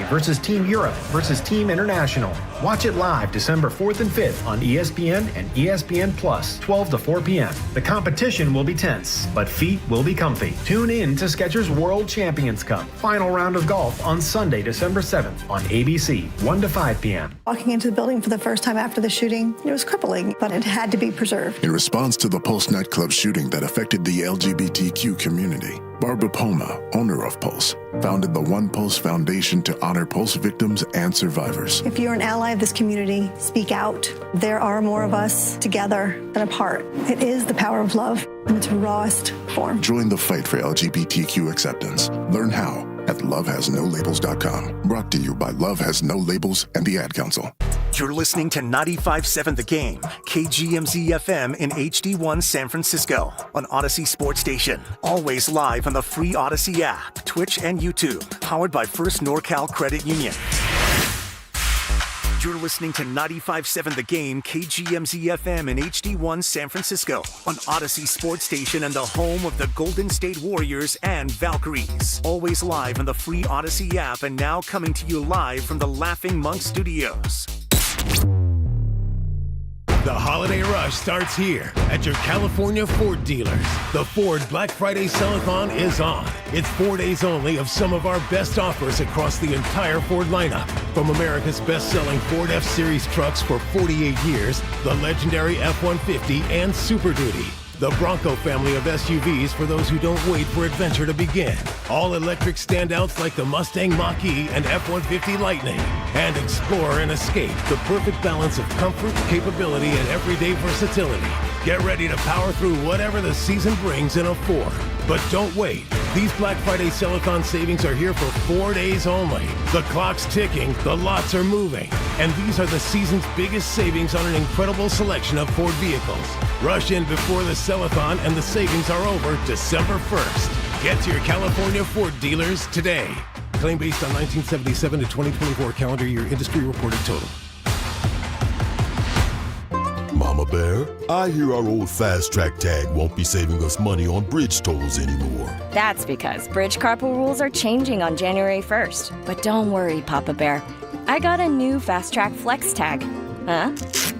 versus Team Europe versus Team International. Watch it live December 4th and 5th on ESPN and ESPN Plus, 12 to 4 p.m. The competition will be tense, but feet will be comfy. Tune in to Skechers World Champions Cup, final round of golf on Sunday, December 7th on ABC, 1 to 5 p.m. Walking into the building for the first time after the shooting, it was crippling, but it had to be preserved. In response to the Pulse nightclub shooting that affected the LGBTQ community, Barbara Poma, owner of Pulse, founded the One Pulse Foundation to honor Pulse victims and survivors. If you're an ally of this community, speak out. There are more of us together than apart. It is the power of love in its rawest form. Join the fight for LGBTQ acceptance. Learn how at lovehasnolabels.com. Brought to you by Love Has No Labels and the Ad Council. You're listening to 95.7 The Game, KGMZ FM in HD1 San Francisco on Odyssey Sports Station. Always live on the free Odyssey app, Twitch, and YouTube. Powered by First NorCal Credit Union. You're listening to 95.7 The Game, KGMZ FM in HD1 San Francisco on Odyssey Sports Station and the home of the Golden State Warriors and Valkyries. Always live on the free Odyssey app and now coming to you live from the Laughing Monk Studios. The holiday rush starts here at your California Ford dealers. The Ford Black Friday Sell-a-thon is on. It's 4 days only of some of our best offers across the entire Ford lineup. From America's best-selling Ford F-Series trucks for 48 years, the legendary F-150 and Super Duty. The Bronco family of SUVs for those who don't wait for adventure to begin. All-electric standouts like the Mustang Mach-E and F-150 Lightning. And explore and escape the perfect balance of comfort, capability, and everyday versatility. Get ready to power through whatever the season brings in a Ford. But don't wait. These Black Friday Sell-a-thon savings are here for 4 days only. The clock's ticking, the lots are moving. And these are the season's biggest savings on an incredible selection of Ford vehicles. Rush in before the Sell-a-thon and the savings are over December 1st. Get to your California Ford dealers today. Claim based on 1977 to 2024 calendar year industry reported total. Mama Bear, I hear our old Fast Track tag won't be saving us money on bridge tolls anymore. That's because bridge carpool rules are changing on January 1st. But don't worry, Papa Bear. I got a new Fast Track Flex tag. Huh?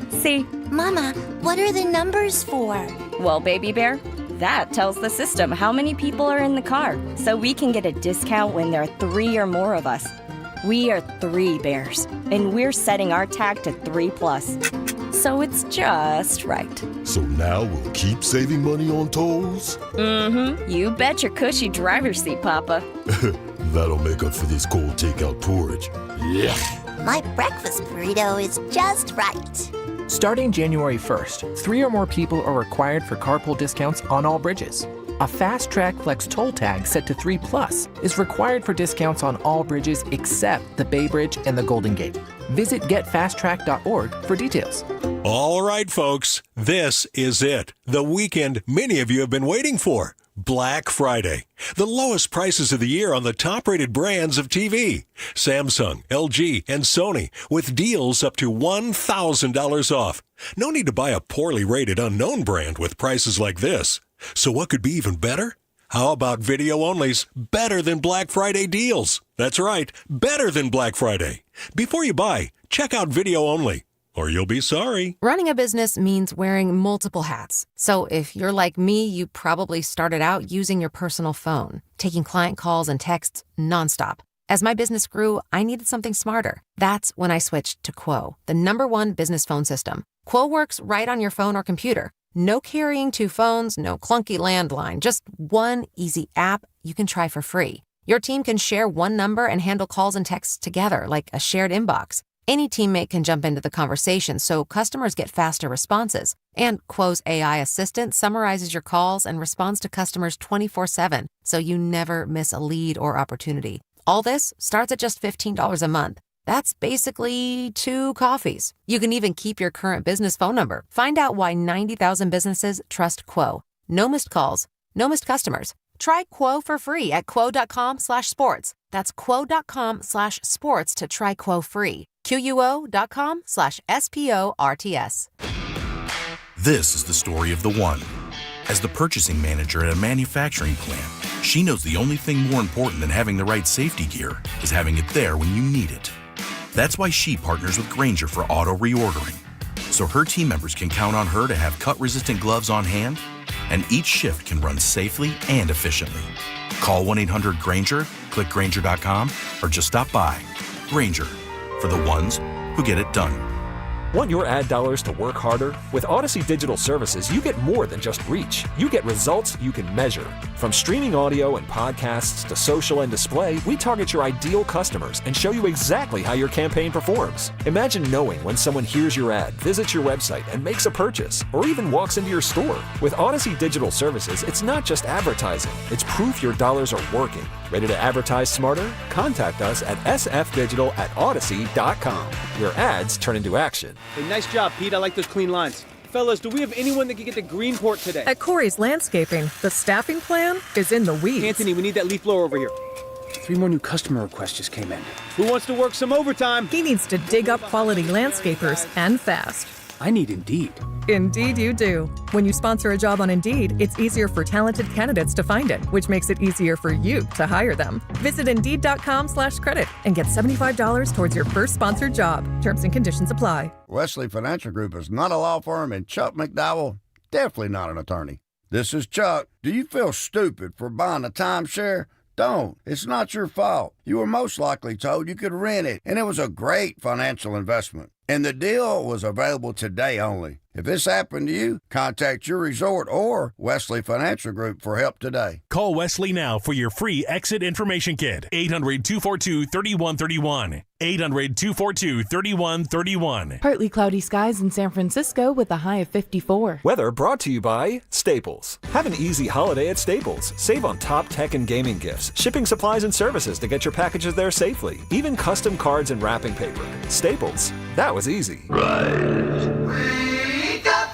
See? Mama, what are the numbers for? Well, Baby Bear, that tells the system how many people are in the car, so we can get a discount when there are 3 or more of us. We are 3 bears, and we're setting our tag to 3+. So it's just right. So now we'll keep saving money on tolls? Mm-hmm. You bet your cushy driver's seat, Papa. That'll make up for this cold takeout porridge. Yeah. My breakfast burrito is just right. Starting January 1st, 3 or more people are required for carpool discounts on all bridges. A Fast Track Flex toll tag set to 3+ is required for discounts on all bridges except the Bay Bridge and the Golden Gate. Visit getfasttrack.org for details. All right, folks, this is it. The weekend many of you have been waiting for. Black Friday. The lowest prices of the year on the top-rated brands of TV. Samsung, LG, and Sony with deals up to $1,000 off. No need to buy a poorly rated unknown brand with prices like this. So what could be even better? How about video-only's better than Black Friday deals? That's right, better than Black Friday. Before you buy, check out video-only, or you'll be sorry. Running a business means wearing multiple hats. So if you're like me, you probably started out using your personal phone, taking client calls and texts nonstop. As my business grew, I needed something smarter. That's when I switched to Quo, the #1 business phone system. Quo works right on your phone or computer. No carrying 2 phones, no clunky landline, just one easy app you can try for free. Your team can share one number and handle calls and texts together like a shared inbox. Any teammate can jump into the conversation so customers get faster responses. And Quo's AI assistant summarizes your calls and responds to customers 24/7, so you never miss a lead or opportunity. All this starts at just $15 a month. That's basically 2 coffees. You can even keep your current business phone number. Find out why 90,000 businesses trust Quo. No missed calls, no missed customers. Try Quo for free at quo.com/sports. That's quo.com/sports to try Quo free. QUO.com/SPORTS. This is the story of the one. As the purchasing manager at a manufacturing plant, she knows the only thing more important than having the right safety gear is having it there when you need it. That's why she partners with Grainger for auto reordering, so her team members can count on her to have cut-resistant gloves on hand, and each shift can run safely and efficiently. Call 1-800-GRAINGER, click Grainger.com, or just stop by. Grainger, for the ones who get it done. Want your ad dollars to work harder? With Odyssey Digital Services, you get more than just reach. You get results you can measure. From streaming audio and podcasts to social and display, we target your ideal customers and show you exactly how your campaign performs. Imagine knowing when someone hears your ad, visits your website, and makes a purchase, or even walks into your store. With Odyssey Digital Services, it's not just advertising. It's proof your dollars are working. Ready to advertise smarter? Contact us at sfdigital@odyssey.com. Your ads turn into action. Hey, nice job, Pete. I like those clean lines. Fellas, do we have anyone that can get to Greenport today? At Corey's Landscaping, the staffing plan is in the weeds. Anthony, we need that leaf blower over here. 3 more new customer requests just came in. Who wants to work some overtime? He needs to dig up quality landscapers and fast. I need Indeed. Indeed you do. When you sponsor a job on Indeed, it's easier for talented candidates to find it, which makes it easier for you to hire them. Visit Indeed.com/credit and get $75 towards your first sponsored job. Terms and conditions apply. Wesley Financial Group is not a law firm, and Chuck McDowell, definitely not an attorney. This is Chuck. Do you feel stupid for buying a timeshare? Don't. It's not your fault. You were most likely told you could rent it, and it was a great financial investment. And the deal was available today only. If this happened to you, contact your resort or Wesley Financial Group for help today. Call Wesley now for your free exit information kit. 800-242-3131. 800-242-3131. Partly cloudy skies in San Francisco with a high of 54. Weather brought to you by Staples. Have an easy holiday at Staples. Save on top tech and gaming gifts, shipping supplies and services to get your packages there safely, even custom cards and wrapping paper. Staples. That was easy. Wake up.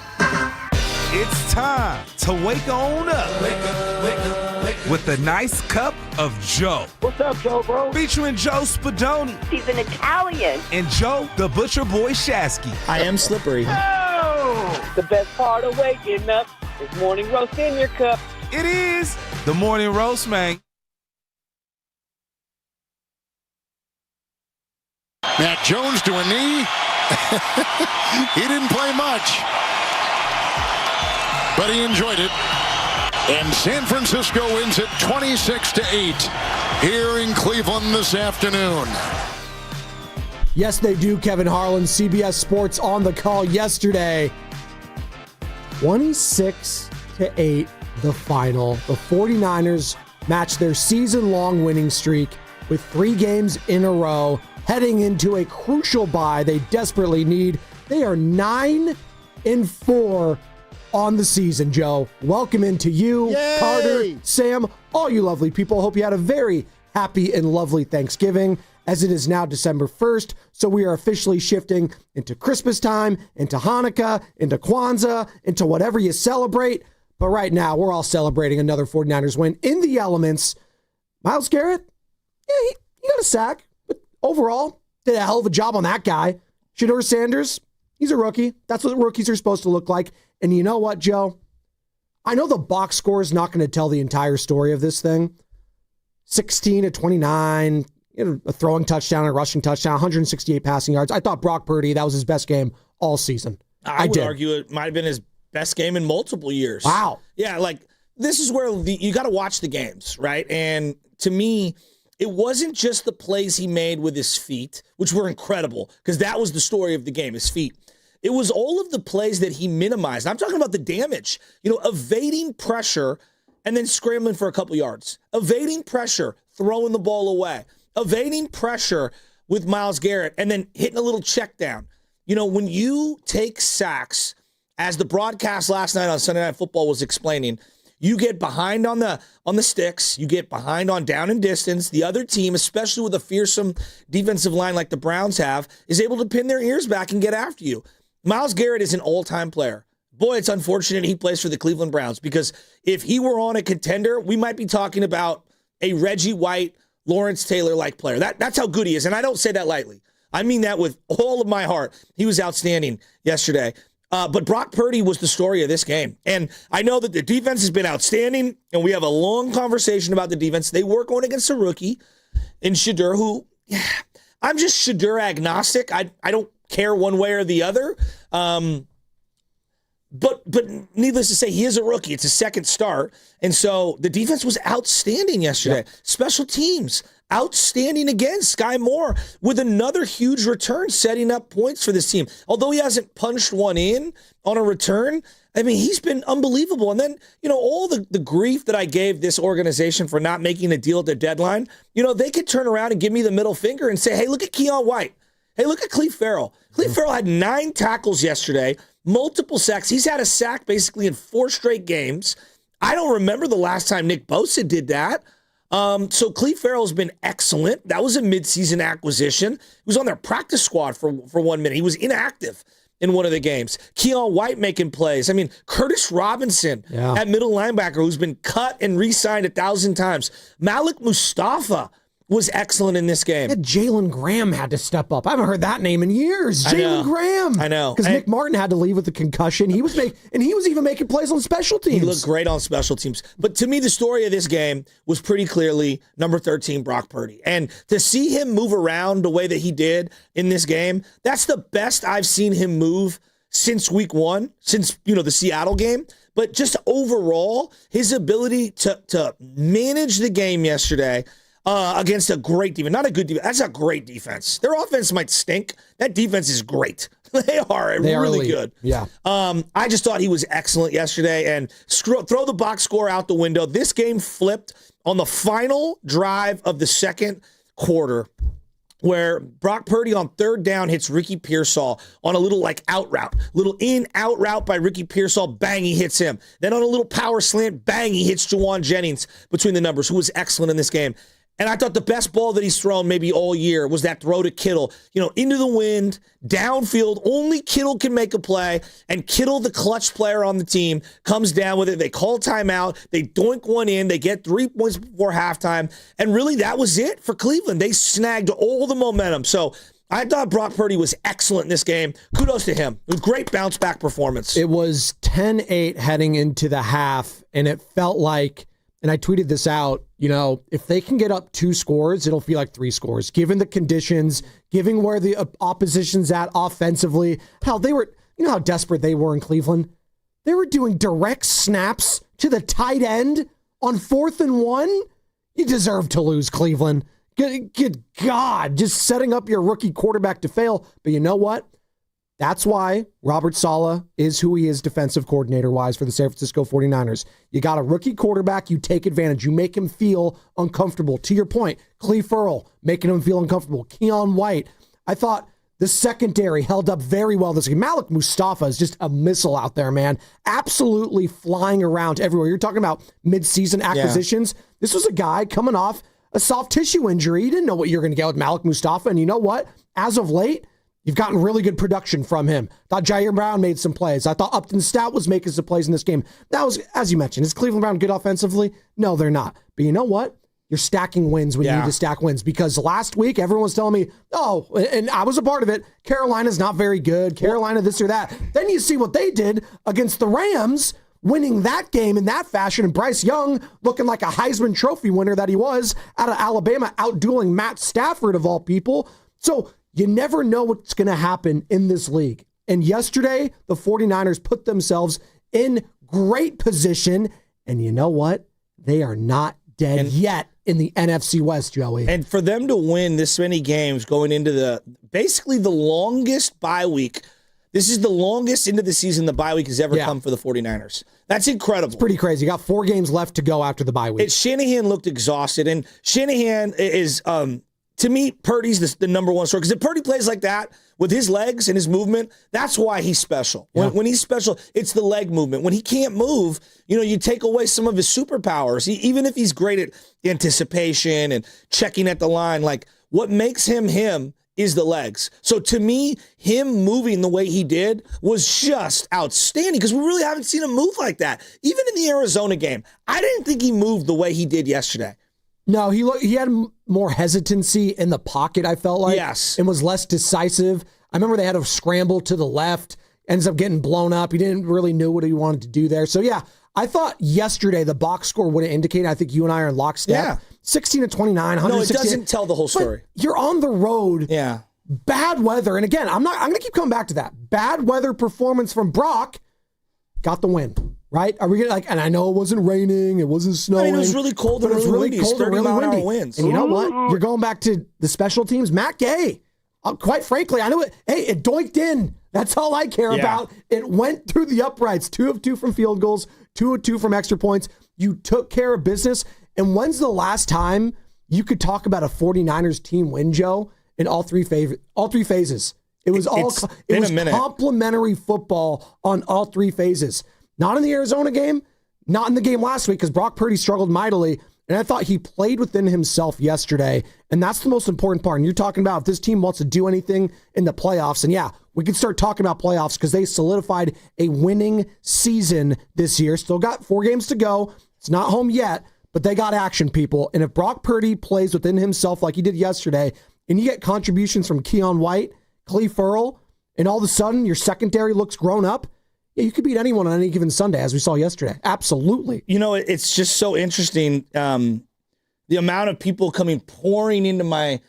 It's time to wake on up. Wake up, wake up, wake up. With a nice cup of Joe. What's up, Joe, bro? Featuring Joe Spadoni. He's an Italian. And Joe, the Butcher Boy Shasky. I am slippery. Oh! The best part of waking up is morning roast in your cup. It is the morning roast, man. Matt Jones to a knee. He didn't play much, but he enjoyed it. And San Francisco wins it 26-8 here in Cleveland this afternoon. Yes, they do. Kevin Harlan, CBS Sports on the call yesterday. 26-8, the final. The 49ers matched their season-long winning streak with 3 games in a row, heading into a crucial bye they desperately need. They are 9-4 on the season, Joe. Welcome into you, Yay! Carter, Sam, all you lovely people. Hope you had a very happy and lovely Thanksgiving, as it is now December 1st, so we are officially shifting into Christmas time, into Hanukkah, into Kwanzaa, into whatever you celebrate. But right now, we're all celebrating another 49ers win in the elements. Myles Garrett, yeah, he got a sack. Overall, did a hell of a job on that guy. Shedeur Sanders, he's a rookie. That's what rookies are supposed to look like. And you know what, Joe? I know the box score is not going to tell the entire story of this thing. 16-29, a throwing touchdown, a rushing touchdown, 168 passing yards. I thought Brock Purdy, that was his best game all season. I would argue it might have been his best game in multiple years. Wow. Yeah, like this is where you got to watch the games, right? And to me, it wasn't just the plays he made with his feet, which were incredible, because that was the story of the game, his feet. It was all of the plays that he minimized. I'm talking about the damage, evading pressure and then scrambling for a couple yards, evading pressure, throwing the ball away, evading pressure with Myles Garrett, and then hitting a little check down. When you take sacks, as the broadcast last night on Sunday Night Football was explaining, you get behind on the sticks. You get behind on down and distance. The other team, especially with a fearsome defensive line like the Browns have, is able to pin their ears back and get after you. Myles Garrett is an all-time player. Boy, it's unfortunate he plays for the Cleveland Browns, because if he were on a contender, we might be talking about a Reggie White, Lawrence Taylor-like player. That's how good he is, and I don't say that lightly. I mean that with all of my heart. He was outstanding yesterday. But Brock Purdy was the story of this game. And I know that the defense has been outstanding, and we have a long conversation about the defense. They were going against a rookie in Shedeur, who, I'm just Shedeur agnostic. I don't care one way or the other. But needless to say, he is a rookie. It's his second start. And so the defense was outstanding yesterday. Yep. Special teams, outstanding again. Sky Moore with another huge return, setting up points for this team. Although he hasn't punched one in on a return, I mean, he's been unbelievable. And then, all the grief that I gave this organization for not making a deal at the deadline, they could turn around and give me the middle finger and say, hey, look at Keon White. Hey, look at Cleve Farrell. Cleve Farrell had 9 tackles yesterday, multiple sacks. He's had a sack basically in 4 straight games. I don't remember the last time Nick Bosa did that. So Cleve Farrell's been excellent. That was a midseason acquisition. He was on their practice squad for 1 minute. He was inactive in one of the games. Keon White making plays. I mean, Curtis Robinson at middle linebacker, who's been cut and re-signed 1,000 times. Malik Mustafa was excellent in this game. Jalen Graham had to step up. I haven't heard that name in years. Jalen Graham. I know. Because Nick Martin had to leave with a concussion. He was even making plays on special teams. He looked great on special teams. But to me, the story of this game was pretty clearly number 13, Brock Purdy. And to see him move around the way that he did in this game, that's the best I've seen him move since week 1, since, the Seattle game. But just overall, his ability to manage the game yesterday against a great defense. Not a good defense. That's a great defense. Their offense might stink. That defense is great. They are really good. Yeah. I just thought he was excellent yesterday. And throw the box score out the window. This game flipped on the final drive of the second quarter, where Brock Purdy on 3rd down hits Ricky Pearsall on a little out route. Little in-out route by Ricky Pearsall. Bang, he hits him. Then on a little power slant, bang, he hits Jawan Jennings between the numbers, who was excellent in this game. And I thought the best ball that he's thrown maybe all year was that throw to Kittle. Into the wind, downfield. Only Kittle can make a play. And Kittle, the clutch player on the team, comes down with it. They call timeout. They doink one in. They get 3 points before halftime. And really, that was it for Cleveland. They snagged all the momentum. So I thought Brock Purdy was excellent in this game. Kudos to him. It was a great bounce-back performance. It was 10-8 heading into the half, and it felt like, and I tweeted this out, if they can get up 2 scores, it'll feel like 3 scores. Given the conditions, given where the opposition's at offensively. Hell, they were, how desperate they were in Cleveland? They were doing direct snaps to the tight end on 4th and 1. You deserve to lose, Cleveland. Good God, just setting up your rookie quarterback to fail. But you know what? That's why Robert Saleh is who he is defensive coordinator-wise for the San Francisco 49ers. You got a rookie quarterback, you take advantage. You make him feel uncomfortable. To your point, Cleve Farrell, making him feel uncomfortable. Keon White. I thought the secondary held up very well this game. Malik Mustafa is just a missile out there, man. Absolutely flying around everywhere. You're talking about mid-season acquisitions. Yeah. This was a guy coming off a soft tissue injury. You didn't know what you were going to get with Malik Mustafa. And you know what? As of late, you've gotten really good production from him. Thought Jair Brown made some plays. I thought Upton Stout was making some plays in this game. That was, as you mentioned, is Cleveland Brown good offensively? No, they're not. But you know what? You're stacking wins when you need to stack wins. Because last week, everyone was telling me, and I was a part of it, Carolina's not very good. Carolina this or that. Then you see what they did against the Rams, winning that game in that fashion. And Bryce Young looking like a Heisman Trophy winner that he was out of Alabama, outdueling Matt Stafford of all people. So you never know what's going to happen in this league. And yesterday, the 49ers put themselves in great position. And you know what? They are not dead yet in the NFC West, Joey. And for them to win this many games going into basically the longest bye week, this is the longest into the season the bye week has ever come for the 49ers. That's incredible. It's pretty crazy. You got 4 games left to go after the bye week. Shanahan looked exhausted. And Shanahan is... to me, Purdy's the number one story. Because if Purdy plays like that with his legs and his movement, that's why he's special. When he's special, it's the leg movement. When he can't move, you take away some of his superpowers. Even if he's great at anticipation and checking at the line, what makes him him is the legs. So to me, him moving the way he did was just outstanding because we really haven't seen him move like that. Even in the Arizona game, I didn't think he moved the way he did yesterday. No, he had more hesitancy in the pocket, I felt like. Yes. And was less decisive. I remember they had a scramble to the left. ends up getting blown up. He didn't really know what he wanted to do there. So, yeah, I thought yesterday the box score would have indicated, I think you and I are in lockstep. Yeah. 16-29, No, it doesn't tell the whole story. But you're on the road. Yeah. Bad weather. And again, I'm going to keep coming back to that. Bad weather performance from Brock got the win, right? Are we gonna, like, and I know it wasn't raining, it wasn't snowing. I mean, it was really cold and really windy. 30-mile-an-hour winds. And you know what? You're going back to the special teams. Matt Gay, quite frankly, I know it. Hey, it doinked in. That's all I care about. It went through the uprights. 2 of 2 from field goals, 2 of 2 from extra points. You took care of business. And when's the last time you could talk about a 49ers team win, Joe, in all three phases? It was complimentary football on all 3 phases. Not in the Arizona game, not in the game last week because Brock Purdy struggled mightily. And I thought he played within himself yesterday. And that's the most important part. And you're talking about if this team wants to do anything in the playoffs. And yeah, we can start talking about playoffs because they solidified a winning season this year. Still got 4 games to go. It's not home yet, but they got action, people. And if Brock Purdy plays within himself like he did yesterday, and you get contributions from Keon White, Cleve Ferrell, and all of a sudden your secondary looks grown up, yeah, you could beat anyone on any given Sunday, as we saw yesterday. Absolutely. You know, it's just so interesting, the amount of people pouring into my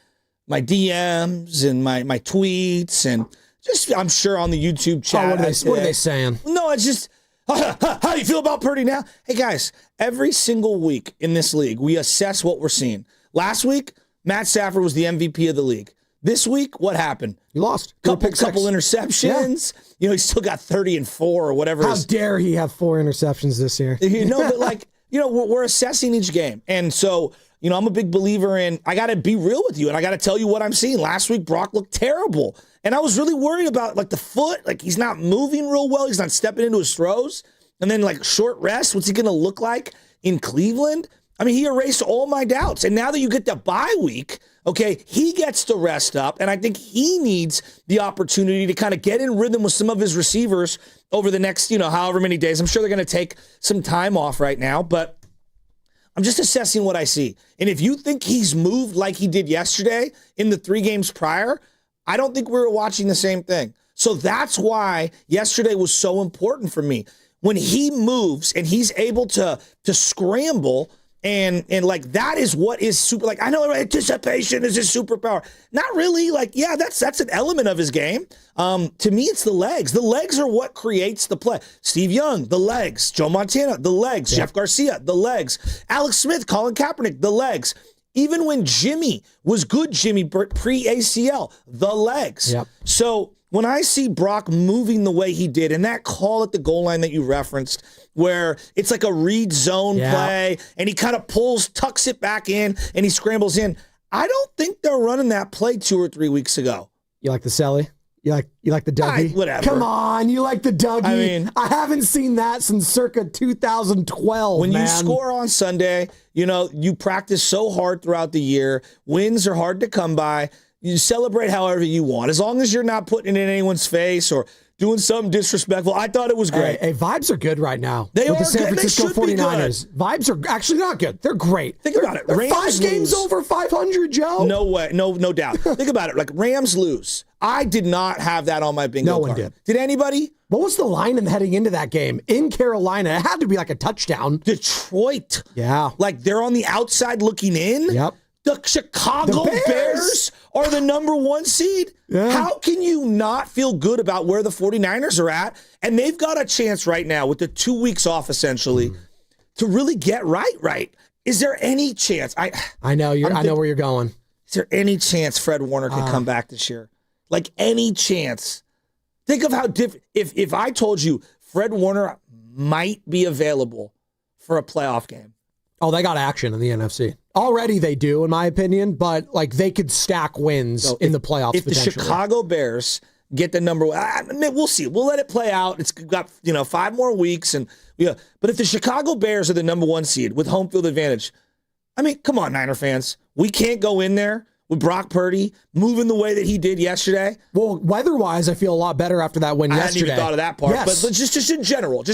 DMs and my tweets, and just I'm sure on the YouTube chat. What are they saying? No, it's just, how do you feel about Purdy now? Hey, guys, every single week in this league, we assess what we're seeing. Last week, Matt Stafford was the MVP of the league. This week, what happened? He lost. Couple interceptions. Yeah. You know, he still got 30-4 or whatever. How dare he have 4 interceptions this year? You know, but we're assessing each game. And so, you know, I'm a big believer in, I got to be real with you and I got to tell you what I'm seeing. Last week, Brock looked terrible. And I was really worried about the foot. He's not moving real well. He's not stepping into his throws. And then short rest, what's he going to look like in Cleveland? I mean, he erased all my doubts. And now that you get the bye week, okay, he gets to rest up. And I think he needs the opportunity to kind of get in rhythm with some of his receivers over the next, however many days. I'm sure they're going to take some time off right now, but I'm just assessing what I see. And if you think he's moved like he did yesterday in the 3 games prior, I don't think we were watching the same thing. So that's why yesterday was so important for me. When he moves and he's able to scramble, and that is what is super. I know anticipation is his superpower. Not really. That's an element of his game. To me, it's the legs. The legs are what creates the play. Steve Young, the legs. Joe Montana, the legs. Jeff Garcia, the legs. Alex Smith, Colin Kaepernick, the legs. Even when Jimmy was good, pre-ACL, the legs. Yep. So when I see Brock moving the way he did, and that call at the goal line that you referenced, where it's like a read zone play, and he kind of tucks it back in, and he scrambles in. I don't think they're running that play 2 or 3 weeks ago. You like the Selly? You like the Dougie? Whatever. Come on, you like the Dougie. I mean, I haven't seen that since circa 2012, When man. you score on Sunday, you practice so hard throughout the year. Wins are hard to come by. You celebrate however you want, as long as you're not putting it in anyone's face or doing something disrespectful. I thought it was great. Hey, vibes are good right now. They with are the San good. Francisco They should 49ers. Vibes are actually not good. They're great. Think about it. They're Rams 5 games over 500, Joe. No way. No doubt. Think about it. Rams lose. I did not have that on my bingo card. No one did. Did anybody? What was the line heading into that game? In Carolina, it had to be a touchdown. Detroit. Yeah. They're on the outside looking in? Yep. The Chicago Bears are the number 1 seed. Yeah. How can you not feel good about where the 49ers are at? And they've got a chance right now with the 2 weeks off, essentially, to really get right. Is there any chance? I know where you're going. Is there any chance Fred Warner could come back this year? Any chance? Think of how different. If I told you Fred Warner might be available for a playoff game. Oh, they got action in the NFC. Already they do, in my opinion, but they could stack wins in the playoffs. If the Chicago Bears get the number 1, we'll see. We'll let it play out. It's got 5 more weeks, but if the Chicago Bears are the number 1 seed with home field advantage, come on, Niner fans, we can't go in there with Brock Purdy moving the way that he did yesterday. Well, weather-wise, I feel a lot better after that win yesterday. I hadn't even thought of that part, yes. But just in general.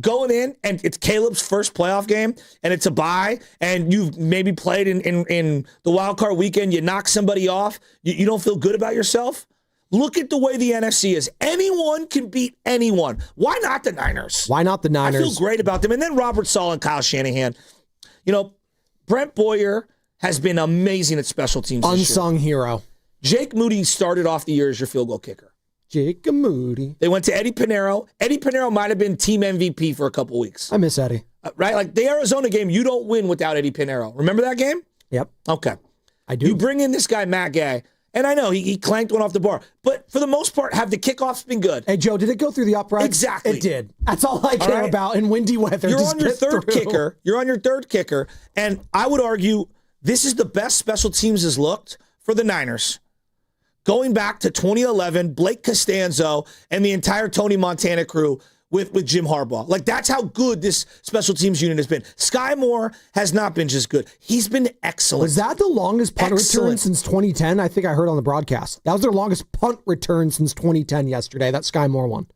Going in, and it's Caleb's first playoff game, and it's a bye, and you've maybe played in the wild card weekend, you knock somebody off, you don't feel good about yourself? Look at the way the NFC is. Anyone can beat anyone. Why not the Niners? Why not the Niners? I feel great about them. And then Robert Saleh and Kyle Shanahan. Brent Boyer has been amazing at special teams. Unsung hero. Jake Moody started off the year as your field goal kicker. Jake Moody. They went to Eddie Pinheiro. Eddie Pinheiro might have been team MVP for a couple weeks. I miss Eddie. Right? Like the Arizona game, you don't win without Eddie Pinheiro. Remember that game? Yep. Okay. I do. You bring in this guy, Matt Gay, and I know he clanked one off the bar, but for the most part, have the kickoffs been good? Hey, Joe, did it go through the uprights? Exactly. It did. That's all I care about in windy weather. You're Just on your get third through. kicker. You're on your third kicker, and I would argue this is the best special teams has looked for the Niners. Going back to 2011, Blake Costanzo and the entire Tony Montana crew with Jim Harbaugh. Like, that's how good this special teams unit has been. Sky Moore has not been just good. He's been excellent. Was that the longest punt return since 2010? I think I heard on the broadcast. That was their longest punt return since 2010 yesterday, that Sky Moore one.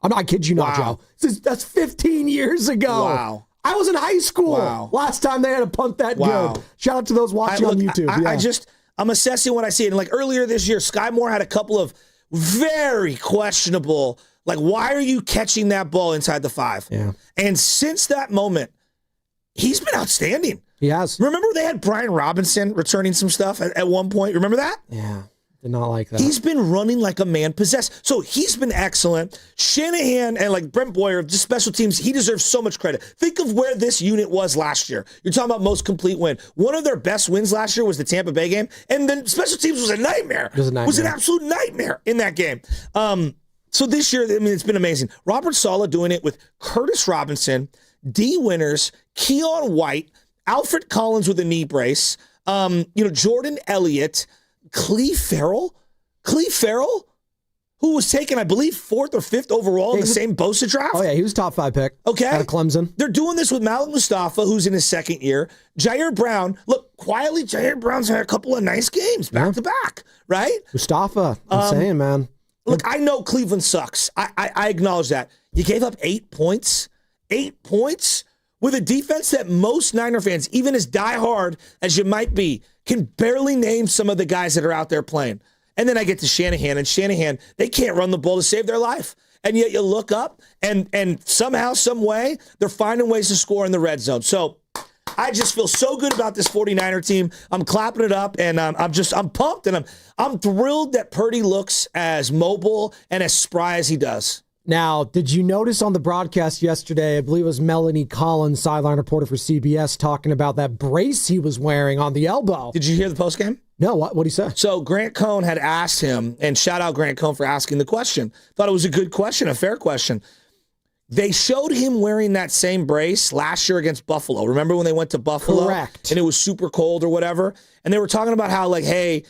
I kid you not, Joe. That's 15 years ago. Wow. I was in high school last time they had a punt that good. Shout out to those watching on YouTube. I'm assessing what I see. And like earlier this year, Sky Moore had a couple of very questionable, like, why are you catching that ball inside the 5? Yeah. And since that moment, he's been outstanding. He has. Remember they had Brian Robinson returning some stuff at one point? Remember that? Yeah. Did not like that. He's been running like a man possessed. So he's been excellent. Shanahan and like Brent Boyer, just special teams, he deserves so much credit. Think of where this unit was last year. You're talking about most complete win. One of their best wins last year was the Tampa Bay game, and then special teams was a nightmare. It was a nightmare. It was an absolute nightmare in that game. So this year, it's been amazing. Robert Saleh doing it with Curtis Robinson, D. Winters, Keon White, Alfred Collins with a knee brace, Jordan Elliott, Cleve Farrell, who was taken, I believe, 4th or 5th overall in the same Bosa draft. Oh, yeah, he was top 5 pick. Okay. Out of Clemson. They're doing this with Malik Mustafa, who's in his second year. Jair Brown. Look, quietly, Jair Brown's had a couple of nice games back to back, right? Mustafa, I'm saying, man. Look, I know Cleveland sucks. I acknowledge that. You gave up 8 points. 8 points with a defense that most Niner fans, even as diehard as you might be, can barely name some of the guys that are out there playing. And then I get to Shanahan, and Shanahan, they can't run the ball to save their life. And yet you look up, and somehow, some way, they're finding ways to score in the red zone. So I just feel so good about this 49er team. I'm clapping it up, and I'm pumped, and I'm thrilled that Purdy looks as mobile and as spry as he does. Now, did you notice on the broadcast yesterday, I believe it was Melanie Collins, sideline reporter for CBS, talking about that brace he was wearing on the elbow? Did you hear the postgame? No, what did he say? So Grant Cohn had asked him, and shout out Grant Cohn for asking the question. Thought it was a good question, a fair question. They showed him wearing that same brace last year against Buffalo. Remember when they went to Buffalo? Correct. And it was super cold or whatever? And they were talking about how, like, hey,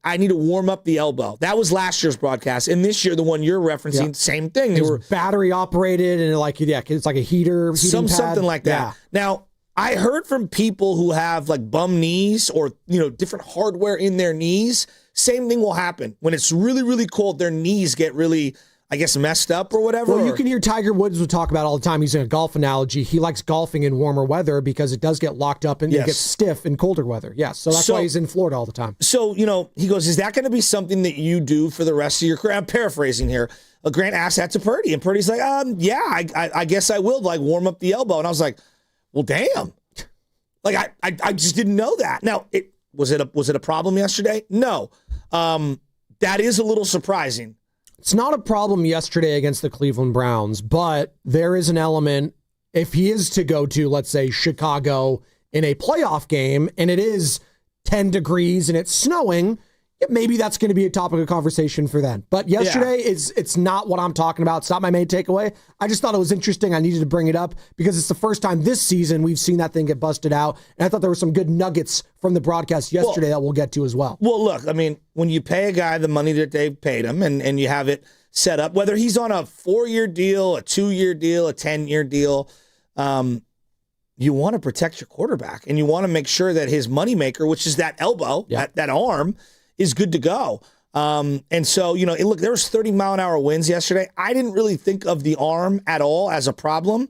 I need to warm up the elbow. That was last year's broadcast. And this year, the one you're referencing, same thing. It was battery operated, and it's like a heater. Something like that. Yeah. Now, I heard from people who have like bum knees or, different hardware in their knees. Same thing will happen. When it's really, really cold, their knees get really, I guess, messed up or whatever. Well, you can hear Tiger Woods will talk about all the time using a golf analogy. He likes golfing in warmer weather because it does get locked up and it gets stiff in colder weather. Yes, so that's why he's in Florida all the time. So, he goes, is that going to be something that you do for the rest of your career? I'm paraphrasing here. Grant asked that to Purdy, and Purdy's like, yeah, I guess I will, like, warm up the elbow. And I was like, well, damn. Like, I just didn't know that. Now, was it a problem yesterday? No. That is a little surprising. It's not a problem yesterday against the Cleveland Browns, but there is an element, if he is to go to, let's say, Chicago in a playoff game, and it is 10 degrees and it's snowing, maybe that's going to be a topic of conversation for then. But yesterday, it's not what I'm talking about. It's not my main takeaway. I just thought it was interesting. I needed to bring it up because it's the first time this season we've seen that thing get busted out. And I thought there were some good nuggets from the broadcast yesterday that we'll get to as well. Well, look, I mean, when you pay a guy the money that they've paid him and you have it set up, whether he's on a 4-year deal, a 2-year deal, a 10-year deal, you want to protect your quarterback and you want to make sure that his moneymaker, which is that elbow, that arm, is good to go. And so, look, there was 30-mile-an-hour winds yesterday. I didn't really think of the arm at all as a problem.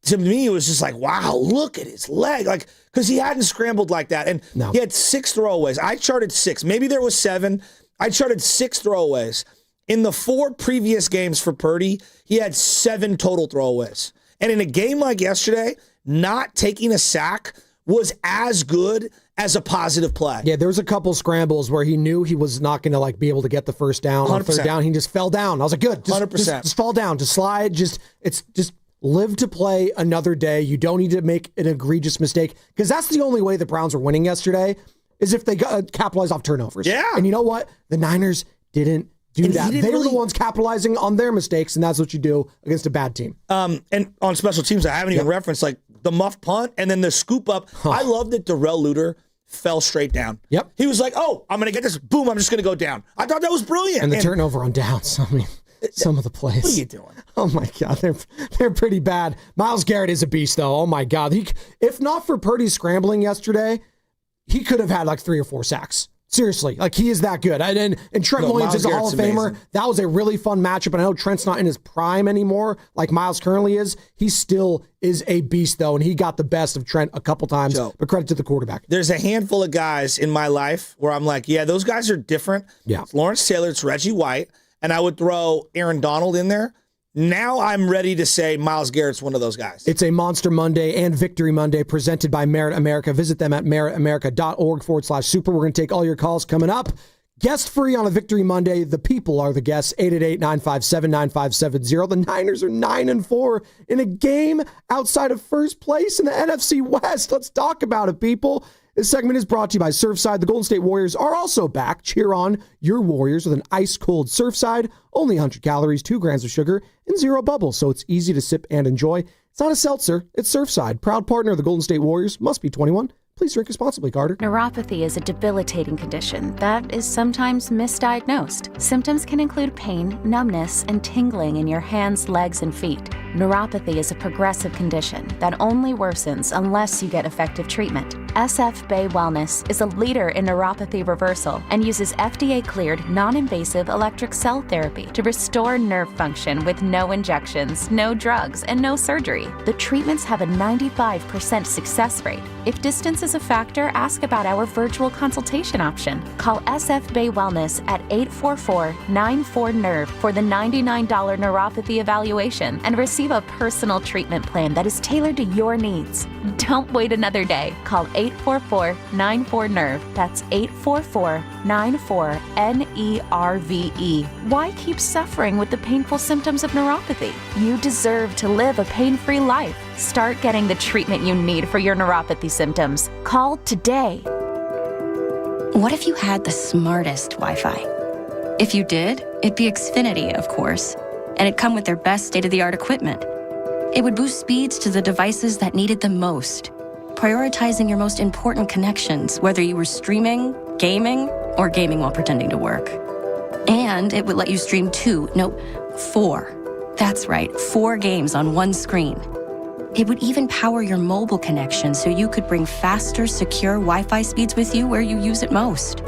To me, it was just like, wow, look at his leg. Like, because he hadn't scrambled like that. And he had 6 throwaways. I charted 6. Maybe there was 7. I charted 6 throwaways. In the 4 previous games for Purdy, he had 7 total throwaways. And in a game like yesterday, not taking a sack was as good as a positive play. Yeah, there was a couple scrambles where he knew he was not going to be able to get the first down. 100%. On third down, he just fell down. I was like, good. 100%. Just fall down. Just slide. Just live to play another day. You don't need to make an egregious mistake, because that's the only way the Browns were winning yesterday, is if they capitalized off turnovers. Yeah. And you know what? The Niners didn't do that. They were the ones capitalizing on their mistakes, and that's what you do against a bad team. And on special teams, I haven't even referenced the muff punt and then the scoop up. I love that Darrell Luter fell straight down. Yep. He was like, oh, I'm going to get this. Boom, I'm just going to go down. I thought that was brilliant. And the turnover on downs. I mean, some of the plays. What are you doing? Oh, my God. They're pretty bad. Myles Garrett is a beast, though. Oh, my God. If not for Purdy scrambling yesterday, he could have had 3 or 4 sacks. Seriously, he is that good. And Trent Williams is a Hall of Famer. Amazing. That was a really fun matchup. And I know Trent's not in his prime anymore like Myles currently is. He still is a beast, though, and he got the best of Trent a couple times. Joe, but credit to the quarterback. There's a handful of guys in my life where I'm like, yeah, those guys are different. Yeah. It's Lawrence Taylor, it's Reggie White, and I would throw Aaron Donald in there. Now I'm ready to say Myles Garrett's one of those guys. It's a Monster Monday and Victory Monday presented by Merit America. Visit them at meritamerica.org/super. We're going to take all your calls coming up. Guest free on a Victory Monday. The people are the guests. 888-957-9570. The Niners are 9-4 in a game outside of first place in the NFC West. Let's talk about it, people. This segment is brought to you by Surfside. The Golden State Warriors are also back. Cheer on your Warriors with an ice-cold Surfside. Only 100 calories, 2 grams of sugar, and 0 bubbles, so it's easy to sip and enjoy. It's not a seltzer. It's Surfside. Proud partner of the Golden State Warriors. Must be 21. Please drink responsibly, Carter. Neuropathy is a debilitating condition that is sometimes misdiagnosed. Symptoms can include pain, numbness, and tingling in your hands, legs, and feet. Neuropathy is a progressive condition that only worsens unless you get effective treatment. SF Bay Wellness is a leader in neuropathy reversal and uses FDA-cleared, non-invasive electric cell therapy to restore nerve function with no injections, no drugs, and no surgery. The treatments have a 95% success rate. If distance is a factor, ask about our virtual consultation option. Call SF Bay Wellness at 844-94-NERVE for the $99 neuropathy evaluation and receive a personal treatment plan that is tailored to your needs. Don't wait another day. Call 844-94-NERVE. That's 844-94-NERVE. Why keep suffering with the painful symptoms of neuropathy? You deserve to live a pain-free life. Start getting the treatment you need for your neuropathy symptoms. Call today. What if you had the smartest Wi-Fi? If you did, it'd be Xfinity, of course, and it'd come with their best state-of-the-art equipment. It would boost speeds to the devices that needed them most, prioritizing your most important connections, whether you were streaming, gaming, or gaming while pretending to work. And it would let you stream 4. That's right, 4 games on one screen. It would even power your mobile connection so you could bring faster, secure Wi-Fi speeds with you where you use it most.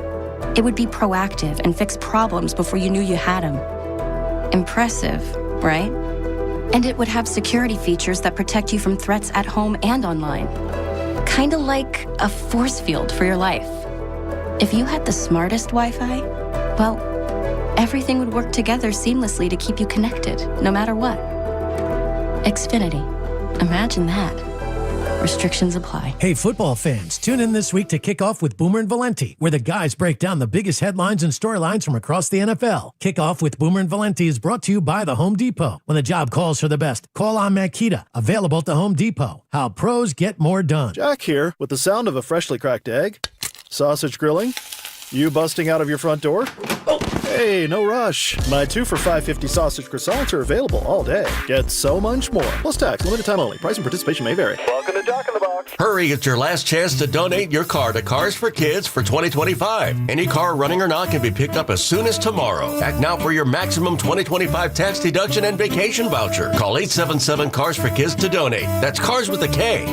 It would be proactive and fix problems before you knew you had them. Impressive, right? And it would have security features that protect you from threats at home and online. Kind of like a force field for your life. If you had the smartest Wi-Fi, well, everything would work together seamlessly to keep you connected, no matter what. Xfinity. Imagine that. Restrictions apply. Hey, football fans, tune in this week to kick off with Boomer and Valenti, where the guys break down the biggest headlines and storylines from across the NFL. Kick off with Boomer and Valenti is brought to you by the Home Depot. When the job calls for the best, call on Makita, available at the Home Depot. How pros get more done. Jack here, with the sound of a freshly cracked egg, sausage grilling, you busting out of your front door. Oh, hey, no rush. My 2 for $5.50 sausage croissants are available all day. Get so much more. Plus tax, limited time only. Price and participation may vary. Welcome to Jack in the Box. Hurry, it's your last chance to donate your car to Cars for Kids for 2025. Any car, running or not, can be picked up as soon as tomorrow. Act now for your maximum 2025 tax deduction and vacation voucher. Call 877-CARS-FOR-KIDS to donate. That's Cars with a K.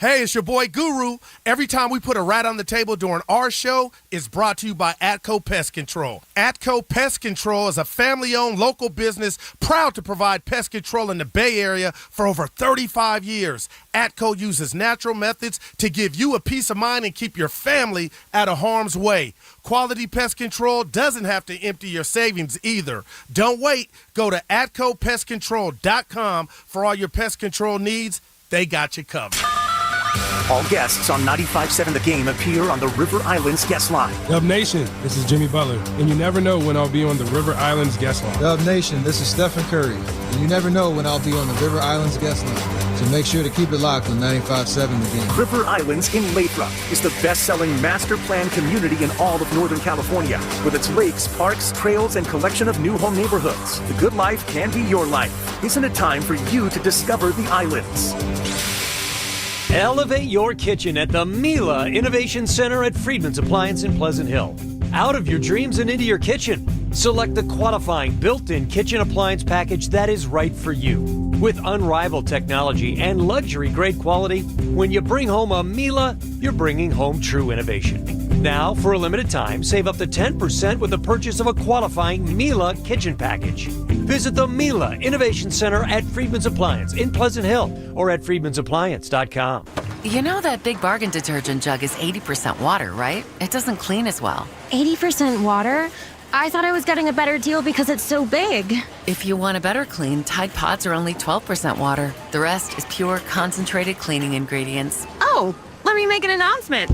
Hey, it's your boy Guru. Every time we put a rat on the table during our show, it's brought to you by Atco Pest Control. Atco Pest Control is a family-owned local business proud to provide pest control in the Bay Area for over 35 years. Atco uses natural methods to give you a peace of mind and keep your family out of harm's way. Quality pest control doesn't have to empty your savings either. Don't wait. Go to AtcoPestControl.com for all your pest control needs. They got you covered. All guests on 95.7 The Game appear on the River Islands guest line. Dub Nation, this is Jimmy Butler, and you never know when I'll be on the River Islands guest line. Dub Nation, this is Stephen Curry, and you never know when I'll be on the River Islands guest line. So make sure to keep it locked on 95.7 The Game. River Islands in Lathrop is the best-selling master plan community in all of Northern California. With its lakes, parks, trails, and collection of new home neighborhoods, the good life can be your life. Isn't it time for you to discover the islands? Elevate your kitchen at the Mila Innovation Center at Friedman's Appliance in Pleasant Hill. Out of your dreams and into your kitchen. Select the qualifying built-in kitchen appliance package that is right for you. With unrivaled technology and luxury-grade quality, when you bring home a Mila, you're bringing home true innovation. Now, for a limited time, save up to 10% with the purchase of a qualifying Mila kitchen package. Visit the Mila Innovation Center at Friedman's Appliance in Pleasant Hill or at friedmansappliance.com. You know that Big Bargain detergent jug is 80% water, right? It doesn't clean as well. 80% water? I thought I was getting a better deal because it's so big. If you want a better clean, Tide Pods are only 12% water. The rest is pure, concentrated cleaning ingredients. Oh, let me make an announcement.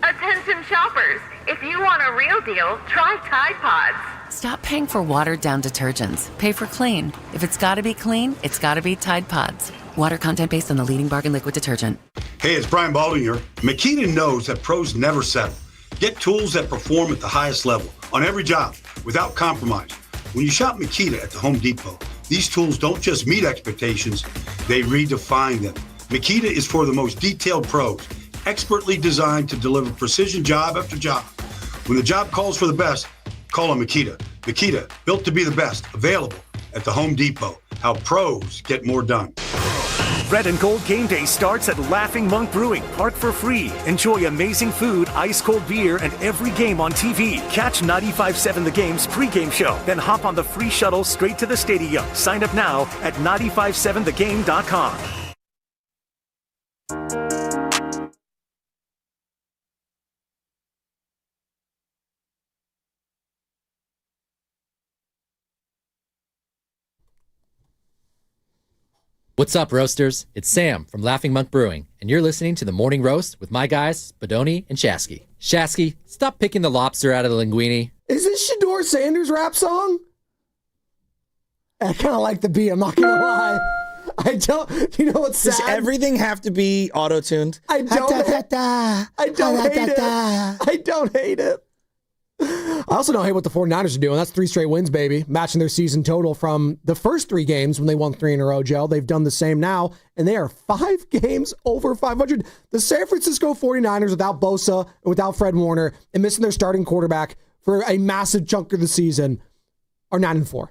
Attention shoppers, if you want a real deal, try Tide Pods. Stop paying for watered-down detergents. Pay for clean. If it's gotta be clean, it's gotta be Tide Pods. Water content based on the leading bargain liquid detergent. Hey, it's Brian Baldwin here. Makita knows that pros never settle. Get tools that perform at the highest level on every job without compromise. When you shop Makita at the Home Depot, these tools don't just meet expectations, they redefine them. Makita is for the most detailed pros, expertly designed to deliver precision job after job. When the job calls for the best, call on Makita. Makita, built to be the best, available at the Home Depot. How pros get more done. Red and Gold Game Day starts at Laughing Monk Brewing. Park for free. Enjoy amazing food, ice-cold beer, and every game on TV. Catch 95.7 The Game's pregame show. Then hop on the free shuttle straight to the stadium. Sign up now at 957thegame.com. What's up, roasters? It's Sam from Laughing Monk Brewing, and you're listening to the Morning Roast with my guys, Spadoni and Shasky. Shasky, stop picking the lobster out of the linguine. Is this Shador Sanders' rap song? I kind of like the beat, I'm not going to lie. I don't, you know what's sad? Does everything have to be auto-tuned? I don't hate it. I also don't hate what the 49ers are doing. That's 3 straight wins, baby. Matching their season total from the first 3 games when they won 3 in a row, Joe. They've done the same now, and they are 5 games over 500. The San Francisco 49ers, without Bosa and without Fred Warner and missing their starting quarterback for a massive chunk of the season, are 9-4.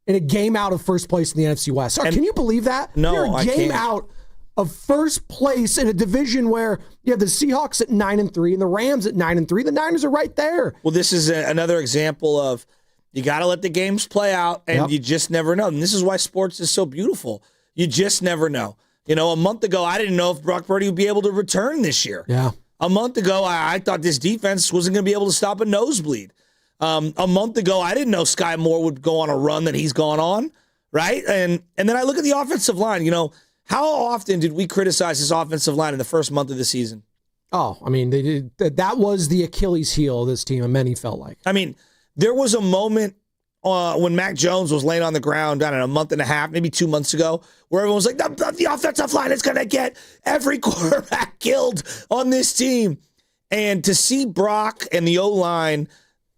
In a game out of first place in the NFC West. Can you believe that? No, You're a I game can't. out of first place in a division where you have the Seahawks at 9-3 and the Rams at 9-3. The Niners are right there. Well, this is another example of you got to let the games play out, and you just never know. And this is why sports is so beautiful. You just never know. You know, a month ago, I didn't know if Brock Purdy would be able to return this year. Yeah. A month ago, I thought this defense wasn't going to be able to stop a nosebleed. A month ago, I didn't know Sky Moore would go on a run that he's gone on, right? And then I look at the offensive line. You know, how often did we criticize this offensive line in the first month of the season? Oh, I mean, they did. That was the Achilles heel of this team, and many felt like. I mean, there was a moment when Mac Jones was laying on the ground, I don't know, a month and a half, maybe 2 months ago, where everyone was like, the offensive line is going to get every quarterback killed on this team. And to see Brock and the O-line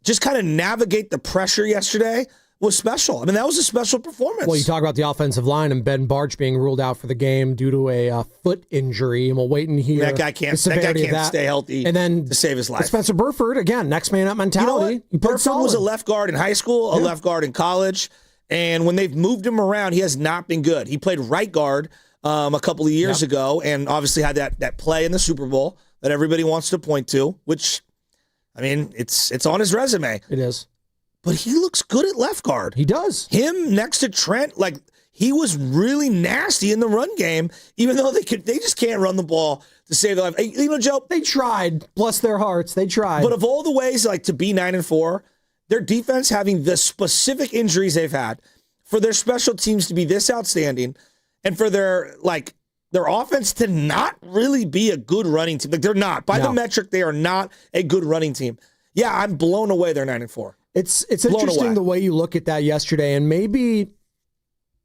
just kind of navigate the pressure yesterday was special. I mean, that was a special performance. Well, you talk about the offensive line and Ben Barch being ruled out for the game due to a foot injury, and we'll wait and hear. That guy can't stay healthy and then to save his life. Spencer Burford, again, next man up mentality. You know what? Burford was a left guard in high school, a left guard in college, and when they've moved him around, he has not been good. He played right guard a couple of years ago, and obviously had that play in the Super Bowl that everybody wants to point to, which, I mean, it's on his resume. It is. But he looks good at left guard. He does. Him next to Trent, like, he was really nasty in the run game, even though they just can't run the ball to save their life. You know, Joe, they tried. Bless their hearts, they tried. But of all the ways, like, to be 9-4, their defense having the specific injuries they've had, for their special teams to be this outstanding, and for their offense to not really be a good running team. Like, they're not. By the metric, they are not a good running team. Yeah, I'm blown away they're 9-4. It's interesting the way you look at that yesterday, and maybe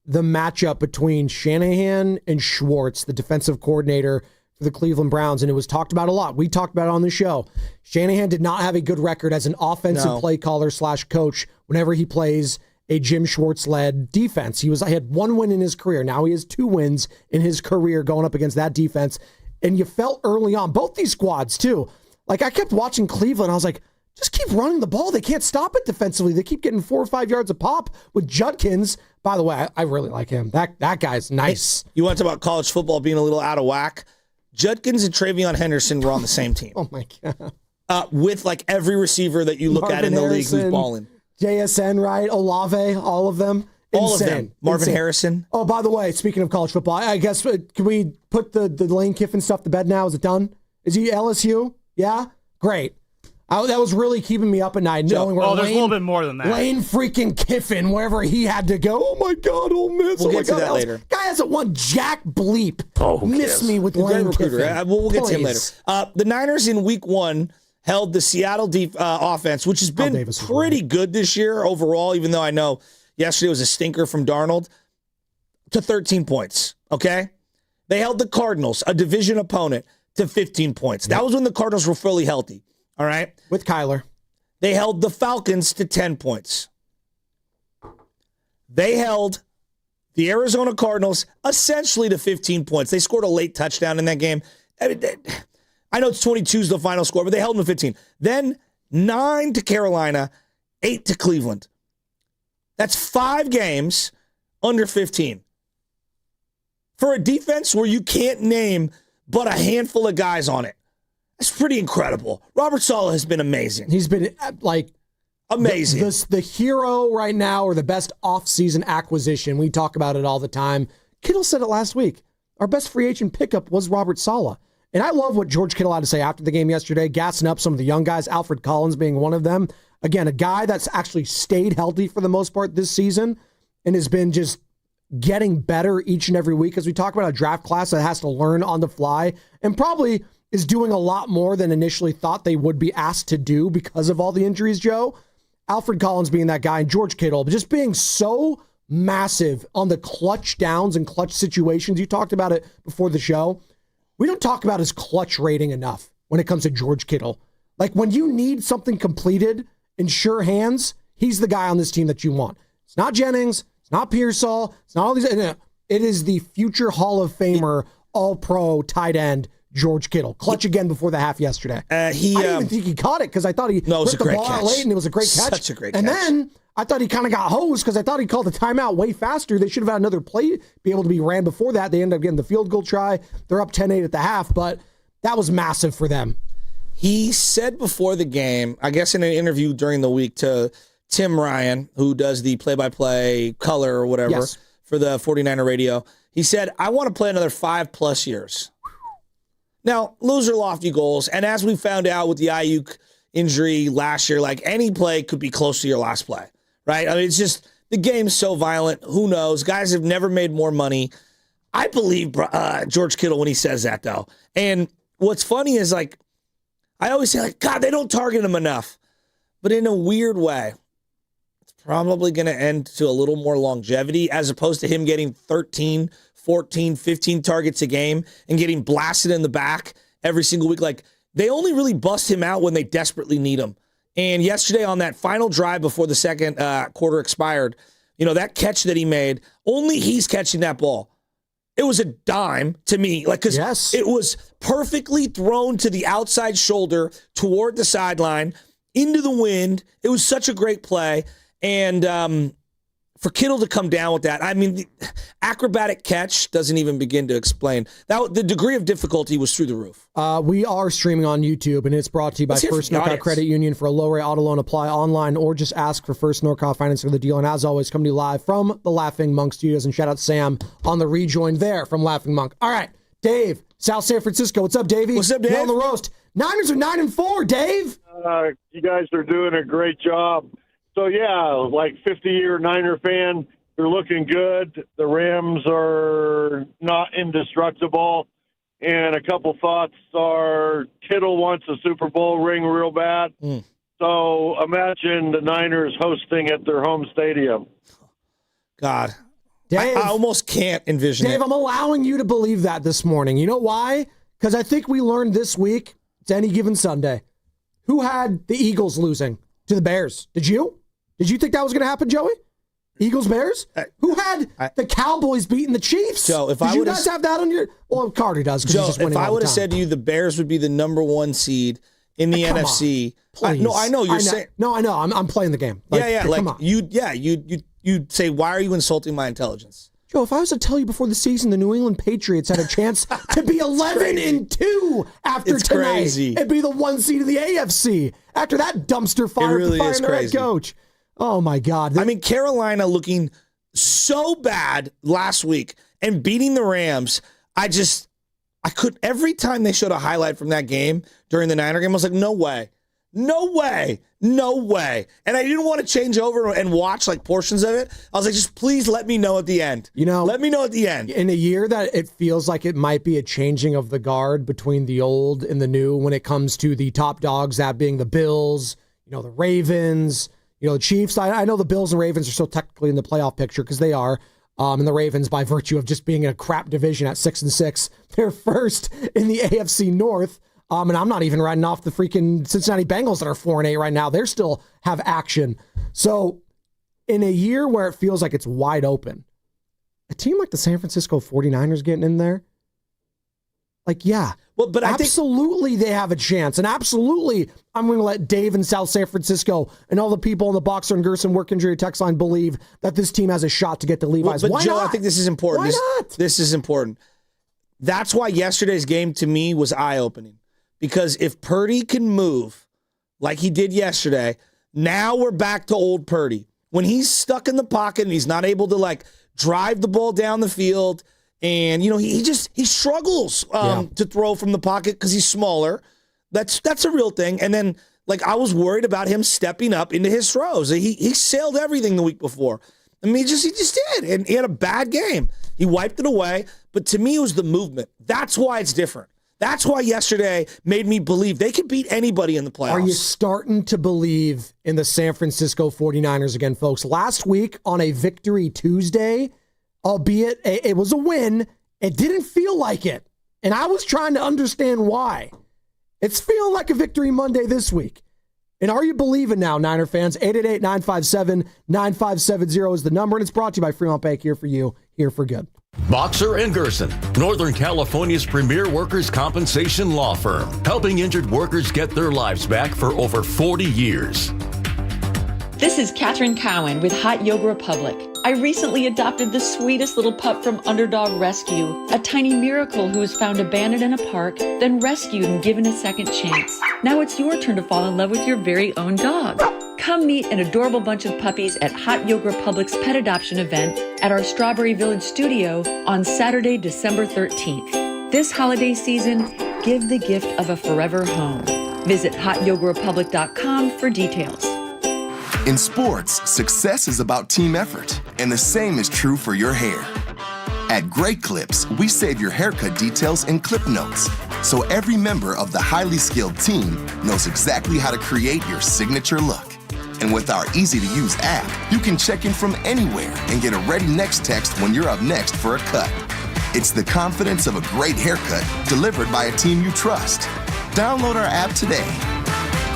the matchup between Shanahan and Schwartz, the defensive coordinator for the Cleveland Browns, and it was talked about a lot. We talked about it on the show. Shanahan did not have a good record as an offensive play caller / coach whenever he plays a Jim Schwartz-led defense. He had 1 win in his career. Now he has 2 wins in his career going up against that defense. And you felt early on, both these squads too, like I kept watching Cleveland, I was like, just keep running the ball. They can't stop it defensively. They keep getting 4 or 5 yards a pop with Judkins. By the way, I really like him. That guy's nice. You want to talk about college football being a little out of whack? Judkins and Travion Henderson were on the same team. Oh, my God. With, like, every receiver that you look at in the league who's balling. JSN, right? Olave, all of them. All of them. Marvin Harrison. Oh, by the way, speaking of college football, I guess, can we put the Lane Kiffin stuff to bed now? Is it done? Is he LSU? Yeah? Great. That was really keeping me up at night, knowing where there's a little bit more than that. Lane freaking Kiffin, wherever he had to go. Oh, my God, Ole Miss. We'll get to that later. Guy hasn't won jack bleep. Miss me with Lane Kiffin. We'll get to him later. The Niners in week 1 held the Seattle offense, which has been pretty good this year overall, even though I know yesterday was a stinker from Darnold, to 13 points, okay? They held the Cardinals, a division opponent, to 15 points. That was when the Cardinals were fully healthy, all right? With Kyler. They held the Falcons to 10 points. They held the Arizona Cardinals essentially to 15 points. They scored a late touchdown in that game. I know it's 22 is the final score, but they held them to 15. Then 9 to Carolina, 8 to Cleveland. That's 5 games under 15. For a defense where you can't name but a handful of guys on it. That's pretty incredible. Robert Saleh has been amazing. He's been, like, amazing. The hero right now, or the best offseason acquisition. We talk about it all the time. Kittle said it last week. Our best free agent pickup was Robert Saleh. And I love what George Kittle had to say after the game yesterday, gassing up some of the young guys, Alfred Collins being one of them. Again, a guy that's actually stayed healthy for the most part this season and has been just getting better each and every week. As we talk about a draft class that has to learn on the fly and probably is doing a lot more than initially thought they would be asked to do because of all the injuries, Joe. Alfred Collins being that guy, and George Kittle just being so massive on the clutch downs and clutch situations. You talked about it before the show. We don't talk about his clutch rating enough when it comes to George Kittle. Like, when you need something completed in sure hands, he's the guy on this team that you want. It's not Jennings. It's not Pearsall. It's not all these. No, it is the future Hall of Famer, all-pro tight end, George Kittle. Clutch again before the half yesterday. I didn't even think he caught it because I thought he put the ball out late and it was a great catch. Such a great catch. And then I thought he kind of got hosed because I thought he called the timeout way faster. They should have had another play be able to be ran before that. They ended up getting the field goal try. They're up 10-8 at the half, but that was massive for them. He said before the game, I guess in an interview during the week to Tim Ryan, who does the play-by-play color or whatever for the 49er radio, he said, I want to play another 5+ years. Now, those are lofty goals, and as we found out with the Ayuk injury last year, like, any play could be close to your last play, right? I mean, it's just, the game's so violent. Who knows? Guys have never made more money. I believe George Kittle when he says that, though. And what's funny is, like, I always say, like, God, they don't target him enough. But in a weird way, it's probably going to end to a little more longevity as opposed to him getting 13, 14, 15 targets a game and getting blasted in the back every single week. Like, they only really bust him out when they desperately need him. And yesterday on that final drive before the second quarter expired, you know, that catch that he made, only he's catching that ball. It was a dime to me, like, because it was perfectly thrown to the outside shoulder toward the sideline into the wind. It was such a great play. And for Kittle to come down with that, I mean, the acrobatic catch doesn't even begin to explain. That the degree of difficulty was through the roof. We are streaming on YouTube, and it's brought to you by First NorCal Credit Union. For a low-rate auto loan, apply online or just ask for First NorCal Finance for the deal. And as always, come to you live from the Laughing Monk Studios. And shout out Sam on the rejoin there from Laughing Monk. All right, Dave, South San Francisco. What's up, Davey? What's up, Dave? You're on the roast. Niners are 9-4, Dave. You guys are doing a great job. So, yeah, like 50-year Niner fan, they're looking good. The Rams are not indestructible. And a couple thoughts are Kittle wants a Super Bowl ring real bad. So imagine the Niners hosting at their home stadium. God. Dave, I almost can't envision Dave, it. I'm allowing you to believe that this morning. You know why? Because I think we learned this week, it's any given Sunday, who had the Eagles losing to the Bears. Did you? Did you think that was going to happen, Joey? Eagles, Bears? Who had the Cowboys beating the Chiefs? Joe, if Did I you would guys have that on your... Well, Carter does. Joe, he's just winning if I all would the have time. said to you the Bears would be the number 1 seed in the NFC. No, I know. You're saying... No, I know. I'm playing the game. Like, come on. You'd say, why are you insulting my intelligence? Joe, if I was to tell you before the season the New England Patriots had a chance to be 11-2 after It's tonight crazy. and be the 1 seed of the AFC after that dumpster fire really for is firing their head crazy. coach. Oh, my God. I mean, Carolina looking so bad last week and beating the Rams. I could, every time they showed a highlight from that game during the Niner game, I was like, no way. No way. No way. And I didn't want to change over and watch like portions of it. I was like, just please let me know at the end. Let me know at the end. In a year that it feels like it might be a changing of the guard between the old and the new when it comes to the top dogs, that being the Bills, the Ravens, the Chiefs. I know the Bills and Ravens are still technically in the playoff picture because they are. And the Ravens, by virtue of just being in a crap division at 6-6, they're first in the AFC North. And I'm not even writing off the freaking Cincinnati Bengals that are 4-8 right now. They still have action. So in a year where it feels like it's wide open, a team like the San Francisco 49ers getting in there, but absolutely they have a chance. And absolutely, I'm going to let Dave in South San Francisco and all the people in the Boxer and Gerson work injury text line believe that this team has a shot to get to Levi's. But Why Joe, not? I think this is important. Why not? This is important. That's why yesterday's game to me was eye-opening. Because if Purdy can move like he did yesterday, now we're back to old Purdy. When he's stuck in the pocket and he's not able to drive the ball down the field, and he struggles to throw from the pocket because he's smaller. That's a real thing. And then I was worried about him stepping up into his throws. He sailed everything the week before. I mean, he just did, and he had a bad game. He wiped it away. But to me, it was the movement. That's why it's different. That's why yesterday made me believe they could beat anybody in the playoffs. Are you starting to believe in the San Francisco 49ers again, folks? Last week on a Victory Tuesday, albeit it was a win, it didn't feel like it. And I was trying to understand why. It's feeling like a Victory Monday this week. And are you believing now, Niner fans? 888-957-9570 is the number, and it's brought to you by Fremont Bank, here for you, here for good. Boxer and Gerson, Northern California's premier workers' compensation law firm, helping injured workers get their lives back for over 40 years. This is Katherine Cowan with Hot Yoga Republic. I recently adopted the sweetest little pup from Underdog Rescue, a tiny miracle who was found abandoned in a park, then rescued and given a second chance. Now it's your turn to fall in love with your very own dog. Come meet an adorable bunch of puppies at Hot Yoga Republic's pet adoption event at our Strawberry Village studio on Saturday, December 13th. This holiday season, give the gift of a forever home. Visit hotyogarepublic.com for details. In sports, success is about team effort, and the same is true for your hair. At Great Clips, we save your haircut details in clip notes, so every member of the highly skilled team knows exactly how to create your signature look. And with our easy-to-use app, you can check in from anywhere and get a ready next text when you're up next for a cut. It's the confidence of a great haircut delivered by a team you trust. Download our app today.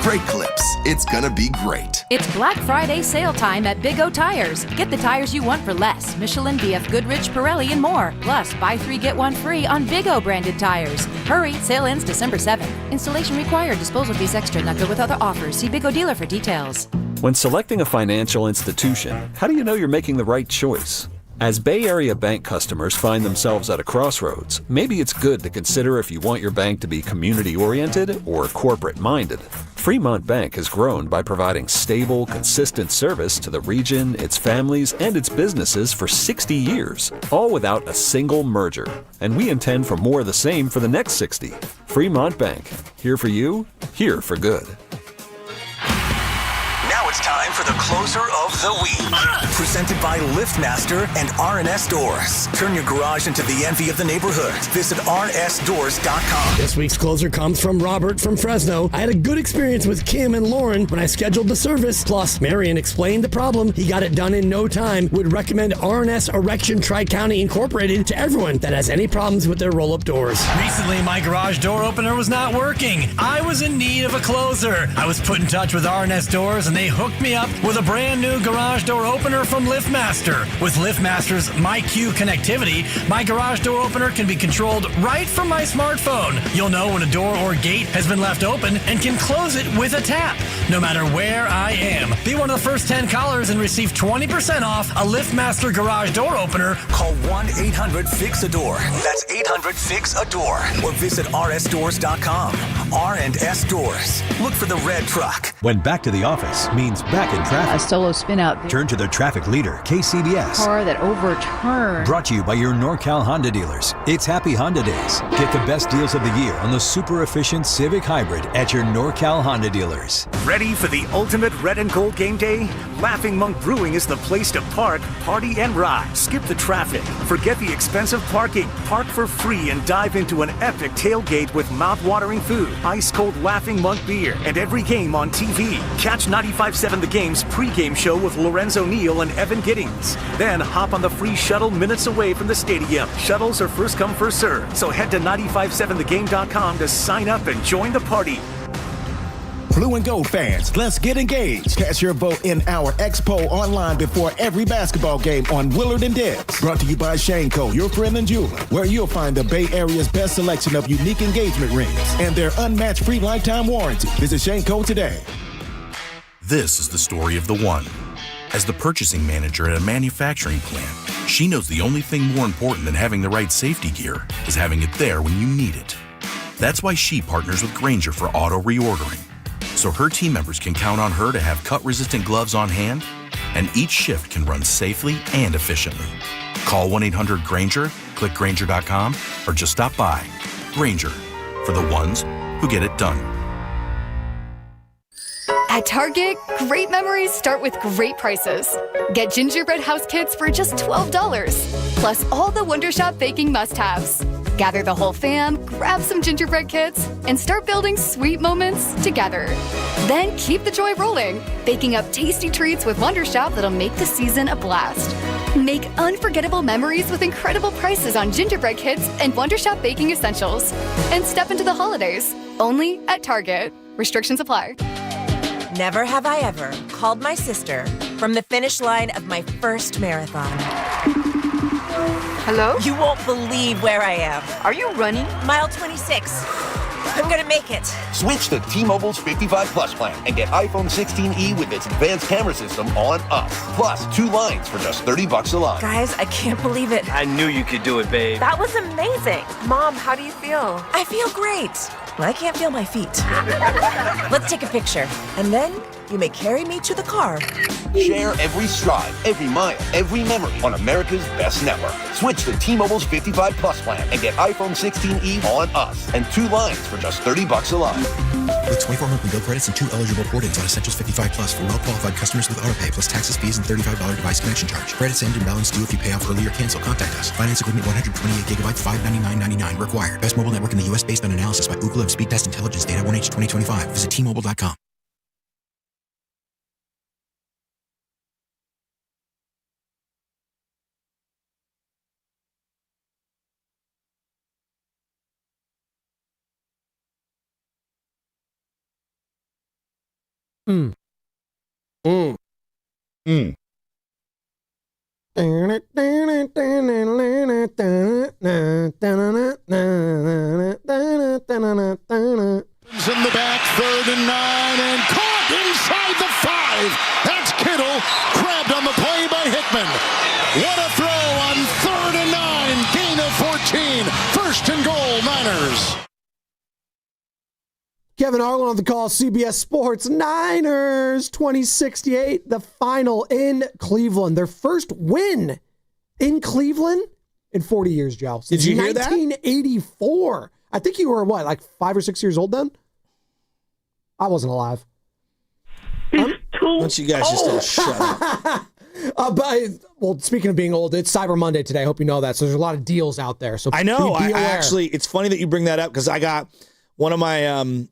Great Clips. It's gonna be great. It's Black Friday sale time at Big O Tires. Get the tires you want for less. Michelin, BF Goodrich, Pirelli, and more. Plus, buy 3, get 1 free on Big O branded tires. Hurry, sale ends December 7th. Installation required. Disposal fees extra. Not good with other offers. See Big O dealer for details. When selecting a financial institution, how do you know you're making the right choice? As Bay Area bank customers find themselves at a crossroads, maybe it's good to consider if you want your bank to be community-oriented or corporate-minded. Fremont Bank has grown by providing stable, consistent service to the region, its families, and its businesses for 60 years, all without a single merger. And we intend for more of the same for the next 60. Fremont Bank. Here for you, here for good. Now it's time for the closer of the week. Presented by LiftMaster and RNS Doors. Turn your garage into the envy of the neighborhood. Visit rnsdoors.com. This week's closer comes from Robert from Fresno. I had a good experience with Kim and Lauren when I scheduled the service. Plus, Marion explained the problem. He got it done in no time. Would recommend RNS Erection Tri-County Incorporated to everyone that has any problems with their roll-up doors. Recently, my garage door opener was not working. I was in need of a closer. I was put in touch with RNS Doors, and they hooked me up with a brand new garage door opener from LiftMaster. With LiftMaster's MyQ connectivity, my garage door opener can be controlled right from my smartphone. You'll know when a door or gate has been left open and can close it with a tap, no matter where I am. Be one of the first 10 callers and receive 20% off a LiftMaster garage door opener. Call 1-800-FIX-A-DOOR. That's 800-FIX-A-DOOR. Or visit rsdoors.com. R&S Doors. Look for the red truck. When back to the office means back in traffic. A solo spin out. Turn to the traffic leader, KCBS. Car that overturned. Brought to you by your NorCal Honda dealers. It's Happy Honda Days. Get the best deals of the year on the super efficient Civic Hybrid at your NorCal Honda dealers. Ready for the ultimate red and gold game day? Laughing Monk Brewing is the place to park, party, and ride. Skip the traffic. Forget the expensive parking. Park for free and dive into an epic tailgate with mouth-watering food, ice-cold Laughing Monk beer, and every game on TV. Catch 95.7 The Game's pregame show with Lorenzo Neal and Evan Giddings. Then hop on the free shuttle minutes away from the stadium. Shuttles are first come, first served. So head to 957thegame.com to sign up and join the party. Blue and gold fans, let's get engaged. Cast your vote in our Expo online before every basketball game on Willard and Debs. Brought to you by Shane Co., your friend and jeweler, where you'll find the Bay Area's best selection of unique engagement rings and their unmatched free lifetime warranty. Visit Shane Co. today. This is the story of the one. As the purchasing manager at a manufacturing plant, she knows the only thing more important than having the right safety gear is having it there when you need it. That's why she partners with Grainger for auto reordering, so her team members can count on her to have cut-resistant gloves on hand, and each shift can run safely and efficiently. Call 1-800-GRAINGER, click Grainger.com, or just stop by. Grainger, for the ones who get it done. At Target, great memories start with great prices. Get gingerbread house kits for just $12, plus all the Wonder Shop baking must-haves. Gather the whole fam, grab some gingerbread kits, and start building sweet moments together. Then keep the joy rolling, baking up tasty treats with Wonder Shop that'll make the season a blast. Make unforgettable memories with incredible prices on gingerbread kits and Wonder Shop baking essentials. And step into the holidays, only at Target. Restrictions apply. Never have I ever called my sister from the finish line of my first marathon. Hello? You won't believe where I am. Are you running? Mile 26. I'm gonna make it. Switch to T-Mobile's 55 Plus plan and get iPhone 16e with its advanced camera system on us. Plus, 2 lines for just $30 a line. Guys, I can't believe it. I knew you could do it, babe. That was amazing. Mom, how do you feel? I feel great. I can't feel my feet. Let's take a picture. And then you may carry me to the car. Share every stride, every mile, every memory on America's best network. Switch to T-Mobile's 55 Plus plan and get iPhone 16e on us and 2 lines for just $30 a line. With 24 monthly bill credits and 2 eligible port-ins on Essentials 55 Plus for well-qualified customers with autopay plus taxes, fees, and $35 device connection charge. Credits end and balance due if you pay off early or cancel. Contact us. Finance agreement 128 gigabytes, $599.99 required. Best mobile network in the U.S. based on analysis by Ookla of Speed Test Intelligence Data 1H 2025. Visit T-Mobile.com. Mm. Mm. Mm. In the back, 3rd and 9, and caught inside the 5. on the play by Hickman. What a throw on 3rd and 9. Gain of 14. First and goal, Niners. Kevin Harlan on the call, CBS Sports. Niners 2068, the final in Cleveland. Their first win in Cleveland in 40 years, Joe. Did you hear that? 1984. I think you were, what, like 5 or 6 years old then? I wasn't alive. Why don't you guys just all shut up? Well, speaking of being old, it's Cyber Monday today. I hope you know that. So there's a lot of deals out there. So I know. be I aware. actually, it's funny that you bring that up because I got one of my,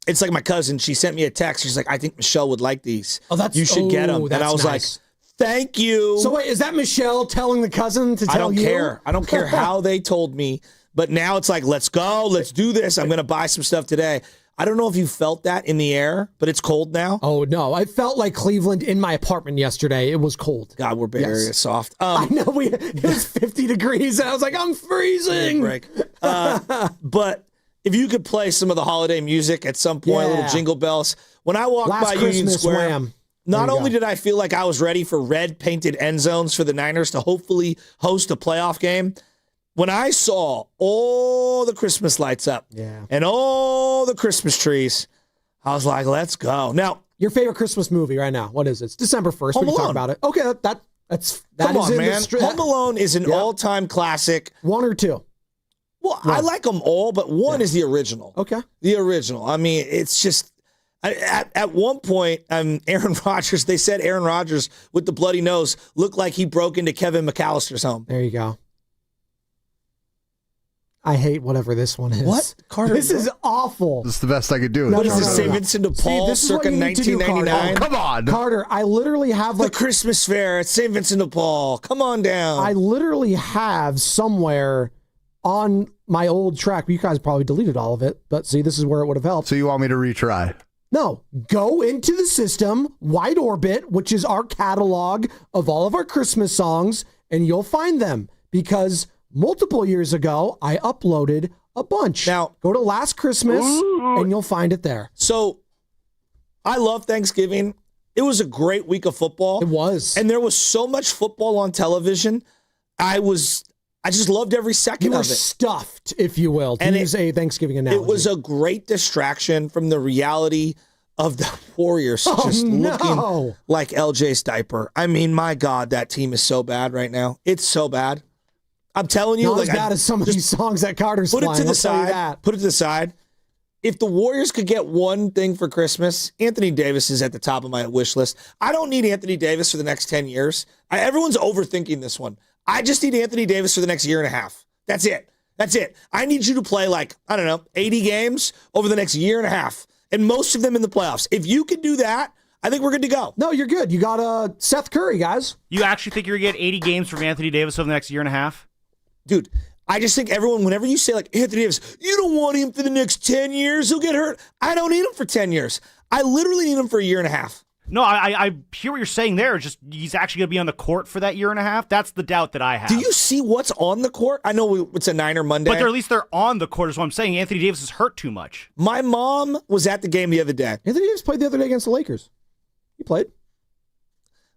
it's like my cousin. She sent me a text. She's like, I think Michelle would like these. Oh, you should get them. And I was nice. like, thank you. So wait, is that Michelle telling the cousin to tell you? I don't care. I don't care how they told me. But now it's like, let's go. Let's do this. I'm going to buy some stuff today. I don't know if you felt that in the air, but it's cold now. Oh, no. I felt like Cleveland in my apartment yesterday. It was cold. God, we're Bay Area soft. I know. It was 50 degrees, and I was like, I'm freezing. Break. But if you could play some of the holiday music at some point, little jingle bells. When I walked by Union Square, Wham. Not only did I feel like I was ready for red painted end zones for the Niners to hopefully host a playoff game, when I saw all the Christmas lights up and all the Christmas trees, I was like, let's go. Now, your favorite Christmas movie right now, what is it? It's December 1st. Home we can talk Alone. about it. Okay, that's Come is on, in man. the Home Alone is an all-time classic. 1 or 2? Well, I like them all, but one is the original. Okay. The original. I mean, it's just... At one point, Aaron Rodgers, they said Aaron Rodgers with the bloody nose looked like he broke into Kevin McAllister's home. There you go. I hate whatever this one is. What? Carter, this is awful. This is the best I could do. What is this, St. Vincent de Paul, this is circa what you need to do, 1999? Come on. Carter, I literally have the Christmas fair at St. Vincent de Paul. Come on down. I literally have somewhere on my old track. You guys probably deleted all of it, but see, this is where it would have helped. So you want me to retry? No, go into the system, Wide Orbit, which is our catalog of all of our Christmas songs, and you'll find them because multiple years ago, I uploaded a bunch. Now, go to Last Christmas, and you'll find it there. So, I love Thanksgiving. It was a great week of football. It was. And there was so much football on television. I just loved every second You were of it. stuffed, if you will, to use a Thanksgiving analogy. It was a great distraction from the reality of the Warriors looking like LJ Stiper. I mean, my God, that team is so bad right now. It's so bad. I'm telling you. Not as bad as some of these songs that Carter's put playing. It to the side. Put it to the side. If the Warriors could get one thing for Christmas, Anthony Davis is at the top of my wish list. I don't need Anthony Davis for the next 10 years. Everyone's overthinking this one. I just need Anthony Davis for the next year and a half. That's it. That's it. I need you to play 80 games over the next year and a half, and most of them in the playoffs. If you can do that, I think we're good to go. No, you're good. You got Seth Curry, guys. You actually think you're going to get 80 games from Anthony Davis over the next year and a half? Dude, I just think everyone, whenever you say Anthony Davis, you don't want him for the next 10 years, he'll get hurt. I don't need him for 10 years. I literally need him for a year and a half. No, I hear what you're saying there. Just he's actually going to be on the court for that year and a half. That's the doubt that I have. Do you see what's on the court? I know it's a Niner Monday. But at least they're on the court is what I'm saying. Anthony Davis is hurt too much. My mom was at the game the other day. Anthony Davis played the other day against the Lakers. He played.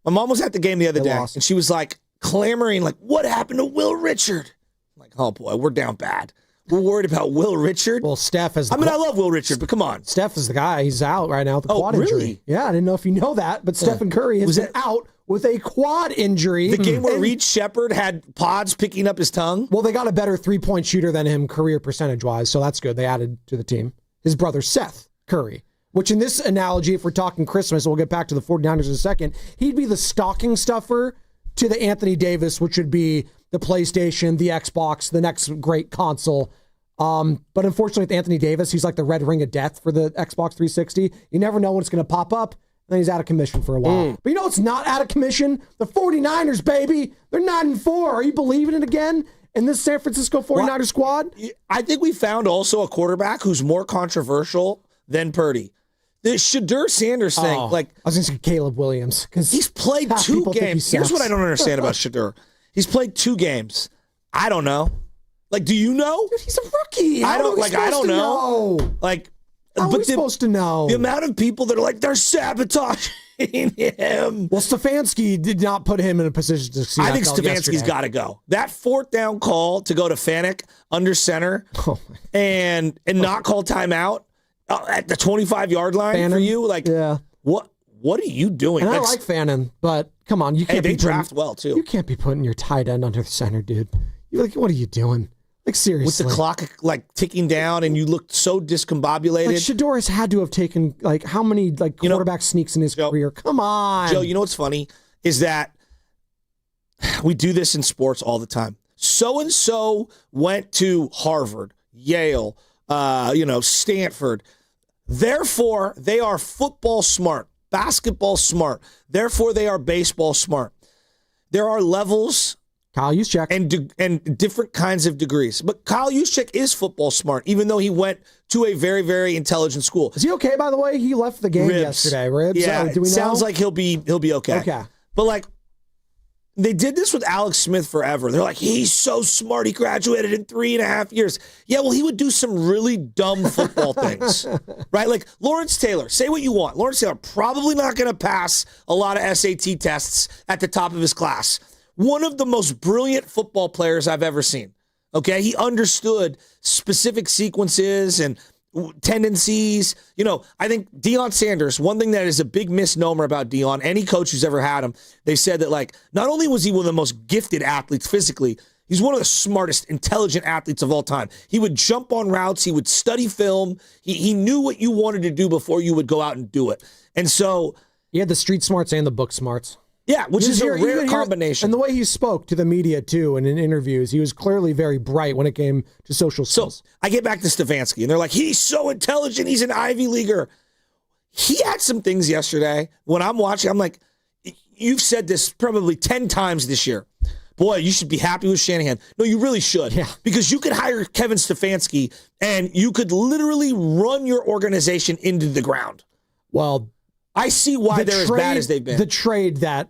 My mom was at the game the other day, lost. and she was clamoring, what happened to Will Richard? I'm like, oh boy, we're down bad. We're worried about Will Richard. Well, Steph has. I love Will Richard, but come on. Steph is the guy. He's out right now with a quad injury. Yeah, I didn't know if you know that, but Stephen Curry has been out with a quad injury. The game where Reed Shepard had pods picking up his tongue? Well, they got a better three-point shooter than him career percentage-wise, so that's good. They added to the team. His brother, Seth Curry, which in this analogy, if we're talking Christmas, we'll get back to the 49ers in a second, he'd be the stocking stuffer to the Anthony Davis, which would be the PlayStation, the Xbox, the next great console. But unfortunately with Anthony Davis, he's like the red ring of death for the Xbox 360. You never know when it's going to pop up, and then he's out of commission for a while. But you know what's not out of commission? The 49ers, baby. They're 9-4. Are you believing it again in this San Francisco 49ers squad? I think we found also a quarterback who's more controversial than Purdy. The Shadur Sanders thing, I was going to say Caleb Williams. Because he's played 2 games. Here's what I don't understand about Shadur. He's played 2 games. I don't know. Do you know? Dude, he's a rookie. I don't know. How are we supposed to know? The amount of people that are like, they're sabotaging him. Well, Stefanski did not put him in a position to succeed. I think Stefanski's got to go. That 4th down call to go to Fanick under center and not call timeout at the 25-yard line for you, like, what are you doing? And I like Fannin, but come on, you can't. They draft well too. You can't be putting your tight end under the center, dude. You're like, what are you doing? Like, seriously. With the clock, like, ticking down and you looked so discombobulated. Like, Shadoris had to have taken, like, how many, like, quarterback sneaks in his career? Come on. Joe, you know what's funny is that we do this in sports all the time. So-and-so went to Harvard, Yale, Stanford. Therefore, they are football smart, basketball smart. Therefore, they are baseball smart. There are levels... Kyle Juszczyk. And different kinds of degrees. But Kyle Juszczyk is football smart, even though he went to a very, very intelligent school. Is he okay, by the way? He left the game yesterday. Ribs? Yeah, do we know? Sounds like he'll be okay. Okay. But, like, they did this with Alex Smith forever. They're like, he's so smart. He graduated in 3.5 years. Yeah, well, he would do some really dumb football things, right? Like Lawrence Taylor, say what you want. Lawrence Taylor probably not going to pass a lot of SAT tests at the top of his class. One of the most brilliant football players I've ever seen. Okay, he understood specific sequences and tendencies. I think Deion Sanders, one thing that is a big misnomer about Deion, any coach who's ever had him, they said that, like, not only was he one of the most gifted athletes physically, he's one of the smartest, intelligent athletes of all time. He would jump on routes. He would study film. He knew what you wanted to do before you would go out and do it. And so... he had the street smarts and the book smarts. Yeah, which is a rare combination. And the way he spoke to the media, too, and in interviews, he was clearly very bright when it came to social skills. So I get back to Stefanski, and they're like, he's so intelligent. He's an Ivy Leaguer. He had some things yesterday. When I'm watching, I'm like, you've said this probably 10 times this year. Boy, you should be happy with Shanahan. No, you really should. Yeah. Because you could hire Kevin Stefanski, and you could literally run your organization into the ground. Well, I see why they're as bad as they've been. The trade that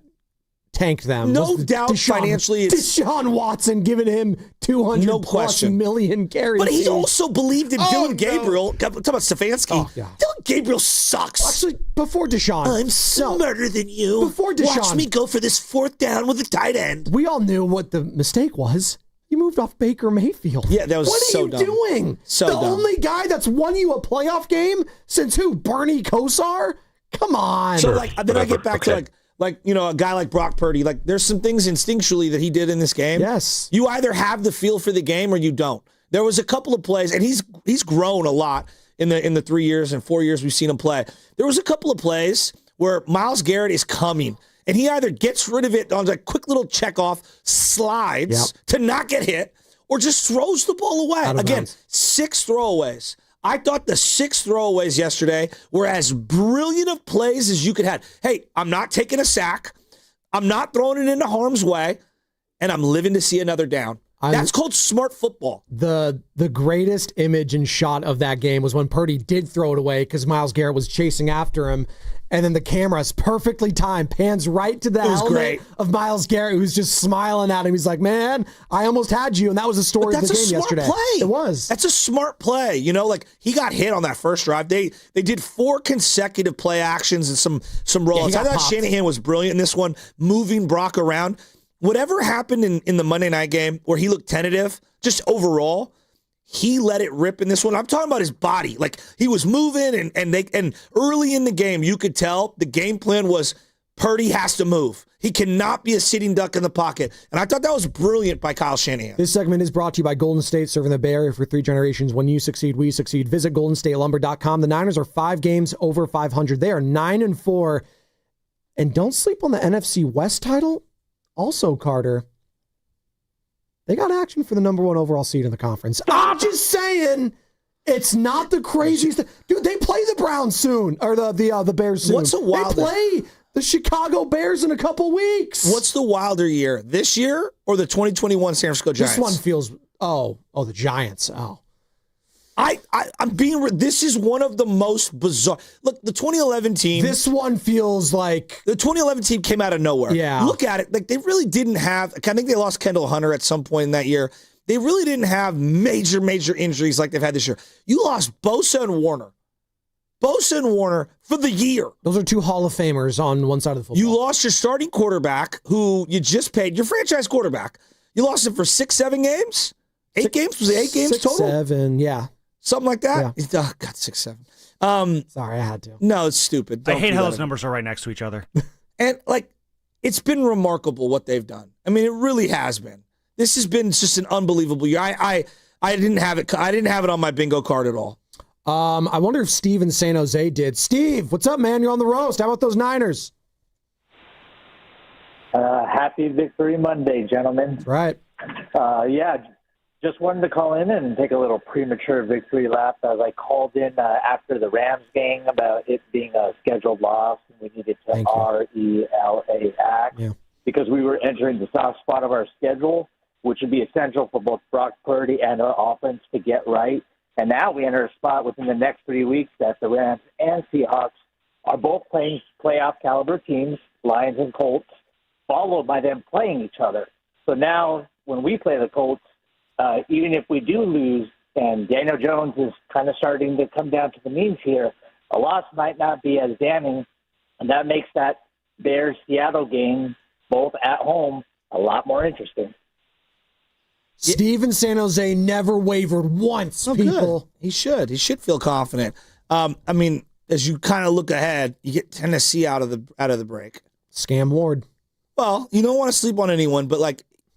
tanked them. No doubt financially. Deshaun Watson giving him 200+ million carries. But he also believed in Dylan Gabriel. Talk about Stefanski. Oh, yeah. Dylan Gabriel sucks. Actually, before Deshaun. I'm smarter than you. Before Deshaun. Watch me go for this 4th down with a tight end. We all knew what the mistake was. You moved off Baker Mayfield. Yeah, that was so dumb. What are you doing? So the dumb. only guy that's won you a playoff game since who? Bernie Kosar? Come on. So, then I get back to, a guy like Brock Purdy. Like, there's some things instinctually that he did in this game. Yes. You either have the feel for the game or you don't. There was a couple of plays, and he's grown a lot in the 3 years and 4 years we've seen him play. There was a couple of plays where Myles Garrett is coming, and he either gets rid of it on a quick little check off, slides to not get hit, or just throws the ball away. Again, 6 throwaways. I thought the 6 throwaways yesterday were as brilliant of plays as you could have. Hey, I'm not taking a sack. I'm not throwing it into harm's way, and I'm living to see another down. That's called smart football. The greatest image and shot of that game was when Purdy did throw it away because Myles Garrett was chasing after him, and then the camera's perfectly timed, pans right to the helmet of Myles Garrett, who's just smiling at him. He's like, man, I almost had you, and that was the story of the game yesterday. That's a smart play. It was. That's a smart play. He got hit on that first drive. They did 4 consecutive play actions and some rollouts. I thought Shanahan was brilliant in this one, moving Brock around. Whatever happened in the Monday night game where he looked tentative, just overall, he let it rip in this one. I'm talking about his body. Like, he was moving, and early in the game, you could tell the game plan was Purdy has to move. He cannot be a sitting duck in the pocket. And I thought that was brilliant by Kyle Shanahan. This segment is brought to you by Golden State, serving the Bay Area for 3 generations. When you succeed, we succeed. Visit GoldenStateLumber.com. The Niners are 5 games over 500. They are 9-4. And don't sleep on the NFC West title. Also, Carter, they got action for the number 1 overall seed in the conference. I'm just saying, it's not the craziest. Dude, they play the Browns soon, or the Bears soon. What's a wilder? They play the Chicago Bears in a couple weeks. What's the wilder year, this year or the 2021 San Francisco Giants? This one feels, the Giants. This is one of the most bizarre. Look, the 2011 team. This one feels like the 2011 team came out of nowhere. Yeah. Look at it. Like, they really didn't have, I think they lost Kendall Hunter at some point in that year. They really didn't have major injuries like they've had this year. You lost Bosa and Warner. Bosa and Warner for the year. Those are two Hall of Famers on one side of the football. You lost your starting quarterback, who you just paid, your franchise quarterback. You lost him for 6-7 games? 8 games? Was it 8 games total? 7, yeah. Something like that? Yeah. Oh, God, 6-7. Sorry, I had to. No, it's stupid. I hate how those numbers are right next to each other. And, it's been remarkable what they've done. I mean, it really has been. This has been just an unbelievable year. I didn't have it. I didn't have it on my bingo card at all. I wonder if Steve in San Jose did. Steve, what's up, man? You're on the roast. How about those Niners? Happy Victory Monday, gentlemen. That's right. Just wanted to call in and take a little premature victory lap as I called in after the Rams game about it being a scheduled loss and we needed to RELA act because we were entering the soft spot of our schedule, which would be essential for both Brock Purdy and our offense to get right. And now we enter a spot within the next 3 weeks that the Rams and Seahawks are both playing playoff caliber teams, Lions and Colts, followed by them playing each other. So now when we play the Colts, even if we do lose, and Daniel Jones is kind of starting to come down to the means here, a loss might not be as damning, and that makes that Bears-Seattle game, both at home, a lot more interesting. Steve in San Jose never wavered once, people. Good. He should. He should feel confident. I mean, as you kind of look ahead, you get Tennessee out of the break. Scam Ward. Well, you don't want to sleep on anyone, but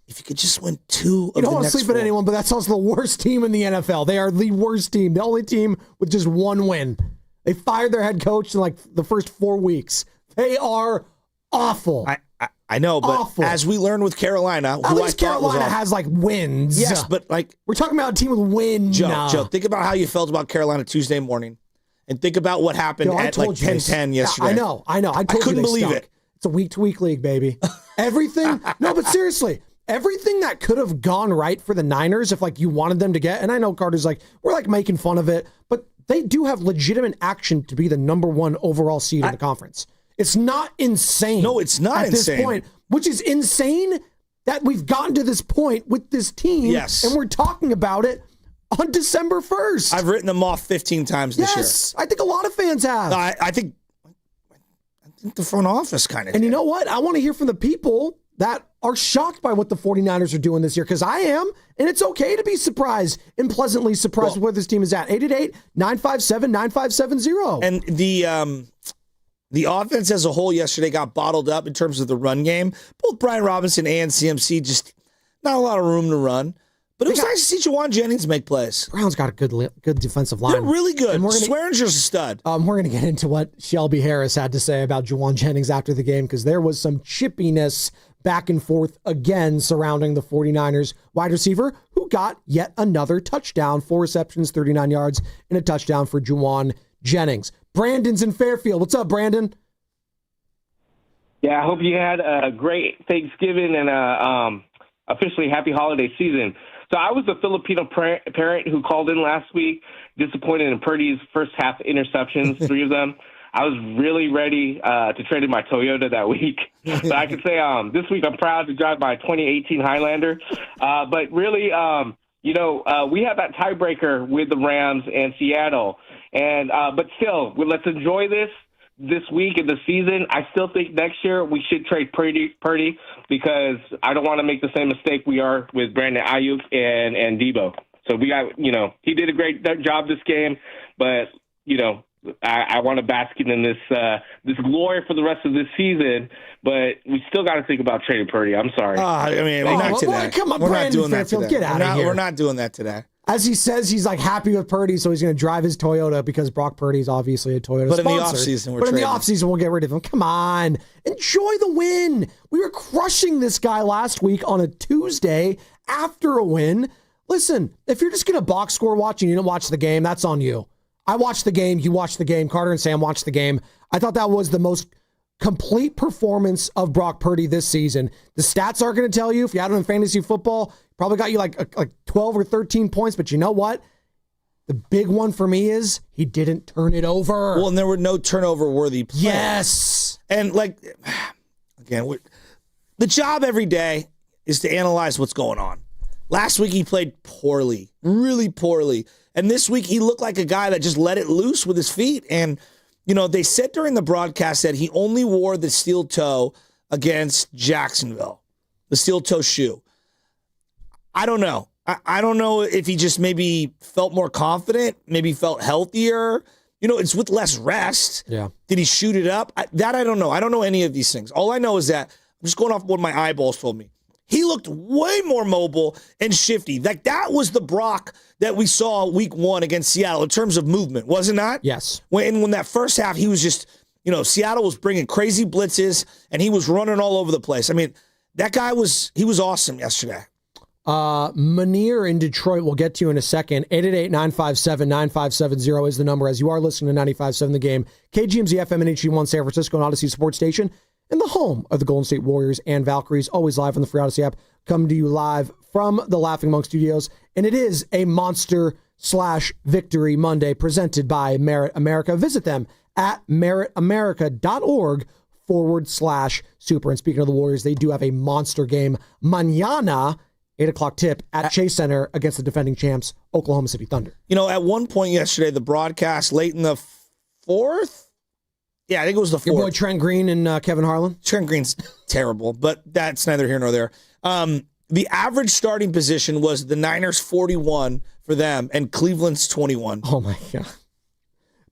if you could just win 2 of the next 4. You don't want to sleep on anyone, but that's also the worst team in the NFL. They are the worst team. The only team with just 1 win. They fired their head coach in the first 4 weeks. They are awful. I know, but awful. As we learned with Carolina, at least Carolina has wins. Yes, but we're talking about a team with wins. Joe, think about how you felt about Carolina Tuesday morning, and think about what happened at 10-10 yesterday. I know. I couldn't believe it. It's a week-to-week league, baby. Everything. No, but seriously, everything that could have gone right for the Niners, if you wanted them to get, and I know Carter's we're making fun of it, but they do have legitimate action to be the number 1 overall seed in the conference. It's not insane. No, it's not at insane. This point, which is insane that we've gotten to this point with this team. Yes. And we're talking about it on December 1st. I've written them off 15 times this year. Yes, I think a lot of fans have. I think the front office kind of And you know what? I want to hear from the people that are shocked by what the 49ers are doing this year, because I am, and it's okay to be surprised and pleasantly surprised with where this team is at. 888-957-9570. And the offense as a whole yesterday got bottled up in terms of the run game. Both Brian Robinson and CMC, just not a lot of room to run. But it was nice to see Juwan Jennings make plays. Browns got a good defensive line. They're really good. And Swearinger's a stud. We're going to get into what Shelby Harris had to say about Juwan Jennings after the game, because there was some chippiness back and forth again surrounding the 49ers wide receiver, who got yet another touchdown, 4 receptions, 39 yards, and a touchdown for Juwan Jennings. Brandon's in Fairfield. What's up, Brandon? Yeah, I hope you had a great Thanksgiving and officially happy holiday season. So I was a Filipino parent who called in last week, disappointed in Purdy's first half interceptions, 3 of them. I was really ready to trade in my Toyota that week. But I could say this week I'm proud to drive my 2018 Highlander. But really, we have that tiebreaker with the Rams and Seattle. And but still, let's enjoy this week of the season. I still think next year we should trade Purdy because I don't want to make the same mistake we are with Brandon Ayuk and Debo. So we got, he did a great job this game, but, I want to bask in this glory for the rest of this season, but we still got to think about trading Purdy. I'm sorry. We're not today. Come on, we're Brandon not doing that Fairfield, today. get out of here. We're not doing that today. As he says, he's happy with Purdy, so he's going to drive his Toyota because Brock Purdy's obviously a Toyota But sponsor. in the offseason, we'll get rid of him. Come on. Enjoy the win. We were crushing this guy last week on a Tuesday after a win. Listen, if you're just going to box score watch and you don't watch the game, that's on you. I watched the game. You watched the game. Carter and Sam watched the game. I thought that was the most complete performance of Brock Purdy this season. The stats are going to tell you, if you had him in fantasy football, probably got you like 12 or 13 points. But you know what? The big one for me is he didn't turn it over. Well, and there were no turnover-worthy plays. Yes. And, again, the job every day is to analyze what's going on. Last week he played poorly, really poorly. And this week he looked like a guy that just let it loose with his feet. And, they said during the broadcast that he only wore the steel toe against Jacksonville, the steel toe shoe. I don't know. I don't know if he just maybe felt more confident, maybe felt healthier. It's with less rest. Yeah. Did he shoot it up? I don't know. I don't know any of these things. All I know is that I'm just going off what my eyeballs told me. He looked way more mobile and shifty. Like that was the Brock that we saw week 1 against Seattle in terms of movement, wasn't that? Yes. When that first half, he was just, Seattle was bringing crazy blitzes and he was running all over the place. I mean, that guy was awesome yesterday. Manier in Detroit, we'll get to you in a second. 888-957-9570 is the number as you are listening to 95.7 The Game. KGMZ FM and HD1 San Francisco and Odyssey Sports Station. And the home of the Golden State Warriors and Valkyries, always live on the free Odyssey app, come to you live from the Laughing Monk Studios. And it is a Monster/Victory Monday presented by Merit America. Visit them at meritamerica.org/super. And speaking of the Warriors, they do have a monster game mañana, 8 o'clock tip at Chase Center against the defending champs, Oklahoma City Thunder. At one point yesterday, the broadcast late in the fourth, yeah, I think it was the fourth. Your boy Trent Green and Kevin Harlan? Trent Green's terrible, but that's neither here nor there. The average starting position was the Niners 41 for them and Cleveland's 21. Oh, my God.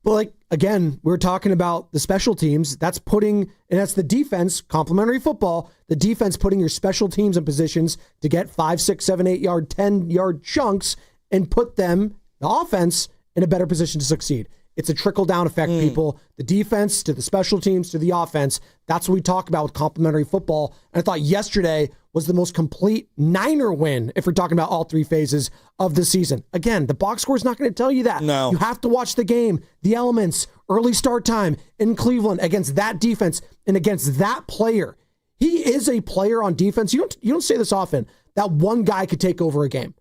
But, again, we're talking about the special teams. That's and that's the defense, complementary football, the defense putting your special teams in positions to get 5, 6, 7, 8 yard, 10-yard chunks and put them, the offense, in a better position to succeed. It's a trickle-down effect, people. The defense to the special teams to the offense. That's what we talk about with complementary football. And I thought yesterday was the most complete Niner win if we're talking about all 3 phases of the season. Again, the box score is not going to tell you that. No. You have to watch the game, the elements, early start time in Cleveland against that defense and against that player. He is a player on defense. You don't say this often, that one guy could take over a game.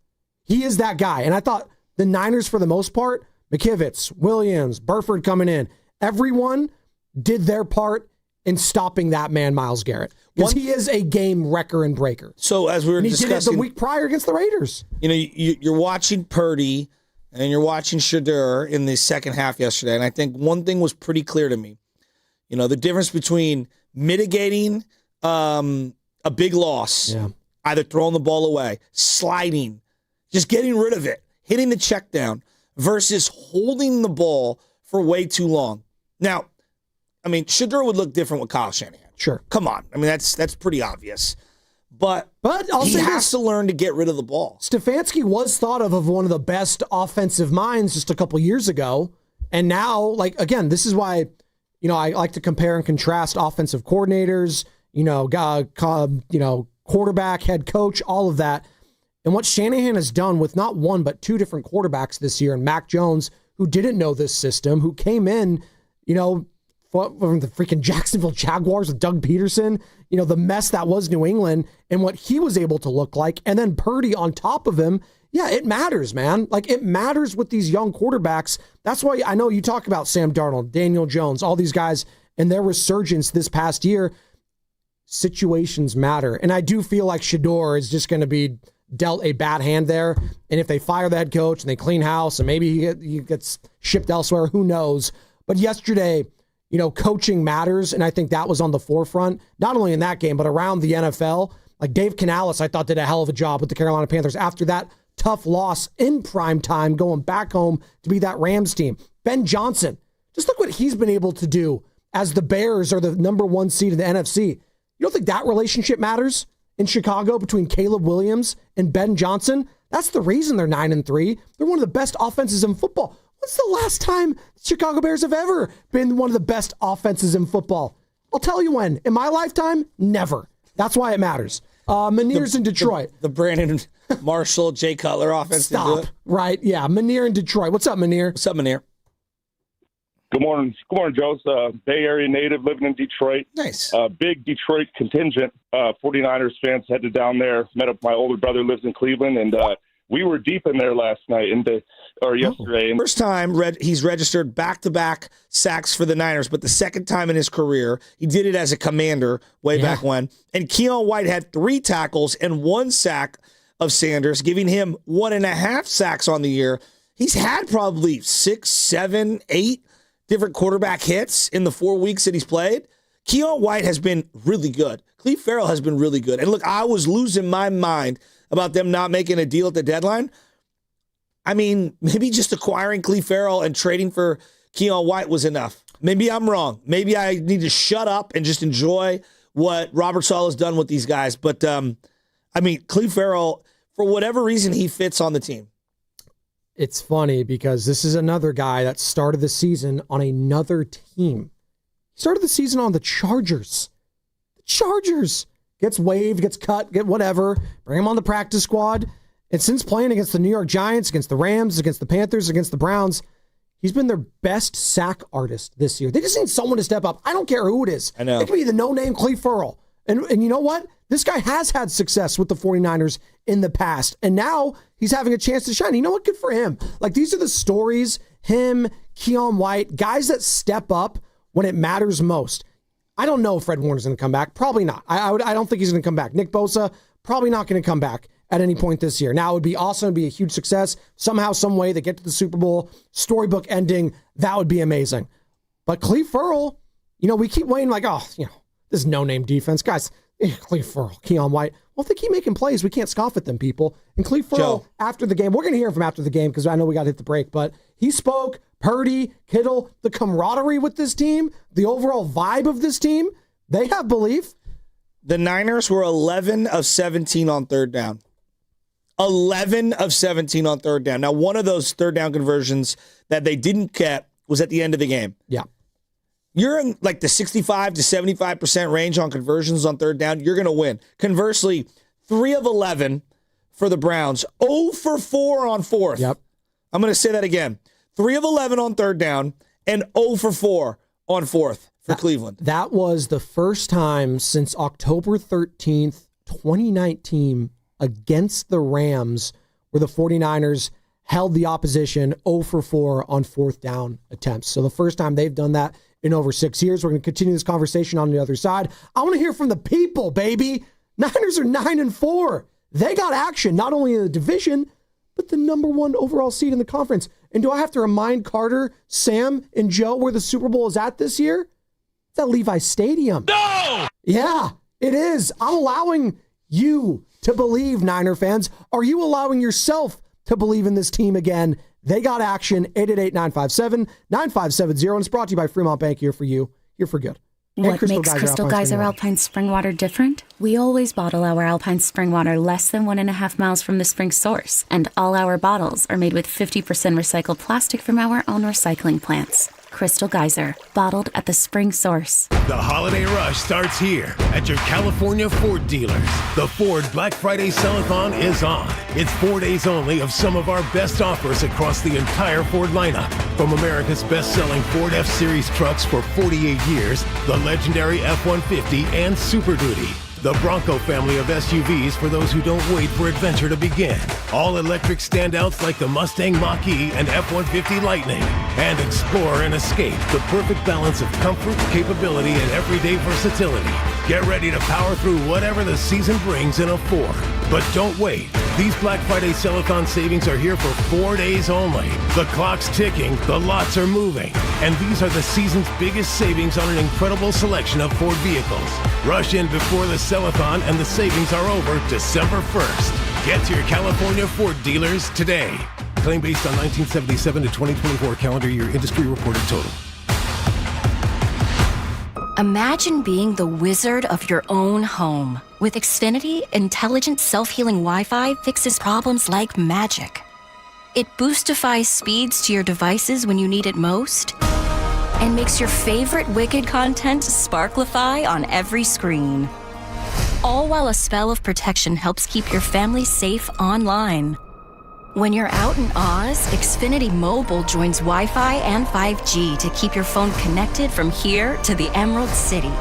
He is that guy. And I thought the Niners, for the most part, McKivitz, Williams, Burford coming in. Everyone did their part in stopping that man, Myles Garrett. Because he is a game wrecker and breaker. So as we were discussing, he did it the week prior against the Raiders. You're watching Purdy and you're watching Shedeur in the second half yesterday. And I think one thing was pretty clear to me. The difference between mitigating a big loss, either throwing the ball away, sliding, just getting rid of it, hitting the check down, versus holding the ball for way too long. Now, Shedeur would look different with Kyle Shanahan. Sure. Come on. That's pretty obvious. But I'll he say has to learn to get rid of the ball. Stefanski was thought of one of the best offensive minds just a couple years ago. And now, again, this is why, I like to compare and contrast offensive coordinators, quarterback, head coach, all of that. And what Shanahan has done with not one, but 2 different quarterbacks this year, and Mac Jones, who didn't know this system, who came in, from the freaking Jacksonville Jaguars with Doug Peterson, the mess that was New England, and what he was able to look like, and then Purdy on top of him. Yeah, it matters, man. It matters with these young quarterbacks. That's why I know you talk about Sam Darnold, Daniel Jones, all these guys, and their resurgence this past year. Situations matter. And I do feel like Shedeur is just going to be dealt a bad hand there. And if they fire the head coach and they clean house and maybe he gets shipped elsewhere, who knows? But yesterday, coaching matters. And I think that was on the forefront, not only in that game, but around the NFL. Dave Canales, I thought, did a hell of a job with the Carolina Panthers after that tough loss in prime time, going back home to be that Rams team. Ben Johnson, just look what he's been able to do as the Bears are the number 1 seed in the NFC. You don't think that relationship matters in Chicago between Caleb Williams and Ben Johnson? That's the reason they're 9-3. They're one of the best offenses in football. When's the last time the Chicago Bears have ever been one of the best offenses in football? I'll tell you when. In my lifetime, never. That's why it matters. Manier's in Detroit. The Brandon Marshall, Jay Cutler offense. Stop. Right. Yeah. Manier in Detroit. What's up, Manier? What's up, Manier? Good morning. Good morning, Joe. Bay Area native living in Detroit. Nice. Big Detroit contingent. 49ers fans headed down there. Met up. My older brother lives in Cleveland, and we were deep in there last night yesterday. First time he's registered back-to-back sacks for the Niners, but the second time in his career. He did it as a commander way back when. And Keon White had 3 tackles and 1 sack of Sanders, giving him 1.5 sacks on the year. He's had probably 6, 7, 8 different quarterback hits in the 4 weeks that he's played. Keon White has been really good. Cleve Farrell has been really good. And look, I was losing my mind about them not making a deal at the deadline. I mean, maybe just acquiring Cleve Farrell and trading for Keon White was enough. Maybe I'm wrong. Maybe I need to shut up and just enjoy what Robert Saleh has done with these guys. But, I mean, Cleve Farrell, for whatever reason, he fits on the team. It's funny because this is another guy that started the season on another team. He started the season on the Chargers. The Chargers. Gets waived, gets cut, get whatever. Bring him on the practice squad. And since playing against the New York Giants, against the Rams, against the Panthers, against the Browns, he's been their best sack artist this year. They just need someone to step up. I don't care who it is. I know. It could be the no-name Cleve Farrell. And you know what? This guy has had success with the 49ers in the past. And now he's having a chance to shine. You know what? Good for him. Like, these are the stories. Him, Keon White, guys that step up when it matters most. I don't know if Fred Warner's going to come back. Probably not. I don't think he's going to come back. Nick Bosa, probably not going to come back at any point this year. Now, it would be awesome. It would be a huge success. Somehow, some way, they get to the Super Bowl, storybook ending. That would be amazing. But Cleve Farrell, you know, we keep waiting like, oh, you know, this no-name defense. Guys, Cleve Farrell, Keon White. Well, if they keep making plays, we can't scoff at them, people. And Cleve Farrell, after the game, we're going to hear from after the game because I know we got to hit the break, but he spoke, Purdy, Kittle, the camaraderie with this team, the overall vibe of this team, they have belief. The Niners were 11 of 17 on third down. 11 of 17 on third down. Now, one of those third down conversions that they didn't get was at the end of the game. Yeah. You're in like the 65 to 75% range on conversions on third down, you're going to win. Conversely, 3 of 11 for the Browns, 0 for 4 on fourth. Yep. I'm going to say that again. 3 of 11 on third down and 0 for 4 on fourth for Cleveland. That was the first time since October 13th, 2019, against the Rams, where the 49ers held the opposition 0 for 4 on fourth down attempts. So the first time they've done that in over 6 years. We're going to continue this conversation on the other side. I want to hear from the people, baby. Niners are 9-4. They got action, not only in the division, but the number 1 overall seed in the conference. And do I have to remind Carter, Sam, and Joe where the Super Bowl is at this year? It's at Levi Stadium. No! Yeah, it is. I'm allowing you to believe, Niner fans. Are you allowing yourself to believe in this team again? They got action, 888-957-9570. And it's brought to you by Fremont Bank, here for you, here for good. What makes Crystal Geyser Alpine Spring Water different? We always bottle our Alpine Spring Water less than 1.5 miles from the spring source, and all our bottles are made with 50% recycled plastic from our own recycling plants. Crystal Geyser, bottled at the spring source. The holiday rush starts here at your California Ford dealers. The Ford Black Friday Sell-a-thon is on. It's 4 days only of some of our best offers across the entire Ford lineup. From America's best-selling Ford F-Series trucks for 48 years, the legendary F-150 and Super Duty. The Bronco family of SUVs for those who don't wait for adventure to begin. All-electric standouts like the Mustang Mach-E and F-150 Lightning. And explore and escape the perfect balance of comfort, capability, and everyday versatility. Get ready to power through whatever the season brings in a Ford. But don't wait. These Black Friday Sell-a-thon savings are here for 4 days only. The clock's ticking, the lots are moving. And these are the season's biggest savings on an incredible selection of Ford vehicles. Rush in before the Sell-a-thon and the savings are over December 1st. Get to your California Ford dealers today. Claim based on 1977 to 2024 calendar year industry reported total. Imagine being the wizard of your own home. With Xfinity, intelligent self-healing Wi-Fi fixes problems like magic. It boostifies speeds to your devices when you need it most, and makes your favorite Wicked content sparklify on every screen. All while a spell of protection helps keep your family safe online. When you're out in Oz, Xfinity Mobile joins Wi-Fi and 5G to keep your phone connected from here to the Emerald City.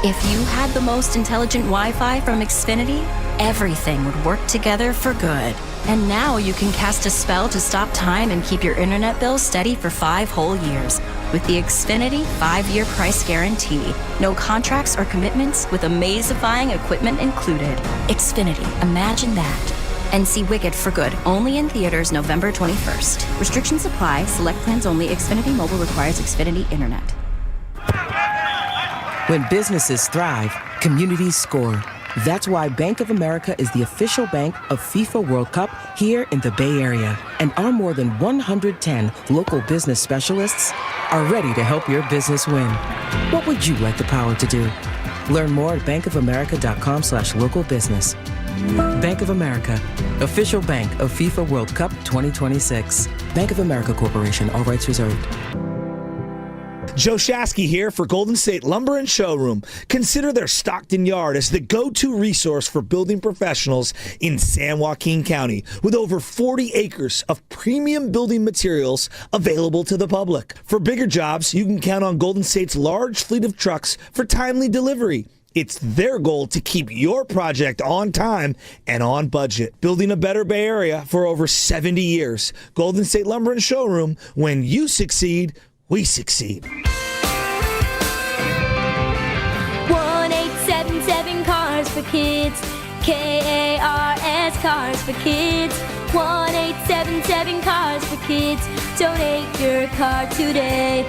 If you had the most intelligent Wi-Fi from Xfinity, everything would work together for good. And now you can cast a spell to stop time and keep your internet bill steady for 5 whole years, with the Xfinity 5-year price guarantee. No contracts or commitments with amazifying equipment included. Xfinity, imagine that. And see Wicked for Good, only in theaters November 21st. Restrictions apply. Select plans only. Xfinity Mobile requires Xfinity Internet. When businesses thrive, communities score. That's why Bank of America is the official bank of FIFA World Cup here in the Bay Area. And our more than 110 local business specialists are ready to help your business win. What would you like the power to do? Learn more at bankofamerica.com/local business. Bank of America, official bank of FIFA World Cup 2026. Bank of America Corporation, all rights reserved. Joe Shasky here for Golden State Lumber and Showroom. Consider their Stockton yard as the go-to resource for building professionals in San Joaquin County, with over 40 acres of premium building materials available to the public. For bigger jobs, you can count on Golden State's large fleet of trucks for timely delivery. It's their goal to keep your project on time and on budget. Building a better Bay Area for over 70 years. Golden State Lumber and Showroom. When you succeed, we succeed. 1-877 Cars for Kids. KARS Cars for Kids. 1-877 Cars for Kids. Donate your car today.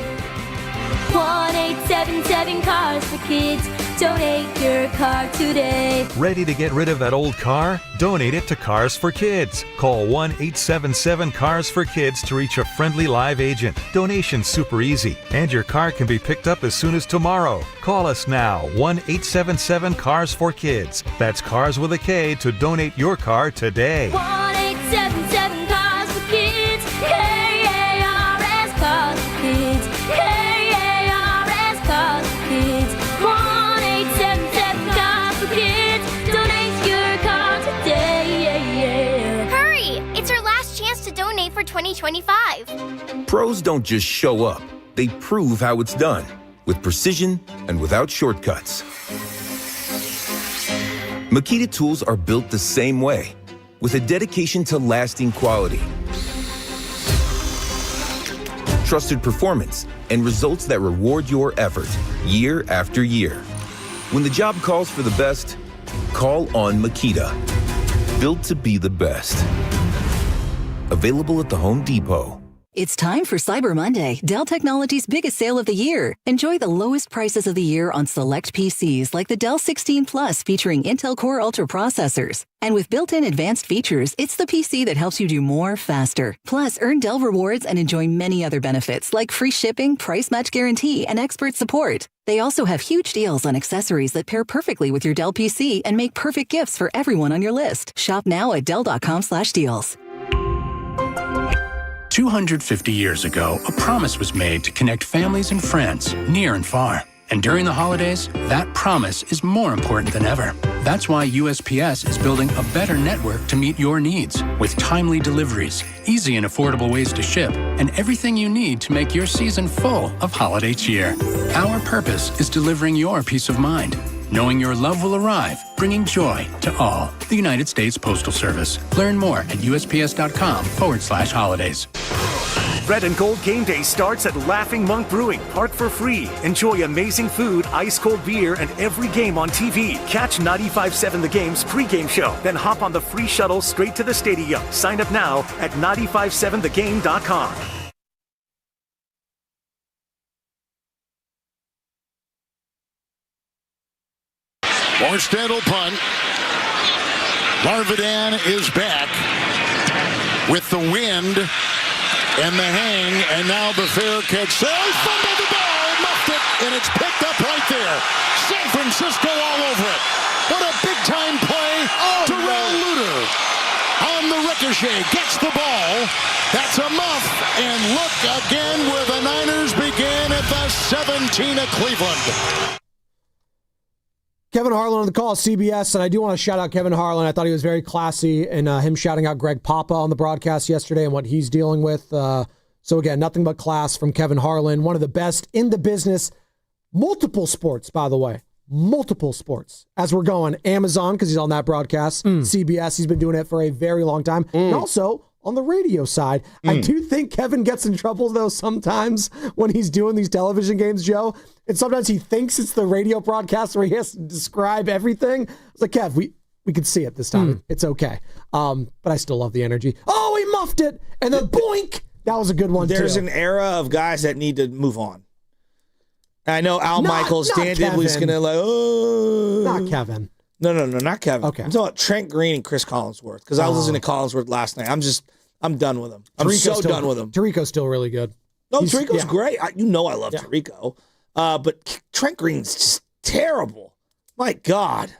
1-877 Cars for Kids. Donate your car today. Ready to get rid of that old car? Donate it to Cars for Kids. Call 1-877-CARS-FOR-KIDS to reach a friendly live agent. Donation's super easy, and your car can be picked up as soon as tomorrow. Call us now, 1-877-CARS-FOR-KIDS. That's Cars with a K to donate your car today. 1-877 Cars for Kids. KARS Cars for Kids. KARS Cars for Kids. 1-877 Cars for Kids. Donate your car today. Hurry! It's our last chance to donate for 2025. Pros don't just show up. They prove how it's done, with precision and without shortcuts. Makita tools are built the same way, with a dedication to lasting quality, trusted performance, and results that reward your effort year after year. When the job calls for the best, call on Makita. Built to be the best. Available at the Home Depot. It's time for Cyber Monday, Dell Technologies' biggest sale of the year. Enjoy the lowest prices of the year on select PCs like the Dell 16 Plus featuring Intel Core Ultra processors. And with built-in advanced features, it's the PC that helps you do more faster. Plus, earn Dell rewards and enjoy many other benefits like free shipping, price match guarantee, and expert support. They also have huge deals on accessories that pair perfectly with your Dell PC and make perfect gifts for everyone on your list. Shop now at Dell.com/deals. 250 years ago, a promise was made to connect families and friends near and far. And during the holidays, that promise is more important than ever. That's why USPS is building a better network to meet your needs, with timely deliveries, easy and affordable ways to ship, and everything you need to make your season full of holiday cheer. Our purpose is delivering your peace of mind, knowing your love will arrive, bringing joy to all. The United States Postal Service. Learn more at USPS.com/holidays. Red and Gold Game Day starts at Laughing Monk Brewing. Park for free. Enjoy amazing food, ice-cold beer, and every game on TV. Catch 95.7 The Game's pregame show. Then hop on the free shuttle straight to the stadium. Sign up now at 957thegame.com. Morstead will punt. Larvidan is back with the wind and the hang, and now the fair catch. So he fumbled the ball, muffed it, and it's picked up right there. San Francisco all over it. What a big-time play. Terrell Luter on the ricochet gets the ball. That's a muff, and look again where the Niners began at the 17 of Cleveland. Kevin Harlan on the call, CBS, and I do want to shout out Kevin Harlan. I thought he was very classy in him shouting out Greg Papa on the broadcast yesterday and what he's dealing with. So again, nothing but class from Kevin Harlan, one of the best in the business. Multiple sports, by the way. Multiple sports. As we're going, Amazon, because he's on that broadcast. CBS, he's been doing it for a very long time. And also, on the radio side. I do think Kevin gets in trouble, though, sometimes when he's doing these television games, Joe. And sometimes he thinks it's the radio broadcast where he has to describe everything. It's like, Kev, we can see it this time. It's okay. But I still love the energy. Oh, he muffed it. And then boink. That was a good one, There's too. an era of guys that need to move on. I know Al Michaels, Dan Dibley's going to Not Kevin. No, not Kevin. Okay. I'm talking about Trent Green and Chris Collinsworth because I was listening to Collinsworth last night. I'm done with him. I'm done with him. Tirico's still really good. No, Tirico's great. I love Tirico. But Trent Green's just terrible. My God.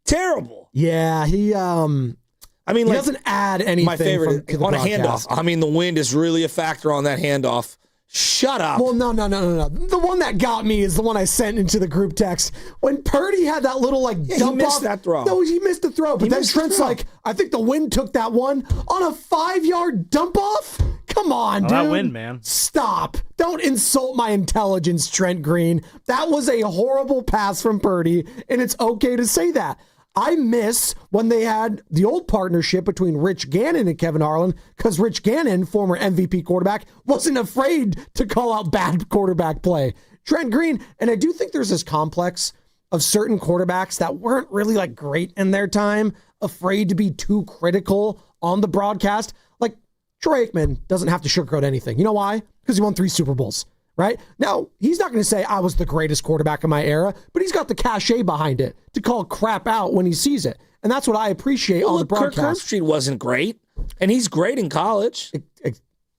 Terrible. Yeah, he doesn't add anything. My favorite to the on a broadcast. handoff. I mean, the wind is really a factor on that handoff. Shut up. Well, no. The one that got me is the one I sent into the group text. When Purdy had that little dump he missed off. that throw. No, he missed the throw. But then Trent's like, I think the wind took that one on a 5-yard dump off? Come on, dude. That wind, man. Stop. Don't insult my intelligence, Trent Green. That was a horrible pass from Purdy, and it's okay to say that. I miss when they had the old partnership between Rich Gannon and Kevin Harlan because Rich Gannon, former MVP quarterback, wasn't afraid to call out bad quarterback play. Trent Green, and I do think there's this complex of certain quarterbacks that weren't really great in their time, afraid to be too critical on the broadcast. Like Troy Aikman doesn't have to sugarcoat anything. You know why? Because he won 3 Super Bowls. Right? Now, he's not going to say I was the greatest quarterback in my era, but he's got the cachet behind it to call crap out when he sees it. And that's what I appreciate on the broadcast. Kirk Herbstreit wasn't great, and he's great in college.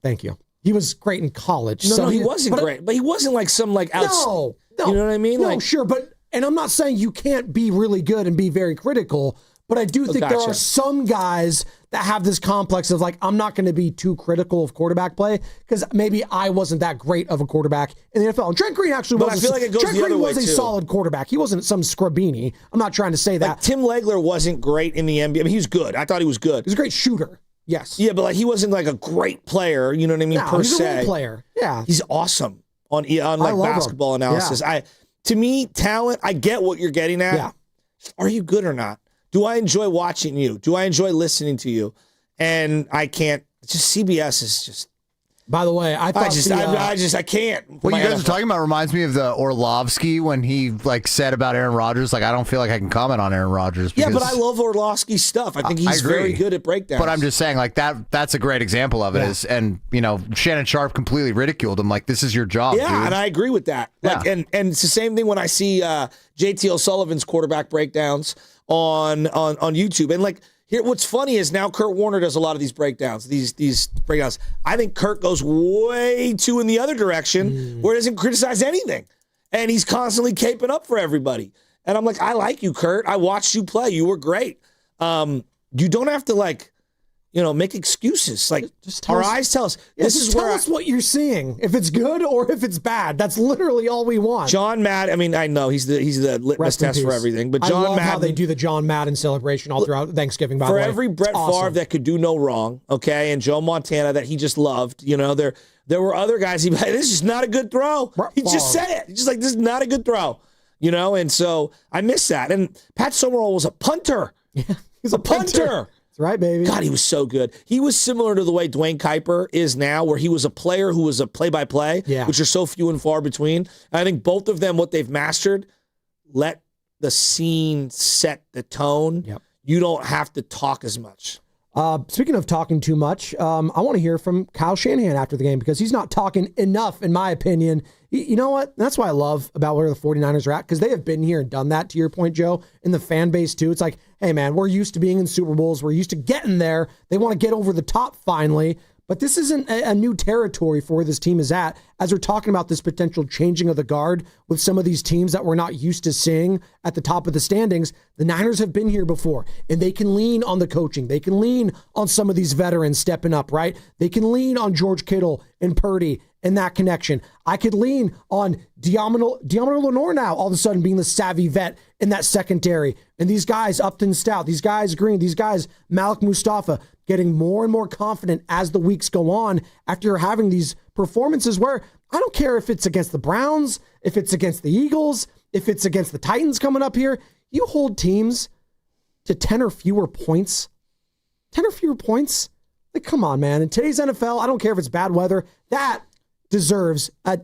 Thank you. He was great in college. No, he wasn't great, but he wasn't No. You know what I mean? No, sure, and I'm not saying you can't be really good and be very critical, but I do think there are some guys that have this complex of I'm not going to be too critical of quarterback play because maybe I wasn't that great of a quarterback in the NFL. And Trent Green actually was. I feel like it goes Trent the other Green way was a too. solid quarterback. He wasn't some Scrabini. I'm not trying to say that. Tim Legler wasn't great in the NBA. I mean, he was good. I thought he was good. He was a great shooter. Yes. Yeah, but he wasn't a great player. You know what I mean? No, per he's se, a role player. Yeah, he's awesome on basketball analysis. Yeah. To me, talent. I get what you're getting at. Yeah. Are you good or not? Do I enjoy watching you? Do I enjoy listening to you? And I can't. Just CBS is just. By the way, I can't. What you guys are talking about reminds me of the Orlovsky when he said about Aaron Rodgers. I don't feel like I can comment on Aaron Rodgers. Yeah, but I love Orlovsky's stuff. I think he's very good at breakdowns. But I'm just saying, that's a great example of it. And Shannon Sharp completely ridiculed him. This is your job. Yeah, dude. and I agree with that. And it's the same thing when I see JT O'Sullivan's quarterback breakdowns on YouTube. And here, what's funny is now Kurt Warner does a lot of these breakdowns. These breakdowns. I think Kurt goes way too in the other direction where he doesn't criticize anything, and he's constantly caping up for everybody. And I'm like, I like you, Kurt. I watched you play. You were great. You don't have to make excuses. Just our eyes tell us. Tell us what you're seeing. If it's good or if it's bad. That's literally all we want. John Madden. I mean, I know he's the litmus test for everything. But John I love Madden, how they do the John Madden celebration all throughout Thanksgiving. By the way, for every Brett Favre that could do no wrong, okay, and Joe Montana that he just loved. There were other guys. This is not a good throw. He just said it. He's just this is not a good throw. And so I miss that. And Pat Summerall was a punter. Yeah, he's a punter. That's right, baby. God, he was so good. He was similar to the way Dwayne Kuiper is now, where he was a player who was a play-by-play, which are so few and far between. And I think both of them, what they've mastered, let the scene set the tone. Yep. You don't have to talk as much. Speaking of talking too much, I want to hear from Kyle Shanahan after the game because he's not talking enough, in my opinion. You know what? That's why I love about where the 49ers are at because they have been here and done that, to your point, Joe, in the fan base too. It's like, hey, man, we're used to being in Super Bowls. We're used to getting there. They want to get over the top finally. But this isn't a new territory for where this team is at as we're talking about this potential changing of the guard with some of these teams that we're not used to seeing at the top of the standings. The Niners have been here before, and they can lean on the coaching. They can lean on some of these veterans stepping up, right? They can lean on George Kittle and Purdy and that connection. I could lean on Diamond Lenore now, all of a sudden being the savvy vet in that secondary. And these guys, Upton Stout, these guys Green, these guys Malik Mustafa, getting more and more confident as the weeks go on after you're having these performances where I don't care if it's against the Browns, if it's against the Eagles, if it's against the Titans coming up here. You hold teams to 10 or fewer points. Like, come on, man. In today's NFL, I don't care if it's bad weather. That deserves a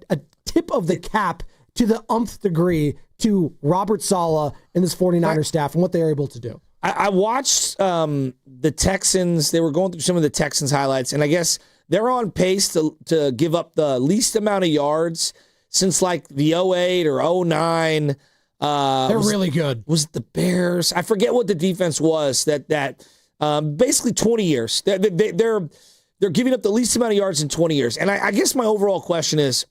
tip of the cap to the umpth degree to Robert Saleh and this 49ers staff and what they are able to do. I watched the Texans. They were going through some of the Texans highlights, and I guess they're on pace to give up the least amount of yards since like the 08 or 09. They're really good. Was the Bears? I forget what the defense was. That basically 20 years. They're giving up the least amount of yards in 20 years. And I guess my overall question is,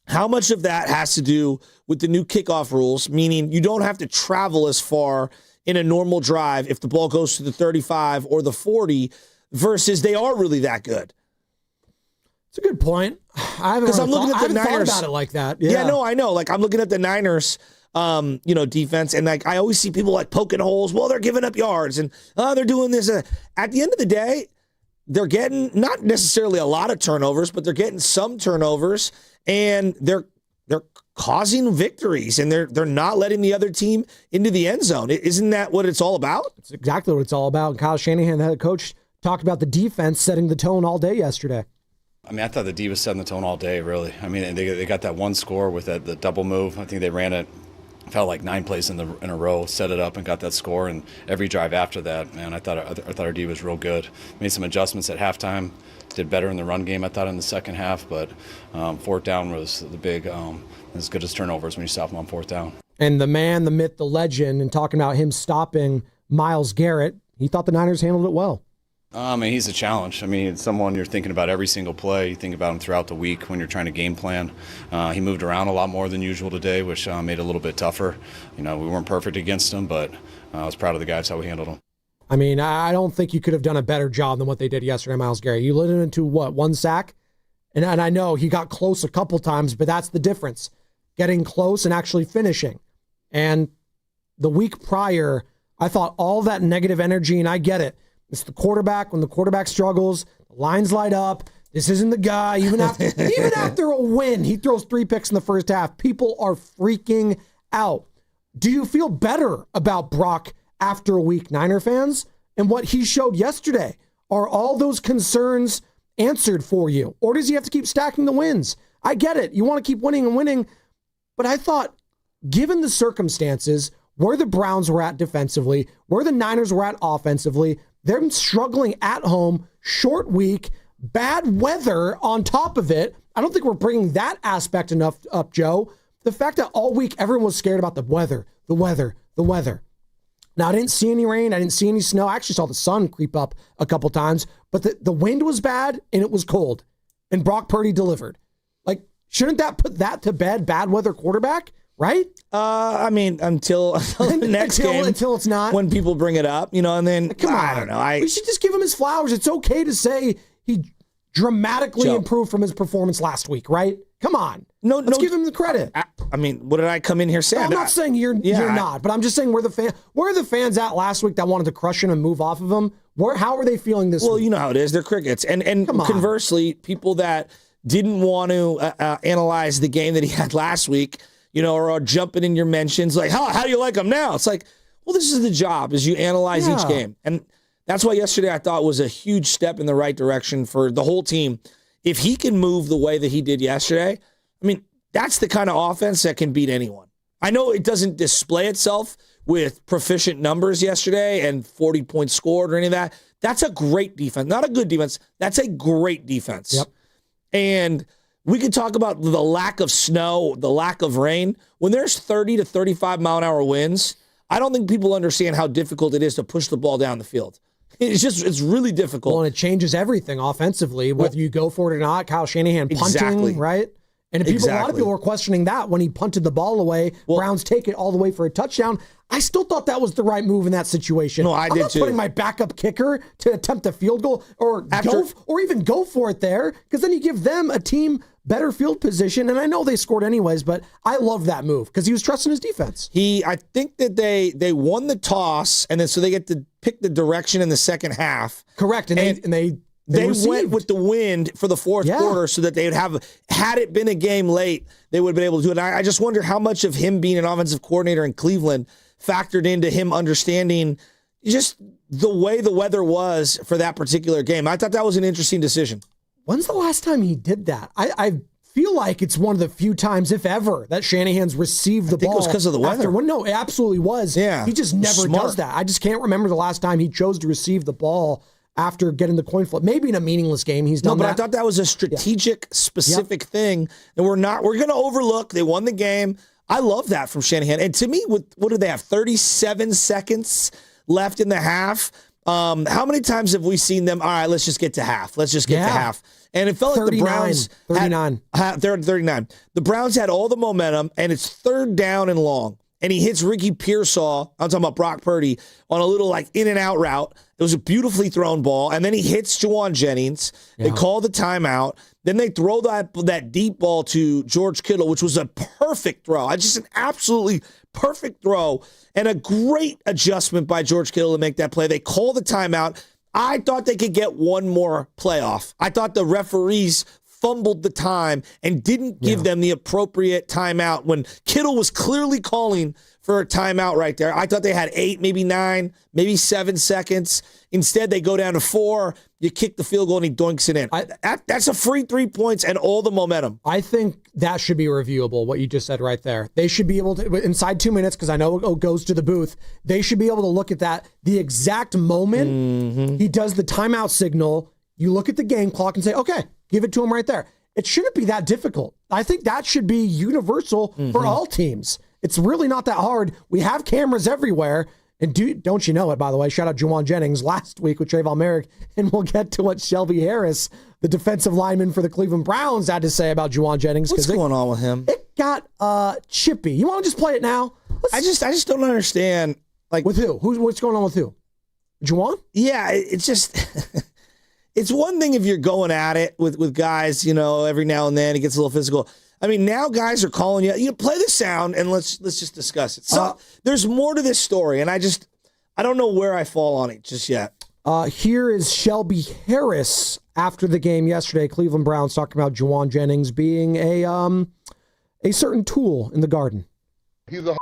how much of that has to do with the new kickoff rules, meaning you don't have to travel as far in a normal drive if the ball goes to the 35 or the 40, versus they are really that good? It's a good point. I haven't thought about it like that. Yeah, no, I know. Like, I'm looking at the Niners, defense, and like I always see people like poking holes. Well, they're giving up yards, and they're doing this. At the end of the day, they're getting not necessarily a lot of turnovers, but they're getting some turnovers, and they're causing victories, and they're not letting the other team into the end zone. Isn't that what it's all about? It's exactly what it's all about. And Kyle Shanahan, the head coach, talked about the defense setting the tone all day yesterday. I mean, I thought the D was setting the tone all day, really. I mean, they got that one score with the double move. I think they ran it, felt like 9 plays in a row, set it up and got that score. And every drive after that, man, I thought our D was real good. Made some adjustments at halftime. Did better in the run game, I thought, in the second half. But fourth down was the big, as good as turnovers when you stop them on fourth down. And the man, the myth, the legend, and talking about him stopping Myles Garrett, he thought the Niners handled it well. I mean, he's a challenge. I mean, it's someone you're thinking about every single play. You think about him throughout the week when you're trying to game plan. He moved around a lot more than usual today, which made it a little bit tougher. You know, we weren't perfect against him, but I was proud of the guys, how we handled him. I mean, I don't think you could have done a better job than what they did yesterday, Myles Garrett. You led him into, one sack? And I know he got close a couple times, but that's the difference. Getting close and actually finishing. And the week prior, I thought all that negative energy, and I get it. It's the quarterback. When the quarterback struggles, the lines light up. This isn't the guy. Even after a win, he throws 3 picks in the first half. People are freaking out. Do you feel better about Brock after a week, Niner fans? And what he showed yesterday? Are all those concerns answered for you? Or does he have to keep stacking the wins? I get it. You want to keep winning and winning. But I thought, given the circumstances, where the Browns were at defensively, where the Niners were at offensively, they're struggling at home, short week, bad weather on top of it. I don't think we're bringing that aspect enough up, Joe. The fact that all week everyone was scared about the weather. Now, I didn't see any rain. I didn't see any snow. I actually saw the sun creep up a couple times. But the wind was bad, and it was cold. And Brock Purdy delivered. Like, shouldn't that put that to bed, bad weather quarterback? Right? I mean, until the next game. Until it's not. When people bring it up, and then, come on. I don't know. We should just give him his flowers. It's okay to say he dramatically improved from his performance last week, right? Come on. Let's give him the credit. I mean, what did I come in here saying? I'm not saying you're not, but I'm just saying where are the fans at last week that wanted to crush him and move off of him? How are they feeling this week? Well, you know how it is. They're crickets. And conversely, people that didn't want to analyze the game that he had last week, or are jumping in your mentions like, how do you like him now? It's like, well, this is the job, is you analyze each game. And that's why yesterday I thought was a huge step in the right direction for the whole team. If he can move the way that he did yesterday, I mean, that's the kind of offense that can beat anyone. I know it doesn't display itself with proficient numbers yesterday and 40 points scored or any of that. That's a great defense. Not a good defense. That's a great defense. Yep. And we could talk about the lack of snow, the lack of rain. When there's 30 to 35 mile an hour winds, I don't think people understand how difficult it is to push the ball down the field. It's really difficult. Well, and it changes everything offensively, whether you go for it or not. Kyle Shanahan punting, right? And a lot of people were questioning that when he punted the ball away. Browns take it all the way for a touchdown. I still thought that was the right move in that situation. No, I'm not putting my backup kicker to attempt a field goal or even go for it there, because then you give them a team better field position. And I know they scored anyways, but I love that move because he was trusting his defense. I think that they won the toss, and then so they get to pick the direction in the second half. Correct, and they went with the wind for the fourth quarter so that they would have, had it been a game late, they would have been able to do it. And I just wonder how much of him being an offensive coordinator in Cleveland factored into him understanding, just the way the weather was for that particular game. I thought that was an interesting decision. When's the last time he did that? I feel like it's one of the few times, if ever, that Shanahan's received the ball. I think it was because of the weather. No, it absolutely was. Yeah, he just never does that. I just can't remember the last time he chose to receive the ball after getting the coin flip. Maybe in a meaningless game he's done that. No, but I thought that was a strategic, specific thing, and we're going to overlook. They won the game. I love that from Shanahan. And to me, what did they have? 37 seconds left in the half. How many times have we seen them? All right, let's just get to half. Let's just get to half. And it felt like the Browns 39. 39. The Browns had all the momentum, and it's third down and long. And he hits Ricky Pearsall, I'm talking about Brock Purdy, on a little like in and out route. It was a beautifully thrown ball. And then he hits Juwan Jennings. They call the timeout. Then they throw that deep ball to George Kittle, which was a perfect throw. Just an absolutely perfect throw and a great adjustment by George Kittle to make that play. They call the timeout. I thought they could get one more playoff. I thought the referees fumbled the time and didn't give them the appropriate timeout when Kittle was clearly calling for a timeout right there. I thought they had 8, maybe 9, maybe 7 seconds. Instead, they go down to 4. You kick the field goal and he dunks it in. That's a free 3 points and all the momentum. I think that should be reviewable, what you just said right there. They should be able to, inside 2 minutes, because I know it goes to the booth, they should be able to look at that. The exact moment he does the timeout signal, you look at the game clock and say, okay, give it to him right there. It shouldn't be that difficult. I think that should be universal for all teams. It's really not that hard. We have cameras everywhere. And don't you know it, by the way? Shout out Juwan Jennings last week with Trayvon Merrick. And we'll get to what Shelby Harris, the defensive lineman for the Cleveland Browns, had to say about Juwan Jennings. What's going on with him? It got chippy. You want to just play it now? I just don't understand. Like, with who? What's going on with who? Juwan? Yeah, it's just... It's one thing if you're going at it with guys, every now and then it gets a little physical. I mean, now guys are calling you, play the sound and let's just discuss it. So there's more to this story, and I don't know where I fall on it just yet. Here is Shelby Harris after the game yesterday. Cleveland Browns talking about Juwan Jennings being a certain tool in the garden. He's a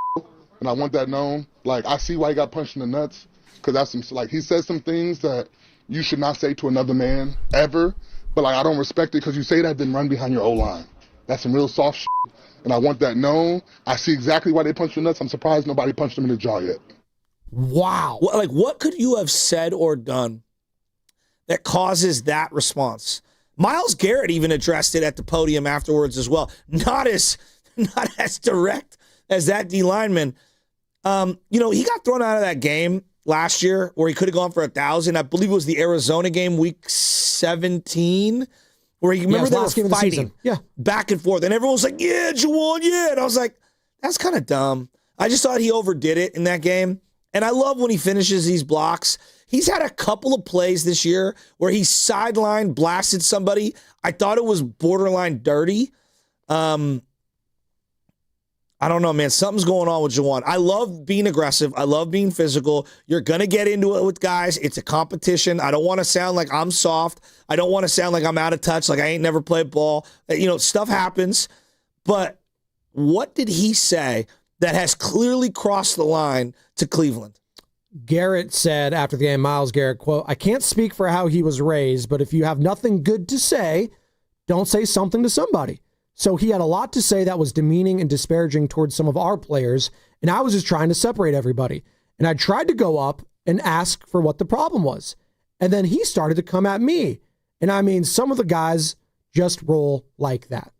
and I want that known. Like, I see why he got punched in the nuts, because he said some things that you should not say to another man ever, but I don't respect it because you say that, then run behind your O-line. That's some real soft shit, and I want that known. I see exactly why they punched you in the nuts. I'm surprised nobody punched him in the jaw yet. Wow. What could you have said or done that causes that response? Myles Garrett even addressed it at the podium afterwards as well. Not as direct as that D lineman. He got thrown out of that game last year where he could have gone for 1,000. I believe it was the Arizona game, week 17, where they were fighting back and forth. And everyone was like, yeah, Juwan, yeah. And I was like, that's kind of dumb. I just thought he overdid it in that game. And I love when he finishes these blocks. He's had a couple of plays this year where he sideline blasted somebody. I thought it was borderline dirty. I don't know, man. Something's going on with Juwan. I love being aggressive. I love being physical. You're going to get into it with guys. It's a competition. I don't want to sound like I'm soft. I don't want to sound like I'm out of touch, like I ain't never played ball. Stuff happens. But what did he say that has clearly crossed the line to Cleveland? Garrett said after the game, Myles Garrett, quote, "I can't speak for how he was raised, but if you have nothing good to say, don't say something to somebody. So he had a lot to say that was demeaning and disparaging towards some of our players, and I was just trying to separate everybody. And I tried to go up and ask for what the problem was. And then he started to come at me. And I mean, some of the guys just roll like that."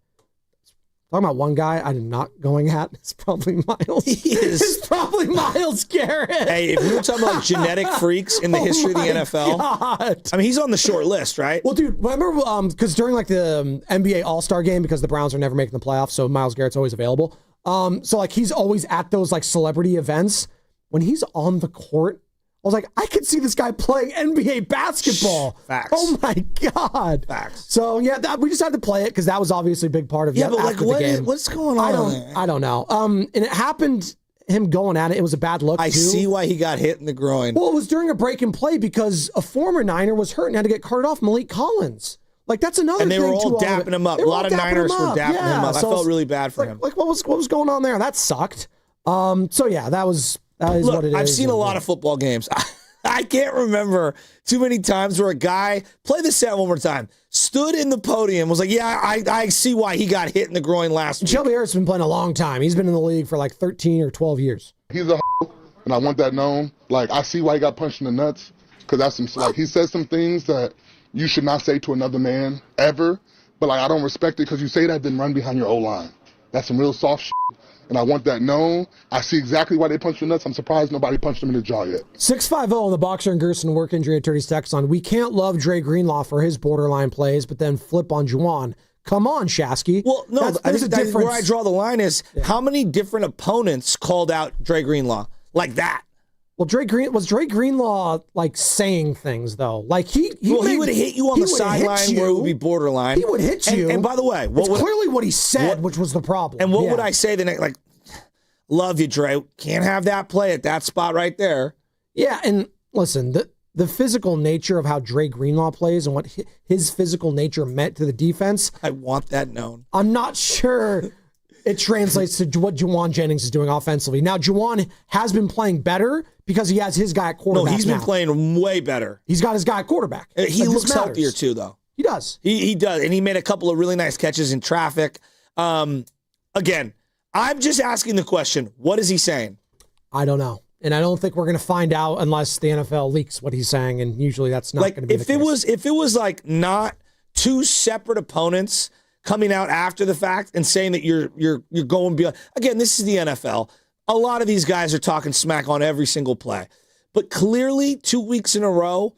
Talking about one guy I'm not going at, it's probably Myles. It's probably Myles Garrett. Hey, if we were talking about genetic freaks in the history of the NFL, God. I mean, he's on the short list, right? Well, dude, remember, because during like the NBA All-Star game, because the Browns are never making the playoffs, so Myles Garrett's always available. So like he's always at those like celebrity events. When he's on the court, I was like, I could see this guy playing NBA basketball. Facts. Oh my God. Facts. So yeah, we just had to play it because that was obviously a big part of but like, the game. What's going on? I don't know. And it happened. Him going at it. It was a bad look. I see why he got hit in the groin. Well, it was during a break and play because a former Niner was hurt and had to get carted off. Malik Collins. Like that's another. And they thing were all dapping him up. A lot of Niners were dapping him up. So I felt really bad for him. Like what was going on there? That sucked. So yeah, that is what it is. I've seen a lot of football games. I can't remember too many times where a guy, play the set one more time, stood in the podium, was like, yeah, I see why he got hit in the groin last week. Shelby Harris has been playing a long time. He's been in the league for like 13 or 12 years. He's a and I want that known. Like, I see why he got punched in the nuts, because that's some, like, he says some things that you should not say to another man ever, but like, I don't respect it because you say that, then run behind your O-line. That's some real soft shit, and I want that known. I see exactly why they punched the nuts. I'm surprised nobody punched him in the jaw yet. 650 on the Boxer and Gerson work injury attorney's text on. We can't love Dre Greenlaw for his borderline plays, but then flip on Juwan. Come on, Shasky. Well, no, there's a difference. Where I draw the line is how many different opponents called out Dre Greenlaw like that? Well, Dre Greenlaw like saying things though? Like he would hit you on the sideline where it would be borderline. He would hit you. And by the way, it's clearly what he said, which was the problem. And what would I say the next? Like, love you, Dre. Can't have that play at that spot right there. Yeah, and listen, the physical nature of how Dre Greenlaw plays and what his physical nature meant to the defense. I want that known. I'm not sure it translates to what Juwan Jennings is doing offensively. Now, Juwan has been playing better because he has his guy at quarterback. No, he's been playing way better. He's got his guy at quarterback. He looks healthier too, though. He does. He does, and he made a couple of really nice catches in traffic. Again, I'm just asking the question, what is he saying? I don't know. And I don't think we're going to find out unless the NFL leaks what he's saying, and usually that's not going to be the case. If it was like not two separate opponents coming out after the fact and saying that you're going beyond. Again, this is the NFL. A lot of these guys are talking smack on every single play. But clearly, 2 weeks in a row,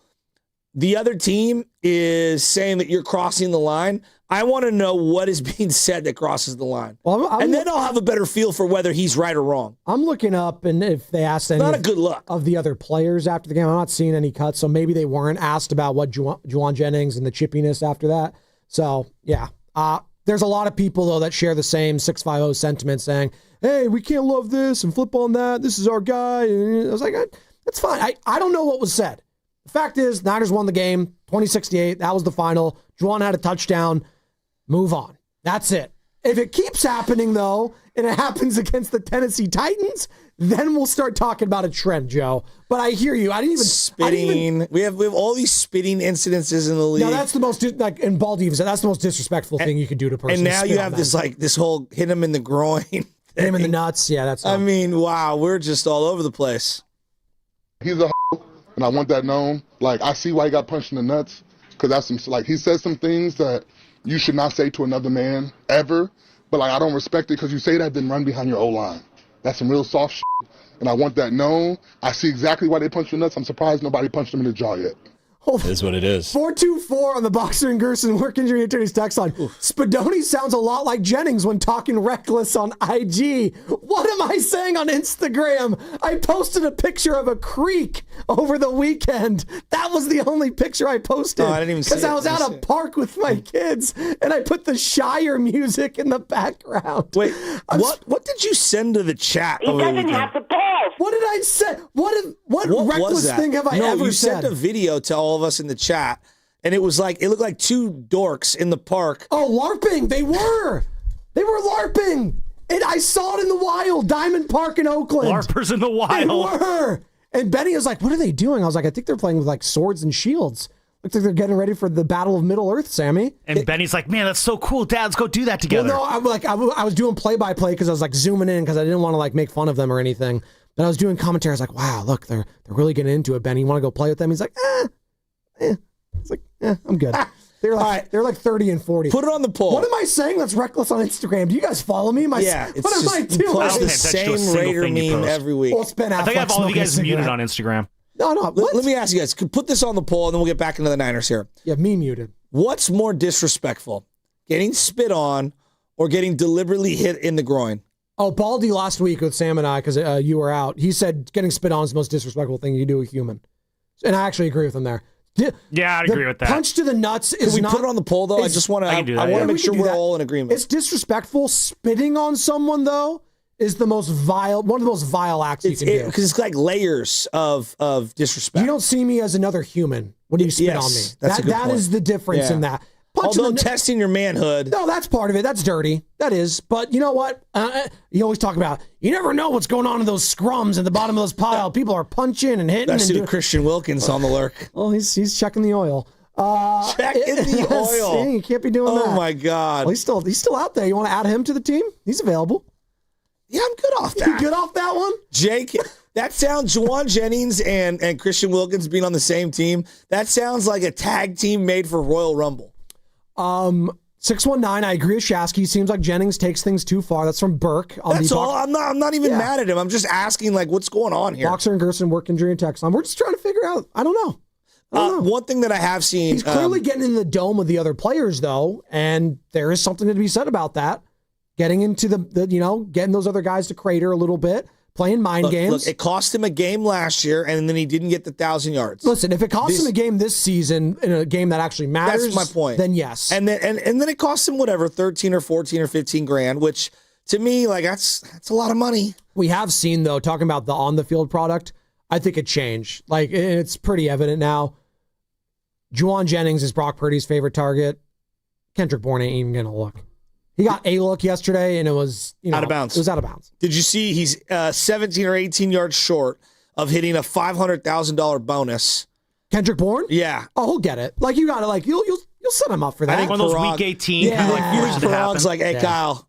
the other team is saying that you're crossing the line. I want to know what is being said that crosses the line. Well, and then I'll have a better feel for whether he's right or wrong. I'm looking up, and if they asked any of the other players after the game, I'm not seeing any cuts, so maybe they weren't asked about what Juwan Jennings and the chippiness after that. So, yeah. There's a lot of people, though, that share the same 650 sentiment saying, hey, we can't love this and flip on that. This is our guy. And I was like, that's fine. I don't know what was said. The fact is, Niners won the game, 20-68. That was the final. Juwan had a touchdown. Move on. That's it. If it keeps happening, though, and it happens against the Tennessee Titans, then we'll start talking about a trend, Joe. But I hear you. Spitting. We have all these spitting incidences in the league. No, that's the most, like, in ball defense, that's the most disrespectful thing you could do to a person. And now you have this whole hit him in the groin. Hit him in the nuts. Yeah, that's. I mean, wow, we're just all over the place. He's a and I want that known. Like, I see why he got punched in the nuts, because that's some, like, he says some things that you should not say to another man ever, but like, I don't respect it because you say that, then run behind your O-line. That's some real soft shit, and I want that known. I see exactly why they punched the nuts. I'm surprised nobody punched him in the jaw yet. It is what it is. 424 on the Boxer and Gerson work injury attorney's text line. Spadoni sounds a lot like Jennings when talking reckless on IG. What am I saying on Instagram? I posted a picture of a creek over the weekend. That was the only picture I posted. Oh, I didn't even see it. Because I was at a park with my kids, and I put the Shire music in the background. Wait, what did you send to the chat? He doesn't have the balls. What did I say? What reckless thing have I ever said? You sent a video to all of us in the chat, and it looked like two dorks in the park. Oh, LARPing. They were LARPing. And I saw it in the wild, Diamond Park in Oakland. LARPers in the wild. They were. And Benny was like, what are they doing? I was like, I think they're playing with like swords and shields. Looks like they're getting ready for the Battle of Middle Earth, Sammy. And Benny's like, man, that's so cool. Dad, let's go do that together. Well, no, I was doing play-by-play because I was like zooming in because I didn't want to like make fun of them or anything. But I was doing commentary. I was like, wow, look, they're really getting into it, Benny. You want to go play with them? He's like, I was like, I'm good. They're like 30 and 40. Put it on the poll. What am I saying that's reckless on Instagram? Do you guys follow me? What am I doing? You post the same Raider meme every week. Well, it's Ben Affleck. I think I have all of you guys muted on Instagram. No. Let me ask you guys. Put this on the poll, and then we'll get back into the Niners here. Yeah, me muted. What's more disrespectful, getting spit on or getting deliberately hit in the groin? Oh, Baldy last week with Sam and I, because you were out, he said getting spit on is the most disrespectful thing you do with a human. And I actually agree with him there. Yeah, I'd agree with that. Punch to the nuts is Can we put it on the poll, though? I just want to I want to make sure we're all in agreement. It's disrespectful. Spitting on someone, though, is the most vile, one of the most vile acts you can do. Because it's like layers of disrespect. You don't see me as another human when you spit on me. That's a good that point. is the difference in that. Although testing your manhood. No, that's part of it. That's dirty. That is. But you know what? You always talk about, you never know what's going on in those scrums at the bottom of those piles. People are punching and hitting. That's Christian Wilkins on the lurk. Well, he's checking the oil. Checking the oil. See, you can't be doing that. Oh, my God. Well, he's still out there. You want to add him to the team? He's available. Yeah, I'm good off that. You good off that one? Jake, that sounds, Juwan Jennings and Christian Wilkins being on the same team, that sounds like a tag team made for Royal Rumble. 619, I agree with Shasky. Seems like Jennings takes things too far. That's from Burke. That's all. I'm not even mad at him. I'm just asking, like, what's going on here? Boxer and Gerson work injury and text line. We're just trying to figure out. I don't know. One thing that I have seen. He's clearly getting in the dome of the other players, though, and there is something to be said about that. Getting into getting those other guys to crater a little bit, playing mind games. Look, it cost him a game last year, and then he didn't get the 1,000 yards. Listen, if it costs him a game this season in a game that actually matters, that's my point. Then yes. And then it cost him whatever, 13 or 14 or 15 grand, which to me, like that's a lot of money. We have seen, though, talking about the on the field product, I think it changed. Like, it's pretty evident now. Juwan Jennings is Brock Purdy's favorite target. Kendrick Bourne ain't even gonna look. He got a look yesterday, and it was out of bounds. It was out of bounds. Did you see he's 17 or 18 yards short of hitting a $500,000 bonus? Kendrick Bourne? Yeah. Oh, he'll get it. Like, you got to, you'll set him up for that. I think one of those week 18 kind of like forced to happen. Like, hey, Kyle,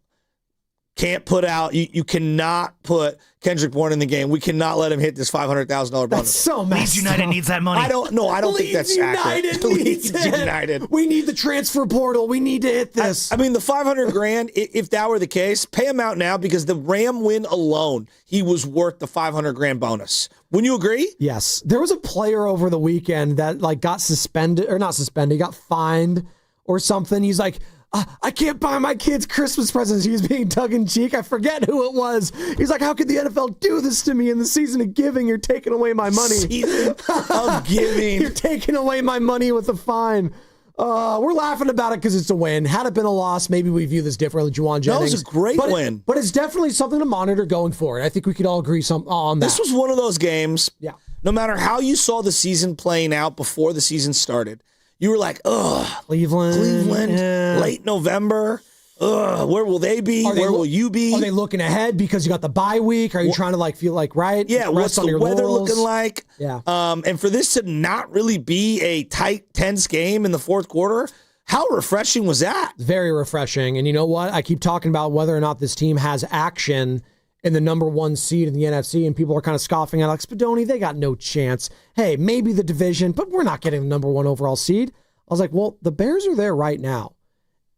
can't put out. You cannot put Kendrick Bourne in the game. We cannot let him hit this $500,000 bonus. That's so messed Leeds United needs that money. I don't think that's accurate. Leeds United. We need the transfer portal. We need to hit this. I mean, the $500,000. If that were the case, pay him out now because the Ram win alone, he was worth the $500,000 bonus. Wouldn't you agree? Yes. There was a player over the weekend that got suspended, or not suspended, got fined or something. He's like, I can't buy my kids Christmas presents. He was being tongue-in-cheek. I forget who it was. He's like, how could the NFL do this to me in the season of giving? You're taking away my money. Season of giving. You're taking away my money with a fine. We're laughing about it because it's a win. Had it been a loss, maybe we view this differently. Juwan Jennings. That was a great win. But it's definitely something to monitor going forward. I think we could all agree on that. This was one of those games. Yeah. No matter how you saw the season playing out before the season started, you were like, ugh, Cleveland, late November. Ugh, where will they be? Where will you be? Are they looking ahead because you got the bye week? Are you trying to feel like right? Yeah, what's the weather looking like? Yeah. And for this to not really be a tight, tense game in the fourth quarter, how refreshing was that? Very refreshing. And you know what? I keep talking about whether or not this team has action in the number one seed in the NFC, and people are kind of scoffing at Alex Spadoni. They got no chance. Hey, maybe the division, but we're not getting the number one overall seed. I was like, well, the Bears are there right now.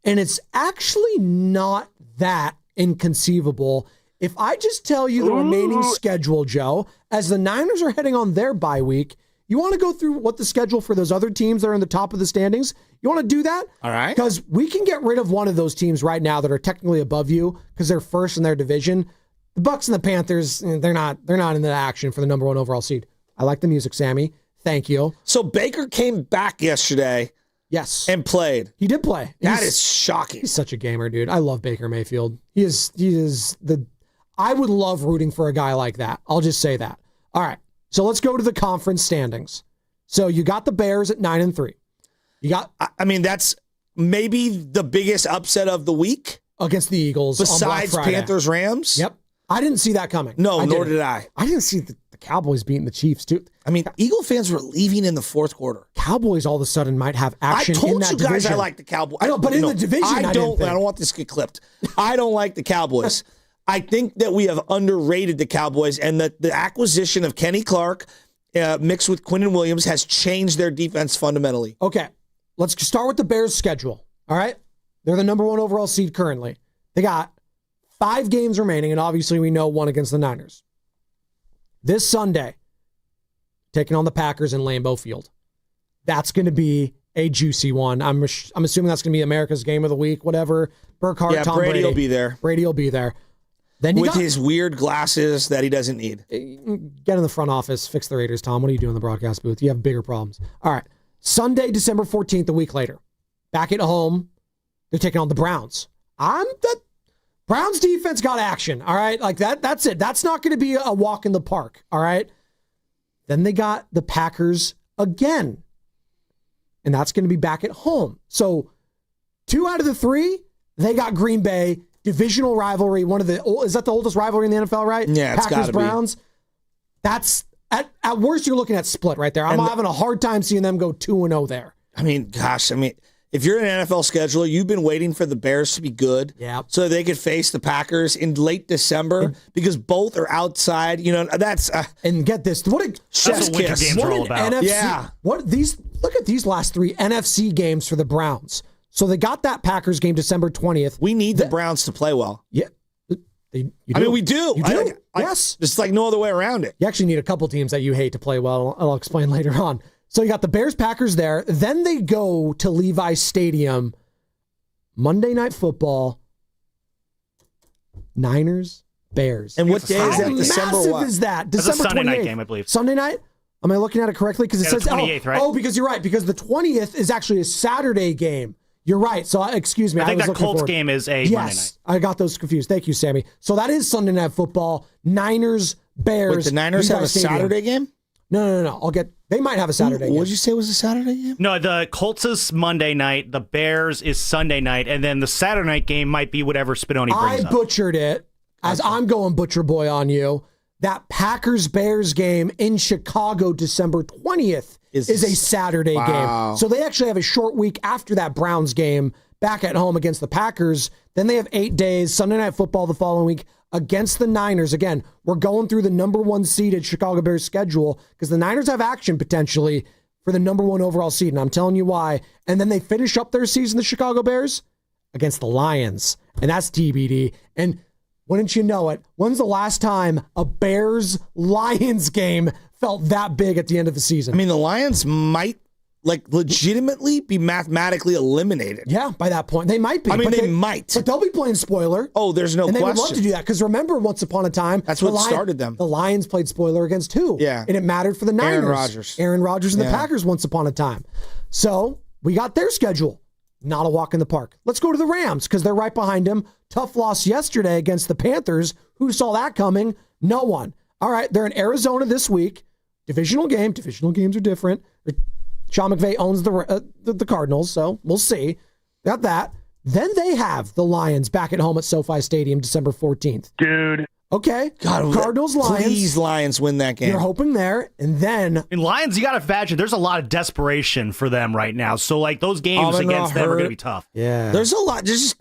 And it's actually not that inconceivable. If I just tell you the remaining schedule, Joe, as the Niners are heading on their bye week, you want to go through what the schedule for those other teams that are in the top of the standings? You want to do that? All right. Because we can get rid of one of those teams right now that are technically above you because they're first in their division. The Bucs and the Panthers, they're not in the action for the number one overall seed. I like the music, Sammy. Thank you. So Baker came back yesterday. Yes. And played. He did play. That is shocking. He's such a gamer, dude. I love Baker Mayfield. He is I would love rooting for a guy like that. I'll just say that. All right. So let's go to the conference standings. So you got the Bears at 9-3. You got that's maybe the biggest upset of the week against the Eagles besides on Black Friday. Panthers Rams. Yep. I didn't see that coming. No, nor did I. I didn't see the Cowboys beating the Chiefs, too. I mean, Eagle fans were leaving in the fourth quarter. Cowboys all of a sudden might have action in that division. I told you guys I like the Cowboys. I know, but in the division, I don't want this to get clipped. I don't like the Cowboys. I think that we have underrated the Cowboys, and that the acquisition of Kenny Clark mixed with Quinnen Williams has changed their defense fundamentally. Okay, let's start with the Bears' schedule, all right? They're the number one overall seed currently. They got 5 games remaining, and obviously we know one against the Niners. This Sunday, taking on the Packers in Lambeau Field. That's going to be a juicy one. I'm assuming that's going to be America's game of the week, whatever. Burkhardt, Tom Brady will be there. Brady will be there. Then with his weird glasses that he doesn't need. Get in the front office, fix the Raiders, Tom. What are you doing in the broadcast booth? You have bigger problems. All right. Sunday, December 14th, a week later. Back at home, they're taking on the Browns. Browns defense got action, all right? Like that's it. That's not going to be a walk in the park, all right? Then they got the Packers again. And that's going to be back at home. So 2 out of the 3, they got Green Bay, divisional rivalry. Is that the oldest rivalry in the NFL, right? Yeah, it's Packers, Browns. That's, at worst, you're looking at split right there. I'm having a hard time seeing them go 2-0 there. I mean, gosh, if you're an NFL scheduler, you've been waiting for the Bears to be good so they could face the Packers in late December because both are outside. That's and get this. What a chef's kiss. What an NFC. Yeah. Look at these last 3 NFC games for the Browns. So they got that Packers game December 20th. We need the Browns to play well. Yeah. We do. You do? Yes. There's like no other way around it. You actually need a couple teams that you hate to play well. I'll explain later on. So you got the Bears-Packers there. Then they go to Levi Stadium. Monday Night Football. Niners, Bears. And what day is that? December what? How massive is that? That's December a Sunday 28th. night game, I believe. Sunday night? Am I looking at it correctly? Because it says the 28th, right? Oh, because you're right. Because the 20th is actually a Saturday game. You're right. So, excuse me. I think was that looking Colts forward. game is a Monday night. I got those confused. Thank you, Sammy. So that is Sunday Night Football. Niners, Bears. Wait, the Niners Levi have a Stadium. Saturday game? No. They might have a Saturday game. What did you say was a Saturday game? No, the Colts is Monday night. The Bears is Sunday night. And then the Saturday night game might be whatever Spinoni brings I up. butchered it as I'm going Butcher Boy on you. That Packers-Bears game in Chicago, December 20th, is a Saturday game. So they actually have a short week after that Browns game back at home against the Packers. Then they have 8 days, Sunday Night Football the following week against the Niners. Again, we're going through the number 1 seeded Chicago Bears schedule because the Niners have action potentially for the number 1 overall seed, and I'm telling you why. And then they finish up their season, the Chicago Bears, against the Lions, and that's TBD. And wouldn't you know it, when's the last time a Bears-Lions game felt that big at the end of the season? I mean, the Lions might legitimately be mathematically eliminated. Yeah, by that point. They might be. I mean, they might. But they'll be playing spoiler. Oh, there's no question. And they question. would love to do that because remember, once upon a time, that's what started them. The Lions played spoiler against who? Yeah. And it mattered for the Niners. Aaron Rodgers and the Packers once upon a time. So we got their schedule. Not a walk in the park. Let's go to the Rams because they're right behind him. Tough loss yesterday against the Panthers. Who saw that coming? No one. All right, they're in Arizona this week. Divisional game. Divisional games are different. Sean McVay owns the Cardinals, so we'll see. Got that. Then they have the Lions back at home at SoFi Stadium December 14th. Dude. Okay. Cardinals, Lions. Please, Lions win that game. You're hoping there. And then... In Lions, you got to imagine there's a lot of desperation for them right now. So, those games against them are going to be tough. Yeah. There's a lot. There's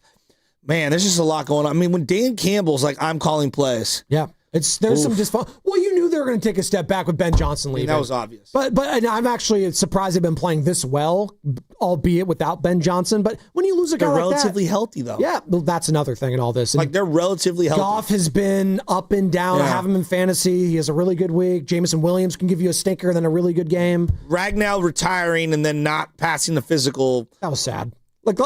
just a lot going on. I mean, when Dan Campbell's like, I'm calling plays. Yeah. There's some dysfunction. Well, you knew they were going to take a step back with Ben Johnson leaving. That was obvious. But I'm actually surprised they've been playing this well, albeit without Ben Johnson. But when you lose a guy they're like relatively that, healthy, though. Yeah, well, that's another thing in all this. And they're relatively healthy. Goff has been up and down. I have him in fantasy. He has a really good week. Jameson Williams can give you a stinker, then a really good game. Ragnow retiring and then not passing the physical. That was sad. That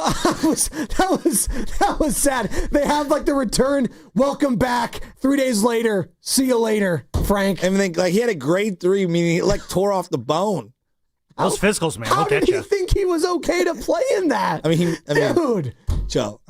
was sad. They have the return, welcome back, 3 days later, see you later, Frank. And then he had a grade 3, meaning he tore off the bone. Those physicals, man. How did he think he was okay to play in that? Dude. Joe,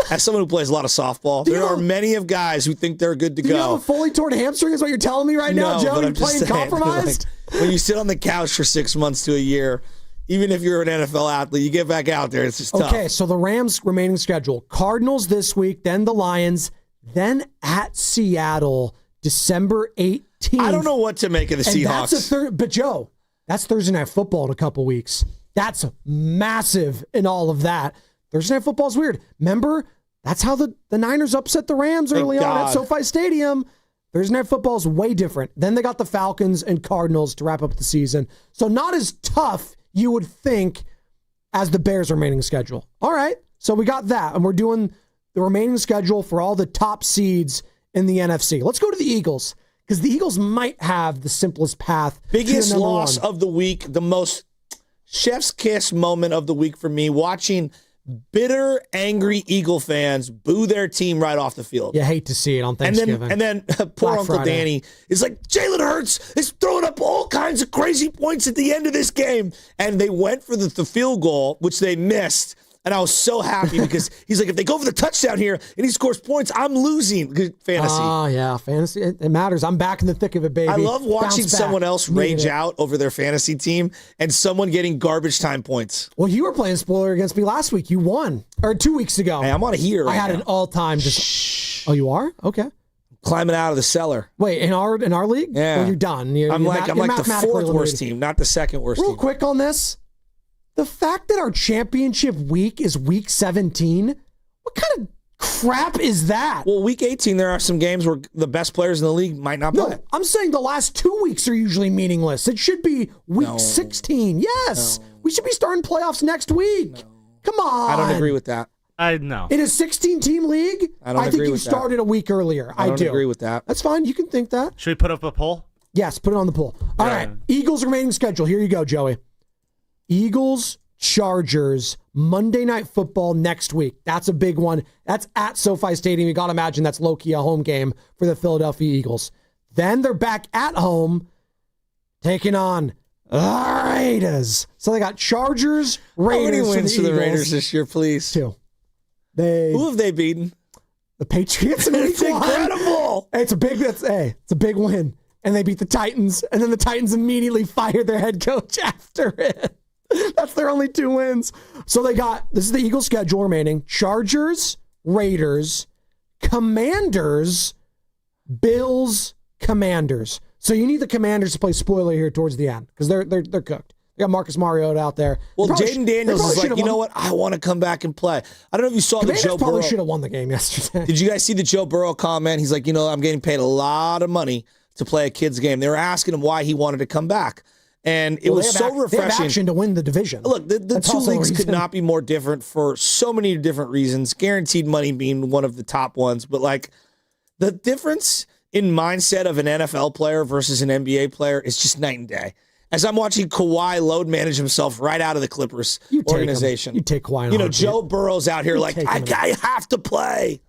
as someone who plays a lot of softball, there are many of guys who think they're good to go. Do you have a fully torn hamstring is what you're telling me right now, Joe? You're playing compromised? When you sit on the couch for 6 months to a year, even if you're an NFL athlete, you get back out there, it's just tough. Okay, so the Rams' remaining schedule. Cardinals this week, then the Lions, then at Seattle, December 18th. I don't know what to make of the Seahawks. But Joe, that's Thursday Night Football in a couple weeks. That's massive in all of that. Thursday Night Football is weird. Remember, that's how the Niners upset the Rams early on at SoFi Stadium. Thursday Night Football is way different. Then they got the Falcons and Cardinals to wrap up the season. So not as tough, you would think, as the Bears' remaining schedule. All right, so we got that, and we're doing the remaining schedule for all the top seeds in the NFC. Let's go to the Eagles, because the Eagles might have the simplest path. Biggest loss of the week, the most chef's kiss moment of the week for me, watching bitter, angry Eagle fans boo their team right off the field. You hate to see it on Thanksgiving. And then poor Black Uncle Friday. Danny is like, Jalen Hurts is throwing up all kinds of crazy points at the end of this game. And they went for the field goal, which they missed. And I was so happy because he's like, if they go for the touchdown here and he scores points, I'm losing. Good fantasy. Oh, yeah, fantasy. It matters. I'm back in the thick of it, baby. I love watching Bounce back. someone else Needed rage it. out over their fantasy team and someone getting garbage time points. Well, you were playing spoiler against me last week. You won. Or 2 weeks ago. Hey, I'm on a heater right I had now. an all-time. Oh, you are? Okay. Climbing out of the cellar. Wait, in our league? Yeah. Well, you're done. I'm like the mathematically 4th worst eliminated. team, not the 2nd worst Real team. quick on this. The fact that our championship week is week 17, what kind of crap is that? Well, week 18, there are some games where the best players in the league might not play. No, I'm saying the last 2 weeks are usually meaningless. It should be week 16. Yes. We should be starting playoffs next week. Come on. I don't agree with that. No. In a 16-team league? I don't think agree you with that. started a week earlier. I don't do. agree with that. That's fine. You can think that. Should we put up a poll? Yes, put it on the poll. All right. Eagles remaining schedule. Here you go, Joey. Eagles, Chargers, Monday Night Football next week. That's a big one. That's at SoFi Stadium. You got to imagine that's low-key a home game for the Philadelphia Eagles. Then they're back at home taking on the Raiders. So they got Chargers, Raiders. How many wins for the Eagles. Raiders this year, please? 2. Who have they beaten? The Patriots. It's incredible. Hey, it's a big win. And they beat the Titans, and then the Titans immediately fired their head coach after it. That's their only 2 wins. So this is the Eagles' schedule remaining. Chargers, Raiders, Commanders, Bills, Commanders. So you need the Commanders to play spoiler here towards the end because they're cooked. They got Marcus Mariota out there. Well, Jaden Daniels is like, you know what? I want to come back and play. I don't know if you saw Commanders the Joe probably Burrow. should have won the game yesterday. Did you guys see the Joe Burrow comment? He's like, I'm getting paid a lot of money to play a kid's game. They were asking him why he wanted to come back. And it was so refreshing. They have action to win the division. Look, the two leagues could not be more different for so many different reasons. Guaranteed money being one of the top ones. But like the difference in mindset of an NFL player versus an NBA player is just night and day. As I'm watching Kawhi load manage himself right out of the Clippers organization. You take Kawhi. Joe Burrow's out here like, I have to play.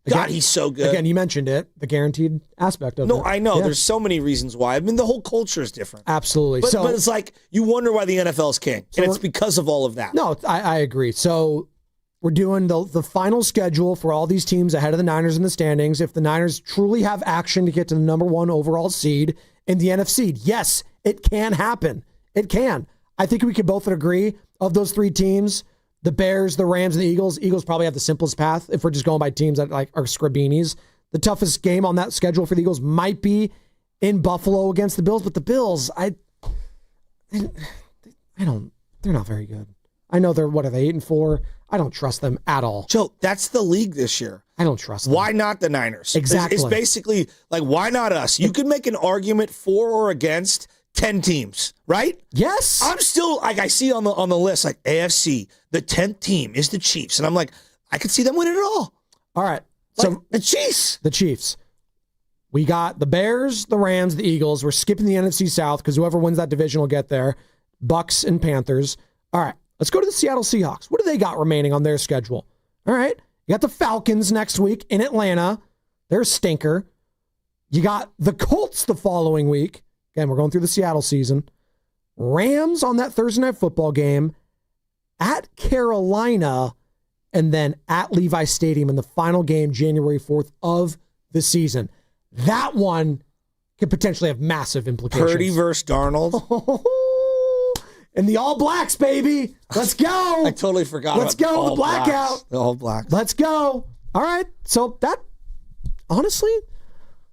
God, he's so good. Again, you mentioned it, the guaranteed aspect of it. No, I know. Yeah. There's so many reasons why. I mean, the whole culture is different. Absolutely. But it's like, you wonder why the NFL's king. And it's because of all of that. No, I agree. So we're doing the final schedule for all these teams ahead of the Niners in the standings. If the Niners truly have action to get to the number 1 overall seed in the NFC, yes, it can happen. It can. I think we could both agree of those 3 teams, the Bears, the Rams, and the Eagles. Eagles probably have the simplest path if we're just going by teams that like are Scribinis. The toughest game on that schedule for the Eagles might be in Buffalo against the Bills, but the Bills, they're not very good. I know they're 8-4. I don't trust them at all. Joe, that's the league this year. I don't trust them. Why not the Niners? Exactly. It's basically like, why not us? You could make an argument for or against 10 teams, right? Yes. I'm still, like, I see on the list, like AFC, the 10th team is the Chiefs. And I'm like, I could see them winning it all. All right. Like, So the Chiefs. the Chiefs. We got the Bears, the Rams, the Eagles. We're skipping the NFC South because whoever wins that division will get there. Bucks and Panthers. All right. Let's go to the Seattle Seahawks. What do they got remaining on their schedule? All right. You got the Falcons next week in Atlanta. They're a stinker. You got the Colts the following week. Again, we're going through the Seattle season. Rams on that Thursday night football game. At Carolina. And then at Levi Stadium in the final game, January 4th of the season. That one could potentially have massive implications. Purdy versus Darnold. And the All Blacks, baby. Let's go. I totally forgot Let's about go. the The blackout. The All Blacks. Let's go. All right. So that, honestly,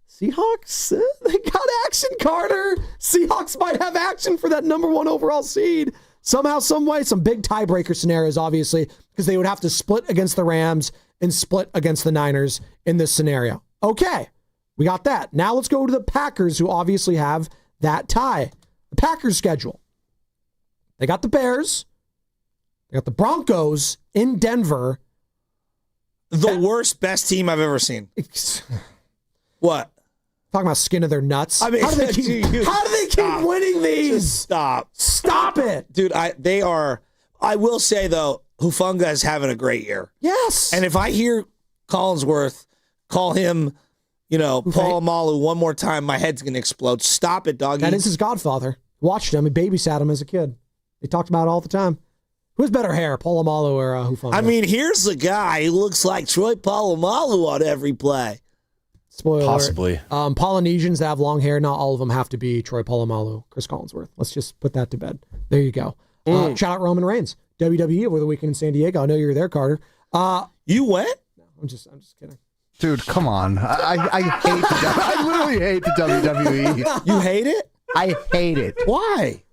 Seahawks, they got action, Carter. Seahawks might have action for that number 1 overall seed. Somehow, some way, some big tiebreaker scenarios, obviously, because they would have to split against the Rams and split against the Niners in this scenario. Okay. We got that. Now let's go to the Packers, who obviously have that tie. The Packers schedule. They got the Bears. They got the Broncos in Denver. The worst, best team I've ever seen. What? Talking about skin of their nuts. I mean, how do they keep winning these? Just stop. Stop it. Dude, they are. I will say, though, Hufanga is having a great year. Yes. And if I hear Collinsworth call him, Paul Amalu one more time, my head's going to explode. Stop it, doggy. That is his godfather. Watched him. He babysat him as a kid. They talked about it all the time. Who has better hair, Polamalu or Hufanga? I mean, here's the guy who looks like Troy Polamalu on every play. Spoiler Possibly. alert. Polynesians that have long hair, not all of them have to be Troy Polamalu, Chris Collinsworth. Let's just put that to bed. There you go. Shout out Roman Reigns, WWE over the weekend in San Diego. I know you were there, Carter. You went? No, I'm just kidding. Dude, come on. I hate I literally hate the WWE. You hate it? I hate it. Why?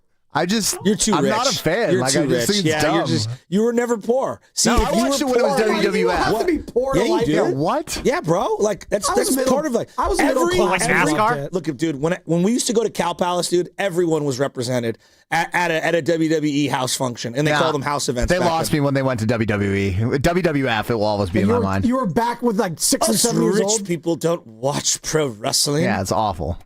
You're too I'm rich. not a fan. You're like, too I just rich. think it's dumb. You were never poor. See, No, if I you watched were it when it was poor, WWF. You don't have to be poor to Yeah, you like do. it. Yeah, what? Yeah, bro. Like that's part of like I was middle class. NASCAR? Look, dude. When we used to go to Cal Palace, dude, everyone was represented at a WWE house function, and they called them house events. They lost me when they went to WWE. WWF, it will always be in my mind. You were back with like 6 or 7 years rich old. people don't watch pro wrestling. Yeah, it's awful.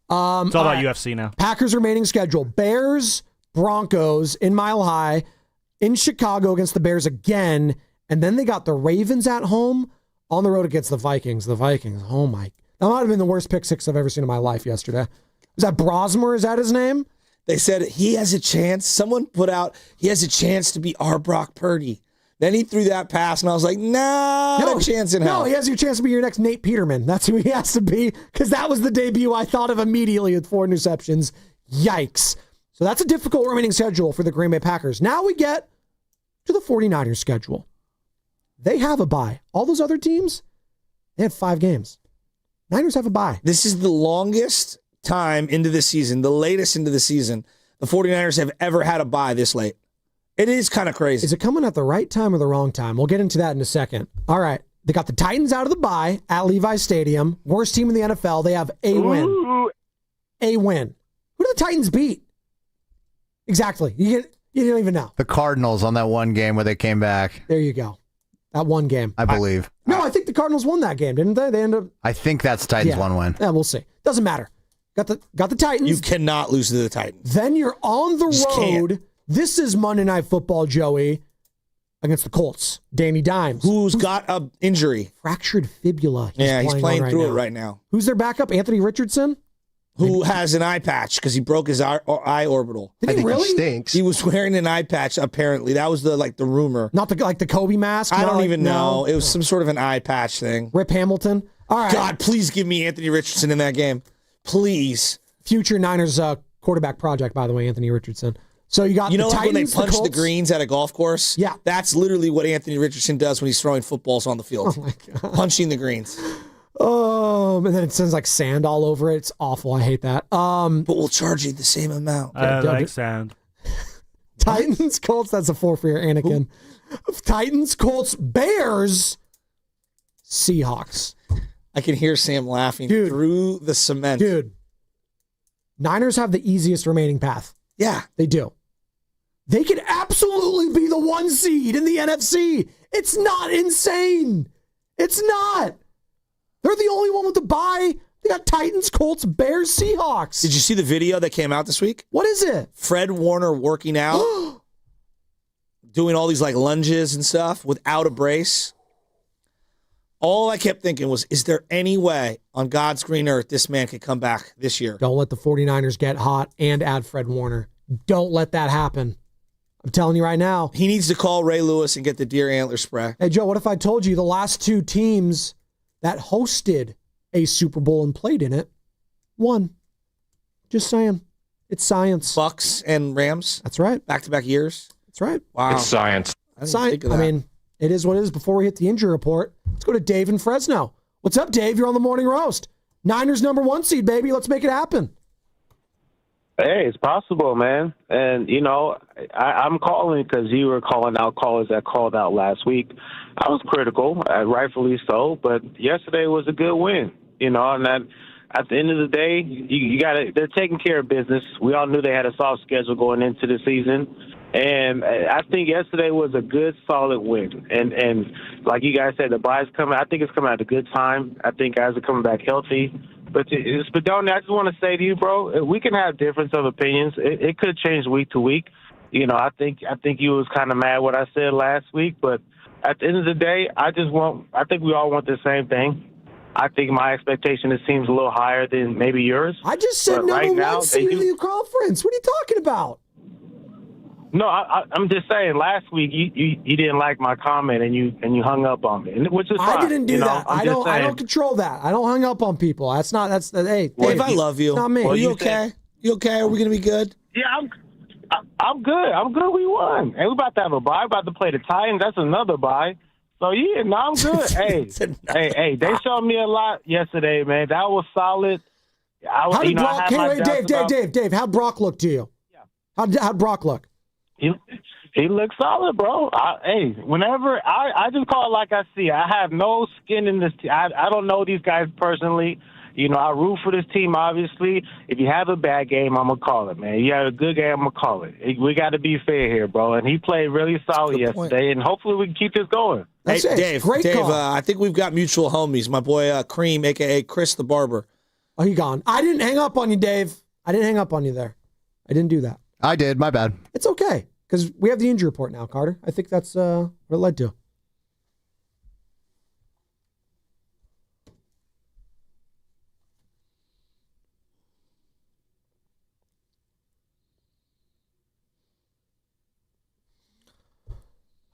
It's all about UFC now. Packers remaining schedule: Bears, Broncos in Mile High, in Chicago against the Bears again, and then they got the Ravens at home, on the road against the Vikings. The Vikings, oh my. That might have been the worst pick six I've ever seen in my life yesterday. Was that Brosmer? Is that his name? They said he has a chance. Someone put out he has a chance to be our Brock Purdy. Then he threw that pass, and I was like, no chance in hell. No, he has your chance to be your next Nate Peterman. That's who he has to be, because that was the debut I thought of immediately with 4 interceptions. Yikes. So that's a difficult remaining schedule for the Green Bay Packers. Now we get to the 49ers schedule. They have a bye. All those other teams, they had 5 games. Niners have a bye. This is the longest time into the season, the latest into the season, the 49ers have ever had a bye this late. It is kind of crazy. Is it coming at the right time or the wrong time? We'll get into that in a second. All right. They got the Titans out of the bye at Levi's Stadium. Worst team in the NFL. They have a win. A win. Who do the Titans beat? Exactly. You don't even know. The Cardinals on that one game where they came back. There you go. That one game. I believe. I think the Cardinals won that game, didn't they? They ended up. I think that's Titans one win. Yeah, we'll see. Doesn't matter. Got the Titans. You cannot lose to the Titans. Then you're on the road. Can't. This is Monday Night Football, Joey, against the Colts. Danny Dimes. Who's got an injury? Fractured fibula. He's playing through now. it right now. Who's their backup? Anthony Richardson? Who has an eye patch because he broke his eye orbital. Did he really? He stinks. He was wearing an eye patch, apparently. That was the rumor. Not the Kobe mask? I don't even know. No. It was some sort of an eye patch thing. Rip Hamilton? All right. God, please give me Anthony Richardson in that game. Please. Future Niners quarterback project, by the way, Anthony Richardson. So you got the like Titans, when they punch the Colts? greens at a golf course? Yeah. That's literally what Anthony Richardson does when he's throwing footballs on the field. Oh, my God. Punching the greens. And then it sends like sand all over it. It's awful. I hate that. But we'll charge you the same amount. I like sand. Titans, Colts. That's a 4 for your Anakin. Titans, Colts, Bears, Seahawks. I can hear Sam laughing through the cement. Dude, Niners have the easiest remaining path. Yeah. They do. They could absolutely be the 1 seed in the NFC. It's not insane. It's not. They're the only one with the bye. They got Titans, Colts, Bears, Seahawks. Did you see the video that came out this week? What is it? Fred Warner working out, doing all these lunges and stuff without a brace. All I kept thinking was, is there any way on God's green earth this man could come back this year? Don't let the 49ers get hot and add Fred Warner. Don't let that happen. I'm telling you right now. He needs to call Ray Lewis and get the deer antler spray. Hey, Joe, what if I told you the last 2 teams that hosted a Super Bowl and played in it won? Just saying. It's science. Bucks and Rams? That's right. Back-to-back years? That's right. Wow. It's science. Science. I mean, it is what it is. Before we hit the injury report, let's go to Dave in Fresno. What's up, Dave? You're on the Morning Roast. Niners #1 seed, baby. Let's make it happen. Hey, it's possible, man. And, I'm calling because you were calling out callers that called out last week. I was critical, rightfully so, but yesterday was a good win, and that, at the end of the day, you got to, they're taking care of business. We all knew they had a soft schedule going into the season. And I think yesterday was a good, solid win. And like you guys said, the bye's coming. I think it's coming at a good time. I think guys are coming back healthy. But Spadoni, I just want to say to you, bro, we can have difference of opinions. It could change week to week. I think you was kind of mad what I said last week. But at the end of the day, I think we all want the same thing. I think my expectation seems a little higher than maybe yours. I just said but right now, #1 seed in the conference. What are you talking about? No, I'm just saying. Last week you didn't like my comment and you hung up on me, which is fine. I didn't do that. I don't saying. control that. I don't hang up on people. Hey, Dave, I love you. It's not me. Are you okay? You okay? Are we gonna be good? Yeah, I'm good. I'm good. We won, and we're about to have a bye. We're about to play the Titans. That's another bye. So yeah, no, I'm good. hey, they showed me a lot yesterday, man. That was solid. How did Brock? Dave, how'd Brock look to you? Yeah. How'd Brock look? He looks solid, bro. Whenever I just call it like I see. I have no skin in this team. I don't know these guys personally. I root for this team, obviously. If you have a bad game, I'm going to call it, man. You have a good game, I'm going to call it. We got to be fair here, bro. And he played really solid yesterday, and hopefully we can keep this going. Hey, Dave, I think we've got mutual homies. My boy Cream, a.k.a. Chris the Barber. Oh, he gone. I didn't hang up on you, Dave. I didn't hang up on you there. I didn't do that. I did. My bad. It's okay, because we have the injury report now, Carter. I think that's what it led to.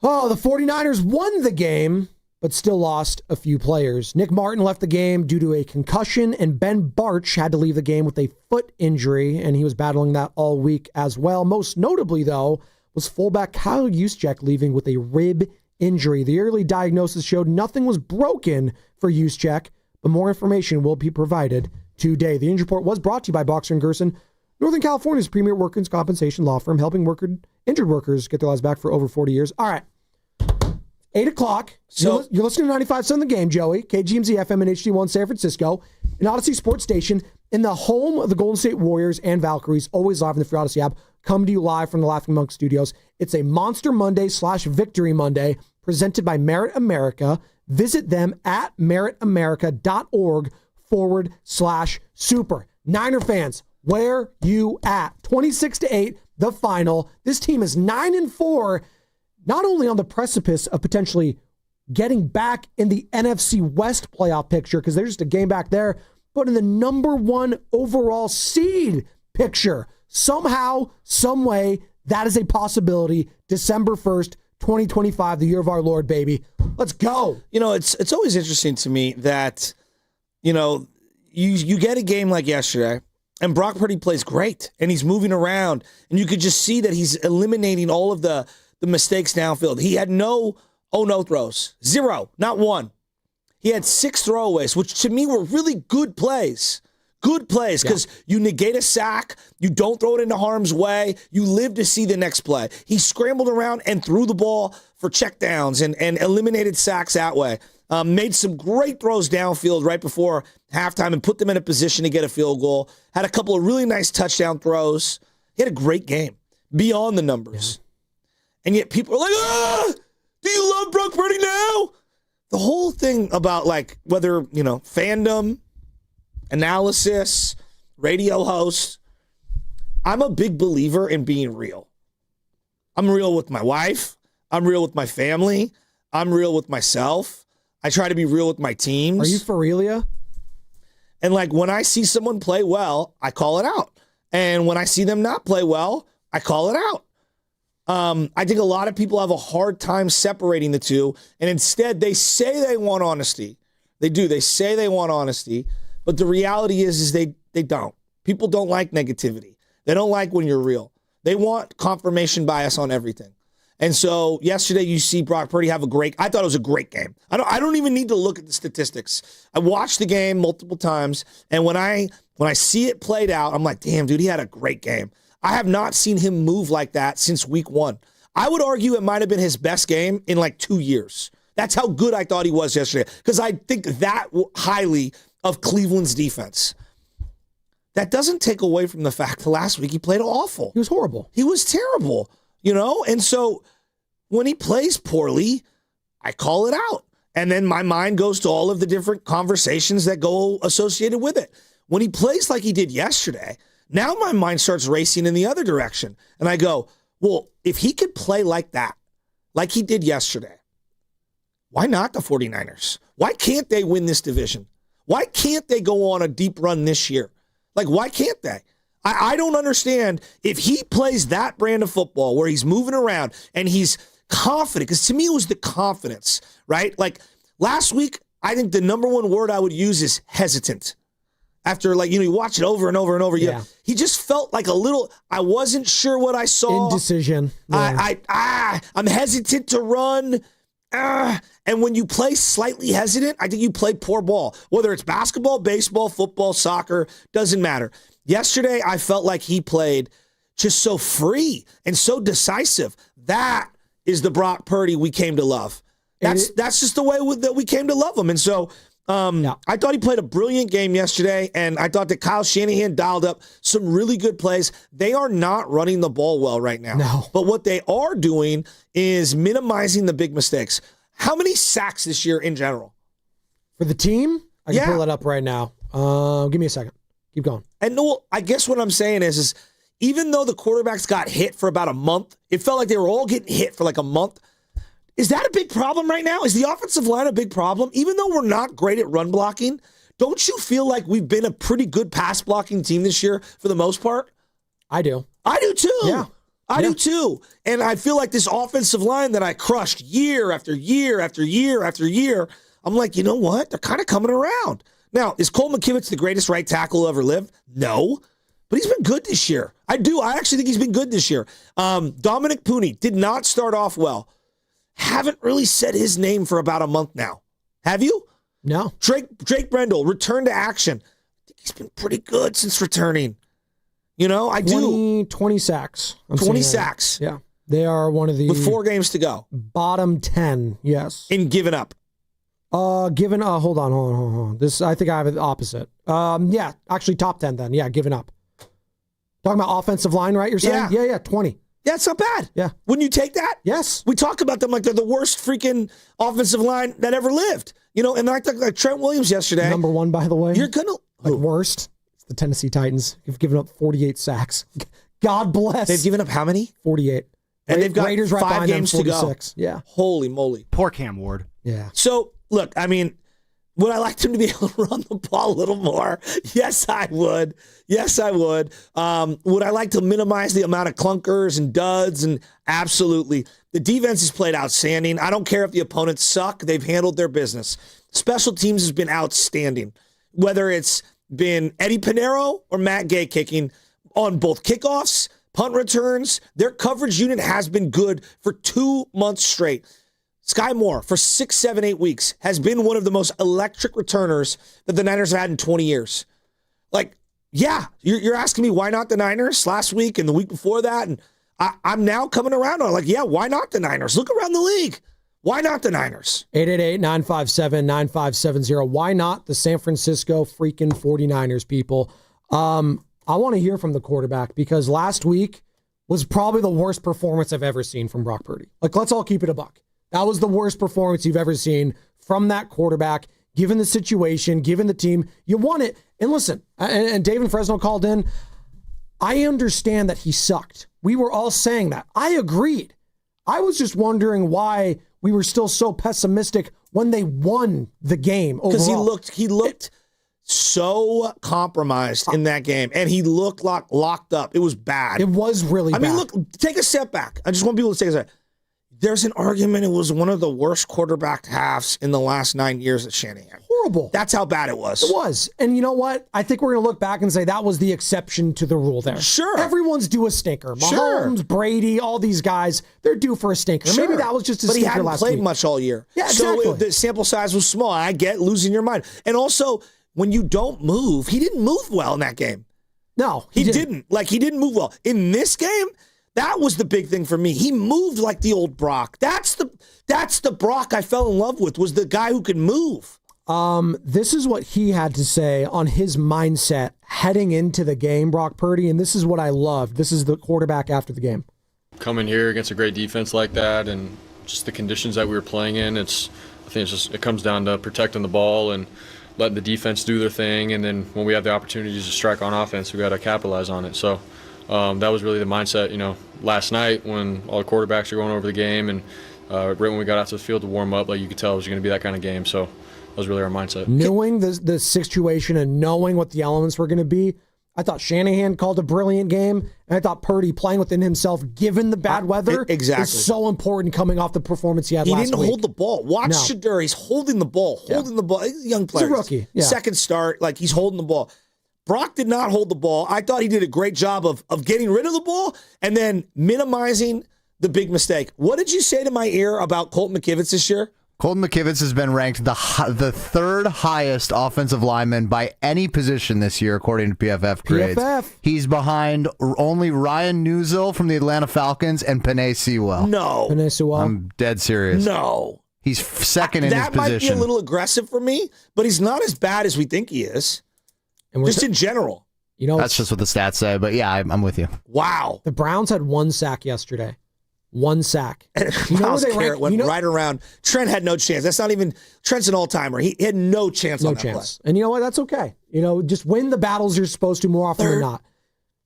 Oh, the 49ers won the game, but still lost a few players. Nick Martin left the game due to a concussion, and Ben Barch had to leave the game with a foot injury, and he was battling that all week as well. Most notably, though, was fullback Kyle Juszczyk leaving with a rib injury. The early diagnosis showed nothing was broken for Juszczyk, but more information will be provided today. The injury report was brought to you by Boxer & Gerson, Northern California's premier workers' compensation law firm, helping injured workers get their lives back for over 40 years. All right. 8 o'clock. So you're listening to 95.7 The Game, Joey. KGMZ FM and HD1 San Francisco. An Odyssey Sports Station in the home of the Golden State Warriors and Valkyries. Always live in the free Odyssey app. Come to you live from the Laughing Monk Studios. It's a Monster Monday / Victory Monday presented by Merit America. Visit them at meritamerica.org/super. Niner fans, where you at? 26-8, the final. This team is 9-4. Not only on the precipice of potentially getting back in the NFC West playoff picture, because there's just a game back there, but in the number 1 overall seed picture. Somehow, some way, that is a possibility. December 1st, 2025, the year of our Lord, baby. Let's go. It's always interesting to me that, you get a game like yesterday, and Brock Purdy plays great, and he's moving around, and you could just see that he's eliminating all of the mistakes downfield. He had no throws. 0, not 1. He had 6 throwaways, which to me were really good plays. Good plays, because you negate a sack, you don't throw it into harm's way, you live to see the next play. He scrambled around and threw the ball for checkdowns and eliminated sacks that way. Made some great throws downfield right before halftime and put them in a position to get a field goal. Had a couple of really nice touchdown throws. He had a great game beyond the numbers. Yeah. And yet people are like, do you love Brock Purdy now? The whole thing about whether, fandom, analysis, radio host, I'm a big believer in being real. I'm real with my wife. I'm real with my family. I'm real with myself. I try to be real with my teams. Are you for realia? And when I see someone play well, I call it out. And when I see them not play well, I call it out. I think a lot of people have a hard time separating the two, and instead they say they want honesty. They do. They say they want honesty, but the reality is they don't. People don't like negativity. They don't like when you're real. They want confirmation bias on everything. And so yesterday you see Brock Purdy have I thought it was a great game. I don't even need to look at the statistics. I watched the game multiple times, and when I see it played out, I'm like, damn, dude, he had a great game. I have not seen him move like that since week 1. I would argue it might have been his best game in 2 years. That's how good I thought he was yesterday, because I think that highly of Cleveland's defense. That doesn't take away from the fact that last week he played awful. He was horrible. He was terrible, And so when he plays poorly, I call it out. And then my mind goes to all of the different conversations that go associated with it. When he plays like he did yesterday, now my mind starts racing in the other direction. And I go, well, if he could play like that, like he did yesterday, why not the 49ers? Why can't they win this division? Why can't they go on a deep run this year? Why can't they? I don't understand if he plays that brand of football where he's moving around and he's confident, because to me it was the confidence, right? Like last week, I think the number one word I would use is hesitant. After you watch it over and over and over. Yeah. He just felt like a little, I wasn't sure what I saw. Indecision. Yeah. I'm hesitant to run. And when you play slightly hesitant, I think you play poor ball. Whether it's basketball, baseball, football, soccer, doesn't matter. Yesterday, I felt like he played just so free and so decisive. That is the Brock Purdy we came to love. That's just the way that we came to love him. And so I thought he played a brilliant game yesterday, and I thought that Kyle Shanahan dialed up some really good plays. They are not running the ball well right now. No. But what they are doing is minimizing the big mistakes. How many sacks this year in general? For the team? I can pull that up right now. Give me a second. Keep going. And I guess what I'm saying is even though the quarterbacks got hit for about a month, it felt like they were all getting hit for like a month. Is that a big problem right now? Is the offensive line a big problem? Even though we're not great at run blocking, don't you feel like we've been a pretty good pass blocking team this year for the most part? I do. I do too. Yeah. I do too. And I feel like this offensive line that I crushed year after year after year after year, I'm like, you know what? They're kind of coming around. Now, is Cole McKivitz the greatest right tackle who ever lived? No. But he's been good this year. I actually think he's been good this year. Dominic Pooney did not start off well. Haven't really said his name for about a month now. Have you? No. Drake Brendel, return to action. I think he's been pretty good since returning. I do. 20 sacks. 20 sacks. Yeah. They are one of the... With 4 games to go. Bottom 10, yes. In giving up. Hold on. This, I think I have it opposite. Yeah, actually top 10 then. Yeah, giving up. Talking about offensive line, right? You're saying? Yeah, 20. Yeah, it's not bad. Yeah. Wouldn't you take that? Yes. We talk about them like they're the worst freaking offensive line that ever lived. And I thought like Trent Williams yesterday. Number 1, by the way. You're going to... worst. It's the Tennessee Titans. You've given up 48 sacks. God bless. They've given up how many? 48. And they've got Raiders right 5 games to go. Yeah. Holy moly. Poor Cam Ward. Yeah. So, look, I mean, would I like him to be able to run the ball a little more? Yes, I would. Would I like to minimize the amount of clunkers and duds? And absolutely. The defense has played outstanding. I don't care if the opponents suck. They've handled their business. Special teams has been outstanding. Whether it's been Eddie Pinero or Matt Gay kicking on both kickoffs, punt returns, their coverage unit has been good for 2 months straight. Sky Moore, for 6, 7, 8 weeks, has been one of the most electric returners that the Niners have had in 20 years. Like, yeah, you're asking me why not the Niners last week and the week before that, and I'm now coming around on like, yeah, why not the Niners? Look around the league. Why not the Niners? 888-957-9570. Why not the San Francisco freaking 49ers, people? I want to hear from the quarterback because last week was probably the worst performance I've ever seen from Brock Purdy. Like, let's all keep it a buck. That was the worst performance you've ever seen from that quarterback, given the situation, given the team. You won it. And listen, and David Fresno called in. I understand that he sucked. We were all saying that. I agreed. I was just wondering why we were still so pessimistic when they won the game overall. Because he looked so compromised in that game, and he looked locked up. It was bad. It was really bad. I mean, look, take a step back. I just want people to take a step back. There's an argument it was one of the worst quarterback halves in the last 9 years at Shanahan. Horrible. That's how bad it was. It was. And you know what? I think we're going to look back and say that was the exception to the rule there. Sure. Everyone's due a stinker. Mahomes, Brady, all these guys, they're due for a stinker. Sure. Maybe that was just a stinker last week. But he hadn't played much all year. Yeah, exactly. So the sample size was small. I get losing your mind. And also, when you don't move, he didn't move well in that game. No, he didn't. Like, he didn't move well. In this game, that was the big thing for me. He moved like the old Brock. That's the Brock I fell in love with, was the guy who could move. This is what he had to say on his mindset heading into the game, Brock Purdy, and this is what I loved. This is the quarterback after the game. Coming here against a great defense like that and just the conditions that we were playing in, I think it comes down to protecting the ball and letting the defense do their thing, and then when we have the opportunities to strike on offense, we got to capitalize on it. So that was really the mindset, last night when all the quarterbacks are going over the game, and right when we got out to the field to warm up, like you could tell it was going to be that kind of game. So that was really our mindset. Knowing the situation and knowing what the elements were going to be, I thought Shanahan called a brilliant game, and I thought Purdy playing within himself, given the bad weather, is so important coming off the performance he had last week. He didn't hold the ball. Watch Shedeur. He's holding the ball. He's a young player. He's a rookie. Yeah. Second start, like he's holding the ball. Brock did not hold the ball. I thought he did a great job of getting rid of the ball and then minimizing the big mistake. What did you say to my ear about Colton McKivitz this year? Colton McKivitz has been ranked the third highest offensive lineman by any position this year, according to PFF grades. He's behind only Ryan Newsill from the Atlanta Falcons and Penei Sewell. No. Penei Sewell? I'm dead serious. No. He's second in his position. That might be a little aggressive for me, but he's not as bad as we think he is. And just in general. You know, that's just what the stats say, but yeah, I'm with you. Wow. The Browns had 1 sack yesterday. 1 sack. Miles Garrett went right around. Trent had no chance. That's not even Trent's an all-timer. He had no chance on that play. And you know what? That's okay. You know, just win the battles you're supposed to more often than not.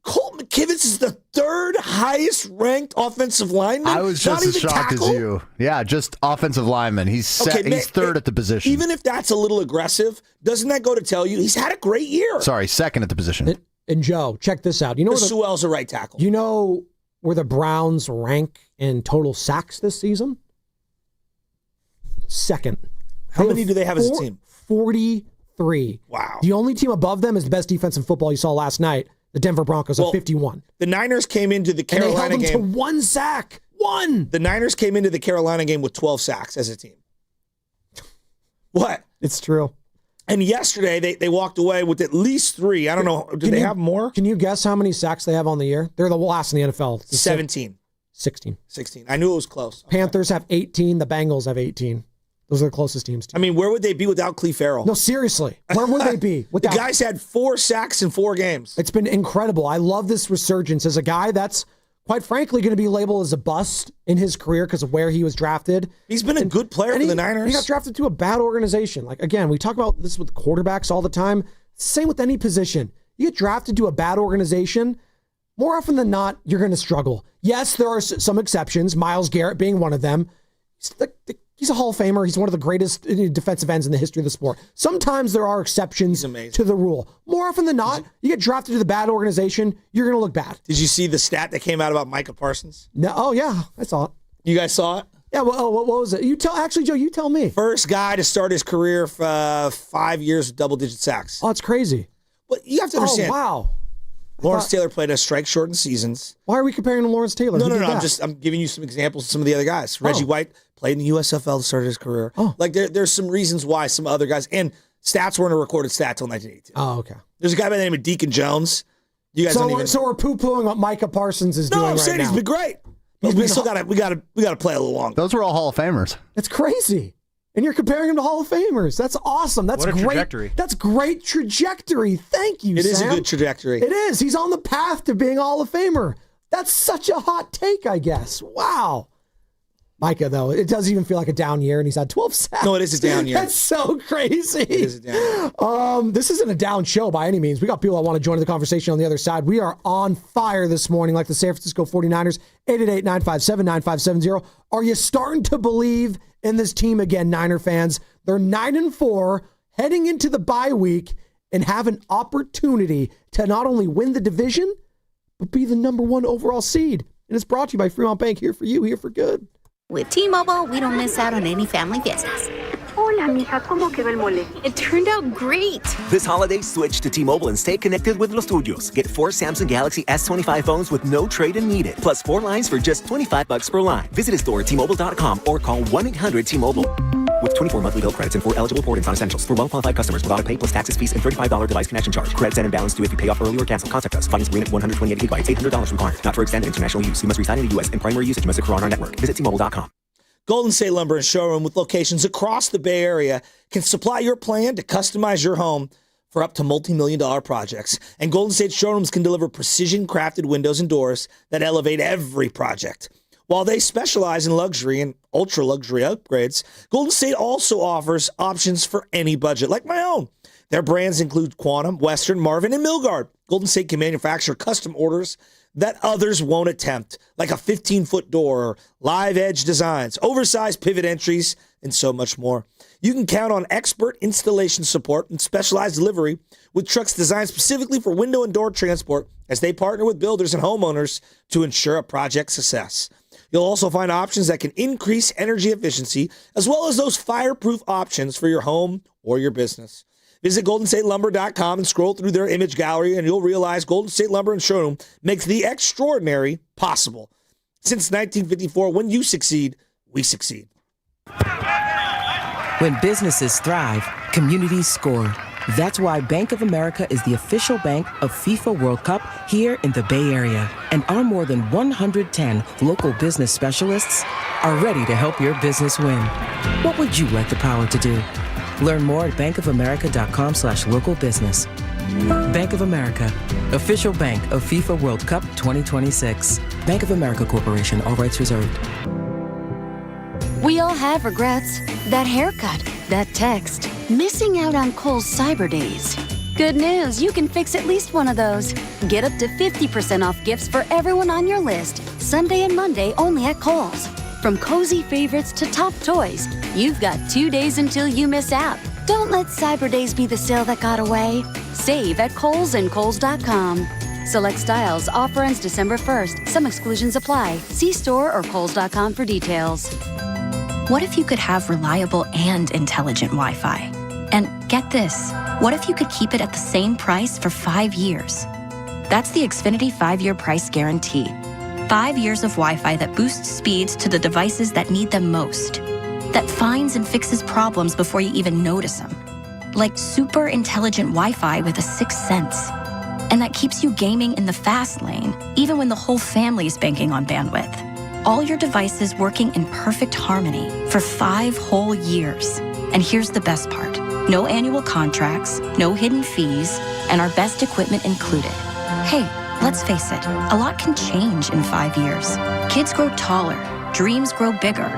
Colton McKivitz is the third highest ranked offensive lineman. I was just as shocked as you. Yeah, just offensive lineman. He's third at the position. Even if that's a little aggressive, doesn't that go to tell you he's had a great year? Sorry, second at the position. And Joe, check this out. You know, Sewell's a right tackle. You know where the Browns rank in total sacks this season? Second. How many do they have as a team? 43. Wow. The only team above them is the best defense in football you saw last night, the Denver Broncos, at 51. The Niners came into the Carolina game. They held them game to 1 sack. 1. The Niners came into the Carolina game with 12 sacks as a team. What? It's true. And yesterday, they walked away with at least 3. I don't know. Do they have more? Can you guess how many sacks they have on the year? They're the last in the NFL. 17. 16. 16. I knew it was close. Panthers have 18. The Bengals have 18. Those are the closest teams to you. I mean, where would they be without Cleve Farrell? No, seriously. Where would they be? The guy's had 4 sacks in 4 games. It's been incredible. I love this resurgence as a guy that's, quite frankly, going to be labeled as a bust in his career because of where he was drafted. He's been a good player for the Niners. He got drafted to a bad organization. Like, again, we talk about this with quarterbacks all the time. Same with any position. You get drafted to a bad organization, more often than not, you're going to struggle. Yes, there are some exceptions, Myles Garrett being one of them. He's a Hall of Famer. He's one of the greatest defensive ends in the history of the sport. Sometimes there are exceptions to the rule. More often than not, you get drafted to the bad organization, you're going to look bad. Did you see the stat that came out about Micah Parsons? No. Oh, yeah. I saw it. You guys saw it? Yeah. Well, what was it? Actually, Joe, you tell me. First guy to start his career 5 years with double-digit sacks. Oh, it's crazy. But you have to understand. Oh, wow. Lawrence Taylor played a strike-shortened seasons. Why are we comparing to Lawrence Taylor? No. I'm giving you some examples of some of the other guys. Reggie White played in the USFL to start his career. Like there's some reasons why some other guys, and stats weren't a recorded stat till 1982. Oh, okay. There's a guy by the name of Deacon Jones. You guys So we're poo-pooing what Micah Parsons is doing right now. No, I'm saying he's been great. But we still got to play a little longer. Those were all Hall of Famers. That's crazy. And you're comparing him to Hall of Famers. That's awesome. That's what a great. Trajectory. That's great trajectory. Thank you, It Sam. is a good trajectory. It is. He's on the path to being Hall of Famer. That's such a hot take, I guess. Wow. Micah, though, it doesn't even feel like a down year, and he's had 12 sacks. No, it is a down year. That's so crazy. It is a down year. This isn't a down show by any means. We got people that want to join the conversation on the other side. We are on fire this morning, like the San Francisco 49ers, 888-957-9570. Are you starting to believe in this team again, Niner fans? They're 9-4, heading into the bye week, and have an opportunity to not only win the division, but be the number 1 overall seed. And it's brought to you by Fremont Bank, here for you, here for good. With T-Mobile, we don't miss out on any family business. Hola, mija, ¿cómo quedó el mole? It turned out great. This holiday, switch to T-Mobile and stay connected with los tuyos. Get 4 Samsung Galaxy S25 phones with no trade-in needed, plus 4 lines for just $25 per line. Visit a store at T-Mobile.com or call 1-800-T-Mobile. With 24 monthly bill credits and 4 eligible port-ins on essentials. For well-qualified customers with auto pay plus taxes, fees, and $35 device connection charge. Credits and imbalance due if you pay off early or cancel. Contact us. Finance agreement 128 gigabytes, $800 required. Not for extended international use. You must reside in the U.S. and primary usage must occur on our network. Visit T-Mobile.com. Golden State Lumber and Showroom, with locations across the Bay Area, can supply your plan to customize your home for up to multi-million-dollar projects. And Golden State Showrooms can deliver precision-crafted windows and doors that elevate every project. While they specialize in luxury and ultra-luxury upgrades, Golden State also offers options for any budget, like my own. Their brands include Quantum, Western, Marvin, and Milgard. Golden State can manufacture custom orders that others won't attempt, like a 15-foot door, live edge designs, oversized pivot entries, and so much more. You can count on expert installation support and specialized delivery with trucks designed specifically for window and door transport as they partner with builders and homeowners to ensure a project success. You'll also find options that can increase energy efficiency, as well as those fireproof options for your home or your business. Visit GoldenStateLumber.com and scroll through their image gallery, and you'll realize Golden State Lumber and Showroom makes the extraordinary possible. Since 1954, when you succeed, we succeed. When businesses thrive, communities score. That's why Bank of America is the official bank of FIFA World Cup here in the Bay Area. And our more than 110 local business specialists are ready to help your business win. What would you like the power to do? Learn more at bankofamerica.com/local business. Bank of America, official bank of FIFA World Cup 2026. Bank of America Corporation, all rights reserved. We all have regrets. That haircut, that text, missing out on Kohl's Cyber Days. Good news, you can fix at least one of those. Get up to 50% off gifts for everyone on your list. Sunday and Monday only at Kohl's. From cozy favorites to top toys, you've got 2 days until you miss out. Don't let Cyber Days be the sale that got away. Save at Kohl's and Kohl's.com. Select styles, offer ends December 1st. Some exclusions apply. See store or Kohl's.com for details. What if you could have reliable and intelligent Wi-Fi? And get this, what if you could keep it at the same price for 5 years? That's the Xfinity 5-year price guarantee. 5 years of Wi-Fi that boosts speeds to the devices that need them most. That finds and fixes problems before you even notice them. Like super intelligent Wi-Fi with a sixth sense. And that keeps you gaming in the fast lane, even when the whole family's banking on bandwidth. All your devices working in perfect harmony for 5 whole years. And here's the best part. No annual contracts, no hidden fees, and our best equipment included. Hey, let's face it, a lot can change in 5 years. Kids grow taller, dreams grow bigger.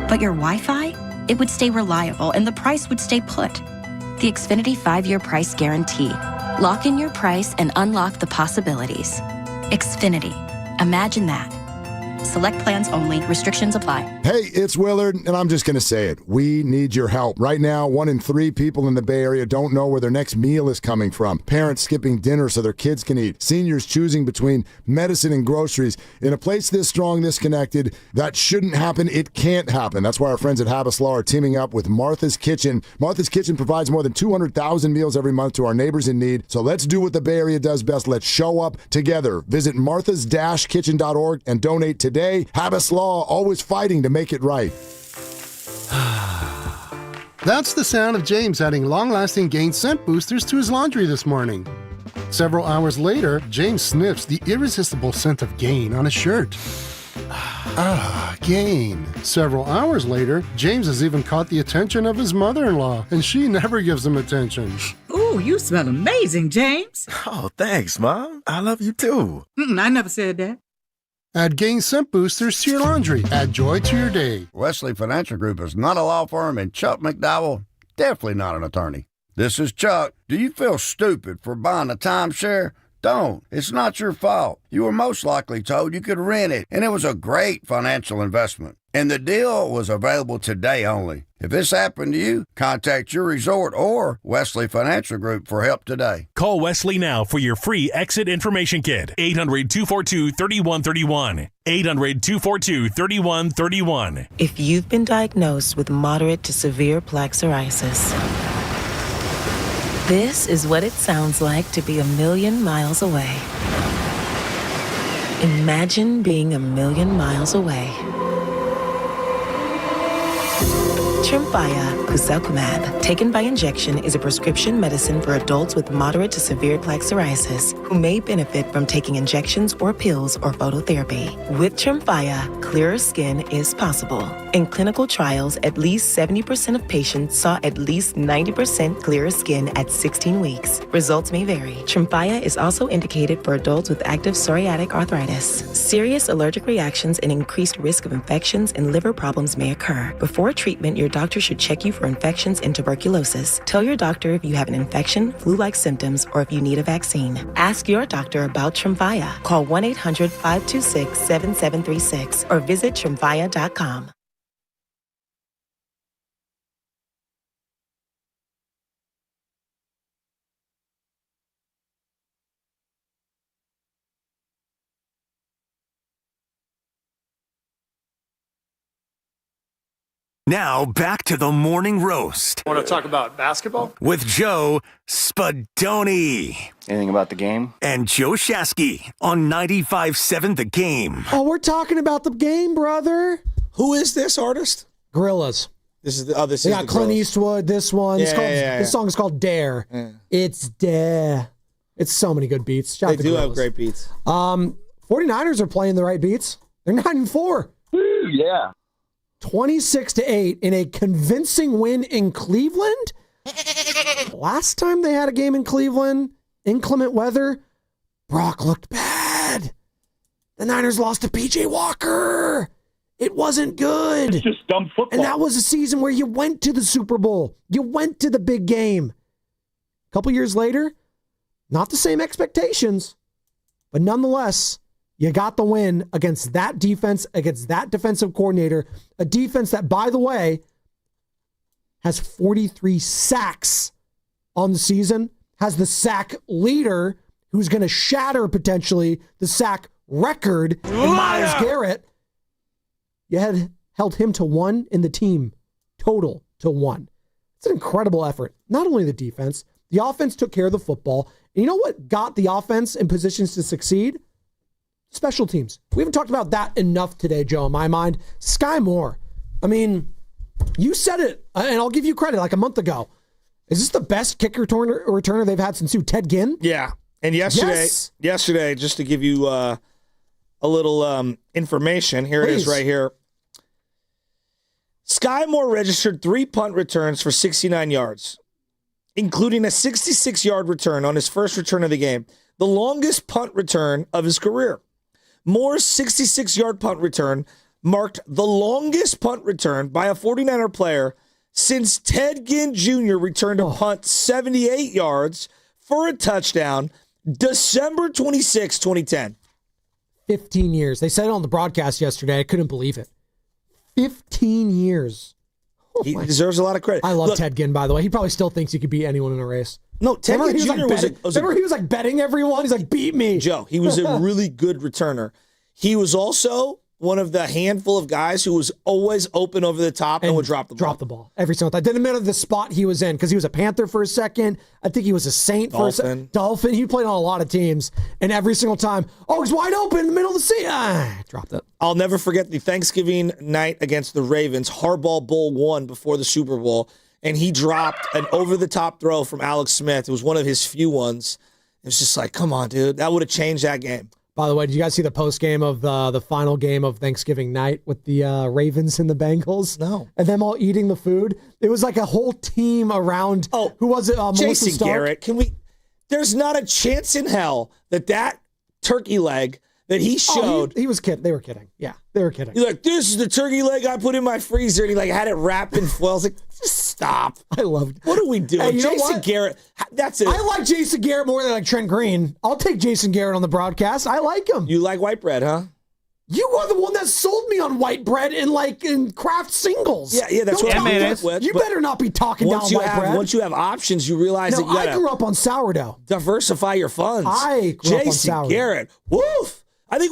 But your Wi-Fi? It would stay reliable and the price would stay put. The Xfinity 5-year price guarantee. Lock in your price and unlock the possibilities. Xfinity. Imagine that. Select plans only. Restrictions apply. Hey, it's Willard, and I'm just going to say it. We need your help. Right now, 1 in 3 people in the Bay Area don't know where their next meal is coming from. Parents skipping dinner so their kids can eat. Seniors choosing between medicine and groceries. In a place this strong, this connected, that shouldn't happen. It can't happen. That's why our friends at Habas Law are teaming up with Martha's Kitchen. Martha's Kitchen provides more than 200,000 meals every month to our neighbors in need. So let's do what the Bay Area does best. Let's show up together. Visit marthas-kitchen.org and donate today. Habas Law, always fighting to make it right. That's the sound of James adding long-lasting Gain scent boosters to his laundry this morning. Several hours later, James sniffs the irresistible scent of Gain on his shirt. Gain. Several hours later, James has even caught the attention of his mother-in-law, and she never gives him attention. Ooh, you smell amazing, James. Oh, thanks, Mom. I love you too. I never said that. Add Gain scent boosters to your laundry. Add joy to your day. Wesley Financial Group is not a law firm, and Chuck McDowell, definitely not an attorney. This is Chuck. Do you feel stupid for buying a timeshare? Don't. It's not your fault. You were most likely told you could rent it, and it was a great financial investment. And the deal was available today only. If this happened to you, contact your resort or Wesley Financial Group for help today. Call Wesley now for your free exit information kit. 800-242-3131. 800-242-3131. If you've been diagnosed with moderate to severe plaque psoriasis, this is what it sounds like to be 1,000,000 miles away. Imagine being 1,000,000 miles away. Tremfya guselkumab, taken by injection, is a prescription medicine for adults with moderate to severe plaque psoriasis who may benefit from taking injections or pills or phototherapy. With Tremfya, clearer skin is possible. In clinical trials, at least 70% of patients saw at least 90% clearer skin at 16 weeks. Results may vary. Tremfya is also indicated for adults with active psoriatic arthritis. Serious allergic reactions and increased risk of infections and liver problems may occur. Before treatment, your your doctor should check you for infections and tuberculosis. Tell your doctor if you have an infection, flu-like symptoms, or if you need a vaccine. Ask your doctor about Tremfya. Call 1-800-526-7736 or visit Tremfya.com. Now back to the morning roast. Want to talk about basketball? With Joe Spadoni. Anything about the game? And Joe Shasky on 95.7 The Game. Oh, we're talking about the game, brother. Who is this artist? Gorillas. This is they got Clint Eastwood. This one. This song is called Dare. Yeah. It's Dare. It's so many good beats. Shout out They to do Gorillas. have great beats. 49ers are playing the right beats. They're 9-4. Woo, yeah. 26-8 in a convincing win in Cleveland. Last time they had a game in Cleveland, inclement weather, Brock looked bad. The Niners lost to P.J. Walker. It wasn't good. It's just dumb football. And that was a season where you went to the Super Bowl. You went to the big game. A couple years later, not the same expectations, but nonetheless, you got the win against that defense, against that defensive coordinator, a defense that, by the way, has 43 sacks on the season, has the sack leader who's going to shatter potentially the sack record in Myles Garrett. You had held him to 1 in the team total to 1. It's an incredible effort. Not only the defense, the offense took care of the football. And you know what got the offense in positions to succeed? Special teams. We haven't talked about that enough today, Joe, in my mind. Sky Moore. I mean, you said it, and I'll give you credit, like a month ago. Is this the best kick returner they've had since Ted Ginn? Yeah. And yesterday, just to give you a little information, here it is right here. Sky Moore registered 3 punt returns for 69 yards, including a 66-yard return on his first return of the game, the longest punt return of his career. Moore's 66-yard punt return marked the longest punt return by a 49er player since Ted Ginn Jr. returned a punt 78 yards for a touchdown December 26, 2010. 15 years. They said it on the broadcast yesterday. I couldn't believe it. 15 years. He deserves a lot of credit. I love Ted Ginn, by the way. He probably still thinks he could beat anyone in a race. No, Ted Ginn Jr. Remember he was like betting everyone? He's like, beat me. Joe, he was a really good returner. He was also one of the handful of guys who was always open over the top and would drop the ball. Drop the ball every single time. Didn't matter the spot he was in because he was a Panther for a second. I think he was a Saint for a second. Dolphin. He played on a lot of teams. And every single time, he's wide open in the middle of the sea. Dropped it. I'll never forget the Thanksgiving night against the Ravens. Harbaugh Bowl won before the Super Bowl. And he dropped an over-the-top throw from Alex Smith. It was one of his few ones. It was just like, come on, dude. That would have changed that game. By the way, did you guys see the post game of the final game of Thanksgiving night with the Ravens and the Bengals? No. And them all eating the food? It was like a whole team around. Oh, who was it? Jason Garrett. There's not a chance in hell that turkey leg that he showed. He was kidding. They were kidding. Yeah, they were kidding. He's like, this is the turkey leg I put in my freezer. And he had it wrapped in foil. I was like, just stop. I loved it. What are we doing? Hey, Jason Garrett, that's it. I like Jason Garrett more than like Trent Green. I'll take Jason Garrett on the broadcast. I like him. You like white bread, huh? You are the one that sold me on white bread in craft singles. Yeah, that's what I'm with. You better not be talking down white bread. Once you have options, you realize that you gotta I grew up on sourdough. Diversify your funds. I grew up on sourdough. Jason Garrett, woof. I think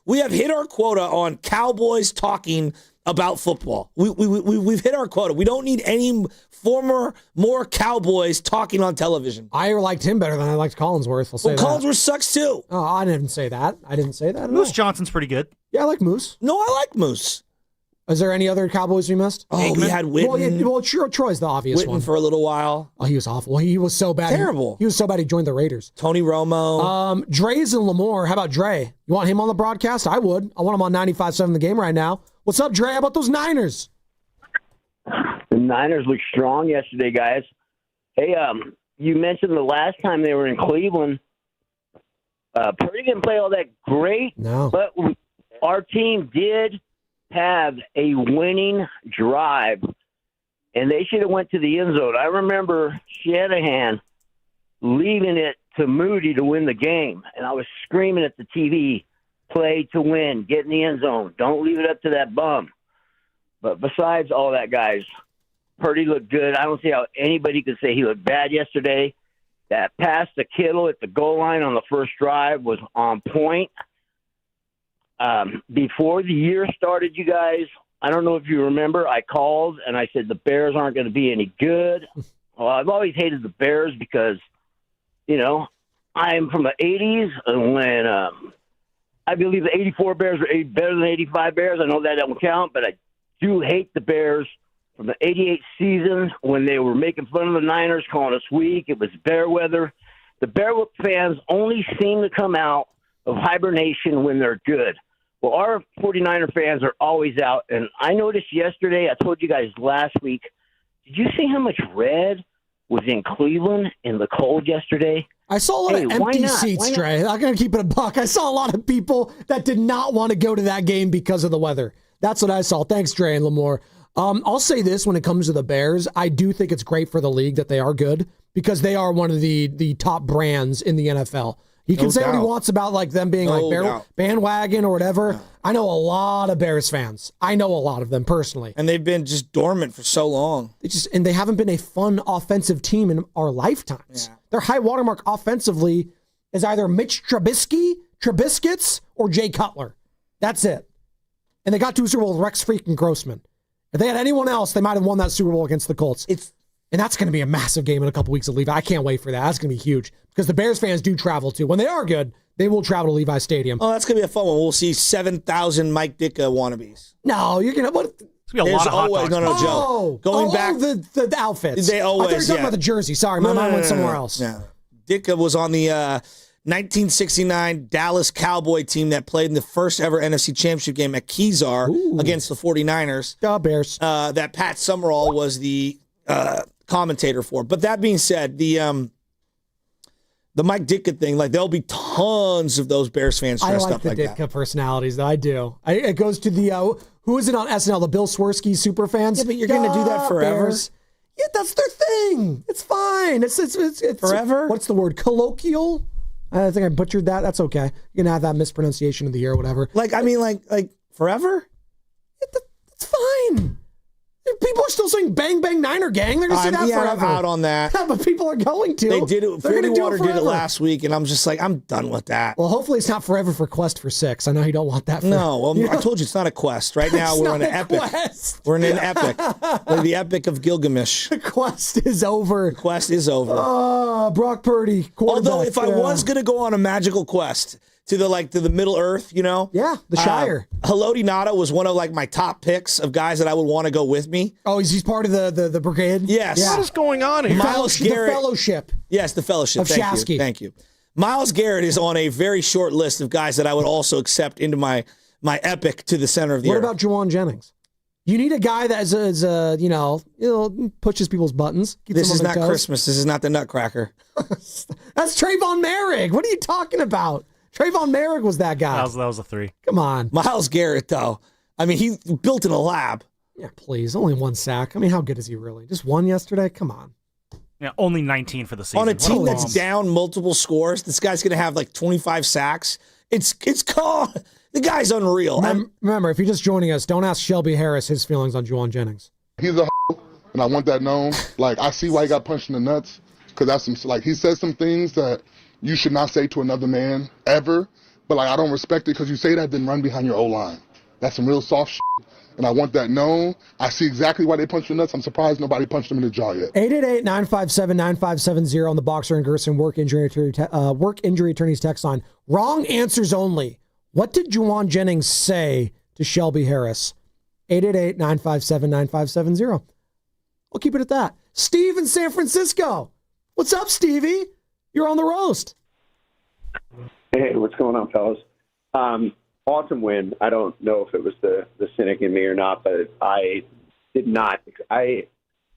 we have hit our quota on Cowboys talking about football. We've hit our quota. We don't need any more Cowboys talking on television. I liked him better than I liked Collinsworth. Collinsworth sucks too. Oh, I didn't say that. Moose Johnson's pretty good. Yeah, I like Moose. No, I like Moose. Is there any other Cowboys we missed? Oh, we had Witten. Well, Troy's the obvious one. Witten for a little while. Oh, he was awful. He was so bad. Terrible. He was so bad he joined the Raiders. Tony Romo. Dre's in Lamore. How about Dre? You want him on the broadcast? I would. I want him on 95.7 The Game right now. What's up, Dre? How about those Niners? The Niners looked strong yesterday, guys. Hey, you mentioned the last time they were in Cleveland. Purdy didn't play all that great. No. But our team did have a winning drive and they should have went to the end zone. I remember Shanahan leaving it to Moody to win the game, and I was screaming at the TV, play to win, get in the end zone, don't leave it up to that bum. But besides all that, guys, Purdy looked good. I don't see how anybody could say he looked bad yesterday. That pass to Kittle at the goal line on the first drive was on point. Before the year started, you guys, I don't know if you remember, I called and I said the Bears aren't going to be any good. Well, I've always hated the Bears because, you know, I'm from the 80s, and when I believe the 84 Bears were better than 85 Bears. I know that don't count, but I do hate the Bears from the 88 season when they were making fun of the Niners, calling us weak. It was bear weather. The Bear fans only seem to come out of hibernation when they're good. Well, our 49er fans are always out, and I noticed yesterday, I told you guys last week, did you see how much red was in Cleveland in the cold yesterday? I saw a lot of empty seats, Trey. I'm going to keep it a buck. I saw a lot of people that did not want to go to that game because of the weather. That's what I saw. Thanks, Trey and Lamore. I'll say this when it comes to the Bears. I do think it's great for the league that they are good because they are one of the top brands in the NFL. He can say what he wants about like them being bandwagon or whatever. No. I know a lot of Bears fans. I know a lot of them personally. And they've been just dormant for so long. They haven't been a fun offensive team in our lifetimes. Yeah. Their high watermark offensively is either Mitch Trubisky's, or Jay Cutler. That's it. And they got to a Super Bowl with Rex freaking Grossman. If they had anyone else, they might have won that Super Bowl against the Colts. And that's going to be a massive game in a couple weeks of Levi. I can't wait for that. That's going to be huge because the Bears fans do travel too. When they are good, they will travel to Levi Stadium. Oh, that's going to be a fun one. We'll see 7,000 Mike Ditka wannabes. No, you're going to... What? It's going to be a lot of hot dogs. No, Joe. Going back... the outfits. They always, I thought you were talking about the jersey. Sorry, my mind went somewhere else. Yeah. Ditka was on the 1969 Dallas Cowboy team that played in the first ever NFC Championship game at Kezar against the 49ers. Bears. That Pat Summerall was the commentator for. But that being said, the Mike Ditka thing, like there'll be tons of those Bears fans dressed up like that. I like the Ditka personalities, though. I do. It goes to the who is it on SNL? The Bill Swirsky super fans. Yeah, but you're going to do that forever. Bears. Yeah, that's their thing. It's fine. It's forever. What's the word? Colloquial. I think I butchered that. That's okay. You can have that mispronunciation of the year or whatever. Like forever. It's fine. People are still saying "Bang Bang Niner Gang." They're gonna say that forever. I'm out on that. Yeah, but people are going to. They did it. 40 Water did it last week, and I'm just like, I'm done with that. Well, hopefully it's not forever for Quest for 6. I know you don't want that. I told you it's not a quest. Right now we're on an epic. Quest. We're in an epic. We're the Epic of Gilgamesh. The quest is over. The quest is over. Oh, Brock Purdy. Although if I was gonna go on a magical quest to the Middle Earth, you know? Yeah, the Shire. Haloti Ngata was one of like my top picks of guys that I would want to go with me. Oh, he's part of the brigade? Yes. Yeah. What is going on here? Miles Garrett. The fellowship. Yes, the fellowship. Of Shasky. Thank you. Miles Garrett is on a very short list of guys that I would also accept into my epic to the center of the earth. What about Juwan Jennings? You need a guy that is pushes people's buttons. This is not Christmas. This is not the Nutcracker. That's Trayvon Merrick. What are you talking about? Trayvon Merrick was that guy. That was a 3. Come on. Miles Garrett, though. I mean, he built in a lab. Yeah, please. Only 1 sack. I mean, how good is he really? Just 1 yesterday? Come on. Yeah, only 19 for the season. On a team that's down multiple scores, this guy's going to have like 25 sacks. It's called... The guy's unreal. Remember, if you're just joining us, don't ask Shelby Harris his feelings on Juwan Jennings. He's a and I want that known. Like, I see why he got punched in the nuts, because that's he says some things that you should not say to another man ever, but I don't respect it because you say that, then run behind your O-line. That's some real soft shit, and I want that known. I see exactly why they punched the nuts. I'm surprised nobody punched him in the jaw yet. 888-957-9570 on the Boxer and Gerson work injury attorneys text line. Wrong answers only. What did Juwan Jennings say to Shelby Harris? 888-957-9570. We'll keep it at that. Steve in San Francisco. What's up, Stevie? You're on the roast. Hey, what's going on, fellas? Awesome win. I don't know if it was the cynic in me or not, but I did not. I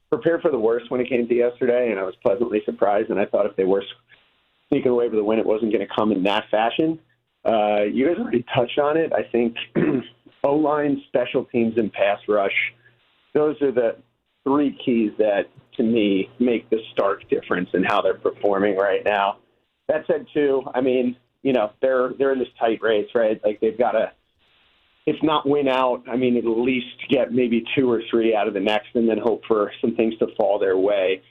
prepared for the worst when it came to yesterday, and I was pleasantly surprised, and I thought if they were sneaking away with the win, it wasn't going to come in that fashion. You guys already touched on it. I think O-line, special teams, and pass rush, those are the three keys that, to me, make the stark difference in how they're performing right now. That said, too, I mean, they're in this tight race, right? Like, they've got to, if not win out, I mean, at least get maybe 2 or 3 out of the next and then hope for some things to fall their way.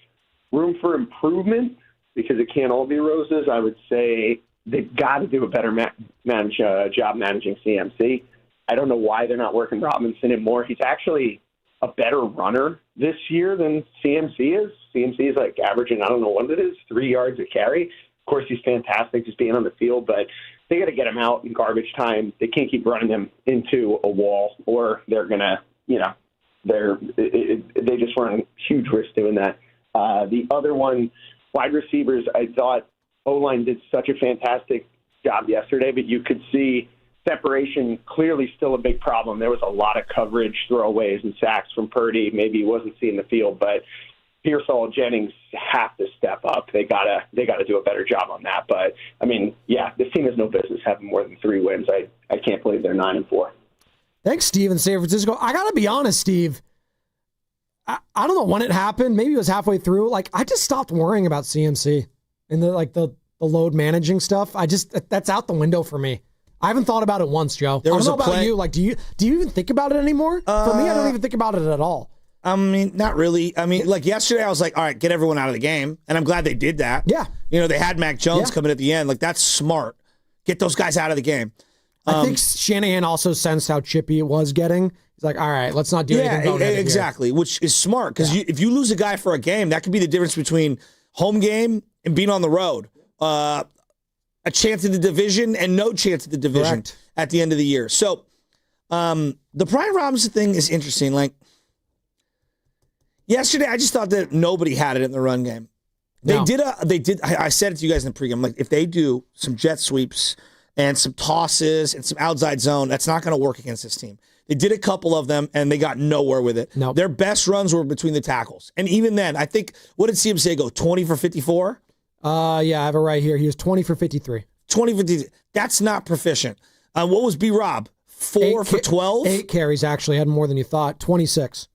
Room for improvement, because it can't all be roses. I would say they've got to do a better job managing CMC. I don't know why they're not working Robinson in more. He's actually a better runner this year than CMC is. CMC is like averaging, I don't know what it is, 3 yards a carry. Of course, he's fantastic just being on the field, but they got to get him out in garbage time. They can't keep running him into a wall, or they're going to, they just run a huge risk doing that. The other one, wide receivers, I thought O-line did such a fantastic job yesterday, but you could see separation clearly still a big problem. There was a lot of coverage, throwaways, and sacks from Purdy. Maybe he wasn't seeing the field, but Pearsall, Jennings have to step up. They gotta do a better job on that. But I mean, yeah, this team has no business having more than 3 wins. I can't believe they're 9-4. Thanks, Steve in San Francisco. I gotta be honest, Steve. I don't know when it happened. Maybe it was halfway through. Like, I just stopped worrying about CMC and the load managing stuff. That's out the window for me. I haven't thought about it once, Joe. I don't know about you. Like, do you even think about it anymore? For me, I don't even think about it at all. I mean, not really. I mean, like yesterday, I was like, all right, get everyone out of the game. And I'm glad they did that. Yeah. They had Mac Jones coming at the end. Like, that's smart. Get those guys out of the game. I think Shanahan also sensed how chippy it was getting. He's like, all right, let's not do anything. Yeah, exactly, which is smart. Because if you lose a guy for a game, that could be the difference between home game and being on the road. A chance at the division and no chance at the division at the end of the year. So the Brian Robinson thing is interesting. Like, yesterday, I just thought that nobody had it in the run game. They did. I said it to you guys in the pregame. Like, if they do some jet sweeps and some tosses and some outside zone, that's not going to work against this team. They did a couple of them, and they got nowhere with it. Nope. Their best runs were between the tackles. And even then, I think, what did CMC go, 20 for 54? Yeah, I have it right here. He was 20 for 53. 20 for 53. That's not proficient. What was B-Rob? 4 for 12? 8 carries, actually. Had more than you thought. 26.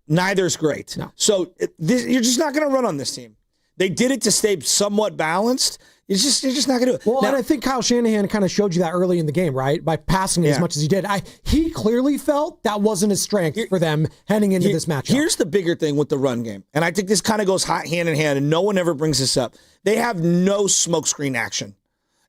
Neither's great. No. So you're just not going to run on this team. They did it to stay somewhat balanced. You're just not going to do it. Well, now, and I think Kyle Shanahan kind of showed you that early in the game, right? By passing it as much as he did. He clearly felt that wasn't his strength for them heading into this matchup. Here's the bigger thing with the run game, and I think this kind of goes hand in hand, and no one ever brings this up. They have no smokescreen action.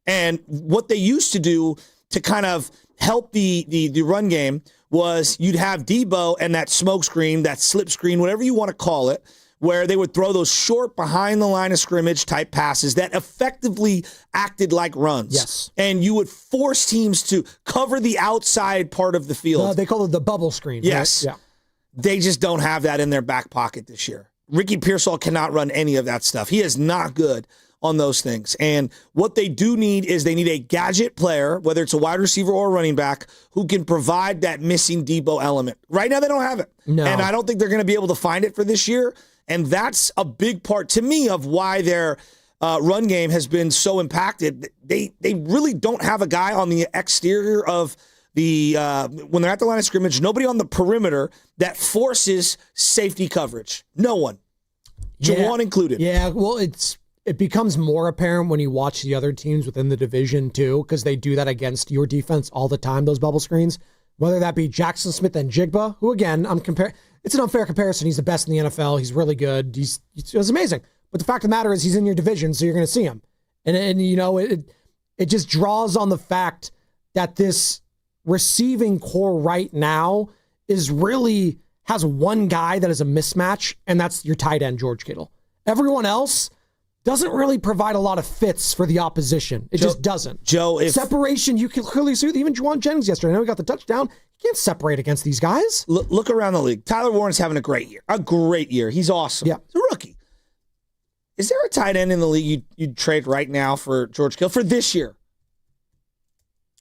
And what they used to do to kind of help the run game was you'd have Debo and that smokescreen, that slip screen, whatever you want to call it, where they would throw those short behind the line of scrimmage type passes that effectively acted like runs. Yes. And you would force teams to cover the outside part of the field. They call it the bubble screen. Yes. Right? Yeah. They just don't have that in their back pocket this year. Ricky Pearsall cannot run any of that stuff. He is not good on those things. And what they do need is they need a gadget player, whether it's a wide receiver or a running back, who can provide that missing Debo element. Right now, they don't have it. No. And I don't think they're going to be able to find it for this year. And that's a big part, to me, of why their run game has been so impacted. They really don't have a guy on the exterior of the when they're at the line of scrimmage, nobody on the perimeter that forces safety coverage. No one. Jawan included. Yeah, well, it becomes more apparent when you watch the other teams within the division, too, because they do that against your defense all the time, those bubble screens. Whether that be Jackson Smith and Jigba, who, again, it's an unfair comparison. He's the best in the NFL. He's really good. He's amazing. But the fact of the matter is he's in your division, so you're going to see him. And you know, it just draws on the fact that this receiving core right now has one guy that is a mismatch, and that's your tight end, George Kittle. Everyone else doesn't really provide a lot of fits for the opposition. It just doesn't. Joe, separation, you can clearly see even Juwan Jennings yesterday. I know he got the touchdown. You can't separate against these guys. Look around the league. Tyler Warren's having a great year. A great year. He's awesome. Yeah. He's a rookie. Is there a tight end in the league you'd trade right now for George Kittle for this year?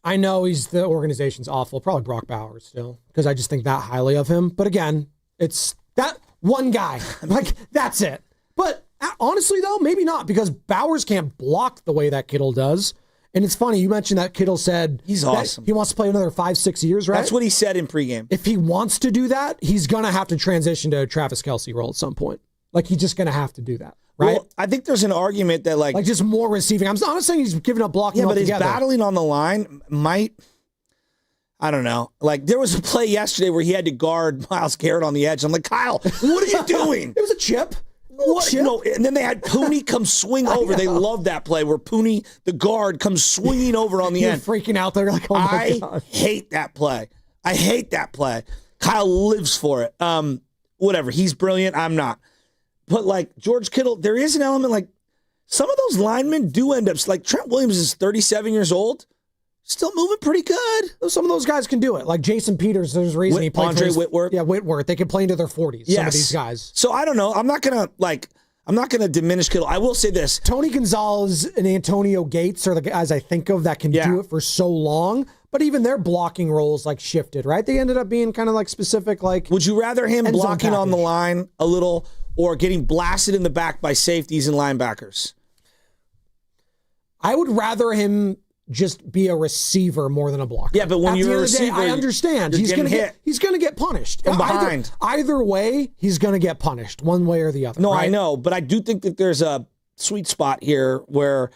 I know the organization's awful. Probably Brock Bowers still, because I just think that highly of him. But again, it's that one guy. Like, that's it. But honestly, though, maybe not, because Bowers can't block the way that Kittle does. And it's funny, you mentioned that Kittle said he's that awesome. He wants to play another 5-6 years, right? That's what he said in pregame. If he wants to do that, he's going to have to transition to a Travis Kelce role at some point. Like, he's just going to have to do that, right? Well, I think there's an argument that, like just more receiving. I'm not saying he's giving up blocking but altogether. his battling on the line might, I don't know. Like, there was a play yesterday where he had to guard Myles Garrett on the edge. I'm like, Kyle, what are you doing? It was a chip. What? No, and then they had Purdy come swing over. They loved that play where Purdy, the guard, comes swinging over on the You're end. freaking out there like, oh my God. Hate that play. I hate that play. Kyle lives for it. Whatever. He's brilliant. I'm not. But like George Kittle, there is an element like some of those linemen do end up like Trent Williams is 37 years old, still moving pretty good. Some of those guys can do it. Like Jason Peters, there's a reason he played Andre Whitworth. Yeah, Whitworth. They can play into their 40s. Yes. Some of these guys. So I don't know. I'm not gonna diminish Kittle. I will say this: Tony Gonzalez and Antonio Gates are the guys I think of that can do it for so long. But even their blocking roles like shifted, right? They ended up being kind of like specific. Like, would you rather him blocking on the line a little, or getting blasted in the back by safeties and linebackers? I would rather him just be a receiver more than a blocker. Yeah, but when you're a receiver, I understand you're he's getting going to hit. He's going to get punished From behind. Either way, he's going to get punished one way or the other. No, right? I know, but I do think that there's a sweet spot here where,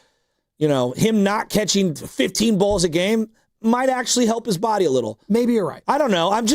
him not catching 15 balls a game might actually help his body a little. Maybe you're right. I don't know. I'm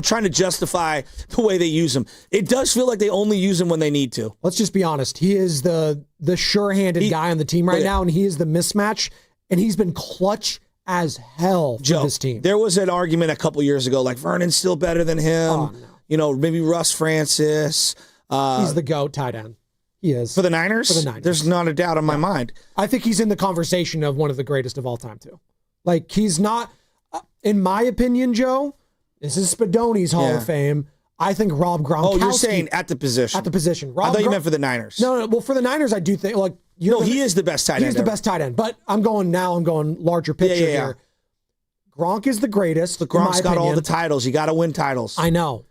trying to justify the way they use him. It does feel like they only use him when they need to. Let's just be honest. He is the sure-handed guy on the team right now, and he is the mismatch, and he's been clutch as hell for this team. There was an argument a couple years ago, like Vernon's still better than him. Oh, no. Maybe Russ Francis. He's the GOAT tight end. He is. For the Niners? For the Niners. There's not a doubt in my mind. I think he's in the conversation of one of the greatest of all time, too. Like, he's not, in my opinion, Joe, this is Spadoni's Hall of Fame. I think Rob Gronkowski. Oh, you're saying at the position. At the position. I thought you meant for the Niners. No. Well, for the Niners, I do think, like, he is the best tight end. He's the best tight end. But I'm going larger picture here. Gronk is the greatest. Gronk's got all the titles. You got to win titles. I know.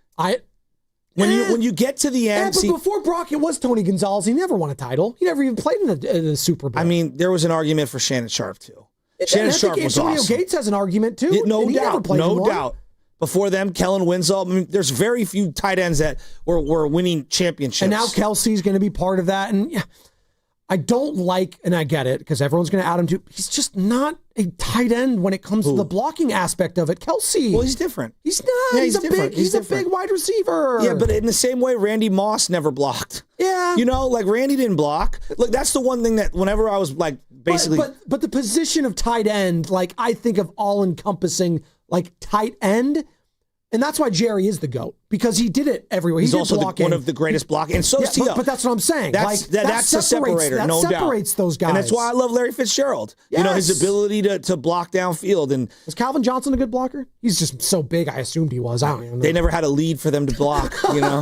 When you get to the end, but before Brock, it was Tony Gonzalez. He never won a title. He never even played in the Super Bowl. I mean, there was an argument for Shannon Sharp too. Shannon Sharp was Antonio awesome. Gates has an argument too. No doubt. Before them, Kellen Winslow. I mean, there's very few tight ends that were winning championships. And now Kelsey's going to be part of that. And I don't like, and I get it because everyone's going to add him to. He's just not a tight end when it comes to the blocking aspect of it. Kelsey. Well, he's different. He's not. Yeah, he's a big wide receiver. Yeah, but in the same way, Randy Moss never blocked. Yeah. Like Randy didn't block. Look, that's the one thing that whenever I was like basically. But the position of tight end, like I think of all encompassing like tight end. And that's why Jerry is the GOAT, because he did it everywhere. He's also one of the greatest blocking. And so is T.O. But that's what I'm saying. That's a separator, no doubt. That separates those guys. And that's why I love Larry Fitzgerald. Yes. His ability to block downfield. And was Calvin Johnson a good blocker? He's just so big, I assumed he was. I don't even know. They never had a lead for them to block, So mean.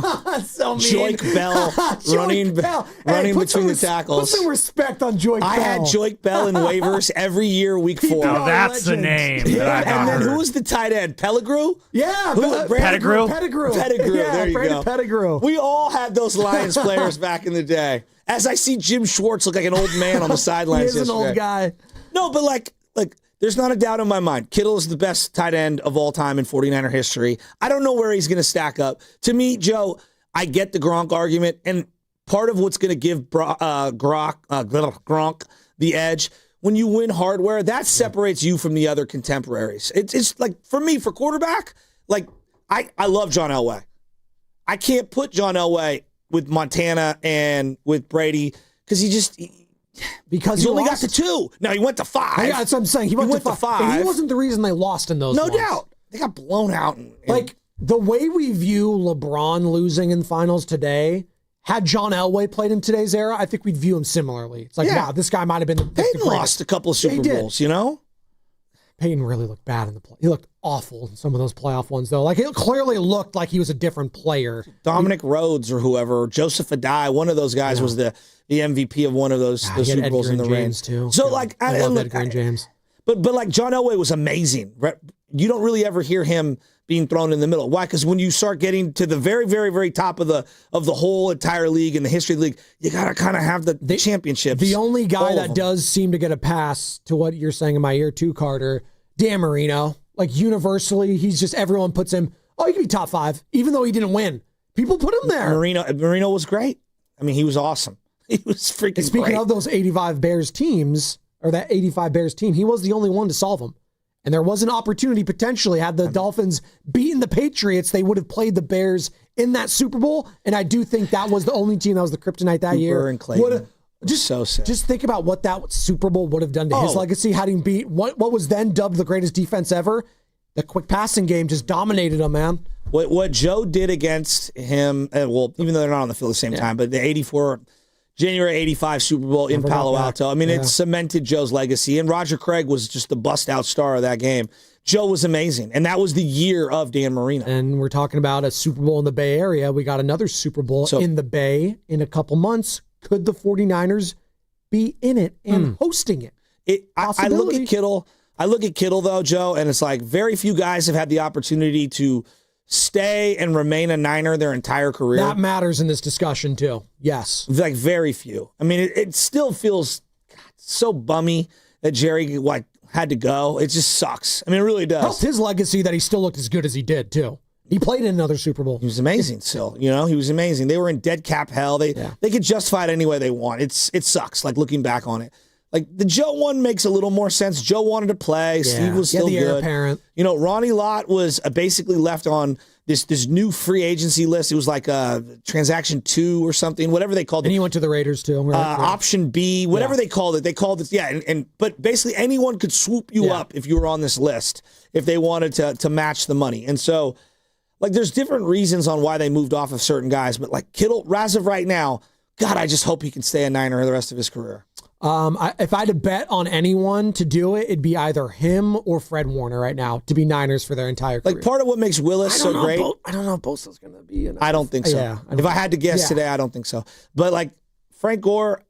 Joik Bell running between the tackles. Put some respect on Joik Bell. I had Joik Bell in waivers every year, week 4. Now that's the name that I And then heard. who was the tight end? Pellegrew? Yeah. Pettigrew? Pettigrew. Yeah, there you go. Pettigrew. We all had those Lions players back in the day. As I see Jim Schwartz look like an old man on the sidelines. He is an old guy. No, but like there's not a doubt in my mind. Kittle is the best tight end of all time in 49er history. I don't know where he's going to stack up. To me, Joe, I get the Gronk argument, and part of what's going to give Gronk the edge. When you win hardware, that separates you from the other contemporaries. It's like, for me, for quarterback, like, I love John Elway. I can't put John Elway with Montana and with Brady because he only got to 2. Now he went to 5. Yeah, that's what I'm saying. He went to 5. And he wasn't the reason they lost in those. No doubt. They got blown out. Like the way we view LeBron losing in finals today, had John Elway played in today's era, I think we'd view him similarly. It's like, wow, this guy might have been the Peyton lost a couple of Super Bowls, Peyton really looked bad in the play. He looked awful in some of those playoff ones, though. Like, it clearly looked like he was a different player. Dominic Rhodes or whoever, Joseph Adai, one of those guys was the MVP of one of those Super Bowls in the ring. Too. So, I love Edgar and James. But like John Elway was amazing. You don't really ever hear him being thrown in the middle. Why? Because when you start getting to the very, very, very top of the whole entire league and the history of the league, you got to kind of have the championships. The only guy that does seem to get a pass to what you're saying in my ear too, Carter, Dan Marino. Like universally, he's just, everyone puts him, he can be top 5, even though he didn't win. People put him there. Marino was great. I mean, he was awesome. He was freaking and speaking great. of those 85 Bears teams, or that 85 Bears team, he was the only one to solve them. And there was an opportunity potentially, had the Dolphins beaten the Patriots, they would have played the Bears in that Super Bowl. And I do think that was the only team that was the kryptonite that year. And Clayton. Just think about what that Super Bowl would have done to his legacy, having beat what was then dubbed the greatest defense ever. The quick passing game just dominated him, man. What Joe did against him, well, even though they're not on the field at the same time, but the January 85 Super Bowl in Palo Alto. I mean, it cemented Joe's legacy, and Roger Craig was just the bust-out star of that game. Joe was amazing, and that was the year of Dan Marino. And we're talking about a Super Bowl in the Bay Area. We got another Super Bowl in the Bay in a couple months. Could the 49ers be in it and hosting it? I look at Kittle, though, Joe, and it's like very few guys have had the opportunity to stay and remain a Niner their entire career. That matters in this discussion, too. Yes. Like, very few. I mean, it still feels so bummy that Jerry had to go. It just sucks. I mean, it really does. Helped his legacy that he still looked as good as he did, too. He played in another Super Bowl. He was amazing still. He was amazing. They were in dead cap hell. They could justify it any way they want. It sucks, like, looking back on it. Like, the Joe one makes a little more sense. Joe wanted to play. Steve was still the good. heir apparent. Ronnie Lott was basically left on this new free agency list. It was like Transaction 2 or something, whatever they called it. And he went to the Raiders, too. Right? Option B, whatever they called it. They called it, but basically anyone could swoop you up if you were on this list if they wanted to match the money. And so, like, there's different reasons on why they moved off of certain guys. But, like, Kittle, as of right now, God, I just hope he can stay a Niner the rest of his career. If I had to bet on anyone to do it, it'd be either him or Fred Warner right now to be Niners for their entire career. Like, part of what makes Willis so great. I don't know if Bosa's going to be. I don't think so. Yeah, if I had to guess today, I don't think so. But, like, Frank Gore,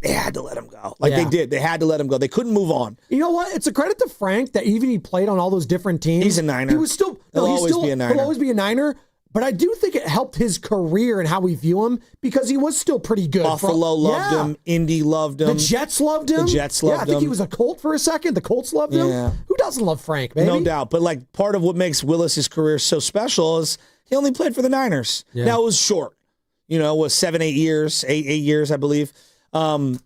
they had to let him go. Like, they did. They had to let him go. They couldn't move on. You know what? It's a credit to Frank that even he played on all those different teams. He's a Niner. He was still. He'll always be a Niner. He'll always be a Niner. But I do think it helped his career and how we view him because he was still pretty good. Buffalo loved him. Indy loved him. The Jets loved him. Yeah, I think he was a Colt for a second. The Colts loved him. Yeah. Who doesn't love Frank, baby? No doubt. But, like, part of what makes Willis's career so special is he only played for the Niners. Yeah. Now, it was short. It was 7-8 years, 8 years, I believe. I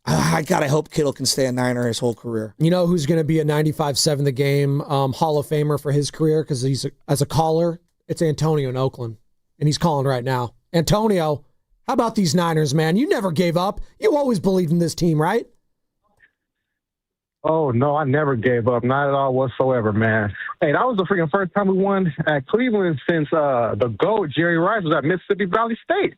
hope Kittle can stay a Niner his whole career. You know who's going to be a 95-7 the game Hall of Famer for his career because he's as a caller? It's Antonio in Oakland, and he's calling right now. Antonio, how about these Niners, man? You never gave up. You always believed in this team, right? Oh, no, I never gave up. Not at all whatsoever, man. Hey, that was the freaking first time we won at Cleveland since the GOAT, Jerry Rice, was at Mississippi Valley State.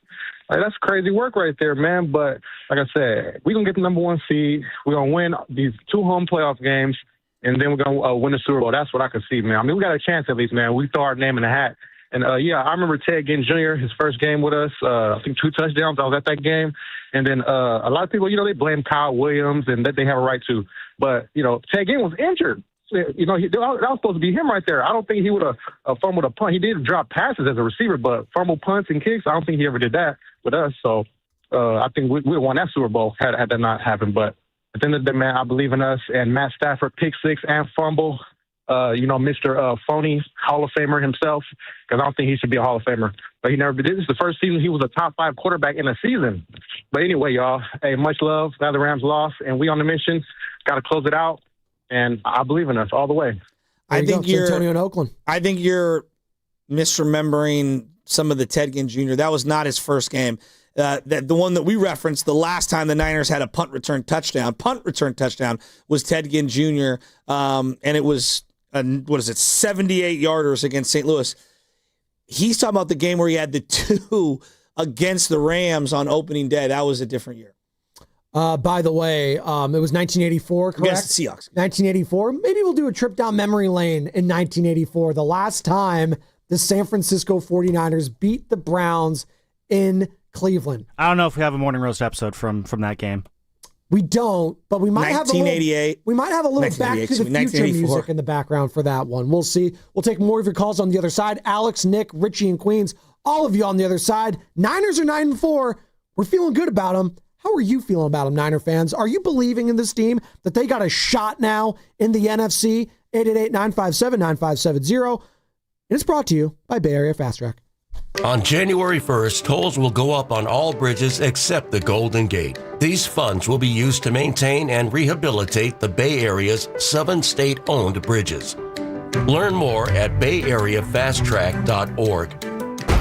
Like, that's crazy work right there, man. But like I said, we're going to get the number 1 seed. We're going to win these 2 home playoff games, and then we're going to win the Super Bowl. That's what I could see, man. I mean, we got a chance at least, man. We throw our name in the hat. And, I remember Ted Ginn Jr., his first game with us, I think 2 touchdowns. I was at that game. And then a lot of people, they blame Kyle Williams, and that they have a right to. But, Ted Ginn was injured. That was supposed to be him right there. I don't think he would have fumbled a punt. He did drop passes as a receiver, but fumble punts and kicks, I don't think he ever did that with us. So I think we would have won that Super Bowl had that not happened. But at the end of the day, man, I believe in us. And Matt Stafford, pick 6 and fumble. Mr. Phony, Hall of Famer himself, because I don't think he should be a Hall of Famer. But he never did. This is the first season he was a top 5 quarterback in a season. But anyway, y'all, hey, much love. Now the Rams lost, and we on the mission. Got to close it out, and I believe in us all the way. I think you're Antonio in Oakland. I think you're misremembering some of the Ted Ginn Jr. That was not his first game. The one that we referenced the last time the Niners had a punt return touchdown was Ted Ginn Jr. And it was 78 yarders against St. Louis. He's talking about the game where he had the 2 against the Rams on opening day. That was a different year. By the way, it was 1984, correct? Against the Seahawks. 1984. Maybe we'll do a trip down memory lane in 1984. The last time the San Francisco 49ers beat the Browns in Cleveland. I don't know if we have a Morning Roast episode from that game. We don't, but we might have 1988. We might have a little Back to the Future 1984. music in the background for that one. We'll see. We'll take more of your calls on the other side. Alex, Nick, Richie, and Queens, all of you on the other side. Niners are 9-4. We're feeling good about them. How are you feeling about them, Niner fans? Are you believing in this team that they got a shot now in the NFC? 888-957-9570. And it's brought to you by Bay Area Fast Track. On January 1st, tolls will go up on all bridges except the Golden Gate. These funds will be used to maintain and rehabilitate the Bay Area's 7 state-owned bridges. Learn more at bayareafasttrack.org.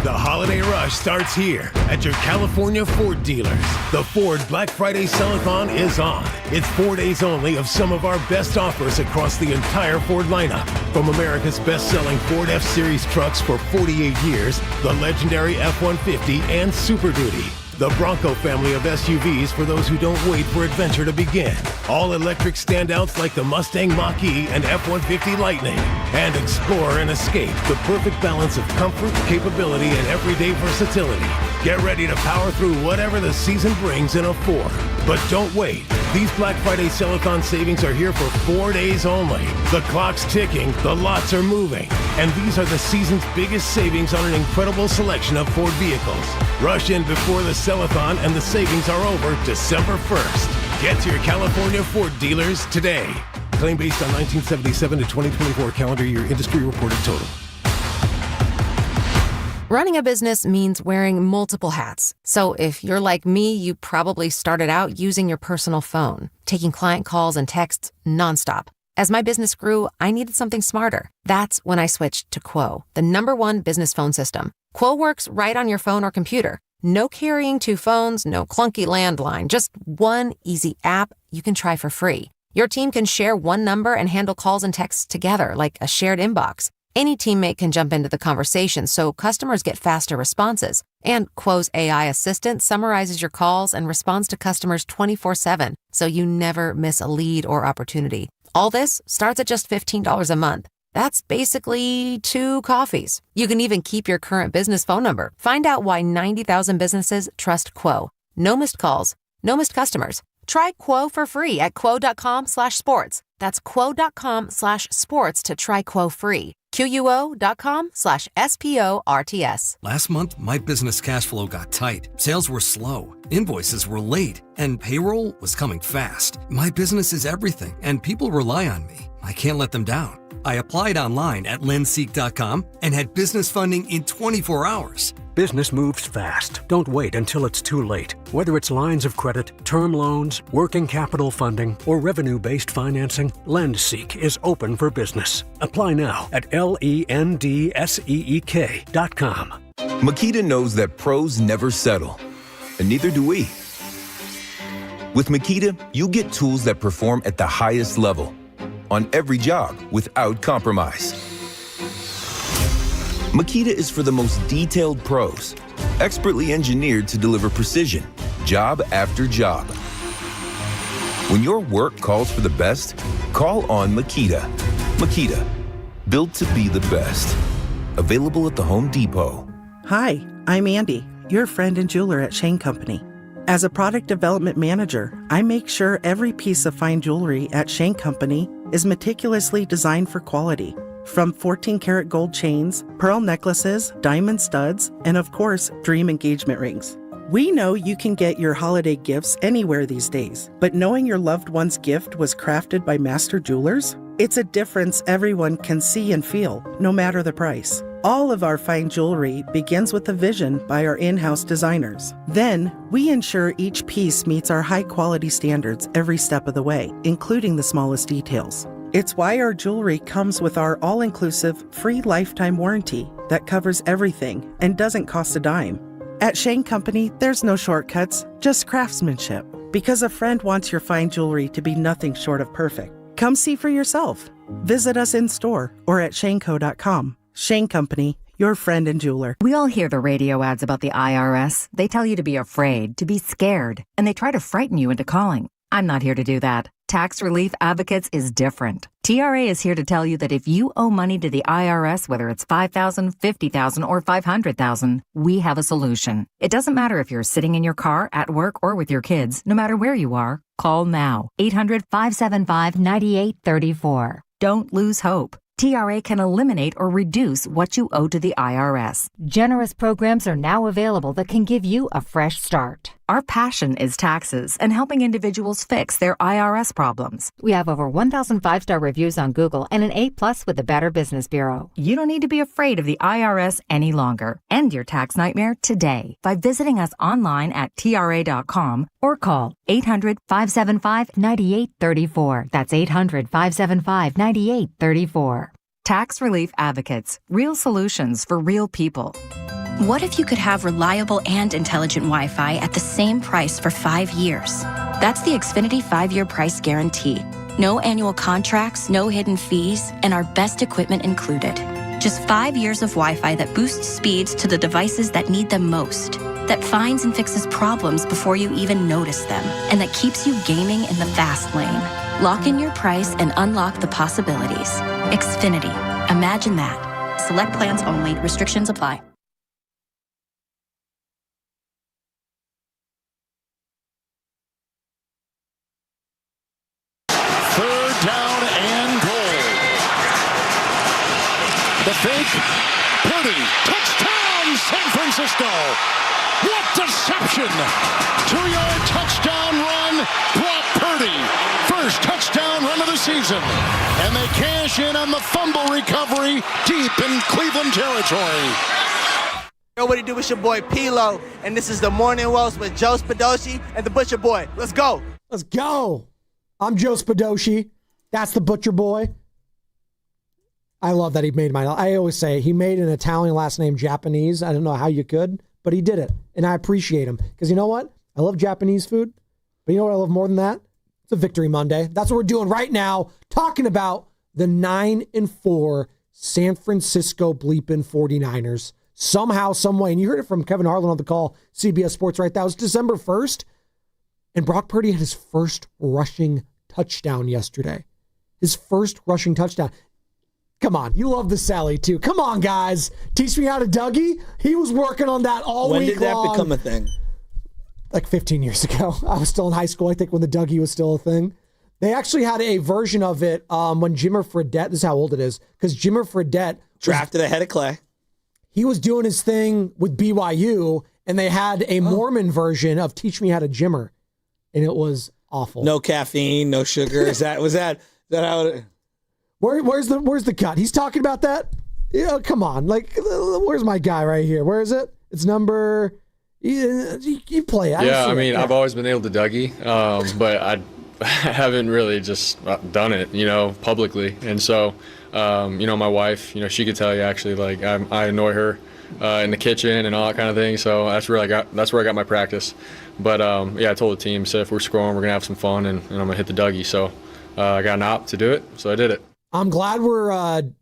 The holiday rush starts here at your California Ford dealers. The Ford Black Friday Sell-a-thon is on. It's 4 days only of some of our best offers across the entire Ford lineup. From America's best-selling Ford F-Series trucks for 48 years, the legendary F-150 and Super Duty. The Bronco family of SUVs for those who don't wait for adventure to begin. All-electric standouts like the Mustang Mach-E and F-150 Lightning. And explore and escape the perfect balance of comfort, capability, and everyday versatility. Get ready to power through whatever the season brings in a Ford. But don't wait. These Black Friday Sell-a-thon savings are here for 4 days only. The clock's ticking, the lots are moving. And these are the season's biggest savings on an incredible selection of Ford vehicles. Rush in before the Sell-a-thon and the savings are over December 1st. Get to your California Ford dealers today. Claim based on 1977 to 2024 calendar year industry reported total. Running a business means wearing multiple hats. So if you're like me, you probably started out using your personal phone, taking client calls and texts nonstop. As my business grew, I needed something smarter. That's when I switched to Quo, the #1 business phone system. Quo works right on your phone or computer. No carrying 2 phones, no clunky landline, just one easy app you can try for free. Your team can share one number and handle calls and texts together like a shared inbox. Any teammate can jump into the conversation so customers get faster responses. And Quo's AI assistant summarizes your calls and responds to customers 24/7, so you never miss a lead or opportunity. All this starts at just $15 a month. That's basically 2 coffees. You can even keep your current business phone number. Find out why 90,000 businesses trust Quo. No missed calls, no missed customers. Try Quo for free at quo.com/sports. That's quo.com/sports to try Quo free. QUO.com/SPORTS. Last month, my business cash flow got tight. Sales were slow. Invoices were late. And payroll was coming fast. My business is everything, and people rely on me. I can't let them down. I applied online at lendseek.com and had business funding in 24 hours. Business moves fast. Don't wait until it's too late. Whether it's lines of credit, term loans, working capital funding, or revenue-based financing, LendSeek is open for business. Apply now at LENDSEEK.com. Makita knows that pros never settle, and neither do we. With Makita, you get tools that perform at the highest level on every job without compromise. Makita is for the most detailed pros, expertly engineered to deliver precision, job after job. When your work calls for the best, call on Makita. Makita, built to be the best. Available at the Home Depot. Hi, I'm Andy, your friend and jeweler at Shane Company. As a product development manager, I make sure every piece of fine jewelry at Shane Company is meticulously designed for quality. From 14-karat gold chains, pearl necklaces, diamond studs, and of course, dream engagement rings. We know you can get your holiday gifts anywhere these days, but knowing your loved one's gift was crafted by master jewelers? It's a difference everyone can see and feel, no matter the price. All of our fine jewelry begins with a vision by our in-house designers. Then, we ensure each piece meets our high-quality standards every step of the way, including the smallest details. It's why our jewelry comes with our all-inclusive, free lifetime warranty that covers everything and doesn't cost a dime. At Shane Company, there's no shortcuts, just craftsmanship. Because a friend wants your fine jewelry to be nothing short of perfect. Come see for yourself. Visit us in-store or at shaneco.com. Shane Company, your friend and jeweler. We all hear the radio ads about the IRS. They tell you to be afraid, to be scared, and they try to frighten you into calling. I'm not here to do that. Tax Relief Advocates is different. TRA is here to tell you that if you owe money to the IRS, whether it's $5,000, $50,000, or $500,000, we have a solution. It doesn't matter if you're sitting in your car, at work, or with your kids. No matter where you are, call now. 800-575-9834. Don't lose hope. TRA can eliminate or reduce what you owe to the IRS. Generous programs are now available that can give you a fresh start. Our passion is taxes and helping individuals fix their IRS problems. We have over 1,000 5-star reviews on Google and an A+ with the Better Business Bureau. You don't need to be afraid of the IRS any longer. End your tax nightmare today by visiting us online at TRA.com or call 800-575-9834. That's 800-575-9834. Tax Relief Advocates. Real solutions for real people. What if you could have reliable and intelligent Wi-Fi at the same price for 5 years? That's the Xfinity 5-year price guarantee. No annual contracts, no hidden fees, and our best equipment included. Just 5 years of Wi-Fi that boosts speeds to the devices that need them most, that finds and fixes problems before you even notice them, and that keeps you gaming in the fast lane. Lock in your price and unlock the possibilities. Xfinity. Imagine that. Select plans only. Restrictions apply. Third down and goal. The fake. Purdy. Touchdown, San Francisco. What deception. 2-yard touchdown run. Brock Purdy. First touchdown run of the season. And they cash in on the fumble recovery deep in Cleveland territory. Yo, what do you do? It's your boy P-Lo, and this is the Morning Roast with Joe Spadoshi and the Butcher Boy. Let's go. Let's go. I'm Joe Spadoshi. That's the Butcher Boy. I love that he made I always say he made an Italian last name Japanese. I don't know how you could, but he did it. And I appreciate him. Because you know what? I love Japanese food. But you know what I love more than that? It's a Victory Monday. That's what we're doing right now. Talking about the 9-4 San Francisco bleeping 49ers. Somehow, some way. And you heard it from Kevin Harlan on the call, CBS Sports, right? That was December 1st. And Brock Purdy had his first rushing touchdown yesterday. His first rushing touchdown. Come on. You love the Sally, too. Come on, guys. Teach me how to Dougie. He was working on that all week long. When did that become a thing? Like 15 years ago. I was still in high school, I think, when the Dougie was still a thing. They actually had a version of it when Jimmer Fredette, this is how old it is, because Jimmer Fredette drafted ahead of Clay. He was doing his thing with BYU, and they had a Mormon version of Teach Me How to Jimmer, and it was awful. No caffeine, no sugar. Was that how it... Where's the cut? He's talking about that? Yeah, come on. Like, where's my guy right here? Where is it? It's number... You play it. Yeah, I mean, I've always been able to Dougie, but I haven't really just done it, publicly. And so, my wife, she could tell you actually, like, I annoy her in the kitchen and all that kind of thing. So that's where I got my practice. But I told the team, said if we're scoring, we're gonna have some fun, and I'm gonna hit the Dougie. So I got an op to do it, so I did it. I'm glad we're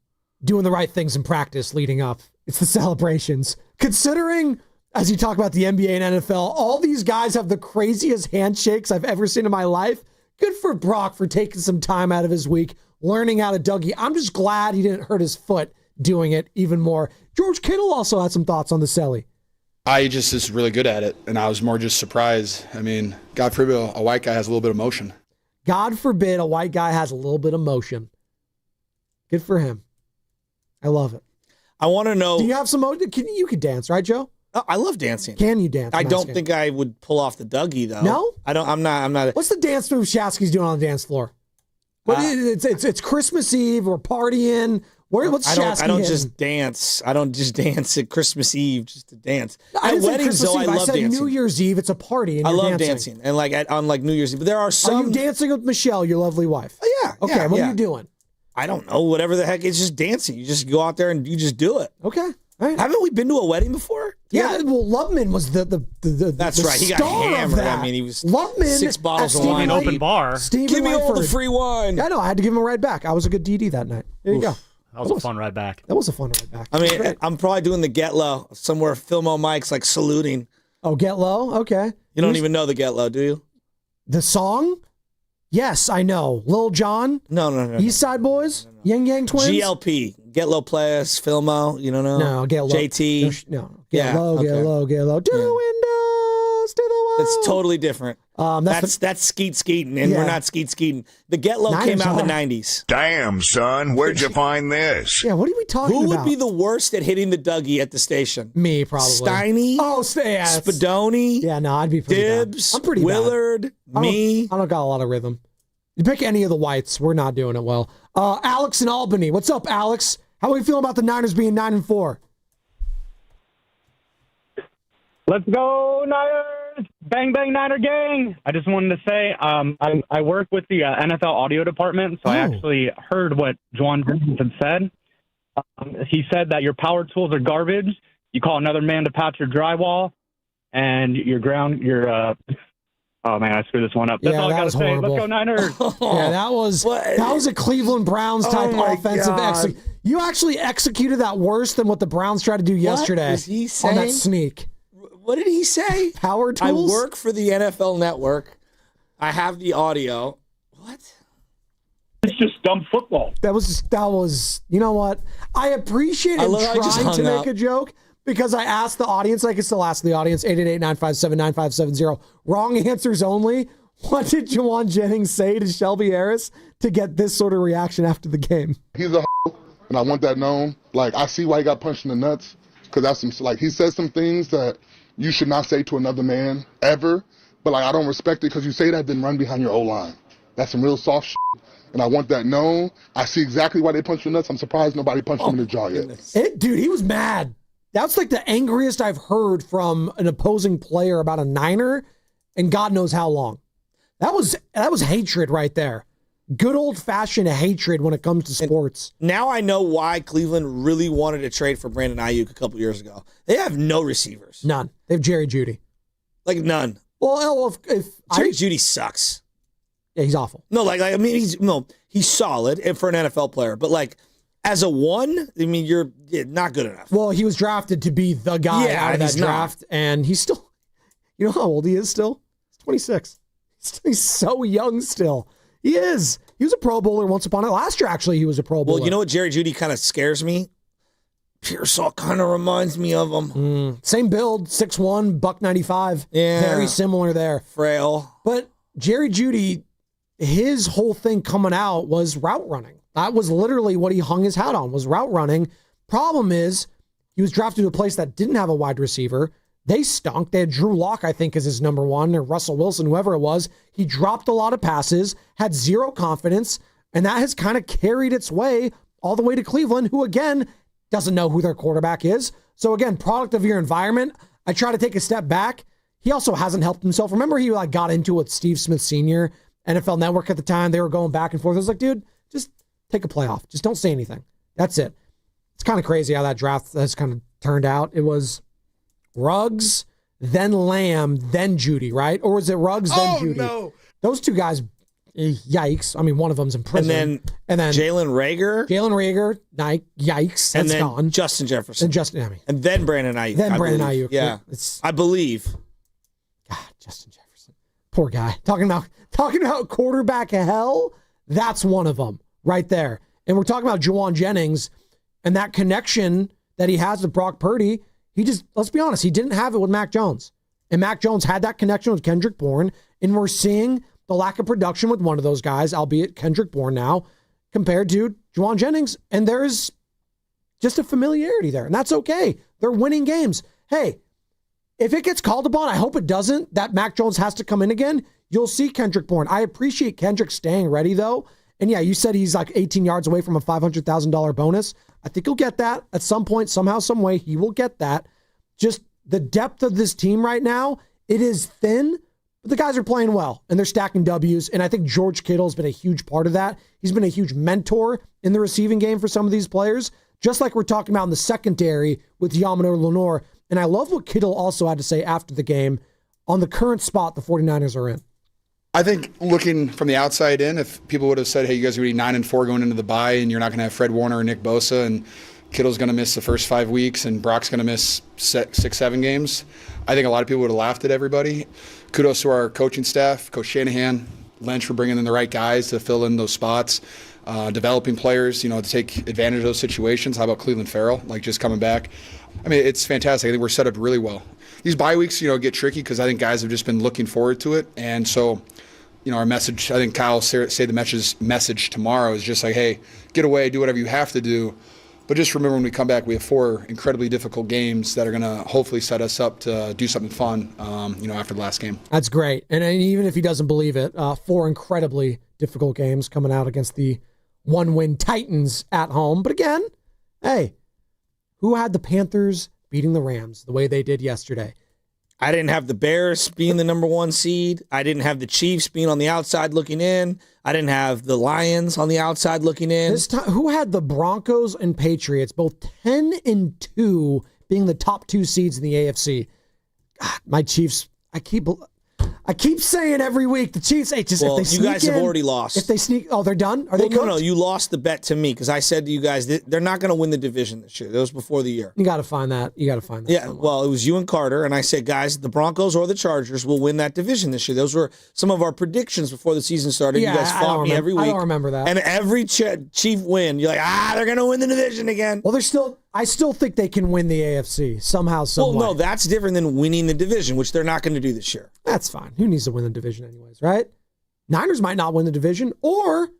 doing the right things in practice leading up. It's the celebrations. Considering, as you talk about the NBA and NFL, all these guys have the craziest handshakes I've ever seen in my life. Good for Brock for taking some time out of his week, learning how to Dougie. I'm just glad he didn't hurt his foot doing it even more. George Kittle also had some thoughts on the Selly. I just is really good at it, and I was more just surprised. I mean, God forbid a white guy has a little bit of motion. God forbid a white guy has a little bit of motion. Good for him. I love it. I want to know. Do you have some motion? You could dance, right, Joe? Oh, I love dancing. Can you dance? I don't think I would pull off the Dougie though. No, I don't. I'm not. What's the dance move Shasky's doing on the dance floor? It's Christmas Eve. We're partying. What's Shasky? I don't just dance. I don't just dance at Christmas Eve just to dance. I at weddings, though, I love dancing. New Year's Eve, it's a party. And I love dancing. And on New Year's Eve, but there are some. Are you dancing with Michelle, your lovely wife? Oh, yeah. Okay. Yeah, what are you doing? I don't know. Whatever the heck. It's just dancing. You just go out there and you just do it. Okay. All right. Haven't we been to a wedding before? Yeah. Well, Loveman was the That's right. He got hammered. I mean, he was Loveman 6 bottles of wine. Open bar. Give me all the free wine. I know. I had to give him a ride back. I was a good DD that night. There you go. That was a fun ride back. That was a fun ride back. I mean, I'm probably doing the Get Low somewhere. Filmo Mike's like saluting. Oh, Get Low? Okay. You don't even know the Get Low, do you? The song? Yes, I know. Lil Jon? No. East Side Boys? Yang Yang Twins? GLP. Get Low Players, Filmo, you don't know? No, Get Low. JT. No. Get low. To the windows, to the wall. It's totally different. That's Skeet Skeetin', and we're not Skeet Skeetin'. The Get Low came out in the 90s. Damn, son, where'd you find this? Yeah, what are we talking about? Who would be the worst at hitting the Dougie at the station? Me, probably. Steiny? Oh, Spadoni? Yeah, no, I'd be pretty Dibs? bad. I'm pretty Willard? bad. Me? I don't got a lot of rhythm. You pick any of the whites, we're not doing it well. Alex in Albany. What's up, Alex? How are we feeling about the Niners being 9-4? Let's go, Niners! Bang, bang, Niner gang! I just wanted to say I work with the NFL audio department, so I actually heard what Juwan Jennings had said. He said that your power tools are garbage. You call another man to patch your drywall, and oh, man, I screwed this one up. That's all I got to say. Horrible. Let's go, Niners! Yeah, that was a Cleveland Browns type offensive execution. You actually executed that worse than what the Browns tried to do yesterday was he on that saying? sneak. What did he say? Power tools? I work for the NFL Network. I have the audio. What? It's just dumb football. That was, you know what? I appreciate him trying to make a joke because I asked the audience, I can still ask the audience, 888-957-9570. Wrong answers only. What did Juwan Jennings say to Shelby Harris to get this sort of reaction after the game? He's a and I want that known. Like, I see why he got punched in the nuts because that's some, like, he says some things that you should not say to another man ever. But, like, I don't respect it because you say that, then run behind your O-line. That's some real soft shit. And I want that known. I see exactly why they punched you in the nuts. I'm surprised nobody punched him in the jaw yet. Dude, he was mad. That's like the angriest I've heard from an opposing player about a Niner in God knows how long. That was hatred right there. Good old-fashioned hatred when it comes to sports. And now I know why Cleveland really wanted to trade for Brandon Ayuk a couple years ago. They have no receivers. None. They have Jerry Jeudy. Like, none. Well, if Jerry Jeudy sucks. Yeah, he's awful. No, I mean, he's solid and for an NFL player, but like as a one, I mean, you're not good enough. Well, he was drafted to be the guy out of that draft, and he's still, you know how old he is still? He's 26. He's so young still. He is. He was a Pro Bowler once upon a last year, actually, he was a Pro Bowler. Well, you know what Jerry Jeudy kind of scares me? Pearsall kind of reminds me of him. Same build, 6'1", $195. Yeah. Very similar there. Frail. But Jerry Jeudy, his whole thing coming out was route running. That was literally what he hung his hat on, was route running. Problem is, he was drafted to a place that didn't have a wide receiver. They stunk. They had Drew Lock, I think, as his number one, or Russell Wilson, whoever it was. He dropped a lot of passes, had zero confidence, and that has kind of carried its way all the way to Cleveland, who, again, doesn't know who their quarterback is. So, again, product of your environment. I try to take a step back. He also hasn't helped himself. Remember he got into it with Steve Smith Sr., NFL Network at the time. They were going back and forth. I was like, dude, just take a playoff. Just don't say anything. That's it. It's kind of crazy how that draft has kind of turned out. It was Ruggs, then Lamb, then Jeudy, right? Or was it Ruggs, then Jeudy? No. Those two guys, yikes. I mean, one of them's in prison. And then Jalen Rager. Yikes. And then gone. Justin Jefferson. And then Brandon Ayuk. Ayuk. Yeah. I believe. God, Justin Jefferson. Poor guy. Talking about quarterback hell, that's one of them right there. And we're talking about Juwan Jennings and that connection that he has with Brock Purdy. Let's be honest, he didn't have it with Mac Jones. And Mac Jones had that connection with Kendrick Bourne, and we're seeing the lack of production with one of those guys, albeit Kendrick Bourne now, compared to Juwan Jennings. And there's just a familiarity there, and that's okay. They're winning games. Hey, if it gets called upon, I hope it doesn't, that Mac Jones has to come in again, you'll see Kendrick Bourne. I appreciate Kendrick staying ready, though. And yeah, you said he's like 18 yards away from a $500,000 bonus. I think he'll get that at some point, somehow, some way. He will get that. Just the depth of this team right now, it is thin, but the guys are playing well, and they're stacking W's. And I think George Kittle's been a huge part of that. He's been a huge mentor in the receiving game for some of these players, just like we're talking about in the secondary with Yamano Lenore. And I love what Kittle also had to say after the game on the current spot the 49ers are in. I think looking from the outside in, if people would have said, hey, you guys are going to be 9-4 going into the bye and you're not going to have Fred Warner or Nick Bosa and Kittle's going to miss the first 5 weeks and Brock's going to miss 6-7 games, I think a lot of people would have laughed at everybody. Kudos to our coaching staff, Coach Shanahan, Lynch for bringing in the right guys to fill in those spots, developing players, to take advantage of those situations. How about Cleveland Farrell, just coming back? I mean, it's fantastic. I think we're set up really well. These bye weeks, get tricky because I think guys have just been looking forward to it. And so, our message, I think Kyle say the message tomorrow is just hey, get away, do whatever you have to do. But just remember when we come back, we have 4 incredibly difficult games that are going to hopefully set us up to do something fun, after the last game. That's great. And even if he doesn't believe it, 4 incredibly difficult games coming out against the 1-win Titans at home. But again, hey, who had the Panthers beating the Rams the way they did yesterday? I didn't have the Bears being the number 1 seed. I didn't have the Chiefs being on the outside looking in. I didn't have the Lions on the outside looking in. This time, who had the Broncos and Patriots, both 10-2, being the top 2 seeds in the AFC? God, my Chiefs, I keep saying every week, the Chiefs, if they sneak you guys have already lost. If they sneak, they're done? Are they cooked? No, you lost the bet to me because I said to you guys, they're not going to win the division this year. That was before the year. You got to find that. Yeah, somewhere. Well, it was you and Carter, and I said, guys, the Broncos or the Chargers will win that division this year. Those were some of our predictions before the season started. Yeah, you guys fought me every week. I don't remember that. And every Chief win, you're like, they're going to win the division again. Well, I still think they can win the AFC somehow, some way. Well, no, that's different than winning the division, which they're not going to do this year. That's fine. Who needs to win the division anyways, right? Niners might not win the division, or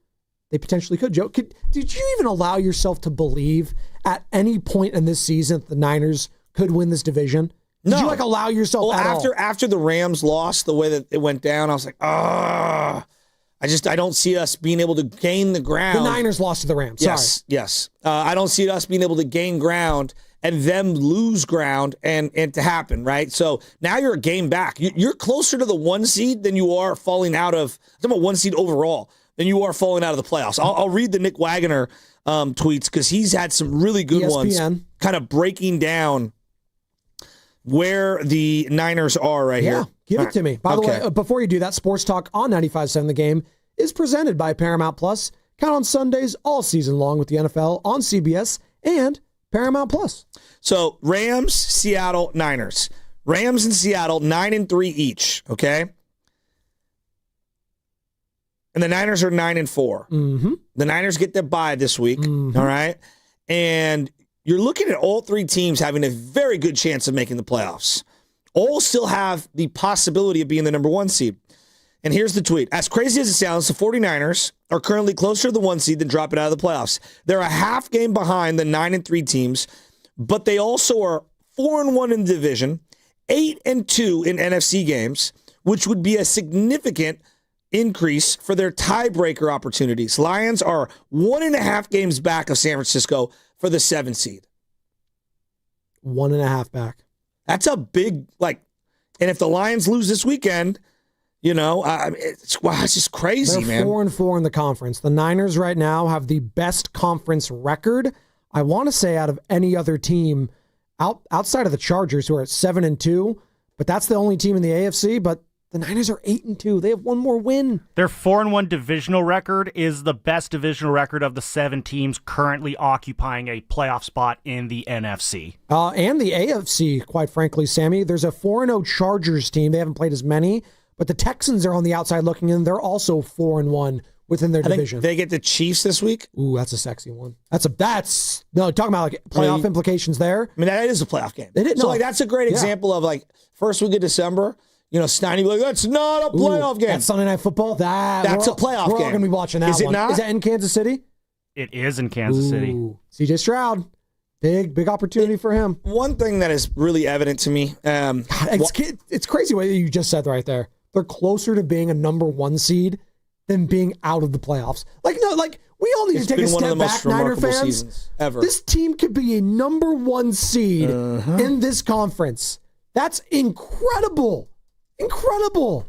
they potentially could. Joe, did you even allow yourself to believe at any point in this season that the Niners could win this division? Did you allow yourself after the Rams lost the way that it went down, I was like, I don't see us being able to gain the ground. The Niners lost to the Rams. Yes. I don't see us being able to gain ground and them lose ground and to happen, right? So now you're a game back. You're closer to the 1 seed than you are falling out of, I'm talking about 1 seed overall, than you are falling out of the playoffs. I'll read the Nick Wagoner tweets because he's had some really good ones kind of breaking down where the Niners are here. Give it to me. By the way, before you do that, Sports Talk on 95.7 The Game is presented by Paramount Plus. Count on Sundays all season long with the NFL on CBS and Paramount Plus. So Rams, Seattle, Niners. Rams and Seattle, 9-3 each, okay? And the Niners are 9-4. Mm-hmm. The Niners get their bye this week, all right? And you're looking at all 3 teams having a very good chance of making the playoffs. All still have the possibility of being the number 1 seed. And here's the tweet. As crazy as it sounds, the 49ers are currently closer to the 1 seed than dropping out of the playoffs. They're a half game behind the 9-3 teams, but they also are 4-1 in the division, 8-2 in NFC games, which would be a significant increase for their tiebreaker opportunities. Lions are 1.5 games back of San Francisco for the 7 seed. 1.5 back. That's a big, and if the Lions lose this weekend, it's just crazy, They're man. 4-4 in the conference. The Niners right now have the best conference record, I want to say, out of any other team outside of the Chargers, who are at 7-2. But that's the only team in the AFC. But the Niners are 8-2. They have one more win. Their 4-1 divisional record is the best divisional record of the 7 teams currently occupying a playoff spot in the NFC. And the AFC, quite frankly, Sammy. There's a 4-0 Chargers team. They haven't played as many. But the Texans are on the outside looking in. They're also 4-1 within their division. They get the Chiefs this week. Ooh, that's a sexy one. Talking about playoff implications there. I mean, that is a playoff game. So that's a great example of first week of December. Snidey be like, that's not a playoff game. That's Sunday Night Football. That's a playoff game. We're all going to be watching that. Is it not? Is that in Kansas City? It is in Kansas City. CJ Stroud. Big opportunity for him. One thing that is really evident to me. It's crazy what you just said right there. They're closer to being a number 1 seed than being out of the playoffs. We all need to take a step back, Niner fans. Ever. This team could be a number 1 seed in this conference. That's incredible. Incredible.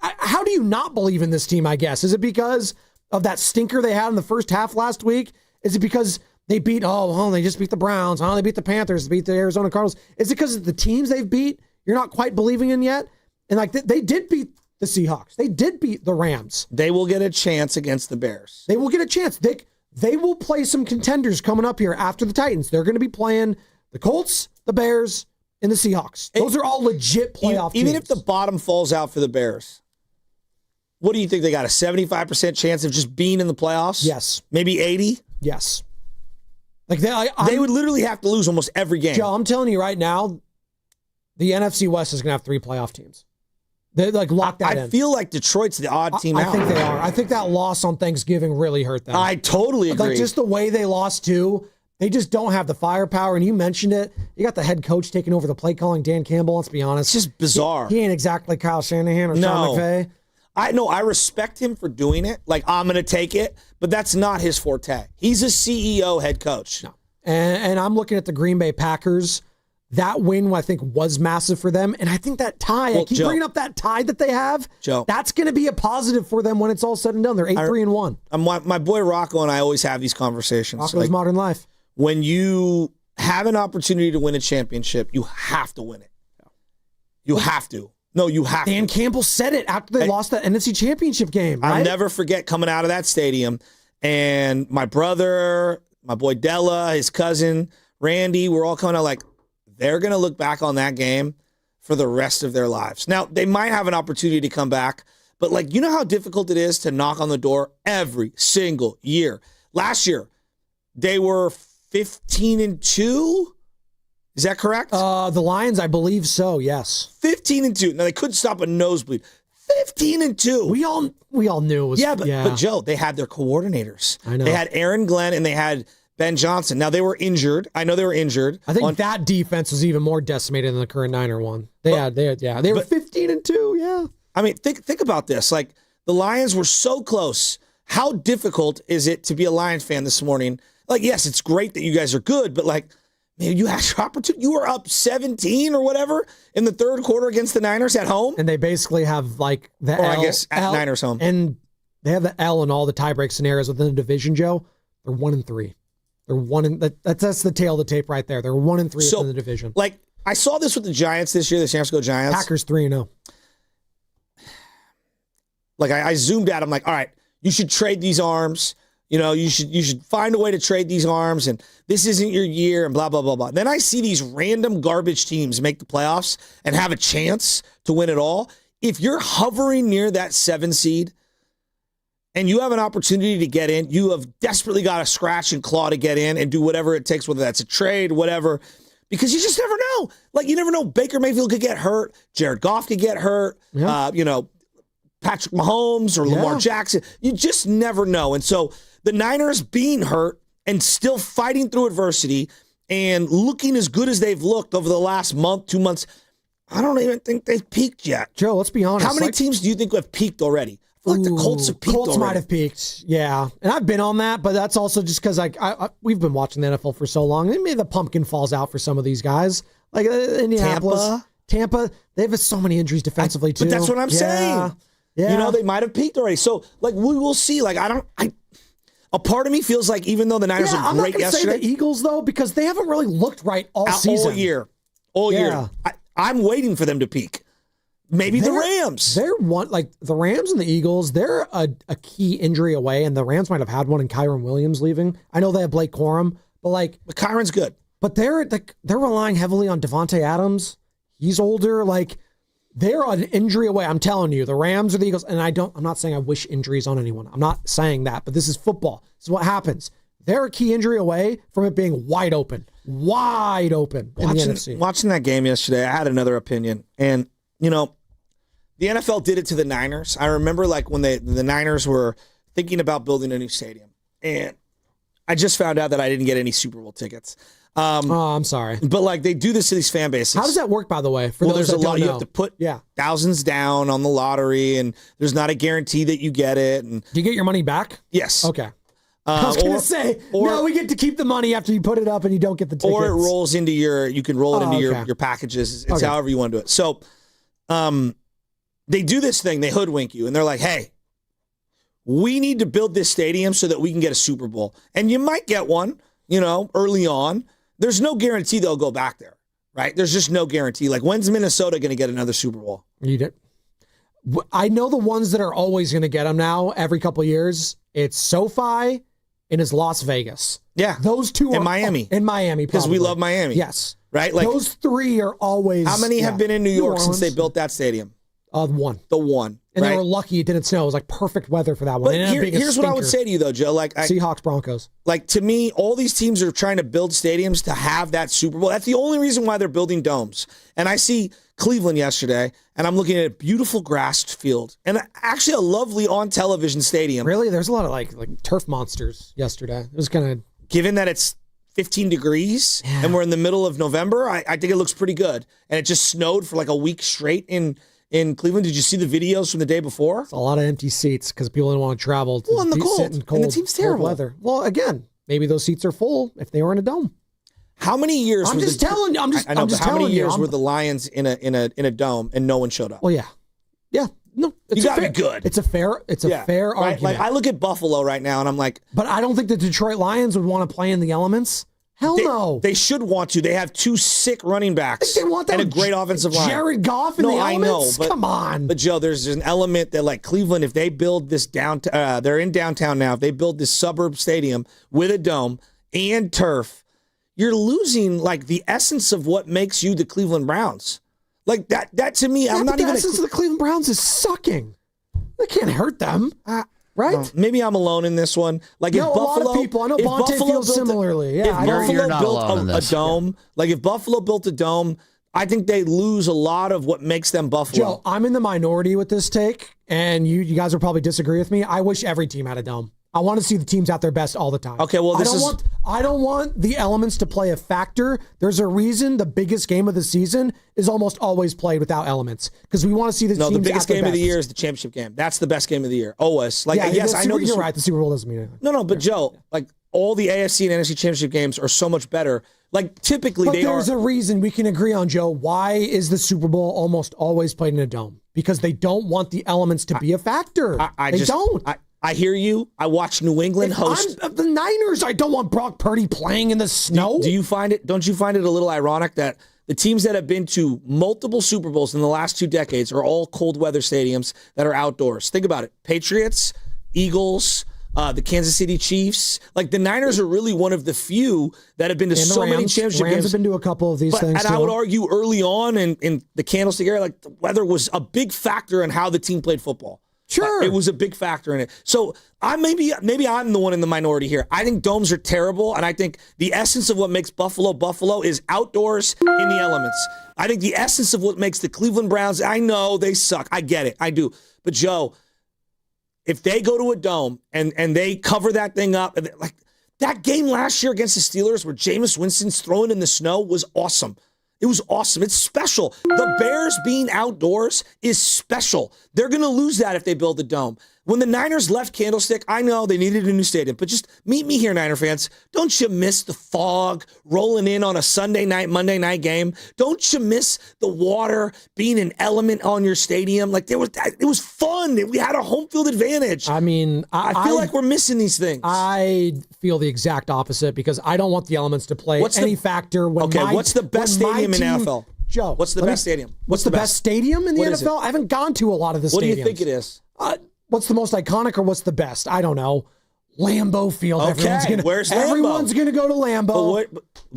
How do you not believe in this team, I guess? Is it because of that stinker they had in the first half last week? Is it because they beat, they just beat the Browns. They beat the Panthers. They beat the Arizona Cardinals. Is it because of the teams they've beat you're not quite believing in yet? And they did beat the Seahawks. They did beat the Rams. They will get a chance against the Bears. They will get a chance. They will play some contenders coming up here after the Titans. They're going to be playing the Colts, the Bears, and the Seahawks. Those are all legit playoff teams. Even if the bottom falls out for the Bears, What do you think? They got a 75% chance of just being in the playoffs? Yes. Maybe 80? Yes. Like they would literally have to lose almost every game. Joe, I'm telling you right now, the NFC West is going to have 3 playoff teams. They lock that in. I feel like Detroit's the odd team out. I think they are. I think that loss on Thanksgiving really hurt them. I totally agree. Like just the way they lost too. They just don't have the firepower. And you mentioned it. You got the head coach taking over the play calling, Dan Campbell. Let's be honest. It's just bizarre. He ain't exactly Kyle Shanahan or Sean McVay. I respect him for doing it. Like, I'm going to take it, but that's not his forte. He's a CEO head coach. No. And I'm looking at the Green Bay Packers. That win, I think, was massive for them. And I think that tie, I keep bringing up that tie that they have. Joe, that's going to be a positive for them when it's all said and done. They're 8-3-1. My boy Rocco and I always have these conversations. Rocco's Modern Life. When you have an opportunity to win a championship, you have to win it. You have to. No, you have to. Dan Campbell said it after they lost that NFC Championship game. Right? I'll never forget coming out of that stadium, and my brother, my boy Della, his cousin, Randy, we're all coming out like, they're going to look back on that game for the rest of their lives. Now, they might have an opportunity to come back, but like, you know how difficult it is to knock on the door every single year. Last year, they were 15-2. Is that correct? The Lions, I believe so, yes. 15-2. Now, they couldn't stop a nosebleed. 15-2. We all knew it was. But Joe, they had their coordinators. I know. They had Aaron Glenn and they had Ben Johnson. Now, they were injured. I know they were injured. I think that defense was even more decimated than the current Niner one. They were 15-2, yeah. I mean, think about this. Like, the Lions were so close. How difficult is it to be a Lions fan this morning? Like, yes, it's great that you guys are good, but like, man, you had your opportunity. You were up 17 or whatever in the third quarter against the Niners at home. And they basically have like the I guess at Niners home. And they have the L in all the tiebreak scenarios within the division, Joe. They're 1-3. They're that's the tail of the tape right there. They're 1-3 within the division. Like, I saw this with the Giants this year, the San Francisco Giants. Packers 3-0. Like, I zoomed out. I'm like, all right, you should trade these arms. You know, you should find a way to trade these arms, and this isn't your year, and blah, blah, blah, blah. Then I see these random garbage teams make the playoffs and have a chance to win it all. If you're hovering near that 7 seed and you have an opportunity to get in, you have desperately got to scratch and claw to get in and do whatever it takes, whether that's a trade, whatever, because you just never know. Like, you never know. Baker Mayfield could get hurt. Jared Goff could get hurt. Yeah. Patrick Mahomes or Lamar Jackson. You just never know. And so the Niners being hurt and still fighting through adversity and looking as good as they've looked over the last month, 2 months, I don't even think they've peaked yet. Joe, let's be honest. How many teams do you think have peaked already? I feel like the Colts have peaked already. Might have peaked, yeah. And I've been on that, but that's also just because we've been watching the NFL for so long. Maybe the pumpkin falls out for some of these guys. Like Indianapolis, Tampa, they have so many injuries defensively, too. But that's what I'm saying. Yeah. You know, they might have peaked already. So, like, we will see. Like, a part of me feels like even though the Niners were great yesterday. I'm not going to say the Eagles, though, because they haven't really looked right all season. All year. I'm waiting for them to peak. Maybe the Rams. The Rams and the Eagles, they're a key injury away, and the Rams might have had one in Kyron Williams leaving. I know they have Blake Corum, but Kyron's good. But they're relying heavily on Devontae Adams. He's older, they're an injury away. I'm telling you, the Rams or the Eagles, and I'm not saying I wish injuries on anyone. I'm not saying that, but this is football. This is what happens. They're a key injury away from it being wide open in the NFC. Watching that game yesterday, I had another opinion. And, you know, the NFL did it to the Niners. I remember when the Niners were thinking about building a new stadium. And I just found out that I didn't get any Super Bowl tickets. I'm sorry. But they do this to these fan bases. How does that work, by the way? There's a lot. You have to put thousands down on the lottery, and there's not a guarantee that you get it. And do you get your money back? Yes. Okay. I was going to say, no, we get to keep the money after you put it up and you don't get the tickets. Or it rolls into you can roll it into your packages. It's however you want to do it. So they do this thing. They hoodwink you, and they're like, hey, we need to build this stadium so that we can get a Super Bowl. And you might get one, early on. There's no guarantee they'll go back there, right? There's just no guarantee. When's Minnesota going to get another Super Bowl? I know the ones that are always going to get them now every couple of years. It's SoFi and it's Las Vegas. Yeah. Those two are in Miami. In Miami, because we love Miami. Yes. Right? Those three are always. How many have been in New York since they built that stadium? One. The one. And right? they were lucky it didn't snow. It was like perfect weather for that one. But here's what I would say to you, though, Joe. Seahawks, Broncos. Like, to me, all these teams are trying to build stadiums to have that Super Bowl. That's the only reason why they're building domes. And I see Cleveland yesterday, and I'm looking at a beautiful grassed field and actually a lovely on-television stadium. Really? There's a lot of like turf monsters yesterday. It was kind of... Given that it's 15 degrees and we're in the middle of November, I think it looks pretty good. And it just snowed for like a week straight in Cleveland. Did you see the videos from the day before? It's a lot of empty seats because people didn't want to travel to in the cold. sit in cold, And the team's terrible. cold weather. Well, again, maybe those seats are full if they were in a dome. How many years? I'm just telling you. I'm just how telling many years you. were the Lions in a dome and no one showed up? Well, yeah. No, you gotta be good. It's a fair right? argument. Like, I look at Buffalo right now and I'm like, but I don't think the Detroit Lions would want to play in the elements. Hell no. They should want to. They have two sick running backs They want that and a great offensive line. Jared Goff in the elements? I know, Come on. But Joe, there's an element that, like, Cleveland, if they build this downtown, they're in downtown now. If they build this suburb stadium with a dome and turf, you're losing like the essence of what makes you the Cleveland Browns. Like that to me, I'm not the even. essence of the Cleveland Browns is sucking. They can't hurt them. Right? Maybe I'm alone in this one. Like, if Buffalo, a lot of people. I know Bonte feels similarly. Yeah, if Buffalo you're not built alone in a this. dome, like if Buffalo built a dome, I think they lose a lot of what makes them Buffalo. Joe, I'm in the minority with this take, and you guys will probably disagree with me. I wish every team had a dome. I want to see the teams out their best all the time. Okay, well, I don't want the elements to play a factor. There's a reason the biggest game of the season is almost always played without elements because we want to see the teams. No, the biggest at their game of the best. year is the championship game. That's the best game of the year. Always. Like, Yeah, yes, I know you're right. The Super Bowl doesn't mean anything. No, but Joe, like, all the AFC and NFC championship games are so much better. Like, typically But they are. there's a reason we can agree on, Joe. Why is the Super Bowl almost always played in a dome? Because they don't want the elements to be a factor. They don't. I hear you. I watch New England host. The Niners, I don't want Brock Purdy playing in the snow. Do you find it? Don't you find it a little ironic that the teams that have been to multiple Super Bowls in the last 2 decades are all cold weather stadiums that are outdoors? Think about it: Patriots, Eagles, the Kansas City Chiefs. Like, the Niners are really one of the few that have been to And the so many Rams. championship Rams games. have been to a couple of these things. And I would too. argue early on in the Candlestick era, like, the weather was a big factor in how the team played football. Sure. It was a big factor in it. So maybe I'm the one in the minority here. I think domes are terrible, and I think the essence of what makes Buffalo is outdoors in the elements. I think the essence of what makes the Cleveland Browns, I know they suck. I get it. I do. But Joe, if they go to a dome and they cover that thing up, like that game last year against the Steelers where Jameis Winston's throwing in the snow was awesome. It was awesome. It's special. The Bears being outdoors is special. They're going to lose that if they build a dome. When the Niners left Candlestick, I know they needed a new stadium, but just meet me here, Niner fans. Don't you miss the fog rolling in on a Sunday night, Monday night game? Don't you miss the water being an element on your stadium? Like, it was fun. We had a home field advantage. I mean, I feel like we're missing these things. I feel the exact opposite because I don't want the elements to play any factor. What's the best stadium in NFL? Joe, what's the best stadium? What's the best stadium in the What is NFL? I haven't gone to a lot of the stadiums. What do you think it is? What's the most iconic or what's the best? I don't know. Lambeau Field. Okay, where's Lambeau? Everyone's going to go to Lambeau.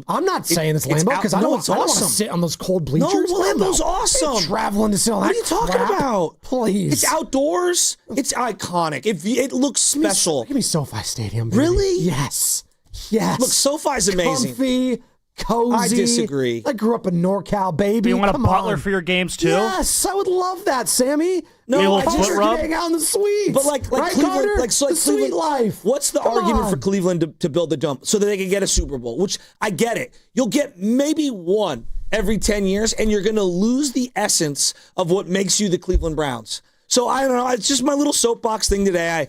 I'm not saying it's Lambeau because I don't want to sit on those cold bleachers. No, Lambeau's awesome. I'm traveling to sit on that. What are you talking crap? about? Please. It's outdoors. It's iconic. It looks special. Give me SoFi Stadium, baby. Really? Yes. Yes. Look, SoFi's amazing. Comfy, cozy. I disagree. I grew up in NorCal, baby. You want a Come butler on. for your games too? Yes, I would love that, Sammy. No, I just hang out in the suites. But like right, Cleveland, Carter? like the Cleveland, sweet life. What's the Come argument on. for Cleveland to build the dome so that they can get a Super Bowl? Which I get it. You'll get maybe one every 10 years, and you're going to lose the essence of what makes you the Cleveland Browns. So I don't know. It's just my little soapbox thing today.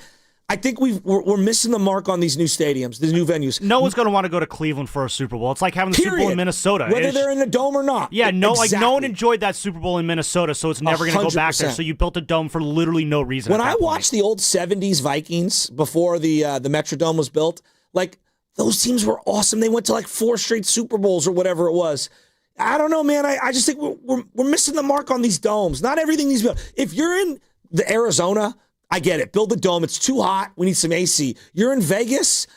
I think we're missing the mark on these new stadiums, these new venues. No one's going to want to go to Cleveland for a Super Bowl. It's like having the Super Bowl in Minnesota. Whether they're in the dome or not. Yeah, no Exactly. one enjoyed that Super Bowl in Minnesota, so it's never going to go back there. 100%. So you built a dome for literally no reason. When at that I point. watched the old 70s Vikings before the Metrodome was built, like, those teams were awesome. They went to like 4 straight Super Bowls or whatever it was. I don't know, man. I just think we're missing the mark on these domes. Not everything needs to be built. If you're in the Arizona, I get it. Build a dome. It's too hot. We need some AC. You're in Vegas,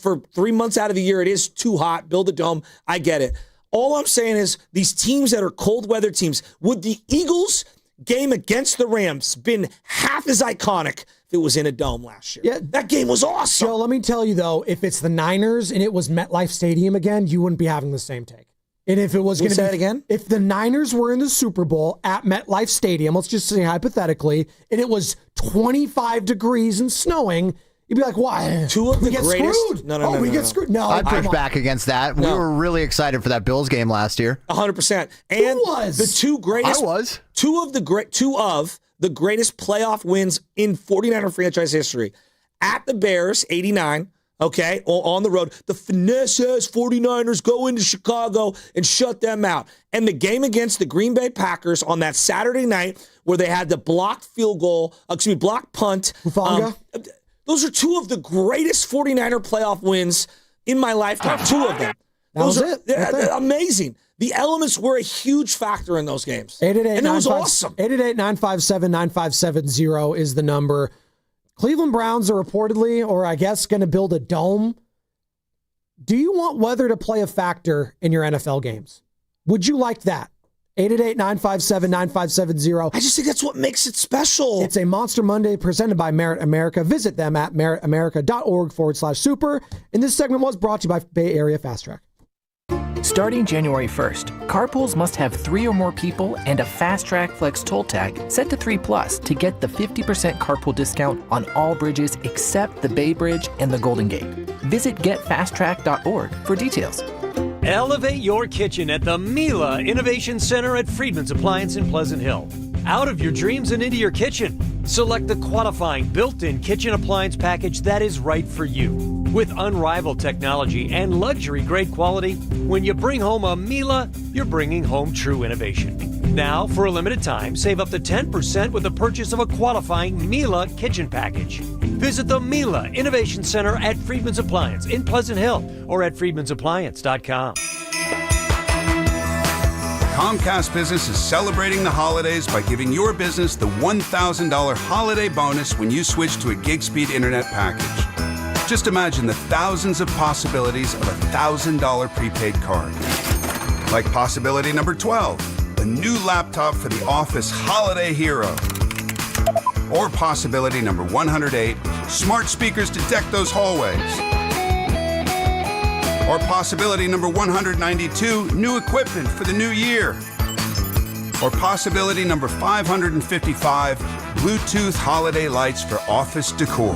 for 3 months out of the year, it is too hot. Build a dome. I get it. All I'm saying is these teams that are cold weather teams, would the Eagles game against the Rams been half as iconic if it was in a dome last year? Yeah. That game was awesome. Joe, let me tell you, though, if it's the Niners and it was MetLife Stadium again, you wouldn't be having the same take. And if it was going to be... Say that again? If the Niners were in the Super Bowl at MetLife Stadium, let's just say hypothetically, and it was 25 degrees and snowing... You'd be like, why? Two of the greatest. Screwed. No. We get screwed. No, I push back against that. We were really excited for that Bills game last year. 100%. And the two greatest. I was. Two of the greatest playoff wins in 49er franchise history. At the Bears, 89. Okay, on the road. The finesse-ass 49ers go into Chicago and shut them out. And the game against the Green Bay Packers on that Saturday night where they had the blocked blocked punt. Hufanga. Those are two of the greatest 49er playoff wins in my lifetime. Two of them. Those are amazing. The elements were a huge factor in those games. 888 and it was awesome. 888-957-9570 is the number. Cleveland Browns are reportedly, or I guess, going to build a dome. Do you want weather to play a factor in your NFL games? Would you like that? 888-957-9570. I just think that's what makes it special. It's a Monster Monday presented by Merit America. Visit them at meritamerica.org/super. And this segment was brought to you by Bay Area Fast Track. Starting January 1st, carpools must have 3 or more people and a Fast Track Flex toll tag set to 3+ to get the 50% carpool discount on all bridges except the Bay Bridge and the Golden Gate. Visit getfasttrack.org for details. Elevate your kitchen at the Mila Innovation Center at Friedman's Appliance in Pleasant Hill. Out of your dreams and into your kitchen. Select the qualifying built-in kitchen appliance package that is right for you. With unrivaled technology and luxury-grade quality, when you bring home a Mila, you're bringing home true innovation. Now, for a limited time, save up to 10% with the purchase of a qualifying Mila kitchen package. Visit the Mila Innovation Center at Friedman's Appliance in Pleasant Hill or at friedmansappliance.com. Comcast Business is celebrating the holidays by giving your business the $1,000 holiday bonus when you switch to a gig speed internet package. Just imagine the thousands of possibilities of a $1,000 prepaid card. Like possibility number 12, a new laptop for the office holiday hero. Or possibility number 108, smart speakers to deck those hallways. Or possibility number 192, new equipment for the new year. Or possibility number 555, Bluetooth holiday lights for office decor.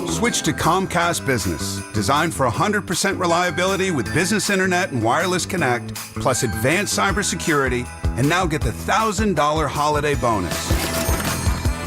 Switch to Comcast Business, designed for 100% reliability with business internet and wireless connect, plus advanced cybersecurity, and now get the $1,000 holiday bonus.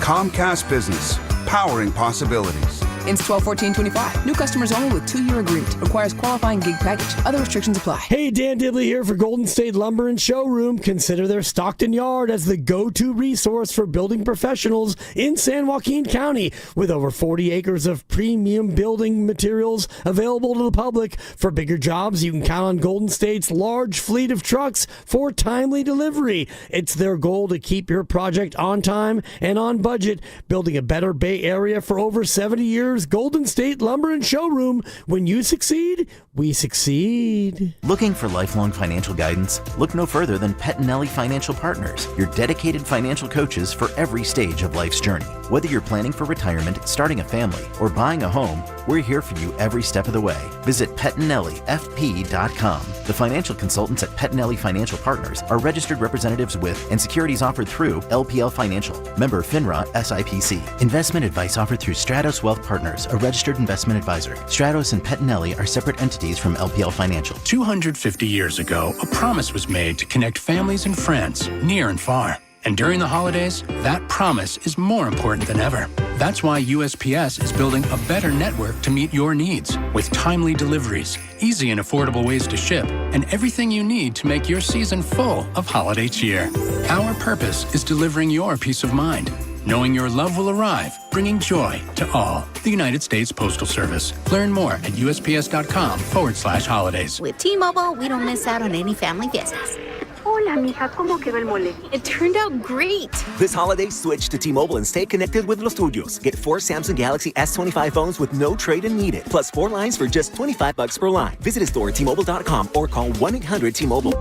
Comcast Business, powering possibilities. Ends 12/14/25. New customers only with 2-year agreement. Requires qualifying gig package. Other restrictions apply. Hey, Dan Dibley here for Golden State Lumber and Showroom. Consider their Stockton Yard as the go-to resource for building professionals in San Joaquin County. With over 40 acres of premium building materials available to the public. For bigger jobs, you can count on Golden State's large fleet of trucks for timely delivery. It's their goal to keep your project on time and on budget. Building a better Bay Area for over 70 years. Golden State Lumber and Showroom. When you succeed, we succeed. Looking for lifelong financial guidance? Look no further than Pettinelli Financial Partners, your dedicated financial coaches for every stage of life's journey. Whether you're planning for retirement, starting a family, or buying a home, we're here for you every step of the way. Visit PettinelliFP.com. The financial consultants at Pettinelli Financial Partners are registered representatives with and securities offered through LPL Financial, member FINRA SIPC. Investment advice offered through Stratos Wealth Partners, a registered investment advisor. Stratos and Pettinelli are separate entities from LPL Financial. 250 years ago, a promise was made to connect families and friends near and far. And during the holidays, that promise is more important than ever. That's why USPS is building a better network to meet your needs with timely deliveries, easy and affordable ways to ship, and everything you need to make your season full of holiday cheer. Our purpose is delivering your peace of mind, knowing your love will arrive, bringing joy to all. The United States Postal Service. Learn more at USPS.com/holidays. With T-Mobile, we don't miss out on any family business. Hola, mija, ¿cómo quedó el mole? It turned out great. This holiday, switch to T-Mobile and stay connected with los tuyos. Get 4 Samsung Galaxy S25 phones with no trade-in needed, plus 4 lines for just $25 per line. Visit a store at T-Mobile.com or call 1-800-T-Mobile.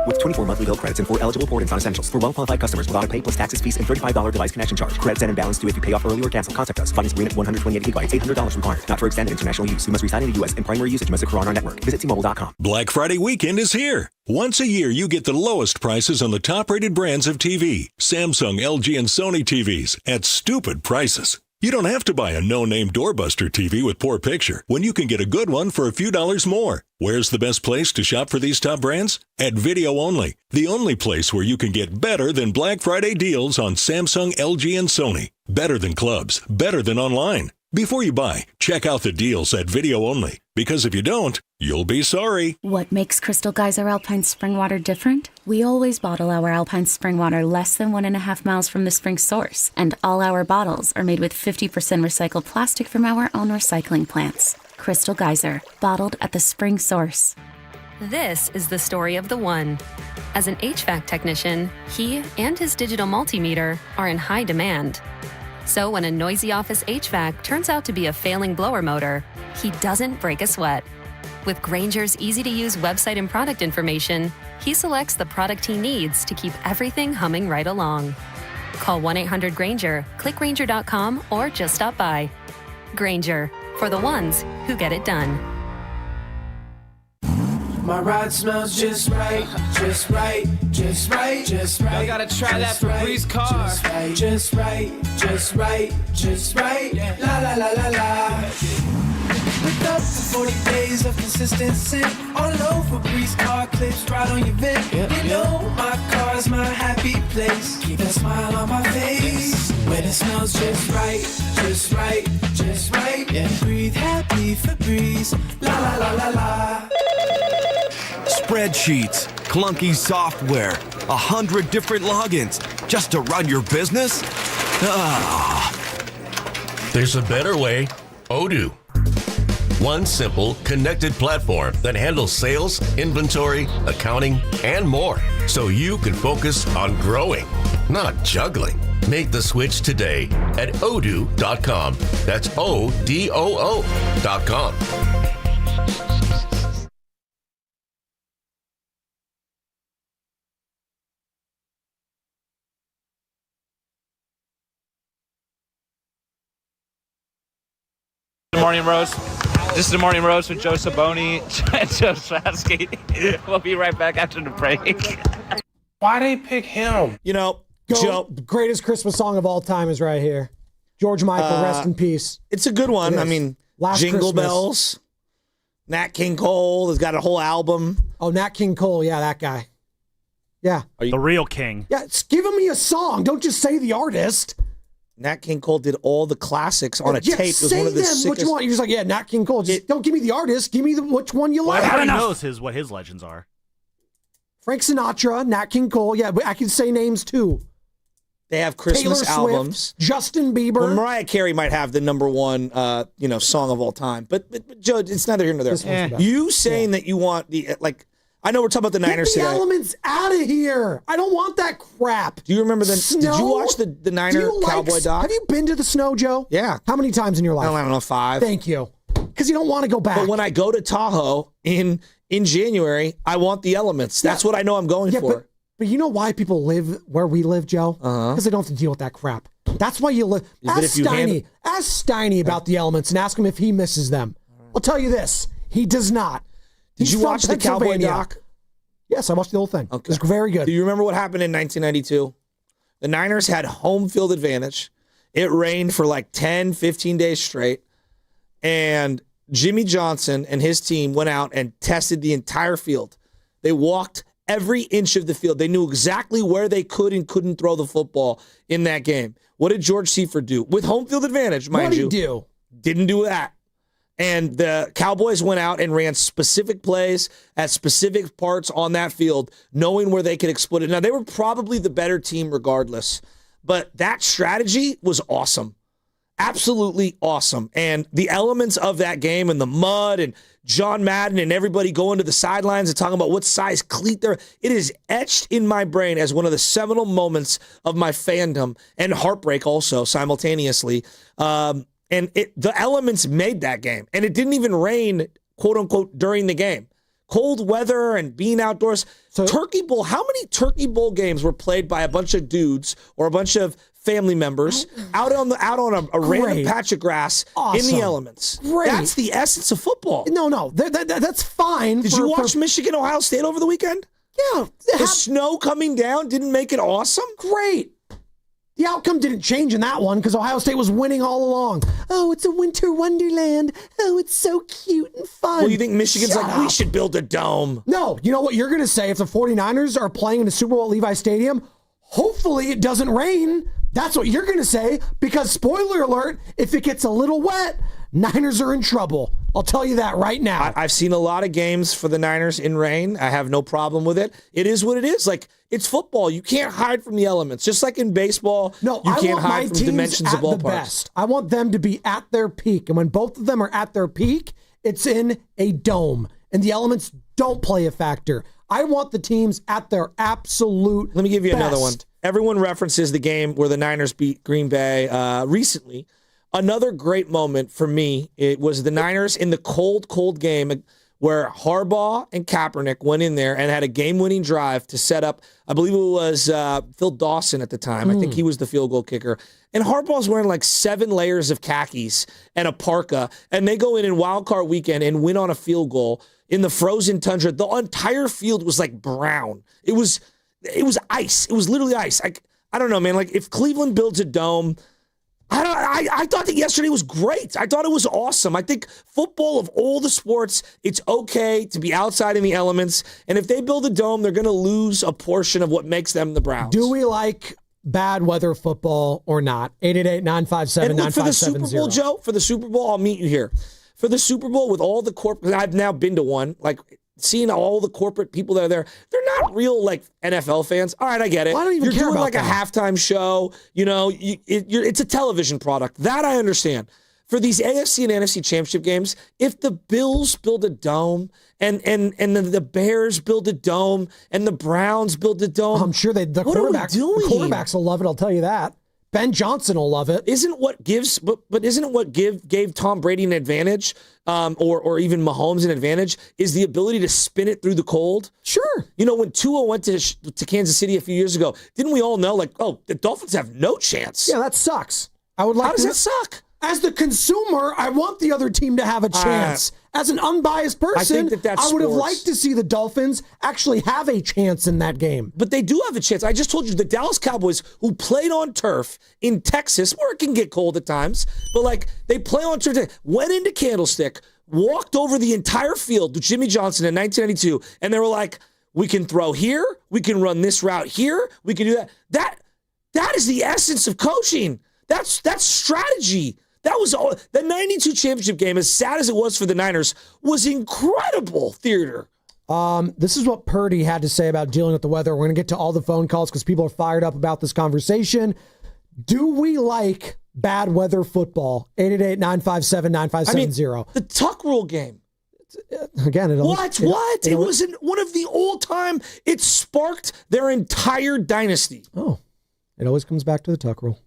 with 24 monthly bill credits and 4 eligible port-ins on essentials. For well-qualified customers with auto pay plus taxes, fees, and $35 device connection charge. Credits and balance due if you pay off early or cancel. Contact us. Finance agreement 128 gigabytes, $800 required. Not for extended international use. You must reside in the U.S. and primary usage must occur on our network. Visit T-Mobile.com. Black Friday weekend is here. Once a year, you get the lowest prices on the top-rated brands of TV. Samsung, LG, and Sony TVs at stupid prices. You don't have to buy a no-name doorbuster TV with poor picture when you can get a good one for a few dollars more. Where's the best place to shop for these top brands? At Video Only, the only place where you can get better than Black Friday deals on Samsung, LG, and Sony. Better than clubs, better than online. Before you buy, check out the deals at Video Only, because if you don't, you'll be sorry. What makes Crystal Geyser Alpine Spring Water different? We always bottle our Alpine Spring Water less than 1.5 miles from the spring source, and all our bottles are made with 50% recycled plastic from our own recycling plants. Crystal Geyser, bottled at the spring source. This is the story of the one. As an HVAC technician, he and his digital multimeter are in high demand. So when a noisy office HVAC turns out to be a failing blower motor, he doesn't break a sweat. With Grainger's easy-to-use website and product information, he selects the product he needs to keep everything humming right along. Call 1-800-GRAINGER, click Grainger.com, or just stop by. Grainger, for the ones who get it done. My ride smells just right, just right, just right, just right. Y'all gotta try that Febreze car. Just right, just right, just right. La la la la la. With up to 40 days of consistency. All over Febreze car clips right on your vent. You know my car's my happy place. Keep that smile on my face. When it smells just right, just right, just right. Breathe happy Febreze. La la la la la. Spreadsheets, clunky software, 100 different logins just to run your business? Ah. There's a better way. Odoo. One simple, connected platform that handles sales, inventory, accounting, and more, so you can focus on growing, not juggling. Make the switch today at odoo.com. That's ODOO.com. Good morning, Rose. This is the Morning Rose with Joe Saboni and Joe Strasky. We'll be right back after the break. Why they pick him? You know, Joe, the greatest Christmas song of all time is right here. George Michael, rest in peace. It's a good one. It I is. mean, Last Jingle Christmas. Bells. Nat King Cole has got a whole album. Oh, Nat King Cole. Yeah, that guy. Yeah. The real king. Yeah, give me a song. Don't just say the artist. Nat King Cole did all the classics on a tape. It was say one of the them. sickest. Which one? You're just like, yeah, Nat King Cole. Just don't give me the artist. Give me which one you like. Everybody knows what his legends are. Frank Sinatra, Nat King Cole. Yeah, but I can say names too. They have Christmas Taylor albums. Swift, Justin Bieber. Well, Mariah Carey might have the number one, song of all time. But Joe, it's neither here nor there. You saying that you want the I know we're talking about the Niners Get the today. elements out of here. I don't want that crap. Do you remember Snow? Did you watch the Niner Cowboy doc? Have you been to the snow, Joe? Yeah. How many times in your life? I don't know, 5. Thank you. Because you don't want to go back. But when I go to Tahoe in January, I want the elements. That's what I know I'm going for. But you know why people live where we live, Joe? Because they don't have to deal with that crap. That's why you live. Ask Steiny about the elements and ask him if he misses them. I'll tell you this. He does not. Did you watch the Cowboy doc? Yes, I watched the whole thing. Okay. It was very good. Do you remember what happened in 1992? The Niners had home field advantage. It rained for like 10, 15 days straight. And Jimmy Johnson and his team went out and tested the entire field. They walked every inch of the field. They knew exactly where they could and couldn't throw the football in that game. What did George Seifert do? With home field advantage, mind you. What did he do? Didn't do that. And the Cowboys went out and ran specific plays at specific parts on that field, knowing where they could exploit it. Now, they were probably the better team regardless, but that strategy was awesome. Absolutely awesome. And the elements of that game and the mud and John Madden and everybody going to the sidelines and talking about what size cleat they're, it is etched in my brain as one of the seminal moments of my fandom and heartbreak also simultaneously. And the elements made that game. And it didn't even rain, quote unquote, during the game. cold weather and being outdoors. So, Turkey Bowl, how many Turkey Bowl games were played by a bunch of dudes or a bunch of family members out on a random patch of grass in the elements? Great. That's the essence of football. No, that's fine. Did you watch Michigan, Ohio State over the weekend? Yeah. The snow coming down didn't make it awesome? Great. The outcome didn't change in that one because Ohio State was winning all along. Oh, it's a winter wonderland. Oh, it's so cute and fun. Well, you think Michigan's we should build a dome? No, you know what you're going to say if the 49ers are playing in the Super Bowl at Levi Stadium? Hopefully it doesn't rain. That's what you're going to say because, spoiler alert, if it gets a little wet, Niners are in trouble. I'll tell you that right now. I've seen a lot of games for the Niners in rain. I have no problem with it. It is what it is. It's football. You can't hide from the elements. Just like in baseball, you can't hide from dimensions of ballparks. Best. I want them to be at their peak. And when both of them are at their peak, it's in a dome. And the elements don't play a factor. I want the teams at their absolute Let me give you best. another one. Everyone references the game where the Niners beat Green Bay recently. Another great moment for me, it was the Niners in the cold game where Harbaugh and Kaepernick went in there and had a game-winning drive to set up, I believe it was Phil Dawson at the time. I think he was the field goal kicker. And Harbaugh's wearing 7 layers of khakis and a parka, and they go in wild card weekend and win on a field goal in the frozen tundra. The entire field was brown. It was ice. It was literally ice. I don't know, man. If Cleveland builds a dome, I thought that yesterday was great. I thought it was awesome. I think football, of all the sports, it's okay to be outside in the elements. And if they build a dome, they're going to lose a portion of what makes them the Browns. Do we like bad weather football or not? 888-957-9570. And for the Super Bowl, Joe, for the Super Bowl, I'll meet you here. For the Super Bowl with all the corporate, I've now been to one, seeing all the corporate people that are there, they're not real NFL fans. All right, I get it. Well, I don't even care doing about a halftime show. It's a television product. That I understand. For these AFC and NFC championship games, if the Bills build a dome and the Bears build a dome and the Browns build a dome, I'm sure the quarterbacks will love it. I'll tell you that. Ben Johnson will love it. Isn't it what gave Tom Brady an advantage, or even Mahomes an advantage, is the ability to spin it through the cold? Sure. When Tua went to Kansas City a few years ago, didn't we all know the Dolphins have no chance? Yeah, that sucks. How does that suck? As the consumer, I want the other team to have a chance. As an unbiased person, I would have liked to see the Dolphins actually have a chance in that game. But they do have a chance. I just told you, the Dallas Cowboys, who played on turf in Texas, where it can get cold at times, but they play on turf, went into Candlestick, walked over the entire field to Jimmy Johnson in 1992, and they were like, we can throw here, we can run this route here, we can do that. That is the essence of coaching. That's strategy. That was all. The 92 championship game, as sad as it was for the Niners, was incredible theater. This is what Purdy had to say about dealing with the weather. We're going to get to all the phone calls because people are fired up about this conversation. Do we like bad weather football? 888-957-9570. The tuck rule game. Again, it was one of the all-time. It sparked their entire dynasty. Oh, it always comes back to the tuck rule.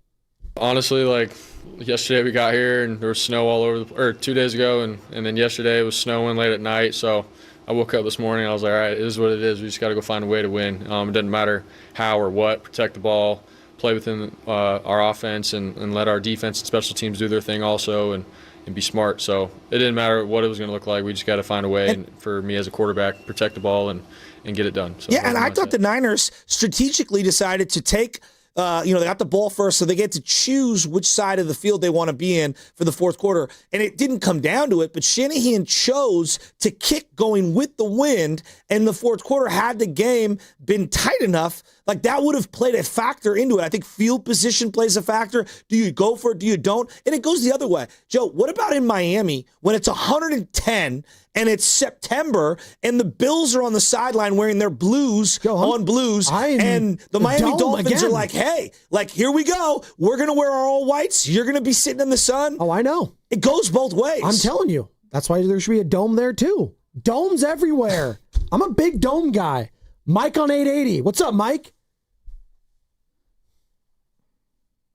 Honestly, yesterday we got here and there was snow all over, or 2 days ago, and then yesterday it was snowing late at night. So I woke up this morning, I was like, all right, it is what it is. We just got to go find a way to win. It doesn't matter how or what. Protect the ball, play within our offense, and let our defense and special teams do their thing also, and be smart. So it didn't matter what it was going to look like. We just got to find a way, and for me as a quarterback, protect the ball and get it done. So yeah, and I thought the Niners strategically decided to take they got the ball first, so they get to choose which side of the field they want to be in for the fourth quarter. And it didn't come down to it, but Shanahan chose to kick going with the wind, and the fourth quarter, had the game been tight enough, that would have played a factor into it. I think field position plays a factor. Do you go for it? Do you don't? And it goes the other way. Joe, what about in Miami when it's 110 and it's September and the Bills are on the sideline wearing their blues on blues, and the Miami Dolphins are like, hey, here we go. We're going to wear our all whites. You're going to be sitting in the sun. Oh, I know. It goes both ways. I'm telling you. That's why there should be a dome there, too. Domes everywhere. I'm a big dome guy. Mike on 880. What's up, Mike?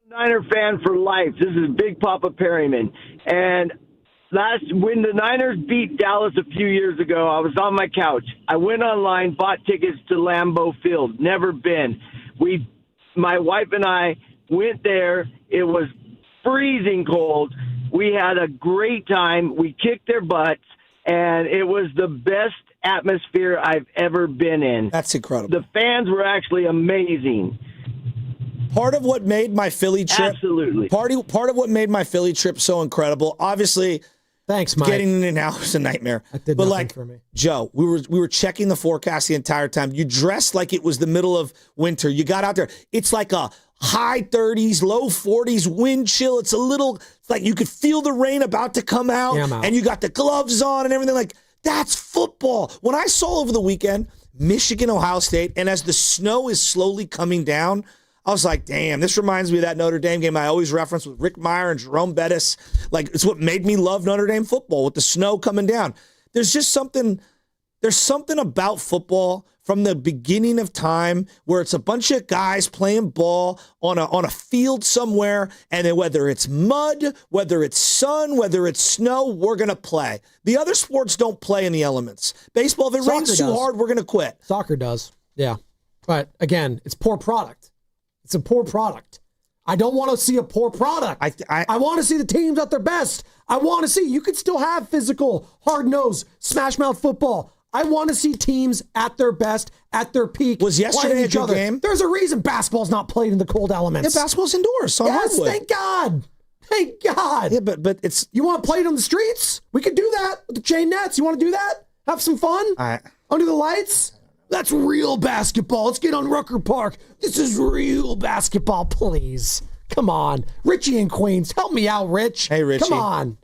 Niner fan for life. This is Big Papa Perryman. And When the Niners beat Dallas a few years ago, I was on my couch. I went online, bought tickets to Lambeau Field. Never been. My wife and I went there. It was freezing cold. We had a great time. We kicked their butts, and it was the best atmosphere I've ever been in. That's incredible. The fans were actually amazing. Part of what made my Philly trip, absolutely. Part of what made my Philly trip so incredible. Obviously, thanks, Mike. Getting in and out was a nightmare. That did nothing for me. Joe, we were checking the forecast the entire time. You dressed like it was the middle of winter. You got out there. It's like a high 30s, low 40s wind chill. It's like you could feel the rain about to come out, and you got the gloves on and everything. Like, that's football. When I saw over the weekend Michigan, Ohio State, and as the snow is slowly coming down, I was like, damn, this reminds me of that Notre Dame game I always reference with Rick Meyer and Jerome Bettis. Like, it's what made me love Notre Dame football, with the snow coming down. There's something about football from the beginning of time where it's a bunch of guys playing ball on a field somewhere, and then whether it's mud, whether it's sun, whether it's snow, we're going to play. The other sports don't play in the elements. Baseball, if it rains too hard, we're going to quit. Soccer does, yeah. But, again, it's poor product. It's a poor product. I don't want to see a poor product. I want to see the teams at their best. I want to see, you could still have physical, hard-nosed, smash-mouth football. I want to see teams at their best, at their peak. Was yesterday a good game? There's a reason basketball's not played in the cold elements. Yeah, basketball's indoors. Yes, thank God. Thank God. Yeah, but it's... You want to play it on the streets? We could do that with the chain nets. You want to do that? Have some fun? Under the lights? That's real basketball. Let's get on Rucker Park. This is real basketball, please. Come on. Richie in Queens. Help me out, Rich. Hey, Richie. Come on.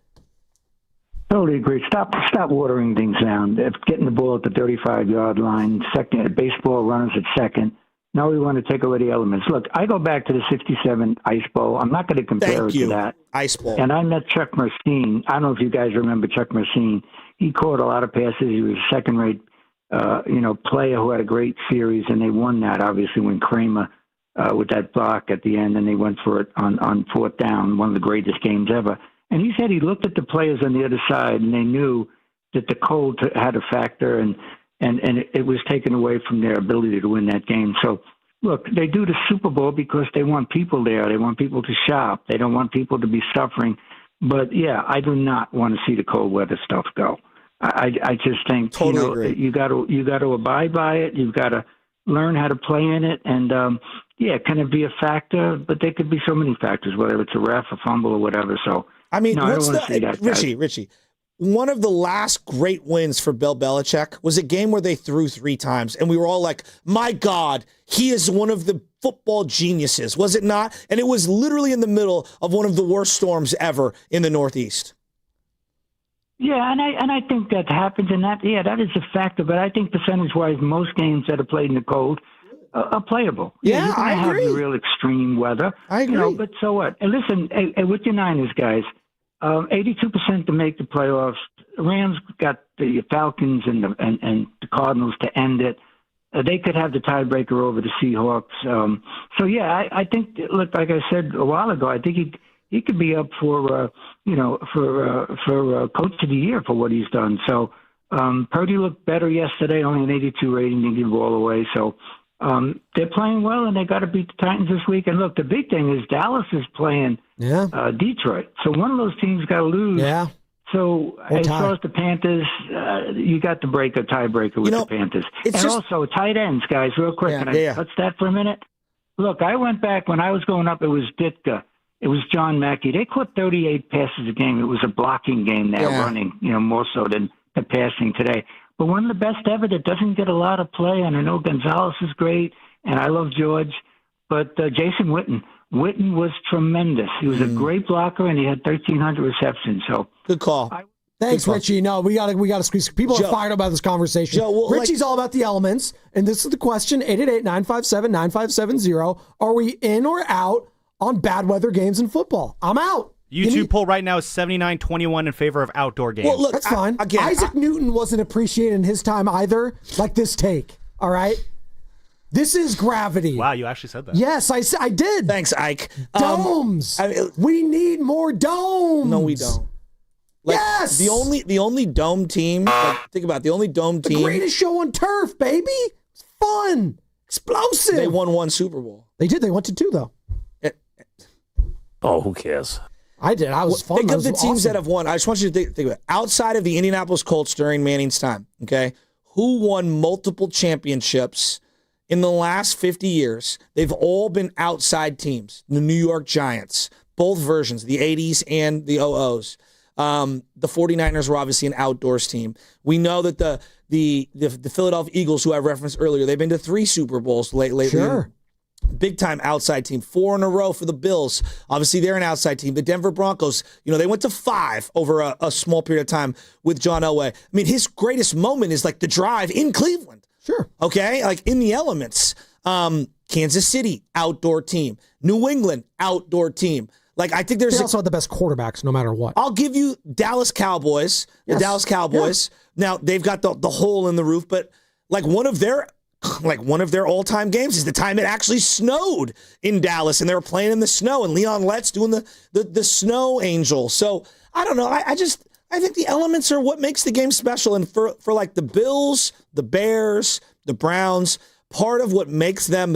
Totally agree. Stop watering things down. If getting the ball at the 35-yard line, second, baseball runners at second. Now we want to take away the elements. Look, I go back to the 67 Ice Bowl. I'm not going to compare it to that. Ice Bowl. And I met Chuck Mercine. I don't know if you guys remember Chuck Mercine. He caught a lot of passes. He was a second-rate player who had a great series, and they won that, obviously, when Kramer with that block at the end, and they went for it on fourth down, one of the greatest games ever. And he said he looked at the players on the other side, and they knew that the cold had a factor, and it was taken away from their ability to win that game. So, look, they do the Super Bowl because they want people there. They want people to shop. They don't want people to be suffering. But, yeah, I do not want to see the cold weather stuff go. I just think totally you got to abide by it. You've got to learn how to play in it, and can it be a factor? But there could be so many factors, whether it's a ref, a fumble, or whatever. So I mean, no, what's I don't want to see that, Richie? One of the last great wins for Bill Belichick was a game where they threw 3 times, and we were all like, "My God, he is one of the football geniuses." Was it not? And it was literally in the middle of one of the worst storms ever in the Northeast. Yeah, and I think that happens, and that is a factor. But I think percentage-wise, most games that are played in the cold are playable. Yeah, you're I gonna agree. have the real extreme weather. I agree. But so what? And listen, with your Niners guys, 82% to make the playoffs. Rams got the Falcons and the Cardinals to end it. They could have the tiebreaker over the Seahawks. I think. Look, like I said a while ago, I think he could be up for Coach of the Year for what he's done. So Purdy looked better yesterday, only an 82 rating, didn't give the ball away. So they're playing well, and they got to beat the Titans this week. And look, the big thing is Dallas is playing Detroit. So one of those teams got to lose. Yeah. So as far as the Panthers, you got the tiebreaker with the Panthers. Also tight ends, guys, real quick. Can I touch that for a minute? Look, I went back when I was growing up. It was Ditka. It was John Mackey. They caught 38 passes a game. It was a blocking game there, running, more so than the passing today. But one of the best ever that doesn't get a lot of play, and I know Gonzalez is great, and I love George, but Jason Witten. Witten was tremendous. He was a great blocker, and he had 1,300 receptions. So good call. Thanks, Richie. No, we got to squeeze. People are fired up about this conversation. Richie's all about the elements, and this is the question: 888-957-9570. Are we in or out on bad weather games in football? I'm out. YouTube poll right now is 79-21 in favor of outdoor games. Well, look, that's fine. Again, Isaac Newton wasn't appreciated in his time either, like this take. All right? This is gravity. Wow, you actually said that. Yes, I did. Thanks, Ike. Domes. We need more domes. No, we don't. Like, yes! The only dome team, think about it, the only dome team. The greatest show on turf, baby. It's fun. Explosive. They won 1 Super Bowl. They did. They went to 2, though. Oh, who cares? I did. I was fun. Think That of the was teams awesome. that have won. I just want you to think about it. Outside of the Indianapolis Colts during Manning's time, okay, who won multiple championships in the last 50 years? They've all been outside teams. The New York Giants, both versions, the 80s and the 00s. The 49ers were obviously an outdoors team. We know that the Philadelphia Eagles, who I referenced earlier, they've been to 3 Super Bowls lately. Sure. Big time outside team. 4 in a row for the Bills. Obviously, they're an outside team. The Denver Broncos, they went to 5 over a small period of time with John Elway. I mean, his greatest moment is like the drive in Cleveland. Sure. Okay? Like in the elements. Kansas City, outdoor team. New England, outdoor team. Like, I think there's They also have the best quarterbacks no matter what. I'll give you Dallas Cowboys. The Yes. Dallas Cowboys. Yeah. Now, they've got the hole in the roof, but like one of their all-time games is the time it actually snowed in Dallas, and they were playing in the snow, and Leon Letts doing the snow angel. So, I don't know. I think the elements are what makes the game special. And for like the Bills, the Bears, the Browns, part of what makes them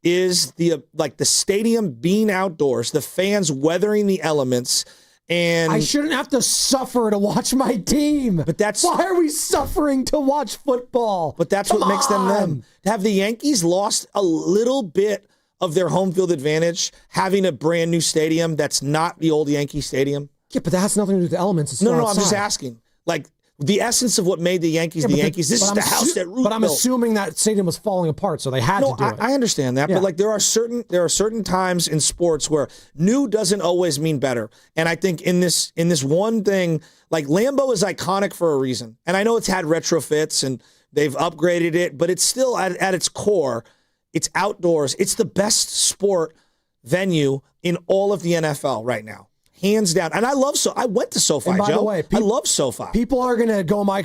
is the stadium being outdoors, the fans weathering the elements. And I shouldn't have to suffer to watch my team. But that's why are we suffering to watch football? But that's what makes them. Have the Yankees lost a little bit of their home field advantage having a brand new stadium that's not the old Yankee Stadium? Yeah, but that has nothing to do with the elements. It's No, outside. I'm just asking. Like, the essence of what made the Yankees the Yankees. This is the house that Root But I'm built. assuming that stadium was falling apart, so they had to do it. I understand that, Yeah. but like there are certain times in sports where new doesn't always mean better. And I think in this one thing, like Lambeau is iconic for a reason. And I know it's had retrofits and they've upgraded it, but it's still at its core, it's outdoors. It's the best sport venue in all of the NFL right now. Hands down. And I went to SoFi, And by Joe. the way, I love SoFi. People are going to go on my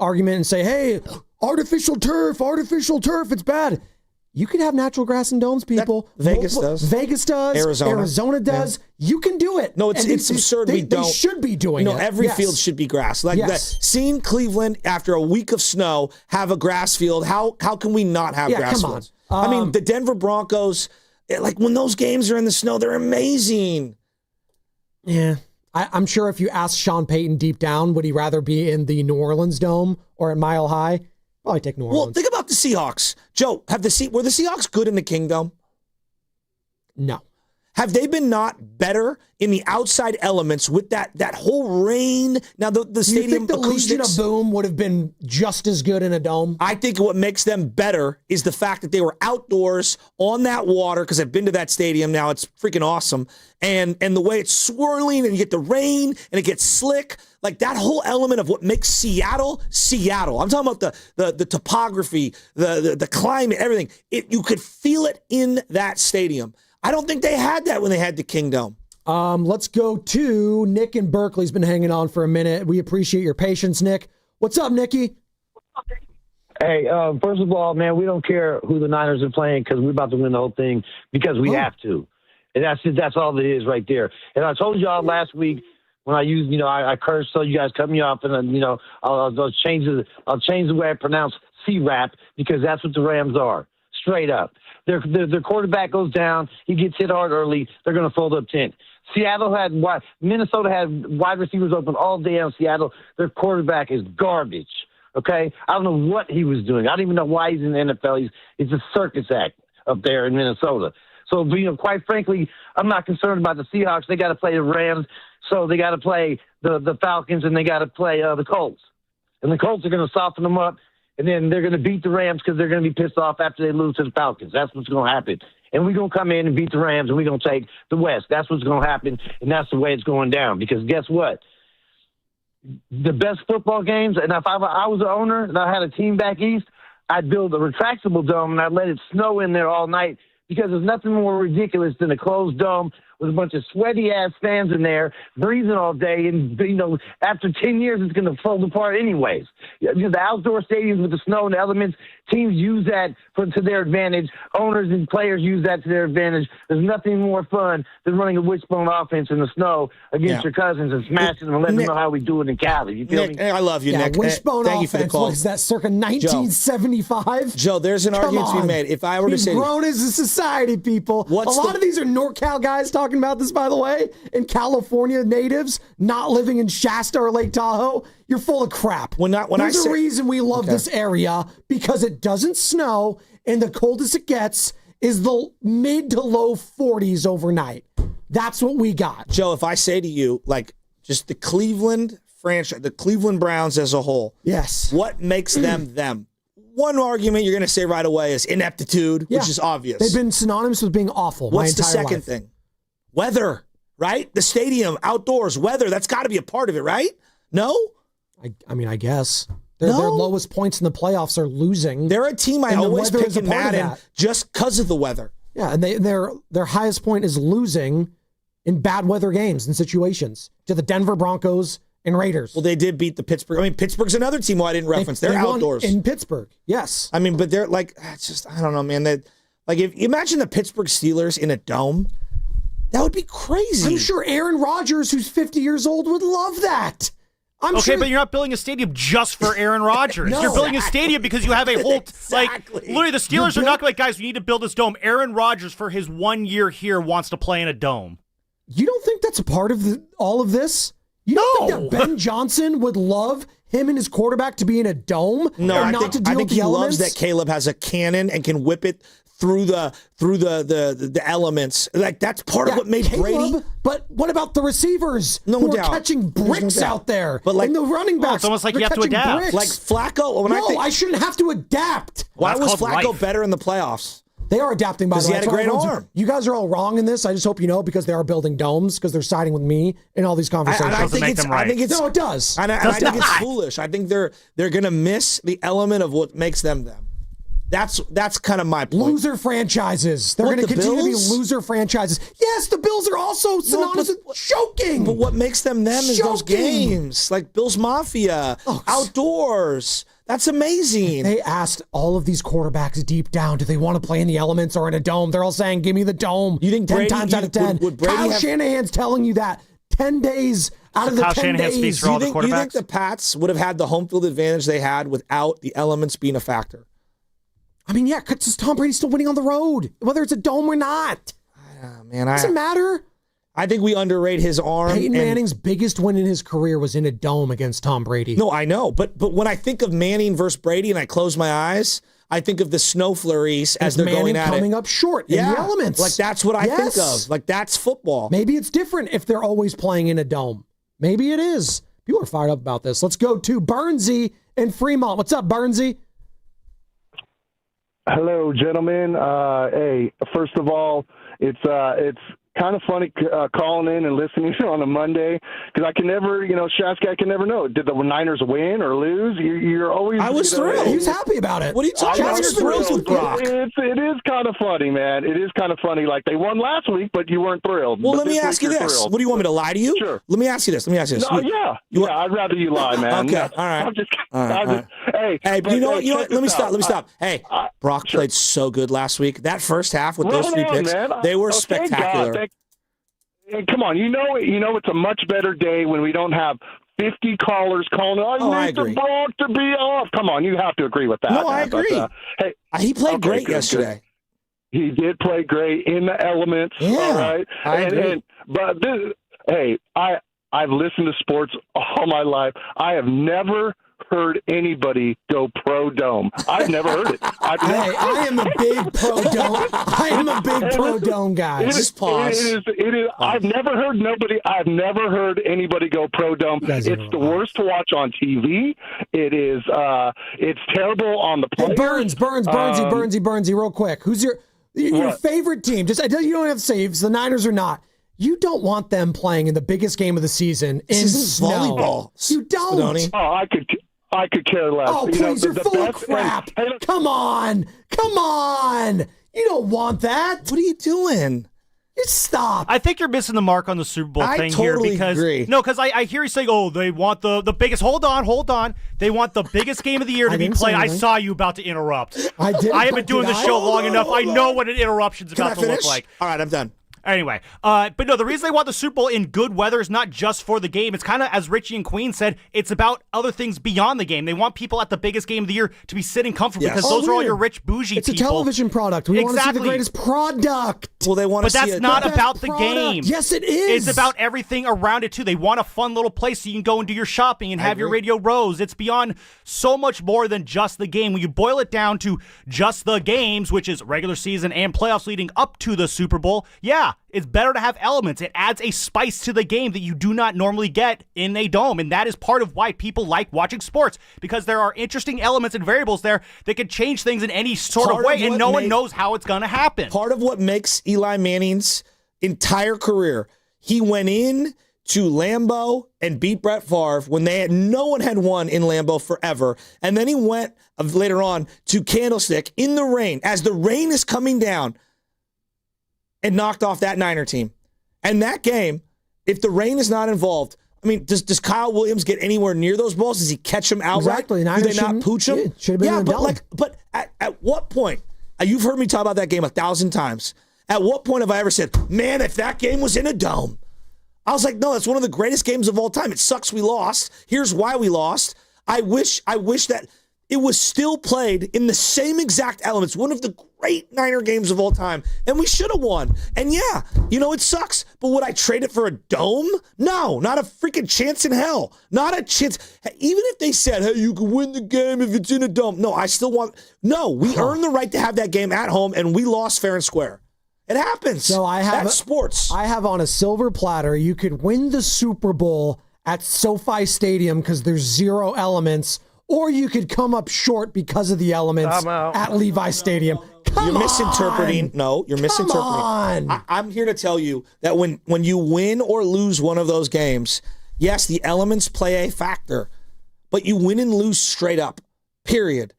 argument and say, hey, artificial turf, it's bad. You can have natural grass and domes, people. Vegas does. Vegas does. Arizona does. Yeah. You can do it. No, it's absurd we don't. They should be doing it. Every Yes. field should be grass. Like Yes. that. Seeing Cleveland after a week of snow have a grass field, how can we not have grass come fields? on. I mean, the Denver Broncos, like when those games are in the snow, they're amazing. Yeah. I'm sure if you asked Sean Payton deep down, would he rather be in the New Orleans Dome or at Mile High? Probably take New Orleans. Well, think about the Seahawks. Joe, were the Seahawks good in the Kingdom? No. Have they been not better in the outside elements with that whole rain? Now, the Do you stadium think the Legion acoustics, of Boom would have been just as good in a dome? I think what makes them better is the fact that they were outdoors on that water, because I've been to that stadium now. It's freaking awesome. And the way it's swirling and you get the rain and it gets slick, like that whole element of what makes Seattle. I'm talking about the topography, the climate, everything. You could feel it in that stadium. I don't think they had that when they had the Kingdom. Let's go to Nick in Berkeley. He's been hanging on for a minute. We appreciate your patience, Nick. What's up, Nicky? Hey, first of all, man, we don't care who the Niners are playing because we're about to win the whole thing because we have to. And that's all it is right there. And I told y'all last week when I used, I cursed, so you guys cut me off, and then, I'll change the way I pronounce C-Rap because that's what the Rams are, straight up. Their quarterback goes down. He gets hit hard early. They're going to fold up 10. Minnesota had wide receivers open all day on Seattle. Their quarterback is garbage. Okay? I don't know what he was doing. I don't even know why he's in the NFL. It's a circus act up there in Minnesota. So, quite frankly, I'm not concerned about the Seahawks. They got to play the Rams. So they got to play the Falcons, and they got to play the Colts. And the Colts are going to soften them up. And then they're going to beat the Rams because they're going to be pissed off after they lose to the Falcons. That's what's going to happen. And we're going to come in and beat the Rams, and we're going to take the West. That's what's going to happen, and that's the way it's going down. Because guess what? The best football games, and if I was an owner and I had a team back east, I'd build a retractable dome, and I'd let it snow in there all night because there's nothing more ridiculous than a closed dome with a bunch of sweaty-ass fans in there, breathing all day, and, after 10 years, it's going to fall apart anyways. The outdoor stadiums with the snow and the elements, teams use that to their advantage. Owners and players use that to their advantage. There's nothing more fun than running a wishbone offense in the snow against your cousins and smashing them and letting them know how we do it in Cali. You feel Nick, me? I love you, Nick. Wishbone Thank offense. you for the call. What is that, circa 1975? Joe, there's an argument to be made. If I were to say, we've grown as a society, people. A lot of these are NorCal guys talking about this, by the way, and California natives not living in Shasta or Lake Tahoe. You're full of crap. There's a reason we love this area, because it doesn't snow, and the coldest it gets is the mid to low 40s overnight. That's what we got. Joe, if I say to you, just the Cleveland franchise, the Cleveland Browns as a whole, yes, what makes them them? One argument you're going to say right away is ineptitude, which is obvious. They've been synonymous with being awful. What's the my entire second life. thing? Weather, right? The stadium, outdoors, weather. That's got to be a part of it, right? No? I mean, I guess. Their lowest points in the playoffs are losing. They're a team I always pick in Madden just because of the weather. Yeah, and their highest point is losing in bad weather games and situations to the Denver Broncos and Raiders. Well, they did beat the Pittsburgh. I mean, Pittsburgh's another team I didn't reference. They're outdoors. In Pittsburgh, yes. I mean, but they're it's just, I don't know, man. If you imagine the Pittsburgh Steelers in a dome, that would be crazy. I'm sure Aaron Rodgers, who's 50 years old, would love that. Okay, but you're not building a stadium just for Aaron Rodgers. You're building a stadium because you have a whole, literally the Steelers are not like, guys, we need to build this dome. Aaron Rodgers, for his 1 year here, wants to play in a dome. You don't think that's a part of all of this? You don't think that Ben Johnson would love him and his quarterback to be in a dome? No, I think he loves elements? that Caleb has a cannon and can whip it through the elements. That's part of what made Brady. But what about the receivers? No who doubt. are catching bricks out there. But and the running backs. It's almost like they're you have to catching adapt. bricks. Like Flacco. I shouldn't have to adapt. Why was That's called Flacco life. better in the playoffs? They are adapting, by the way. Because he had a great arm. You guys are all wrong in this. I just hope you know, because they are building domes, because they're siding with me in all these conversations. I think it's no, it does. And I think it's foolish. I think they're going to miss the element of what makes them them. That's kind of my point. Loser franchises. They're going to continue to be loser franchises. Yes, the Bills are also synonymous with choking. But what makes them them is those games, like Bills Mafia, outdoors. That's amazing. They asked all of these quarterbacks deep down, do they want to play in the elements or in a dome? They're all saying, give me the dome. You think 10 Brady, times out of 10. Would Brady Kyle have... Shanahan's telling you that 10 days out of the 10 days. Speaks for all the quarterbacks? You think the Pats would have had the home field advantage they had without the elements being a factor? I mean, yeah, because Tom Brady's still winning on the road, whether it's a dome or not. Man, doesn't matter. I think we underrate his arm. Peyton Manning's biggest win in his career was in a dome against Tom Brady. No, I know. But when I think of Manning versus Brady and I close my eyes, I think of the snow flurries as they're going at it. coming up short in the elements. Like, that's what I think of. Like, that's football. Maybe it's different if they're always playing in a dome. Maybe it is. People are fired up about this. Let's go to Burnsy in Fremont. What's up, Burnsy? Hello, gentlemen. Hey, first of all, it's kind of funny calling in and listening on a Monday, because I can never, Shasky, I can never know. Did the Niners win or lose? You're always. I was thrilled. He was happy about it. What are you talking about? It is kind of funny, man. It is kind of funny. Like, they won last week, but you weren't thrilled. Well, but let me ask you this. Thrilled. What do you want me to lie to you? Sure. Let me ask you this. No, I'd rather you lie, man. Okay, all right. Hey, you know what? Let me stop. Hey, Brock played so good last week. That first half with those 3 picks, they were spectacular. Come on, it's a much better day when we don't have 50 callers calling. I need the Brock to be off. Come on, you have to agree with that. No, I agree. But, hey, he played great yesterday. Good. He did play great in the elements. Yeah, all right. I agree. I've listened to sports all my life. I have never heard anybody go pro dome. I've never heard it. I am a big pro dome. I am a big pro dome guy. Just pause. It is. I've never heard anybody go pro dome. It's the worst to watch on TV. It is. It's terrible on the players. Hey, Burnsy, real quick. Who's your favorite team? Just you don't have to say if it's the Niners or not. You don't want them playing in the biggest game of the season in snow. Volleyball. You don't. Spadoni. Oh, I could care less. Oh, please, you're full of crap. Come on. You don't want that. What are you doing? Stop. I think you're missing the mark on the Super Bowl I thing totally here because agree. no, because I hear you saying, oh, they want the biggest. Hold on. They want the biggest game of the year to be played. I saw you about to interrupt. I did. I have been doing this show long enough. I know what an interruption's about to look like. All right, I'm done. Anyway, but no, the reason they want the Super Bowl in good weather is not just for the game. It's kind of, as Richie and Queen said, it's about other things beyond the game. They want people at the biggest game of the year to be sitting comfortably because those are all your rich, bougie it's people. It's a television product. We want to see the greatest product. Well, they want to see But that's not about the product. game. Yes, it is. It's about everything around it, too. They want a fun little place so you can go and do your shopping and have your Radio Rows. It's beyond so much more than just the game. When you boil it down to just the games, which is regular season and playoffs leading up to the Super Bowl, yeah, it's better to have elements. It adds a spice to the game that you do not normally get in a dome, and that is part of why people like watching sports, because there are interesting elements and variables there that can change things in any sort of way, and no one knows how it's going to happen. Part of what makes Eli Manning's entire career, he went in to Lambeau and beat Brett Favre when no one had won in Lambeau forever, and then he went later on to Candlestick in the rain, as the rain is coming down, and knocked off that Niner team. And that game, if the rain is not involved, I mean, does Kyle Williams get anywhere near those balls? Does he catch them outright? Exactly. Do they not pooch them? Yeah, but at what point? You've heard me talk about that game 1,000 times. At what point have I ever said, man, if that game was in a dome? I was like, no, that's one of the greatest games of all time. It sucks we lost. Here's why we lost. I wish that it was still played in the same exact elements, one of the great Niner games of all time, and we should have won. And yeah, it sucks, but would I trade it for a dome? No, not a freaking chance in hell. Not a chance. Even if they said, hey, you can win the game if it's in a dome. No, I still want. No, we earned the right to have that game at home, and we lost fair and square. It happens. So that's sports. I have on a silver platter, you could win the Super Bowl at SoFi Stadium because there's zero elements, or you could come up short because of the elements at Levi Stadium. You're misinterpreting. No, you're misinterpreting. On. I'm here to tell you that when you win or lose one of those games, yes, the elements play a factor, but you win and lose straight up, period.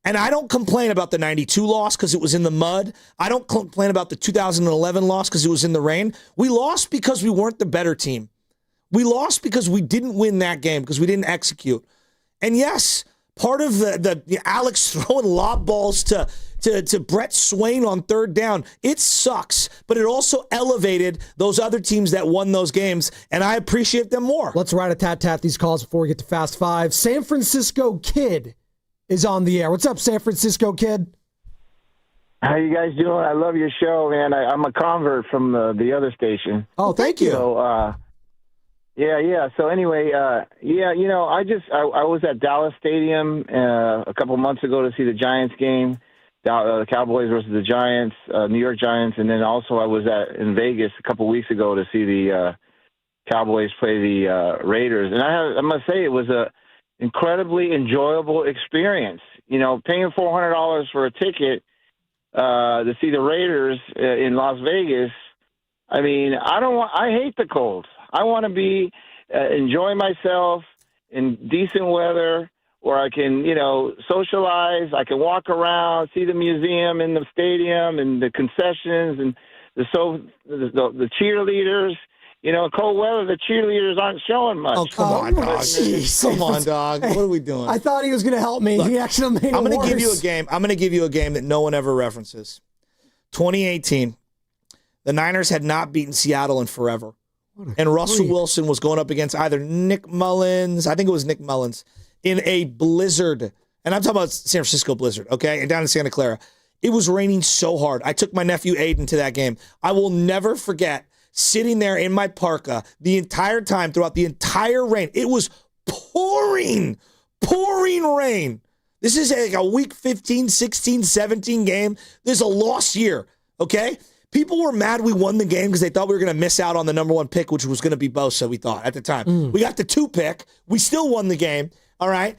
And I don't complain about the 92 loss because it was in the mud. I don't complain about the 2011 loss because it was in the rain. We lost because we weren't the better team. We lost because we didn't win that game, because we didn't execute. And yes, part of the Alex throwing lob balls to Brett Swain on third down, it sucks, but it also elevated those other teams that won those games, and I appreciate them more. Let's rat-a-tat-tat these calls before we get to Fast Five. San Francisco Kid is on the air. What's up, San Francisco Kid? How you guys doing? I love your show, man. I'm a convert from the other station. Oh, thank you. So, yeah. So anyway, I was at Dallas Stadium a couple months ago to see the Giants game, the Cowboys versus the Giants, New York Giants, and then also I was in Vegas a couple weeks ago to see the Cowboys play the Raiders, and I must say it was a incredibly enjoyable experience. Paying $400 for a ticket to see the Raiders in Las Vegas. I mean, I hate the cold. I want to be enjoy myself in decent weather where I can, socialize. I can walk around, see the museum and the stadium and the concessions and the cheerleaders. Cold weather, the cheerleaders aren't showing much. Oh, come on, dog. Come on, dog. What are we doing? I thought he was going to help me. Look, he actually made it I'm going worse. to give you a game. I'm going to give you a game that no one ever references. 2018. The Niners had not beaten Seattle in forever. And Russell Wilson was going up against either Nick Mullins, I think it was Nick Mullins, in a blizzard. And I'm talking about San Francisco blizzard, okay? And down in Santa Clara. It was raining so hard. I took my nephew Aiden to that game. I will never forget sitting there in my parka the entire time throughout the entire rain. It was pouring rain. This is like a week 15, 16, 17 game. There's a lost year, okay? People were mad we won the game because they thought we were going to miss out on the number one pick, which was going to be Bosa, we thought, at the time. We got the 2 pick. We still won the game, all right?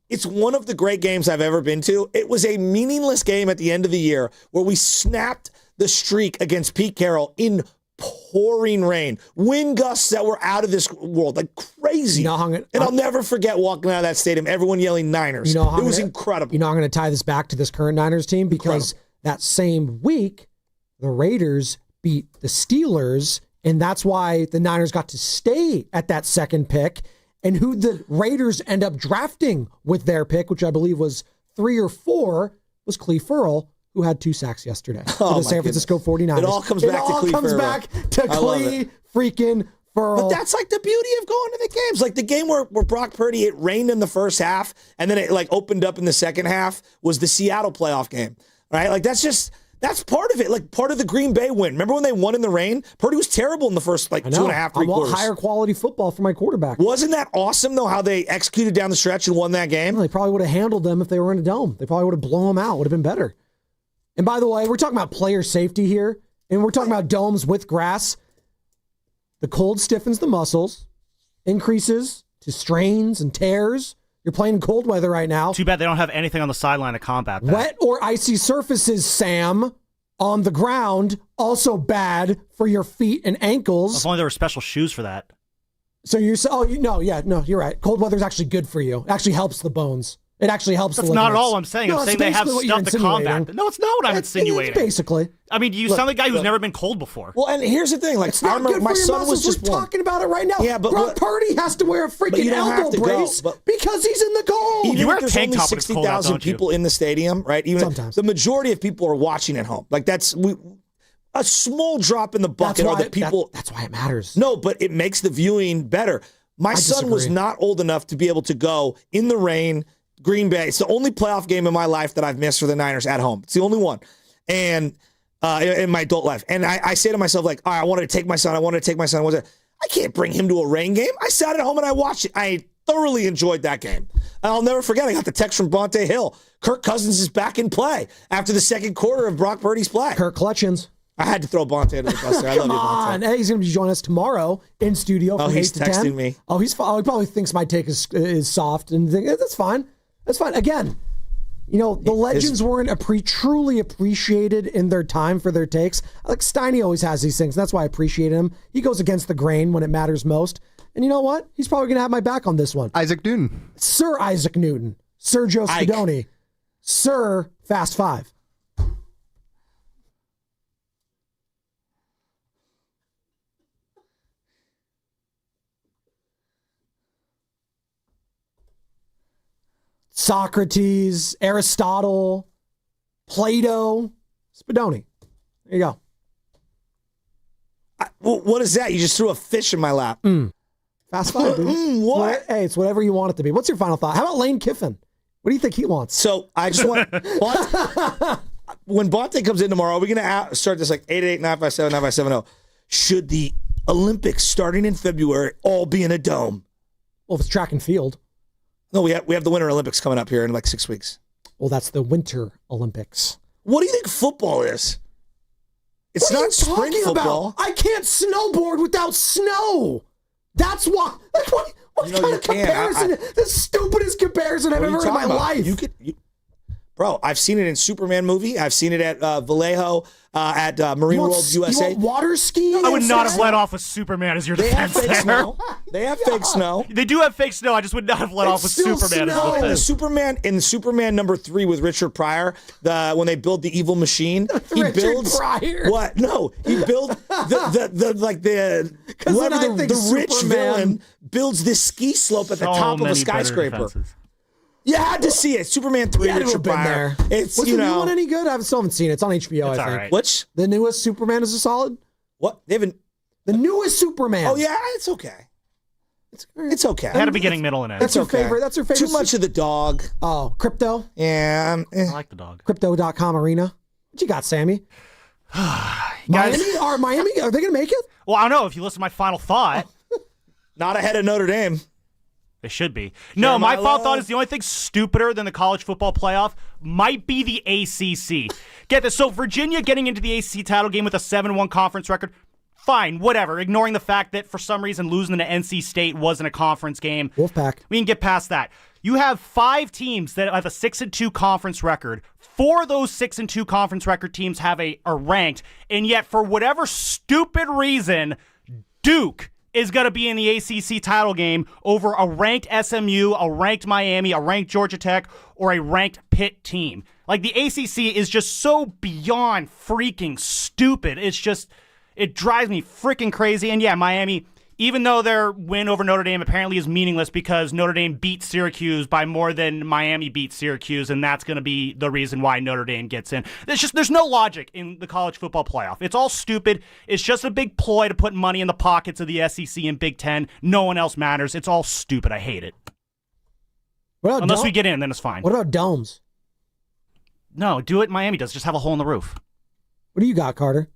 It's one of the great games I've ever been to. It was a meaningless game at the end of the year where we snapped the streak against Pete Carroll in pouring rain. Wind gusts that were out of this world, like crazy. And I'll never forget walking out of that stadium, everyone yelling Niners. It was incredible. I'm going to tie this back to this current Niners team because that same week, the Raiders beat the Steelers, and that's why the Niners got to stay at that second pick, and who the Raiders end up drafting with their pick, which I believe was 3 or 4, was Cleve Farrell, who had 2 sacks yesterday for the San Francisco 49ers. It all comes back to Cleve Farrell. It all comes back to Cleve freaking Farrell. But that's like the beauty of going to the games. Like the game where Brock Purdy, it rained in the first half, and then it like opened up in the second half was the Seattle playoff game, right? Like that's part of it, like part of the Green Bay win. Remember when they won in the rain? Purdy was terrible in the first 2.5, 3 quarters. Higher quality football for my quarterback. Wasn't that awesome, though, how they executed down the stretch and won that game? Well, they probably would have handled them if they were in a dome. They probably would have blown them out. Would have been better. And by the way, we're talking about player safety here, and we're talking about domes with grass. The cold stiffens the muscles, increases to strains and tears. You're playing in cold weather right now. Too bad they don't have anything on the sideline to combat that. Wet or icy surfaces, Sam, on the ground, also bad for your feet and ankles. If only there were special shoes for that. So you're you're right. Cold weather is actually good for you. It actually helps the bones. It actually helps the That's ligaments. not at all I'm saying. I'm saying they have stuff to combat that. No, it's not what I'm insinuating. Basically. I mean, you sound like a guy who's never been cold before. Well, and here's the thing. Like, it's not good for your muscles. We're talking about it right now. Yeah, but Brock Purdy has to wear a freaking elbow brace because he's in the cold. Even if there's only 60,000 people in the stadium, right? Even sometimes the majority of people are watching at home. Like a small drop in the bucket are the people. That's why it matters. No, but it makes the viewing better. My son was not old enough to be able to go in the rain. Green Bay. It's the only playoff game in my life that I've missed for the Niners at home. It's the only one. And in my adult life. And I say to myself, like, all right, I wanted to take my son. I can't bring him to a rain game. I sat at home and I watched it. I thoroughly enjoyed that game. And I'll never forget, I got the text from Bonte Hill. Kirk Cousins is back in play after the second quarter of Brock Purdy's play. Kirk Clutchins. I had to throw Bonte under the bus there. I love you, Bonte. Hey, he's going to be joining us tomorrow in studio from 8 to 10. He's texting me. Oh, he probably thinks my take is soft and that's fine. That's fine. Again, the legends weren't truly appreciated in their time for their takes. Like Steiny always has these things. That's why I appreciate him. He goes against the grain when it matters most. And you know what? He's probably going to have my back on this one. Isaac Newton. Sir Isaac Newton. Sir Joe Spadoni. Sir Fast Five. Socrates, Aristotle, Plato, Spadoni. There you go. What is that? You just threw a fish in my lap. Fast Five, dude. What? Hey, it's whatever you want it to be. What's your final thought? How about Lane Kiffin? What do you think he wants? So I just want... when Bonte comes in tomorrow, are we going to start this like 888-957-9570? Should the Olympics starting in February all be in a dome? Well, if it's track and field. No, we have the Winter Olympics coming up here in like 6 weeks. Well, that's the Winter Olympics. What do you think football is? It's not spring football. I can't snowboard without snow. That's why. Like, what kind of comparison? The stupidest comparison I've ever heard in my life. Bro, I've seen it in Superman movie. I've seen it at Vallejo, at Marine World USA. You want water skiing? I would not have let off with Superman as your defense there. They have fake snow. They do have fake snow. I just would not have let off with Superman as defense. In Superman number 3 with Richard Pryor, when they build the evil machine, he builds Pryor. What? No, he builds the rich villain builds this ski slope at the top of a skyscraper. You had to see it. Superman 3, Richard Pryor. Was the new one any good? I still haven't seen it. It's on HBO, I think. Right. Which? The newest Superman is a solid? What? They haven't... The newest Superman. Oh, yeah, it's okay. It's okay. It had a beginning, middle, and end. That's your favorite. That's your favorite. Too much of the dog. Oh, crypto? Yeah. I like the dog. Crypto.com arena. What you got, Sammy? Miami? Are they going to make it? Well, I don't know. If you listen to my final thought. Not ahead of Notre Dame. They should be. No, my final thought is the only thing stupider than the college football playoff might be the ACC. Get this. So Virginia getting into the ACC title game with a 7-1 conference record, fine, whatever. Ignoring the fact that for some reason losing to NC State wasn't a conference game. Wolfpack. We can get past that. You have 5 teams that have a 6-2 conference record. 4 of those 6-2 conference record teams are ranked, and yet for whatever stupid reason, Duke is going to be in the ACC title game over a ranked SMU, a ranked Miami, a ranked Georgia Tech, or a ranked Pitt team. Like, the ACC is just so beyond freaking stupid. It's just, It drives me freaking crazy. And yeah, Miami, even though their win over Notre Dame apparently is meaningless because Notre Dame beat Syracuse by more than Miami beat Syracuse, and that's going to be the reason why Notre Dame gets in. There's no logic in the college football playoff. It's all stupid. It's just a big ploy to put money in the pockets of the SEC and Big Ten. No one else matters. It's all stupid. I hate it. Unless we get in, then it's fine. What about domes? No, do what Miami does. Just have a hole in the roof. What do you got, Carter?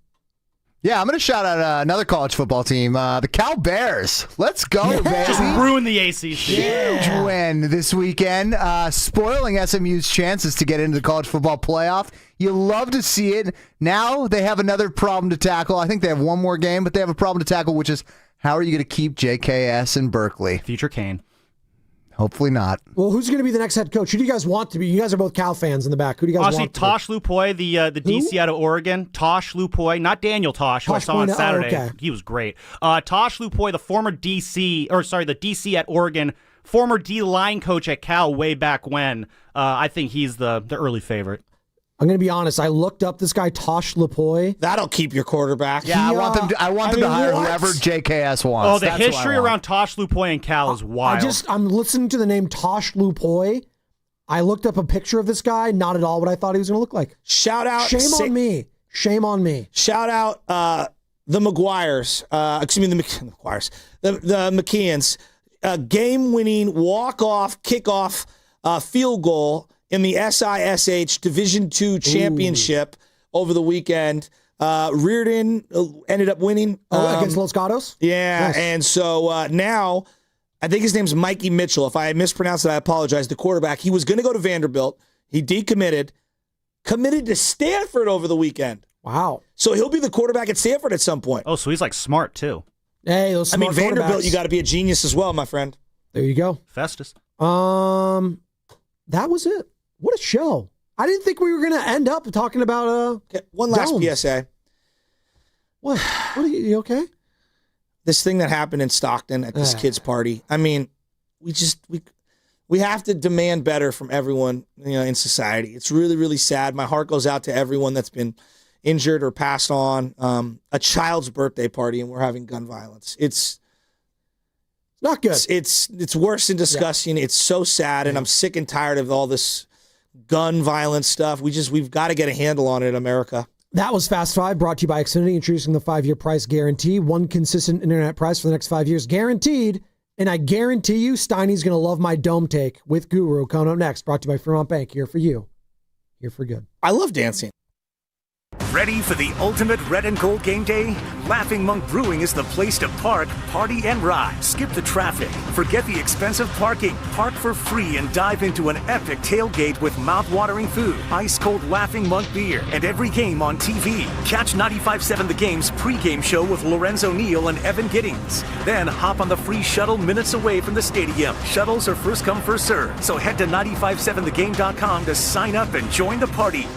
Yeah, I'm going to shout out another college football team, the Cal Bears. Let's go, baby. Just ruin the ACC. Huge win this weekend, spoiling SMU's chances to get into the college football playoff. You love to see it. Now they have another problem to tackle. I think they have one more game, but they have a problem to tackle, which is how are you going to keep JKS in Berkeley? Future Kane. Hopefully not. Well, who's going to be the next head coach? Who do you guys want to be? You guys are both Cal fans in the back. Who do you guys want to be? Tosh Lupoy, the DC out of Oregon. Tosh Lupoy, not Daniel Tosh, who I saw on Saturday. okay. He was great. Tosh Lupoy, the the DC at Oregon, former D-line coach at Cal way back when. I think he's the early favorite. I'm going to be honest. I looked up this guy, Tosh Lupoy. That'll keep your quarterback. Yeah, I want them to hire whoever JKS wants. Oh, the history around Tosh Lupoy and Cal is wild. I'm listening to the name Tosh Lupoy. I looked up a picture of this guy. Not at all what I thought he was going to look like. Shout out. Shame on me. Shame on me. Shout out the McGuires. Excuse me, the McGuires. The McKeons. Game-winning walk-off, kickoff field goal in the SISH Division II championship over the weekend. Reardon ended up winning. Against Los Gatos? Yeah, Nice. and so now I think his name's Mikey Mitchell. If I mispronounced it, I apologize. The quarterback. He was going to go to Vanderbilt. He decommitted. Committed to Stanford over the weekend. Wow. So he'll be the quarterback at Stanford at some point. Oh, so he's like smart too. Hey, those smart Vanderbilt, quarterbacks. you got to be a genius as well, my friend. There you go. Festus. That was it. What a show. I didn't think we were going to end up talking about one last domes. PSA. What are you okay? This thing that happened in Stockton at this kid's party. I mean, we have to demand better from everyone, in society. It's really, really sad. My heart goes out to everyone that's been injured or passed on. A child's birthday party, and we're having gun violence. It's not good. It's worse than disgusting. Yeah. It's so sad, and I'm sick and tired of all this gun violence stuff. We've got to get a handle on it in America. That was Fast Five, brought to you by Xfinity, introducing the 5-year price guarantee. One consistent internet price for the next 5 years, guaranteed. And I guarantee you, Steiny's going to love my dome take with Guru coming up next. Brought to you by Fremont Bank. Here for you. Here for good. I love dancing. Ready for the ultimate red and gold game day? Laughing Monk Brewing is the place to park, party, and ride. Skip the traffic. Forget the expensive parking. Park for free and dive into an epic tailgate with mouth-watering food, ice-cold Laughing Monk beer, and every game on TV. Catch 95.7 The Game's pregame show with Lorenzo Neal and Evan Giddings. Then hop on the free shuttle minutes away from the stadium. Shuttles are first come, first served. So head to 957thegame.com to sign up and join the party.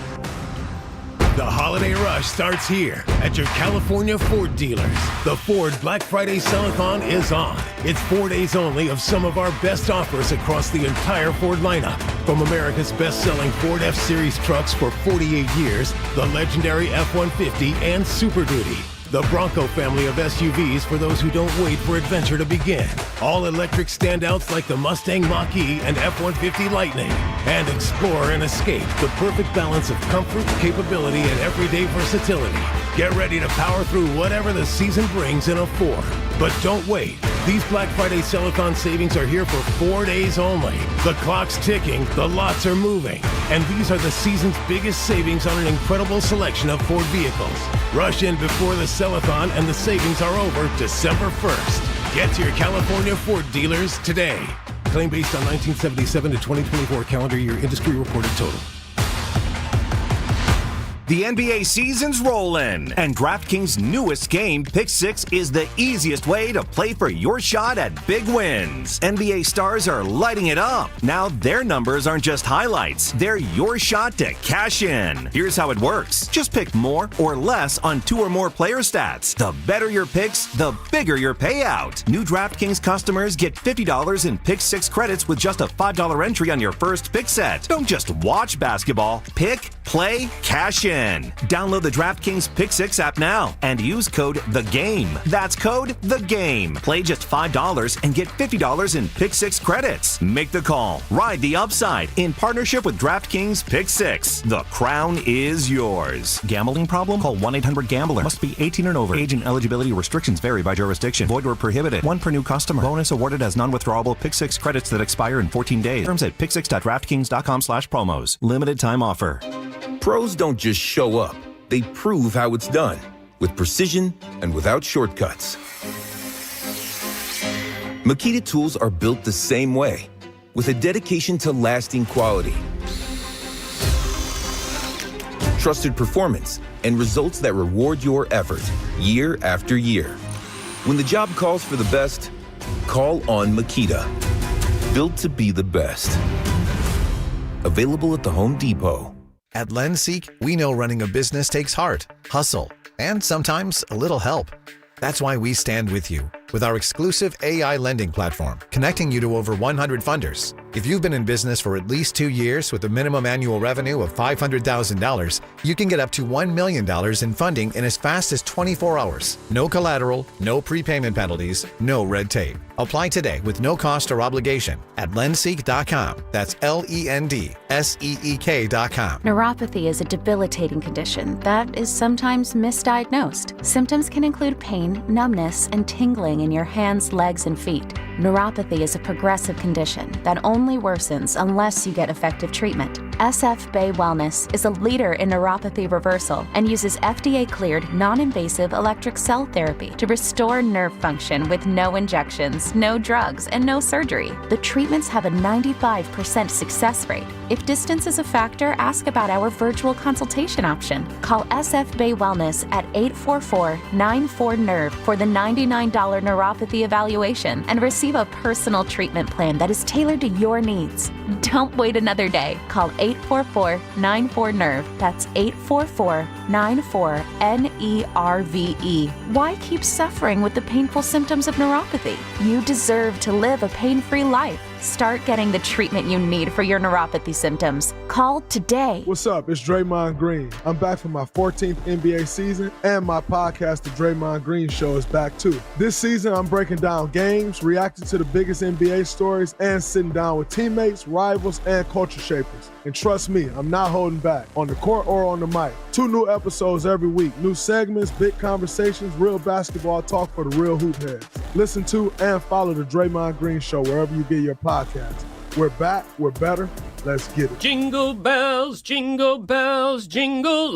The holiday rush starts here at your California Ford dealers. The Ford Black Friday Sell-a-thon is on. It's 4 days only of some of our best offers across the entire Ford lineup. From America's best-selling Ford F-Series trucks for 48 years, the legendary F-150 and Super Duty. The Bronco family of SUVs for those who don't wait for adventure to begin. All-electric standouts like the Mustang Mach-E and F-150 Lightning. And explore and escape the perfect balance of comfort, capability, and everyday versatility. Get ready to power through whatever the season brings in a Ford. But don't wait. These Black Friday Sell-a-thon savings are here for 4 days only. The clock's ticking, the lots are moving, and these are the season's biggest savings on an incredible selection of Ford vehicles. Rush in before the Sell-a-thon and the savings are over December 1st. Get to your California Ford dealers today. Claim based on 1977 to 2024 calendar year industry reported total. The NBA season's rolling, and DraftKings' newest game, Pick 6, is the easiest way to play for your shot at big wins. NBA stars are lighting it up. Now their numbers aren't just highlights, they're your shot to cash in. Here's how it works. Just pick more or less on 2 or more player stats. The better your picks, the bigger your payout. New DraftKings customers get $50 in Pick 6 credits with just a $5 entry on your first pick set. Don't just watch basketball, pick play, cash in. Download the DraftKings Pick 6 app now and use code THEGAME. That's code THEGAME. Play just $5 and get $50 in Pick 6 credits. Make the call. Ride the upside in partnership with DraftKings Pick 6. The crown is yours. Gambling problem? Call 1-800-GAMBLER. Must be 18 and over. Age and eligibility restrictions vary by jurisdiction. Void where prohibited. One per new customer. Bonus awarded as non-withdrawable Pick 6 credits that expire in 14 days. Terms at pick6.draftkings.com/promos. Limited time offer. Pros don't just show up. They prove how it's done. With precision and without shortcuts. Makita tools are built the same way. With a dedication to lasting quality. Trusted performance and results that reward your effort year after year. When the job calls for the best, call on Makita. Built to be the best. Available at the Home Depot. At LendSeek, we know running a business takes heart, hustle, and sometimes a little help. That's why we stand with you with our exclusive AI lending platform, connecting you to over 100 funders. If you've been in business for at least 2 years with a minimum annual revenue of $500,000, you can get up to $1 million in funding in as fast as 24 hours. No collateral, no prepayment penalties, no red tape. Apply today with no cost or obligation at lendseek.com. That's LENDSEEK.com. Neuropathy is a debilitating condition that is sometimes misdiagnosed. Symptoms can include pain, numbness, and tingling in your hands, legs, and feet. Neuropathy is a progressive condition that only worsens unless you get effective treatment. SF Bay Wellness is a leader in neuropathy reversal and uses FDA-cleared, non-invasive electric cell therapy to restore nerve function with no injections, no drugs, and no surgery. The treatments have a 95% success rate. If distance is a factor, ask about our virtual consultation option. Call SF Bay Wellness at 844-94-NERVE for the $99 neuropathy evaluation and receive a personal treatment plan that is tailored to your needs. Don't wait another day. Call 844-94-NERVE. That's 844-94-NERVE. Why keep suffering with the painful symptoms of neuropathy? You deserve to live a pain-free life. Start getting the treatment you need for your neuropathy symptoms. Call today. What's up? It's Draymond Green. I'm back for my 14th NBA season, and my podcast, The Draymond Green Show, is back too. This season, I'm breaking down games, reacting to the biggest NBA stories, and sitting down with teammates, rivals, and culture shapers. And trust me, I'm not holding back, on the court or on the mic. 2 new episodes every week. New segments, big conversations, real basketball talk for the real hoop heads. Listen to and follow The Draymond Green Show wherever you get your podcast. We're back, we're better, let's get it. Jingle bells, jingle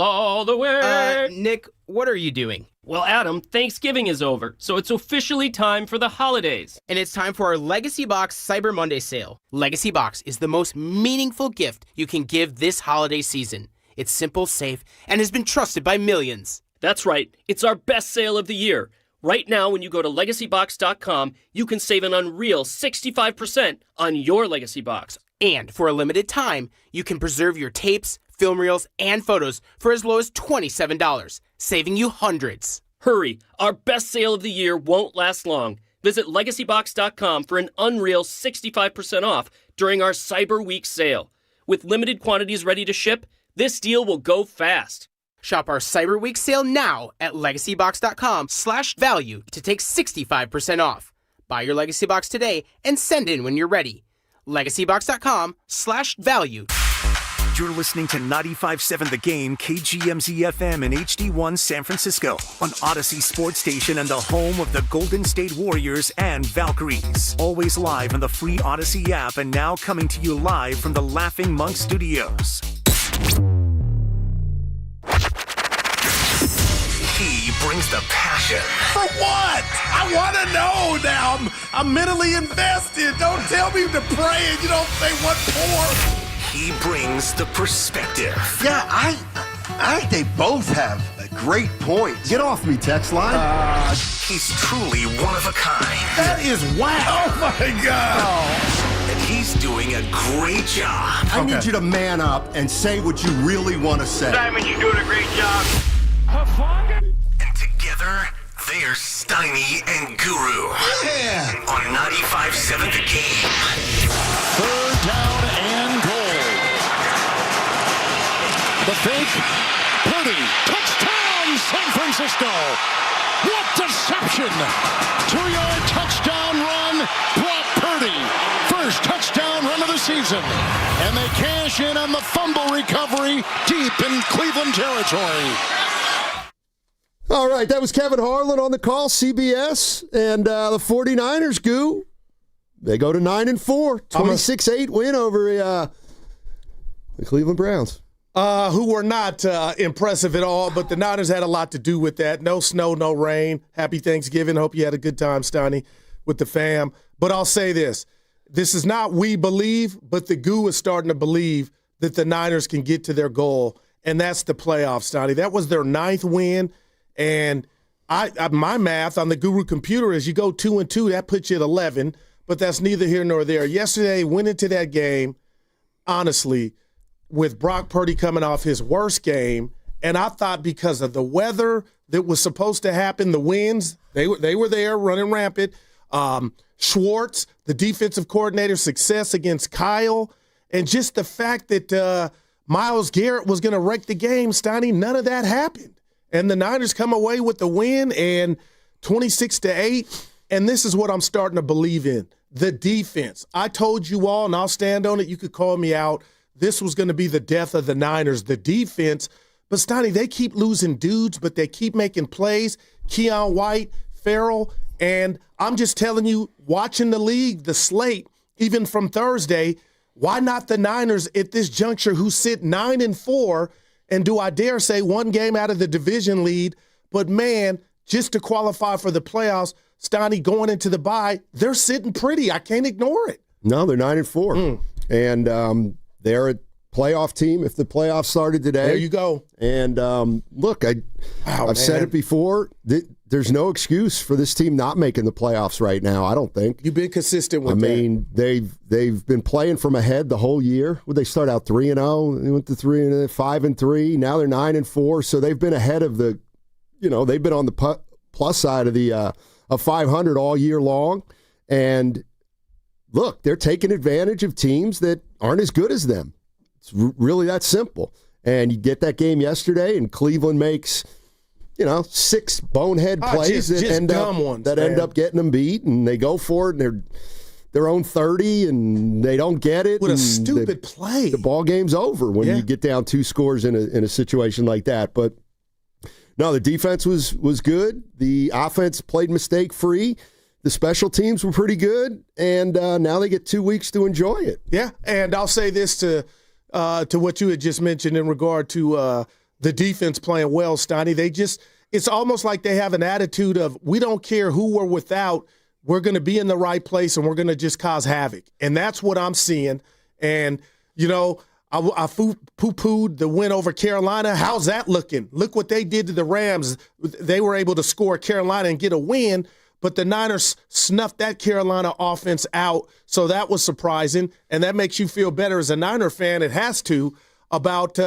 all the way. Nick, what are you doing? Well, Adam, Thanksgiving is over, so it's officially time for the holidays. And it's time for our Legacy Box Cyber Monday sale. Legacy Box is the most meaningful gift you can give this holiday season. It's simple, safe, and has been trusted by millions. That's right. It's our best sale of the year. Right now, when you go to LegacyBox.com, you can save an unreal 65% on your Legacy Box. And for a limited time, you can preserve your tapes, film reels, and photos for as low as $27, saving you hundreds. Hurry, our best sale of the year won't last long. Visit LegacyBox.com for an unreal 65% off during our Cyber Week sale. With limited quantities ready to ship, this deal will go fast. Shop our Cyber Week sale now at LegacyBox.com/value to take 65% off. Buy your Legacy Box today and send in when you're ready. LegacyBox.com/value. You're listening to 95.7 The Game, KGMZ FM and HD1 San Francisco on Odyssey Sports Station and the home of the Golden State Warriors and Valkyries. Always live on the free Odyssey app and now coming to you live from the Laughing Monk Studios. He brings the passion. For what? I want to know now. I'm mentally invested. Don't tell me to pray and you don't say what for. He brings the perspective. Yeah, I think they both have great points. Get off me, text line. He's truly one of a kind. That is wow. Oh, my God. And he's doing a great job. I need you to man up and say what you really want to say. Simon, you're doing a great job. And together, they're Steiny and Guru. Yeah. On 95.7 The Game. 3rd down and goal. The fake. Purdy. Touchdown, San Francisco. What deception. 2-yard touchdown run. Brock Purdy. First touchdown run of the season. And they cash in on the fumble recovery deep in Cleveland territory. All right, that was Kevin Harlan on the call, CBS. And the 49ers, Goo, they go to 9-4, 26-8 win over the Cleveland Browns. Who were not impressive at all, but the Niners had a lot to do with that. No snow, no rain. Happy Thanksgiving. Hope you had a good time, Stoney, with the fam. But I'll say this. This is not we believe, but the Goo is starting to believe that the Niners can get to their goal, and that's the playoffs, Stoney. That was their 9th win, and my math on the Guru computer is you go 2-2, that puts you at 11, but that's neither here nor there. Yesterday, went into that game, honestly, with Brock Purdy coming off his worst game, and I thought because of the weather that was supposed to happen, the winds, they were there running rampant. Schwartz, the defensive coordinator, success against Kyle, and just the fact that Myles Garrett was going to wreck the game, Steiny, none of that happened. And the Niners come away with the win and 26-8, and this is what I'm starting to believe in, the defense. I told you all, and I'll stand on it, you could call me out, this was going to be the death of the Niners, the defense. But, Steiny, they keep losing dudes, but they keep making plays. Keon White, Farrell, and I'm just telling you, watching the league, the slate, even from Thursday, why not the Niners at this juncture who sit 9-4 and do I dare say one game out of the division lead? But, man, just to qualify for the playoffs, Stoney going into the bye, they're sitting pretty. I can't ignore it. No, they're 9-4. And they're a playoff team if the playoffs started today. There you go. And, look, I've said it before. There's no excuse for this team not making the playoffs right now, I don't think. You've been consistent with that. I mean, they've been playing from ahead the whole year. Would they start out 3-0? They went to 5-3. Now they're 9-4. So they've been ahead of the, they've been on the plus side of the of 500 all year long. And look, they're taking advantage of teams that aren't as good as them. It's really that simple. And you get that game yesterday, and Cleveland makes, 6 bonehead plays that end up getting them beat, and they go for it, and they're their own 30, and they don't get it. What a stupid play. The ball game's over when you get down 2 scores in a situation like that. But no, the defense was good. The offense played mistake-free. The special teams were pretty good, and now they get 2 weeks to enjoy it. Yeah, and I'll say this to what you had just mentioned in regard to the defense playing well, Stoney. It's almost like they have an attitude of, we don't care who we're without, we're going to be in the right place, and we're going to just cause havoc. And that's what I'm seeing. And, I poo-pooed the win over Carolina. How's that looking? Look what they did to the Rams. They were able to score Carolina and get a win, but the Niners snuffed that Carolina offense out, so that was surprising, and that makes you feel better as a Niner fan. It has to, about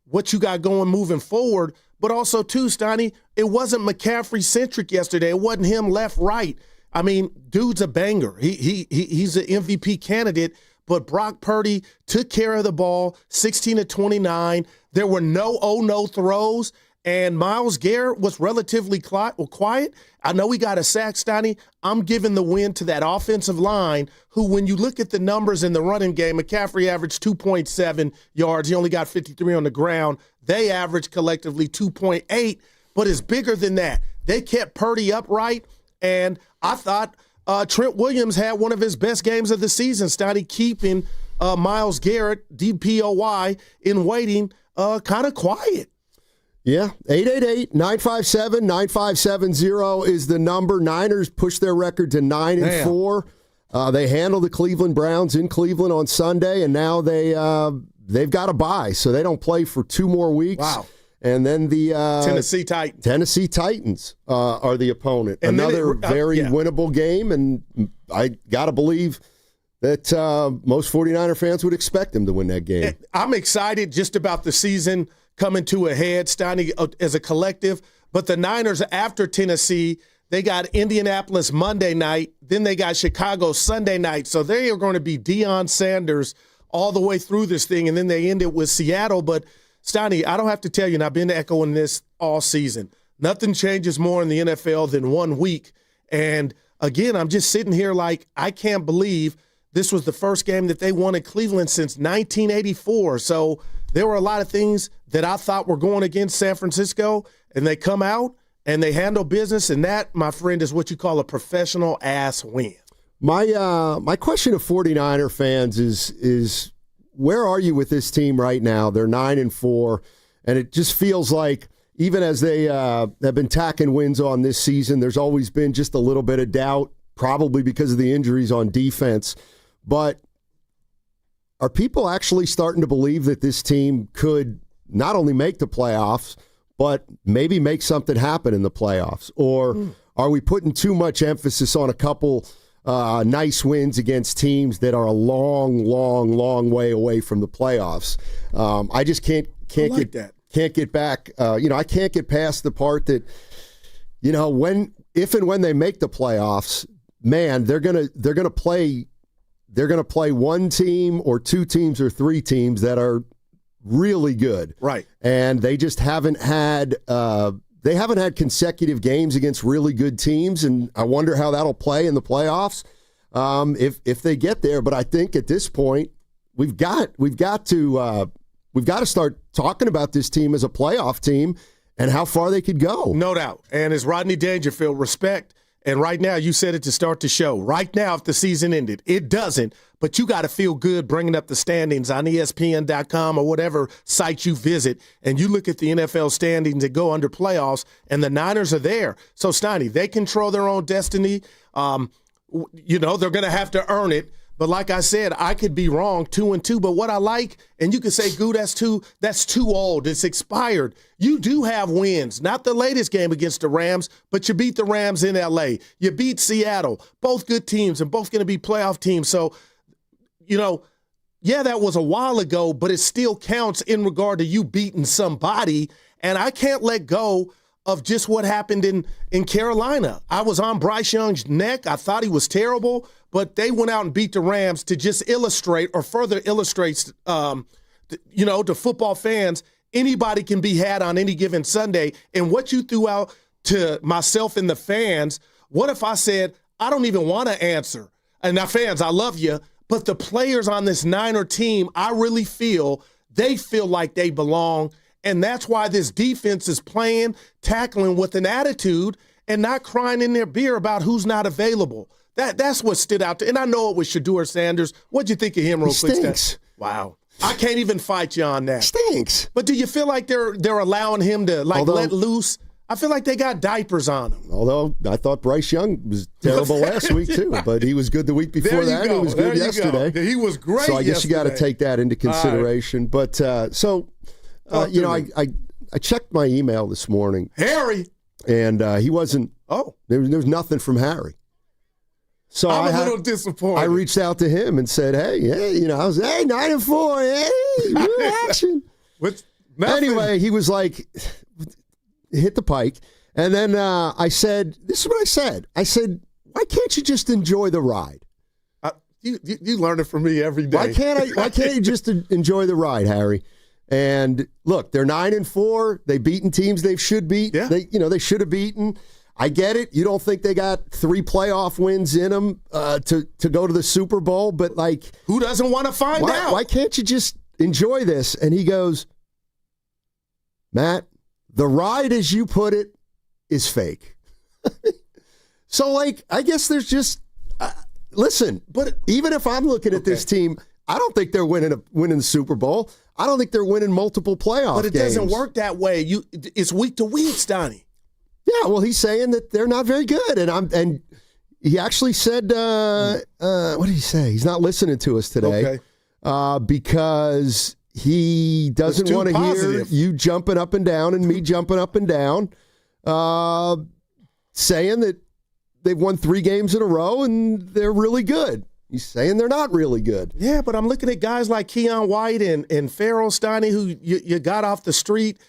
what you got going moving forward. But also, too, Stoney, it wasn't McCaffrey-centric yesterday. It wasn't him left, right. I mean, dude's a banger. He's an MVP candidate, but Brock Purdy took care of the ball, 16-29. There were no throws. And Myles Garrett was relatively quiet. I know he got a sack, Stoney. I'm giving the win to that offensive line who, when you look at the numbers in the running game, McCaffrey averaged 2.7 yards. He only got 53 on the ground. They averaged collectively 2.8, but it's bigger than that. They kept Purdy upright, and I thought Trent Williams had one of his best games of the season, Stoney, keeping Myles Garrett, DPOY, in waiting kind of quiet. Yeah, 888-957-9570 is the number. Niners push their record to 9-4. They handle the Cleveland Browns in Cleveland on Sunday, and now they've got a bye, so they don't play for 2 more weeks. Wow. And then the Tennessee Titans are the opponent. And another very winnable game, and I got to believe that most 49er fans would expect them to win that game. I'm excited just about the season coming to a head, Stoney, as a collective. But the Niners, after Tennessee, they got Indianapolis Monday night. Then they got Chicago Sunday night. So they are going to be Deion Sanders all the way through this thing. And then they end it with Seattle. But, Steiny, I don't have to tell you, and I've been echoing this all season. Nothing changes more in the NFL than 1 week. And again, I'm just sitting here like, I can't believe this was the first game that they won in Cleveland since 1984. So there were a lot of things that I thought were going against San Francisco, and they come out and they handle business. And that, my friend, is what you call a professional ass win. My question to 49er fans is where are you with this team right now? They're 9-4, and it just feels like even as they have been tacking wins on this season, there's always been just a little bit of doubt, probably because of the injuries on defense. But are people actually starting to believe that this team could not only make the playoffs, but maybe make something happen in the playoffs? Or are we putting too much emphasis on a couple nice wins against teams that are a long, long, long way away from the playoffs? I just can't get back. I can't get past the part that, if and when they make the playoffs, man, they're gonna play one team or two teams or three teams that are really good, right? And they just haven't had consecutive games against really good teams, and I wonder how that'll play in the playoffs if they get there. But I think at this point we've got to start talking about this team as a playoff team and how far they could go. No doubt. And as Rodney Dangerfield, respect. And right now, you said it to start the show. Right now, if the season ended, it doesn't. But you got to feel good bringing up the standings on ESPN.com or whatever site you visit. And you look at the NFL standings that go under playoffs, and the Niners are there. So, Steiny, they control their own destiny. They're going to have to earn it. But like I said, I could be wrong, 2-2. But what I like, and you could say, Goo, that's too old. It's expired. You do have wins. Not the latest game against the Rams, but you beat the Rams in L.A. You beat Seattle. Both good teams and both going to be playoff teams. So, that was a while ago, but it still counts in regard to you beating somebody. And I can't let go of just what happened in Carolina. I was on Bryce Young's neck. I thought he was terrible, but they went out and beat the Rams to just illustrate or further illustrates, to football fans, anybody can be had on any given Sunday. And what you threw out to myself and the fans, what if I said, I don't even want to answer? And now, fans, I love you, but the players on this Niner team, I really feel like they belong. And that's why this defense is playing, tackling with an attitude and not crying in their beer about who's not available. That's what stood out. And I know it was Shedeur Sanders. What'd you think of him real quick? Stinks. Wow. I can't even fight you on that. Stinks. But do you feel like they're allowing him to let loose? I feel like they got diapers on him. Although I thought Bryce Young was terrible last week too, but he was good the week before that. He was good yesterday. He was great. So I guess yesterday. you got to take that into consideration. Right. But I checked my email this morning, Harry, and he wasn't. Oh, there was nothing from Harry. So I'm a little disappointed. I reached out to him and said, "Hey, I was 9-4, hey, good action." Anyway, he was like, hit the pike, and then I said, "This is what I said." I said, "Why can't you just enjoy the ride?" You learn it from me every day. Why can't you just enjoy the ride, Harry? And look, they're 9-4. They've beaten teams they should beat. Yeah. They should have beaten. I get it. You don't think they got 3 playoff wins in them to go to the Super Bowl, but who doesn't want to find out? Why can't you just enjoy this? And he goes, Matt, the ride, as you put it, is fake. So, I guess there's just listen. But even if I'm looking at this team, I don't think they're winning the Super Bowl. I don't think they're winning multiple playoff games. But it doesn't work that way. It's week to week, Stoney. Yeah, well, he's saying that they're not very good, and he actually said, what did he say? He's not listening to us today because he doesn't want to hear you jumping up and down and me jumping up and down, saying that they've won 3 games in a row and they're really good. He's saying they're not really good. Yeah, but I'm looking at guys like Keon White and Farrell Stoney who you got off the street.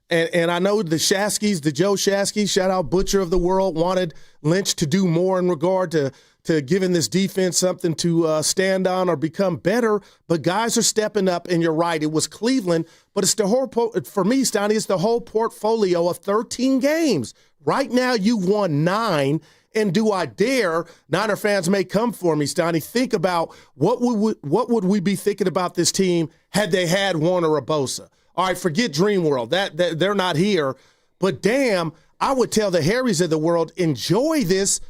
And I know the Shaskys, the Joe Shaskys, shout out Butcher of the World, wanted Lynch to do more in regard to to giving this defense something to stand on or become better, but guys are stepping up, and you're right. It was Cleveland, but it's the whole, for me, Stoney, it's the whole portfolio of 13 games. Right now, you've won 9, and do I dare, Niner fans may come for me, Stoney, think about what would we be thinking about this team had they had Warner or Bosa? All right, forget Dream World. That they're not here, but damn, I would tell the Harrys of the world, enjoy this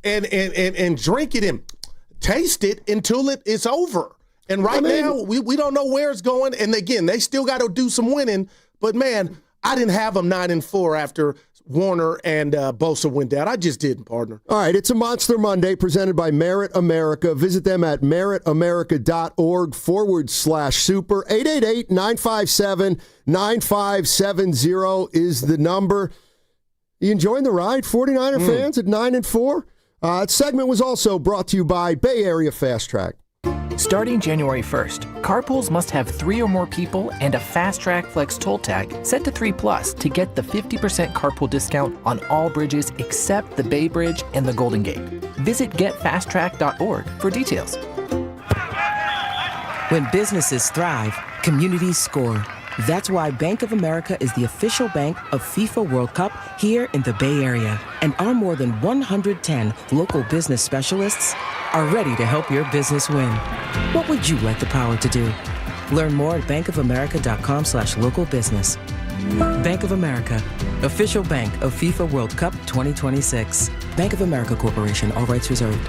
and drink it and taste it until it's over. And now, we don't know where it's going. And again, they still got to do some winning. But, man, I didn't have them 9-4 after Warner and Bosa went down. I just didn't, partner. All right, it's a Monster Monday presented by Merit America. Visit them at meritamerica.org/super. 888-957-9570 is the number. You enjoying the ride, 49er fans at 9-4? Segment was also brought to you by Bay Area Fast Track. Starting January 1st, carpools must have 3 or more people and a Fast Track Flex toll tag set to 3+ to get the 50% carpool discount on all bridges except the Bay Bridge and the Golden Gate. Visit getfasttrack.org for details. When businesses thrive, communities score. That's why Bank of America is the official bank of FIFA World Cup here in the Bay Area. And our more than 110 local business specialists are ready to help your business win. What would you like the power to do? Learn more at bankofamerica.com/local business. Bank of America, official bank of FIFA World Cup 2026. Bank of America Corporation, all rights reserved.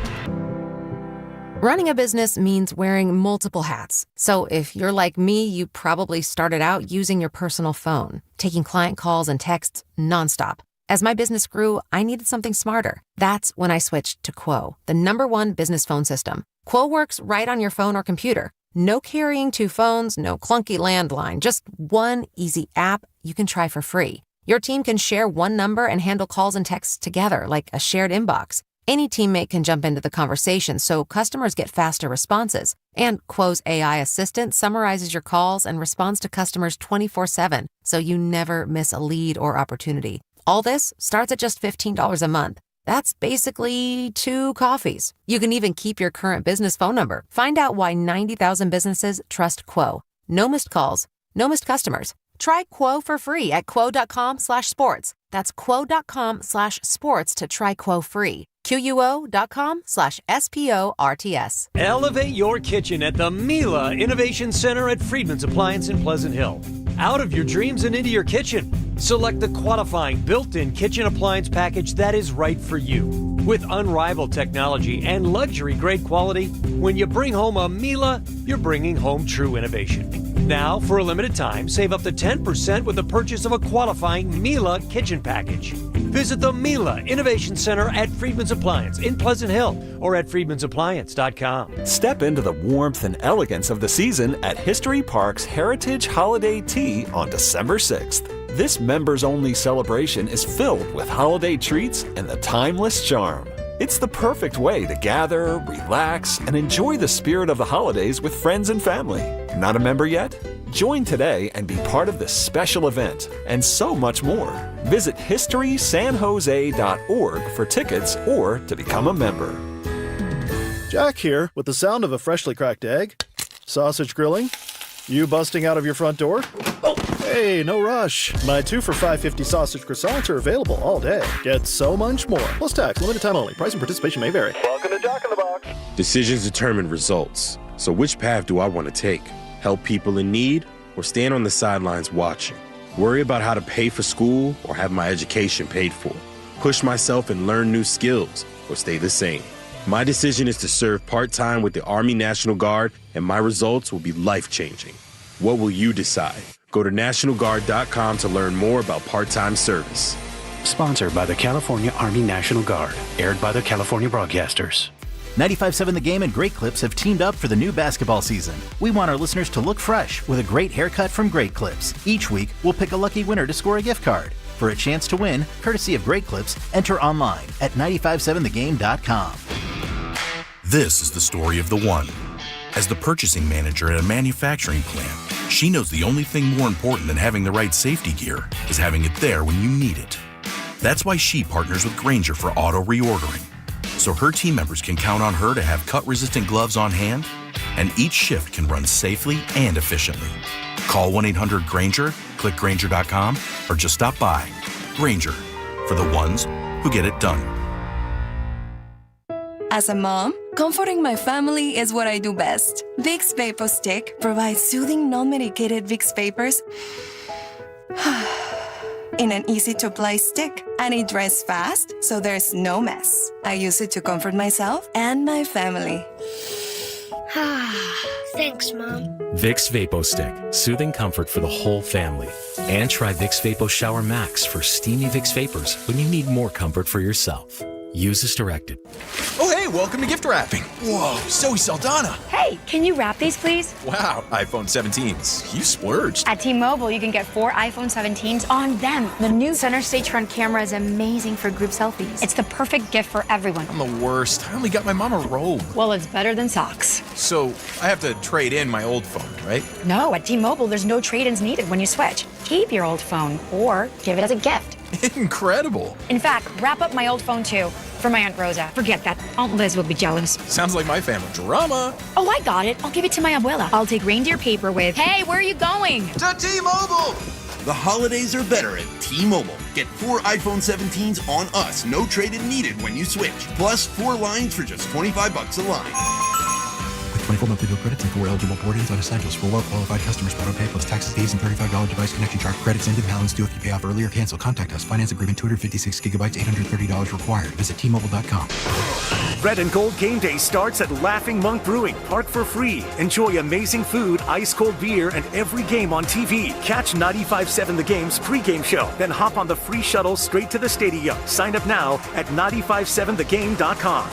Running a business means wearing multiple hats. So if you're like me, you probably started out using your personal phone, taking client calls and texts nonstop. As my business grew, I needed something smarter. That's when I switched to Quo, the #1 business phone system. Quo works right on your phone or computer. No carrying 2 phones, no clunky landline, just one easy app you can try for free. Your team can share one number and handle calls and texts together like a shared inbox. Any teammate can jump into the conversation, so customers get faster responses. And Quo's AI assistant summarizes your calls and responds to customers 24/7, so you never miss a lead or opportunity. All this starts at just $15 a month. That's basically 2 coffees. You can even keep your current business phone number. Find out why 90,000 businesses trust Quo. No missed calls, no missed customers. Try Quo for free at quo.com/sports. That's quo.com/sports to try Quo free. QUO.com/SPORTS. Elevate your kitchen at the Mila Innovation Center at Friedman's Appliance in Pleasant Hill. Out of your dreams and into your kitchen. Select the qualifying built-in kitchen appliance package that is right for you. With unrivaled technology and luxury-grade quality, when you bring home a Mila, you're bringing home true innovation. Now, for a limited time, save up to 10% with the purchase of a qualifying Mila kitchen package. Visit the Mila Innovation Center at Friedman's Appliance in Pleasant Hill or at friedmansappliance.com. Step into the warmth and elegance of the season at History Park's Heritage Holiday Tea on December 6th. This members-only celebration is filled with holiday treats and the timeless charm. It's the perfect way to gather, relax, and enjoy the spirit of the holidays with friends and family. Not a member yet? Join today and be part of this special event and so much more. Visit historysanjose.org for tickets or to become a member. Jack here with the sound of a freshly cracked egg, sausage grilling, you busting out of your front door. Hey, no rush. My 2 for $5.50 sausage croissants are available all day. Get so much more. Plus tax, limited time only. Price and participation may vary. Welcome to Jack in the Box. Decisions determine results. So which path do I want to take? Help people in need or stand on the sidelines watching? Worry about how to pay for school or have my education paid for? Push myself and learn new skills or stay the same? My decision is to serve part-time with the Army National Guard, and my results will be life-changing. What will you decide? Go to NationalGuard.com to learn more about part-time service. Sponsored by the California Army National Guard. Aired by the California Broadcasters. 95.7 The Game and Great Clips have teamed up for the new basketball season. We want our listeners to look fresh with a great haircut from Great Clips. Each week, we'll pick a lucky winner to score a gift card. For a chance to win, courtesy of Great Clips, enter online at 957thegame.com. This is the story of the one. As the purchasing manager at a manufacturing plant, she knows the only thing more important than having the right safety gear is having it there when you need it. That's why she partners with Grainger for auto reordering. so her team members can count on her to have cut-resistant gloves on hand, and each shift can run safely and efficiently. Call 1-800-GRANGER, click Grainger.com, or just stop by. Grainger, for the ones who get it done. As a mom, comforting my family is what I do best. Vicks Vapor Stick provides soothing, non-medicated Vicks vapors in an easy-to-apply stick, and it dries fast, so there's no mess. I use it to comfort myself and my family. Thanks, Mom. Vicks Vapo Stick, soothing comfort for the whole family. And try Vicks Vapo Shower Max for steamy Vicks vapors when you need more comfort for yourself. Use as directed. Oh, hey, welcome to gift wrapping. Whoa, Zoe Saldana. Hey, can you wrap these, please? Wow, iPhone 17s. You splurged. At T-Mobile, you can get 4 iPhone 17s on them. The new center stage front camera is amazing for group selfies. It's the perfect gift for everyone. I'm the worst. I only got my mom a robe. Well, it's better than socks. So I have to trade in my old phone, right? No, at T-Mobile, there's no trade-ins needed when you switch. Keep your old phone or give it as a gift. Incredible. In fact, wrap up my old phone too. For my Aunt Rosa. Forget that. Aunt Liz will be jealous. Sounds like my family drama. Oh, I got it. I'll give it to my abuela. I'll take reindeer paper with, hey, where are you going? To T-Mobile. The holidays are better at T-Mobile. Get 4 iPhone 17s on us. No trade-in needed when you switch. Plus 4 lines for just $25 a line. 24 monthly bill credits and 4 eligible board-ins on essentials. For well-qualified customers, auto pay plus taxes, fees, and $35 device connection charge. Credits ended, balance due if you pay off early or cancel. Contact us. Finance agreement, 256 gigabytes, $830 required. Visit T-Mobile.com. Red and Gold Game Day starts at Laughing Monk Brewing. Park for free. Enjoy amazing food, ice-cold beer, and every game on TV. Catch 95.7 The Game's pregame show. Then hop on the free shuttle straight to the stadium. Sign up now at 957thegame.com.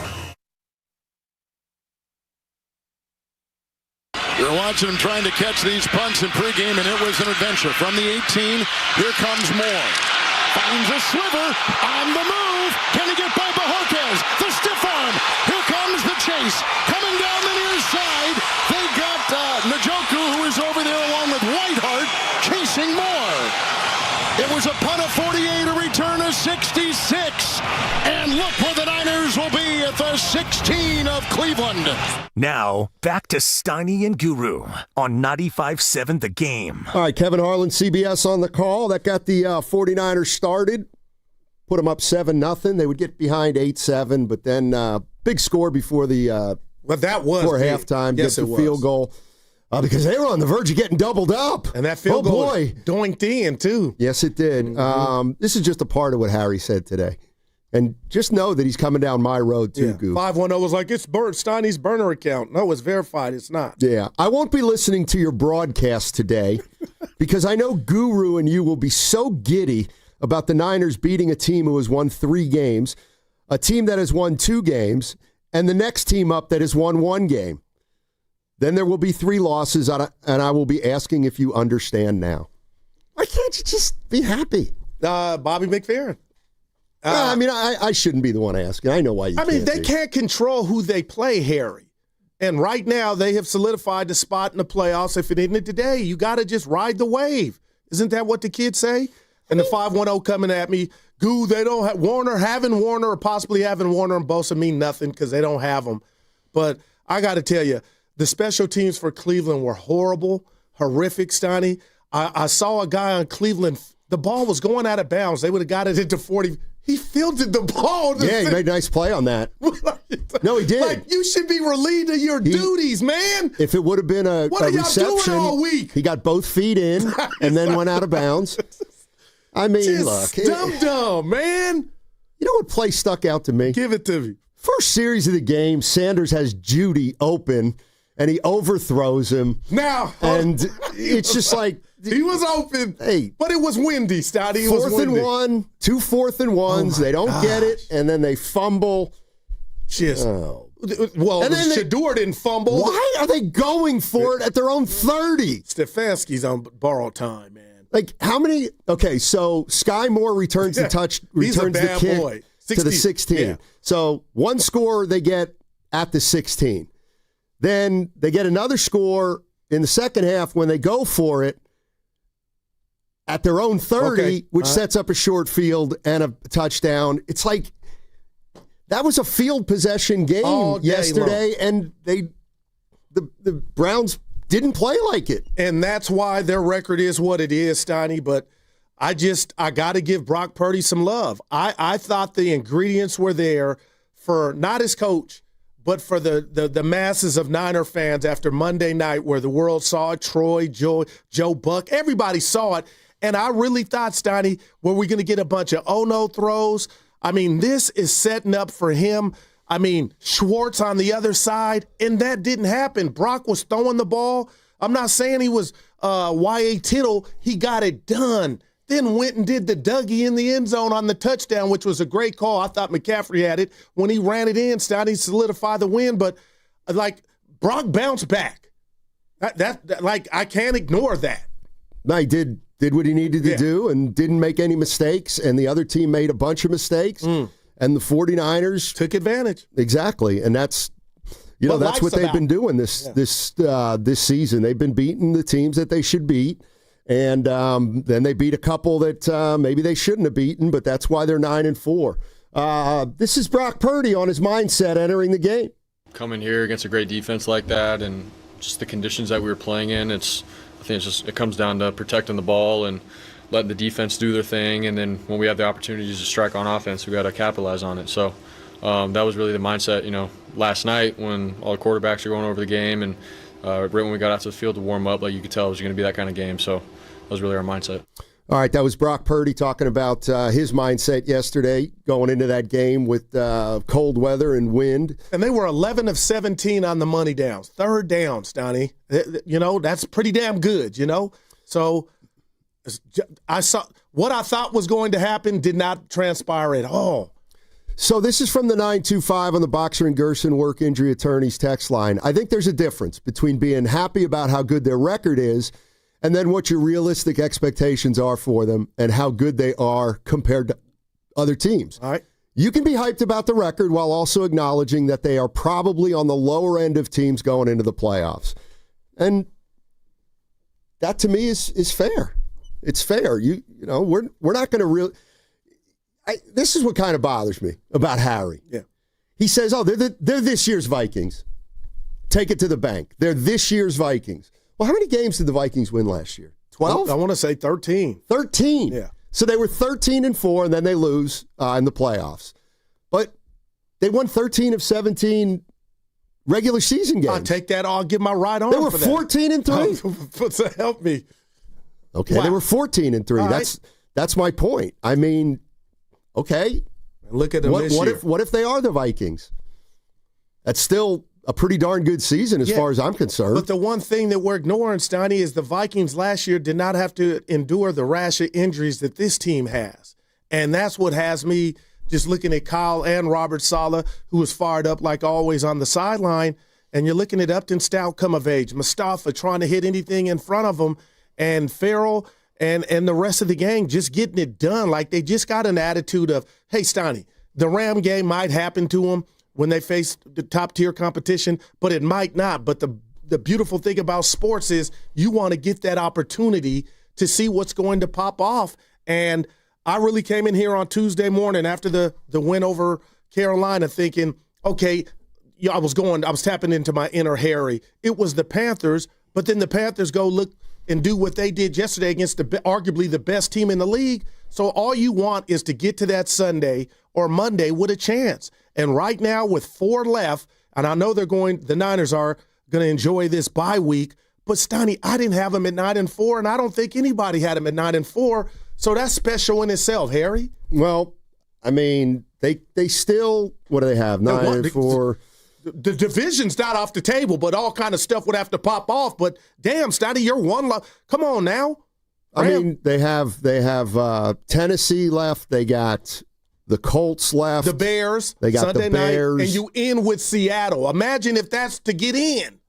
You're watching him trying to catch these punts in pregame, and it was an adventure. From the 18, here comes Moore. Finds a sliver on the move. Can he get by Bojorquez? The stiff arm. Here comes the chase. Coming down the near side. They've got Njoku, who is over there along with Whiteheart, chasing Moore. It was a punt of 48, a return of 66. And look where the Niners will be at the 16 of Cleveland. Now, back to Steiny and Guru on 95.7 The Game. All right, Kevin Harlan, CBS on the call. That got the 49ers started. Put them up 7-0. They would get behind 8-7, but then big score before the but that was before big. halftime. Yes, get the field goal. Because they were on the verge of getting doubled up. And that field goal boy. doinked in, too. Yes, it did. Mm-hmm. This is just a part of what Harry said today. And just know that he's coming down my road, too, Goo. 510 was like, it's Steiny's burner account. No, it's verified. It's not. Yeah. I won't be listening to your broadcast today because I know Guru and you will be so giddy about the Niners beating a team who has won 3 games, a team that has won 2 games, and the next team up that has won 1 game. Then there will be 3 losses, and I will be asking if you understand now. Why can't you just be happy? Bobby McFerrin. I mean, I shouldn't be the one asking. I know why you can't. I mean, they can't control who they play, Harry. And right now, they have solidified the spot in the playoffs. If it isn't today, you got to just ride the wave. Isn't that what the kids say? And the 510 coming at me, Goo, they don't have Warner, having Warner, or possibly having Warner and Bosa mean nothing because they don't have them. But I got to tell you, the special teams for Cleveland were horrible, horrific, Steiny. I saw a guy on Cleveland, the ball was going out of bounds. They would have got it into 40. He fielded the ball. Yeah, he made a nice play on that. No, he did. Like, you should be relieved of your duties, man. If it would have been a reception, doing all week? He got both feet in and then went out of bounds. I mean, just look. Dumb, man. You know what play stuck out to me? Give it to me. First series of the game, Sanders has Judy open, and he overthrows him. Now. And it's just like. He was open, but it was windy, Stoddy. 4th and 1, 2 4th and 1s. They don't get it, and then they fumble. Well, and then Shador didn't fumble. Why are they going for it at their own 30? Stefanski's on borrowed time, man. Like, how many? Okay, so Sky Moore returns the kick to the 16. Yeah. So 1 score they get at the 16. Then they get another score in the second half when they go for it at their own 30, which sets up a short field and a touchdown. It's like That was a field possession game yesterday, and the Browns didn't play like it. And that's why their record is what it is, Steiny. But I got to give Brock Purdy some love. I thought the ingredients were there for not his coach, but for the masses of Niner fans after Monday night where the world saw it. Troy, Joe Buck, everybody saw it. And I really thought, Steiny, were we going to get a bunch of oh-no throws? I mean, this is setting up for him. I mean, Schwartz on the other side, and that didn't happen. Brock was throwing the ball. I'm not saying he was Y.A. Tittle. He got it done. Then went and did the Dougie in the end zone on the touchdown, which was a great call. I thought McCaffrey had it. When he ran it in, Steiny solidified the win. But, Brock bounced back. I can't ignore that. No, he did what he needed to do and didn't make any mistakes, and the other team made a bunch of mistakes, and the 49ers took advantage. Exactly, and that's what they've been doing this season. They've been beating the teams that they should beat, and then they beat a couple that maybe they shouldn't have beaten, but that's why they're 9-4. This is Brock Purdy on his mindset entering the game. Coming here against a great defense like that, and just the conditions that we were playing in, I think it comes down to protecting the ball and letting the defense do their thing, and then when we have the opportunities to strike on offense, we got to capitalize on it. So that was really the mindset, last night when all the quarterbacks are going over the game, and right when we got out to the field to warm up, you could tell it was going to be that kind of game. So that was really our mindset. All right, that was Brock Purdy talking about his mindset yesterday going into that game with cold weather and wind. And they were 11 of 17 on the money downs. Third downs, Donnie. That's pretty damn good, So I saw what I thought was going to happen did not transpire at all. So this is from the 925 on the Boxer and Gerson Work Injury Attorneys text line. I think there's a difference between being happy about how good their record is and then what your realistic expectations are for them and how good they are compared to other teams. All right. You can be hyped about the record while also acknowledging that they are probably on the lower end of teams going into the playoffs. And that to me is fair. It's fair. We're not going to really this is what kind of bothers me about Harry. Yeah. He says, they're this year's Vikings. Take it to the bank. They're this year's Vikings. Well, how many games did the Vikings win last year? 12? I want to say 13. 13. Yeah. So they were 13-4, and then they lose in the playoffs. But they won 13 of 17 regular season games. I'll take that. I'll give my right arm for that. They were 14-3. Help me. Okay, wow. They were 14-3. That's my point. I mean, okay. Look at them this year. What if they are the Vikings? That's still a pretty darn good season as far as I'm concerned. But the one thing that we're ignoring, Steiny, is the Vikings last year did not have to endure the rash of injuries that this team has. And that's what has me just looking at Kyle and Robert Saleh, who was fired up like always on the sideline. And you're looking at Upton Stout come of age, Mustafa trying to hit anything in front of him, and Farrell and the rest of the gang just getting it done. Like they just got an attitude of, hey, Steiny, the Ram game might happen to them when they face the top-tier competition, but it might not. But the beautiful thing about sports is you want to get that opportunity to see what's going to pop off. And I really came in here on Tuesday morning after the win over Carolina thinking, okay, I was tapping into my inner Harry. It was the Panthers, but then the Panthers go look and do what they did yesterday against arguably the best team in the league. So all you want is to get to that Sunday or Monday with a chance. And right now with 4 left, and I know the Niners are going to enjoy this bye week, but Steiny, I didn't have them at 9-4, and I don't think anybody had them at 9-4. So that's special in itself, Harry. Well, I mean, they still, what do they have, 9-4? The division's not off the table, but all kind of stuff would have to pop off. But damn, Steiny, you're one. Come on now. I mean, they have Tennessee left. They got the Colts left. The Bears. They got Sunday the Bears. Night, and you in with Seattle. Imagine if that's to get in.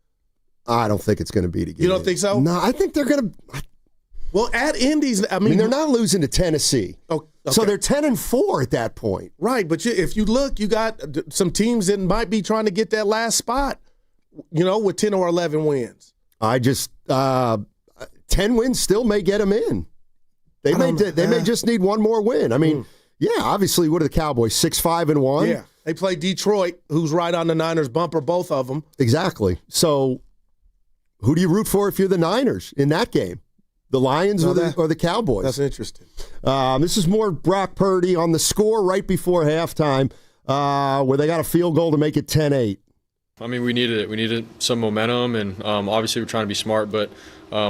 I don't think it's going to be to get in. You don't think so? No, I think they're going to. Well, at Indy's, I mean, they're not losing to Tennessee. Oh, okay. So they're 10-4 at that point. Right, but if you look, you got some teams that might be trying to get that last spot, with 10 or 11 wins. I just 10 wins still may get them in. They may just need one more win. I mean, yeah, obviously, what are the Cowboys, 6-5-1? Yeah. They play Detroit, who's right on the Niners bumper, both of them. Exactly. So who do you root for if you're the Niners in that game? The Lions or the Cowboys? That's interesting. This is more Brock Purdy on the score right before halftime where they got a field goal to make it 10-8. I mean, we needed it. We needed some momentum, and obviously we're trying to be smart, but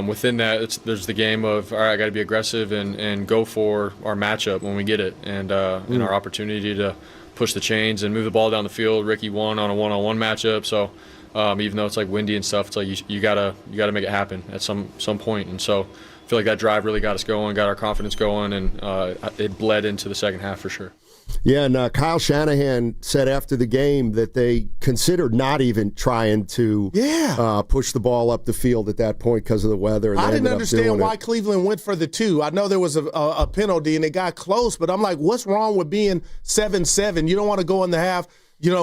within that, there's the game of, all right, I got to be aggressive and go for our matchup when we get it, and our opportunity to push the chains and move the ball down the field. Ricky won on a one-on-one matchup, so even though it's like windy and stuff, it's like you gotta make it happen at some point, and so I feel like that drive really got us going, got our confidence going, and it bled into the second half for sure. Yeah, and Kyle Shanahan said after the game that they considered not even trying to push the ball up the field at that point because of the weather. And I didn't understand why Cleveland went for the 2. I know there was a penalty and it got close, but I'm like, what's wrong with being 7-7? You don't want to go in the half,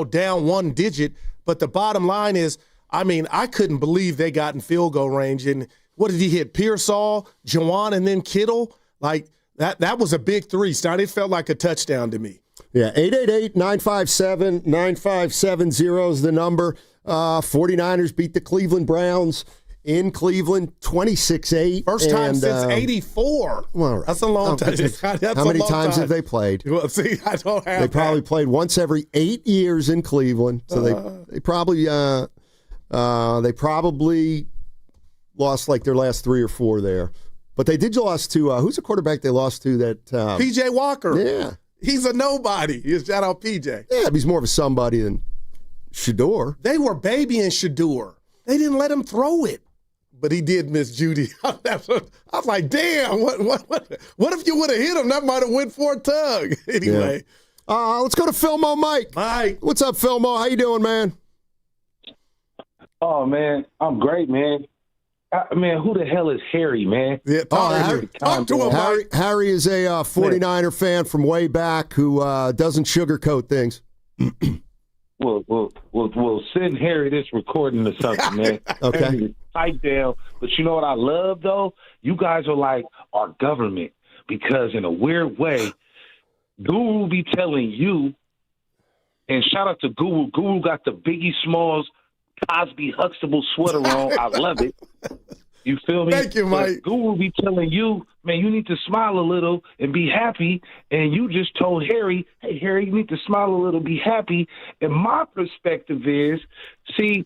down one digit. But the bottom line is, I mean, I couldn't believe they got in field goal range. And what did he hit? Pearsall, Juwan, and then Kittle? Like, that was a big 3, Stein. It felt like a touchdown to me. Yeah, 888-957-9570 is the number. 49ers beat the Cleveland Browns in Cleveland 26-8. First time since 84. Well, that's a long time. How many times have they played? Well, see, I don't have They probably played once every 8 years in Cleveland. So they probably lost like their last 3 or 4 there. But they did lose to who's the quarterback they lost to that P.J. Walker. Yeah. He's a nobody. Shout out P.J. Yeah, he's more of a somebody than Shador. They were babying Shador. They didn't let him throw it. But he did miss Judy. I was like, damn, what if you would have hit him? That might have went for a tug. Anyway. Yeah. Let's go to Philmo Mike. Mike. What's up, Philmo? How you doing, man? Oh, man, I'm great, man. Man, who the hell is Harry, man? Yeah, talk to him, Mike. Harry is a 49er fan from way back who doesn't sugarcoat things. Well, send Harry this recording or something, man. Okay. Pipe down. But you know what I love, though? You guys are like our government because in a weird way, Guru be telling you, and shout out to Guru. Guru got the Biggie Smalls Cosby Huxtable sweater on. I love it. You feel me? Thank you, Mike. Guru will be telling you, man, you need to smile a little and be happy. And you just told Harry, hey, Harry, you need to smile a little, be happy. And my perspective is, see,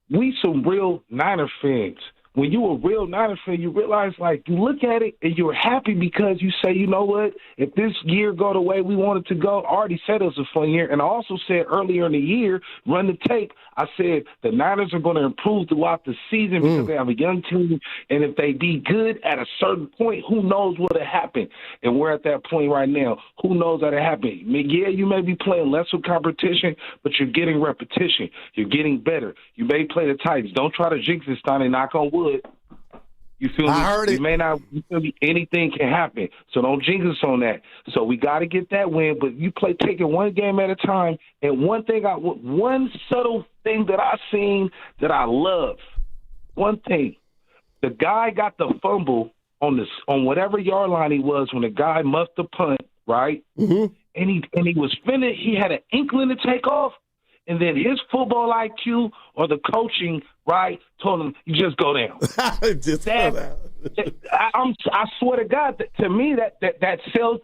we some real Niner fans. When you a real Niner fan, you realize, like, you look at it and you're happy because you say, you know what, if this year go the way we want it to go, I already said it was a fun year. And I also said earlier in the year, run the tape, I said the Niners are going to improve throughout the season because they have a young team. And if they be good at a certain point, who knows what'll happen? And we're at that point right now. Who knows that'll happen? I mean, yeah, you may be playing lesser competition, but you're getting repetition. You're getting better. You may play the Titans. Don't try to jinx this time and knock on wood. You feel me? I heard it. You may not. You feel me? Anything can happen. So don't jinx us on that. So we got to get that win. But you take it one game at a time. And one subtle thing that I seen that I love. One thing, the guy got the fumble on whatever yard line he was when the guy muffed the punt, right? Mm-hmm. And he was finished. He had an inkling to take off. And then his football IQ or the coaching, right, told him, you just go down. I swear to God, to me, that tells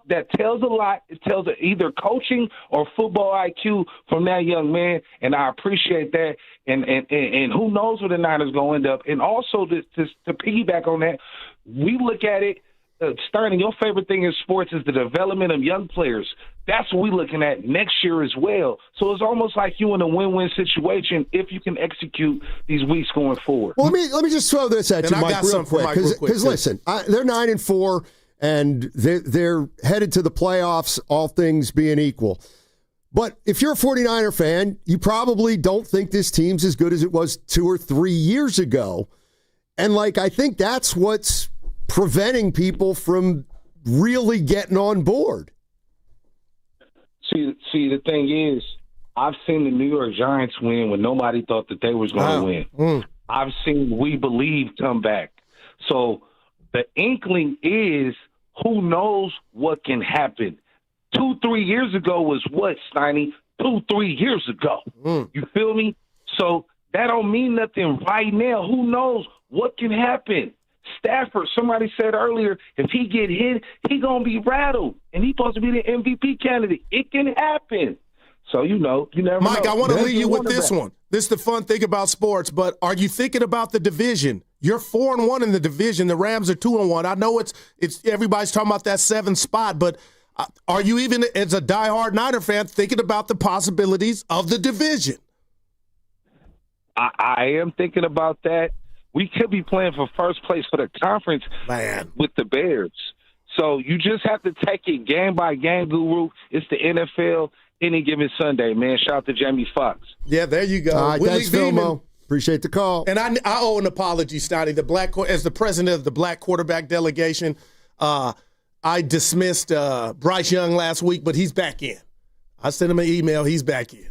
a lot. It tells either coaching or football IQ from that young man, and I appreciate that. And who knows where the Niners going to end up. And also, to piggyback on that, we look at it, Sterling, your favorite thing in sports is the development of young players. That's what we're looking at next year as well. So it's almost like you in a win-win situation if you can execute these weeks going forward. Well, let me just throw this at you, Mike, real quick. Because listen, they're 9-4, and they're headed to the playoffs, all things being equal. But if you're a 49er fan, you probably don't think this team's as good as it was 2 or 3 years ago. And, I think that's what's preventing people from really getting on board. See, the thing is, I've seen the New York Giants win when nobody thought that they was going to win. I've seen We Believe come back. So the inkling is, who knows what can happen. 2-3 years ago was what, Steiny? 2-3 years ago. You feel me? So that don't mean nothing right now. Who knows what can happen? Stafford, somebody said earlier, if he get hit, he going to be rattled, and he's supposed to be the MVP candidate. It can happen. So, you never know. Mike, I want to leave you with this one. This is the fun thing about sports, but are you thinking about the division? You're 4-1 in the division. The Rams are 2-1. I know it's everybody's talking about that 7th spot, but are you even, as a diehard Niner fan, thinking about the possibilities of the division? I am thinking about that. We could be playing for first place for the conference with the Bears. So you just have to take it game by game, Guru. It's the NFL any given Sunday, man. Shout out to Jamie Foxx. Yeah, there you go. All right, thanks, Vilmo. Appreciate the call. And I owe an apology, Stoney. As the president of the Black Quarterback Delegation, I dismissed Bryce Young last week, but he's back in. I sent him an email. He's back in.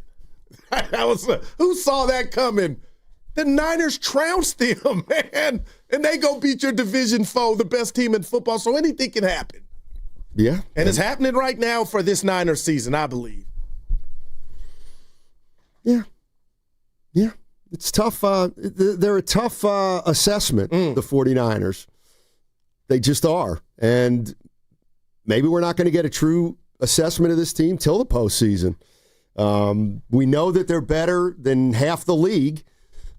Who saw that coming? The Niners trounced them, man. And they go beat your division foe, the best team in football. So anything can happen. Yeah. And it's happening right now for this Niners season, I believe. Yeah. Yeah. It's tough. They're a tough assessment, the 49ers. They just are. And maybe we're not going to get a true assessment of this team till the postseason. We know that they're better than half the league,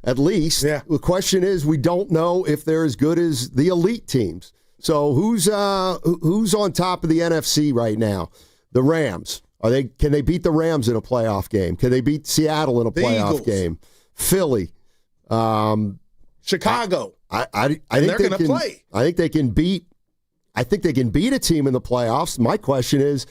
at least. Yeah. The question is, we don't know if they're as good as the elite teams. So who's on top of the NFC right now? The Rams. Can they beat the Rams in a playoff game? Can they beat Seattle in a playoff game? Philly, Chicago. I think they're going to play. I think they can beat. I think they can beat a team in the playoffs. My question is,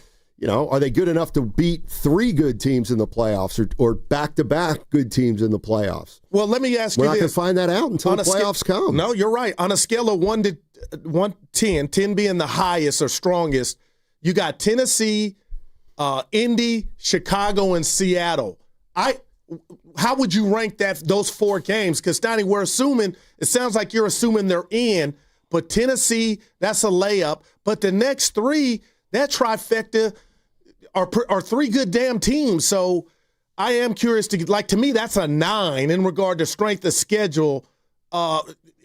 are they good enough to beat 3 good teams in the playoffs or back-to-back good teams in the playoffs? Well, let me ask you this. this. We're not going to find that out until the playoffs come. No, you're right. On a scale of 1 to 10, 10 being the highest or strongest, you got Tennessee, Indy, Chicago, and Seattle. How would you rank those 4 games? Because, Stoney, we're assuming, it sounds like you're assuming they're in, but Tennessee, that's a layup. But the next 3, that trifecta are 3 good damn teams. So I am curious to me, that's a 9 in regard to strength of schedule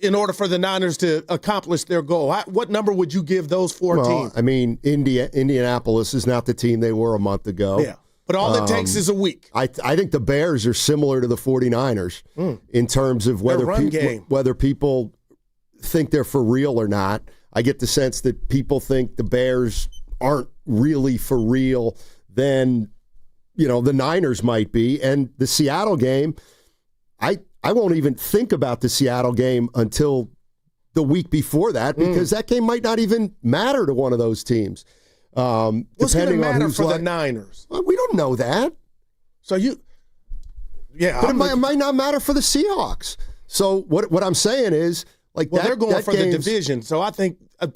in order for the Niners to accomplish their goal. What number would you give those 4 teams? I mean, Indianapolis is not the team they were a month ago. Yeah. But all it takes is a week. I think the Bears are similar to the 49ers in terms of whether people think they're for real or not. I get the sense that people think the Bears aren't really for real, then the Niners might be. And the Seattle game, I won't even think about the Seattle game until the week before that, because that game might not even matter to one of those teams. What's going to matter for the Niners? Well, we don't know that. So but it might not matter for the Seahawks. So what I'm saying is, they're going for the division. So I think, of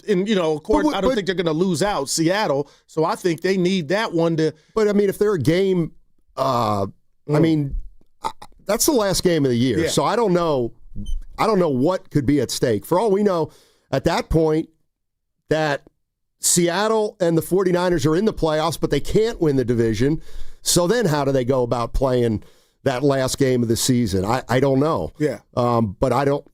course, I don't think they're going to lose out Seattle. So I think they need that one to. But I mean, if they're a game, I mean, that's the last game of the year. Yeah. So I don't know what could be at stake. For all we know, at that point, that Seattle and the 49ers are in the playoffs, but they can't win the division. So then how do they go about playing that last game of the season? I don't know. Yeah. But I don't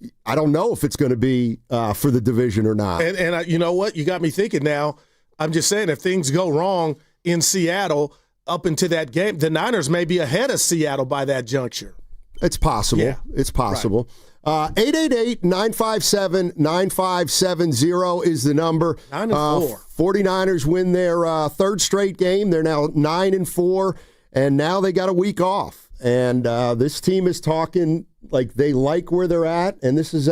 know if it's going to be for the division or not. And you know what? You got me thinking now. I'm just saying, if things go wrong in Seattle up into that game, the Niners may be ahead of Seattle by that juncture. It's possible. Yeah. It's possible. Right. 888-957-9570 is the number. 9-4. 49ers win their third straight game. They're now 9-4, and now they got a week off. And this team is talking like they like where they're at, and this is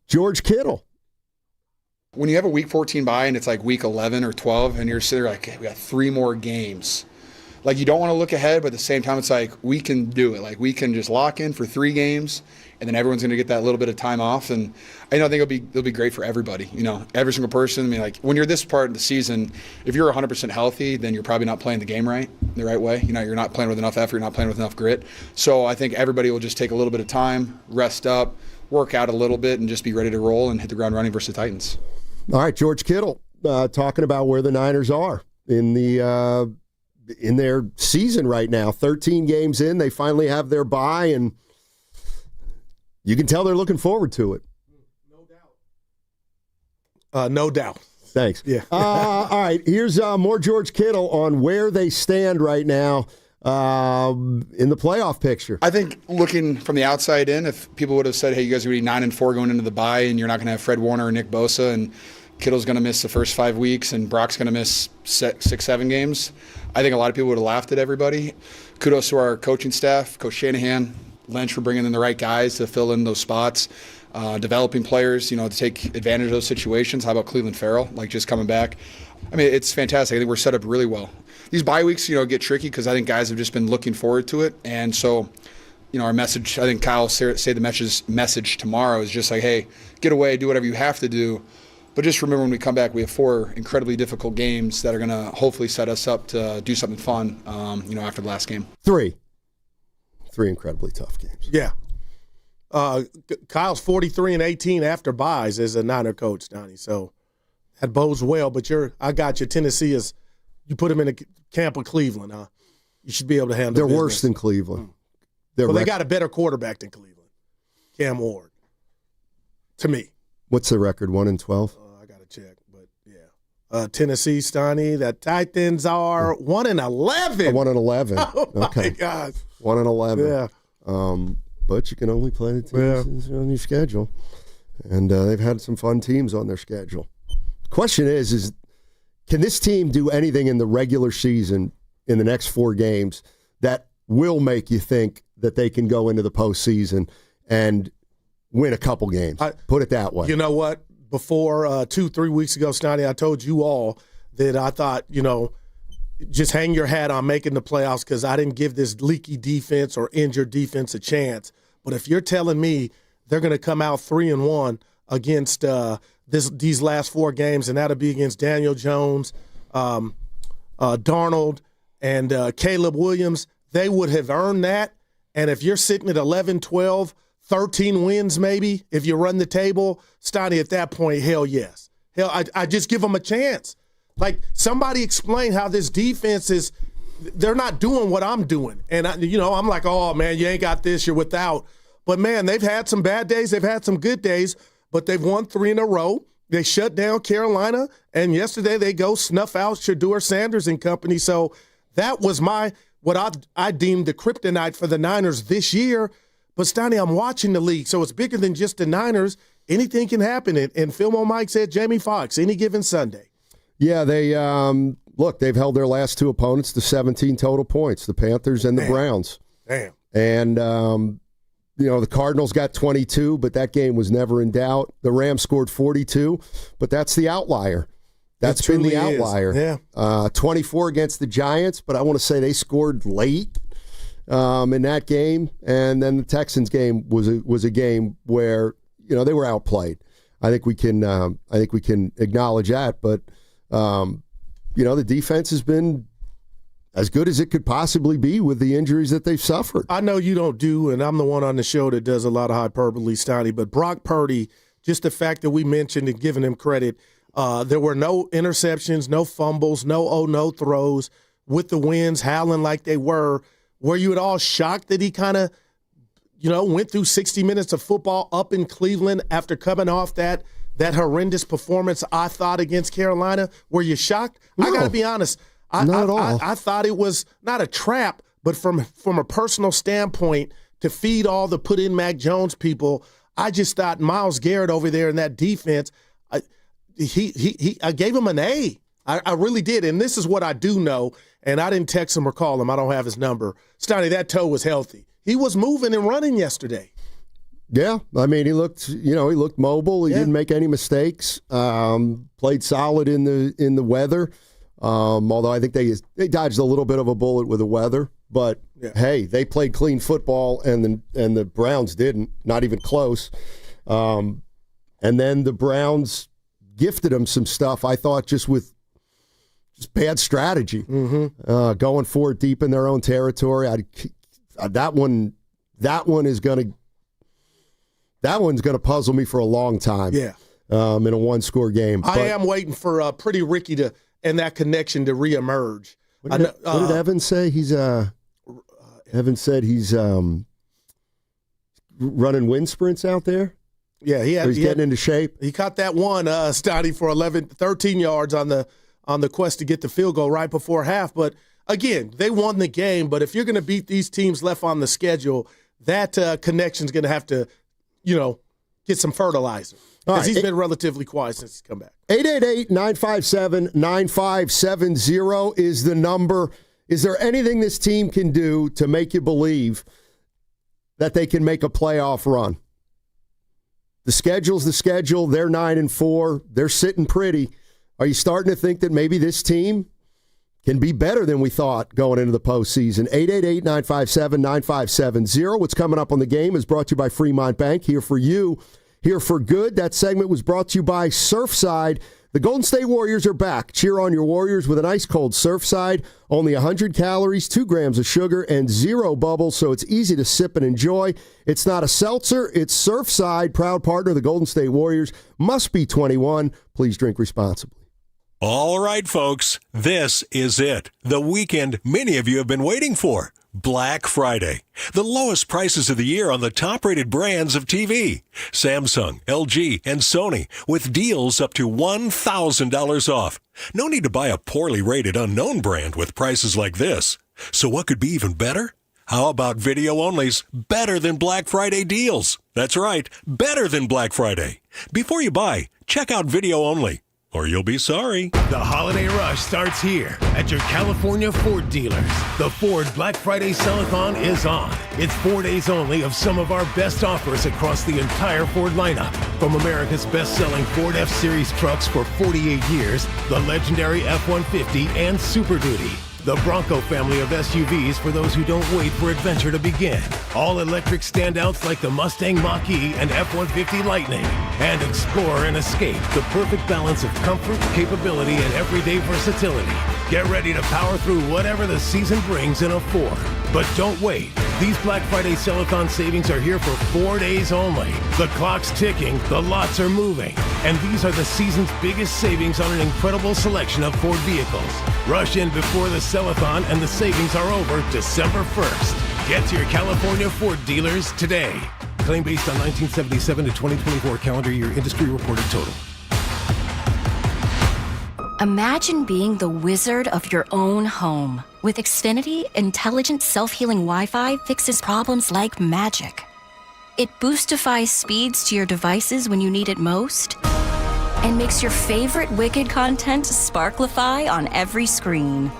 George Kittle. When you have a week 14 bye and it's like week 11 or 12, and you're sitting there like, hey, we got 3 more games. Like, you don't want to look ahead, but at the same time, it's like, we can do it. Like, we can just lock in for 3 games, and then everyone's going to get that little bit of time off. And I think it'll be great for everybody. Every single person. I mean, like, when you're this part of the season, if you're 100% healthy, then you're probably not playing the game the right way. You're not playing with enough effort. You're not playing with enough grit. So I think everybody will just take a little bit of time, rest up, work out a little bit, and just be ready to roll and hit the ground running versus the Titans. All right, George Kittle talking about where the Niners are in the in their season right now. 13 games in, they finally have their bye, and you can tell they're looking forward to it. No doubt. Thanks. Yeah. All right, here's more George Kittle on where they stand right now in the playoff picture. I think looking from the outside in, if people would have said, hey, you guys are going to be 9-4 going into the bye, and you're not going to have Fred Warner or Nick Bosa, and Kittle's going to miss the first 5 weeks, and Brock's going to miss 6-7 games, I think a lot of people would have laughed at everybody. Kudos to our coaching staff, Coach Shanahan, Lynch for bringing in the right guys to fill in those spots. Developing players, to take advantage of those situations. How about Cleveland Farrell, just coming back? I mean, it's fantastic. I think we're set up really well. These bye weeks, get tricky because I think guys have just been looking forward to it. And so, our message, I think Kyle say the message tomorrow is just like, hey, get away, do whatever you have to do. But just remember when we come back, we have 4 incredibly difficult games that are going to hopefully set us up to do something fun, after the last game. 3 incredibly tough games. Yeah. Kyle's 43-18 after buys as a Niner coach, Donnie. So that bodes well. But I got you. Tennessee is, you put them in a camp of Cleveland, huh? You should be able to handle. They're business. worse than Cleveland. They got a better quarterback than Cleveland, Cam Ward. To me. What's the record? 1-12. I got to check, but yeah. Tennessee, Stoney. The Titans are 1-11. 1-11. Oh okay. my God. 1-11. Yeah. But you can only play the teams on your schedule. And they've had some fun teams on their schedule. The question is can this team do anything in the regular season in the next 4 games that will make you think that they can go into the postseason and win a couple games? Put it that way. You know what? Before 2-3 weeks ago, Stoney, I told you all that I thought, just hang your hat on making the playoffs because I didn't give this leaky defense or injured defense a chance. But if you're telling me they're going to come out 3-1 against these last 4 games, and that'll be against Daniel Jones, Darnold, and Caleb Williams, they would have earned that. And if you're sitting at 11-12, 13 wins maybe, if you run the table, Stoney, at that point, hell yes. Hell, I just give them a chance. Like, somebody explain how this defense is – they're not doing what I'm doing. And, I'm like, oh, man, you ain't got this, you're without. But, man, they've had some bad days. They've had some good days, but they've won 3 in a row. They shut down Carolina, and yesterday they go snuff out Shedeur Sanders and company. So that was what I deemed the kryptonite for the Niners this year. But, Stoney, I'm watching the league, so it's bigger than just the Niners. Anything can happen. And Philmo Mike said Jamie Foxx, any given Sunday. Yeah, they've held their last 2 opponents to 17 total points, the Panthers and the Browns. Damn. And, the Cardinals got 22, but that game was never in doubt. The Rams scored 42, but that's the outlier. That's been the outlier. Yeah. 24 against the Giants, but I want to say they scored late in that game. And then the Texans game was a game where, they were outplayed. I think we can acknowledge that, but the defense has been as good as it could possibly be with the injuries that they've suffered. I know you don't do, and I'm the one on the show that does a lot of hyperbole, Stoney, but Brock Purdy, just the fact that we mentioned and giving him credit, there were no interceptions, no fumbles, no throws with the wins howling like they were. Were you at all shocked that he kind of, went through 60 minutes of football up in Cleveland after coming off that horrendous performance, I thought, against Carolina? Were you shocked? No, I got to be honest. Not at all. I thought it was not a trap, but from a personal standpoint, to feed all the put in Mac Jones people, I just thought Myles Garrett over there in that defense, I gave him an A. I really did. And this is what I do know, and I didn't text him or call him. I don't have his number. Stoney, that toe was healthy. He was moving and running yesterday. Yeah, I mean, he looked mobile. He didn't make any mistakes. Played solid in the weather. Although I think they dodged a little bit of a bullet with the weather, but hey, they played clean football, and the Browns didn't, not even close. And then the Browns gifted them some stuff. I thought just bad strategy, going for it deep in their own territory. That one's going to puzzle me for a long time. Yeah, in a 1-score game. I am waiting for Pretty Ricky and that connection to reemerge. What did Evan say? Evan said he's running wind sprints out there. Yeah, he's getting into shape. He caught that one, Stotty, for 13 yards on the quest to get the field goal right before half. But again, they won the game. But if you're going to beat these teams left on the schedule, that connection's going to have to, get some fertilizer. Because he's been relatively quiet since he's come back. 888-957-9570 is the number. Is there anything this team can do to make you believe that they can make a playoff run? The schedule's the schedule. They're 9-4. They're sitting pretty. Are you starting to think that maybe this team can be better than we thought going into the postseason? 888-957-9570. What's coming up on the game is brought to you by Fremont Bank. Here for you, here for good. That segment was brought to you by Surfside. The Golden State Warriors are back. Cheer on your Warriors with an ice-cold Surfside. Only 100 calories, 2 grams of sugar, and 0 bubbles, so it's easy to sip and enjoy. It's not a seltzer. It's Surfside, proud partner of the Golden State Warriors. Must be 21. Please drink responsibly. All right, folks, this is it. The weekend many of you have been waiting for. Black Friday. The lowest prices of the year on the top-rated brands of TV. Samsung, LG, and Sony with deals up to $1,000 off. No need to buy a poorly rated unknown brand with prices like this. So what could be even better? How about video-only's better than Black Friday deals? That's right, better than Black Friday. Before you buy, check out video-only, or you'll be sorry. The holiday rush starts here at your California Ford dealers. The Ford Black Friday Sell-a-thon is on. It's 4 days only of some of our best offers across the entire Ford lineup. From America's best-selling Ford F-Series trucks for 48 years, the legendary F-150 and Super Duty. The Bronco family of SUVs for those who don't wait for adventure to begin. All-electric standouts like the Mustang Mach-E and F-150 Lightning. And explore and escape the perfect balance of comfort, capability, and everyday versatility. Get ready to power through whatever the season brings in a Ford. But don't wait. These Black Friday Sell-a-thon savings are here for 4 days only. The clock's ticking, the lots are moving. And these are the season's biggest savings on an incredible selection of Ford vehicles. Rush in before the Sell-a-thon and the savings are over December 1st. Get to your California Ford dealers today. Claim based on 1977 to 2024 calendar year industry reported total. Imagine being the wizard of your own home. With Xfinity, intelligent self-healing Wi-Fi fixes problems like magic. It boostifies speeds to your devices when you need it most and makes your favorite Wicked content sparklify on every screen.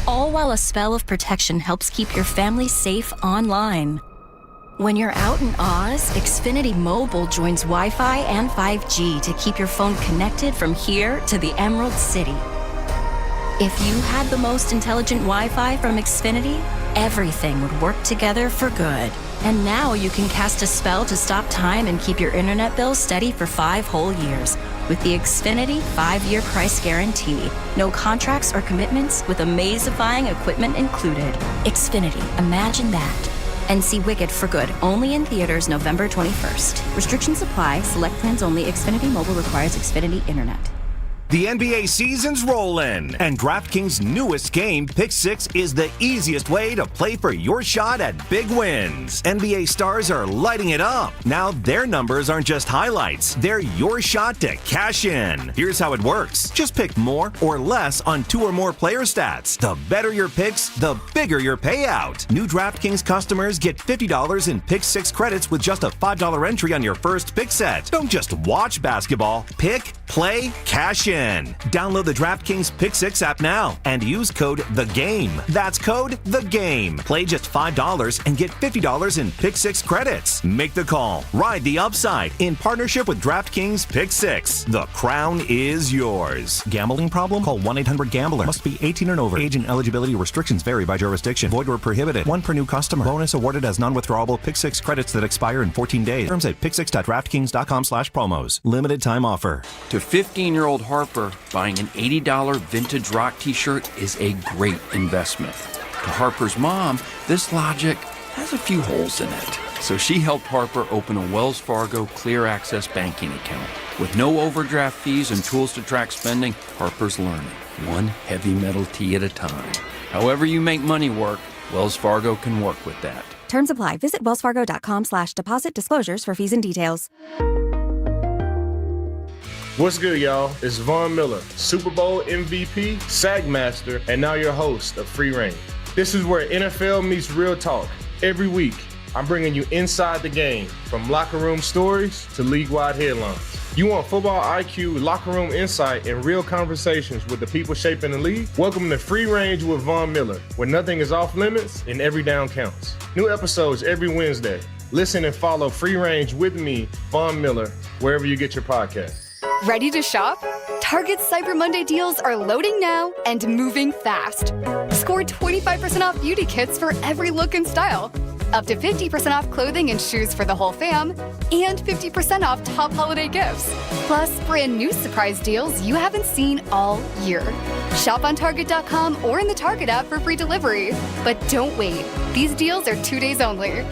All while a spell of protection helps keep your family safe online. When you're out in Oz, Xfinity Mobile joins Wi-Fi and 5G to keep your phone connected from here to the Emerald City. If you had the most intelligent Wi-Fi from Xfinity, everything would work together for good. And now you can cast a spell to stop time and keep your internet bill steady for 5 whole years with the Xfinity 5-year price guarantee. No contracts or commitments with amazifying equipment included. Xfinity, imagine that. And see Wicked for good, only in theaters November 21st. Restrictions apply. Select plans only. Xfinity Mobile requires Xfinity Internet. The NBA season's rollin', and DraftKings' newest game, Pick 6, is the easiest way to play for your shot at big wins. NBA stars are lighting it up. Now their numbers aren't just highlights, they're your shot to cash in. Here's how it works. Just pick more or less on 2 or more player stats. The better your picks, the bigger your payout. New DraftKings customers get $50 in Pick 6 credits with just a $5 entry on your first pick set. Don't just watch basketball. Pick, play, cash in. Download the DraftKings Pick 6 app now and use code THEGAME. That's code THEGAME. Play just $5 and get $50 in Pick 6 credits. Make the call. Ride the upside in partnership with DraftKings Pick 6. The crown is yours. Gambling problem? Call 1-800-GAMBLER. Must be 18 and over. Age and eligibility restrictions vary by jurisdiction. Void where prohibited. 1 per new customer. Bonus awarded as non-withdrawable Pick 6 credits that expire in 14 days. Terms at pick6.draftkings.com/promos. Limited time offer. To 15-year-old Harper, buying an $80 vintage rock t-shirt is a great investment. To Harper's mom, this logic has a few holes in it. So she helped Harper open a Wells Fargo Clear Access banking account. With no overdraft fees and tools to track spending, Harper's learning, one heavy metal tea at a time. However you make money work, Wells Fargo can work with that. Terms apply. Visit wellsfargo.com/deposit disclosures for fees and details. What's good, y'all? It's Von Miller, Super Bowl MVP, Sagmaster, and now your host of Free Range. This is where NFL meets real talk. Every week, I'm bringing you inside the game, from locker room stories to league-wide headlines. You want football IQ, locker room insight, and real conversations with the people shaping the league? Welcome to Free Range with Von Miller, where nothing is off limits and every down counts. New episodes every Wednesday. Listen and follow Free Range with me, Von Miller, wherever you get your podcasts. Ready to shop? Target's Cyber Monday deals are loading now and moving fast. Score 25% off beauty kits for every look and style. Up to 50% off clothing and shoes for the whole fam, and 50% off top holiday gifts. Plus, brand new surprise deals you haven't seen all year. Shop on Target.com or in the Target app for free delivery. But don't wait. These deals are 2 days only.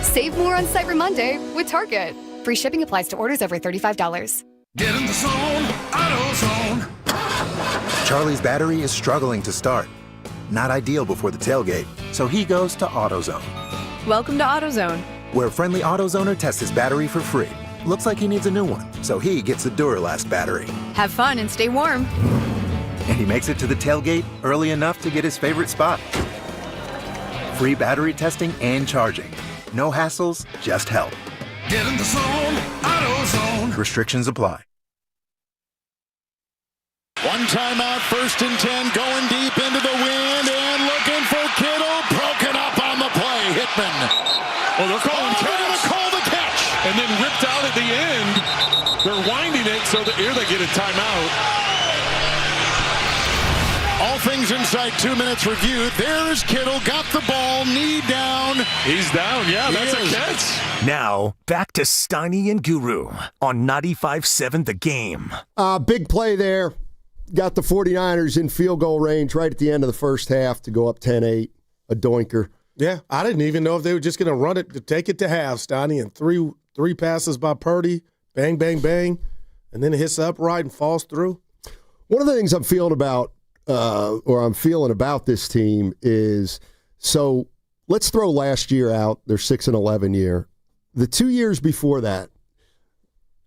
Save more on Cyber Monday with Target. Free shipping applies to orders over $35. Get in the zone, AutoZone. Charlie's battery is struggling to start. Not ideal before the tailgate, so he goes to AutoZone. Welcome to AutoZone, where a friendly AutoZoner tests his battery for free. Looks like he needs a new one, so he gets the Duralast battery. have fun and stay warm. And he makes it to the tailgate early enough to get his favorite spot. Free battery testing and charging. No hassles, just help. Get in the zone, AutoZone. Restrictions apply. One timeout, 1st and 10, going deep into the wind and looking for Kittle. Broken up on the play. Hickman. Oh, they're calling catch. They're going to call the catch. And then ripped out at the end. They're winding it so that here they get a timeout. All things inside 2 minutes reviewed. There's Kittle, got the ball, knee down. He's down, yeah, that's a catch. Now, back to Steiny and Guru on 95.7 The Game. Big play there. Got the 49ers in field goal range right at the end of the first half to go up 10-8, a doinker. Yeah, I didn't even know if they were just going to run it to take it to half, Steiny, and three passes by Purdy, bang, bang, bang, and then it hits the upright and falls through. One of the things I'm feeling about this team is, so let's throw last year out, their 6-11 year. The 2 years before that,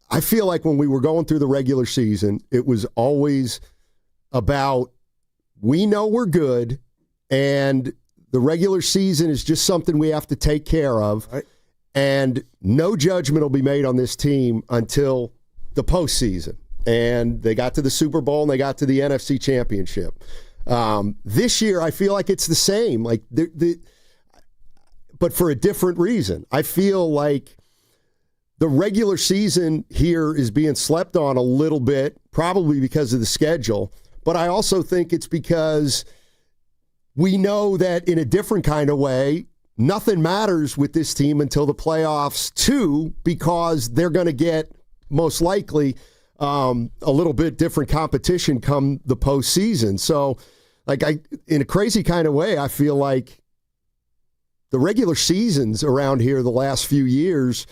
I feel like when we were going through the regular season, it was always about, we know we're good, and the regular season is just something we have to take care of, right, and no judgment will be made on this team until the postseason. And they got to the Super Bowl and they got to the NFC Championship. This year, I feel like it's the same, but for a different reason. I feel like the regular season here is being slept on a little bit, probably because of the schedule. But I also think it's because we know that in a different kind of way, nothing matters with this team until the playoffs too, because they're going to get most likely a little bit different competition come the postseason. So, in a crazy kind of way, I feel like the regular seasons around here the last few years,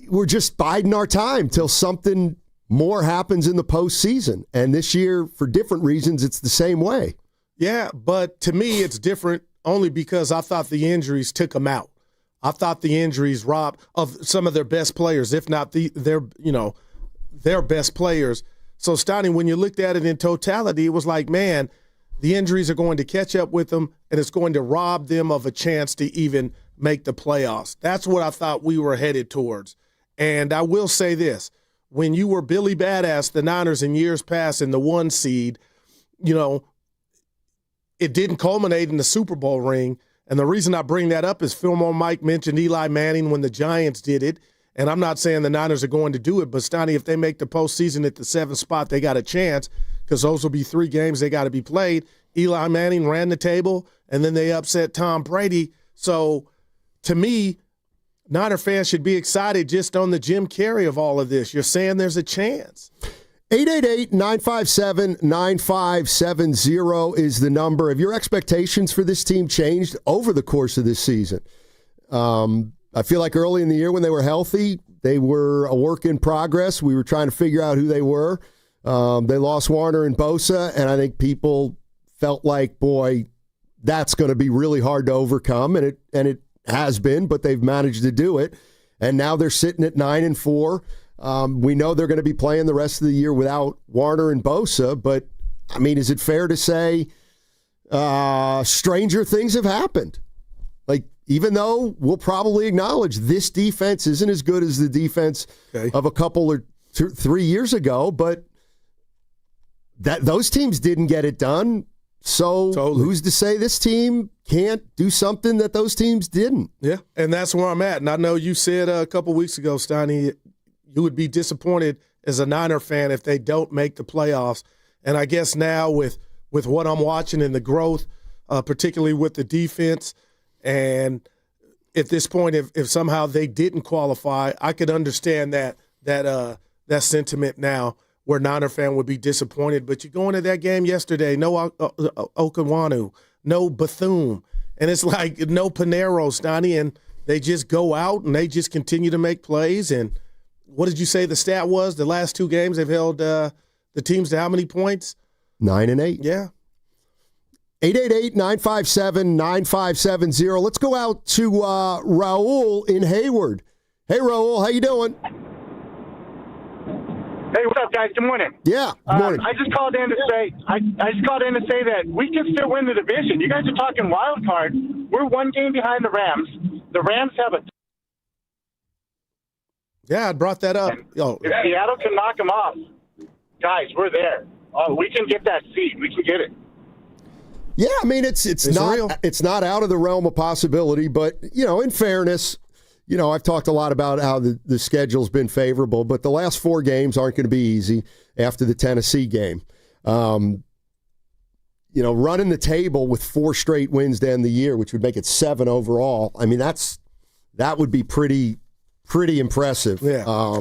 we're just biding our time till something more happens in the postseason. And this year, for different reasons, it's the same way. Yeah, but to me, it's different only because I thought the injuries took them out. I thought the injuries robbed of some of their best players, if not their best players. So, Steiny, when you looked at it in totality, it was like, man, the injuries are going to catch up with them, and it's going to rob them of a chance to even make the playoffs. That's what I thought we were headed towards. And I will say this, when you were Billy Badass, the Niners in years past in the 1 seed, it didn't culminate in the Super Bowl ring. And the reason I bring that up is Fillmore Mike mentioned Eli Manning when the Giants did it. And I'm not saying the Niners are going to do it, but Steiny, if they make the postseason at the 7th spot, they got a chance, because those will be 3 games they got to be played. Eli Manning ran the table, and then they upset Tom Brady. So, to me, Niner fans should be excited just on the Jim Carrey of all of this. You're saying there's a chance. 888-957-9570 is the number. Have your expectations for this team changed over the course of this season? I feel like early in the year when they were healthy, they were a work in progress. We were trying to figure out who they were. They lost Warner and Bosa, and I think people felt like, boy, that's going to be really hard to overcome, and it has been, but they've managed to do it. And now they're sitting at 9-4. We know they're going to be playing the rest of the year without Warner and Bosa, but I mean, is it fair to say stranger things have happened? Like, even though we'll probably acknowledge this defense isn't as good as the defense of a couple or 3 years ago, but that those teams didn't get it done. So who's to say this team can't do something that those teams didn't? Yeah, and that's where I'm at. And I know you said a couple weeks ago, Steiny, you would be disappointed as a Niner fan if they don't make the playoffs. And I guess now with what I'm watching and the growth, particularly with the defense, and at this point, if somehow they didn't qualify, I could understand that sentiment now, where Niner fan would be disappointed. But you go into that game yesterday, no Okunwanu, no Bethune, and it's like no Panero, Stoney, and they just go out and they just continue to make plays. And what did you say the stat was? The last 2 games they've held the teams to how many points? 9 and 8. Yeah. 888-957-9570. Let's go out to Raul in Hayward. Hey, Raul, how you doing? Hey, what's up, guys? Good morning. Yeah, good morning. I just called in to say that we can still win the division. You guys are talking wild card. We're 1 game behind the Rams. The Rams have a. Yeah, I brought that up. If Seattle can knock them off, guys, we're there. Oh, we can get that seed. We can get it. Yeah, I mean it's not out of the realm of possibility, but in fairness, I've talked a lot about how the schedule's been favorable, but the last 4 games aren't going to be easy after the Tennessee game. Running the table with 4 straight wins to end the year, which would make it 7 overall. I mean, that would be pretty impressive. Yeah.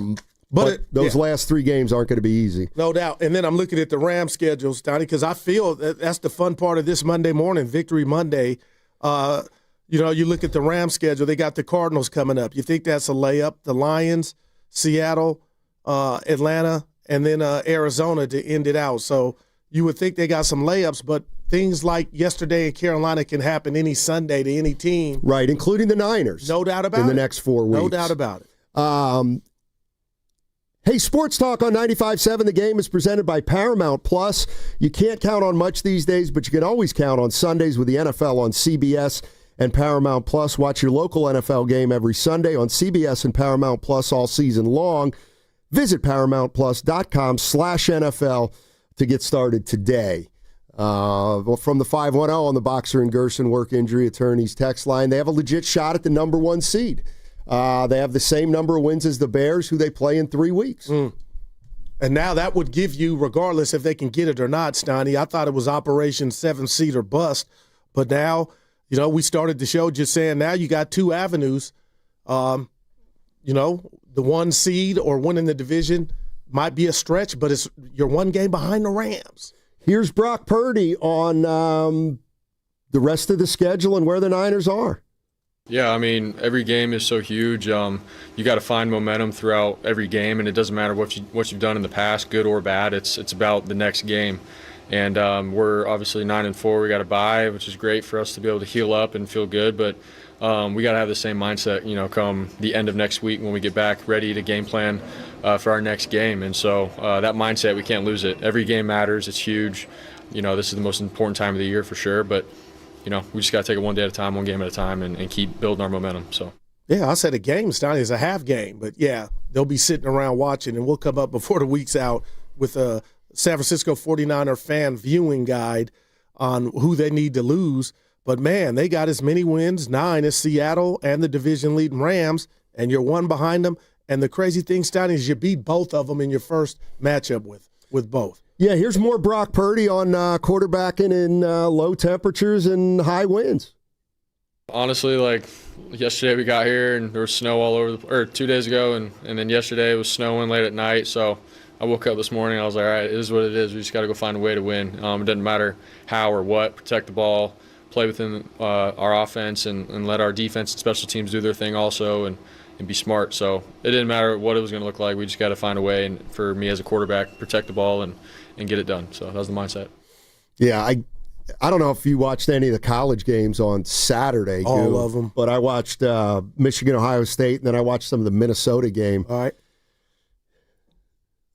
But those last 3 games aren't going to be easy. No doubt. And then I'm looking at the Rams schedules, Donnie, because I feel that's the fun part of this Monday morning, Victory Monday. You look at the Rams schedule, they got the Cardinals coming up. You think that's a layup? The Lions, Seattle, Atlanta, and then Arizona to end it out. So you would think they got some layups, but things like yesterday in Carolina can happen any Sunday to any team. Right, including the Niners. No doubt about it. In the next 4 weeks. No doubt about it. Hey, Sports Talk on 95.7. The Game is presented by Paramount Plus. You can't count on much these days, but you can always count on Sundays with the NFL on CBS and Paramount Plus. Watch your local NFL game every Sunday on CBS and Paramount Plus all season long. Visit ParamountPlus.com/NFL to get started today. From the 510 on the Boxer and Gerson Work Injury Attorneys text line, they have a legit shot at the number 1 seed. They have the same number of wins as the Bears, who they play in 3 weeks. And now that would give you, regardless if they can get it or not, Steiny, I thought it was Operation 7 seed or bust. But now, we started the show just saying now you got 2 avenues. The 1 seed or winning the division might be a stretch, but you're 1 game behind the Rams. Here's Brock Purdy on the rest of the schedule and where the Niners are. Yeah, I mean, every game is so huge. You got to find momentum throughout every game, and it doesn't matter what you've done in the past, good or bad. It's about the next game. And we're obviously 9-4. We got a bye, which is great for us to be able to heal up and feel good. But we got to have the same mindset, come the end of next week when we get back ready to game plan for our next game. And so that mindset, we can't lose it. Every game matters. It's huge. This is the most important time of the year for sure. But we just got to take it 1 day at a time, 1 game at a time, and keep building our momentum. So, yeah, I said a game, Steiny, is a half game. But, yeah, they'll be sitting around watching, and we'll come up before the week's out with a San Francisco 49er fan viewing guide on who they need to lose. But, man, they got as many wins, 9, as Seattle and the division-leading Rams, and you're 1 behind them. And the crazy thing, Steiny, is you beat both of them in your first matchup with both. Yeah, here's more Brock Purdy on quarterbacking in low temperatures and high winds. Honestly, like yesterday we got here and there was snow all over, or 2 days ago, and then yesterday it was snowing late at night. So I woke up this morning, I was like, all right, it is what it is. We just got to go find a way to win. It doesn't matter how or what, protect the ball, play within our offense, and let our defense and special teams do their thing also. And be smart. So it didn't matter what it was going to look like. We just got to find a way, and for me as a quarterback, protect the ball and get it done. So that was the mindset. Yeah, I don't know if you watched any of the college games on Saturday. All of them. But I watched Michigan, Ohio State, and then I watched some of the Minnesota game. All right.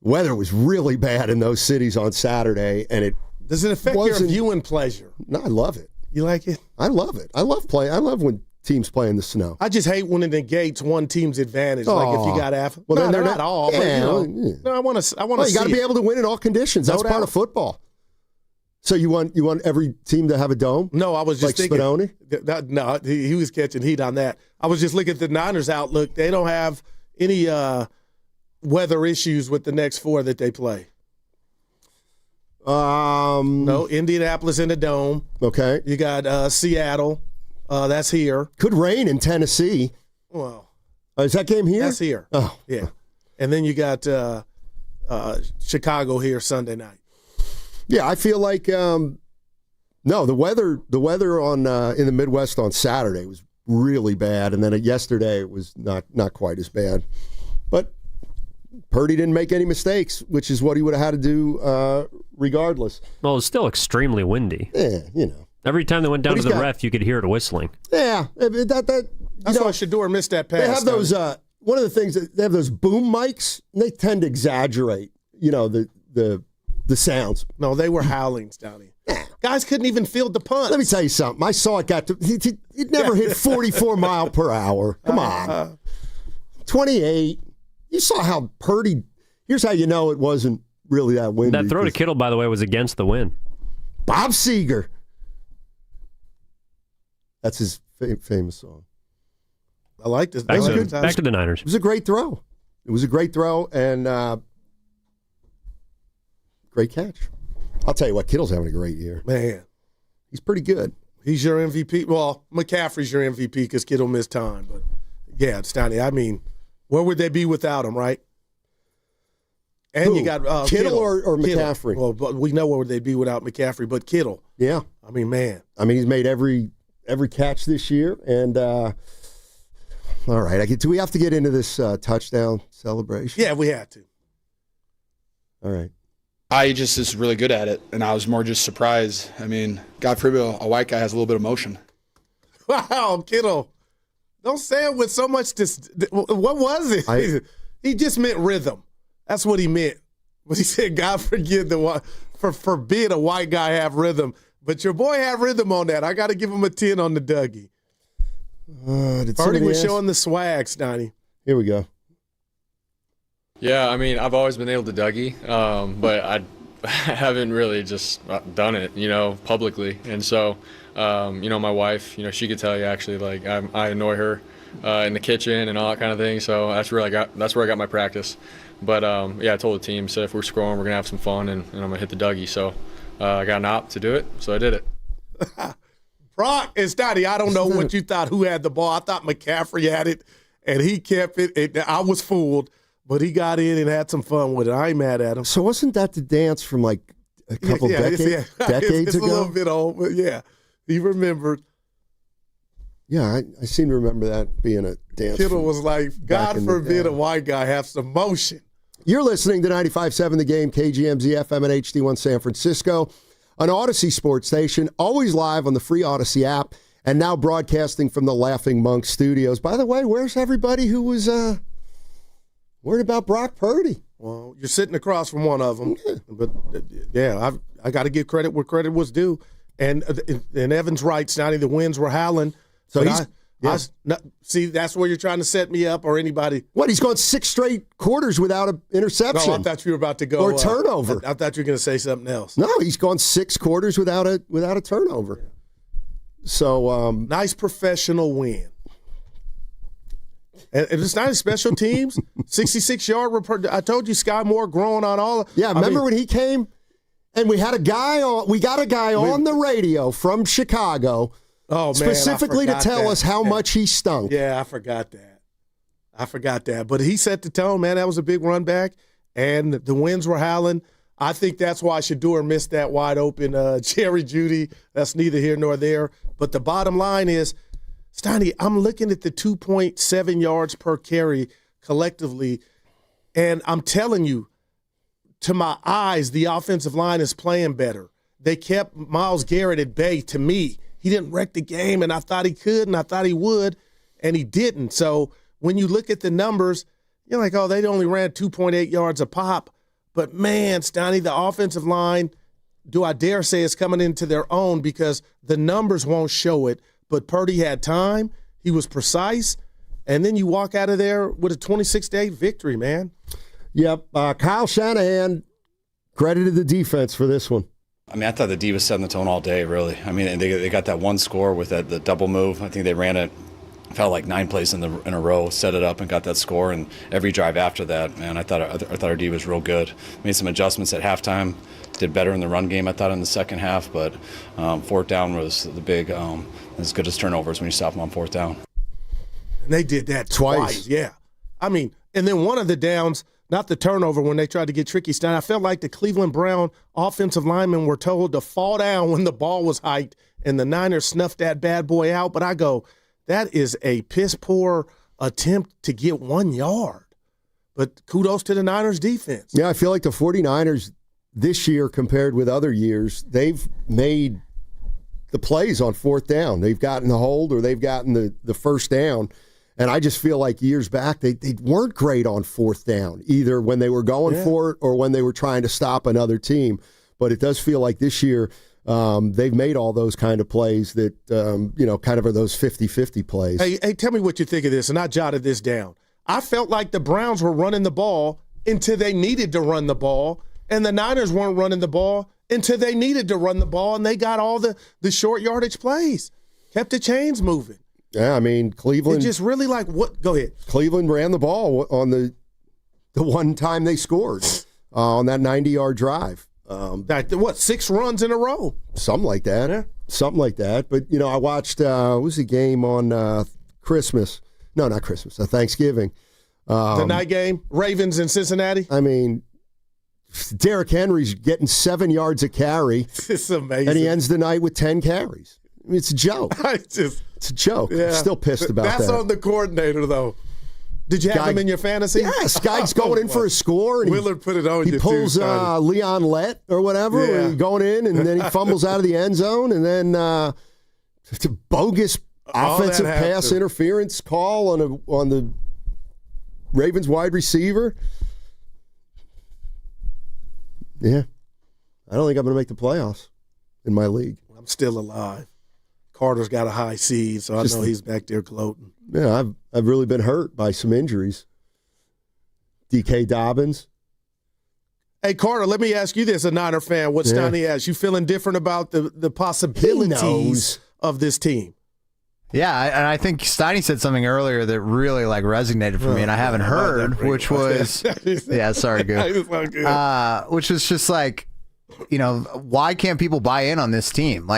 Weather was really bad in those cities on Saturday, and does it affect your viewing pleasure? No, I love it. You like it? I love it. I love playing. I love when teams play in the snow. I just hate when it negates one team's advantage. Like if you got half. Well, then they're they're not all. Yeah, but, no, I want to. Well, you got to be able to win in all conditions. That's part of football. So you want every team to have a dome? No, I was just like thinking. Spadoni? No, he was catching heat on that. I was just looking at the Niners' outlook. They don't have any weather issues with the next 4 that they play. No, Indianapolis in the dome. Okay. You got Seattle. That's here. Could rain in Tennessee. Well, is that game here? That's here. Oh, yeah. And then you got Chicago here Sunday night. Yeah, I feel like the weather on in the Midwest on Saturday was really bad, and then yesterday it was not quite as bad. But Purdy didn't make any mistakes, which is what he would have had to do regardless. Well, it was still extremely windy. Yeah, you know. Every time they went down to the ref, you could hear it whistling. Yeah, that's why Shador missed that pass. They have those. One of the things that they have those boom mics, and they tend to exaggerate. The sounds. No, they were howlings, Donnie. Guys couldn't even field the punt. Let me tell you something. I saw it got to. It never hit 44 mile per hour. Come on, 28. You saw how Purdy. Here's how you know it wasn't really that windy. That throw to Kittle, by the way, was against the wind. Bob Seger. That's his famous song. I like this. Back to the Niners. It was a great throw. And great catch. I'll tell you what, Kittle's having a great year. Man. He's pretty good. He's your MVP. Well, McCaffrey's your MVP because Kittle missed time. But, yeah, Stoney, I mean, where would they be without him, right? And Who? You got Kittle or McCaffrey? Kittle. Well, but we know where they'd be without McCaffrey, but Kittle. Yeah. I mean, man. I mean, he's made every catch this year. And, all right, do we have to get into this touchdown celebration? Yeah, we had to. All right. I just is really good at it, and I was more just surprised. I mean, God forbid a white guy has a little bit of motion. Wow, Kittle. Don't say it with so much what was it? He just meant rhythm. That's what he meant. But he said, God forbid a white guy have rhythm. But your boy had rhythm on that. I got to give him a 10 on the Dougie. Purdy was showing the swag, Stoney. Here we go. Yeah, I mean, I've always been able to Dougie, but I haven't really just done it, publicly. And so, my wife, she could tell you actually, like, I annoy her in the kitchen and all that kind of thing. So that's where I got my practice. But yeah, I told the team, said if we're scoring, we're gonna have some fun, and I'm gonna hit the Dougie. So I got an op to do it, so I did it. Brock and Stoney, I don't know what you thought. Who had the ball? I thought McCaffrey had it, and he kept it. I was fooled. But he got in and had some fun with it. I ain't mad at him. So wasn't that the dance from like a couple decades it's ago? A little bit old, but yeah, he remembered. Yeah, I seem to remember that being a dance. Kittle was like, God forbid a white guy have some motion. You're listening to 95.7 The Game, KGMZ FM and HD1 San Francisco, an Odyssey sports station, always live on the free Odyssey app, and now broadcasting from the Laughing Monk studios. By the way, where's everybody who was worried about Brock Purdy? Well, you're sitting across from one of them. But, yeah, I got to give credit where credit was due. And Evan's right, Stoney, the winds were howling. So see, that's where you're trying to set me up or anybody. What, he's gone 6 straight quarters without an interception. No, I thought you were about to go. Or a turnover. I thought you were going to say something else. No, he's gone 6 quarters without a turnover. So nice professional win. And it's not his special teams. 66-yard. I told you, Sky Moore growing on all. Yeah, remember when he came and we had a guy on? We got a guy on the radio from Chicago. Oh man, specifically to tell us how much he stunk. Yeah, I forgot that. But he set the tone, man. That was a big run back, and the winds were howling. I think that's why Shador missed that wide open Jerry Jeudy. That's neither here nor there. But the bottom line is, Steiny, I'm looking at the 2.7 yards per carry collectively, and I'm telling you, to my eyes, the offensive line is playing better. They kept Myles Garrett at bay. To me, he didn't wreck the game, and I thought he could, and I thought he would, and he didn't. So when you look at the numbers, you're like, oh, they only ran 2.8 yards a pop. But, man, Steiny, the offensive line, do I dare say it's coming into their own because the numbers won't show it. But Purdy had time. He was precise. And then you walk out of there with a 26-8 victory, man. Yep. Kyle Shanahan credited the defense for this one. I mean, I thought the D was setting the tone all day, really. I mean, they got that one score with the double move. I think they ran it, felt like 9 plays in a row, set it up and got that score. And every drive after that, man, I thought our D was real good. Made some adjustments at halftime. Did better in the run game, I thought, in the second half. But fourth down was the big, as good as turnovers when you stop them on fourth down. And they did that twice. Yeah. I mean, and then one of the downs, not the turnover when they tried to get tricky. I felt like the Cleveland Brown offensive linemen were told to fall down when the ball was hiked, and the Niners snuffed that bad boy out. But I go, that is a piss-poor attempt to get 1 yard. But kudos to the Niners defense. Yeah, I feel like the 49ers this year compared with other years, they've made the plays on fourth down. They've gotten the hold or they've gotten the first down. And I just feel like years back, they weren't great on fourth down, either when they were going for it or when they were trying to stop another team. But it does feel like this year they've made all those kind of plays that, kind of are those 50-50 plays. Hey, tell me what you think of this, and I jotted this down. I felt like the Browns were running the ball until they needed to run the ball, and the Niners weren't running the ball until they needed to run the ball, and they got all the short yardage plays, kept the chains moving. Yeah, I mean, Cleveland. It's just really like what? Go ahead. Cleveland ran the ball on the one time they scored on that 90-yard drive. 6 runs in a row? Something like that. Yeah. Something like that. But, I watched, what was the game on Christmas? No, not Christmas, Thanksgiving. The night game? Ravens in Cincinnati? I mean, Derrick Henry's getting 7 yards a carry. It's amazing. And he ends the night with 10 carries. I mean, it's a joke. It's a joke. Yeah. I'm still pissed about that. That's on the coordinator, though. Did you have him in your fantasy? Yes, guy's going in for a score. And Willard put it on you, He pulls Leon Lett or whatever, going in, and then he fumbles out of the end zone, and then it's a bogus offensive pass interference call on the Ravens wide receiver. Yeah. I don't think I'm going to make the playoffs in my league. I'm still alive. Carter's got a high seed, so I know he's back there gloating. Yeah, I've really been hurt by some injuries. DK Dobbins. Hey, Carter, let me ask you this, a Niner fan. What Steiny asked, you feeling different about the possibilities of this team? Yeah, and I think Steiny said something earlier that really resonated for me, and I haven't heard, which was sorry, Goo. Which was just why can't people buy in on this team?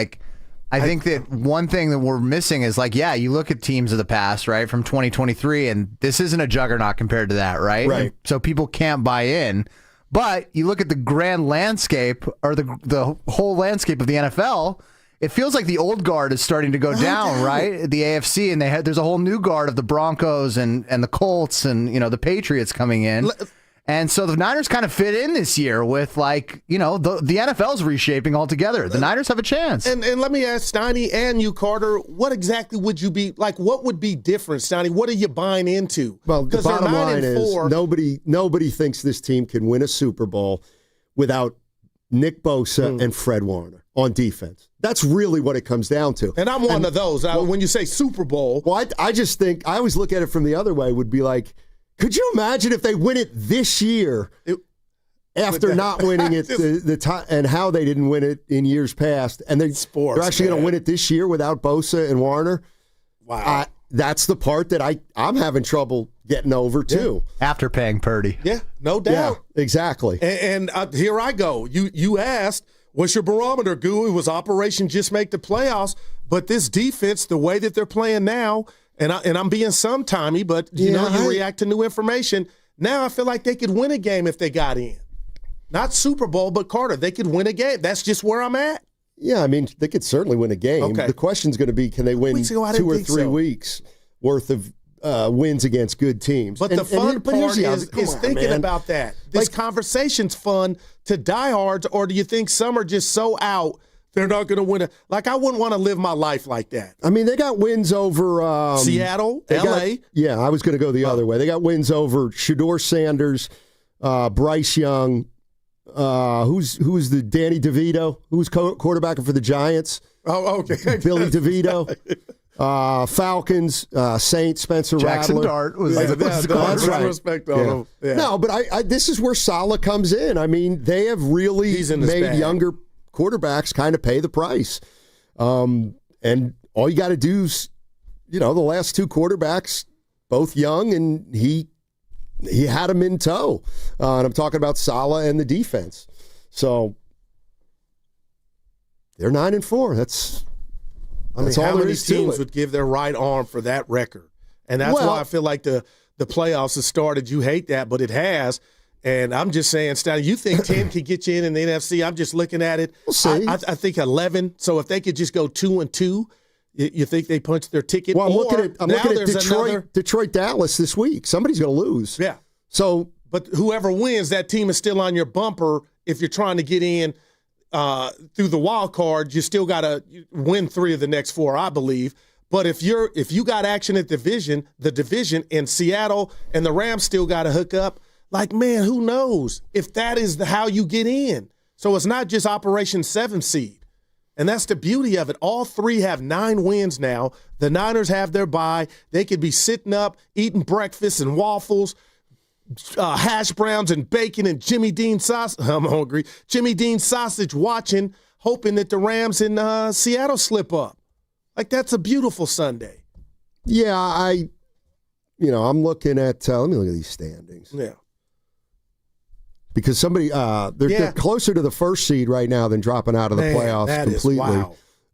I think that one thing that we're missing is you look at teams of the past, right, from 2023, and this isn't a juggernaut compared to that, right? Right. And so people can't buy in. But you look at the grand landscape or the whole landscape of the NFL, it feels like the old guard is starting to go down, right? The AFC, and there's a whole new guard of the Broncos and the Colts and the Patriots coming in. And so the Niners kind of fit in this year with the NFL's reshaping altogether. The Niners have a chance. And let me ask Steiny and you, Carter, what exactly would you be what would be different, Steiny? What are you buying into? Well, the bottom line is nobody thinks this team can win a Super Bowl without Nick Bosa and Fred Warner on defense. That's really what it comes down to. And I'm one of those. When you say Super Bowl. Well, I just think, I always look at it from the other way, would be like, could you imagine if they win it this year after not winning it the time, and how they didn't win it in years past, and they're actually going to win it this year without Bosa and Warner? Wow. That's the part that I'm having trouble getting over too. After paying Purdy. Yeah, no doubt. Yeah, exactly. And here I go. You asked, what's your barometer, Goo? It was Operation Just Make the Playoffs, but this defense, the way that they're playing now, and I'm being sometimey, but you react to new information. Now I feel like they could win a game if they got in. Not Super Bowl, but Carter, they could win a game. That's just where I'm at. Yeah, I mean, they could certainly win a game. Okay. The question's going to be, can they win 2 or 3 weeks worth of wins against good teams? But the fun part is thinking about that. This conversation's fun to diehards, or do you think some are just so out they're not going to win? I wouldn't want to live my life like that. I mean, they got wins over Seattle, L.A. I was going to go the other way. They got wins over Shedeur Sanders, Bryce Young. Who's the Danny DeVito? Who's quarterbacking for the Giants? Oh, okay. Billy DeVito. Falcons, Saints, Spencer Jackson Rattler. Dart was That's right. Respect on him. Yeah. No, but I this is where Saleh comes in. I mean, they have really made younger quarterbacks kind of pay the price. And all you got to do is, the last 2 quarterbacks, both young, and he had them in tow. And I'm talking about Saleh and the defense. So they're 9-4. That's how all there many is to teams it. would give their right arm for that record? And that's why I feel like the playoffs have started. You hate that, but it has. And I'm just saying, Stan, you think 10 could get you in the NFC? I'm just looking at it. We'll see. I think 11. So if they could just go 2-2, you think they punch their ticket? Well, I'm looking at Detroit, Dallas this week. Somebody's going to lose. Yeah. So, but whoever wins, that team is still on your bumper. If you're trying to get in through the wild card, you still got to win 3 of the next 4, I believe. But if you got action at the division in Seattle and the Rams still got to hook up, man, who knows if that is how you get in. So it's not just Operation 7 seed. And that's the beauty of it. All 3 have 9 wins now. The Niners have their bye. They could be sitting up, eating breakfast and waffles, hash browns and bacon and Jimmy Dean sausage. I'm hungry. Jimmy Dean sausage watching, hoping that the Rams in Seattle slip up. That's a beautiful Sunday. Yeah, I'm looking at, let me look at these standings. Yeah. Because somebody, they're closer to the first seed right now than dropping out of the playoffs completely. Is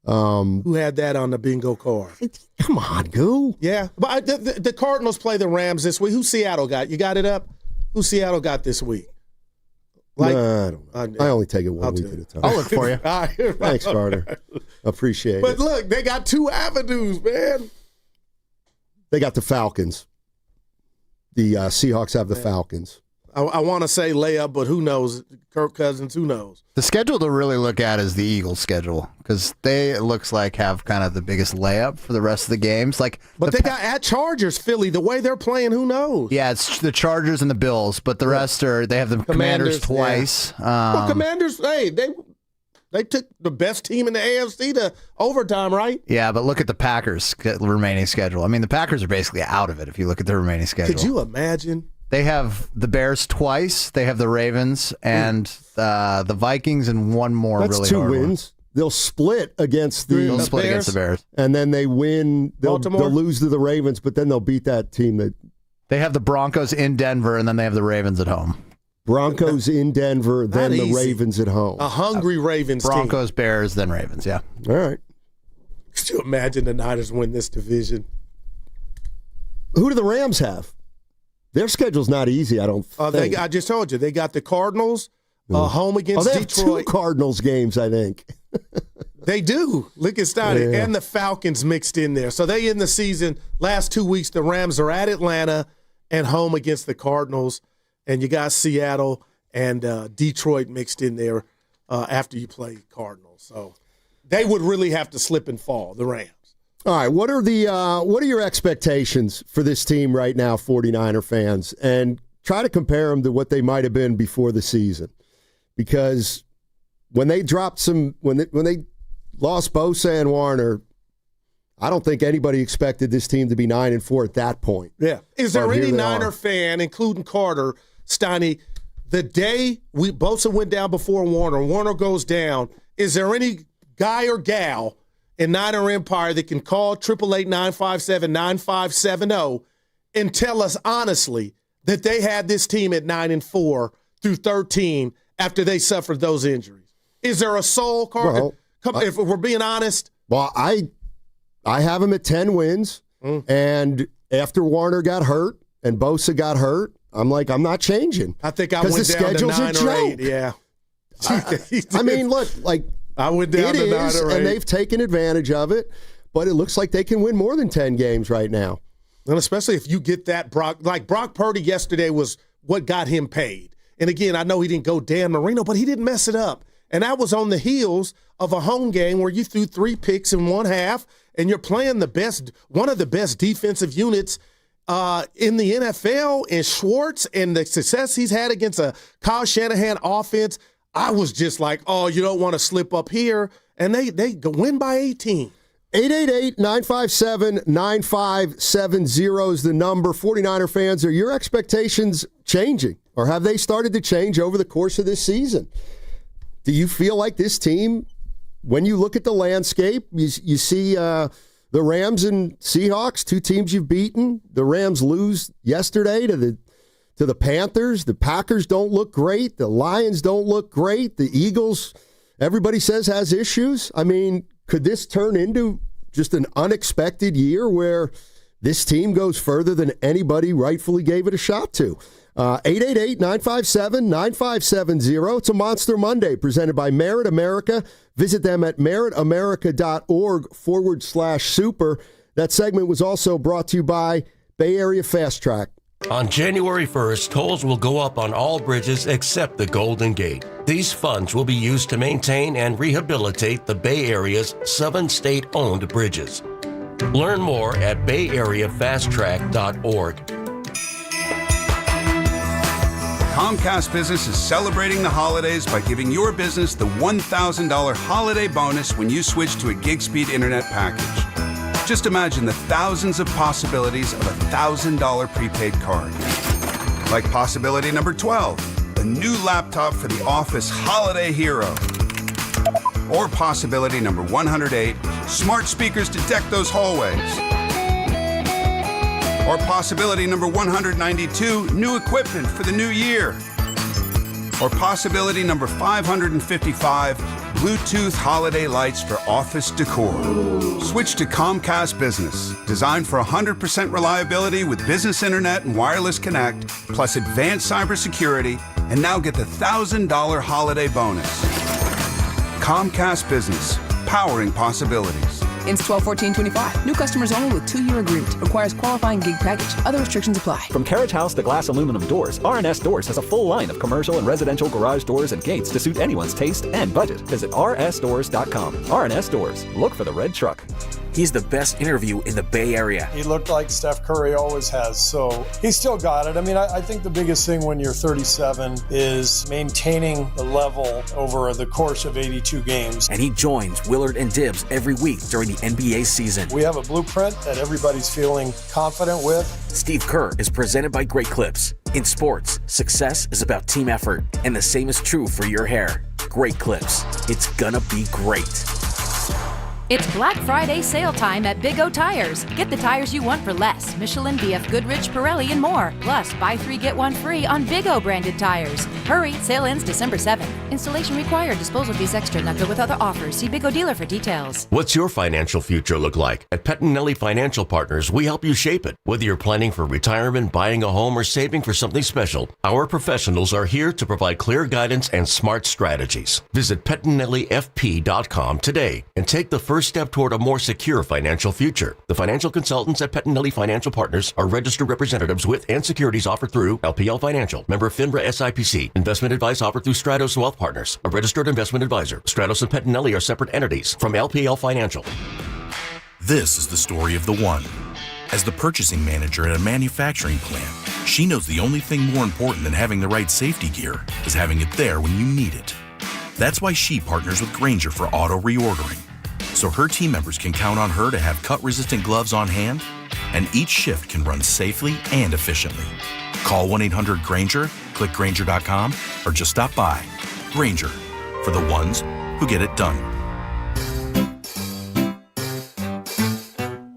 wow. Who had that on the bingo card? Come on, Goo. Yeah. But the Cardinals play the Rams this week. Who Seattle got? You got it up? Who Seattle got this week? I don't know. I only take it one week at a time. I'll look for you. All right. Thanks, Carter. Appreciate it. But look, they got 2 avenues, man. They got the Falcons. The Seahawks have the Falcons. I want to say layup, but who knows? Kirk Cousins, who knows? The schedule to really look at is the Eagles' schedule because they, it looks like, have kind of the biggest layup for the rest of the games. But they got at Chargers, Philly. The way they're playing, who knows? Yeah, it's the Chargers and the Bills, but the rest are, they have the Commanders twice. Yeah. Well, Commanders, hey, they took the best team in the AFC to overtime, right? Yeah, but look at the Packers' remaining schedule. I mean, the Packers are basically out of it if you look at their remaining schedule. Could you imagine? They have the Bears twice. They have the Ravens and the Vikings and one more. That's really 2 hard wins. One. They'll split against the Bears, and then they win. They'll lose to the Ravens, but then they'll beat that team. They have the Broncos in Denver, and then they have the Ravens at home. Broncos in Denver, then the Ravens at home. A hungry Ravens Broncos, team. Bears, then Ravens. Yeah. All right. Could you imagine the Niners win this division? Who do the Rams have? Their schedule's not easy, I don't think. I just told you. They got the Cardinals home against they have Detroit. 2 Cardinals games, I think. They do. Look at Steiny. And the Falcons mixed in there. So they end the season, last 2 weeks, the Rams are at Atlanta and home against the Cardinals. And you got Seattle and Detroit mixed in there after you play Cardinals. So they would really have to slip and fall, the Rams. All right, what are your expectations for this team right now, 49er fans? And try to compare them to what they might have been before the season. Because when they dropped when they lost Bosa and Warner, I don't think anybody expected this team to be 9-4 at that point. Yeah. Is there any Niner fan, including Carter, Steiny, the day Bosa went down before Warner goes down, is there any guy or gal in Niner Empire that can call 888-957-9570 and tell us honestly that they had this team at 9-4 through 13 after they suffered those injuries? Is there a soul, Carter? If we're being honest. Well, I have them at 10 wins, and after Warner got hurt and Bosa got hurt, I'm not changing. I think I went down to 9 or 8. Yeah. I mean, look, I went down to 9 or 8. And they've taken advantage of it, but it looks like they can win more than 10 games right now. And especially if you get that Brock Purdy yesterday was what got him paid. And again, I know he didn't go Dan Marino, but he didn't mess it up. And that was on the heels of a home game where you threw 3 picks in one half, and you're playing one of the best defensive units in the NFL, and Schwartz and the success he's had against a Kyle Shanahan offense. I was just like, oh, you don't want to slip up here. And they win by 18. 888-957-9570 is the number. 49er fans, are your expectations changing, or have they started to change over the course of this season? Do you feel like this team, when you look at the landscape, you see the Rams and Seahawks, 2 teams you've beaten. The Rams lose yesterday to the Panthers. The Packers don't look great. The Lions don't look great. The Eagles, everybody says, has issues. I mean, could this turn into just an unexpected year where this team goes further than anybody rightfully gave it a shot to? 888-957-9570. It's a Monster Monday presented by Merit America. Visit them at meritamerica.org/super. That segment was also brought to you by Bay Area Fast Track. On January 1st, tolls will go up on all bridges except the Golden Gate. These funds will be used to maintain and rehabilitate the Bay Area's 7 state-owned bridges. Learn more at bayareafasttrack.org. Comcast Business is celebrating the holidays by giving your business the $1,000 holiday bonus when you switch to a gig speed internet package. Just imagine the thousands of possibilities of a $1,000 prepaid card. Like possibility number 12, a new laptop for the office holiday hero. Or possibility number 108, smart speakers to deck those hallways. Or possibility number 192, new equipment for the new year. Or possibility number 555, Bluetooth holiday lights for office decor. Switch to Comcast Business, designed for 100% reliability with business internet and wireless connect, plus advanced cybersecurity, and now get the $1,000 holiday bonus. Comcast Business, powering possibilities. Ends 12/14/25. New customers only with 2-year agreement. Requires qualifying gig package. Other restrictions apply. From Carriage House to glass aluminum doors, R&S Doors has a full line of commercial and residential garage doors and gates to suit anyone's taste and budget. Visit rsdoors.com. R&S Doors. Look for the red truck. He's the best interview in the Bay Area. He looked like Steph Curry always has, so he still got it. I mean, I think the biggest thing when you're 37 is maintaining the level over the course of 82 games. And he joins Willard and Dibbs every week during the NBA season. We have a blueprint that everybody's feeling confident with. Steve Kerr is presented by Great Clips. In sports, success is about team effort, and the same is true for your hair. Great Clips. It's gonna be great. It's Black Friday sale time at Big O Tires. Get the tires you want for less. Michelin, BF Goodrich, Pirelli, and more. Plus, buy 3, get 1 free on Big O branded tires. Hurry, sale ends December 7th. Installation required. Disposal fees extra. Not good with other offers. See Big O dealer for details. What's your financial future look like? At Pettinelli Financial Partners, we help you shape it. Whether you're planning for retirement, buying a home, or saving for something special, our professionals are here to provide clear guidance and smart strategies. Visit PettinelliFP.com today and take the first step toward a more secure financial future. The financial consultants at Pettinelli Financial Partners are registered representatives with and securities offered through LPL Financial, member FINRA SIPC. Investment advice offered through Stratos Wealth Partners, a registered investment advisor. Stratos and Pettinelli are separate entities from LPL Financial. This is the story of the one. As the purchasing manager at a manufacturing plant, she knows the only thing more important than having the right safety gear is having it there when you need it. That's why she partners with Grainger for auto reordering, so her team members can count on her to have cut-resistant gloves on hand, and each shift can run safely and efficiently. Call 1-800-GRAINGER, click Grainger.com, or just stop by. Grainger, for the ones who get it done.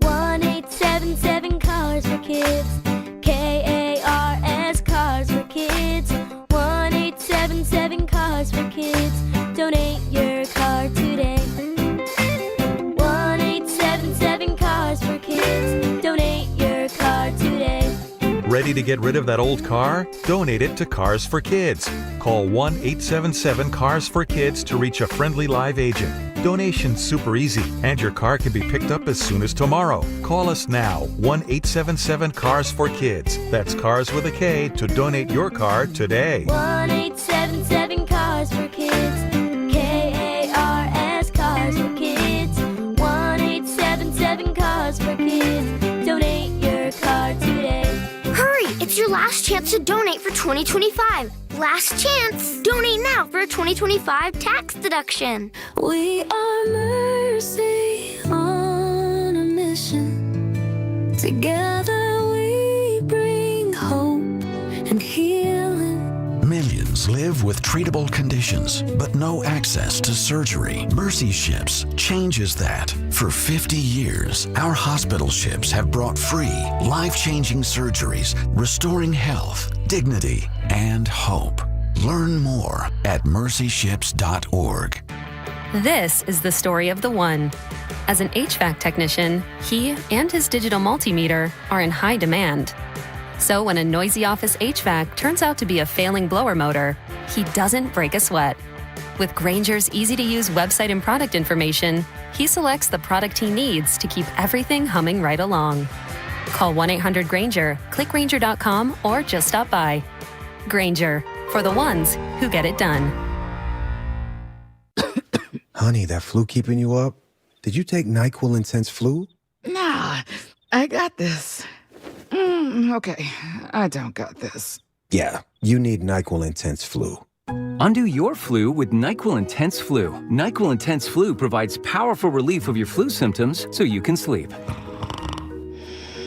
1-877 Cars for Kids. KARS Cars for Kids. 1-877 Cars for Kids. Donate your car today. 1-877 Cars for Kids. Donate your car today. Ready Ready to get rid of that old car? Donate it to Cars for Kids. Call 1-877-CARS-FOR-KIDS to reach a friendly live agent. Donation's super easy, and your car can be picked up as soon as tomorrow. Call us now, 1-877-CARS-FOR-KIDS. That's Cars with a K to donate your car today. 1-877-CARS-FOR-KIDS. K-A-R-S, Cars for Kids. 1-877-CARS-FOR-KIDS. Donate your car today. Hurry! It's your last chance to donate for 2025. Last chance! Donate now for a 2025 tax deduction. We are Mercy on a mission. Together we bring hope and healing. Millions live with treatable conditions, but no access to surgery. Mercy Ships changes that. For 50 years, our hospital ships have brought free, life-changing surgeries, restoring health, dignity, and hope. Learn more at mercyships.org. This is the story of the one. As an HVAC technician, he and his digital multimeter are in high demand. So when a noisy office HVAC turns out to be a failing blower motor, he doesn't break a sweat. With Grainger's easy-to-use website and product information, he selects the product he needs to keep everything humming right along. Call 1-800-GRAINGER, click Grainger.com, or just stop by. Grainger, for the ones who get it done. Honey, that flu keeping you up? Did you take NyQuil Intense Flu? Nah, I got this. Okay, I don't got this. Yeah, you need NyQuil Intense Flu. Undo your flu with NyQuil Intense Flu. NyQuil Intense Flu provides powerful relief of your flu symptoms so you can sleep.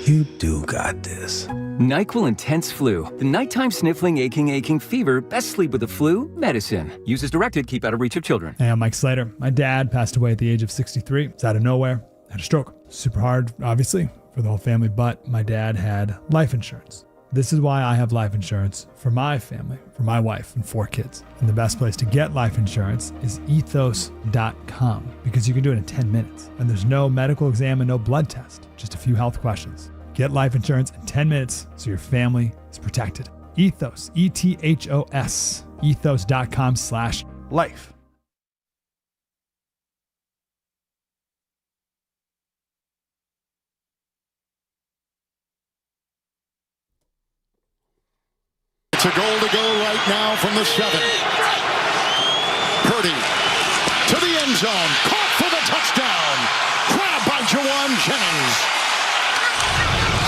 You do got this. NyQuil Intense Flu. The nighttime sniffling, aching fever, best sleep with the flu, medicine. Use as directed, keep out of reach of children. Hey, I'm Mike Slater. My dad passed away at the age of 63. It's out of nowhere. Had a stroke. Super hard, obviously, for the whole family, but my dad had life insurance. This is why I have life insurance for my family, for my wife and 4 kids. And the best place to get life insurance is ethos.com, because you can do it in 10 minutes. And there's no medical exam and no blood test, just a few health questions. Get life insurance in 10 minutes so your family is protected. Ethos, E-T-H-O-S, ethos.com/life. It's a goal to go right now from the 7. Purdy to the end zone. Caught for the touchdown. Grabbed by Jawan Jennings.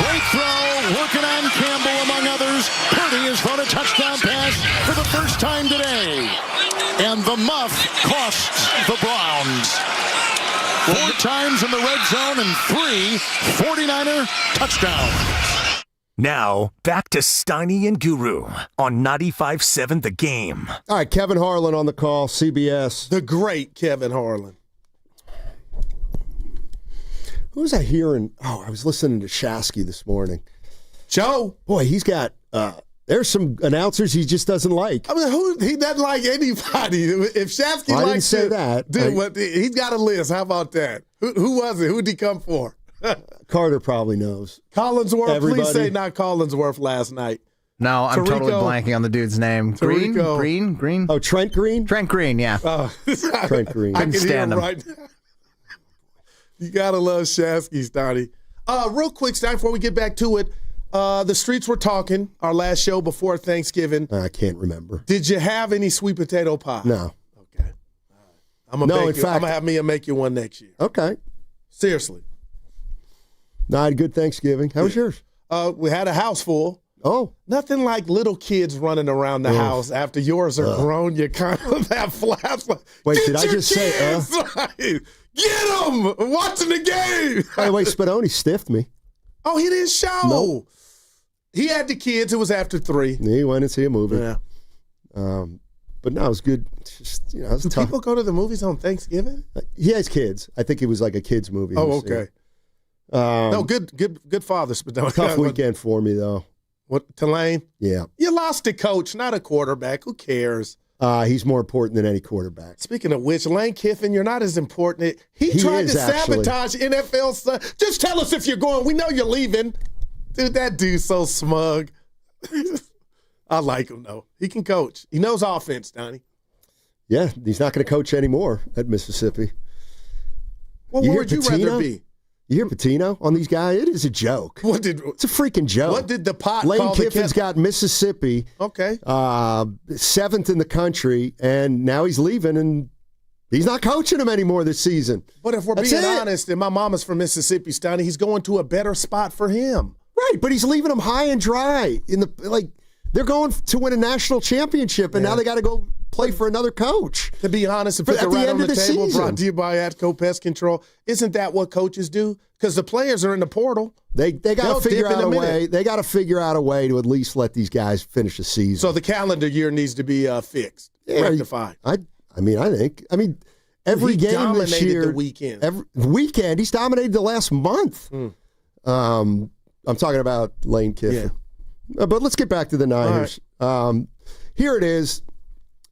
Great throw. Working on Campbell, among others. Purdy has thrown a touchdown pass for the first time today. And the muff costs the Browns. 4 times in the red zone and 3 49er touchdowns. Now, back to Steiny and Guru on 95.7 The Game. All right, Kevin Harlan on the call, CBS. The great Kevin Harlan. Who was I hearing? Oh, I was listening to Shasky this morning. Joe. Boy, he's got, there's some announcers he just doesn't like. I mean, he doesn't like anybody. If Shasky likes I didn't say that. Dude, he's got a list. How about that? Who was it? Who'd he come for? Carter probably knows. Collinsworth. Everybody. Please say not Collinsworth last night. No, I'm totally blanking on the dude's name. Green? Oh, Trent Green? Trent Green, yeah. Trent Green. I can stand him. right now. You gotta love Shasky, Stoney. Real quick, Stein, before we get back to it, the streets were talking. Our last show before Thanksgiving. I can't remember. Did you have any sweet potato pie? No. Okay. I'm gonna have Mia make you one next year. Okay. Seriously. No, I had a good Thanksgiving. How was yours? We had a house full. Oh. Nothing like little kids running around the house. After yours are grown, you kind of have flaps. Wait, did I just say Get him! Watching the game! By the way, Spadoni stiffed me. Oh, he didn't show. Nope. He had the kids. It was after 3. He went and see a movie. Yeah. But no, it was good. Just, it was Do tough. people go to the movies on Thanksgiving? He has kids. I think it was like a kids movie. Oh, okay. No, good father, Spadoni. Tough weekend for me, though. What, Tulane? Yeah. You lost a coach, not a quarterback. Who cares? He's more important than any quarterback. Speaking of which, Lane Kiffin, you're not as important. He tried to sabotage NFL stuff. Just tell us if you're going. We know you're leaving. Dude, that dude's so smug. I like him, though. He can coach. He knows offense, Donnie. Yeah, he's not going to coach anymore at Mississippi. Well, where would you rather be? You hear Pitino on these guys? It is a joke. It's a freaking joke. What did the pot Lane call Kiffin's got Mississippi, 7th in the country, and now he's leaving, and he's not coaching them anymore this season. But if we're being honest, and my mama's from Mississippi, Stoney, he's going to a better spot for him. Right, but he's leaving them high and dry. They're going to win a national championship, and now they got to go play for another coach. To be honest, and put the right on the table, brought to you by Atco Pest Control. Isn't that what coaches do? Because the players are in the portal. They got to figure out a way. They got to figure out a way to at least let these guys finish the season. So the calendar year needs to be fixed, rectified. I think every game this year, the weekend. Every weekend, he's dominated the last month. I'm talking about Lane Kiffin. Yeah. But let's get back to the Niners. Right. Here it is.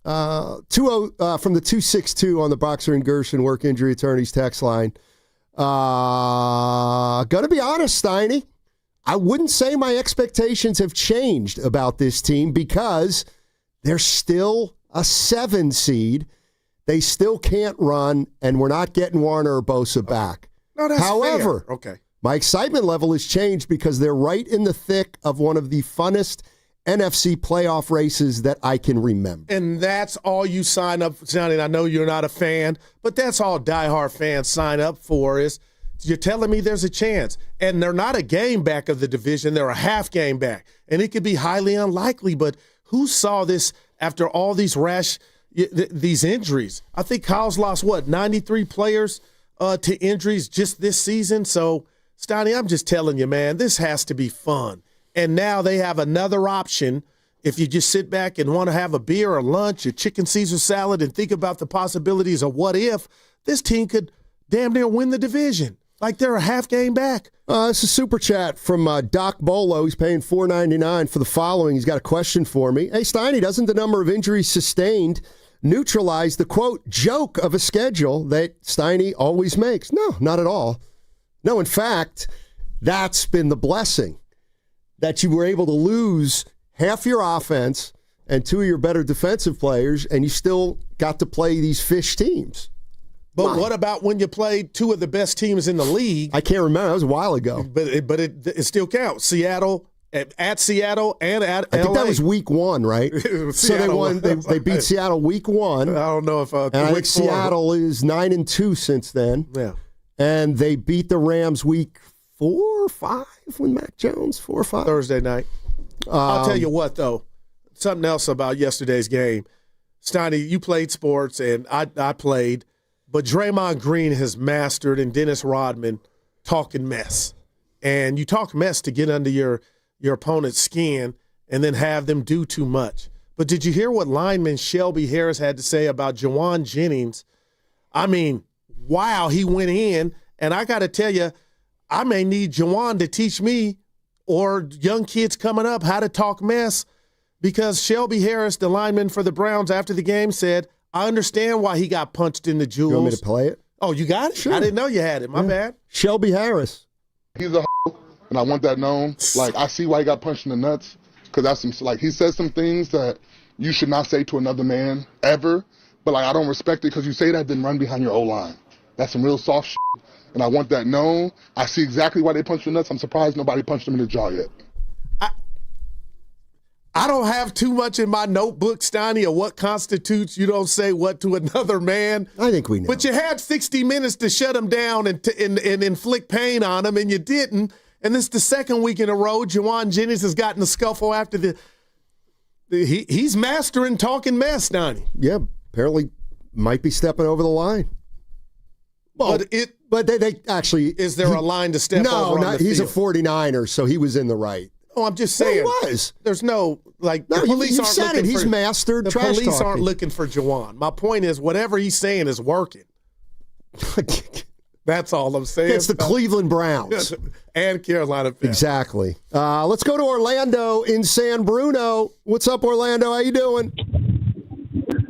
From the 262 on the Boxer and Gershon Work Injury Attorneys text line. Gonna be honest, Steiny, I wouldn't say my expectations have changed about this team because they're still a 7 seed. They still can't run, and we're not getting Warner or Bosa back. No, that's However, fair. Okay. My excitement level has changed because they're right in the thick of one of the funnest NFC playoff races that I can remember. And that's all you sign up for, Johnny. And I know you're not a fan, but that's all diehard fans sign up for is you're telling me there's a chance. And they're not a game back of the division. They're a half game back. And it could be highly unlikely, but who saw this after all these these injuries? I think Kyle's lost, 93 players to injuries just this season. So, Stoney, I'm just telling you, man, this has to be fun. And now they have another option. If you just sit back and want to have a beer or lunch or chicken Caesar salad and think about the possibilities of what if, this team could damn near win the division. Like they're a half game back. It's a super chat from Doc Bolo. He's paying $4.99 for the following. He's got a question for me. Hey, Steiny, doesn't the number of injuries sustained neutralize the, quote, joke of a schedule that Steiny always makes? No, not at all. No, in fact, that's been the blessing, that you were able to lose half your offense and 2 of your better defensive players, and you still got to play these fish teams. But what about when you played 2 of the best teams in the league? I can't remember. That was a while ago. But it still counts. Seattle, at Seattle, and at LA. I think that was week 1, right? So they won. They beat Seattle week 1. I don't know if and I think Seattle is 9-2 since then. Yeah. And they beat the Rams week 4 or 5 with Mac Jones, 4 or 5. Thursday night. I'll tell you what, though. Something else about yesterday's game. Steiny, you played sports, and I played. But Draymond Green has mastered, and Dennis Rodman, talking mess. And you talk mess to get under your opponent's skin and then have them do too much. But did you hear what lineman Shelby Harris had to say about Jawan Jennings? I mean, wow, he went in. And I got to tell you, I may need Jawan to teach me or young kids coming up how to talk mess, because Shelby Harris, the lineman for the Browns after the game, said, I understand why he got punched in the jewels. You want me to play it? Oh, you got it? Sure. I didn't know you had it. My bad. Shelby Harris. He's a and I want that known. Like, I see why he got punched in the nuts, because that's he says some things that you should not say to another man ever. But, I don't respect it because you say that, then run behind your O-line. That's some real soft shit, and I want that known. I see exactly why they punched the nuts. I'm surprised nobody punched him in the jaw yet. I don't have too much in my notebook, Steiny, of what constitutes you don't say what to another man. I think we know. But you had 60 minutes to shut him down and inflict pain on him, and you didn't. And this is the second week in a row Jawan Jennings has gotten a scuffle after he's mastering talking mess, Steiny. Yeah, apparently might be stepping over the line. Well, but they actually. Is there a line to step over on the field? He's a 49er, so he was in the right. Oh, I'm just saying. Well, he was. There's no, the police aren't said looking it. He's for, mastered the trash police talking. aren't looking for Jawan. My point is, whatever he's saying is working. That's all I'm saying. It's the Cleveland Browns. And Carolina Pest. Exactly. Let's go to Orlando in San Bruno. What's up, Orlando? How you doing?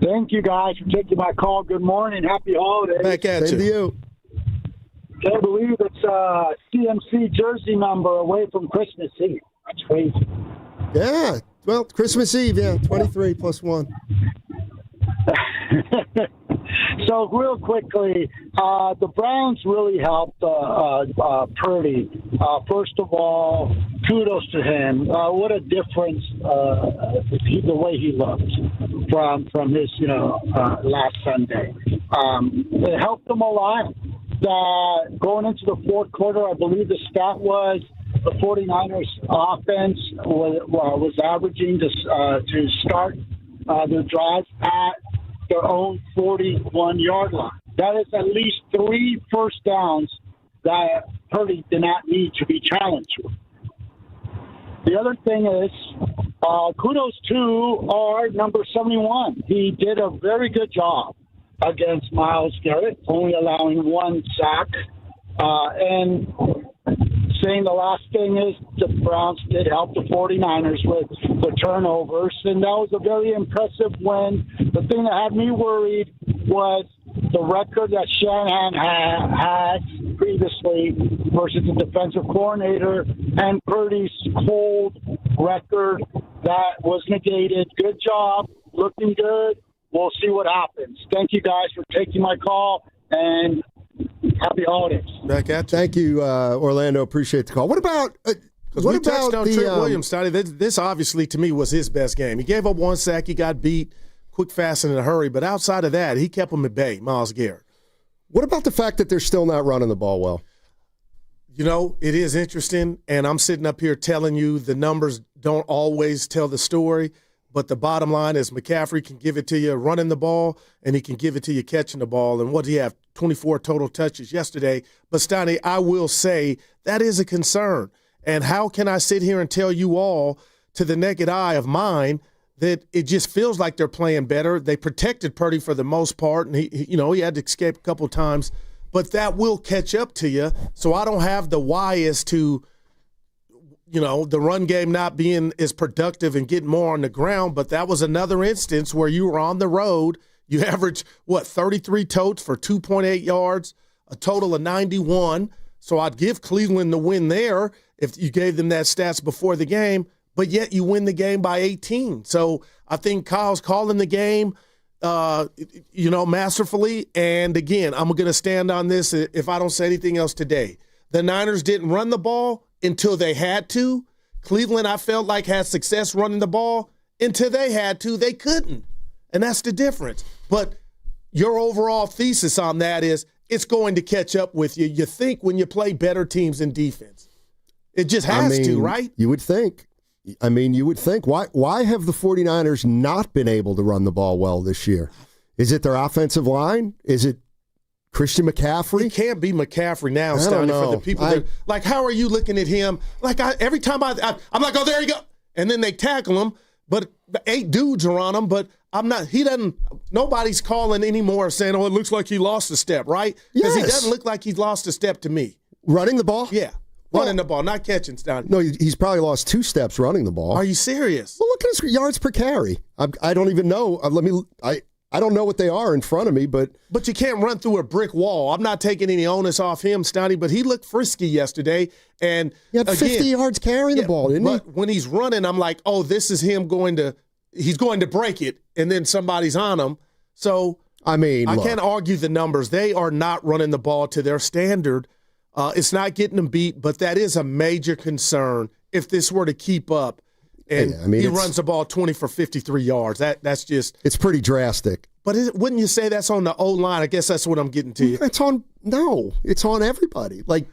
Thank you, guys, for taking my call. Good morning. Happy holidays. Back at Same to you. Can't believe it's a CMC jersey number away from Christmas Eve. That's crazy. Yeah. Well, Christmas Eve, 23 plus 1. So real quickly, the Browns really helped Purdy. First of all, kudos to him. What a difference the way he looked from his last Sunday. It helped him a lot. Going into the fourth quarter, I believe the stat was the 49ers offense was averaging to start their drive at their own 41-yard line. That is at least 3 first downs that Purdy did not need to be challenged with. The other thing is, kudos to our number 71. He did a very good job against Myles Garrett, only allowing 1 sack. And saying the last thing is the Browns did help the 49ers with the turnovers, and that was a very impressive win. The thing that had me worried was the record that Shanahan had previously versus the defensive coordinator and Purdy's cold record that was negated. Good job, looking good. We'll see what happens. Thank you guys for taking my call, and happy holidays. Back at you. Thank you, Orlando. Appreciate the call. What about we touched on Trent Williams, Scotty. This obviously, to me, was his best game. He gave up 1 sack. He got beat quick, fast, and in a hurry. But outside of that, he kept him at bay, Myles Garrett. What about the fact that they're still not running the ball well? It is interesting, and I'm sitting up here telling you the numbers don't always tell the story. But the bottom line is McCaffrey can give it to you running the ball, and he can give it to you catching the ball. And what did he have? 24 total touches yesterday. But, Stoney, I will say that is a concern. And how can I sit here and tell you all to the naked eye of mine that it just feels like they're playing better? They protected Purdy for the most part, and he had to escape a couple of times. But that will catch up to you. So I don't have the why as to – the run game not being as productive and getting more on the ground, but that was another instance where you were on the road. You averaged, 33 totes for 2.8 yards, a total of 91. So I'd give Cleveland the win there if you gave them that stats before the game, but yet you win the game by 18. So I think Kyle's calling the game, masterfully. And, again, I'm going to stand on this if I don't say anything else today. The Niners didn't run the ball until they had to. Cleveland, I felt like, had success running the ball. Until they had to, they couldn't. And that's the difference. But your overall thesis on that is it's going to catch up with you. You think when you play better teams in defense. It just has to, right? You would think. Why have the 49ers not been able to run the ball well this year? Is it their offensive line? Is it Christian McCaffrey? It can't be McCaffrey now, Stoney, for the people that – like, how are you looking at him? Like, every time I'm like, oh, there you go. And then they tackle him, but 8 dudes are on him, but I'm not – he doesn't – nobody's calling anymore saying, oh, it looks like he lost a step, right? Because he doesn't look like he's lost a step to me. Running the ball? Yeah. Running the ball, not catching, Stoney. No, he's probably lost 2 steps running the ball. Are you serious? Well, look at his yards per carry. I don't even know. I don't know what they are in front of me, but you can't run through a brick wall. I'm not taking any onus off him, Stoney, but he looked frisky yesterday. And he had 50 yards carrying the ball, didn't he? But when he's running, I'm like, oh, this is him he's going to break it, and then somebody's on him. So I can't argue the numbers. They are not running the ball to their standard. It's not getting them beat, but that is a major concern if this were to keep up. And he runs the ball 20 for 53 yards. That's just – it's pretty drastic. But wouldn't you say that's on the O-line? I guess that's what I'm getting to you. It's on everybody. Like,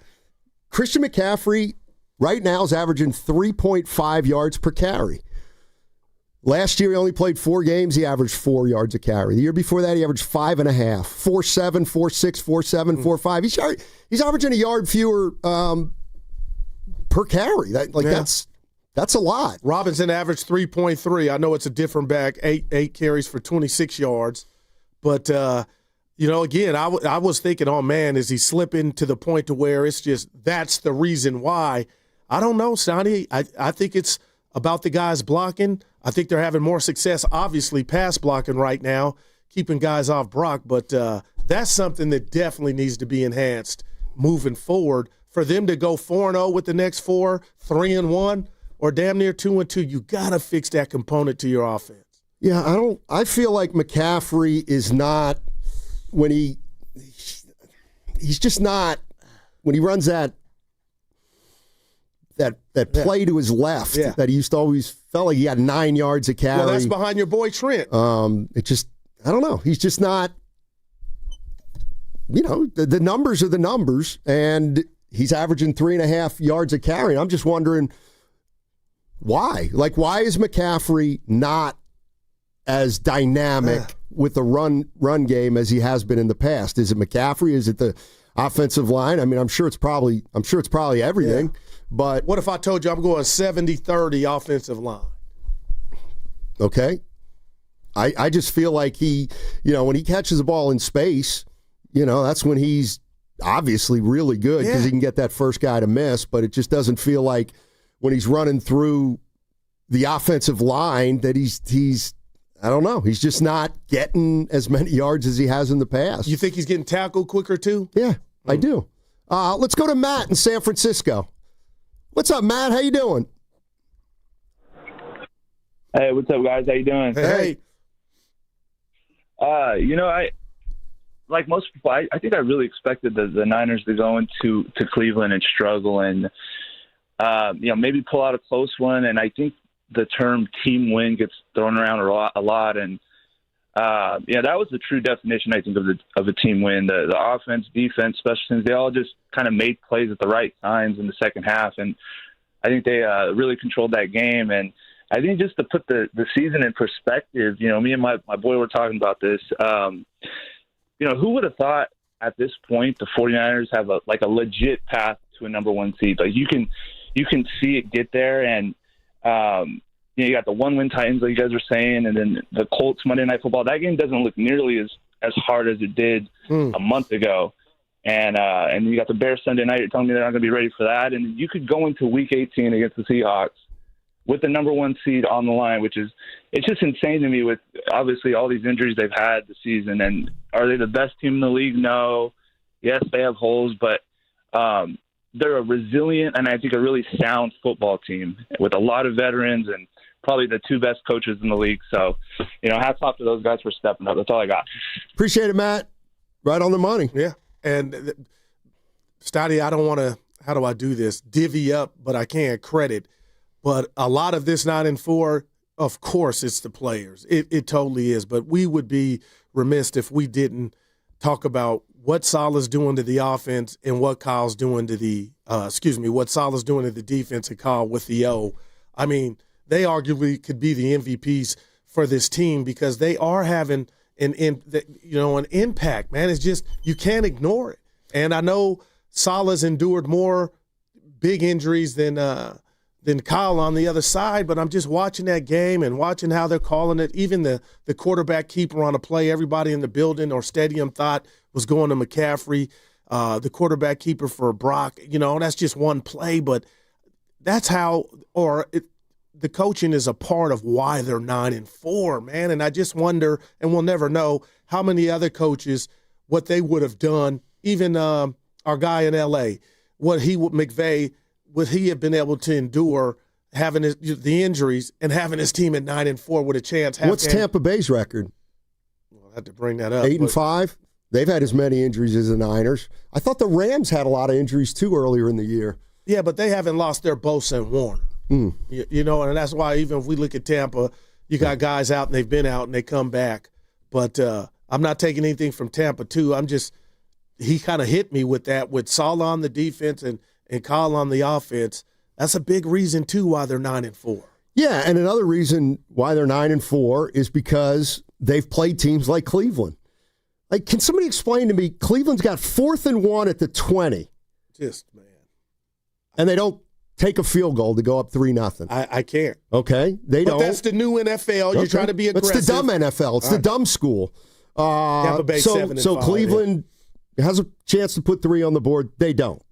Christian McCaffrey right now is averaging 3.5 yards per carry. Last year he only played 4 games. He averaged 4 yards a carry. The year before that he averaged 5.5, 4.7, 4.6, 4.7, 4.5. He's averaging a yard fewer per carry. That's a lot. Robinson averaged 3.3. I know it's a different back, 8 carries for 26 yards. But, again, I was thinking, oh, man, is he slipping to the point to where it's just that's the reason why? I don't know, Sonny. I think it's about the guys blocking. I think they're having more success, obviously, pass blocking right now, keeping guys off Brock. But that's something that definitely needs to be enhanced moving forward. For them to go 4-0 with the next 4, 3-1, or damn near 2-2, you got to fix that component to your offense. Yeah, I feel like McCaffrey is not when he's just not when he runs that play to his left that he used to always felt like he had 9 yards of carry. Well, that's behind your boy Trent. It just, I don't know. He's just not, the numbers are the numbers, and he's averaging 3.5 yards of carry. And I'm just wondering why. Like, why is McCaffrey not as dynamic with the run game as he has been in the past? Is it McCaffrey? Is it the offensive line? I mean, I'm sure it's probably everything. Yeah. But what if I told you I'm going 70-30 offensive line? Okay. I just feel like he, when he catches the ball in space, that's when he's obviously really good because he can get that first guy to miss, but it just doesn't feel like when he's running through the offensive line that he's I don't know. He's just not getting as many yards as he has in the past. You think he's getting tackled quicker too? Yeah, I do. Let's go to Matt in San Francisco. What's up, Matt? How you doing? Hey, what's up, guys? How you doing? Hey. I like most people. I think I really expected the Niners to go into Cleveland and struggle and maybe pull out a close one. And I think the term team win gets thrown around a lot. And, that was the true definition, I think, of a team win. The offense, defense, special teams, they all just kind of made plays at the right times in the second half. And I think they really controlled that game. And I think just to put the season in perspective, me and my boy were talking about this. Who would have thought at this point the 49ers have a legit path to a number one seed? Like you can see it get there. And, you got the 1-win Titans, like you guys were saying, and then the Colts Monday Night Football. That game doesn't look nearly as hard as it did a month ago. And you got the Bears Sunday night. You're telling me they're not going to be ready for that. And you could go into Week 18 against the Seahawks with the number one seed on the line, it's just insane to me with obviously all these injuries they've had this season. And are they the best team in the league? No. Yes, they have holes, but they're a resilient and I think a really sound football team with a lot of veterans and probably the two best coaches in the league. So, hats off to those guys for stepping up. That's all I got. Appreciate it, Matt. Right on the money. Yeah. And Stoddy, I don't want to, how do I do this? Divvy up, but I can't credit. But a lot of this 9-4, of course, it's the players. It totally is. But we would be remiss if we didn't talk about what Salah's doing to the offense and what Kyle's doing to the what Salah's doing to the defense and Kyle with the O. I mean, they arguably could be the MVPs for this team because they are having an impact, man. It's just you can't ignore it. And I know Salah's endured more big injuries than Kyle on the other side, but I'm just watching that game and watching how they're calling it. Even the quarterback keeper on a play, everybody in the building or stadium thought was going to McCaffrey. The quarterback keeper for Brock, that's just one play, but that's how the coaching is a part of why they're 9-4, man. And I just wonder, and we'll never know, how many other coaches, what they would have done, even our guy in L.A., McVay, would he have been able to endure having the injuries and having his team at 9-4 with a chance? What's Tampa Bay's record? I'll have to bring that up. 8-5. They've had as many injuries as the Niners. I thought the Rams had a lot of injuries too earlier in the year. Yeah, but they haven't lost their Bosa and Warner. And that's why even if we look at Tampa, you got guys out and they've been out and they come back. But I'm not taking anything from Tampa too. He kind of hit me with that with Salah on the defense and Kyle on the offense. That's a big reason too why they're 9-4. Yeah, and another reason why they're 9-4 is because they've played teams like Cleveland. Like, can somebody explain to me? Cleveland's got 4th and 1 at the 20. Man. And they don't take a field goal to go up 3-0. I can't. Okay, they don't. But that's the new NFL. Okay. You're trying to be aggressive. It's the dumb NFL. It's the dumb school. Tampa Bay 7-5. So Cleveland has a chance to put 3 on the board. They don't.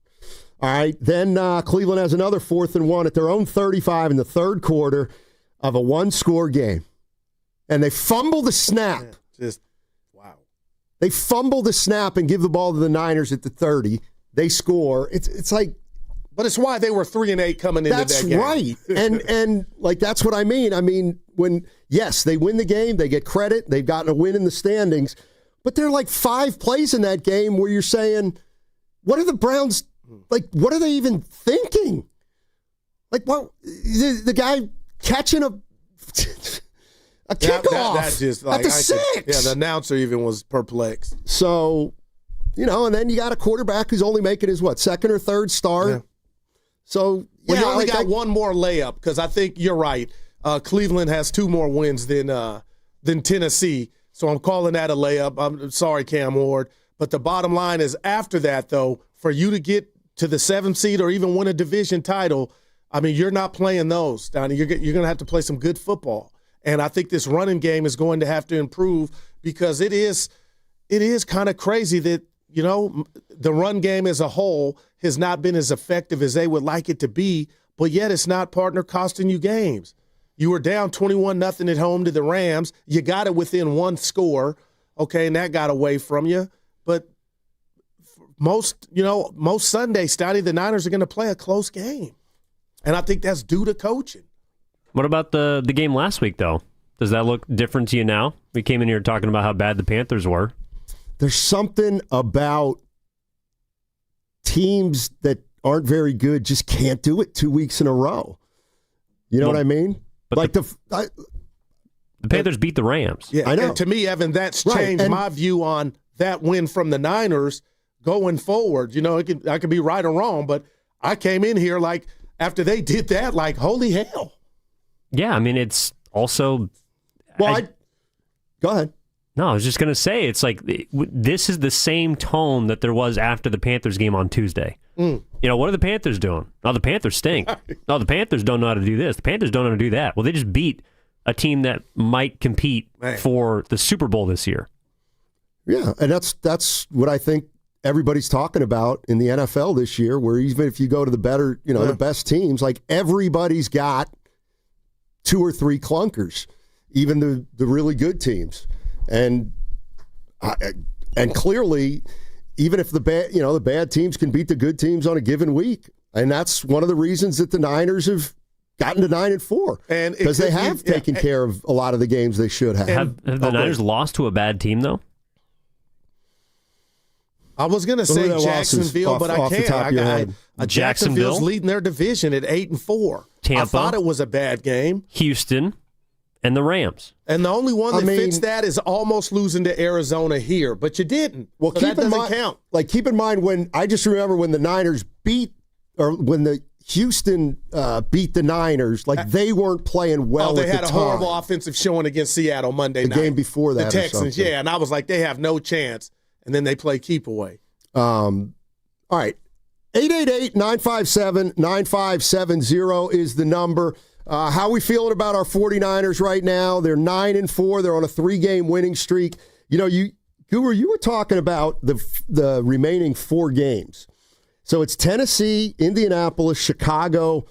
All right, then Cleveland has another 4th and 1 at their own 35 in the third quarter of a one-score game. And they fumble the snap. Wow. They fumble the snap and give the ball to the Niners at the 30. They score. It's like, But it's why they were 3-8 coming into that game. That's right. And like that's what I mean. I mean, when yes, they win the game, they get credit, they've gotten a win in the standings, but there are like 5 plays in that game where you're saying, what are the Browns like? What are they even thinking? Like, what the guy catching a kickoff that just, like, at the 6. The announcer even was perplexed. So, and then you got a quarterback who's only making his second or third start. Yeah. So, you only got one more layup because I think you're right. Cleveland has 2 more wins than Tennessee, so I'm calling that a layup. I'm sorry, Cam Ward, but the bottom line is after that, though, for you to get to the 7th seed or even win a division title, I mean, you're not playing those, Donnie. You're going to have to play some good football, and I think this running game is going to have to improve because it is kind of crazy that the run game as a whole has not been as effective as they would like it to be, but yet it's not, partner, costing you games. You were down 21-0 at home to the Rams. You got it within 1 score, okay, and that got away from you. But most Sundays, Stoney, the Niners are going to play a close game. And I think that's due to coaching. What about the game last week, though? Does that look different to you now? We came in here talking about how bad the Panthers were. There's something about teams that aren't very good just can't do it 2 weeks in a row. You know what I mean? But like the Panthers beat the Rams. Yeah, I know. And to me, Evan, that's changed my view on that win from the Niners going forward. I could be right or wrong, but I came in here like after they did that, like, holy hell. Yeah, I mean, it's also... Well, go ahead. No, I was just going to say, it's like this is the same tone that there was after the Panthers game on Tuesday. What are the Panthers doing? Oh, the Panthers stink. No, the Panthers don't know how to do this. The Panthers don't know how to do that. Well, they just beat a team that might compete for the Super Bowl this year. Yeah, and that's what I think everybody's talking about in the NFL this year, where even if you go to the better, the best teams, like everybody's got 2 or 3 clunkers, even the really good teams. And clearly, even if the bad teams can beat the good teams on a given week, and that's one of the reasons that the Niners have gotten to 9-4, and because they have taken care of a lot of the games they should have. Have the Niners lost to a bad team though? I was going to say Jacksonville, but I can't. Jacksonville's leading their division at 8-4. Tampa, I thought it was a bad game. Houston, and the Rams. And the only one that fits that is almost losing to Arizona here, but you didn't. Well, so that doesn't count. Like, keep in mind when I just remember when the Niners when the Houston beat the Niners, like they weren't playing well. They at had the a time. horrible offensive showing against Seattle Monday night. The game before that, the Texans, and I was like, they have no chance. And then they play keep away. All right, 888-957-9570 is the number. How we feeling about our 49ers right now? They're 9-4. They're on a 3-game winning streak. Guru, you were talking about the remaining 4 games. So it's Tennessee, Indianapolis, Chicago,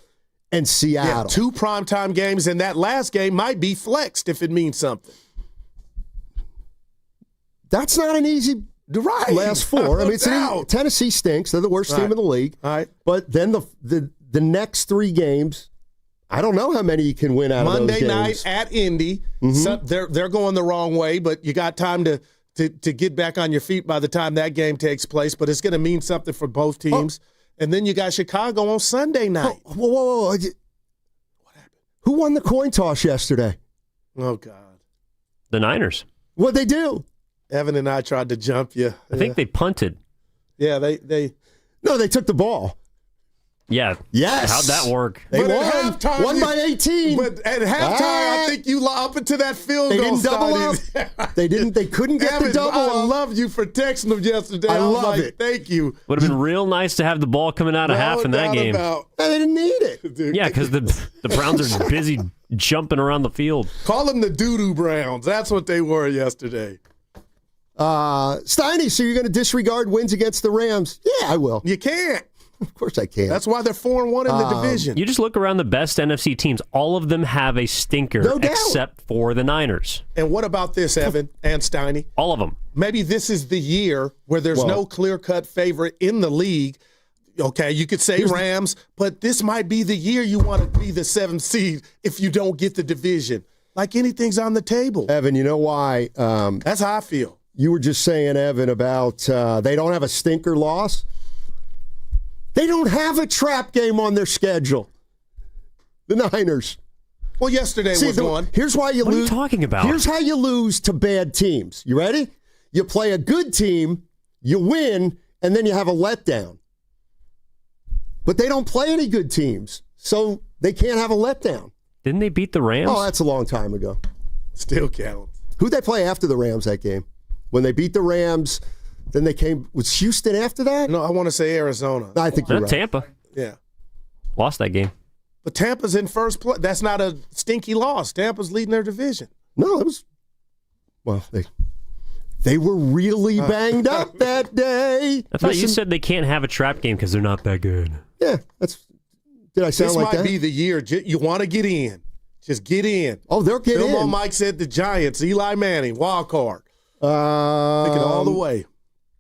and Seattle. Yeah, 2 primetime games, and that last game might be flexed if it means something. That's not an easy last 4. I mean, Tennessee stinks. They're the worst team in the league. All right. But then the next 3 games, I don't know how many you can win out of those games. Monday night at Indy. So they're going the wrong way, but you got time to get back on your feet by the time that game takes place. But it's going to mean something for both teams. And then you got Chicago on Sunday night. Whoa. What happened? Who won the coin toss yesterday? Oh, God. The Niners. What'd they do? Evan and I tried to jump you. I think they punted. Yeah, they took the ball. Yeah. Yes. How'd that work? They won by 18. But at halftime, I think you up into that field goal. They didn't double up. They couldn't get Evan, the double up. I love you for texting them yesterday. I was love like, it. Thank you. Would have been real nice to have the ball coming out of half in that game. They didn't need it. Dude. Yeah, because the Browns are busy jumping around the field. Call them the doo-doo Browns. That's what they were yesterday. Steiny, so you're going to disregard wins against the Rams? Yeah, I will. You can't. Of course I can. That's why they're 4-1 in the division. You just look around the best NFC teams. All of them have a stinker, No doubt. except for the Niners. And what about this, Evan and Steiny? All of them. Maybe this is the year where there's no clear-cut favorite in the league. Okay, you could say Rams, but this might be the year you want to be the 7th seed if you don't get the division. Like anything's on the table. Evan, you know why? That's how I feel. You were just saying, Evan, about they don't have a stinker loss. They don't have a trap game on their schedule. The Niners. Well, yesterday was one. Here's why you lose. What are you talking about? Here's how you lose to bad teams. You ready? You play a good team, you win, and then you have a letdown. But they don't play any good teams, so they can't have a letdown. Didn't they beat the Rams? Oh, that's a long time ago. Still counts. Who'd they play after the Rams that game? When they beat the Rams, then they came. Was Houston after that? No, I want to say Arizona. I think you're right. Tampa. Yeah. Lost that game. But Tampa's in first place. That's not a stinky loss. Tampa's leading their division. No, it was. Well, they were really banged up that day. I thought you said they can't have a trap game because they're not that good. Yeah, that's. Did I sound like that? This might be the year you want to get in. Just get in. Oh, they'll get in. On Mike said the Giants, Eli Manning, wild card. Take it all the way.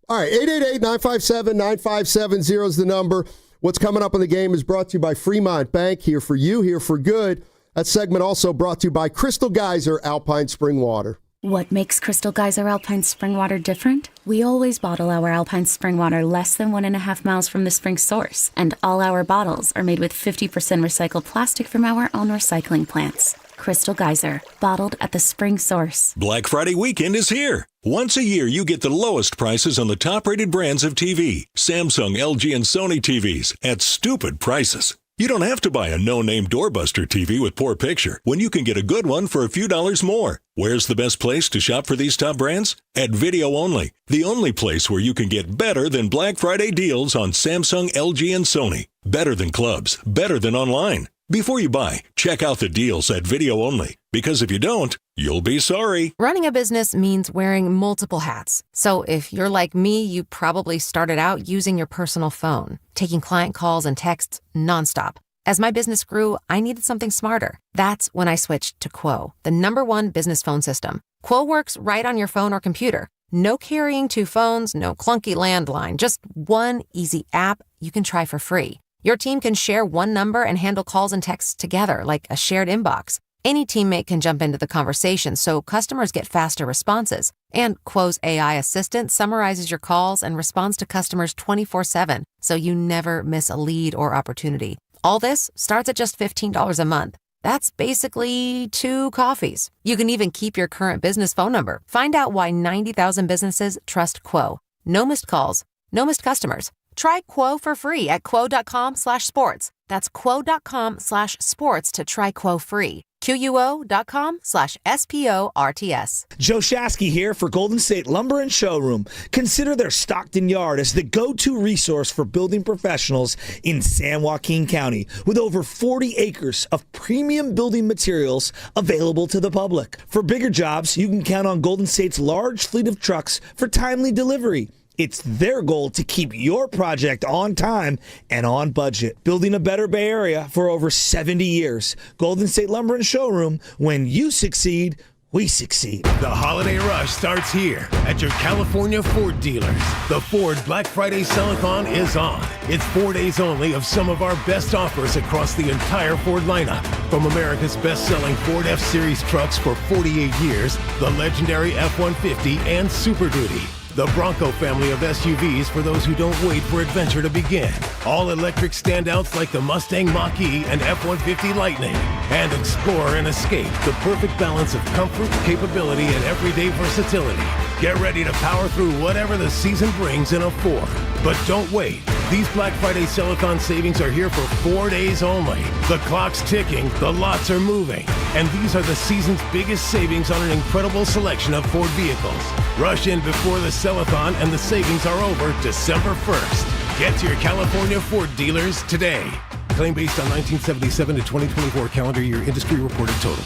All right, 888-957-9570 is the number. What's coming up in the game is brought to you by Fremont Bank. Here for you, here for good. That segment also brought to you by Crystal Geyser Alpine Spring Water. What makes Crystal Geyser Alpine Spring Water different? We always bottle our Alpine Spring Water less than 1.5 miles from the spring source, and all our bottles are made with 50% recycled plastic from our own recycling plants. Crystal Geyser, bottled at the spring source. Black Friday weekend is here. Once a year, you get the lowest prices on the top-rated brands of TV, Samsung, LG, and Sony TVs at stupid prices. You don't have to buy a no-name doorbuster TV with poor picture when you can get a good one for a few dollars more. Where's the best place to shop for these top brands? At Video Only, the only place where you can get better than Black Friday deals on Samsung, LG, and Sony. Better than clubs, better than online. Before you buy, check out the deals at Video Only, because if you don't, you'll be sorry. Running a business means wearing multiple hats. So if you're like me, you probably started out using your personal phone, taking client calls and texts nonstop. As my business grew, I needed something smarter. That's when I switched to Quo, the #1 business phone system. Quo works right on your phone or computer. No carrying 2 phones, no clunky landline, just one easy app you can try for free. Your team can share one number and handle calls and texts together like a shared inbox. Any teammate can jump into the conversation, so customers get faster responses. And Quo's AI assistant summarizes your calls and responds to customers 24/7, so you never miss a lead or opportunity. All this starts at just $15 a month. That's basically 2 coffees. You can even keep your current business phone number. Find out why 90,000 businesses trust Quo. No missed calls, no missed customers. Try Quo for free at quo.com/sports. That's quo.com/sports to try Quo free. QUO.com/SPORTS. Joe Shasky here for Golden State Lumber and Showroom. Consider their Stockton Yard as the go-to resource for building professionals in San Joaquin County, with over 40 acres of premium building materials available to the public. For bigger jobs, you can count on Golden State's large fleet of trucks for timely delivery. It's their goal to keep your project on time and on budget. Building a better Bay Area for over 70 years. Golden State Lumber and Showroom. When you succeed, we succeed. The holiday rush starts here at your California Ford dealers. The Ford Black Friday Sell-a-thon is on. It's 4 days only of some of our best offers across the entire Ford lineup. From America's best-selling Ford F-Series trucks for 48 years, the legendary F-150 and Super Duty. The Bronco family of SUVs for those who don't wait for adventure to begin. All-electric standouts like the Mustang Mach-E and F-150 Lightning. And explore and escape, the perfect balance of comfort, capability, and everyday versatility. Get ready to power through whatever the season brings in a Ford. But don't wait. These Black Friday Sell-a-thon savings are here for 4 days only. The clock's ticking, the lots are moving. And these are the season's biggest savings on an incredible selection of Ford vehicles. Rush in before the Sell-a-thon and the savings are over December 1st. Get to your California Ford dealers today. Claim based on 1977 to 2024 calendar year industry reported total.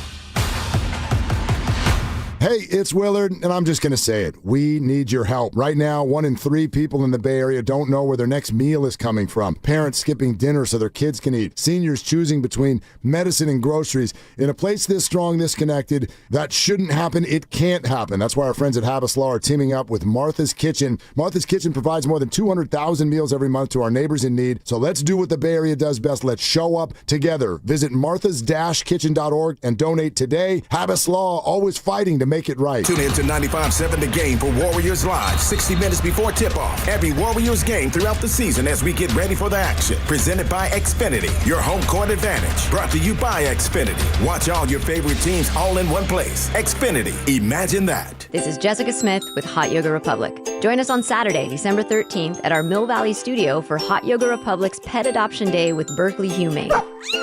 Hey, it's Willard, and I'm just going to say it. We need your help. Right now, 1 in 3 people in the Bay Area don't know where their next meal is coming from. Parents skipping dinner so their kids can eat. Seniors choosing between medicine and groceries. In a place this strong, this connected, that shouldn't happen. It can't happen. That's why our friends at Habas Law are teaming up with Martha's Kitchen. Martha's Kitchen provides more than 200,000 meals every month to our neighbors in need. So let's do what the Bay Area does best. Let's show up together. Visit marthas-kitchen.org and donate today. Habas Law, always fighting to make it right. Tune in to 95.7 The Game for Warriors Live, 60 minutes before tip-off. Every Warriors game throughout the season as we get ready for the action. Presented by Xfinity, your home court advantage. Brought to you by Xfinity. Watch all your favorite teams all in one place. Xfinity, imagine that. This is Jessica Smith with Hot Yoga Republic. Join us on Saturday, December 13th at our Mill Valley studio for Hot Yoga Republic's Pet Adoption Day with Berkeley Humane.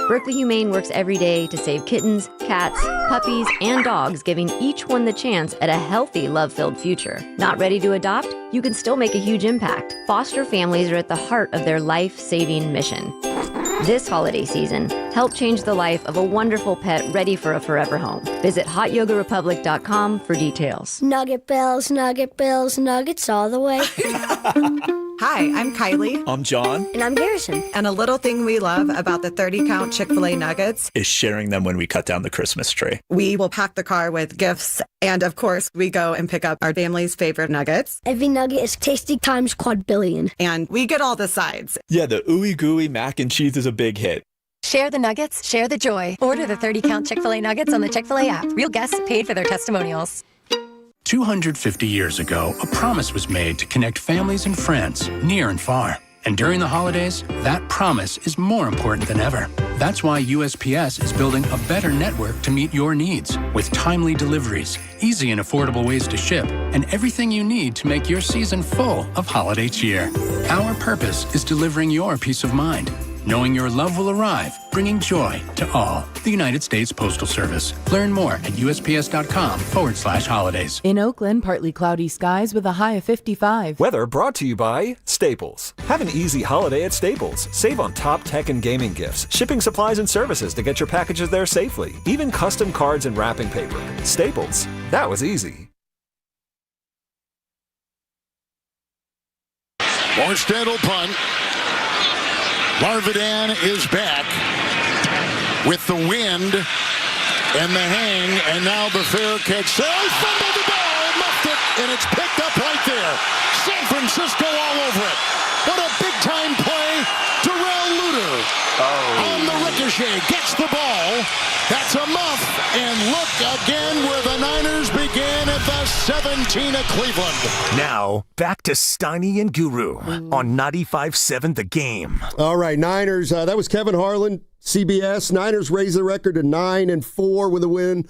Berkeley Humane works every day to save kittens, cats, puppies, and dogs, giving each one the chance at a healthy, love-filled future. Not ready to adopt? You can still make a huge impact. Foster families are at the heart of their life-saving mission. This holiday season, help change the life of a wonderful pet ready for a forever home. Visit hotyogarepublic.com for details. Nugget bells, nuggets all the way. Hi, I'm Kylie. I'm John. And I'm Garrison. And a little thing we love about the 30-count Chick-fil-A nuggets is sharing them when we cut down the Christmas tree. We will pack the car with gifts. And of course, we go and pick up our family's favorite nuggets. Every nugget is tasty times quadrillion. And we get all the sides. Yeah, the ooey gooey mac and cheese is a big hit. Share the nuggets, share the joy. Order the 30-count Chick-fil-A nuggets on the Chick-fil-A app. Real guests paid for their testimonials. 250 years ago, a promise was made to connect families and friends near and far. And during the holidays, that promise is more important than ever. That's why USPS is building a better network to meet your needs with timely deliveries, easy and affordable ways to ship, and everything you need to make your season full of holiday cheer. Our purpose is delivering your peace of mind, knowing your love will arrive, bringing joy to all. The United States Postal Service. Learn more at USPS.com/holidays. In Oakland, partly cloudy skies with a high of 55. Weather brought to you by Staples. Have an easy holiday at Staples. Save on top tech and gaming gifts, shipping supplies and services to get your packages there safely, even custom cards and wrapping paper. Staples. That was easy. Morstead will punt. Larvidan is back with the wind and the hang, and now the fair catch. Fumbled the ball, muffed it, and it's picked up right there. San Francisco all over it. What a big-time play. Terrell Luter on the ricochet gets the ball. That's a muff, and look again where the Niners began at the 17 of Cleveland. Now, back to Steiny and Guru on 95.7 The Game. All right, Niners. That was Kevin Harlan, CBS. Niners raise the record to 9-4 with a win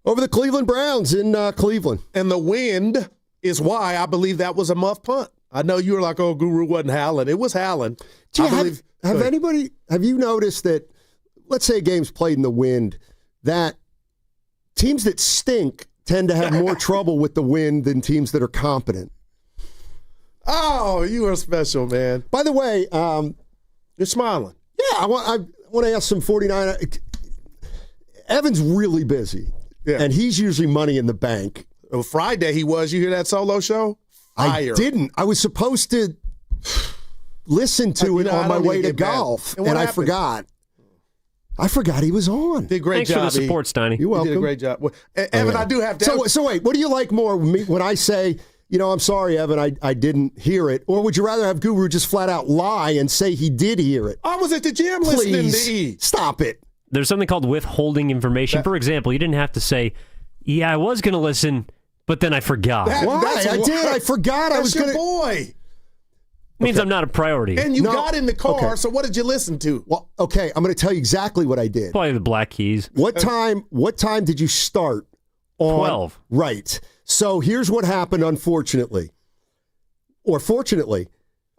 over the Cleveland Browns in Cleveland. And the wind is why I believe that was a muff punt. I know you were like, oh, Guru wasn't howling. It was howling. Have you noticed that, let's say a game's played in the wind, that teams that stink tend to have more trouble with the wind than teams that are competent? Oh, you are special, man. By the way, you're smiling. Yeah, I want to ask some 49. Evan's really busy, and he's usually money in the bank. Well, Friday he was. You hear that solo show? I didn't. I was supposed to listen to it on my way to golf, and I forgot. I forgot he was on. Did a great job. Thanks for the support, Steiny. You're welcome. Did a great job. Well, Evan, I do have to. So wait, what do you like more, when I say, I'm sorry, Evan, I didn't hear it, or would you rather have Guru just flat out lie and say he did hear it? I was at the gym listening to E. Stop it. There's something called withholding information. For example, you didn't have to say, "Yeah, I was going to listen, but then I forgot." Why? I did. I forgot. I was going to. Boy. Means I'm not a priority. And you got in the car, so what did you listen to? Well, okay, I'm going to tell you exactly what I did. Probably the Black Keys. What time did you start on? 12. Right. So here's what happened, unfortunately. Or fortunately.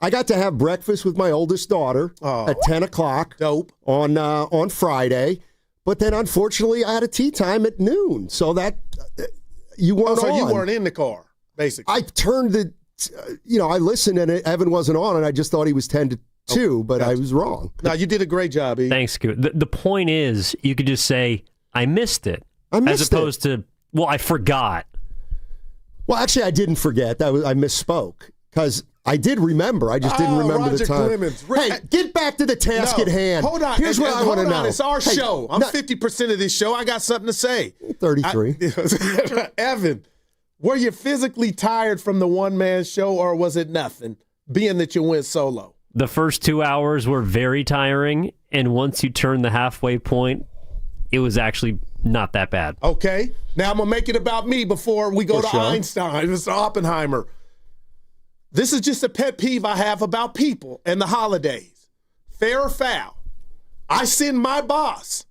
I got to have breakfast with my oldest daughter at 10 o'clock on Friday. But then, unfortunately, I had a tea time at noon. So that you weren't on. So you weren't in the car, basically. I turned the... I listened and Evan wasn't on, and I just thought he was 10 to 2, but I was wrong. No, you did a great job, E. Thanks, Scoot. The point is, you could just say, I missed it. As opposed to Well, I forgot. Well, actually, I didn't forget. I misspoke because I did remember. I just didn't remember Roger the time. Clemens. Hey, get back to the task at hand. Hold on. Here's what I want to know. It's our show. I'm 50% of this show. I got something to say. 33. Evan, were you physically tired from the one-man show, or was it nothing, being that you went solo? The first 2 hours were very tiring, and once you turn the halfway point, it was actually not that bad. Okay. Now I'm going to make it about me before we go to Einstein, Mr. Oppenheimer. This is just a pet peeve I have about people and the holidays. Fair or foul? I send my boss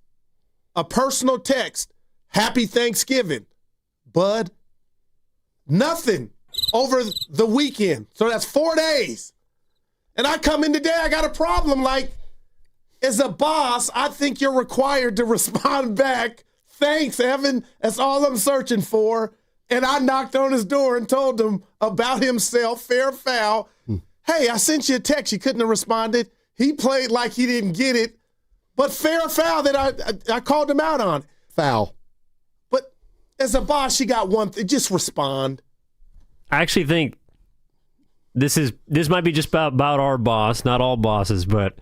a personal text, Happy Thanksgiving, bud. Nothing over the weekend. So that's 4 days. And I come in today, I got a problem. Like, as a boss, I think you're required to respond back. Thanks, Evan. That's all I'm searching for. And I knocked on his door and told him about himself, fair or foul. Hey, I sent you a text. You couldn't have responded. He played like he didn't get it. But fair or foul that I called him out on it. Foul. But as a boss, you got one thing. Just respond. I actually think this might be just about our boss, not all bosses, but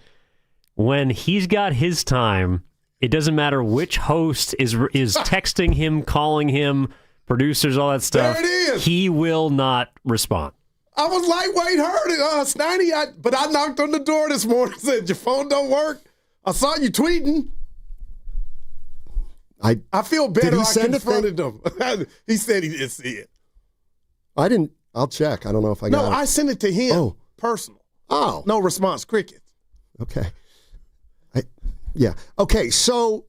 when he's got his time, it doesn't matter which host is texting him, calling him, producers, all that stuff. There it is. He will not respond. I was lightweight hurt, Snidey, but I knocked on the door this morning and said, your phone don't work. I saw you tweeting. I feel better. I confronted him. He said he didn't see it. I didn't. I'll check. I don't know if I got it. No, I sent it to him. Personal. Oh. No response. Crickets. Okay. Yeah. Okay, so,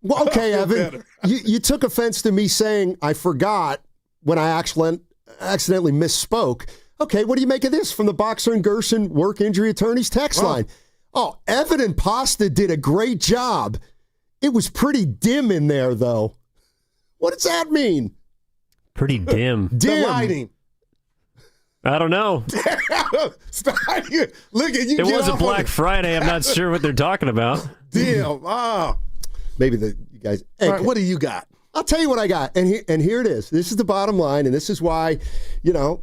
well, okay, Evan, you took offense to me saying I forgot when I accidentally misspoke. Okay, what do you make of this from the Boxer and Gerson work injury attorneys text line? Oh, Evan and Pasta did a great job. It was pretty dim in there, though. What does that mean? Pretty dim. The lighting. I don't know. Look at you. It was a Black Friday. I'm not sure what they're talking about. Damn. Maybe you guys. All right, what do you got? I'll tell you what I got. And here it is. This is the bottom line, and this is why, Bay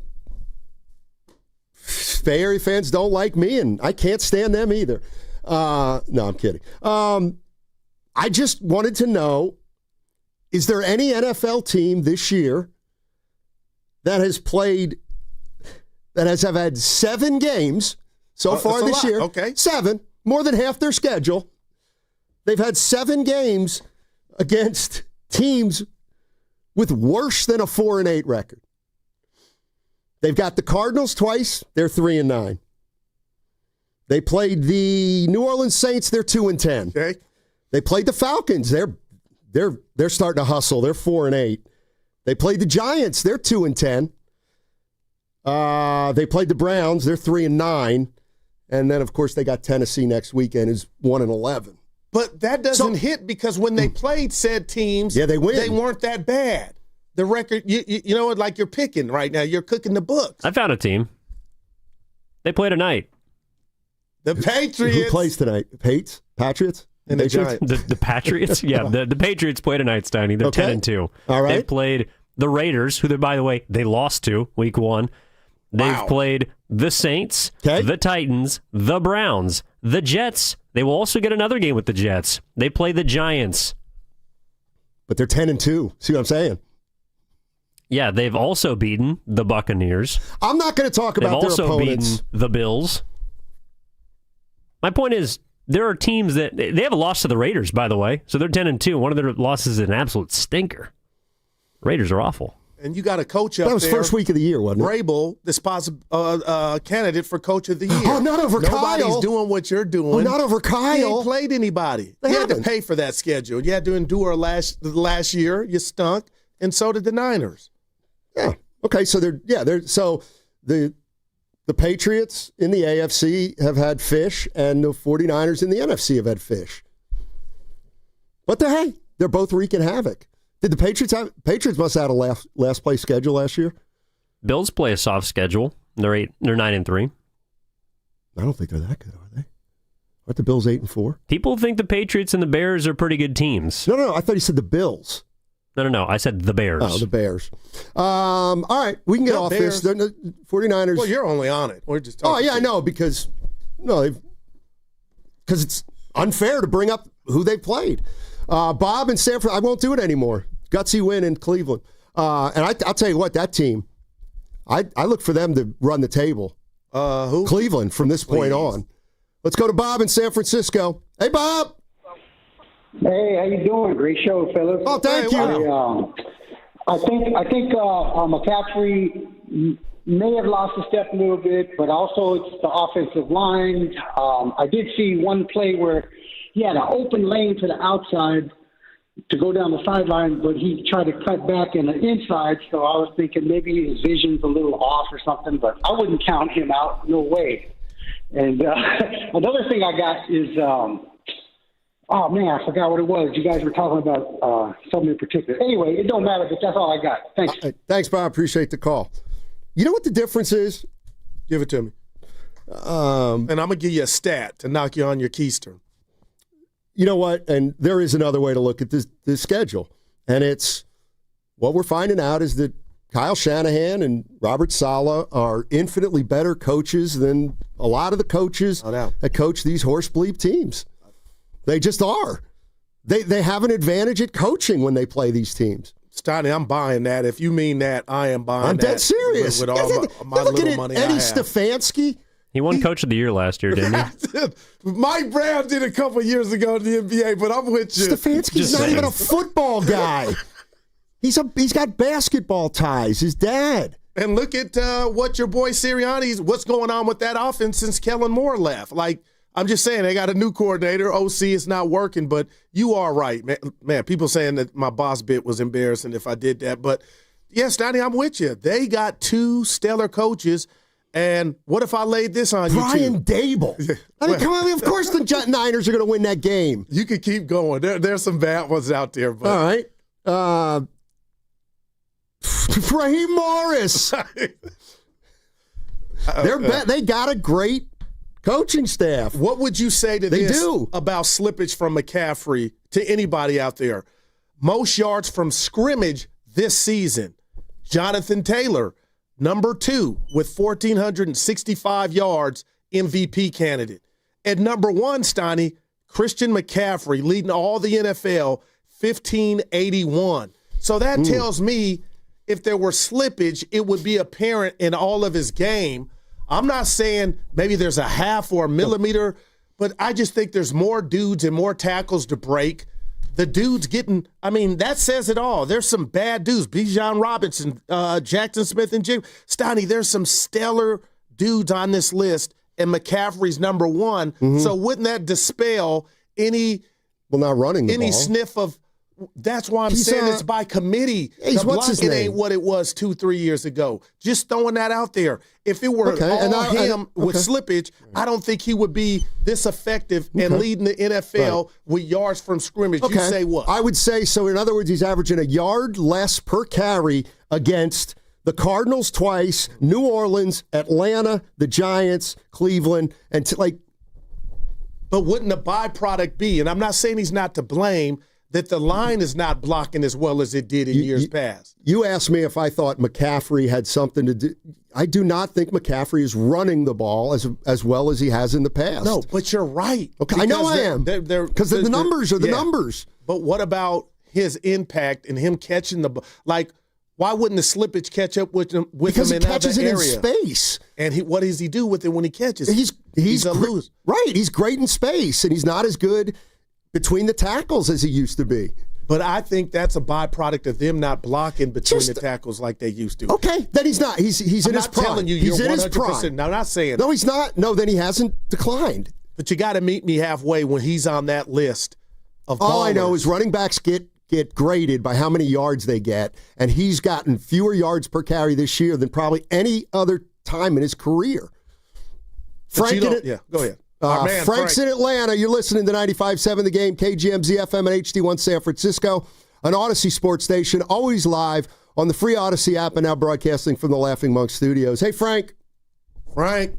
Area fans don't like me, and I can't stand them either. No, I'm kidding. I just wanted to know, is there any NFL team this year that has had 7 games so far this year? Okay. 7, more than half their schedule. They've had 7 games against teams with worse than a 4-8 record. They've got the Cardinals twice. They're 3-9. They played the New Orleans Saints. They're 2-10. Okay. They played the Falcons. They're starting to hustle. They're 4-8. They played the Giants. They're 2-10. They played the Browns. They're 3-9. And then, of course, they got Tennessee next weekend, who's 1-11. But that doesn't hit because when they played said teams, they win. They weren't that bad. The record, you know, like you're picking right now. You're cooking the books. I found a team. They play tonight. The Patriots. Who plays tonight? Patriots? And the Giants. The Patriots? Yeah, the Patriots play tonight, Steiny. They're 10-2. All right. They've played the Raiders, who, by the way, they lost to week 1. They've played the Saints, the Titans, the Browns, the Jets. They will also get another game with the Jets. They play the Giants. But they're 10-2. See what I'm saying? Yeah, they've also beaten the Buccaneers. I'm not going to talk about their opponents. They've also beaten the Bills. My point is, there are teams that they have a loss to the Raiders, by the way. So they're 10-2. One of their losses is an absolute stinker. Raiders are awful. And you got a coach up there. That was first week of the year, wasn't it? Vrabel, this possible candidate for coach of the year. Oh, not over Kyle. Nobody's doing what you're doing. Oh, not over Kyle. He ain't played anybody. You had to pay for that schedule. You had to endure last year. You stunk, and so did the Niners. Yeah. Okay. So the Patriots in the AFC have had fish, and the 49ers in the NFC have had fish. But they're both wreaking havoc. Did the Patriots must have had a last place schedule last year? Bills play a soft schedule. They're 9-3. I don't think they're that good, are they? Aren't the Bills 8-4? People think the Patriots and the Bears are pretty good teams. No. I thought you said the Bills. No. I said the Bears. Oh, the Bears. All right, we can get off Bears. this. The 49ers. Well, you're only on it. We're just talking. Oh, yeah, I know, because it's unfair to bring up who they played. Bob and Sanford, I won't do it anymore. Gutsy win in Cleveland. And I'll tell you what, that team, I look for them to run the table. Who? Cleveland from this point on. Let's go to Bob in San Francisco. Hey, Bob. Hey, how you doing? Great show, fellas. Oh, thank you. I think McCaffrey may have lost a step a little bit, but also it's the offensive line. I did see one play where he had an open lane to the outside to go down the sideline, but he tried to cut back in the inside, so I was thinking maybe his vision's a little off or something, but I wouldn't count him out, no way. And another thing I got is, oh, man, I forgot what it was. You guys were talking about something in particular. Anyway, it don't matter, but that's all I got. Thanks. Thanks, Bob. Appreciate the call. You know what the difference is? Give it to me. And I'm going to give you a stat to knock you on your keister. You know what? And there is another way to look at this schedule. And it's what we're finding out is that Kyle Shanahan and Robert Saleh are infinitely better coaches than a lot of the coaches that coach these horse bleep teams. They just are. They have an advantage at coaching when they play these teams. Stoney, I'm buying that. If you mean that, I am buying that. I'm dead serious. With all my little money Eddie I have. Stefanski. He won Coach of the Year last year, didn't he? Mike Brown did a couple years ago in the NBA, but I'm with you. Stefanski's not even a football guy. He's got basketball ties. His dad. And look at what your boy Sirianni's. What's going on with that offense since Kellen Moore left? Like, I'm just saying, they got a new coordinator. OC is not working, but you are right, man. People saying that my boss bit was embarrassing if I did that, but yes, Donnie, I'm with you. They got two stellar coaches. And what if I laid this on you, Brian Dable. I mean, come on. Of course the Niners are going to win that game. You could keep going. There's some bad ones out there. But. All right. Raheem Morris. They got a great coaching staff. What would you say to this about slippage from McCaffrey to anybody out there? Most yards from scrimmage this season, Jonathan Taylor. Number 2 with 1,465 yards, MVP candidate. At number 1, Stoney, Christian McCaffrey leading all the NFL, 1,581. So that tells me if there were slippage, it would be apparent in all of his game. I'm not saying maybe there's a half or a millimeter, but I just think there's more dudes and more tackles to break. The dudes getting, I mean, that says it all. There's some bad dudes. Bijan Robinson, Jackson Smith, and Jim Stoney. There's some stellar dudes on this list, and McCaffrey's number 1. Mm-hmm. So wouldn't that dispel any not running the ball. Sniff of? That's why I'm saying it's by committee. The blocking ain't what it was 2-3 years ago. Just throwing that out there. If it were with slippage, I don't think he would be this effective and leading the NFL with yards from scrimmage. You say what? I would say, so in other words, he's averaging a yard less per carry against the Cardinals twice, New Orleans, Atlanta, the Giants, Cleveland, and But wouldn't the byproduct be, and I'm not saying he's not to blame, that the line is not blocking as well as it did in years past. You asked me if I thought McCaffrey had something to do. I do not think McCaffrey is running the ball as well as he has in the past. No, but you're right. Okay, I know I am. Because the numbers are the numbers. But what about his impact and him catching the ball? Like, why wouldn't the slippage catch up with him in because he another catches it area? In space. And what does he do with it when he catches it? He's a loser. Right, he's great in space, and he's not as good between the tackles as he used to be. But I think that's a byproduct of them not blocking between the tackles like they used to. Okay, then he's not. He's in his prime. I'm not telling you he's you're in 100%. his prime. No, I'm not saying No, he's not. No, then he hasn't declined. But you got to meet me halfway when he's on that list of All ballers. I know is running backs get graded by how many yards they get, and he's gotten fewer yards per carry this year than probably any other time in his career. Go ahead. Frank's in Atlanta. You're listening to 95.7 The Game, KGMZ FM and HD1 San Francisco, an Odyssey sports station, always live on the free Odyssey app and now broadcasting from the Laughing Monk Studios. Hey, Frank. Frank.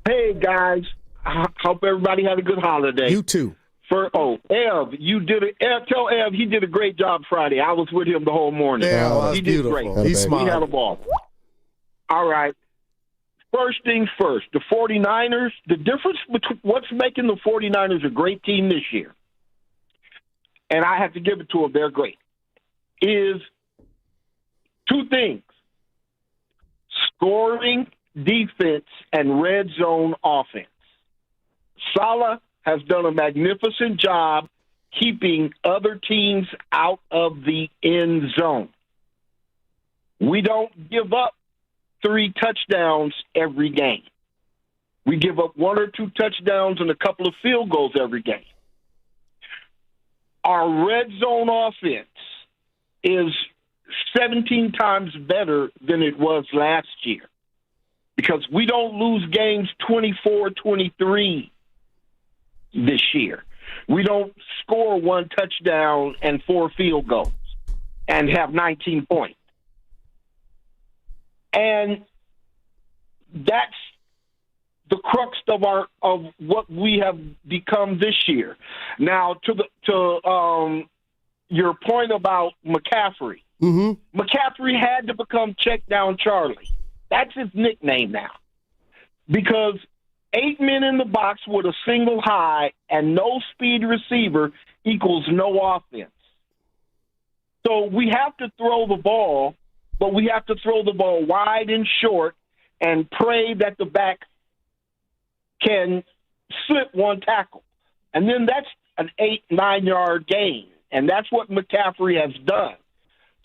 Hey, guys. Hope everybody had a good holiday. You too. Ev, you did it. Tell Ev he did a great job Friday. I was with him the whole morning. Yeah, he did great. He's smart. He had a ball. All right. First things first, the 49ers, the difference between what's making the 49ers a great team this year, and I have to give it to them, they're great, is two things: scoring defense and red zone offense. Saleh has done a magnificent job keeping other teams out of the end zone. We don't give up 3 touchdowns every game. We give up 1 or 2 touchdowns and a couple of field goals every game. Our red zone offense is 17 times better than it was last year because we don't lose games 24-23 this year. We don't score 1 touchdown and 4 field goals and have 19 points. And that's the crux of what we have become this year. Now, to your point about McCaffrey, McCaffrey had to become check down Charlie. That's his nickname now, because 8 men in the box with a single high and no speed receiver equals no offense. So we have to throw the ball, but we have to throw the ball wide and short and pray that the back can slip 1 tackle. And then that's an 8-9 yard gain. And that's what McCaffrey has done.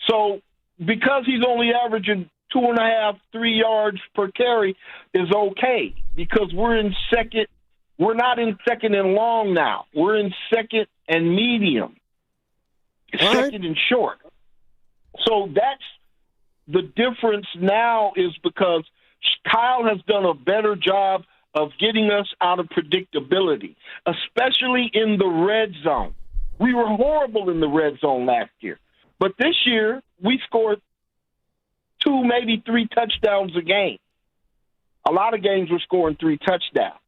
So because he's only averaging 2.5, 3 yards per carry is okay, because we're in second. We're not in second and long now. We're in second and medium, second and short. So that's the difference now, is because Kyle has done a better job of getting us out of predictability, especially in the red zone. We were horrible in the red zone last year, but this year we scored 2, maybe 3 touchdowns a game. A lot of games we're scoring 3 touchdowns,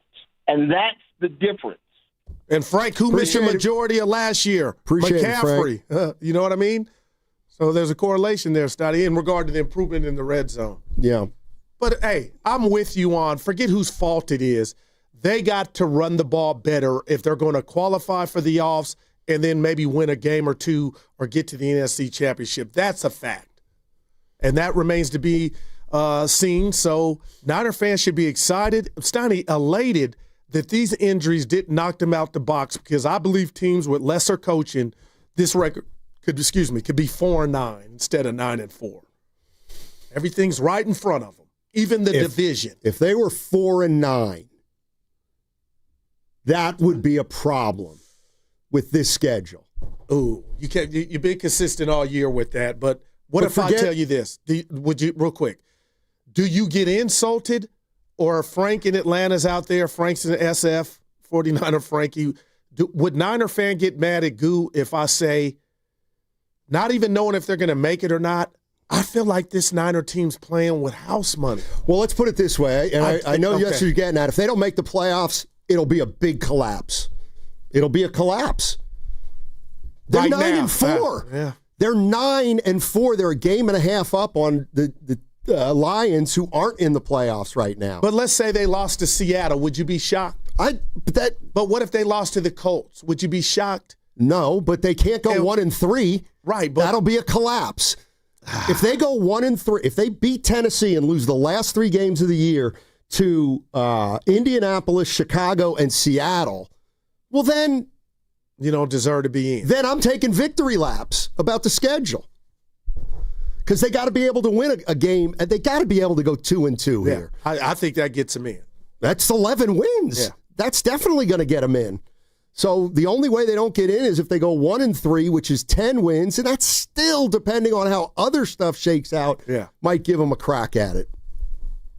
and that's the difference. And Frank, who missed the majority of last year? Appreciate McCaffrey. It, you know what I mean? So there's a correlation there, Stoddy, in regard to the improvement in the red zone. Yeah. But, hey, I'm with you on, forget whose fault it is. They got to run the ball better if they're going to qualify for the offs and then maybe win a game or 2 or get to the NFC Championship. That's a fact. And that remains to be seen. So Niner fans should be excited, Steiny, elated that these injuries didn't knock them out the box, because I believe teams with lesser coaching, this record could be 4-9 instead of 9-4. Everything's right in front of them, even the division. If they were 4-9, that would be a problem with this schedule. Ooh, you've been consistent all year with that, but what if I tell you this? Would you, real quick, do you get insulted, or Frank in Atlanta's out there, Frank's in SF, 49er Frankie, would Niner fan get mad at Goo if I say, not even knowing if they're going to make it or not, I feel like this Niner team's playing with house money? Well, let's put it this way, and I know that's what you're getting at. If they don't make the playoffs, it'll be a big collapse. It'll be a collapse. They're 9-4. Yeah. They're 9-4. They're a game and a half up on the Lions, who aren't in the playoffs right now. But let's say they lost to Seattle. Would you be shocked? But what if they lost to the Colts? Would you be shocked? No, but they can't go 1-3. Right. But that'll be a collapse. If they go 1-3, if they beat Tennessee and lose the last 3 games of the year to Indianapolis, Chicago, and Seattle, well then you don't deserve to be in. Then I'm taking victory laps about the schedule, because they got to be able to win a game, and they got to be able to go 2-2 here. I think that gets them in. That's 11 wins. Yeah. That's definitely going to get them in. So the only way they don't get in is if they go 1-3, which is 10 wins, and that's still, depending on how other stuff shakes out, might give them a crack at it.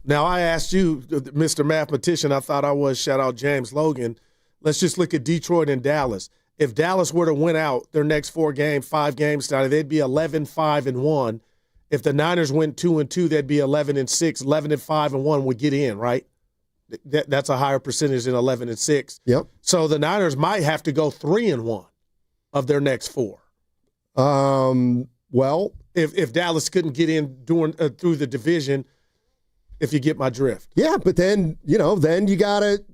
Now, I asked you, Mr. Mathematician, I thought I was, shout out James Logan. Let's just look at Detroit and Dallas. If Dallas were to win out their next 5 games, they'd be 11-5-1. If the Niners went 2-2, they'd be 11-6. 11-5-1 would get in, right? That's a higher percentage than 11-6. Yep. So the Niners might have to go 3-1 of their next 4. Well, if Dallas couldn't get in through the division, if you get my drift. Yeah, but then you got to.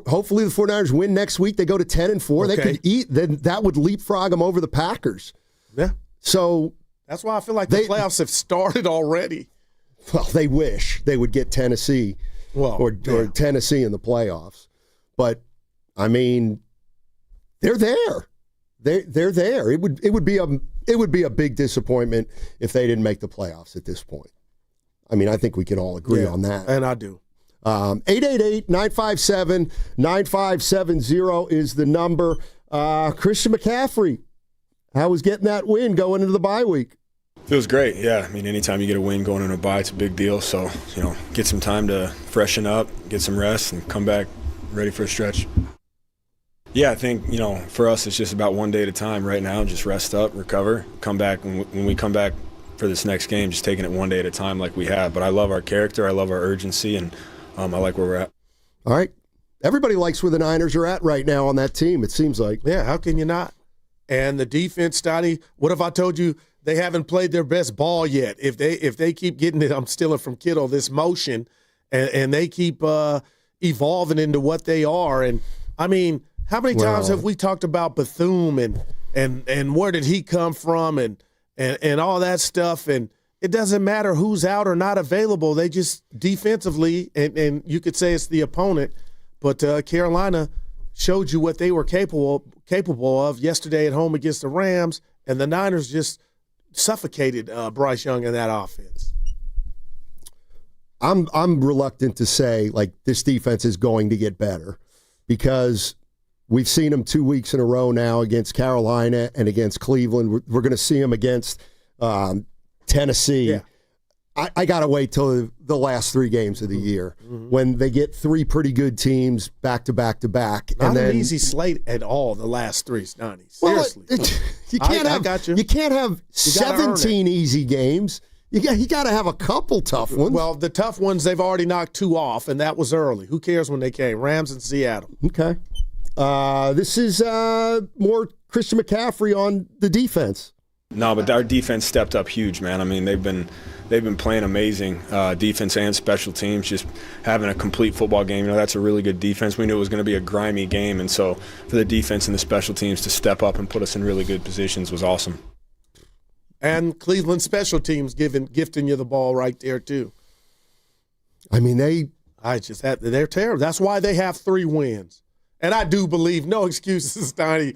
Hopefully the 49ers win next week. They go to 10-4. Okay. They could eat. Then that would leapfrog them over the Packers. Yeah. So that's why I feel like the playoffs have started already. Well, they wish they would get Tennessee or Tennessee in the playoffs. But I mean, they're there. They're there. It would be a big disappointment if they didn't make the playoffs at this point. I mean, I think we can all agree on that. And I do. 888-957-9570 is the number. Christian McCaffrey, how was getting that win going into the bye week? Feels great, yeah. I mean, anytime you get a win going into a bye, it's a big deal. So, get some time to freshen up, get some rest, and come back ready for a stretch. Yeah, I think, for us, it's just about one day at a time right now. Just rest up, recover, come back. When we come back for this next game, just taking it one day at a time like we have. But I love our character. I love our urgency, and I like where we're at. All right. Everybody likes where the Niners are at right now on that team, it seems like. Yeah, how can you not? And the defense, Stoney, what if I told you they haven't played their best ball yet? If they keep getting it, I'm stealing from Kittle, this motion, and they keep evolving into what they are. And, I mean, how many times have we talked about Bethune and where did he come from and all that stuff? And it doesn't matter who's out or not available. They just defensively, and you could say it's the opponent, but Carolina showed you what they were capable of yesterday at home against the Rams, and the Niners just suffocated Bryce Young in that offense. I'm reluctant to say this defense is going to get better because we've seen them 2 weeks in a row now against Carolina and against Cleveland. We're going to see them against Tennessee. Yeah. I got to wait till the last 3 games of the year when they get 3 pretty good teams back to back to back. Not an easy slate at all, the last 3, Stoney. Seriously. Well, you can't have 17 easy games. You got to have a couple tough ones. Well, the tough ones, they've already knocked 2 off, and that was early. Who cares when they came? Rams and Seattle. Okay. This is more Christian McCaffrey on the defense. No, but our defense stepped up huge, man. I mean, they've been playing amazing defense and special teams, just having a complete football game. That's a really good defense. We knew it was going to be a grimy game, and so for the defense and the special teams to step up and put us in really good positions was awesome. And Cleveland special teams gifting you the ball right there too. I mean, they're terrible. That's why they have 3 wins. And I do believe, no excuses, Stoney.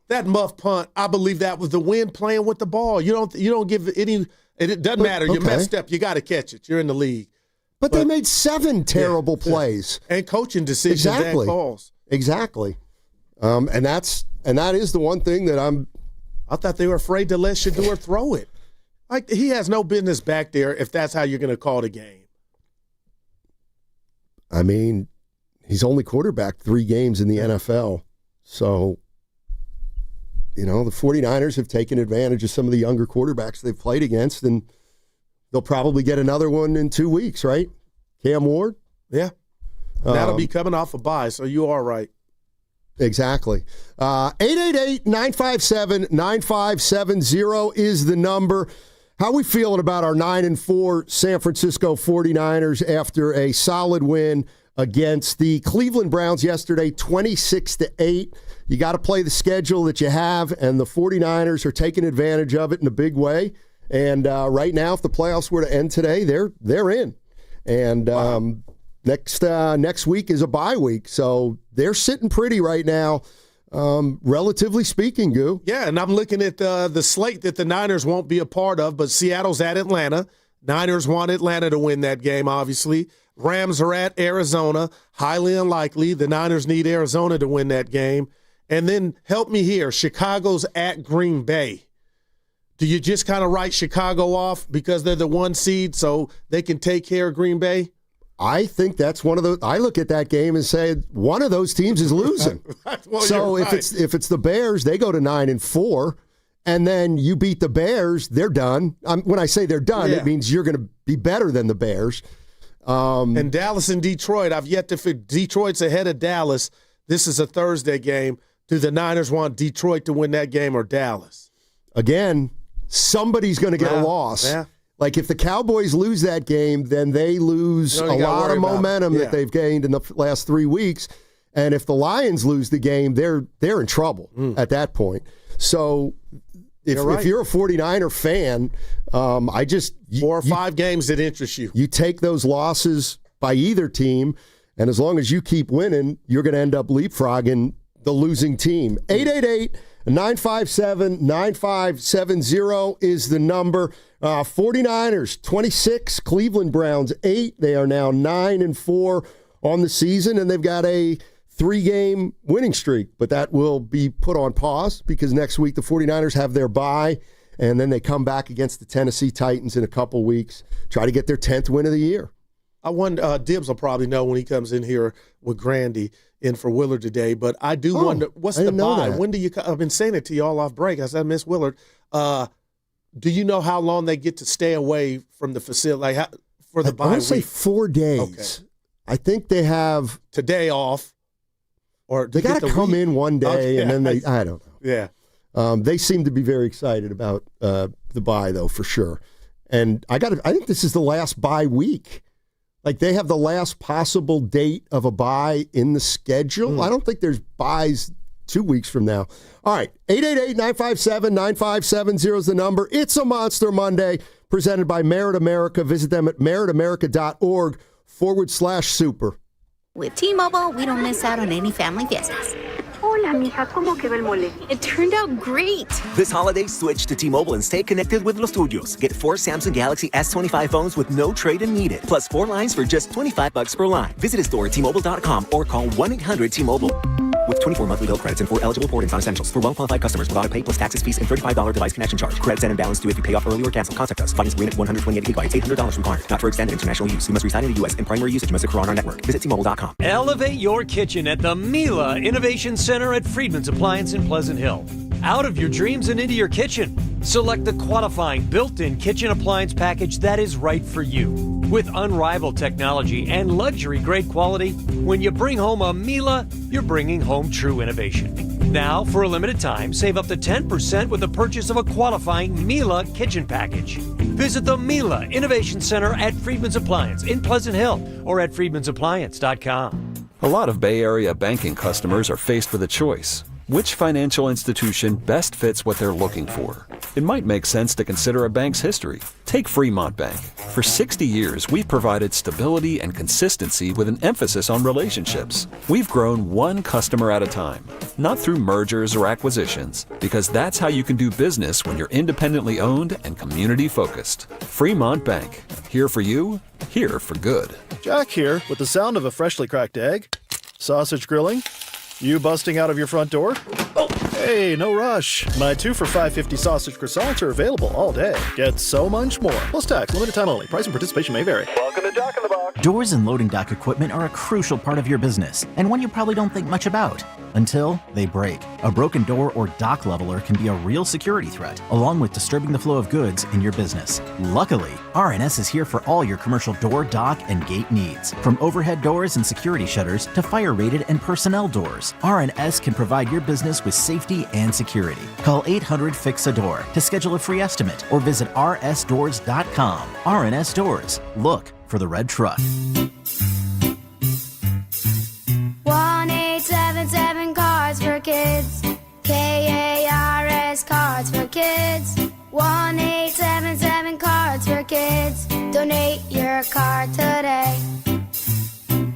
That muff punt, I believe that was the wind playing with the ball. You don't give any. It doesn't matter. You messed up. You got to catch it. You're in the league. But they made 7 terrible plays and coaching decisions and calls. Exactly. And that is the one thing that I thought they were afraid to let Shedeur throw it. Like, he has no business back there if that's how you're going to call the game. I mean, he's only quarterbacked 3 games in the NFL. So, the 49ers have taken advantage of some of the younger quarterbacks they've played against, and they'll probably get another one in 2 weeks, right? Cam Ward? Yeah. That'll be coming off a bye, so you are right. Exactly. 888-957-9570 is the number. How are we feeling about our 9-4 San Francisco 49ers after a solid win against the Cleveland Browns yesterday, 26-8? You got to play the schedule that you have, and the 49ers are taking advantage of it in a big way. And right now, if the playoffs were to end today, they're in. And next week is a bye week, so they're sitting pretty right now, relatively speaking, Goo. Yeah, and I'm looking at the slate that the Niners won't be a part of, but Seattle's at Atlanta. Niners want Atlanta to win that game, obviously. Rams are at Arizona. Highly unlikely. The Niners need Arizona to win that game. And then, help me here, Chicago's at Green Bay. Do you just kind of write Chicago off because they're the 1 seed so they can take care of Green Bay? I think that's one of the. I look at that game and say one of those teams is losing. Well, so if it's the Bears, they go to 9-4, and then you beat the Bears, they're done. When I say they're done, it means you're going to be better than the Bears. And Dallas and Detroit, I've yet to figure. Detroit's ahead of Dallas. This is a Thursday game. Do the Niners want Detroit to win that game or Dallas? Again, somebody's going to get a loss. Yeah. Like if the Cowboys lose that game, then they lose a lot of momentum that they've gained in the last 3 weeks. And if the Lions lose the game, they're in trouble at that point. So if you're a 49er fan, 4 or 5 games that interest you. You take those losses by either team, and as long as you keep winning, you're going to end up leapfrogging the losing team. 888-957-9570 is the number. 49ers, 26. Cleveland Browns, 8. They are now 9-4 on the season, and they've got a 3-game winning streak. But that will be put on pause because next week the 49ers have their bye, and then they come back against the Tennessee Titans in a couple weeks, try to get their 10th win of the year. I wonder, Dibbs will probably know when he comes in here with Grandy in for Willard today, but I do wonder, what's the bye? When do you – I've been saying it to you all off break. I said, Miss Willard, do you know how long they get to stay away from the facility for the bye week? I want to say 4 days. Okay. I think they have – today off. Or they got to come in one day, and then they – I don't know. Yeah. They seem to be very excited about the bye, though, for sure. And I think this is the last bye week. Like, they have the last possible date of a bye in the schedule. I don't think there's byes 2 weeks from now. All right, 888-957-9570 is the number. It's a Monster Monday presented by Merit America. Visit them at meritamerica.org/super. With T-Mobile, we don't miss out on any family fiestas. Hola, mija, ¿cómo quedó el mole? It turned out great. This holiday, switch to T-Mobile and stay connected with los tuyos. Get 4 Samsung Galaxy S25 phones with no trade-in needed, plus 4 lines for just $25 per line. Visit a store at T-Mobile.com or call 1-800-T-Mobile. With 24 monthly bill credits and 4 eligible port-ins on essentials. For well-qualified customers with auto-pay plus taxes, fees, and $35 device connection charge. Credits and imbalance due if you pay off early or cancel. Contact us. Finance agreement 128 gigabytes, $800 required. Not for extended international use. You must reside in the U.S. and primary usage must occur on our network. Visit T-Mobile.com. Elevate your kitchen at the Mila Innovation Center at Friedman's Appliance in Pleasant Hill. Out of your dreams and into your kitchen. Select the qualifying built-in kitchen appliance package that is right for you. With unrivaled technology and luxury-grade quality, when you bring home a Mila, you're bringing home true innovation. Now, for a limited time, save up to 10% with the purchase of a qualifying Mila kitchen package. Visit the Mila Innovation Center at Friedman's Appliance in Pleasant Hill or at friedmansappliance.com. A lot of Bay Area banking customers are faced with a choice. Which financial institution best fits what they're looking for? It might make sense to consider a bank's history. Take Fremont Bank. For 60 years, we've provided stability and consistency with an emphasis on relationships. We've grown one customer at a time, not through mergers or acquisitions, because that's how you can do business when you're independently owned and community-focused. Fremont Bank. Here for you, here for good. Jack here with the sound of a freshly cracked egg, sausage grilling, you busting out of your front door? Oh, hey, no rush. My 2 for $5.50 sausage croissants are available all day. Get so much more. Plus tax, limited time only. Price and participation may vary. Welcome to Dock in the Box. Doors and loading dock equipment are a crucial part of your business, and one you probably don't think much about until they break. A broken door or dock leveler can be a real security threat, along with disturbing the flow of goods in your business. Luckily, RNS is here for all your commercial door, dock, and gate needs. From overhead doors and security shutters to fire-rated and personnel doors, RNS can provide your business with safety and security. Call 800-FIX-A-DOOR to schedule a free estimate or visit rsdoors.com. RNS Doors. Look for the red truck. 1877 Cards for Kids. KARS Cards for Kids. 1877 Cards for Kids. Donate your card today.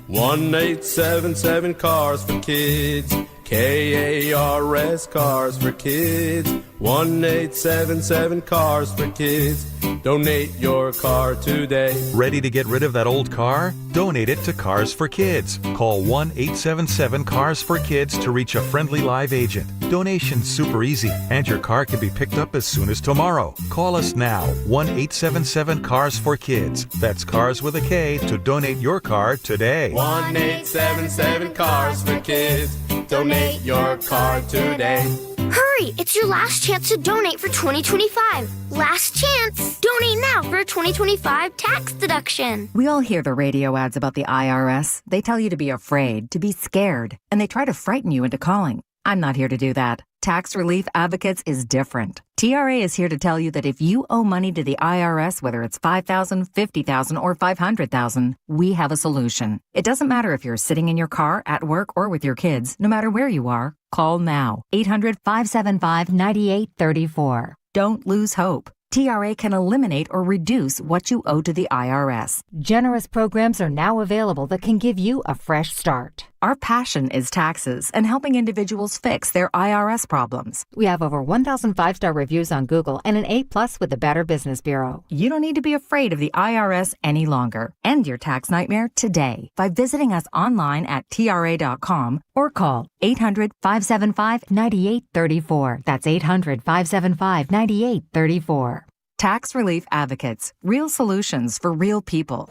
1877 Cars for Kids. KARS Cars for Kids. 1877 Cars for Kids. Donate your car today. Ready to get rid of that old car? Donate it to Cars for Kids. Call 1-877-CARS-FOR-KIDS to reach a friendly live agent. Donation's super easy, and your car can be picked up as soon as tomorrow. Call us now, 1-877-CARS-FOR-KIDS. That's Cars with a K to donate your car today. 1877 Cars for Kids. Donate your car today. Hurry! It's your last chance to donate for 2025. Last chance! Donate now for a 2025 tax deduction. We all hear the radio ads about the IRS. They tell you to be afraid, to be scared, and they try to frighten you into calling. I'm not here to do that. Tax Relief Advocates is different. TRA is here to tell you that if you owe money to the IRS, whether it's $5,000, $50,000, or $500,000, we have a solution. It doesn't matter if you're sitting in your car, at work, or with your kids. No matter where you are, call now. 800-575-9834. Don't lose hope. TRA can eliminate or reduce what you owe to the IRS. Generous programs are now available that can give you a fresh start. Our passion is taxes and helping individuals fix their IRS problems. We have over 1,000 5-star reviews on Google and an A+ with the Better Business Bureau. You don't need to be afraid of the IRS any longer. End your tax nightmare today by visiting us online at TRA.com or call 800-575-9834. That's 800-575-9834. Tax Relief Advocates. Real solutions for real people.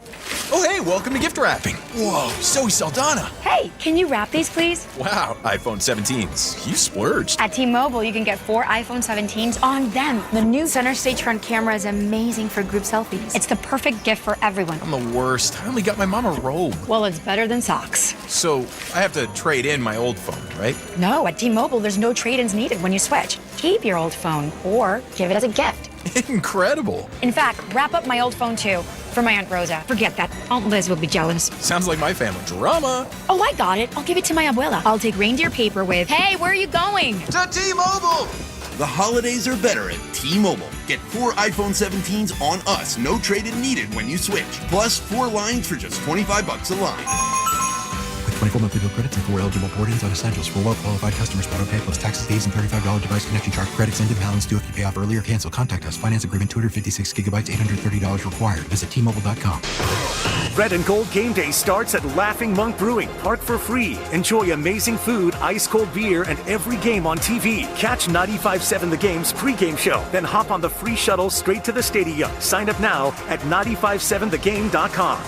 Oh, hey, welcome to gift wrapping. Whoa, Zoe Saldana. Hey, can you wrap these, please? Wow, iPhone 17s. You splurged. At T-Mobile, you can get 4 iPhone 17s on them. The new center stage front camera is amazing for group selfies. It's the perfect gift for everyone. I'm the worst. I only got my mom a robe. Well, it's better than socks. So I have to trade in my old phone, right? No, at T-Mobile, there's no trade-ins needed when you switch. Keep your old phone or give it as a gift. Incredible. In fact, wrap up my old phone too for my Aunt Rosa. Forget that. Aunt Liz will be jealous. Sounds like my family drama. Oh, I got it. I'll give it to my abuela. I'll take reindeer paper with, hey, where are you going? To T-Mobile! The holidays are better at T-Mobile. Get 4 iPhone 17s on us, no trade-in needed when you switch. Plus 4 lines for just $25 a line. 24 monthly bill credits and 4 eligible port-ins on essentials for well-qualified customers. Auto-pay plus taxes, fees, and $35 device connection charge. Credits ended. Balance due if you pay off early or cancel. Contact us. Finance agreement 256 gigabytes, $830 required. Visit T-Mobile.com. Red and Gold Game Day starts at Laughing Monk Brewing. Park for free. Enjoy amazing food, ice-cold beer, and every game on TV. Catch 95.7 The Game's pregame show. Then hop on the free shuttle straight to the stadium. Sign up now at 957thegame.com.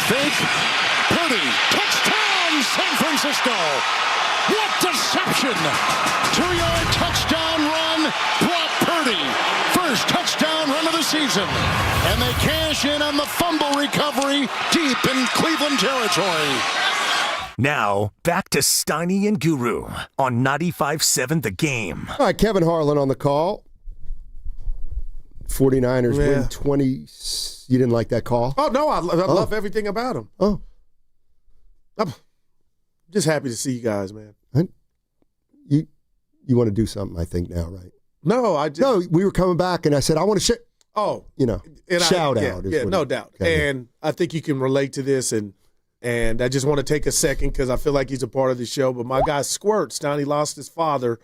Fake. Purdy. Touchdown, San Francisco. What deception. 2-yard touchdown run brought Purdy. First touchdown run of the season. And they cash in on the fumble recovery deep in Cleveland territory. Now, back to Steiny and Guru on 95.7 The Game. All right, Kevin Harlan on the call. 49ers win 20. You didn't like that call? Oh, no, I love everything about him. Oh. I'm just happy to see you guys, man. You want to do something, I think, now, right? No, No, we were coming back, and I said, I want to shout out. Yeah, no doubt. Okay. And I think you can relate to this, and I just want to take a second because I feel like he's a part of the show. But my guy Squirts down, he lost his father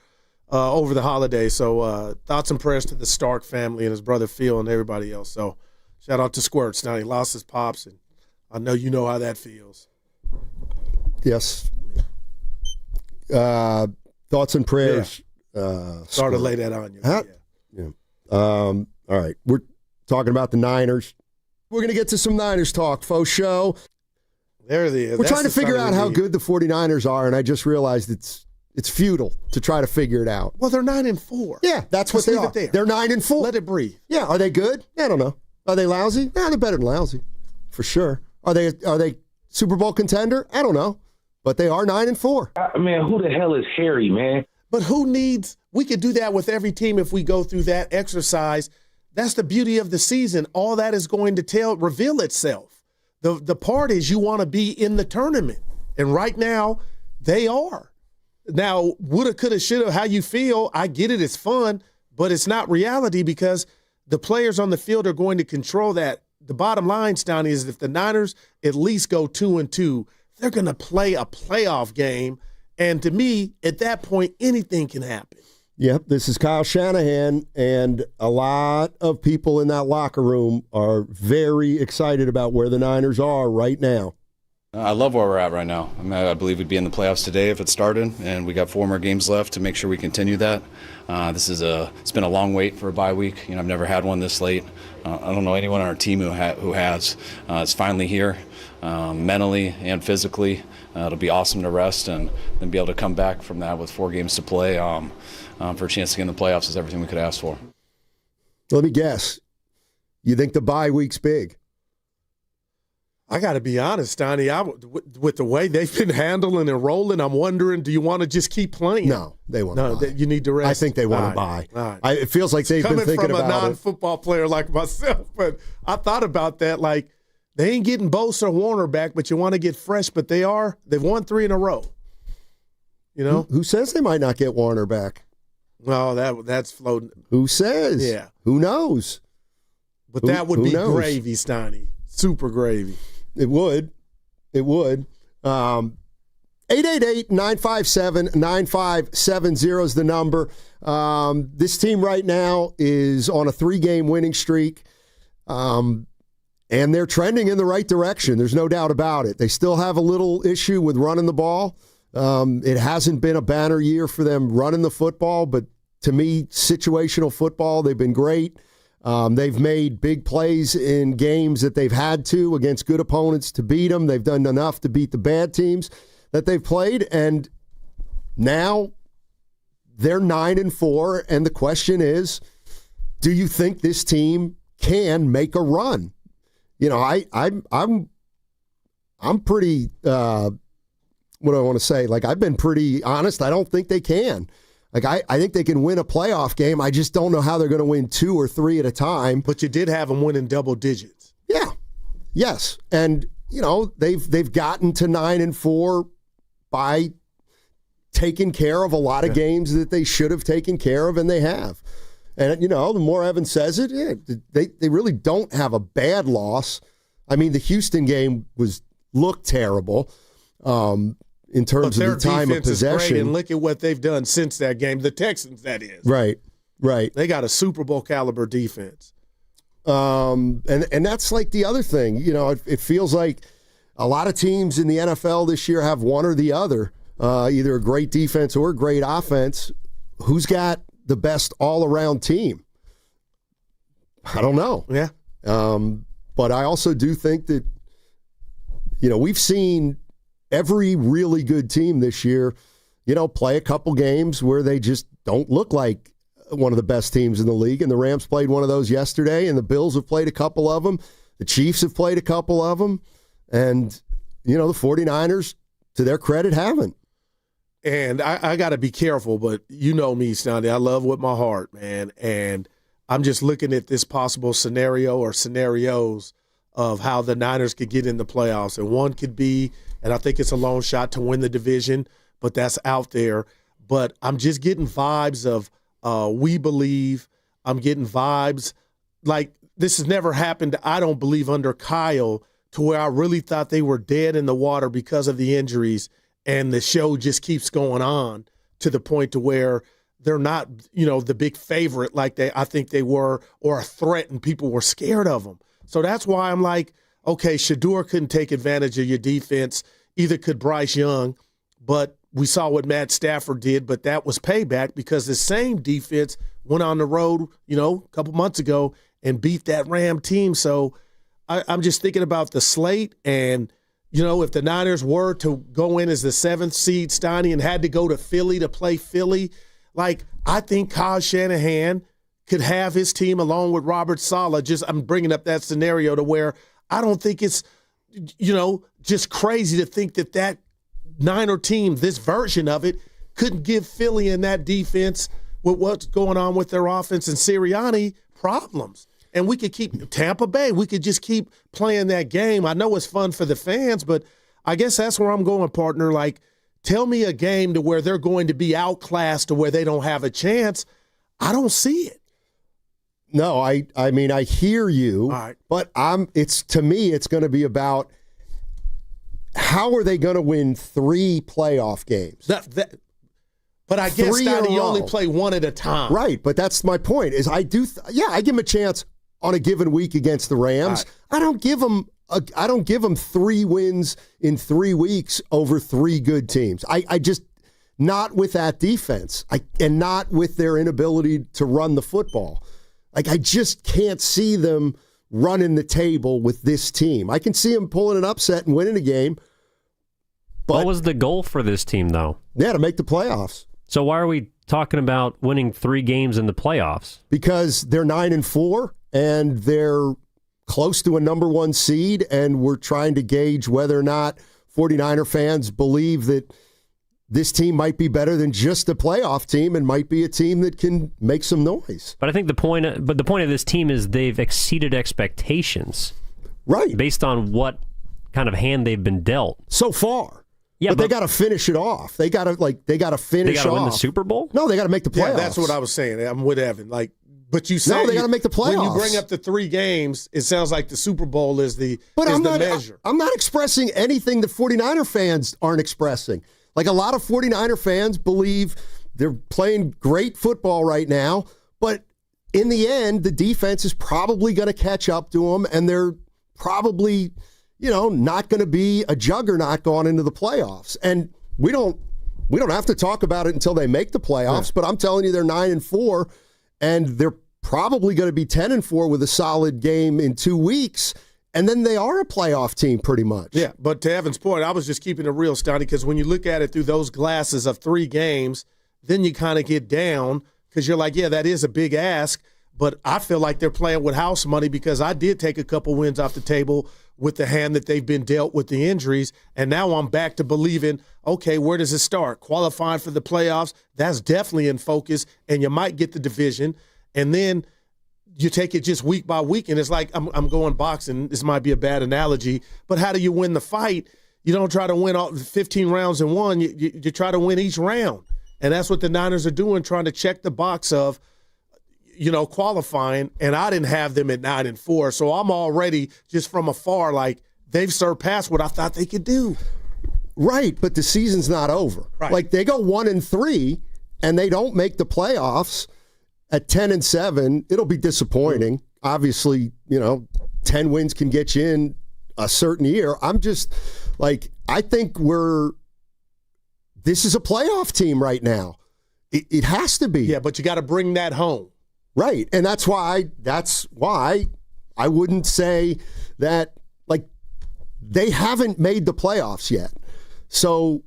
over the holiday. So thoughts and prayers to the Stark family and his brother Phil and everybody else. So shout out to Squirts. Now he lost his pops, and I know you know how that feels. Yes. Thoughts and prayers. Sorry to lay that on you. Yeah. All right. We're talking about the Niners. We're going to get to some Niners talk. Faux show. There it is. We're trying to figure out how good the 49ers are, and I just realized it's futile to try to figure it out. Well, they're 9-4. Yeah, that's what they are. They're 9-4. Let it breathe. Yeah, are they good? I don't know. Are they lousy? Yeah, they're better than lousy, for sure. Are they Super Bowl contender? I don't know, but they are 9-4. Man, who the hell is Harry, man? But we could do that with every team if we go through that exercise. That's the beauty of the season. All that is going to reveal itself. The part is you want to be in the tournament, and right now they are. Now, woulda, coulda, shoulda, how you feel, I get it, it's fun, but it's not reality because the players on the field are going to control that. The bottom line, Stoney, is if the Niners at least go 2-2, they're going to play a playoff game, and to me, at that point, anything can happen. Yep, this is Kyle Shanahan, and a lot of people in that locker room are very excited about where the Niners are right now. I love where we're at right now. I believe we'd be in the playoffs today if it started, and we got 4 more games left to make sure we continue that. It's been a long wait for a bye week. I've never had one this late. I don't know anyone on our team who has. It's finally here, mentally and physically. It'll be awesome to rest and then be able to come back from that with 4 games to play for a chance to get in the playoffs is everything we could ask for. Let me guess. You think the bye week's big? I got to be honest, Donnie, with the way they've been handling and rolling, I'm wondering, do you want to just keep playing? No, they want to buy. You need to rest. I think they want to buy. Right. It feels like they've been thinking about it. Coming from a non-football player like myself, but I thought about that. Like, they ain't getting Bosa or Warner back, but you want to get fresh, but they've won 3 in a row. Who says they might not get Warner back? Well, that's floating. Who says? Yeah. Who knows? But that would be gravy, Steiny. Super gravy. It would. 888-957-9570 is the number. This team right now is on a 3-game winning streak, and they're trending in the right direction. There's no doubt about it. They still have a little issue with running the ball. It hasn't been a banner year for them running the football, but to me, situational football, they've been great. They've made big plays in games that they've had to against good opponents to beat them. They've done enough to beat the bad teams that they've played, and now they're 9-4. And the question is, do you think this team can make a run? I'm pretty. What do I want to say? Like, I've been pretty honest. I don't think they can. Like, I think they can win a playoff game. I just don't know how they're going to win 2 or 3 at a time. But you did have them win in double digits. Yeah. Yes. And, they've gotten to 9-4 by taking care of a lot of games that they should have taken care of, and they have. And, the more Evan says it, they really don't have a bad loss. I mean, the Houston game looked terrible. In terms of the time of possession. Is great, and look at what they've done since that game. The Texans, that is. Right. They got a Super Bowl caliber defense. And that's like the other thing. It feels like a lot of teams in the NFL this year have one or the other, either a great defense or a great offense. Who's got the best all-around team? I don't know. Yeah. But I also do think that, we've seen every really good team this year, play a couple games where they just don't look like one of the best teams in the league. And the Rams played one of those yesterday, and the Bills have played a couple of them. The Chiefs have played a couple of them. And, the 49ers, to their credit, haven't. And I got to be careful, but you know me, Sonny. I love with my heart, man. And I'm just looking at this possible scenario or scenarios of how the Niners could get in the playoffs. And one could be, and I think it's a long shot to win the division, but that's out there. But I'm just getting vibes of we believe. I'm getting vibes like this has never happened, I don't believe, under Kyle, to where I really thought they were dead in the water because of the injuries, and the show just keeps going on to the point to where they're not, the big favorite like I think they were, or a threat, and people were scared of them. So that's why I'm like, okay, Shador couldn't take advantage of your defense. Either could Bryce Young, but we saw what Matt Stafford did, but that was payback because the same defense went on the road, a couple months ago and beat that Ram team. So I'm just thinking about the slate, and, if the Niners were to go in as the 7th seed, Steiny, and had to go to Philly to play Philly, like, I think Kyle Shanahan could have his team along with Robert Saleh. I'm bringing up that scenario to where I don't think it's, just crazy to think that Niner team, this version of it, couldn't give Philly and that defense with what's going on with their offense and Sirianni problems. And we could keep Tampa Bay. We could just keep playing that game. I know it's fun for the fans, but I guess that's where I'm going, partner. Like, tell me a game to where they're going to be outclassed to where they don't have a chance. I don't see it. No, I mean, I hear you, but to me, it's going to be about how are they going to win 3 playoff games? But I guess you only play one at a time. Right, but that's my point, is I give them a chance on a given week against the Rams. I don't give them I don't give them 3 wins in 3 weeks over 3 good teams. I just, not with that defense, and not with their inability to run the football. Like, I just can't see them running the table with this team. I can see them pulling an upset and winning a game. But what was the goal for this team, though? Yeah, to make the playoffs. So why are we talking about winning 3 games in the playoffs? Because they're 9-4, and they're close to a number 1 seed, and we're trying to gauge whether or not 49er fans believe that this team might be better than just a playoff team and might be a team that can make some noise. But I think the point of this team is they've exceeded expectations. Right. Based on what kind of hand they've been dealt. So far. Yeah, but they got to finish it off. They got to finish They got to off. win the Super Bowl? No, they got to make the playoffs. Yeah, that's what I was saying. I'm with Evan. But you say they got to make the playoffs. When you bring up the 3 games, it sounds like the Super Bowl is the measure. I'm not expressing anything that 49er fans aren't expressing. Like, a lot of 49er fans believe they're playing great football right now, but in the end, the defense is probably going to catch up to them, and they're probably, not going to be a juggernaut going into the playoffs. And we don't have to talk about it until they make the playoffs, but I'm telling you, they're 9-4, and they're probably going to be 10-4 with a solid game in 2 weeks. And then they are a playoff team pretty much. Yeah, but to Evan's point, I was just keeping it real, Stoney, because when you look at it through those glasses of 3 games, then you kind of get down because you're like, yeah, that is a big ask, but I feel like they're playing with house money because I did take a couple wins off the table with the hand that they've been dealt with the injuries, and now I'm back to believing, okay, where does it start? Qualifying for the playoffs, that's definitely in focus, and you might get the division, and then you take it just week by week, and it's like I'm going boxing. This might be a bad analogy, but how do you win the fight? You don't try to win all 15 rounds in one. You try to win each round, and that's what the Niners are doing, trying to check the box of, qualifying. And I didn't have them at 9-4, so I'm already just from afar like they've surpassed what I thought they could do. Right, but the season's not over. Right. Like, they go 1-3, and they don't make the playoffs. At 10-7, it'll be disappointing. Obviously, 10 wins can get you in a certain year. I'm just I think this is a playoff team right now. It has to be. Yeah, but you got to bring that home. Right. And that's why I wouldn't say that, they haven't made the playoffs yet. So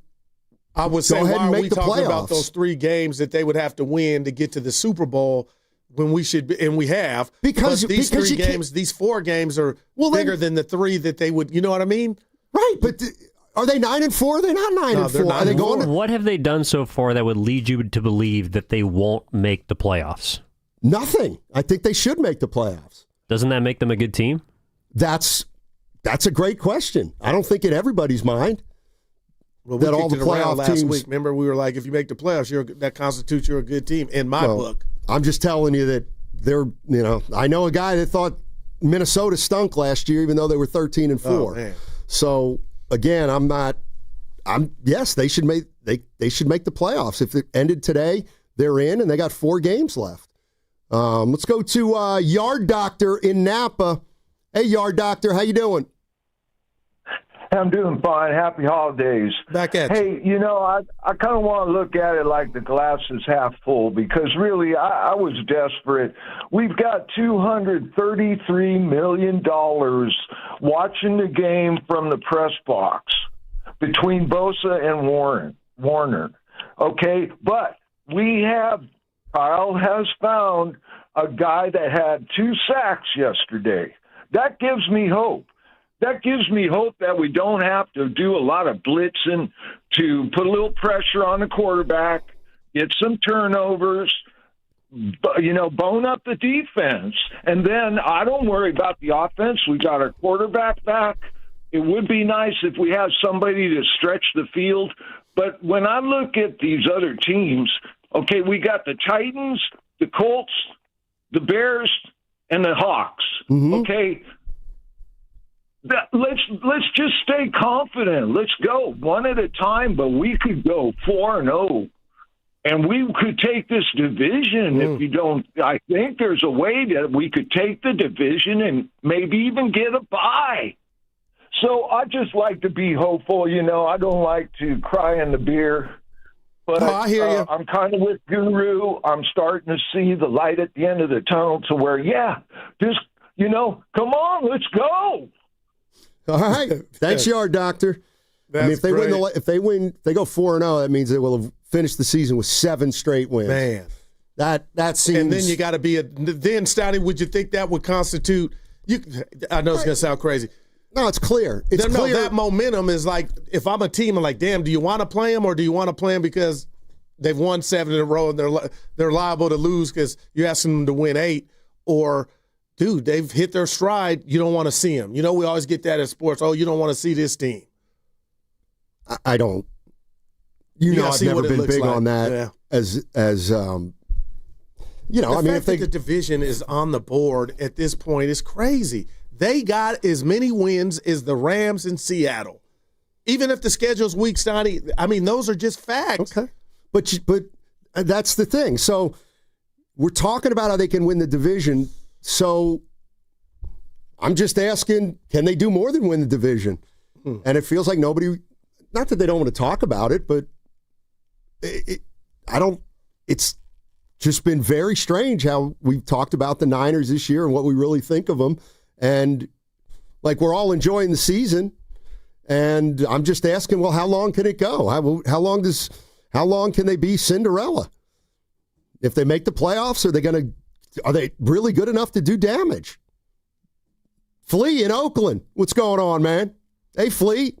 I would say, why are we talking about playoffs. those 3 games that they would have to win to get to the Super Bowl when we should be, and we have? Because these 3 games, these 4 games are bigger than the 3 that they would, you know what I mean? Right, but are they 9-4? They're not 9-4. Are they going? What have they done so far that would lead you to believe that they won't make the playoffs? Nothing. I think they should make the playoffs. Doesn't that make them a good team? That's a great question. I don't think in everybody's mind. Well, we that all the playoff last teams. week. Remember, we were like, if you make the playoffs, that constitutes you're a good team in my book. I'm just telling you that they're, I know a guy that thought Minnesota stunk last year, even though they were 13-4. Oh, man. So again, yes, they should make they should make the playoffs. If it ended today, they're in, and they got 4 games left. Let's go to Yard Doctor in Napa. Hey, Yard Doctor, how you doing? I'm doing fine. Happy holidays. Back at you. Hey, I kind of want to look at it like the glass is half full because really I was desperate. We've got $233 million watching the game from the press box between Bosa and Warner. Okay, but Kyle has found a guy that had 2 sacks yesterday. That gives me hope. That gives me hope that we don't have to do a lot of blitzing to put a little pressure on the quarterback, get some turnovers, bone up the defense. And then I don't worry about the offense. We got our quarterback back. It would be nice if we had somebody to stretch the field. But when I look at these other teams, okay, we got the Titans, the Colts, the Bears, and the Hawks. Mm-hmm. Okay. Let's just stay confident. Let's go one at a time, but we could go 4-0, and we could take this division if you don't. I think there's a way that we could take the division and maybe even get a bye. So I just like to be hopeful. You know, I don't like to cry in the beer. But I hear you. I'm kind of with Guru. I'm starting to see the light at the end of the tunnel to where, just, come on, let's go. All right. Thanks, Yard Doctor. That's if they great. win, they go 4-0, that means they will have finished the season with 7 straight wins. Man. That seems. And then you got to be then, Steiny, would you think that would constitute? I know it's going to sound crazy. No, it's clear. It's clear. That momentum is like, if I'm a team, I'm like, damn, do you want to play them or do you want to play them because they've won 7 in a row and they're liable to lose because you're asking them to win 8? Or, dude, they've hit their stride. You don't want to see them. We always get that in sports. Oh, you don't want to see this team. I don't. I've never been big on that. Yeah. If the division is on the board at this point is crazy. They got as many wins as the Rams in Seattle. Even if the schedule's weak, Steiny, those are just facts. Okay. But that's the thing. So we're talking about how they can win the division. So I'm just asking, can they do more than win the division? And it feels like nobody, not that they don't want to talk about it, but it's just been very strange how we've talked about the Niners this year and what we really think of them. And we're all enjoying the season. And I'm just asking, well, how long can it go? How long can they be Cinderella? If they make the playoffs, are they really good enough to do damage? Flea in Oakland, what's going on, man? Hey, Flea.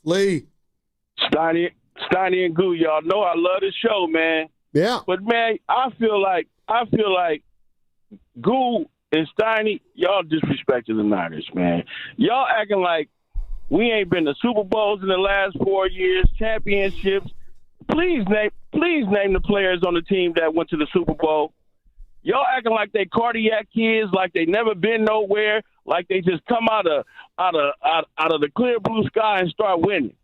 Steiny and Goo, y'all know I love this show, man. Yeah. But man, I feel like Goo and Steiny, y'all disrespecting the Niners, man. Y'all acting like we ain't been to Super Bowls in the last 4 years, championships. Please name the players on the team that went to the Super Bowl. Y'all acting like they cardiac kids, like they never been nowhere, like they just come out of the clear blue sky and start winning.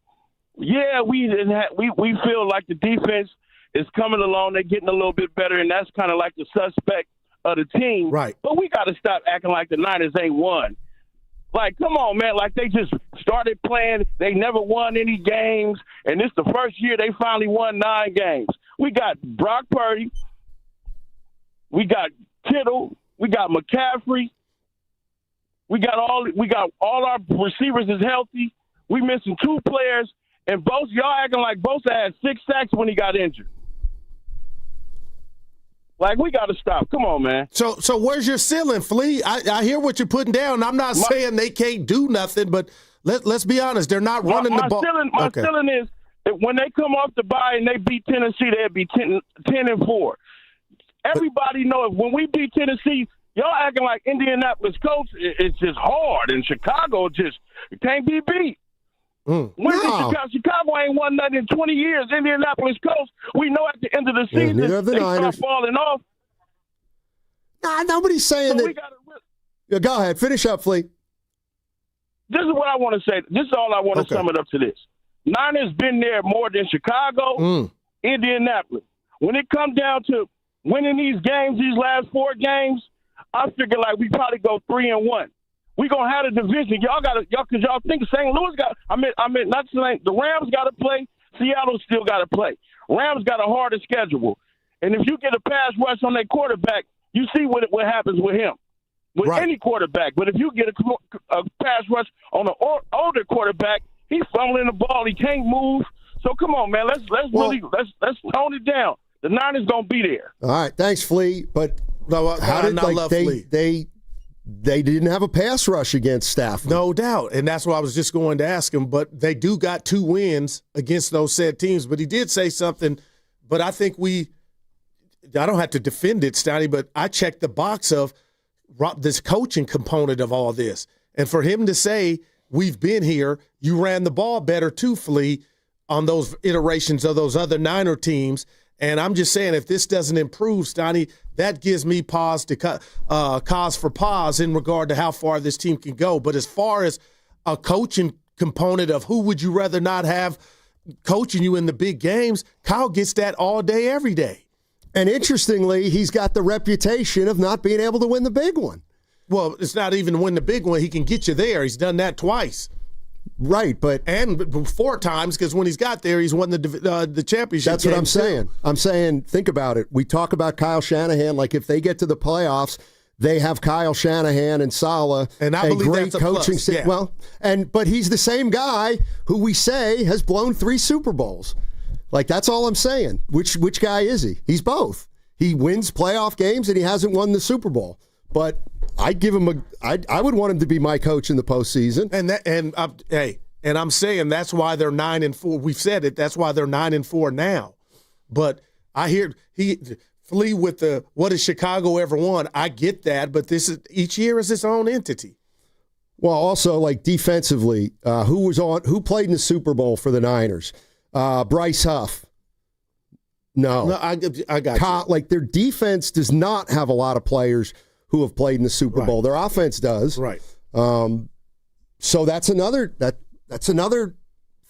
Yeah, we feel like the defense is coming along. They're getting a little bit better, and that's kind of like the suspect of the team. Right. But we got to stop acting like the Niners ain't won. Like, come on, man. Like, they just started playing. They never won any games, and this is the first year they finally won 9 games. We got Brock Purdy. We got Kittle. We got McCaffrey. We got all our receivers is healthy. We missing 2 players, and y'all acting like Bosa had 6 sacks when he got injured. Like, we got to stop. Come on, man. So where's your ceiling, Flea? I hear what you're putting down. I'm not saying they can't do nothing, but let's be honest. They're not running the ball. My ceiling is that when they come off the bye and they beat Tennessee, they'll be 10-4. Everybody knows when we beat Tennessee, y'all acting like Indianapolis Colts. It's just hard, and Chicago just can't be beat. Chicago ain't won nothing in 20 years. Indianapolis Colts, we know at the end of the season they start falling off. Nobody's saying that. Go ahead, finish up, Flea. This is what I want to say. This is all I want to sum it up to this. Niners been there more than Chicago, Indianapolis. When it comes down to winning these games, these last 4 games, I figure like we probably go 3-1. We gonna have a division. Because y'all think St. Louis got. Not saying the Rams got to play. Seattle still got to play. Rams got a harder schedule, and if you get a pass rush on their quarterback, you see what happens with him, with any quarterback. But if you get a pass rush on an older quarterback, he's fumbling the ball. He can't move. So come on, man. Let's tone it down. The Niners gonna be there. All right, thanks, Flea. But how did Flea. They didn't have a pass rush against Stafford. No doubt. And that's why I was just going to ask him. But they do got 2 wins against those said teams. But he did say something. But I think I don't have to defend it, Steiny, but I checked the box of this coaching component of all this. And for him to say, we've been here, you ran the ball better too, Flea, on those iterations of those other Niner teams. And I'm just saying, if this doesn't improve, Steiny, that gives me cause for pause in regard to how far this team can go. But as far as a coaching component of who would you rather not have coaching you in the big games, Kyle gets that all day, every day. And interestingly, he's got the reputation of not being able to win the big one. Well, it's not even win the big one. He can get you there. He's done that twice. Right, but and 4 times because when he's got there, he's won the championship. That's what I'm saying. I'm saying, think about it. We talk about Kyle Shanahan like if they get to the playoffs, they have Kyle Shanahan and Saleh, and I believe great that's a coaching. plus. Yeah. Well, but he's the same guy who we say has blown 3 Super Bowls. Like, that's all I'm saying. Which guy is he? He's both. He wins playoff games and he hasn't won the Super Bowl. But I'd give him I would want him to be my coach in the postseason. And I'm saying that's why they're 9-4. We've said it. That's why they're 9-4 now. But I hear Flea with the what has Chicago ever won? I get that, but each year is its own entity. Well, also like defensively, who played in the Super Bowl for the Niners? Bryce Huff. No, I got you. Like their defense does not have a lot of players who have played in the Super Bowl. Their offense does. Right. So that's another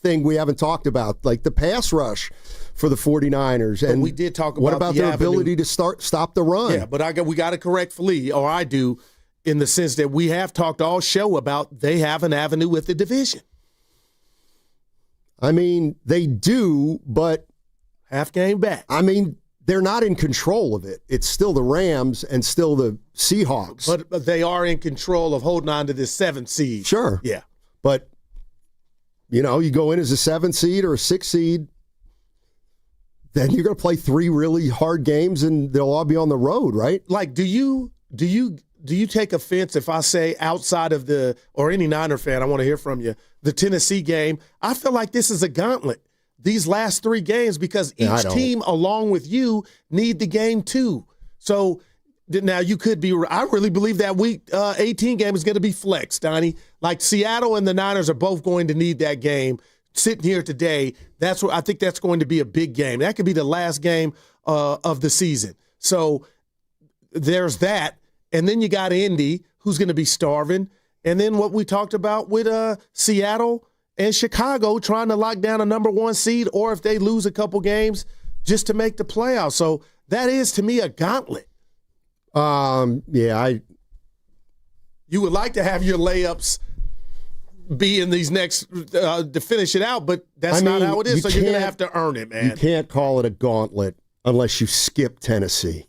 thing we haven't talked about, like the pass rush for the 49ers. And we did talk about what about their ability to stop the run? Yeah, but we got to correct Flea, or I do, in the sense that we have talked all show about they have an avenue with the division. I mean, they do, but half game back. I mean, they're not in control of it. It's still the Rams and still the Seahawks. But they are in control of holding on to this 7th seed. Sure. Yeah. But, you go in as a 7th seed or a 6th seed, then you're going to play 3 really hard games and they'll all be on the road, right? Like, do you take offense if I say outside of or any Niner fan, I want to hear from you, the Tennessee game, I feel like this is a gauntlet. These last 3 games, because each team, along with you, need the game too. So now you could be. I really believe that week 18 game is going to be flexed, Donnie. Like Seattle and the Niners are both going to need that game. Sitting here today, I think that's going to be a big game. That could be the last game of the season. So there's that, and then you got Indy, who's going to be starving, and then what we talked about with Seattle and Chicago trying to lock down a number 1 seed, or if they lose a couple games, just to make the playoffs. So that is, to me, a gauntlet. Yeah, you would like to have your layups be in these next to finish it out, but that's not how it is. So you're going to have to earn it, man. You can't call it a gauntlet unless you skip Tennessee.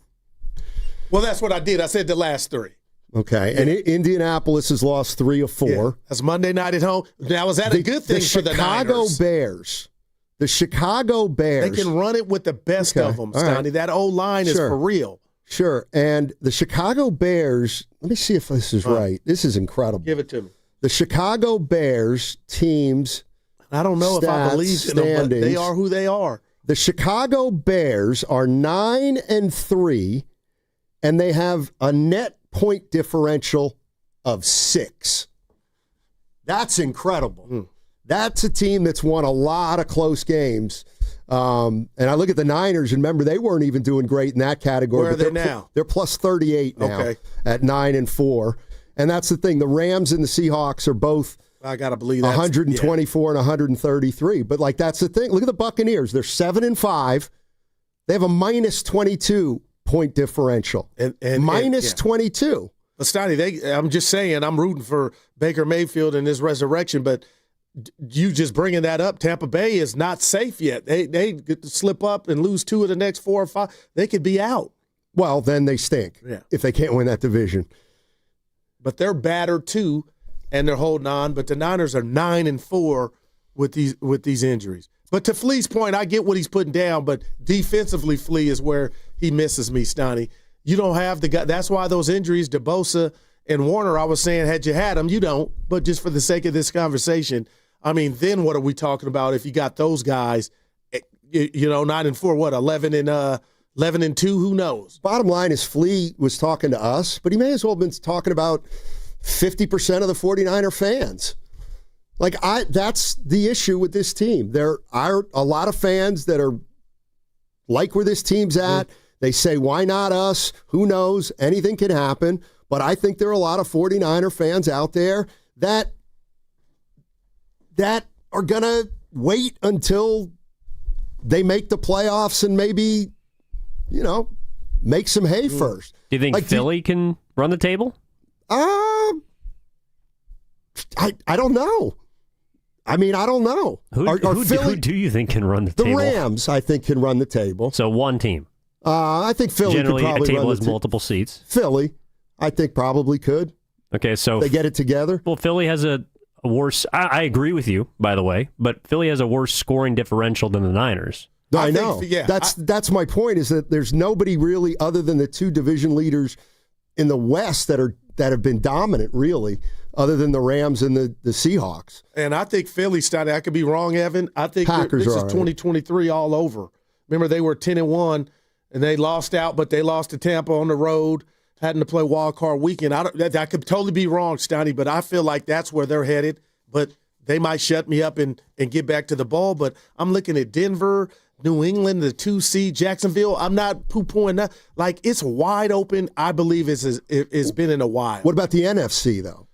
Well, that's what I did. I said the last 3. Okay, and Indianapolis has lost 3 of 4. Yeah. That's Monday night at home. Now, is that a good thing for the Niners? The Chicago Bears. They can run it with the best of them, Stoney. Right. That O-line is for real. Sure, and the Chicago Bears, let me see if this is right. This is incredible. Give it to me. The Chicago Bears teams, I don't know if I believe in them, but they are who they are. The Chicago Bears are 9-3, and they have a net point differential of 6. That's incredible. That's a team that's won a lot of close games. And I look at the Niners, and remember, they weren't even doing great in that category. Where are they now? They're plus 38 now at 9-4. And that's the thing. The Rams and the Seahawks are both, I got to believe, 124 and 133. But, that's the thing. Look at the Buccaneers. They're 7-5. They have a minus 22 point differential. And minus 22. But, Stoney, I'm just saying, I'm rooting for Baker Mayfield and his resurrection, but you just bringing that up, Tampa Bay is not safe yet. They could slip up and lose 2 of the next 4 or 5. They could be out. Well, then they stink if they can't win that division. But they're battered too, and they're holding on. But the Niners are 9-4 with these injuries. But to Flea's point, I get what he's putting down, but defensively, Flea is where he misses me, Stoney. You don't have the guy. That's why those injuries, DeBosa and Warner, I was saying, had you had them, you don't. But just for the sake of this conversation, I mean, then what are we talking about if you got those guys, 9-4, what, 11-2, who knows? Bottom line is Flea was talking to us, but he may as well have been talking about 50% of the 49er fans. That's the issue with this team. There are a lot of fans that are like where this team's at. They say, why not us? Who knows? Anything can happen. But I think there are a lot of 49er fans out there that are going to wait until they make the playoffs and maybe, make some hay first. Do you think Philly can run the table? I don't know. I mean, I don't know. Who do you think can run the table? The Rams, I think, can run the table. So one team. I think Philly Generally, could probably a table run has the multiple seats. Philly, I think, probably could. Okay, so they get it together. Well, Philly has a worse. I agree with you, by the way, but Philly has a worse scoring differential than the Niners. No, I know. That's my point. Is that there's nobody really other than the two division leaders in the West that have been dominant, really, other than the Rams and the Seahawks. And I think Philly started. I could be wrong, Evan. I think Packers this is right. 2023 all over. Remember, they were 10-1. And they lost out, but they lost to Tampa on the road, having to play wild card weekend. I could totally be wrong, Stoney, but I feel like that's where they're headed. But they might shut me up and get back to the ball. But I'm looking at Denver, New England, the 2 seed, Jacksonville. I'm not poo-pooing that. Like, it's wide open. I believe it's been in a while. What about the NFC, though?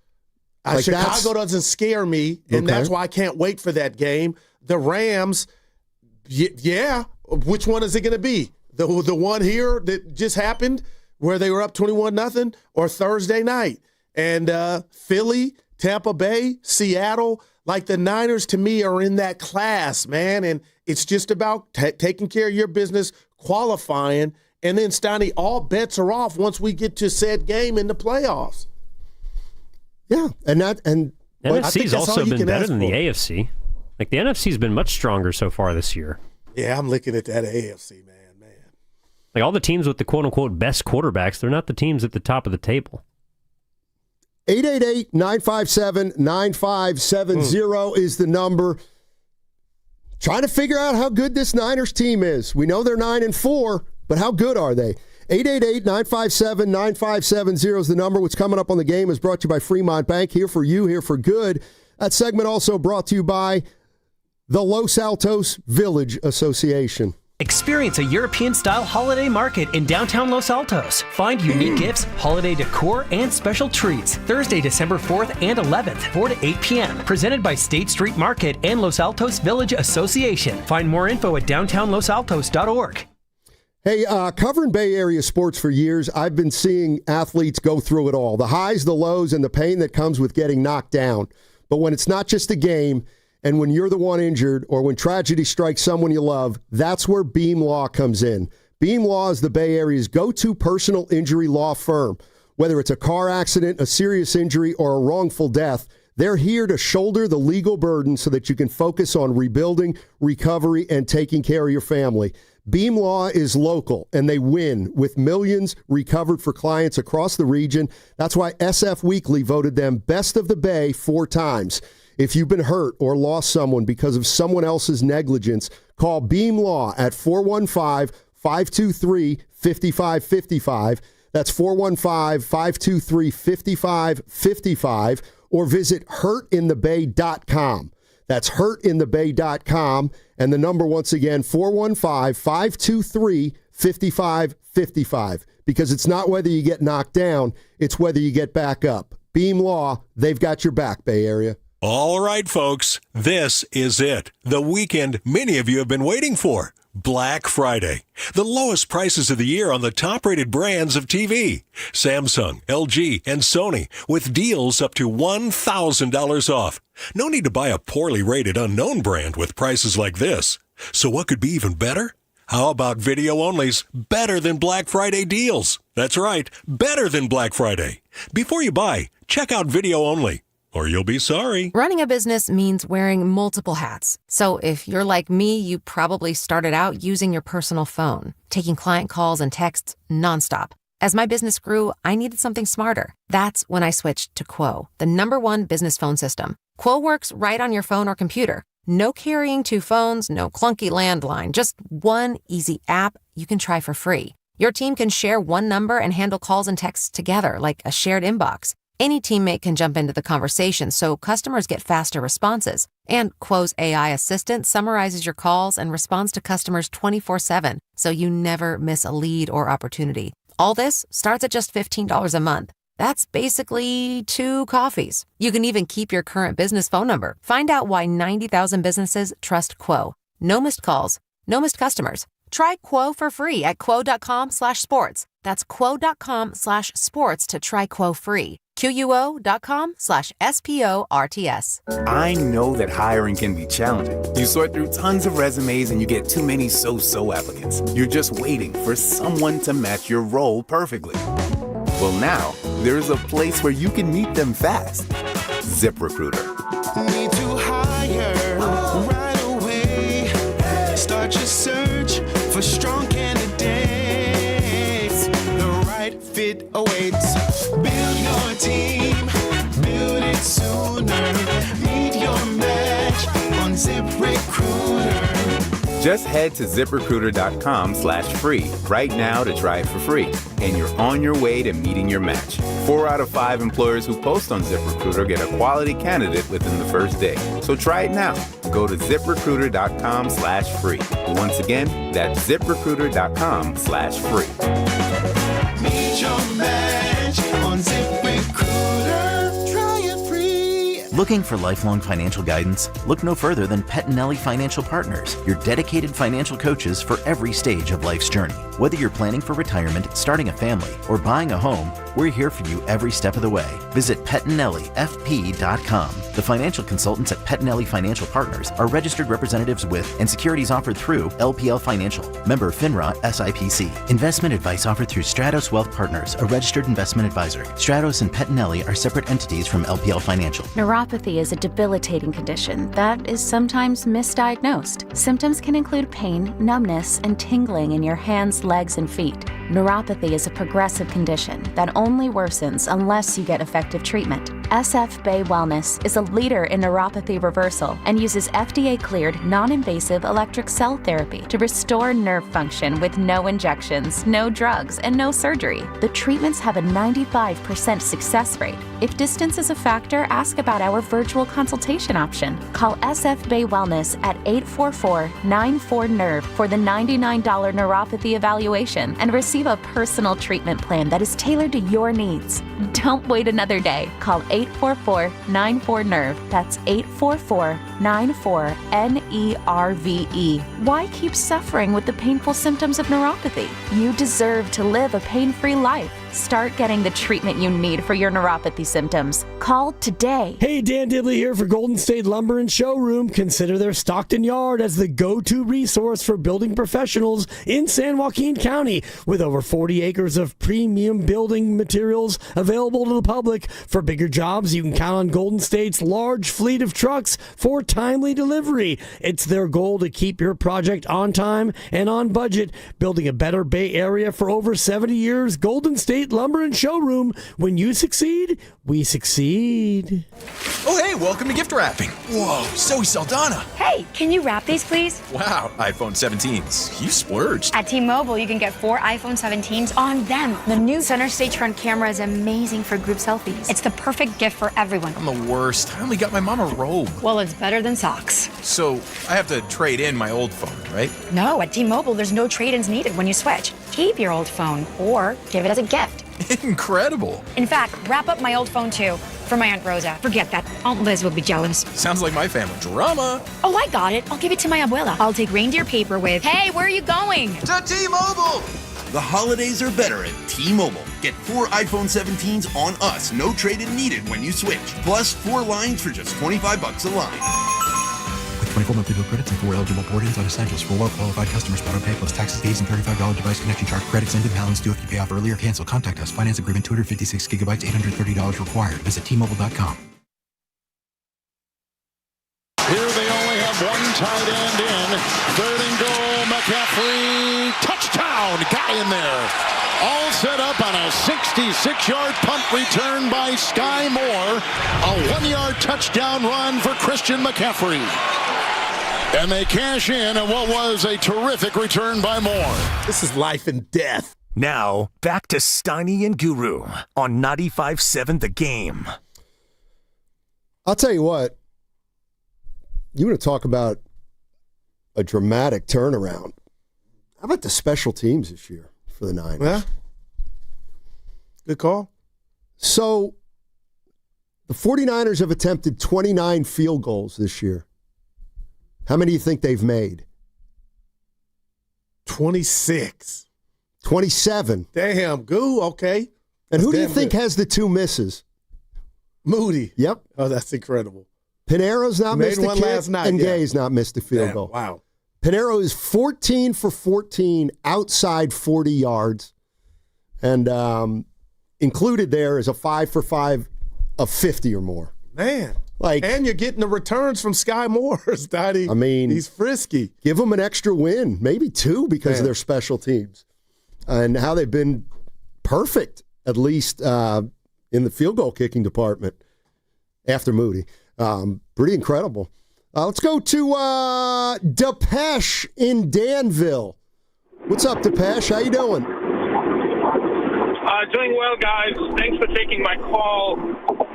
Chicago doesn't scare me, and that's why I can't wait for that game. The Rams, yeah. Which one is it going to be? The one here that just happened where they were up 21-0 or Thursday night. And Philly, Tampa Bay, Seattle, like the Niners to me are in that class, man. And it's just about taking care of your business, qualifying, and then, Stoney, all bets are off once we get to said game in the playoffs. Yeah, and NFC's also been better than the AFC. Like the NFC's been much stronger so far this year. Yeah, I'm looking at that AFC, man. Like all the teams with the quote-unquote best quarterbacks, they're not the teams at the top of the table. 888-957-9570 is the number. Trying to figure out how good this Niners team is. We know they're 9-4, but how good are they? 888-957-9570 is the number. What's coming up on the game is brought to you by Fremont Bank. Here for you, here for good. That segment also brought to you by the Los Altos Village Association. Experience a European-style holiday market in downtown Los Altos. Find unique gifts, holiday decor, and special treats. Thursday, December 4th and 11th, 4 to 8 p.m. Presented by State Street Market and Los Altos Village Association. Find more info at downtownlosaltos.org. Hey, covering Bay Area sports for years, I've been seeing athletes go through it all. The highs, the lows, and the pain that comes with getting knocked down. But when it's not just a game, and when you're the one injured or when tragedy strikes someone you love, that's where Beam Law comes in. Beam Law is the Bay Area's go-to personal injury law firm. Whether it's a car accident, a serious injury, or a wrongful death, they're here to shoulder the legal burden so that you can focus on rebuilding, recovery, and taking care of your family. Beam Law is local, and they win with millions recovered for clients across the region. That's why SF Weekly voted them Best of the Bay 4 times. If you've been hurt or lost someone because of someone else's negligence, call Beam Law at 415-523-5555. That's 415-523-5555. Or visit hurtinthebay.com. That's hurtinthebay.com. And the number, once again, 415-523-5555. Because it's not whether you get knocked down, it's whether you get back up. Beam Law, they've got your back, Bay Area. All right, folks, this is it. The weekend many of you have been waiting for. Black Friday. The lowest prices of the year on the top-rated brands of TV. Samsung, LG, and Sony with deals up to $1,000 off. No need to buy a poorly rated unknown brand with prices like this. So what could be even better? How about video-only's better than Black Friday deals? That's right, better than Black Friday. Before you buy, check out video-only, or you'll be sorry. Running a business means wearing multiple hats. So if you're like me, you probably started out using your personal phone, taking client calls and texts nonstop. As my business grew, I needed something smarter. That's when I switched to Quo, the #1 business phone system. Quo works right on your phone or computer. No carrying 2 phones, no clunky landline, just one easy app you can try for free. Your team can share one number and handle calls and texts together like a shared inbox. Any teammate can jump into the conversation so customers get faster responses. And Quo's AI assistant summarizes your calls and responds to customers 24/7, so you never miss a lead or opportunity. All this starts at just $15 a month. That's basically 2 coffees. You can even keep your current business phone number. Find out why 90,000 businesses trust Quo. No missed calls, no missed customers. Try Quo for free at quo.com/sports. That's quo.com/sports to try Quo free. QUO.com/SPORTS. I know that hiring can be challenging. You sort through tons of resumes and you get too many so-so applicants. You're just waiting for someone to match your role perfectly. Well, now, there's a place where you can meet them fast. ZipRecruiter. Need to hire right away. Start your search for strong candidates. The right fit awaits. Build your team. Build it sooner. Meet your match on ZipRecruiter. Just head to ZipRecruiter.com/free right now to try it for free. And you're on your way to meeting your match. 4 out of 5 employers who post on ZipRecruiter get a quality candidate within the first day. So try it now. Go to ZipRecruiter.com/free. Once again, that's ZipRecruiter.com/free. Meet your match on ZipRecruiter. Try it free. Looking for lifelong financial guidance? Look no further than Pettinelli Financial Partners, your dedicated financial coaches for every stage of life's journey. Whether you're planning for retirement, starting a family, or buying a home, we're here for you every step of the way. Visit PettinelliFP.com. The financial consultants at Pettinelli Financial Partners are registered representatives with and securities offered through LPL Financial. Member FINRA SIPC. Investment advice offered through Stratos Wealth Partners, a registered investment advisor. Stratos and Pettinelli are separate entities from LPL Financial. Neuropathy is a debilitating condition that is sometimes misdiagnosed. Symptoms can include pain, numbness, and tingling in your hands, legs, and feet. Neuropathy is a progressive condition that only worsens unless you get effective treatment. SF Bay Wellness is a leader in neuropathy reversal and uses FDA-cleared, non-invasive electric cell therapy to restore nerve function with no injections, no drugs, and no surgery. The treatments have a 95% success rate. If distance is a factor, ask about our virtual consultation option. Call SF Bay Wellness at 844-94-NERVE for the $99 neuropathy evaluation and receive a personal treatment plan that is tailored to your needs. Don't wait another day. Call 844-94-NERVE. That's 844-94-NERVE. Why keep suffering with the painful symptoms of neuropathy? You deserve to live a pain-free life. Start getting the treatment you need for your neuropathy symptoms. Call today. Hey, Dan Dibley here for Golden State Lumber and Showroom. Consider their Stockton Yard as the go-to resource for building professionals in San Joaquin County, with over 40 acres of premium building materials available to the public. For bigger jobs, you can count on Golden State's large fleet of trucks for timely delivery. It's their goal to keep your project on time and on budget. Building a better Bay Area for over 70 years, Golden State Lumber and Showroom. When you succeed, we succeed. Oh, hey, welcome to gift wrapping. Whoa, Zoe Saldana. Hey, can you wrap these, please? Wow, iPhone 17s. You splurged. At T-Mobile, you can get 4 iPhone 17s on them. The new center stage front camera is amazing for group selfies. It's the perfect gift for everyone. I'm the worst. I only got my mom a robe. Well, it's better than socks. So I have to trade in my old phone, right? No, at T-Mobile, there's no trade-ins needed when you switch. Keep your old phone or give it as a gift. Incredible. In fact, wrap up my old phone too for my Aunt Rosa. Forget that. Aunt Liz will be jealous. Sounds like my family drama. Oh, I got it. I'll give it to my abuela. I'll take reindeer paper with. Hey, where are you going? To T-Mobile. The holidays are better at T-Mobile. Get 4 iPhone 17s on us, no trade-in needed when you switch. Plus 4 lines for just $25 a line. With 24 monthly bill credits and 4 eligible port-ins on essentials for well-qualified customers. Auto-pay plus taxes, fees, and $35 device connection charge. Credits end in balance due if you pay off early or cancel. Contact us. Finance agreement 256 gigabytes, $830 required. Visit T-Mobile.com. Here they only have one tight end in. 3rd and goal. McCaffrey. Touchdown. Got in there. All set up on a 66-yard punt return by Sky Moore. A 1-yard touchdown run for Christian McCaffrey. And they cash in on what was a terrific return by Moore. This is life and death. Now, back to Steiny and Guru on 95.7 The Game. I'll tell you what. You want to talk about a dramatic turnaround. How about the special teams this year for the Niners? Yeah. Good call. So, the 49ers have attempted 29 field goals this year. How many do you think they've made? 26. 27. Damn, Goo, okay. And who do you damn think good. has the 2 misses? Moody. Yep. Oh, that's incredible. Pinero's not Made missed a one kick, last night, and yeah. Gay's not missed a field Damn, goal. wow. Pinero is 14 for 14 outside 40 yards. And included there is a 5 for 5 of 50 or more. Man. And you're getting the returns from Sky Morris, Dottie. I mean, he's frisky. Give them an extra win, maybe 2 because of their special teams. And how they've been perfect, at least in the field goal kicking department after Moody. Pretty incredible. Let's go to Depeche in Danville. What's up, Depeche? How you doing? Doing well, guys. Thanks for taking my call.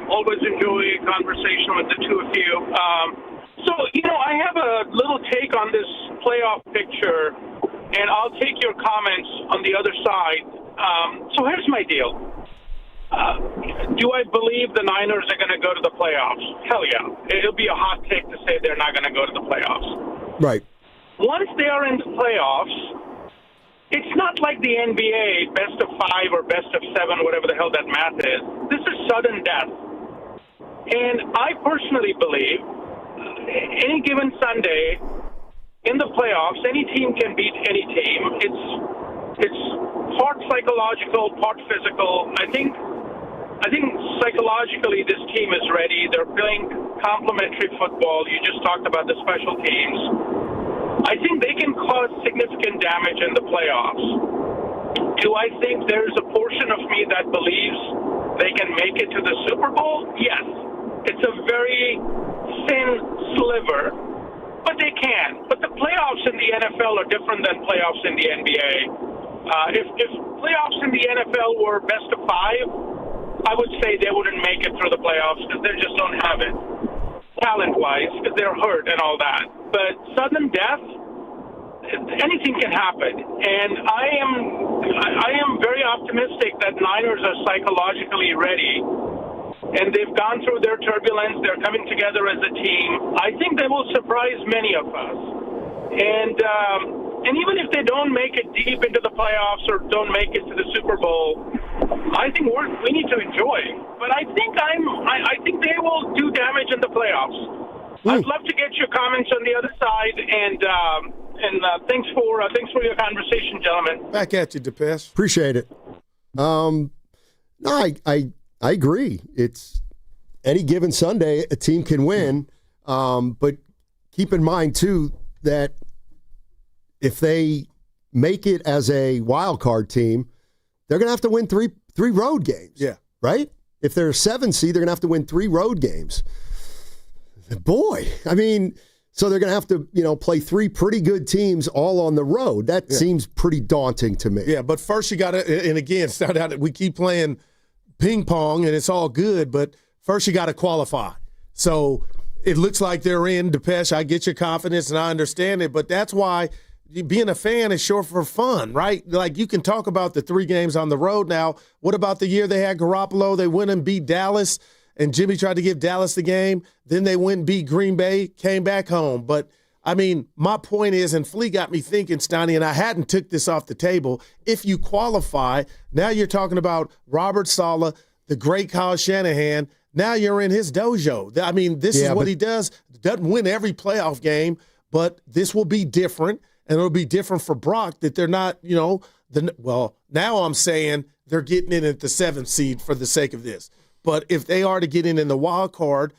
Always enjoy a conversation with the two of you. I have a little take on this playoff picture, and I'll take your comments on the other side. So here's my deal. Do I believe the Niners are going to go to the playoffs? Hell yeah. It'll be a hot take to say they're not going to go to the playoffs. Right. Once they are in the playoffs, it's not like the NBA, best of 5 or best of 7, whatever the hell that math is. This is sudden death. And I personally believe any given Sunday in the playoffs, any team can beat any team. It's part psychological, part physical. I think psychologically this team is ready. They're playing complementary football. You just talked about the special teams. I think they can cause significant damage in the playoffs. Do I think there's a portion of me that believes they can make it to the Super Bowl? Yes. It's a very thin sliver, but they can. But the playoffs in the NFL are different than playoffs in the NBA. If playoffs in the NFL were best of 5, I would say they wouldn't make it through the playoffs because they just don't have it, talent-wise, because they're hurt and all that. But sudden death, anything can happen. And I am very optimistic that Niners are psychologically ready. And they've gone through their turbulence. They're coming together as a team. I think they will surprise many of us. And even if they don't make it deep into the playoffs or don't make it to the Super Bowl, I think we need to enjoy. But I think they will do damage in the playoffs. I'd love to get your comments on the other side, and thanks for your conversation, gentlemen. Back at you, Depeche. Appreciate it. No, I agree. It's any given Sunday, a team can win. But keep in mind, too, that if they make it as a wild card team, they're going to have to win three road games. Yeah. Right? If they're a 7 seed, they're going to have to win 3 road games. Boy, I mean, so they're going to have to, play 3 pretty good teams all on the road. That seems pretty daunting to me. Yeah, but first you got to, and again, it's not out that we keep playing ping pong and it's all good, but first you got to qualify. So it looks like they're in, Depeche. I get your confidence and I understand it, but that's why being a fan is short for fun, right? Like you can talk about the 3 games on the road now. What about the year they had Garoppolo? They went and beat Dallas. And Jimmy tried to give Dallas the game. Then they went and beat Green Bay, came back home. But, I mean, my point is, and Flea got me thinking, Stoney, and I hadn't took this off the table, if you qualify, now you're talking about Robert Saleh, the great Kyle Shanahan. Now you're in his dojo. I mean, this is what he does. Doesn't win every playoff game, but this will be different. And it'll be different for Brock that they're not, now I'm saying they're getting in at the 7th seed for the sake of this. But if they are to get in the wild card,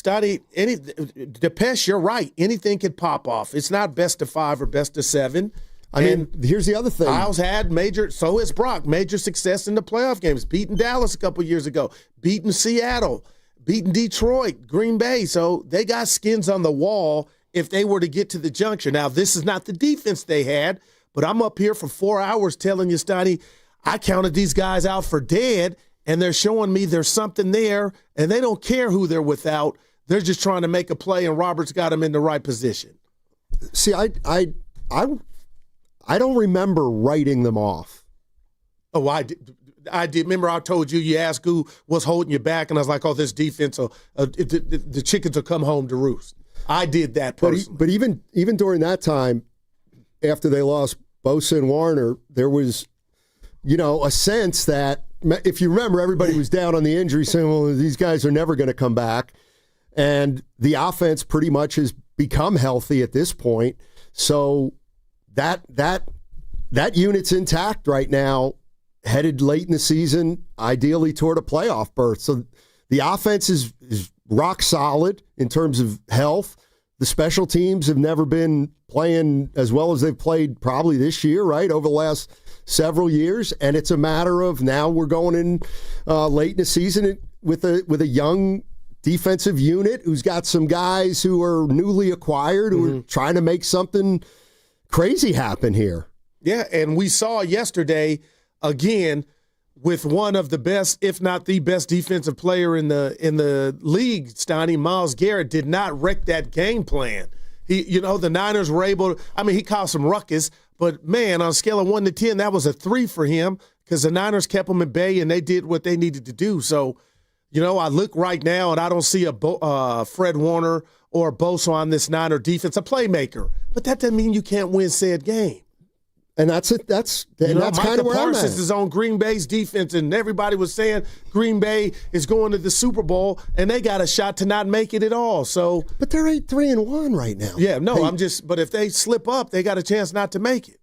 Depeche, you're right. Anything could pop off. It's not best of 5 or best of 7. I mean, here's the other thing. Kyle's had so has Brock, major success in the playoff games. Beating Dallas a couple years ago. Beating Seattle. Beating Detroit. Green Bay. So they got skins on the wall if they were to get to the juncture. Now, this is not the defense they had, but I'm up here for 4 hours telling you, Stoney, I counted these guys out for dead, and they're showing me there's something there, and they don't care who they're without. They're just trying to make a play, and Roberts got them in the right position. See, I don't remember writing them off. Oh, I did. Remember I told you asked who was holding you back, and I was like, oh, this defense, the chickens will come home to roost. I did that personally. But even during that time, after they lost Bosa and Warner, there was, a sense that if you remember, everybody was down on the injury, saying, well, these guys are never going to come back. And the offense pretty much has become healthy at this point. So that unit's intact right now, headed late in the season, ideally toward a playoff berth. So the offense is rock solid in terms of health. The special teams have never been playing as well as they've played probably this year, right, over the last several years. And it's a matter of now we're going in late in the season with a young defensive unit who's got some guys who are newly acquired who are trying to make something crazy happen here. Yeah, and we saw yesterday, again, with one of the best, if not the best defensive player in the league, Stoney, Myles Garrett, did not wreck that game plan. The Niners were able – he caused some ruckus, but, man, on a scale of 1 to 10, that was a 3 for him because the Niners kept him at bay and they did what they needed to do. So, I look right now and I don't see a Fred Warner or a Bosa on this Niner defense, a playmaker. But that doesn't mean you can't win said game. And that's it. That's kind of where I'm at. Parsons is on Green Bay's defense, and everybody was saying Green Bay is going to the Super Bowl, and they got a shot to not make it at all. So, but they're 8-3-1 right now. Yeah, no, but if they slip up, they got a chance not to make it.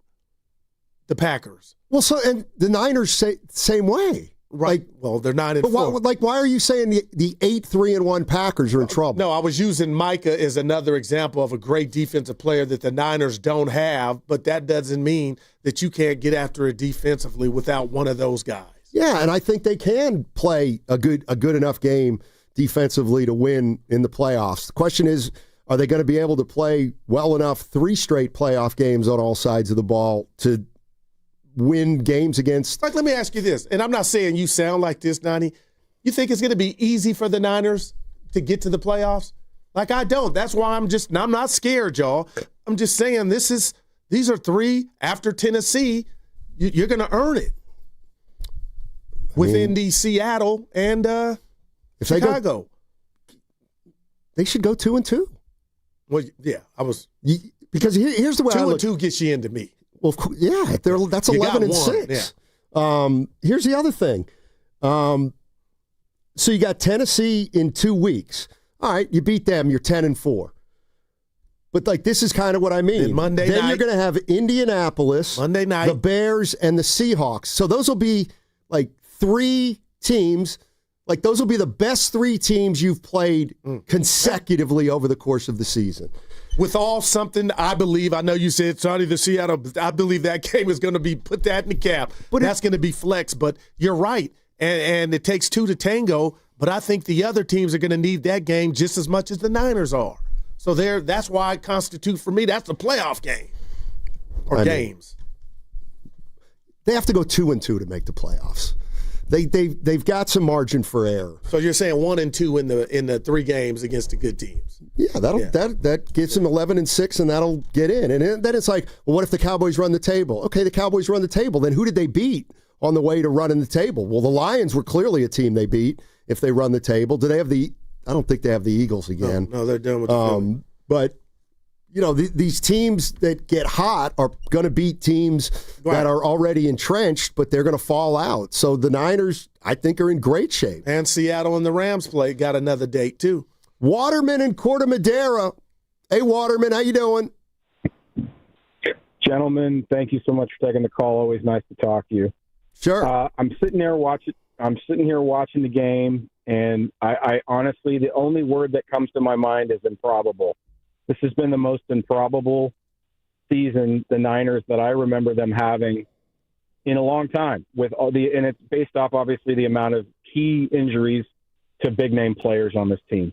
The Packers. Well, and the Niners same way. Right. They're 9-4. But why are you saying the 8-3-1 Packers are in trouble? No, I was using Micah as another example of a great defensive player that the Niners don't have, but that doesn't mean that you can't get after it defensively without one of those guys. Yeah, and I think they can play a good enough game defensively to win in the playoffs. The question is, are they going to be able to play well enough 3 straight playoff games on all sides of the ball to win games against? Let me ask you this, and I'm not saying you sound like this, Nani. You think it's going to be easy for the Niners to get to the playoffs? I don't. That's why I'm not scared, y'all. I'm just saying these are 3 after Tennessee. You're going to earn it within the Seattle and Chicago. They should go 2-2. Well, yeah, because here's the way 2-2 gets you into me. Well, yeah, that's 11-6. Yeah. Here's the other thing. So you got Tennessee in 2 weeks. All right, you beat them. You're 10-4. But this is kind of what I mean. Then Monday night, you're going to have Indianapolis, Monday night, the Bears, and the Seahawks. So those will be 3 teams. Those will be the best 3 teams you've played consecutively over the course of the season. With all something, I believe, I know you said, sorry, the Seattle, I believe that game is going to be, put that in the cap. But that's going to be flex. But you're right. And it takes 2 to tango. But I think the other teams are going to need that game just as much as the Niners are. So that's why it constitutes, for me, that's the playoff game. Games. They have to go 2-2 to make the playoffs. They've got some margin for error. So you're saying 1-2 in the 3 games against the good teams? Yeah, that gets them 11-6, and that'll get in. And then it's well, what if the Cowboys run the table? Okay, the Cowboys run the table. Then who did they beat on the way to running the table? Well, the Lions were clearly a team they beat if they run the table. Do they have I don't think they have the Eagles again. No, they're done with the But these teams that get hot are going to beat teams that are already entrenched, but they're going to fall out. So the Niners, I think, are in great shape. And Seattle and the Rams got another date, too. Waterman and Corte Madera. Hey, Waterman, how you doing? Gentlemen, thank you so much for taking the call. Always nice to talk to you. Sure. I'm sitting here watching the game, and I honestly, the only word that comes to my mind is improbable. This has been the most improbable season, the Niners, that I remember them having in a long time. And it's based off, obviously, the amount of key injuries to big name players on this team.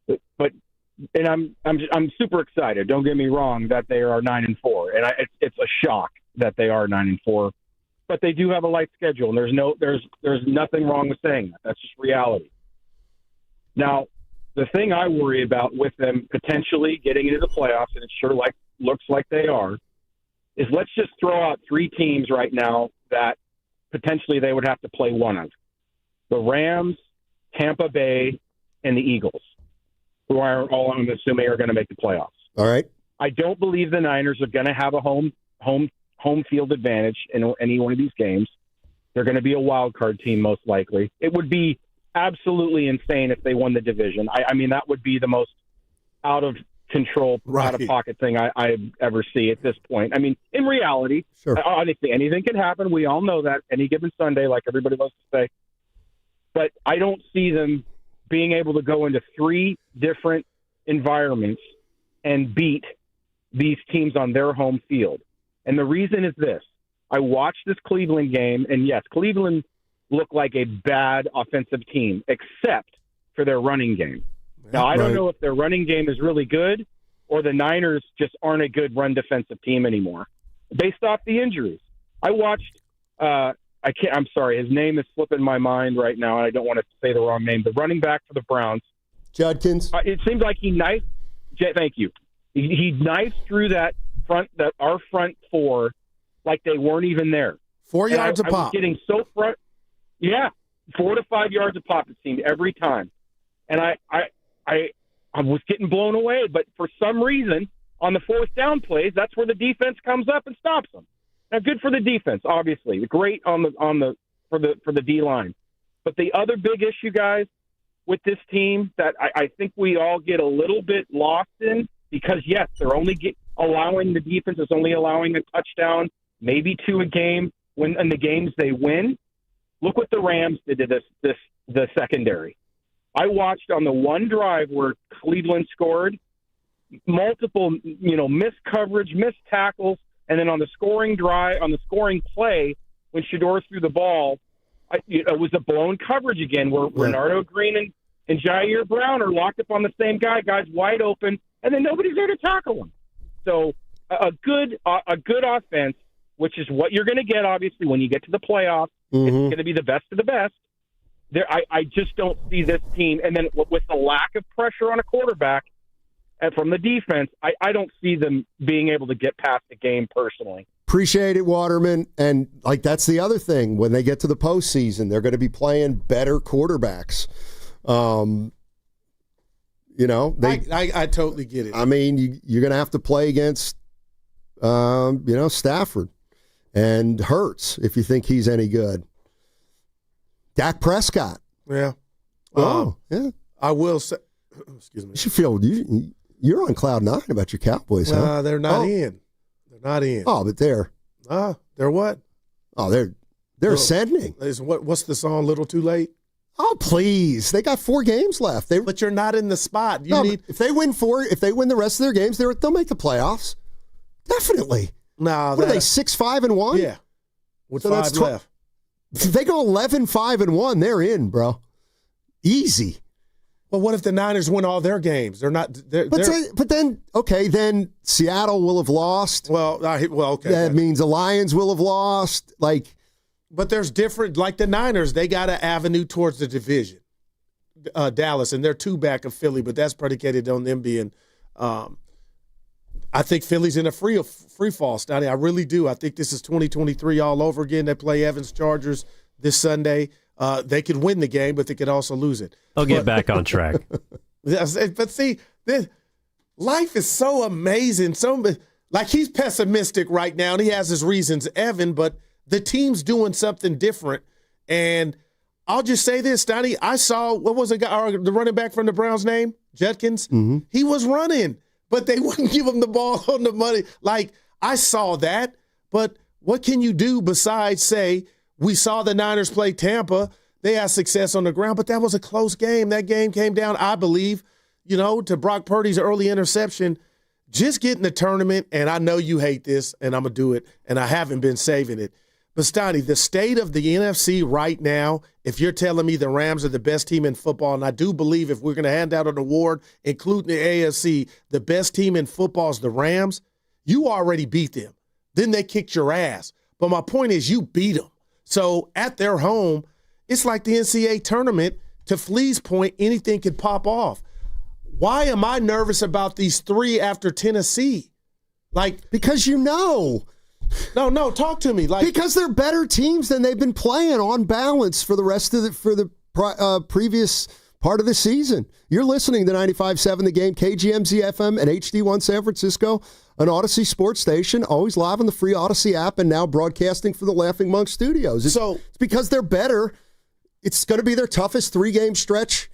But I'm super excited. Don't get me wrong that they are 9-4, and it's a shock that they are 9-4. But they do have a light schedule, and there's nothing wrong with saying that. That's just reality. Now, the thing I worry about with them potentially getting into the playoffs, and it sure looks like they are, is let's just throw out 3 teams right now that potentially they would have to play one of: the Rams, Tampa Bay, and the Eagles, who are all, I'm assuming, are going to make the playoffs. All right. I don't believe the Niners are going to have a home field advantage in any one of these games. They're going to be a wild card team most likely. It would be absolutely insane if they won the division. I mean, that would be the most out of control, out of pocket thing I ever see at this point. I mean, in reality, honestly, anything can happen. We all know that any given Sunday, like everybody loves to say. But I don't see them being able to go into 3 different environments and beat these teams on their home field. And the reason is this. I watched this Cleveland game, and yes, Cleveland looked like a bad offensive team, except for their running game. Now, I don't know if their running game is really good or the Niners just aren't a good run defensive team anymore based off the injuries. I watched I'm sorry, his name is slipping my mind right now, and I don't want to say the wrong name. The running back for the Browns. Judkins. It seems like he knifed. Thank you. He knifed through our front 4 like they weren't even there. 4 yards a pop. I was getting so front. Yeah, 4 to 5 yards a pop, it seemed, every time. And I was getting blown away, but for some reason, on the 4th down plays, that's where the defense comes up and stops them. Now, good for the defense, obviously. Great for the D line. But the other big issue, guys, with this team that I think we all get a little bit lost in, because yes, they're only the defense is only allowing a touchdown, maybe 2 a game in the games they win. Look what the Rams did to the secondary. I watched on the one drive where Cleveland scored, multiple, missed coverage, missed tackles, and then on the scoring play, when Shedeur threw the ball, it was a blown coverage again where Renardo Green and Jair Brown are locked up on the same guys wide open, and then nobody's there to tackle them. So a good offense, which is what you're going to get, obviously, when you get to the playoffs. It's going to be the best of the best. I just don't see this team. And then with the lack of pressure on a quarterback and from the defense, I don't see them being able to get past the game personally. Appreciate it, Waterman. And that's the other thing. When they get to the postseason, they're going to be playing better quarterbacks. I totally get it. I mean, you're going to have to play against, Stafford and Hurts if you think he's any good. Dak Prescott. Yeah. Yeah. I will say, excuse me. You should feel you're on cloud 9 about your Cowboys, huh? They're not in. They're not in. Oh, but they're. They're what? Oh, they're ascending. What's the song? Little Too Late. Oh, please! They got 4 games left. But you're not in the spot. If they win the rest of their games, they'll make the playoffs. Definitely. No, what are they? 6-5-1. Yeah, with 5 left. If they go 11-5-1, they're in, bro. Easy. Well, what if the Niners win all their games? They're not. But then Seattle will have lost. Okay. That means the Lions will have lost. But there's different. Like the Niners, they got an avenue towards the division. Dallas, and they're 2 back of Philly, but that's predicated on them being. I think Philly's in a free fall, Stoney. I really do. I think this is 2023 all over again. They play Evans Chargers this Sunday. They could win the game, but they could also lose it. They'll get back on track. But see, life is so amazing. He's pessimistic right now, and he has his reasons, Evan, but the team's doing something different. And I'll just say this, Stoney. I saw, the running back from the Browns name? Judkins? Mm-hmm. He was running, but they wouldn't give him the ball on the money. I saw that, but what can you do besides say, we saw the Niners play Tampa. They had success on the ground, but that was a close game. That game came down, I believe, to Brock Purdy's early interception. Just get in the tournament, and I know you hate this, and I'm going to do it, and I haven't been saving it. But, Stoney, the state of the NFC right now, if you're telling me the Rams are the best team in football, and I do believe if we're going to hand out an award, including the AFC, the best team in football is the Rams, you already beat them. Then they kicked your ass. But my point is you beat them. So at their home, it's like the NCAA tournament. To Flea's point, anything could pop off. Why am I nervous about these 3 after Tennessee? Because No, talk to me. Because they're better teams than they've been playing on balance for the rest of the previous part of the season. You're listening to 95.7 The Game, KGMZ FM and HD1 San Francisco, an Odyssey sports station, always live on the free Odyssey app and now broadcasting from the Laughing Monk Studios. It's because they're better. It's going to be their toughest 3-game stretch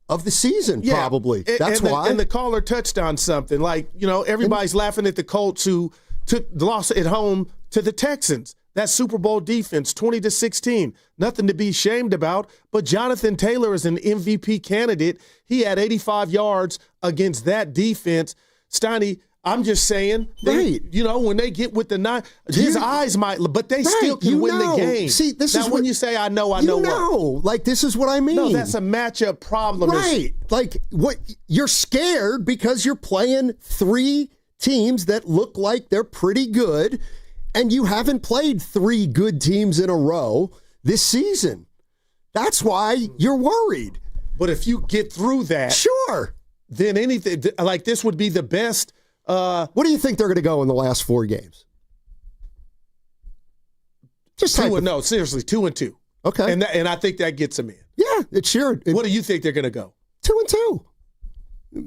of the season, probably. That's why. And the caller touched on something. Like, everybody's laughing at the Colts who took the loss at home to the Texans. That Super Bowl defense, 20-16. Nothing to be ashamed about. But Jonathan Taylor is an MVP candidate. He had 85 yards against that defense. Steiny, I'm just saying, when they get with the 9, his eyes might, but they still can win the game. See, this now, is when you say, I know what. Like, this is what I mean. No, that's a matchup problem. Right. Like, what you're scared because you're playing 3 teams that look like they're pretty good, and you haven't played 3 good teams in a row this season. That's why you're worried. But if you get through that, sure, then anything like this would be the best. What do you think they're going to go in the last 4 games? Just 2-0. Seriously, 2-2. Okay, and I think that gets them in. Yeah, it sure. What do you think they're going to go? 2-2,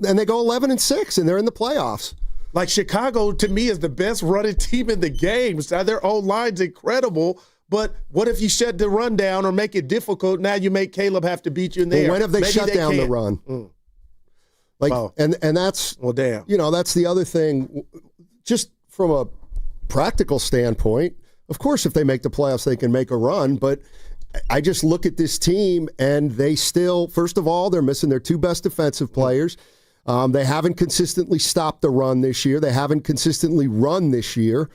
and they go 11-6, and they're in the playoffs. Like Chicago, to me, is the best running team in the game. So their O-line's incredible. But what if you shut the run down or make it difficult? Now you make Caleb have to beat you in there. Well, when have they shut down the run? Like, and that's damn. That's the other thing. Just from a practical standpoint, of course, if they make the playoffs, they can make a run. But I just look at this team, and they still, first of all, they're missing their 2 best defensive players. They haven't consistently stopped the run this year. They haven't consistently run this year.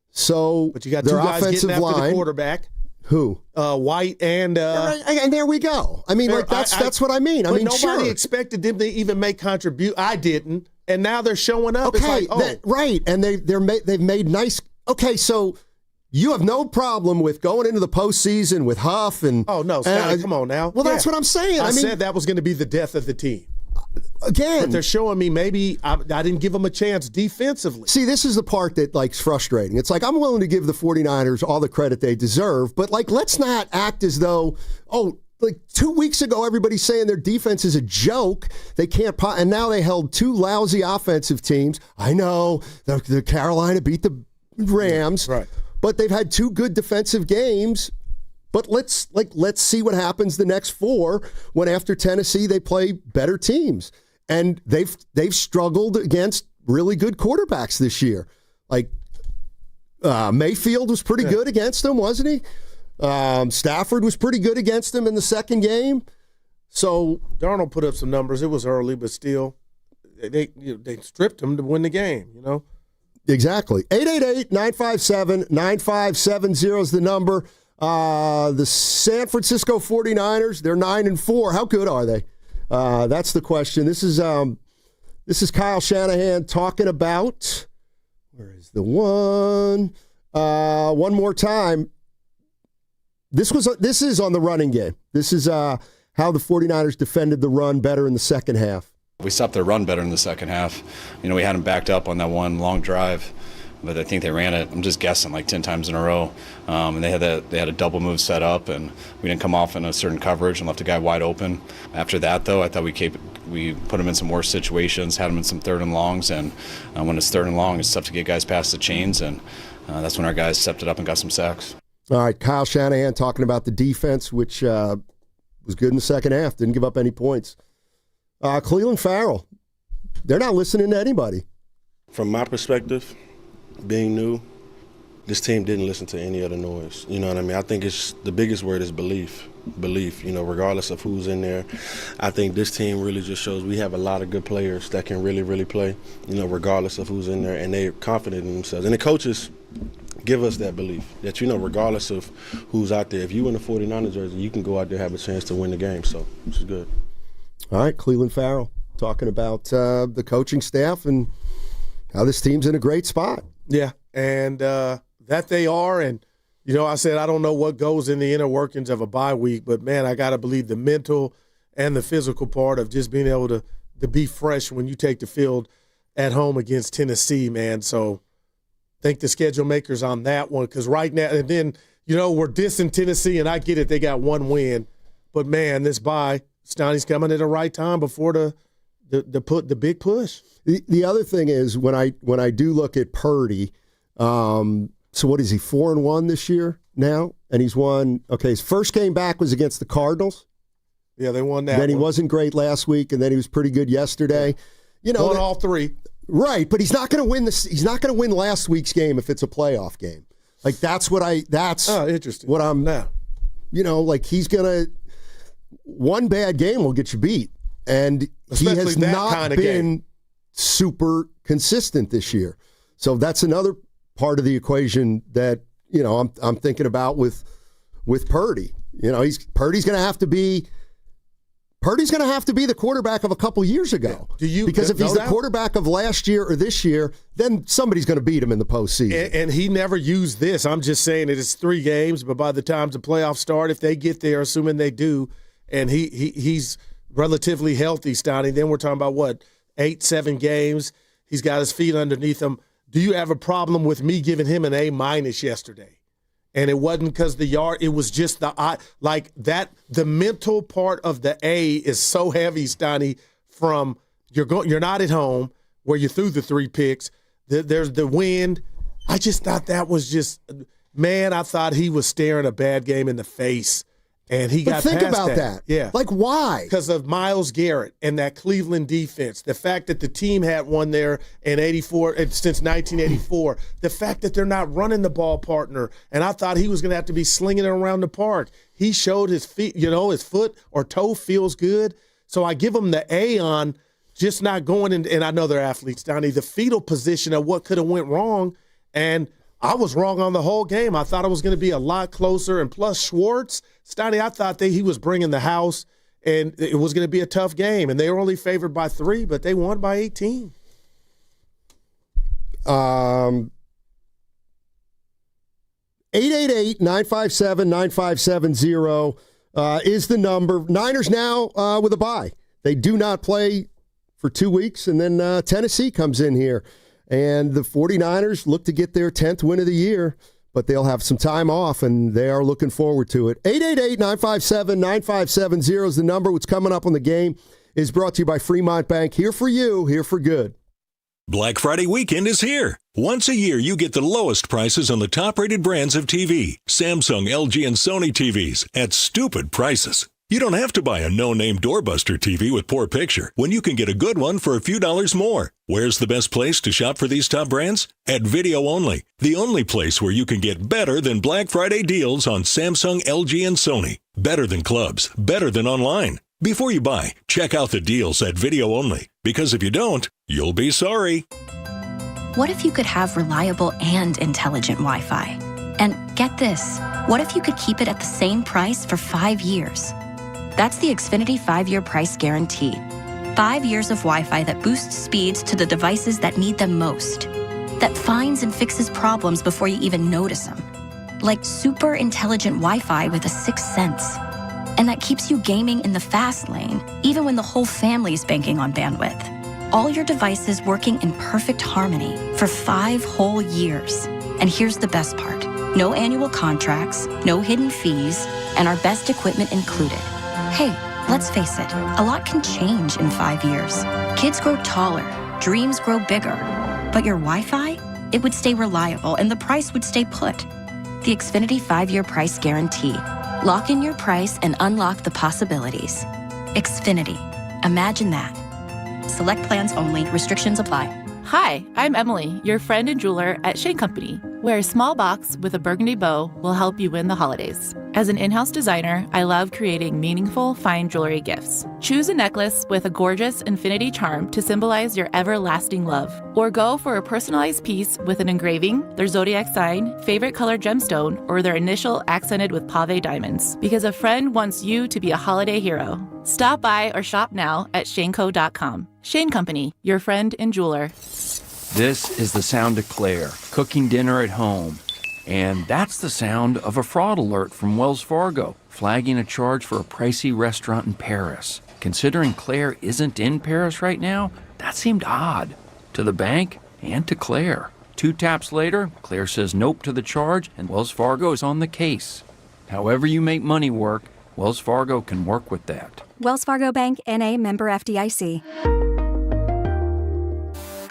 So, but you got 2 guys getting after the quarterback. Who? White and and there we go. I mean, that's what I mean. I mean, nobody expected them to even make contribute. I didn't, and now they're showing up. Okay, it's like, right, and they've made nice. Okay, so you have no problem with going into the postseason with Huff and Scotty, come on now. Well, that's what I'm saying. I said that was going to be the death of the team. Again, but they're showing me maybe I didn't give them a chance defensively. See, this is the part that is frustrating. It's like I'm willing to give the 49ers all the credit they deserve, but let's not act as though 2 weeks ago everybody's saying their defense is a joke. They can't, and now they held 2 lousy offensive teams. I know the Carolina beat the Rams, right? But they've had 2 good defensive games. But let's see what happens the next 4 when after Tennessee they play better teams. And they've struggled against really good quarterbacks this year. Like Mayfield was pretty good against them, wasn't he? Stafford was pretty good against them in the second game. So Darnold put up some numbers. It was early, but still, they stripped him to win the game. Exactly. 888-957-9570 is the number. The San Francisco 49ers, they're 9-4. How good are they? That's the question. This is Kyle Shanahan talking about, where is the one? One more time. This is on the running game. This is how the 49ers defended the run better in the second half. We stopped their run better in the second half. We had them backed up on that one long drive. But I think they ran it, I'm just guessing, 10 times in a row. And they had a double move set up, and we didn't come off in a certain coverage and left a guy wide open. After that, though, I thought we put him in some worse situations, had him in some 3rd and longs, and when it's 3rd and long, it's tough to get guys past the chains, and that's when our guys stepped it up and got some sacks. All right, Kyle Shanahan talking about the defense, which was good in the second half, didn't give up any points. Cleveland Farrell, they're not listening to anybody. From my perspective, being new, this team didn't listen to any other noise. You know what I mean? I think it's the biggest word is belief. Belief, regardless of who's in there. I think this team really just shows we have a lot of good players that can really, really play, regardless of who's in there, and they're confident in themselves. And the coaches give us that belief that, regardless of who's out there, if you in the 49ers jersey, you can go out there and have a chance to win the game. So, which is good. All right, Cleveland Farrell talking about the coaching staff and how this team's in a great spot. Yeah, and that they are. And, I said I don't know what goes in the inner workings of a bye week, but, man, I got to believe the mental and the physical part of just being able to be fresh when you take the field at home against Tennessee, man. So think the schedule makers on that one, because right now – and then, we're dissing Tennessee, and I get it. They got 1 win. But, man, this bye, Stoney's coming at the right time before the big push. The other thing is when I do look at Purdy, so what is he, 4-1 this year now? And he's won, his first game back was against the Cardinals. Yeah, they won that. Then he wasn't great last week, and then he was pretty good yesterday. Won all three. Right, but he's not going to win this. He's not going to win last week's game if it's a playoff game. Like that's interesting. What I'm now. Like he's gonna, one bad game will get you beat, and Especially he has that not kind of been game. super consistent this year. So that's another part of the equation that I'm thinking about with Purdy. Purdy's going to have to be the quarterback of a couple years ago. Because if he's the quarterback of last year or this year, then somebody's going to beat him in the postseason. And he never used this. I'm just saying it is 3 games, but by the time the playoffs start, if they get there, assuming they do, and he's relatively healthy, Stoney, then we're talking about what, 8-7 games. He's got his feet underneath him. Do you have a problem with me giving him an A- yesterday? And it wasn't because the yard, it was just the mental part of the A is so heavy, Stoney, from you're not at home where you threw the 3 picks. There's the wind. I just thought that was just, man, I thought he was staring a bad game in the face. And he got think past about that. Yeah. Like, why? Because of Myles Garrett and that Cleveland defense. The fact that the team had won there in 84 since 1984. The fact that they're not running the ball partner. And I thought he was going to have to be slinging it around the park. He showed his feet, his foot or toe feels good. So I give him the A on just not going in. And I know they're athletes, Donnie. The fetal position of what could have went wrong. And I was wrong on the whole game. I thought it was going to be a lot closer. And plus Schwartz, Stoney, I thought that he was bringing the house, and it was going to be a tough game. And they were only favored by 3, but they won by 18. 888-957-9570 is the number. Niners now with a bye. They do not play for 2 weeks, and then Tennessee comes in here. And the 49ers look to get their 10th win of the year, but they'll have some time off, and they are looking forward to it. 888-957-9570 is the number. What's coming up on the game is brought to you by Fremont Bank. Here for you, here for good. Black Friday weekend is here. Once a year, you get the lowest prices on the top-rated brands of TV. Samsung, LG, and Sony TVs at stupid prices. You don't have to buy a no-name doorbuster TV with poor picture when you can get a good one for a few dollars more. Where's the best place to shop for these top brands? At Video Only, the only place where you can get better than Black Friday deals on Samsung, LG, and Sony. Better than clubs, better than online. Before you buy, check out the deals at Video Only, because if you don't, you'll be sorry. What if you could have reliable and intelligent Wi-Fi? And get this, what if you could keep it at the same price for 5 years? That's the Xfinity 5-year price guarantee. 5 years of Wi-Fi that boosts speeds to the devices that need them most. That finds and fixes problems before you even notice them. Like super intelligent Wi-Fi with a 6th sense. And that keeps you gaming in the fast lane, even when the whole family's banking on bandwidth. All your devices working in perfect harmony for 5 whole years. And here's the best part. No annual contracts, no hidden fees, and our best equipment included. Hey, let's face it, a lot can change in 5 years. Kids grow taller, dreams grow bigger. But your Wi-Fi? It would stay reliable and the price would stay put. The Xfinity 5-year price guarantee. Lock in your price and unlock the possibilities. Xfinity. Imagine that. Select plans only. Restrictions apply. Hi, I'm Emily, your friend and jeweler at Shane Company, where a small box with a burgundy bow will help you win the holidays. As an in-house designer, I love creating meaningful, fine jewelry gifts. Choose a necklace with a gorgeous infinity charm to symbolize your everlasting love, or go for a personalized piece with an engraving, their zodiac sign, favorite color gemstone, or their initial accented with pave diamonds, because a friend wants you to be a holiday hero. Stop by or shop now at shaneco.com. Shane Company, your friend and jeweler. This is the sound of Claire, cooking dinner at home. And that's the sound of a fraud alert from Wells Fargo, flagging a charge for a pricey restaurant in Paris. Considering Claire isn't in Paris right now, that seemed odd. To the bank and to Claire. 2 taps later, Claire says nope to the charge, and Wells Fargo is on the case. However you make money work, Wells Fargo can work with that. Wells Fargo Bank, N.A., member FDIC.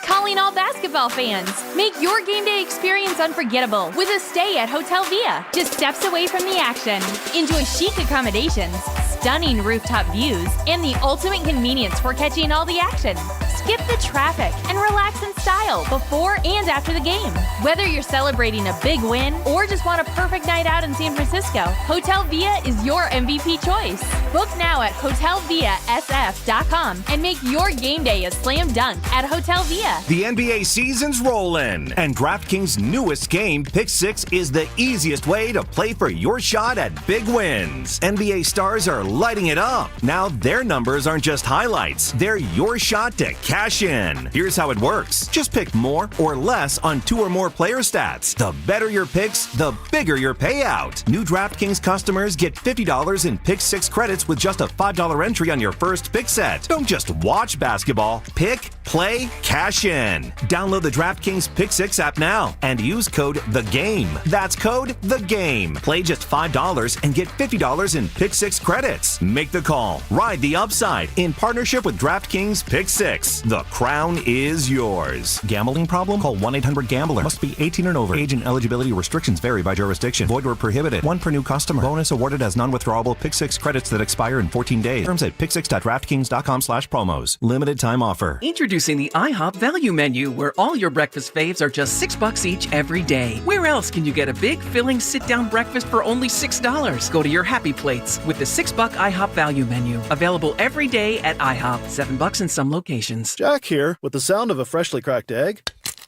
Calling all basketball fans. Make your game day experience unforgettable with a stay at Hotel Via, just steps away from the action. Enjoy chic accommodations, stunning rooftop views, and the ultimate convenience for catching all the action. Skip the traffic and relax in style before and after the game. Whether you're celebrating a big win or just want a perfect night out in San Francisco, Hotel Via is your MVP choice. Book now at hotelviasf.com and make your game day a slam dunk at Hotel Via. The NBA season's rolling, and DraftKings' newest game, Pick 6, is the easiest way to play for your shot at big wins. NBA stars are lighting it up. Now their numbers aren't just highlights, they're your shot to cash in. Here's how it works. Just pick more or less on 2 or more player stats. The better your picks, the bigger your payout. New DraftKings customers get $50 in Pick 6 credits with just a $5 entry on your first pick set. Don't just watch basketball. Pick, play, cash in. Download the DraftKings Pick 6 app now and use code THEGAME. That's code THEGAME. Play just $5 and get $50 in Pick 6 credits. Make the call. Ride the upside in partnership with DraftKings Pick 6. The crown is yours. Gambling problem? Call 1-800-GAMBLER. Must be 18 and over. Age and eligibility restrictions vary by jurisdiction. Void where prohibited. 1 per new customer. Bonus awarded as non-withdrawable Pick 6 credits that expire in 14 days. Terms at pick6.draftkings.com/promos. Limited time offer. Introducing the IHOP Value Menu, where all your breakfast faves are just $6 each every day. Where else can you get a big, filling, sit-down breakfast for only $6? Go to your happy plates with the $6 IHOP Value Menu. Available every day at IHOP. $7 in some locations. Jack here, with the sound of a freshly cracked egg,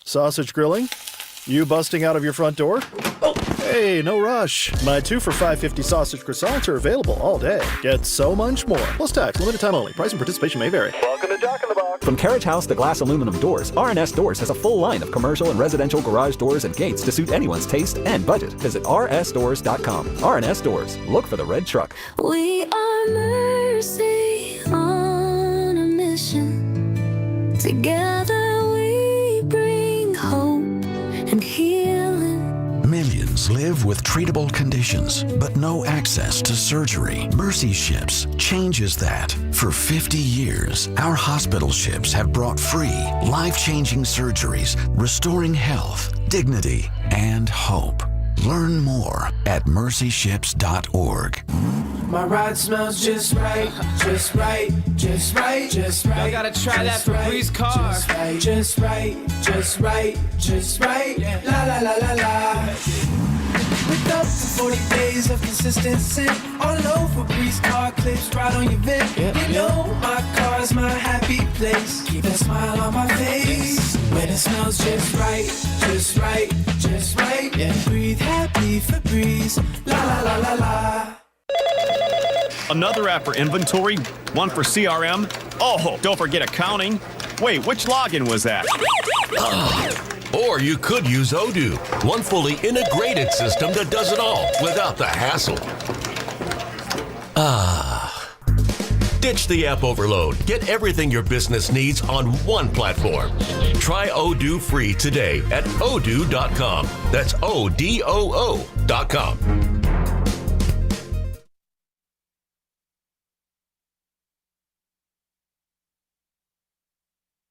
sausage grilling, you busting out of your front door. Oh, hey, no rush. My 2 for $5.50 sausage croissants are available all day. Get so much more. Plus tax, limited time only. Price and participation may vary. Welcome to Jack in the Box. From Carriage House to glass aluminum doors, RNS Doors has a full line of commercial and residential garage doors and gates to suit anyone's taste and budget. Visit rsdoors.com. RNS Doors. Look for the red truck. We are Mercy on a mission. Together we bring hope and healing. Millions live with treatable conditions, but no access to surgery. Mercy Ships changes that. For 50 years, our hospital ships have brought free, life-changing surgeries, restoring health, dignity, and hope. Learn more at mercyships.org. My ride smells just right, just right, just right, just right. I gotta try that for Bree's car. Just right, just right, just right, just right. La la la la la. With up to 40 days of consistency. All over Bree's car clips right on your vent. You know my car's my happy place. Keep that smile on my face. When it smells just right, just right, just right. Yeah. Breathe happy for Breeze. La la la la la. Another app for inventory, one for CRM. Oh, don't forget accounting. Wait, which login was that? Or you could use Odoo, one fully integrated system that does it all without the hassle. Ditch the app overload. Get everything your business needs on one platform. Try Odoo free today at odoo.com. That's ODOO.com.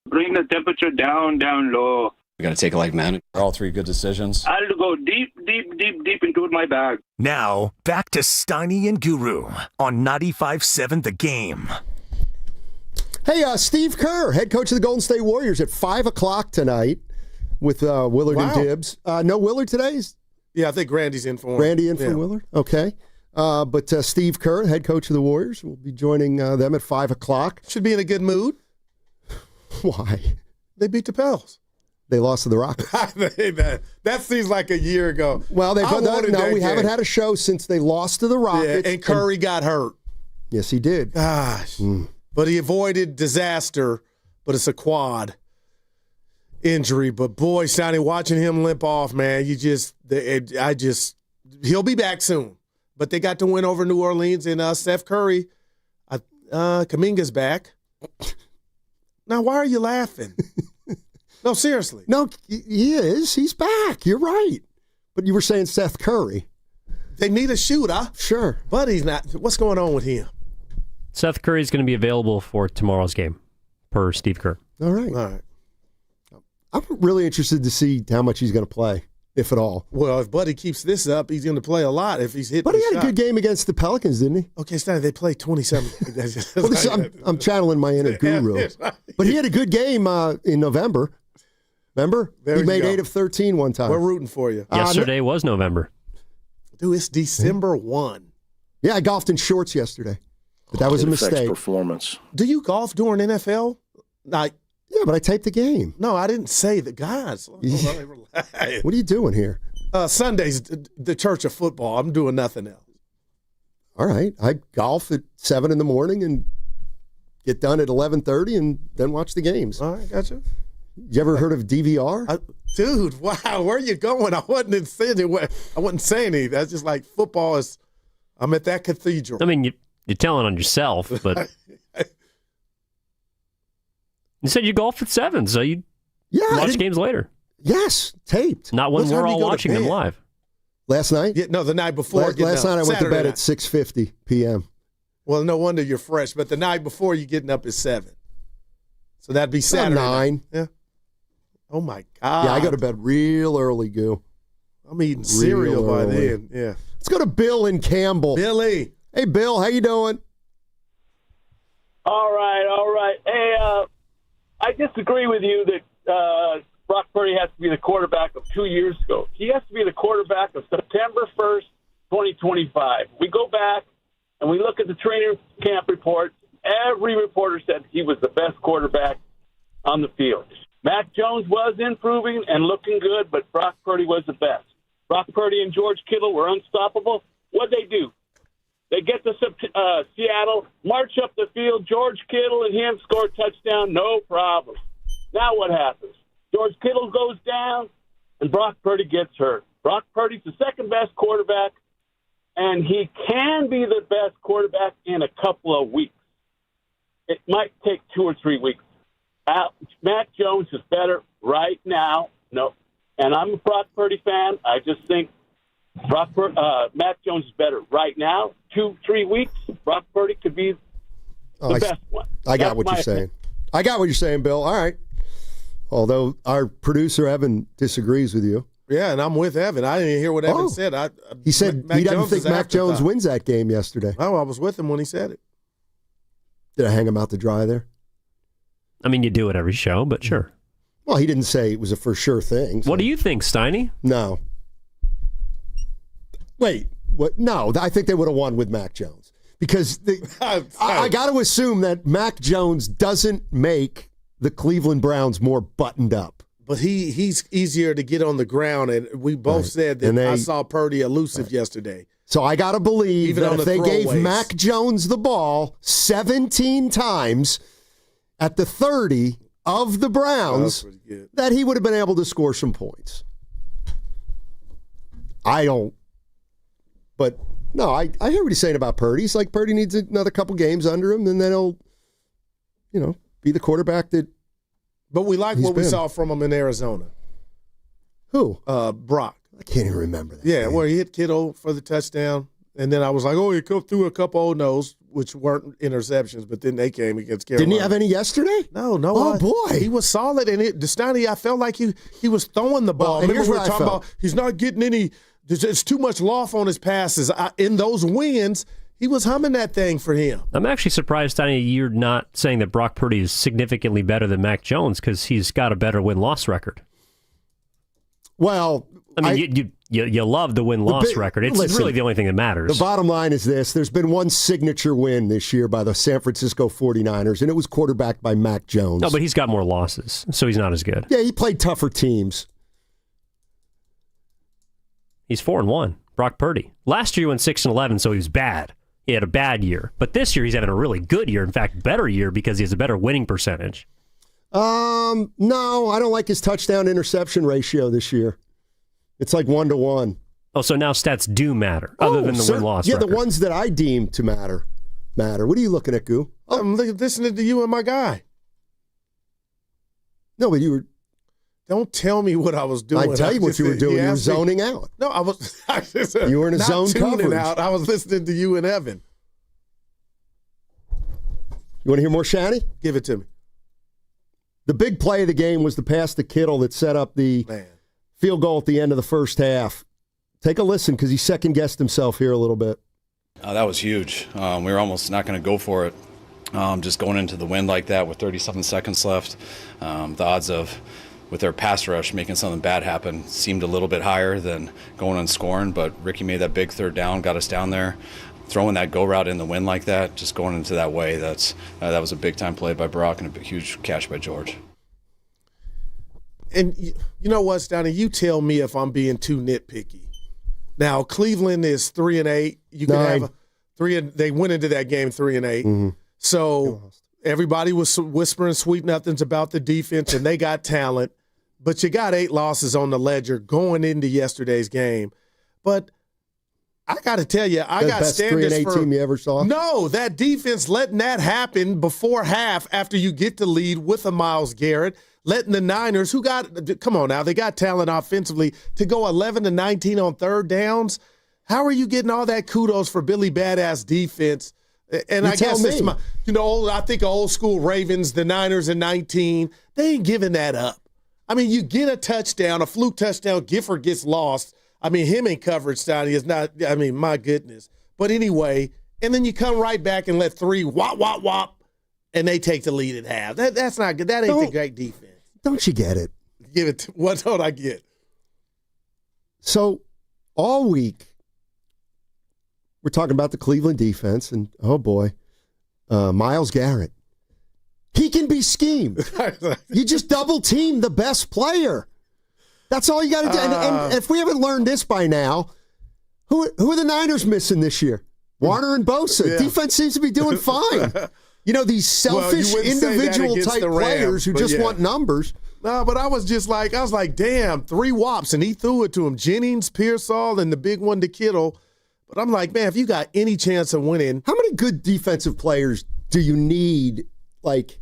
Bring the temperature down low. We got to take it like men. All 3 good decisions. I'll go deep into my bag. Now, back to Steiny and Guru on 95.7 The Game. Hey, Steve Kerr, head coach of the Golden State Warriors, at 5 o'clock tonight with Willard and Dibbs. No Willard today? Yeah, I think Randy's in for him. Randy in for Willard? Okay. But Steve Kerr, head coach of the Warriors, will be joining them at 5 o'clock. Should be in a good mood. Why? They beat the Pels. They lost to the Rockets. That seems like a year ago. Well, we haven't had a show since they lost to the Rockets. Yeah, and Curry got hurt. Yes, he did. Gosh. But he avoided disaster, but it's a quad injury. But boy, Sonny, watching him limp off, man, he'll be back soon. But they got to win over New Orleans, and Steph Curry, Kuminga's back. Now, why are you laughing? No, seriously. No, he is. He's back. You're right. But you were saying Seth Curry. They need a shooter. Sure. But he's not. What's going on with him? Seth Curry is going to be available for tomorrow's game, per Steve Kerr. All right. I'm really interested to see how much he's going to play, if at all. Well, if Buddy keeps this up, he's going to play a lot if he's hitting. But he had a good game against the Pelicans, didn't he? Okay, Stan, they played 27. I'm channeling my inner guru. But he had a good game in November. Remember? He made 8 of 13 one time. We're rooting for you. Yesterday was November. Dude, it's December 1. Yeah, I golfed in shorts yesterday. But that was a mistake. Performance. Do you golf during NFL? Yeah, but I taped the game. No, I didn't say the guys. What are you doing here? Sundays, the church of football. I'm doing nothing else. All right. I golf at 7 in the morning and get done at 11:30 and then watch the games. All right, gotcha. You ever heard of DVR? Dude, wow, where are you going? I wasn't saying anything. That's just like football is. I'm at that cathedral. I mean, you're telling on yourself, but you said you golf at 7, so you watch games later. Yes, taped. Not when we're all watching them live. Last night? Yeah, no, the night before. Last night I went to bed at 6:50 p.m. Well, no wonder you're fresh. But the night before, you're getting up at 7. So that'd be Saturday. 9. Yeah. Oh, my God. Yeah, I go to bed real early, Goo. I'm eating cereal by then. Yeah. Let's go to Bill in Campbell. Billy. Hey, Bill, how you doing? All right. Hey, I disagree with you that Brock Purdy has to be the quarterback of 2 years ago. He has to be the quarterback of September 1st, 2025. We go back and we look at the training camp reports. Every reporter said he was the best quarterback on the field. Mac Jones was improving and looking good, but Brock Purdy was the best. Brock Purdy and George Kittle were unstoppable. What'd they do? They get to Seattle, march up the field. George Kittle and him score a touchdown, no problem. Now what happens? George Kittle goes down, and Brock Purdy gets hurt. Brock Purdy's the second-best quarterback, and he can be the best quarterback in a couple of weeks. It might take 2 or 3 weeks. Mac Jones is better right now. No. And I'm a Brock Purdy fan. I just think Mac Jones is better right now. 2-3 weeks, Brock Purdy could be the best one. I got what you're saying. I got what you're saying, Bill. All right. Although our producer, Evan, disagrees with you. Yeah, and I'm with Evan. I didn't hear what Evan said. He said he doesn't think Mac Jones wins that game yesterday. Oh, I was with him when he said it. Did I hang him out to dry there? I mean, you do it every show, but sure. Well, he didn't say it was a for sure thing. So. What do you think, Steiny? No. Wait, what? No, I think they would have won with Mac Jones. Because I got to assume that Mac Jones doesn't make the Cleveland Browns more buttoned up. But he's easier to get on the ground, and we both said that I saw Purdy elusive yesterday. So I got to believe Even that on if the they gave throwaways. Mac Jones the ball 17 times at the 30 of the Browns, that he would have been able to score some points. I don't. But, no, I hear what he's saying about Purdy. He's like, Purdy needs another couple games under him, and then he'll, be the quarterback that But we like what we saw from him in Arizona. Who? Brock. I can't even remember that. Yeah, where he hit Kittle for the touchdown. And then I was like, he threw a couple old nose, which weren't interceptions, but then they came against Carolina. Didn't he have any yesterday? No. Oh, boy. He was solid. And Destiny, I felt like he was throwing the ball. Well, Remember we were here's what I talking felt. about he's not getting any – there's too much loft on his passes. In those wins, he was humming that thing for him. I'm actually surprised, Steiny, you're not saying that Brock Purdy is significantly better than Mac Jones because he's got a better win-loss record. Well, I mean, you love the win-loss record. It's really the only thing that matters. The bottom line is this. There's been one signature win this year by the San Francisco 49ers, and it was quarterbacked by Mac Jones. No, but he's got more losses, so he's not as good. Yeah, he played tougher teams. He's 4-1, Brock Purdy. Last year he went 6-11, so he was bad. He had a bad year. But this year he's having a really good year. In fact, better year because he has a better winning percentage. No, I don't like his touchdown-interception ratio this year. It's like 1-to-1. Oh, so now stats do matter, other than the win-loss record. Yeah, the ones that I deem to matter. What are you looking at, Goo? I'm listening to you and my guy. No, but you were... Don't tell me what I was doing. I tell you what you were doing. You were zoning out. No, I was. You were in a zone tuning coverage. out. I was listening to you and Evan. You want to hear more Shanny? Give it to me. The big play of the game was the pass to Kittle that set up the field goal at the end of the first half. Take a listen because he second-guessed himself here a little bit. That was huge. We were almost not going to go for it. Just going into the wind like that with 37 seconds left. The odds of, with their pass rush, making something bad happen seemed a little bit higher than going and scoring, but Ricky made that big third down, got us down there. Throwing that go route in the wind like that, just going into that way, that was a big-time play by Brock and a huge catch by George. And you know what, Stoney? You tell me if I'm being too nitpicky. Now, Cleveland is 3-8. You can have they went into that game 3-8. Mm-hmm. So everybody was whispering sweet nothings about the defense, and they got talent. But you got 8 losses on the ledger going into yesterday's game. But I got to tell you, I got standards for 3-8 team you ever saw. No, that defense letting that happen before half after you get the lead with a Myles Garrett, letting the Niners, come on now, they got talent offensively, to go 11-19 on third downs. How are you getting all that kudos for Billy Badass defense? And I guess it's I think old school Ravens, the Niners in 19, they ain't giving that up. I mean, you get a touchdown, a fluke touchdown, Gifford gets lost. I mean, him in coverage, Stoney, is not, I mean, my goodness. But anyway, and then you come right back and let 3 whop, and they take the lead at half. That's not good. That ain't the great defense. Don't you get it? Give it to, what don't I get? So all week, we're talking about the Cleveland defense, and oh boy, Myles Garrett. He can be schemed. You just double team the best player. That's all you got to do. And if we haven't learned this by now, who are the Niners missing this year? Warner and Bosa. Yeah. Defense seems to be doing fine. You know, these selfish individual type players who just want numbers. No, but I was like, damn, 3 whops, and he threw it to him. Jennings, Pearsall, and the big one to Kittle. But I'm like, man, if you got any chance of winning. How many good defensive players do you need? Like,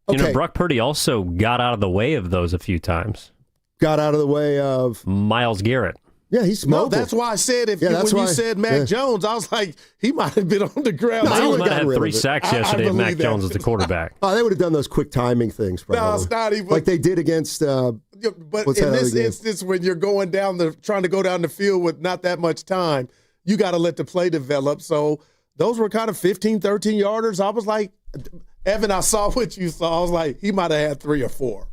okay. You know, Brock Purdy also got out of the way of those a few times. Got out of the way of? Myles Garrett. Yeah, he's mobile. No, that's why I said when you said Mac Jones, I was like, he might have been on the ground. Myles might have had 3 sacks yesterday if Mac Jones was the quarterback. Oh, they would have done those quick timing things, probably. No, it's not even. Like they did against but in this instance, when you're going trying to go down the field with not that much time, you got to let the play develop. So those were kind of 15, 13-yarders. I was like, Evan, I saw what you saw. I was like, he might have had 3 or 4.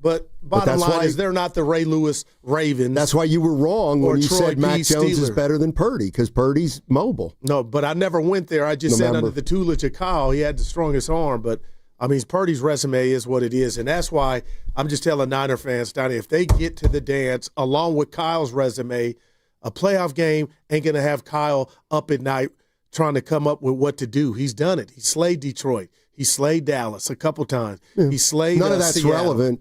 But bottom line is they're not the Ray Lewis Ravens. That's why you were wrong when you said Mac Jones is better than Purdy, because Purdy's mobile. No, but I never went there. I just said under the tutelage of Kyle, he had the strongest arm. But, I mean, Purdy's resume is what it is. And that's why I'm just telling Niner fans, Donnie, if they get to the dance along with Kyle's resume, a playoff game ain't going to have Kyle up at night trying to come up with what to do. He's done it. He slayed Detroit. He slayed Dallas a couple times. Yeah. He slayed None of that's Seattle. Relevant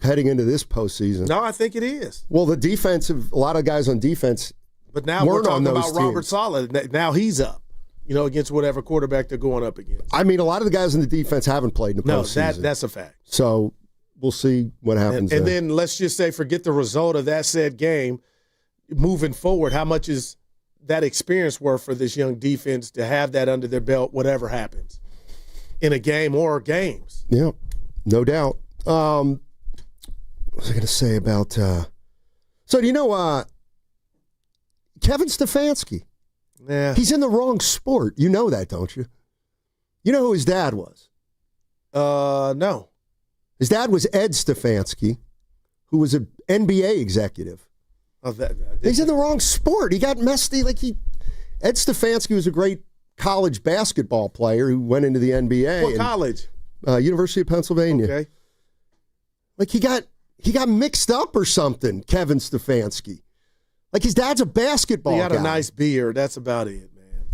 heading into this postseason. No, I think it is. Well, a lot of guys on defense. But now we're talking about Robert Saleh. Now he's up, against whatever quarterback they're going up against. I mean, a lot of the guys in the defense haven't played in the postseason. No, that's a fact. So we'll see what happens. And then let's just say, forget the result of that said game. Moving forward, how much is that experience worth for this young defense to have that under their belt, whatever happens in a game or games? Yeah, no doubt. What was I going to say about so do you know Kevin Stefanski? Yeah. He's in the wrong sport. You know that, don't you? You know who his dad was? No. His dad was Ed Stefanski, who was an NBA executive. He's in the wrong sport. He got messy. Ed Stefanski was a great college basketball player who went into the NBA. What college? University of Pennsylvania. Okay. He got mixed up or something, Kevin Stefanski. His dad's a basketball guy. He got a nice beard. That's about it, man.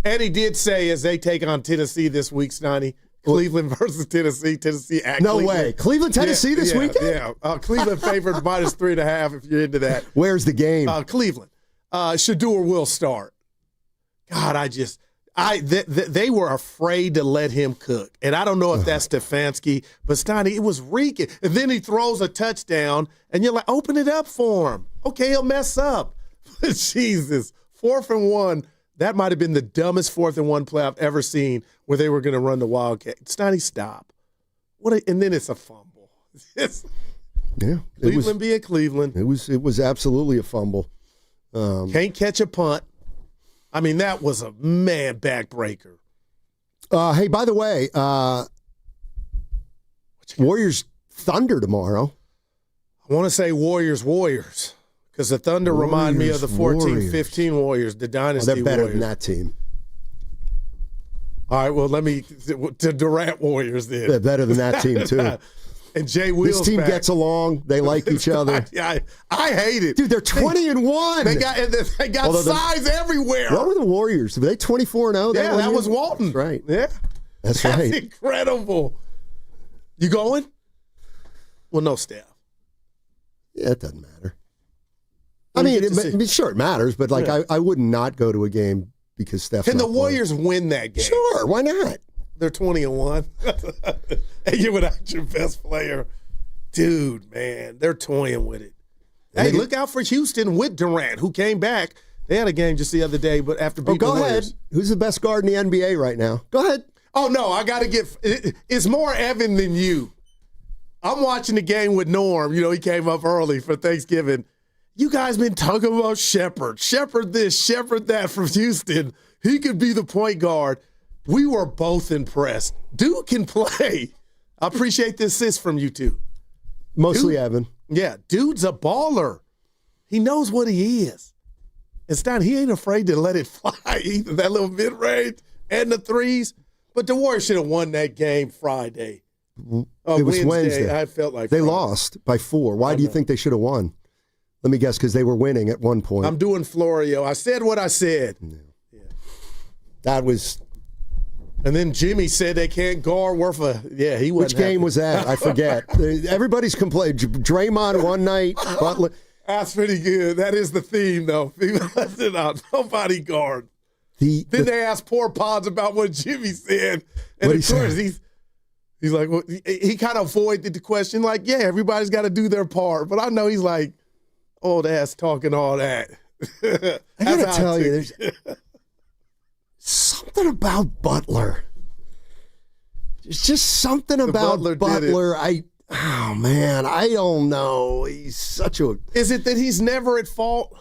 And he did say, as they take on Tennessee this week, Stoney, Cleveland versus Tennessee. Tennessee at No Cleveland. way. Cleveland, Tennessee this weekend? Yeah. Cleveland favored minus 3.5 if you're into that. Where's the game? Cleveland. Shador will start. God, they were afraid to let him cook. And I don't know if that's Stefanski, but Stoney, it was reeking. And then he throws a touchdown, and you're like, open it up for him. Okay, he'll mess up. Jesus. 4th and 1. That might have been the dumbest 4th-and-1 play I've ever seen where they were going to run the Wildcat. Stoney, stop. And then it's a fumble. Cleveland being Cleveland. It was absolutely a fumble. Can't catch a punt. I mean, that was a backbreaker. Hey, by the way, Warriors Thunder tomorrow. I want to say Warriors, because the Thunder remind me of the 14-15 Warriors, the Dynasty Warriors. They're better than Warriors. that team. All right, well, the Durant Warriors then. They're better than that team, too. And Jay Wheels This team back. gets along. They like each other. I hate it. Dude, they're 20-1. They got size everywhere. What were the Warriors? Were they 24-0? Yeah, that was Walton. That's right. Yeah. That's right. That's incredible. You going? Well, no, Steph. Yeah, it doesn't matter. I mean, sure, it matters, but I would not go to a game because Steph's Can not the Warriors win that game? Sure, why not? They're 20-1. And you're without your best player. Dude, man, they're toying with it. Hey, look out for Houston with Durant, who came back. They had a game just the other day, but after beating the Warriors. Go ahead. Who's the best guard in the NBA right now? Go ahead. Oh, no, I got to it's more Evan than you. I'm watching the game with Norm. You know, he came up early for Thanksgiving. You guys been talking about Shepherd this, Shepherd that from Houston. He could be the point guard. We were both impressed. Dude can play. I appreciate the assist from you two. Mostly Evan. Yeah, dude's a baller. He knows what he is. And Stein, he ain't afraid to let it fly either, that little mid-range and the threes. But the Warriors should have won that game Friday. It was Wednesday. I felt like they Friday. lost by 4. Why do you think they should have won? Let me guess, because they were winning at one point. I'm doing Florio. I said what I said. Yeah. That was... And then Jimmy said they can't guard worth a... Yeah, he wasn't Which game happy. was that? I forget. Everybody's complained. Draymond one night, Butler... That's pretty good. That is the theme, though. Nobody guard. Then they asked poor Pods about what Jimmy said. And of course, he's like, well, he kind of avoided the question, like, yeah, everybody's got to do their part. But I know he's like, old ass talking all that. I got to tell you, there's something about Butler. There's just something about Butler. Oh, man, I don't know. He's such a... Is it that he's never at fault?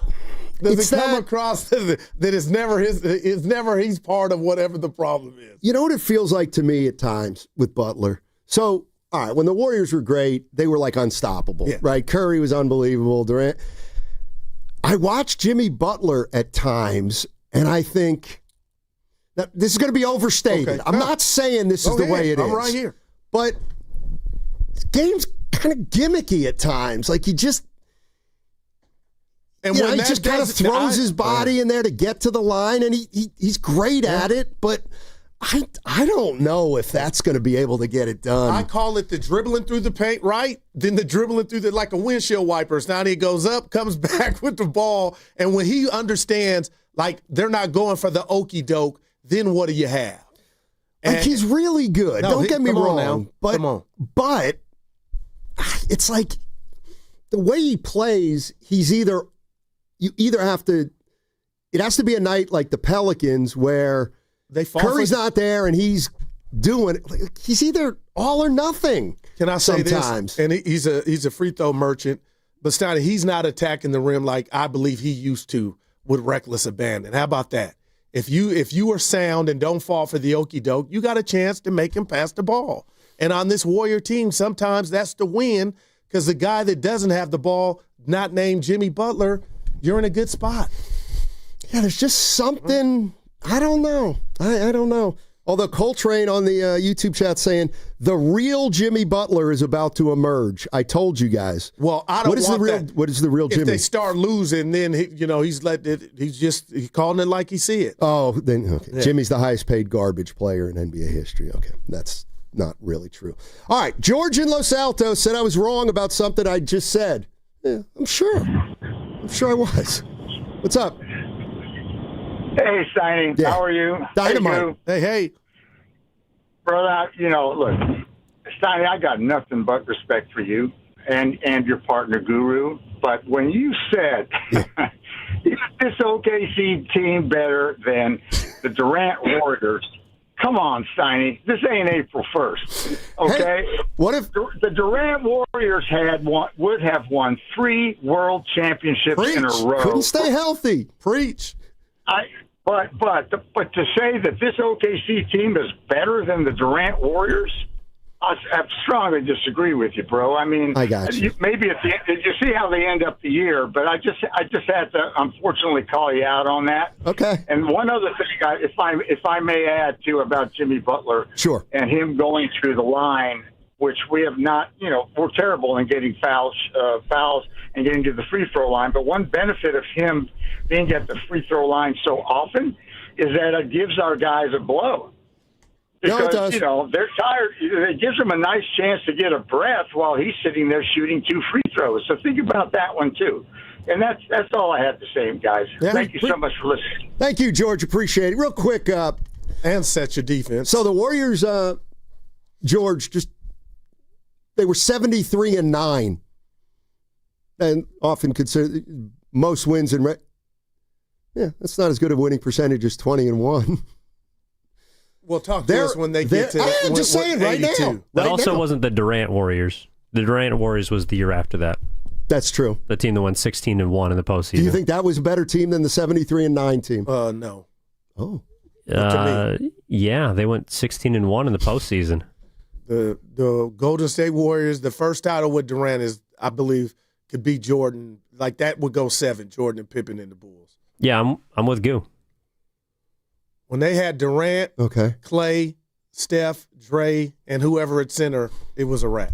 Does it come across that it's never he's part of whatever the problem is? You know what it feels like to me at times with Butler? So, all right, when the Warriors were great, they were like unstoppable, right? Curry was unbelievable. Durant. I watch Jimmy Butler at times, and I think that this is going to be overstated. I'm not saying this is the way it is. I'm right here. But this game's kind of gimmicky at times. Like he just... And he just kind of throws his body in there to get to the line, and he's great at it, but I don't know if that's going to be able to get it done. I call it the dribbling through the paint, right? Then the dribbling through like a windshield wiper. Now he goes up, comes back with the ball, and when he understands, like, they're not going for the okey doke, then what do you have? And like, he's really good. Don't get me wrong. But it's like the way he plays, you either have to, it has to be a night like the Pelicans where Curry's not there and he's doing it. He's either all or nothing. Can I say sometimes. This? And he's a free throw merchant, but Steiner, he's not attacking the rim like I believe he used to with reckless abandon. How about that? If you are sound and don't fall for the okey doke, you got a chance to make him pass the ball. And on this Warrior team, sometimes that's the win because the guy that doesn't have the ball, not named Jimmy Butler, you're in a good spot. Yeah, there's just something, I don't know. I don't know. Although Coltrane on the YouTube chat saying, the real Jimmy Butler is about to emerge. I told you guys. Well, I don't want that. What is the real Jimmy? If they start losing, then he's calling it like he see it. Oh, then okay. Yeah. Jimmy's the highest paid garbage player in NBA history. Okay, that's not really true. All right, George in Los Altos said I was wrong about something I just said. Yeah, I'm sure I was. What's up? Hey, Steiny. Yeah. How are you? Dynamite. Hey. Brother, look, Steiny, I got nothing but respect for you and your partner, Guru. But when you said Is this OKC team better than the Durant Warriors? Come on, Steiny. This ain't April 1st, okay? Hey, what if the Durant Warriors would have won 3 world championships in a row? Couldn't stay healthy. Preach. But to say that this OKC team is better than the Durant Warriors, I strongly disagree with you, bro. I mean, I got you. Maybe at the end, you see how they end up the year, but I just had to unfortunately call you out on that. Okay. And one other thing, if I may add too, about Jimmy Butler, sure, and him going through the line, which we have not, we're terrible in getting fouls and getting to the free throw line. But one benefit of him being at the free throw line so often is that it gives our guys a blow. Because, they're tired. It gives them a nice chance to get a breath while he's sitting there shooting 2 free throws. So think about that one, too. And that's all I have to say, guys. Yeah. Thank you so much for listening. Thank you, George. Appreciate it. Real quick. And set your defense. So the Warriors, George, they were 73-9. And often considered most wins in that's not as good a winning percentage as 20-1. We'll talk to us when they get to. I'm just saying right now. That also wasn't the Durant Warriors. The Durant Warriors was the year after that. That's true. The team that won 16-1 in the postseason. Do you think that was a better team than the 73-9 team? No. Oh. Yeah, they went 16-1 in the postseason. The Golden State Warriors, the first title with Durant is, I believe, could beat Jordan. Like that would go 7, Jordan and Pippen and the Bulls. Yeah, I'm with Goo. When they had Durant, Clay, Steph, Dre, and whoever at center, it was a wrap.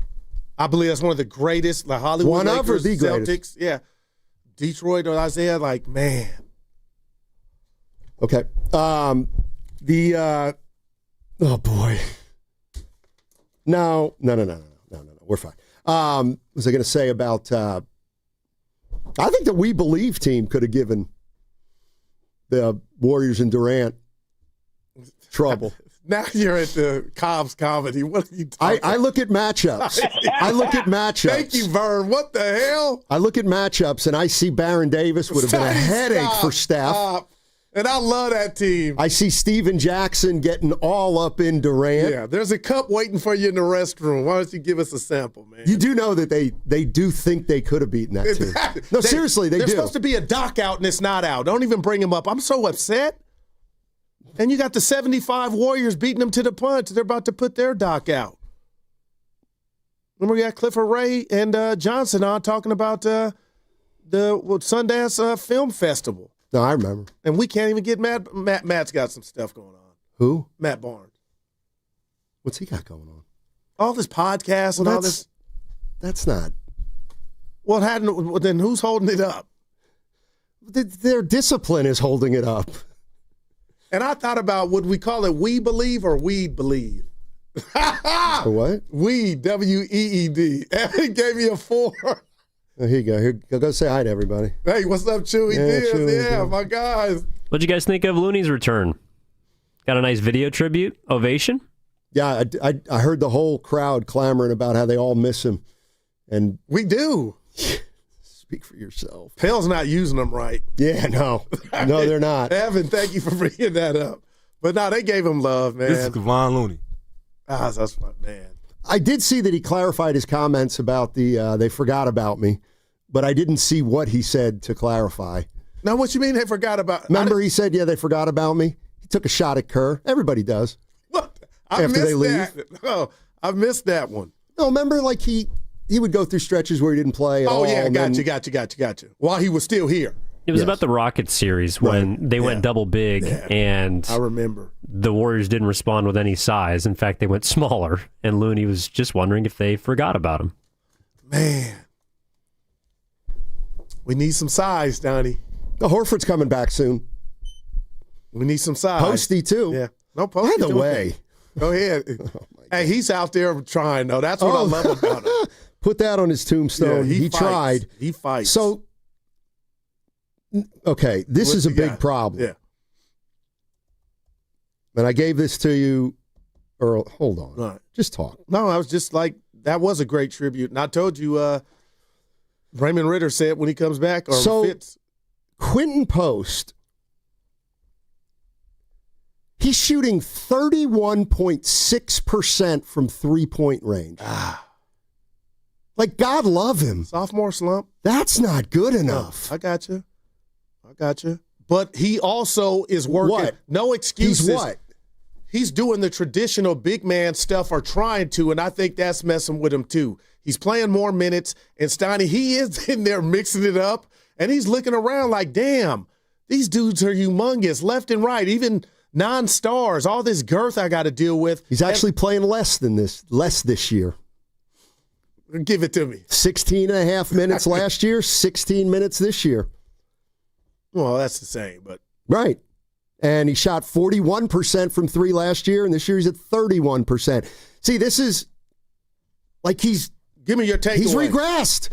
I believe that's one of the greatest, like Hollywood Lakers, the Celtics, greatest. yeah, Detroit or Isaiah, like, man. Okay. Oh, boy. No. We're fine. What was I going to say about I think the We Believe team could have given the Warriors and Durant trouble. Now you're at the Cobb's comedy. What are you talking I look at matchups. Thank you, Vern. What the hell? I look at matchups, and I see Baron Davis would have been a headache for Steph. And I love that team. I see Steven Jackson getting all up in Durant. Yeah, there's a cup waiting for you in the restroom. Why don't you give us a sample, man? You do know that they do think they could have beaten that team. No, seriously, they do. There's supposed to be a doc out, and it's not out. Don't even bring him up. I'm so upset. And you got the 75 Warriors beating them to the punch. They're about to put their doc out. Remember, we got Clifford Ray and Johnson on talking about the Sundance Film Festival. No, I remember. And we can't even get Matt. Matt's got some stuff going on. Who? Matt Barnes. What's he got going on? All this podcast and all this. That's not. Well, then who's holding it up? Their discipline is holding it up. And I thought about, would we call it We Believe or Weed Believe? What? Weed, W-E-E-D. Evan gave me a 4. Oh, here you go. Here, go say hi to everybody. Hey, what's up, Chewy? Yeah, my guys. What'd you guys think of Looney's return? Got a nice video tribute, ovation? Yeah, I heard the whole crowd clamoring about how they all miss him. And we do. Speak for yourself. Pell's not using them right. Yeah, no. No, they're not. Evan, thank you for bringing that up. But no, they gave him love, man. This is Kevon Looney. That's my man. I did see that he clarified his comments about they forgot about me, but I didn't see what he said to clarify. Now, what you mean they forgot about? Remember he said, they forgot about me? He took a shot at Kerr. Everybody does. What? After they leave. Oh, I missed that one. No, remember like he would go through stretches where he didn't play at all. Oh, yeah, got you. While he was still here. It was about the Rockets series when they went double big, and I remember the Warriors didn't respond with any size. In fact, they went smaller, and Looney was just wondering if they forgot about him. Man, we need some size, Donnie. The Horford's coming back soon. We need some size. Posty, too. Yeah. No, Posty. By the way. Go ahead. Hey, he's out there trying, though. That's what I love about him. Put that on his tombstone. Yeah, he tried. He fights. So, okay, this is a big problem. Yeah. And I gave this to you, Earl. Hold on. Right. Just talk. No, I was just like, that was a great tribute. And I told you, Raymond Ritter said when he comes back, or Fitz. Quentin Post, he's shooting 31.6% from three-point range. Like, God love him. Sophomore slump. That's not good enough. I got you. But he also is working. What? No excuses. He's what? He's doing the traditional big man stuff, or trying to, and I think that's messing with him too. He's playing more minutes, and Steiny, he is in there mixing it up, and he's looking around like, damn, these dudes are humongous, left and right, even non-stars, all this girth I got to deal with. He's actually playing less this year. Give it to me. 16 and a half minutes last year, 16 minutes this year. Well, that's the same, but. Right. And he shot 41% from three last year, and this year he's at 31%. See, this is like give me your takeaway. He's regressed.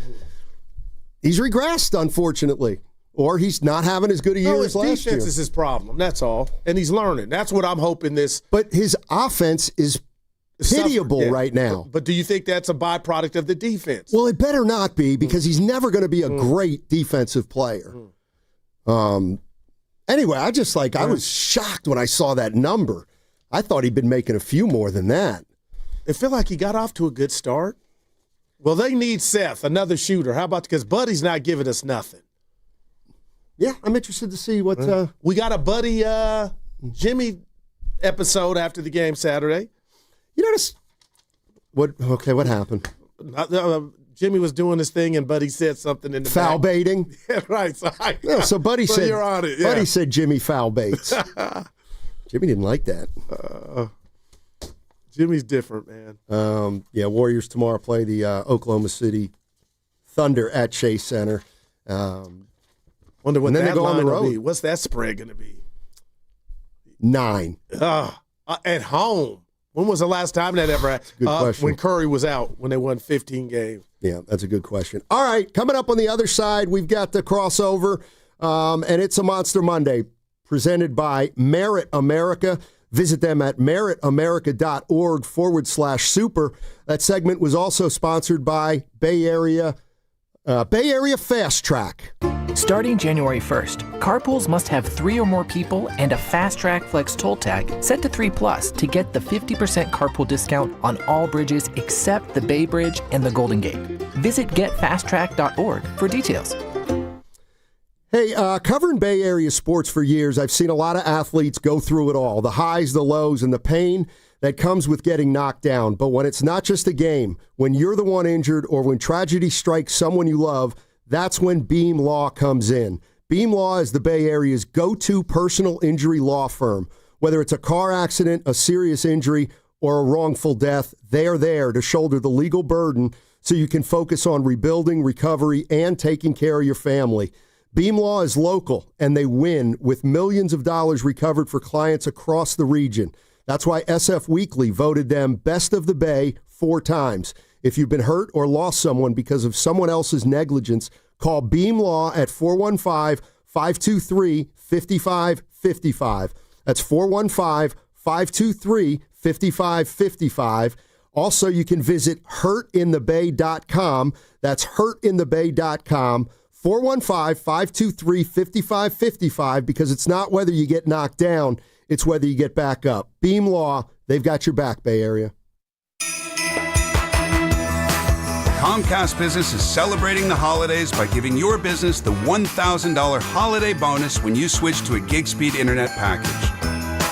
He's regressed, unfortunately. Or he's not having as good a year as last year. His defense is his problem, that's all. And he's learning. That's what I'm hoping this. But his offense is pitiable right now. But do you think that's a byproduct of the defense? Well, it better not be, because he's never going to be a great defensive player. Anyway, I was shocked when I saw that number. I thought he'd been making a few more than that. It feel like he got off to a good start. Well, they need Seth, another shooter. How about, because Buddy's not giving us nothing. Yeah, I'm interested to see what. We got a Buddy Jimmy episode after the game Saturday. You notice what? Okay, what happened? Jimmy was doing his thing, and Buddy said something in the foul back. Baiting. Yeah, right. So Buddy said, you're on it. Yeah. Buddy said Jimmy foul baits. Jimmy didn't like that. Jimmy's different, man. Warriors tomorrow play the Oklahoma City Thunder at Chase Center. Wonder what that line will be. What's that spread going to be? 9. At home. When was the last time that ever happened? Good question. When Curry was out, when they won 15 games. Yeah, that's a good question. All right, coming up on the other side, we've got the crossover, and it's a Monster Monday presented by Merit America. Visit them at meritamerica.org/super. That segment was also sponsored by Bay Area Fast Track. Starting January 1st, carpools must have 3 or more people and a Fast Track Flex toll tag set to 3+ to get the 50% carpool discount on all bridges except the Bay Bridge and the Golden Gate. Visit getfasttrack.org for details. Hey, covering Bay Area sports for years, I've seen a lot of athletes go through it all, the highs, the lows, and the pain that comes with getting knocked down. But when it's not just a game, when you're the one injured or when tragedy strikes someone you love, that's when Beam Law comes in. Beam Law is the Bay Area's go-to personal injury law firm. Whether it's a car accident, a serious injury, or a wrongful death, they're there to shoulder the legal burden so you can focus on rebuilding, recovery, and taking care of your family. Beam Law is local, and they win with millions of dollars recovered for clients across the region. That's why SF Weekly voted them Best of the Bay 4 times. If you've been hurt or lost someone because of someone else's negligence, call Beam Law at 415-523-5555. That's 415-523-5555. Also, you can visit hurtinthebay.com. That's hurtinthebay.com. 415-523-5555, because it's not whether you get knocked down, it's whether you get back up. Beam Law, they've got your back, Bay Area. Comcast Business is celebrating the holidays by giving your business the $1,000 holiday bonus when you switch to a gig speed internet package.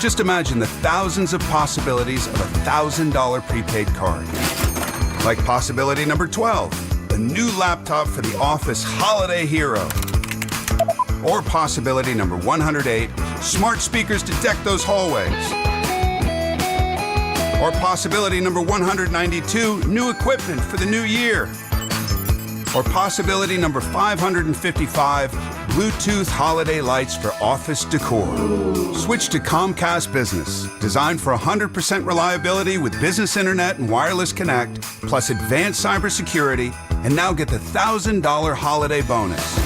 Just imagine the thousands of possibilities of a $1,000 prepaid card. Like possibility number 12, a new laptop for the office holiday hero. Or possibility number 108, smart speakers to deck those hallways. Or possibility number 192, new equipment for the new year. Or possibility number 555, Bluetooth holiday lights for office decor. Switch to Comcast Business, designed for 100% reliability with business internet and wireless connect, plus advanced cybersecurity, and now get the $1,000 holiday bonus.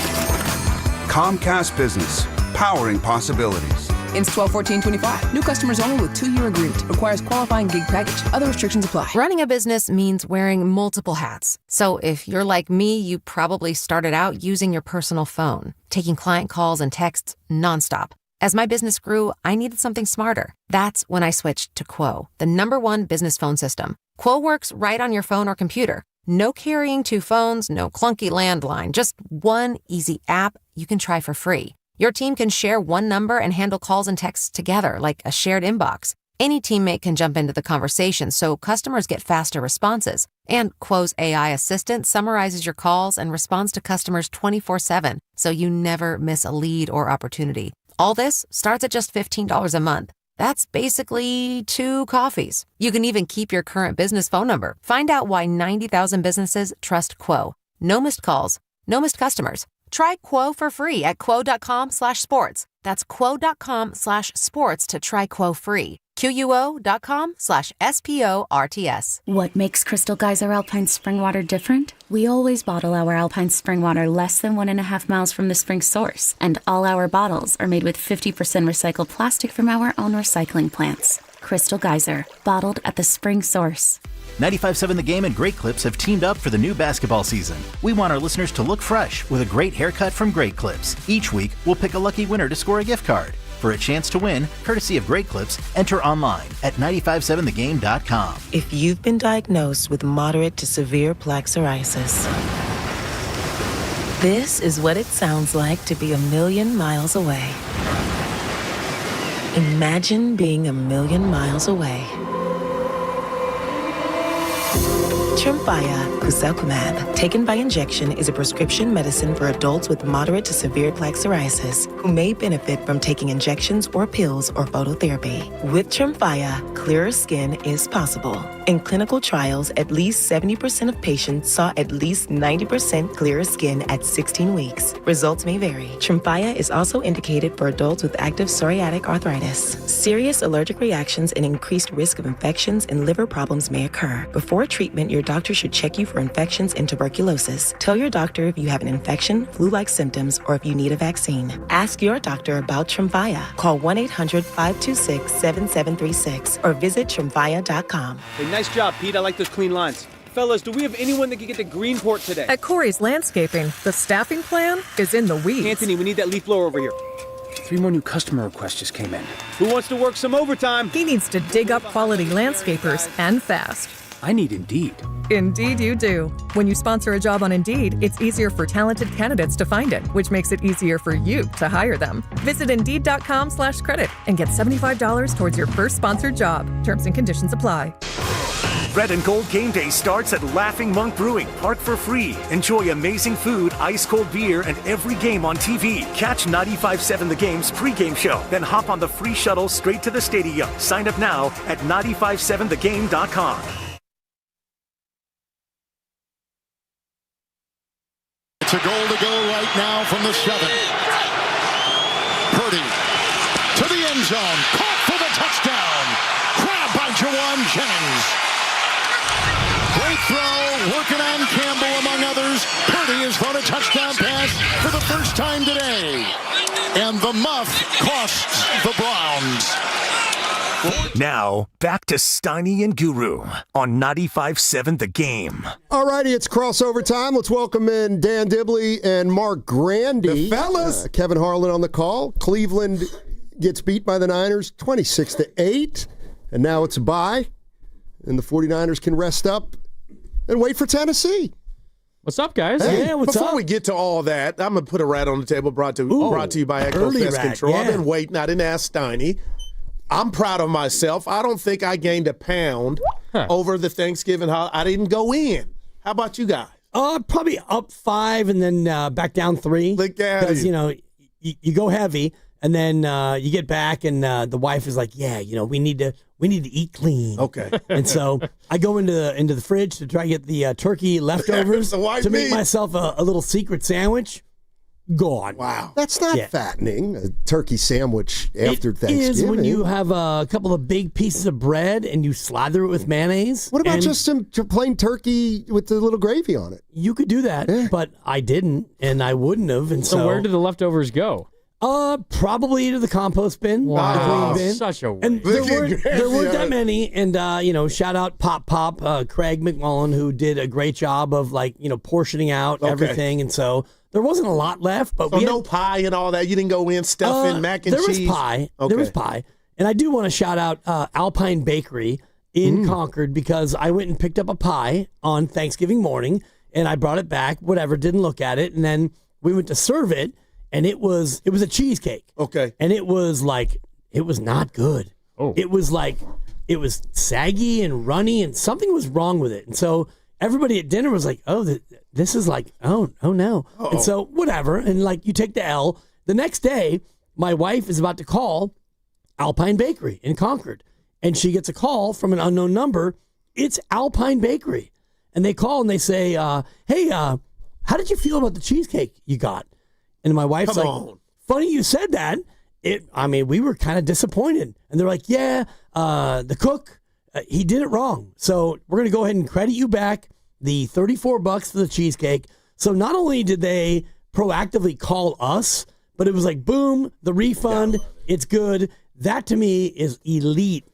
Comcast Business, powering possibilities. Ends 12/14/25. New customers only with 2-year agreement. Requires qualifying gig package. Other restrictions apply. Running a business means wearing multiple hats. So if you're like me, you probably started out using your personal phone, taking client calls and texts nonstop. As my business grew, I needed something smarter. That's when I switched to Quo, the #1 business phone system. Quo works right on your phone or computer. No carrying 2 phones, no clunky landline, just one easy app you can try for free. Your team can share one number and handle calls and texts together like a shared inbox. Any teammate can jump into the conversation, so customers get faster responses. And Quo's AI assistant summarizes your calls and responds to customers 24/7, so you never miss a lead or opportunity. All this starts at just $15 a month. That's basically 2 coffees. You can even keep your current business phone number. Find out why 90,000 businesses trust Quo. No missed calls, no missed customers. Try Quo for free at quo.com/sports. That's quo.com/sports to try Quo free. QUO.com/SPORTS. What makes Crystal Geyser Alpine Spring Water different? We always bottle our Alpine Spring Water less than 1.5 miles from the spring source, and all our bottles are made with 50% recycled plastic from our own recycling plants. Crystal Geyser, bottled at the spring source. 95.7 The Game and Great Clips have teamed up for the new basketball season. We want our listeners to look fresh with a great haircut from Great Clips. Each week, we'll pick a lucky winner to score a gift card. For a chance to win, courtesy of Great Clips, enter online at 957thegame.com. If you've been diagnosed with moderate to severe plaque psoriasis, this is what it sounds like to be 1,000,000 miles away. Imagine being 1,000,000 miles away. Tremfya guselkumab, taken by injection, is a prescription medicine for adults with moderate to severe plaque psoriasis who may benefit from taking injections or pills or phototherapy. With Tremfya, clearer skin is possible. In clinical trials, at least 70% of patients saw at least 90% clearer skin at 16 weeks. Results may vary. Tremfya is also indicated for adults with active psoriatic arthritis. Serious allergic reactions and increased risk of infections and liver problems may occur. Before treatment, your doctor should check you for infections and tuberculosis. Tell your doctor if you have an infection, flu-like symptoms, or if you need a vaccine. Ask your doctor about Tremfya. Call 1-800-526-7736 or visit Tremfya.com. Hey, nice job, Pete. I like those clean lines. Fellas, do we have anyone that can get to Greenport today? At Corey's Landscaping, the staffing plan is in the weeds. Anthony, we need that leaf blower over here. 3 more new customer requests just came in. Who wants to work some overtime? He needs to dig up quality landscapers and fast. I need Indeed. Indeed you do. When you sponsor a job on Indeed, it's easier for talented candidates to find it, which makes it easier for you to hire them. Visit Indeed.com/credit and get $75 towards your first sponsored job. Terms and conditions apply. Red and Gold Game Day starts at Laughing Monk Brewing. Park for free. Enjoy amazing food, ice-cold beer, and every game on TV. Catch 95.7 The Game's pregame show. Then hop on the free shuttle straight to the stadium. Sign up now at 957thegame.com. It's a goal to go right now from the 7. Purdy to the end zone. Caught for the touchdown. Grabbed by Jawan Jennings. Great throw, working on Campbell among others. Purdy has thrown a touchdown pass for the first time today. And the muff costs the Browns. Now, back to Steiny and Guru on 95.7 The Game. All righty, it's crossover time. Let's welcome in Dan Dibley and Mark Grandy. The fellas. Kevin Harlan on the call. Cleveland gets beat by the Niners 26-8. And now it's a bye. And the 49ers can rest up and wait for Tennessee. What's up, guys? Hey, before we get to all that, I'm going to put a rat on the table brought to you by Echo Pest Control. Yeah. I've been waiting. I didn't ask Steiny. I'm proud of myself. I don't think I gained a pound over the Thanksgiving holiday. I didn't go in. How about you guys? Probably up 5 and then back down 3. Because, you go heavy and then you get back and the wife is like, we need to eat clean. Okay. And so I go into the fridge to try to get the turkey leftovers to make myself a little secret sandwich. Gone. Wow. That's not fattening, a turkey sandwich after Thanksgiving. It is when you have a couple of big pieces of bread and you slather it with mayonnaise. What about just some plain turkey with the little gravy on it? You could do that, but I didn't, and I wouldn't have. And so where did the leftovers go? Probably to the compost bin. Wow. The clean bin. Such a And there weren't that many. And, shout out Pop, Craig McMullen, who did a great job of, portioning out everything. And so there wasn't a lot left. But so no pie and all that? You didn't go in stuffing mac and cheese? There was pie. Okay. There was pie. And I do want to shout out Alpine Bakery in Concord, because I went and picked up a pie on Thanksgiving morning, and I brought it back, didn't look at it. And then we went to serve it. And it was a cheesecake. Okay. And it was not good. Oh. It was saggy and runny, and something was wrong with it. And so everybody at dinner was like, oh, this is oh no. Uh-oh. And so whatever. And you take the L. The next day, my wife is about to call Alpine Bakery in Concord. And she gets a call from an unknown number. It's Alpine Bakery. And they call and they say, hey, how did you feel about the cheesecake you got? And my wife's funny you said that. We were kind of disappointed. And they're like, yeah, the cook, he did it wrong. So we're going to go ahead and credit you back the $34 for the cheesecake. So not only did they proactively call us, but it was boom, the refund, it's good. That to me is elite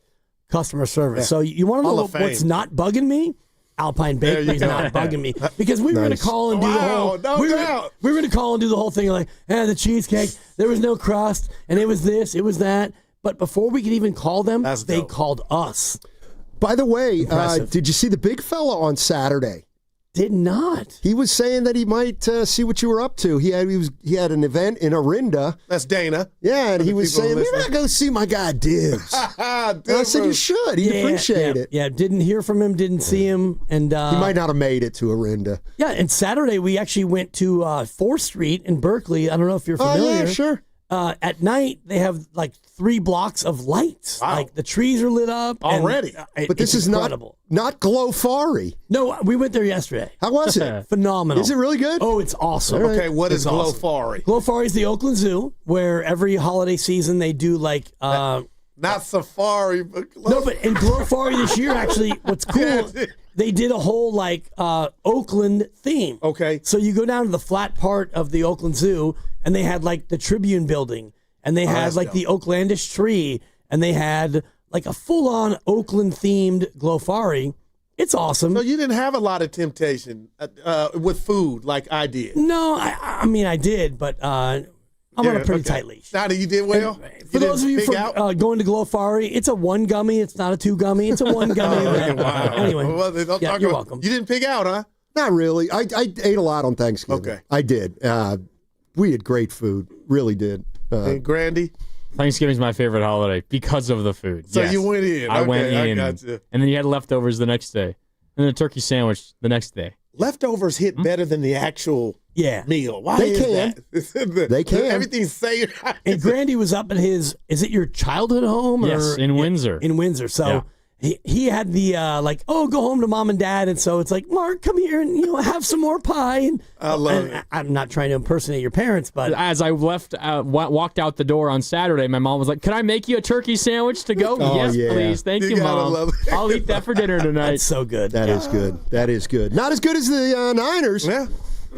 customer service. Yeah. So you want to know what's not bugging me? Alpine Bakery's not bugging me, because we were going to call and do the whole. We were going to call and do the whole thing the cheesecake. There was no crust, and it was this, it was that. But before we could even call them, they called us. By the way, did you see the big fella on Saturday? Did not. He was saying that he might see what you were up to. He had an event in Orinda. That's Dana. Yeah, and he was saying, maybe I go see my guy Dibs. I said you should. He'd appreciate it. Yeah, didn't hear from him, didn't see him, and he might not have made it to Orinda. Yeah, and Saturday we actually went to 4th Street in Berkeley. I don't know if you're familiar. Oh yeah, sure. At night they have 3 blocks of lights. Wow. The trees are lit up already. But this is incredible. not Glowfari. No, we went there yesterday. How was it? Phenomenal. Is it really good? Oh, it's awesome. Right. Okay, what is awesome. Glowfari? Glowfari is the Oakland Zoo, where every holiday season they do not safari, but no, but in Glowfari this year, actually, what's cool, they did a whole Oakland theme. Okay. So you go down to the flat part of the Oakland Zoo, and they had the Tribune building, and they had the Oaklandish tree, and they had a full-on Oakland themed Glowfari. It's awesome. So you didn't have a lot of temptation with food like I did. No, I did, but I'm on a pretty tight leash. Now that you did well. For those of you going to Glowfari, it's a 1 gummy. It's not a 2 gummy. It's a 1 gummy. Wow. Anyway, you're welcome. You didn't pig out, huh? Not really. I ate a lot on Thanksgiving. Okay. I did. We had great food. Really did. And Grandy? Thanksgiving's my favorite holiday because of the food. So you went in. I went in. I got you. And then you had leftovers the next day. And then a turkey sandwich the next day. Leftovers hit better than the actual meal. Why they is can. that? They can. Everything's safe. And Grandy was up at is it your childhood home? Yes, in Windsor. In Windsor. So he had the go home to mom and dad. And so it's Mark, come here and have some more pie. And I love it. I'm not trying to impersonate your parents, but as I walked out the door on Saturday, my mom was like, "Can I make you a turkey sandwich to go?" Oh, yes, yeah. please. Thank you, Mom. Love it. I'll eat that for dinner tonight. That's so good. That is good. That is good. Not as good as the Niners. Yeah.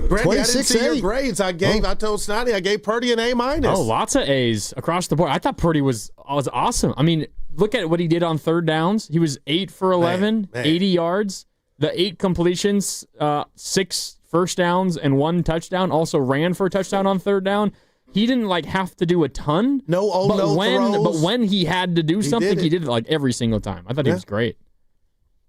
Grandy, I didn't see your grades. I told Snotty I gave Purdy an A-. Oh, lots of A's across the board. I thought Purdy was awesome. I mean, look at what he did on 3rd downs. He was 8 for 11, 80 yards. The 8 completions, 6 first downs, and 1 touchdown. Also ran for a touchdown on 3rd down. He didn't have to do a ton. No throws. But when he had to do something, he did it every single time. I thought he was great.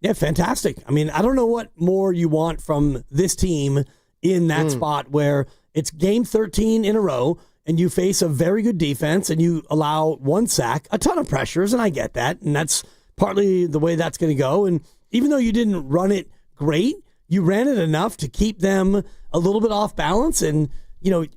Yeah, fantastic. I mean, I don't know what more you want from this team in that spot where it's game 13 in a row and you face a very good defense and you allow 1 sack, a ton of pressures, and I get that, and that's partly the way that's going to go. And even though you didn't run it great, you ran it enough to keep them a little bit off balance, and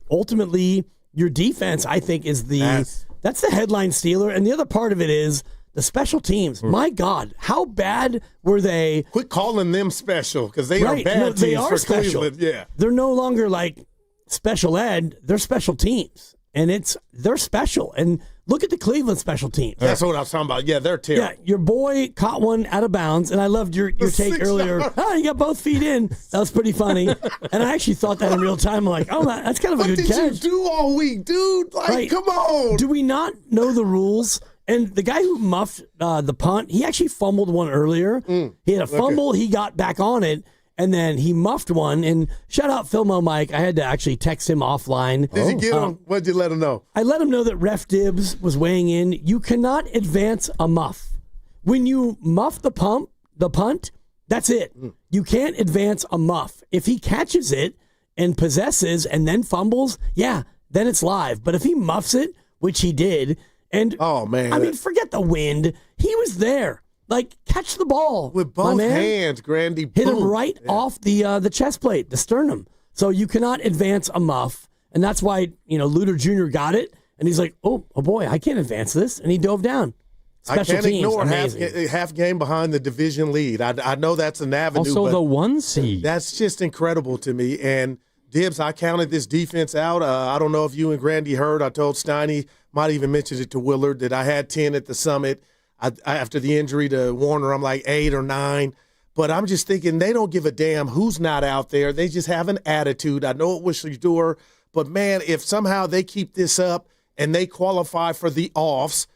ultimately your defense, I think, is that's the headline stealer. And the other part of it is the special teams. My God, how bad were they? Quit calling them special, because they are bad teams they are for special. Cleveland. Yeah. They're no longer special ed. They're special teams. And they're special. And look at the Cleveland special teams. That's what I was talking about. Yeah, they're terrible. Yeah, your boy caught one out of bounds, and I loved your take earlier. Oh, you got both feet in. That was pretty funny. And I actually thought that in real time. I'm like, oh, that's kind of a good catch. What did you do all week, dude? Like, right. Come on. Do we not know the rules? And the guy who muffed the punt, he actually fumbled one earlier. He had a fumble. He got back on it, and then he muffed one. And shout out Philmo Mike. I had to actually text him offline. Did you get him? What did you let him know? I let him know that Ref Dibs was weighing in. You cannot advance a muff. When you muff the punt, that's it. You can't advance a muff. If he catches it and possesses and then fumbles, yeah, then it's live. But if he muffs it, which he did, and oh man, I mean, forget the wind. He was there. Like, catch the ball with both hands, Grandy. Hit him right off the chest plate, the sternum. So you cannot advance a muff, and that's why Luter Jr. got it, and he's like, oh boy, I can't advance this, and he dove down. Special I can't ignore half game behind the division lead. I know that's an avenue. Also, but the 1 seed. That's just incredible to me. And Dibs, I counted this defense out. I don't know if you and Grandy heard. I told Steiny, might even mentioned it to Willard, that I had 10 at the summit. After the injury to Warner, I'm like 8 or 9. But I'm just thinking they don't give a damn who's not out there. They just have an attitude. I know it was Shador, but man, if somehow they keep this up and they qualify for the offs,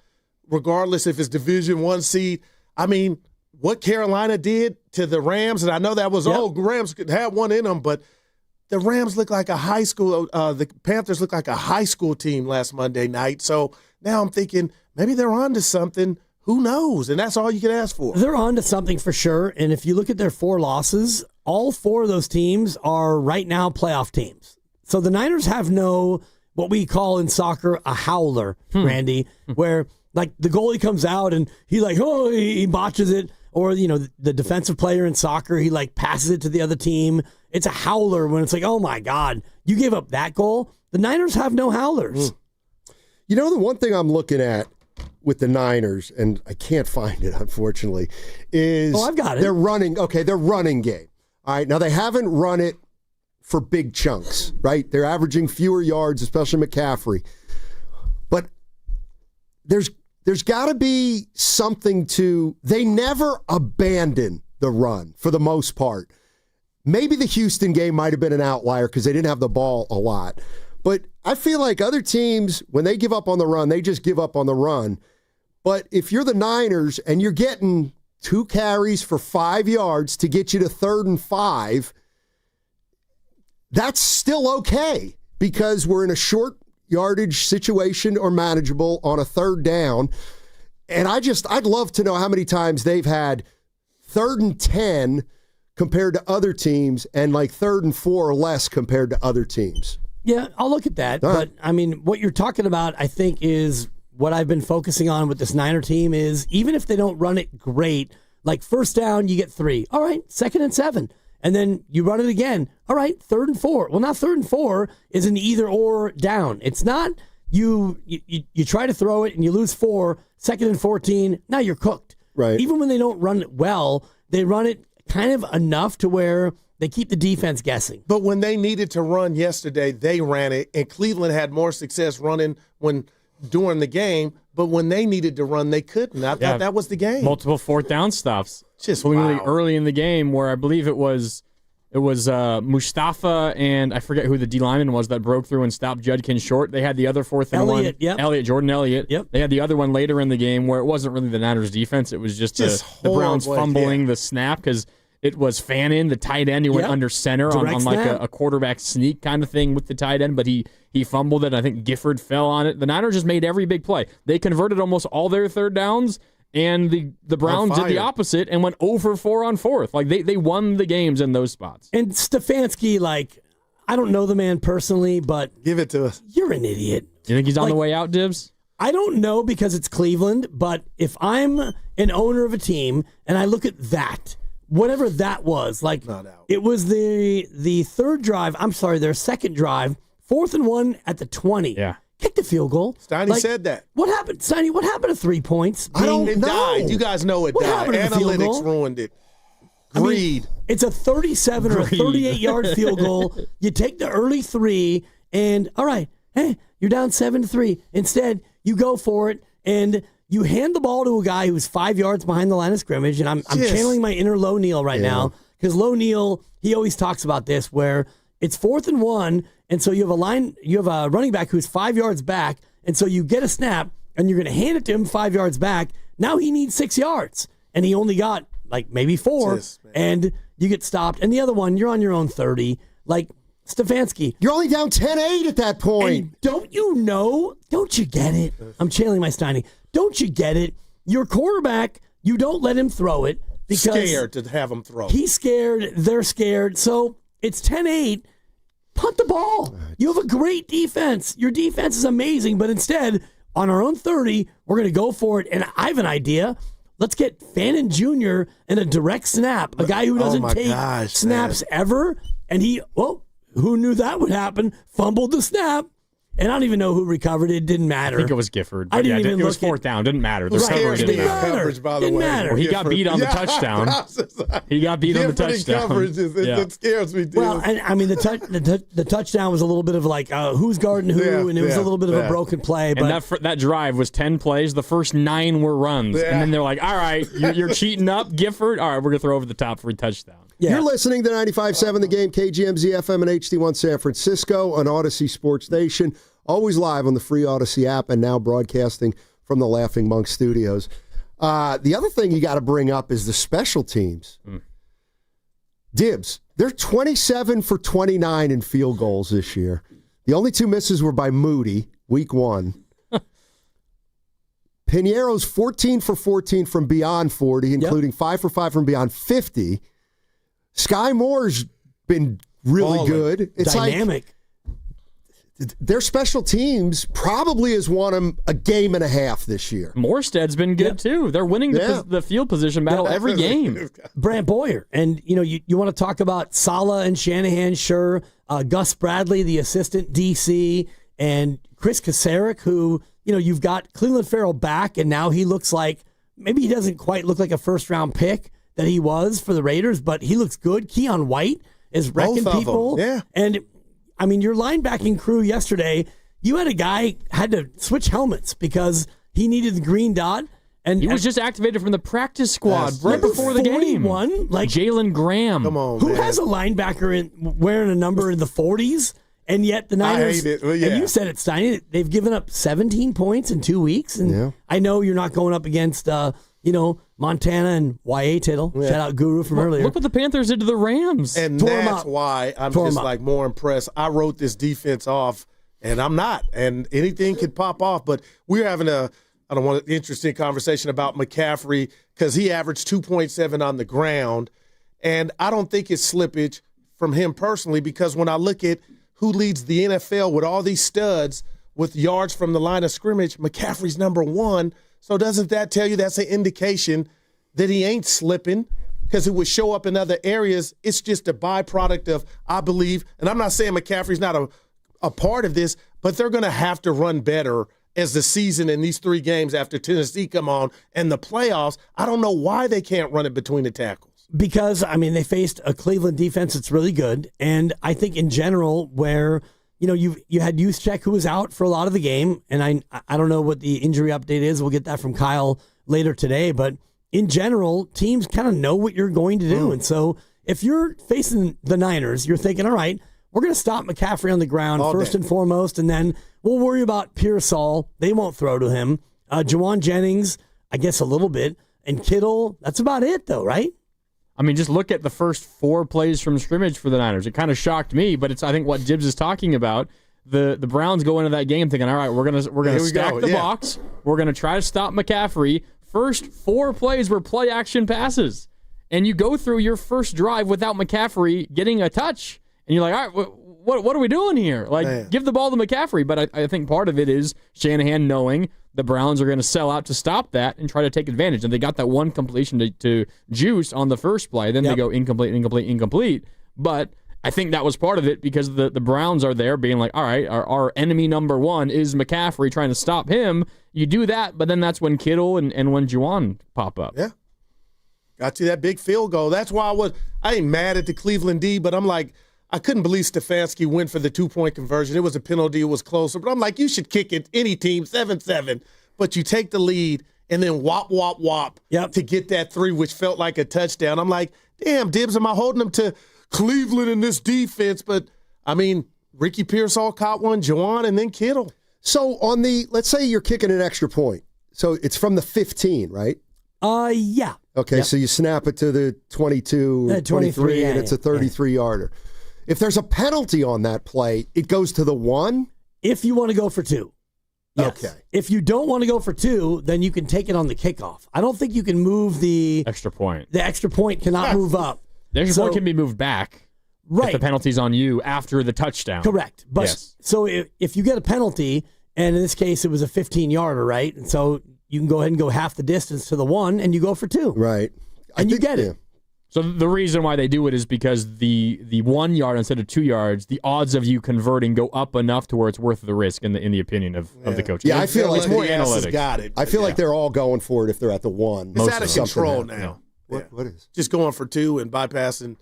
regardless if it's Division I seed, I mean, what Carolina did to the Rams, and I know that was, Rams could have one in them, but the Rams look like a high school, the Panthers look like a high school team last Monday night. So now I'm thinking maybe they're on to something. Who knows? And that's all you can ask for. They're on to something for sure. And if you look at their 4 losses, all 4 of those teams are right now playoff teams. So the Niners have no, what we call in soccer, a howler, Randy, where like the goalie comes out and he botches it. Or, the defensive player in soccer, he passes it to the other team. It's a howler when it's like, oh my God, you gave up that goal. The Niners have no howlers. The one thing I'm looking at with the Niners, and I can't find it, unfortunately, is I've got it. Their running game. All right, now they haven't run it for big chunks, right? They're averaging fewer yards, especially McCaffrey. But there's got to be something to, they never abandon the run for the most part. Maybe the Houston game might have been an outlier because they didn't have the ball a lot. But I feel like other teams, when they give up on the run, they just give up on the run. But if you're the Niners and you're getting 2 carries for 5 yards to get you to 3rd and 5, that's still okay because we're in a short yardage situation or manageable on a 3rd down. And I'd love to know how many times they've had 3rd and 10 compared to other teams and 3rd and 4 or less compared to other teams. Yeah, I'll look at that. But, I mean, what you're talking about, I think, is what I've been focusing on with this Niner team is even if they don't run it great, first down, you get 3. All right, 2nd and 7. And then you run it again. All right, 3rd and 4. Well, now 3rd and 4 is an either or down. It's not you try to throw it and you lose 4, 2nd and 14. Now you're cooked. Right. Even when they don't run it well, they run it kind of enough to where they keep the defense guessing. But when they needed to run yesterday, they ran it, and Cleveland had more success running during the game. But when they needed to run, they couldn't. I thought that was the game. Multiple 4th down stops. Just early in the game, where I believe it was Mustafa and I forget who the D lineman was that broke through and stopped Judkins short. They had the other 4th and 1. Jordan Elliott. Yep. They had the other one later in the game where it wasn't really the Niners defense. It was just the Browns fumbling the snap because it was Fannin, the tight end. He went under center on a quarterback sneak kind of thing with the tight end, but he fumbled it. I think Gifford fell on it. The Niners just made every big play. They converted almost all their 3rd downs, and the Browns did the opposite and went 0 for 4 on 4th. They won the games in those spots. And Stefanski, I don't know the man personally, but give it to us. You're an idiot. You think he's on the way out, Dibs? I don't know because it's Cleveland, but if I'm an owner of a team and I look at that, whatever that was, it was the 3rd drive, their 2nd drive, 4th and 1 at the 20. Yeah. Kick the field goal. Steiny said that. What happened, Steiny? What happened to 3 points? It died. You guys know it died. Analytics ruined it. Greed. It's a 37 or a 38-yard field goal. You take the early 3, and all right, hey, you're down 7-3. Instead, you go for it and you hand the ball to a guy who's 5 yards behind the line of scrimmage. And I'm channeling my inner Low Neal right now, because Low Neal, he always talks about this, where it's 4th and 1, and so you have a running back who's 5 yards back, and so you get a snap and you're going to hand it to him 5 yards back. Now he needs 6 yards, and he only got like maybe 4, and you get stopped. And the other one, you're on your own 30. Like Stefanski, you're only down 10-8 at that point. And don't you get it? I'm channeling my Steiny. Don't you get it? Your quarterback, you don't let him throw it because scared to have him throw. He's scared. They're scared. So it's 10-8. Punt the ball. You have a great defense. Your defense is amazing, but instead, on our own 30, we're going to go for it. And I have an idea. Let's get Fannin Jr. in a direct snap, a guy who doesn't take snaps ever. And who knew that would happen? Fumbled the snap. And I don't even know who recovered it. It didn't matter. I think it was Gifford. I didn't even it was 4th down. Didn't matter. The recovery didn't matter. Coverage, by the way. Matter. He got beat on the touchdown. He got beat on the touchdown. Coverage it scares me. Well, and I mean, the touchdown was a little bit of like who's guarding who, and it was a little bit of a broken play. But And that drive was 10 plays. The first 9 were runs. And then they're like, all right, you're cheating up, Gifford. All right, we're going to throw over the top for a touchdown. Yeah. You're listening to 95.7 The Game, KGMZ FM and HD1 San Francisco, an Odyssey Sports Station. Always live on the free Odyssey app and now broadcasting from the Laughing Monk Studios. The other thing you got to bring up is the special teams. Dibs, they're 27 for 29 in field goals this year. The only 2 misses were by Moody, week 1. Piñeiro's 14 for 14 from beyond 40, including 5 for 5 from beyond 50. Sky Moore's been really good. It's dynamic. Their special teams probably has won them a game and a half this year. Morstead's been good, too. They're winning the field position battle every game. Brant Boyer. And, you want to talk about Saleh and Shanahan, sure. Gus Bradley, the assistant DC, and Chris Kasarik, who, you've got Cleveland Farrell back, and now he looks like, maybe he doesn't quite look like a first-round pick that he was for the Raiders, but he looks good. Keon White is wrecking people. Yeah. And I mean, your linebacking crew yesterday, you had a guy had to switch helmets because he needed the green dot. And he was just activated from the practice squad right before the game. Like Jalen Graham. Come on, who man. has a linebacker wearing a number in the 40s? And yet the Niners, I hate it. Well, yeah. And you said it, Steiny, they've given up 17 points in 2 weeks. And I know you're not going up against, Montana and Y.A. Tittle. Yeah. Shout out Guru from earlier. Look what the Panthers did to the Rams. And that's why I'm just like more impressed. I wrote this defense off, and I'm not. And anything could pop off. But we're having I don't want an interesting conversation about McCaffrey because he averaged 2.7 on the ground. And I don't think it's slippage from him personally because when I look at who leads the NFL with all these studs with yards from the line of scrimmage, McCaffrey's number 1. So doesn't that tell you that's an indication that he ain't slipping because it would show up in other areas? It's just a byproduct of, I believe, and I'm not saying McCaffrey's not a part of this, but they're going to have to run better as the season in these 3 games after Tennessee come on and the playoffs. I don't know why they can't run it between the tackles. Because, I mean, they faced a Cleveland defense that's really good. And I think in general where – you had Juszczyk who was out for a lot of the game, and I don't know what the injury update is. We'll get that from Kyle later today. But in general, teams kind of know what you're going to do. And so if you're facing the Niners, you're thinking, all right, we're going to stop McCaffrey on the ground first and foremost, and then we'll worry about Pearsall. They won't throw to him. Juwan Jennings, I guess a little bit. And Kittle, that's about it, though, right? I mean, just look at the first 4 plays from scrimmage for the Niners. It kind of shocked me, but it's I think what Gibbs is talking about. The Browns go into that game thinking, all right, we're gonna stack the box. We're gonna try to stop McCaffrey. First 4 plays were play action passes, and you go through your first drive without McCaffrey getting a touch, and you're like, all right, what are we doing here? Like, give the ball to McCaffrey. But I think part of it is Shanahan knowing the Browns are going to sell out to stop that and try to take advantage. And they got that one completion to Juice on the first play. Then they go incomplete. But I think that was part of it because the Browns are there being like, all right, our enemy number 1 is McCaffrey, trying to stop him. You do that, but then that's when Kittle and when Juwan pop up. Yeah. Got you that big field goal. That's why I ain't mad at the Cleveland D, but I'm like, I couldn't believe Stefanski went for the 2-point conversion. It was a penalty. It was closer. But I'm like, you should kick it, any team, 7-7. But you take the lead and then whop to get that 3, which felt like a touchdown. I'm like, damn, Dibs, am I holding them to Cleveland in this defense? But, I mean, Ricky Pearsall caught one, Juwan, and then Kittle. So let's say you're kicking an extra point. So it's from the 15, right? Yeah. Okay, so you snap it to the 22, 23, and it's a 33-yarder. If there's a penalty on that play, it goes to the 1? If you want to go for 2. Yes. Okay. If you don't want to go for 2, then you can take it on the kickoff. I don't think you can move the extra point. The extra point cannot move up. The extra point can be moved back. Right. If the penalty's on you after the touchdown. Correct. But yes. So if you get a penalty, and in this case it was a 15-yarder, right? And so you can go ahead and go half the distance to the 1, and you go for 2. Right. And you get it. So the reason why they do it is because the 1 yard instead of 2 yards, the odds of you converting go up enough to where it's worth the risk in the opinion of the coach. Yeah, I feel like it's more analytics. Got it. I feel like they're all going for it if they're at the 1. It's out of control now. What is? Just going for 2 and bypassing.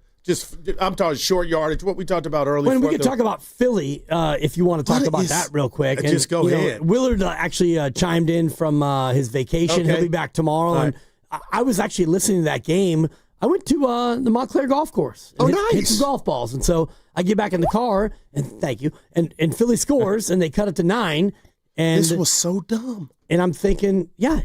I'm talking short yardage, what we talked about earlier. When we could talk about Philly, if you want to talk about that real quick. And, just go ahead. Willard actually chimed in from his vacation. Okay. He'll be back tomorrow. Right. And I was actually listening to that game. I went to the Montclair Golf Course. And hit some golf balls. And so I get back in the car, and thank you, and Philly scores, and they cut it to 9. And this was so dumb. And I'm thinking, yeah,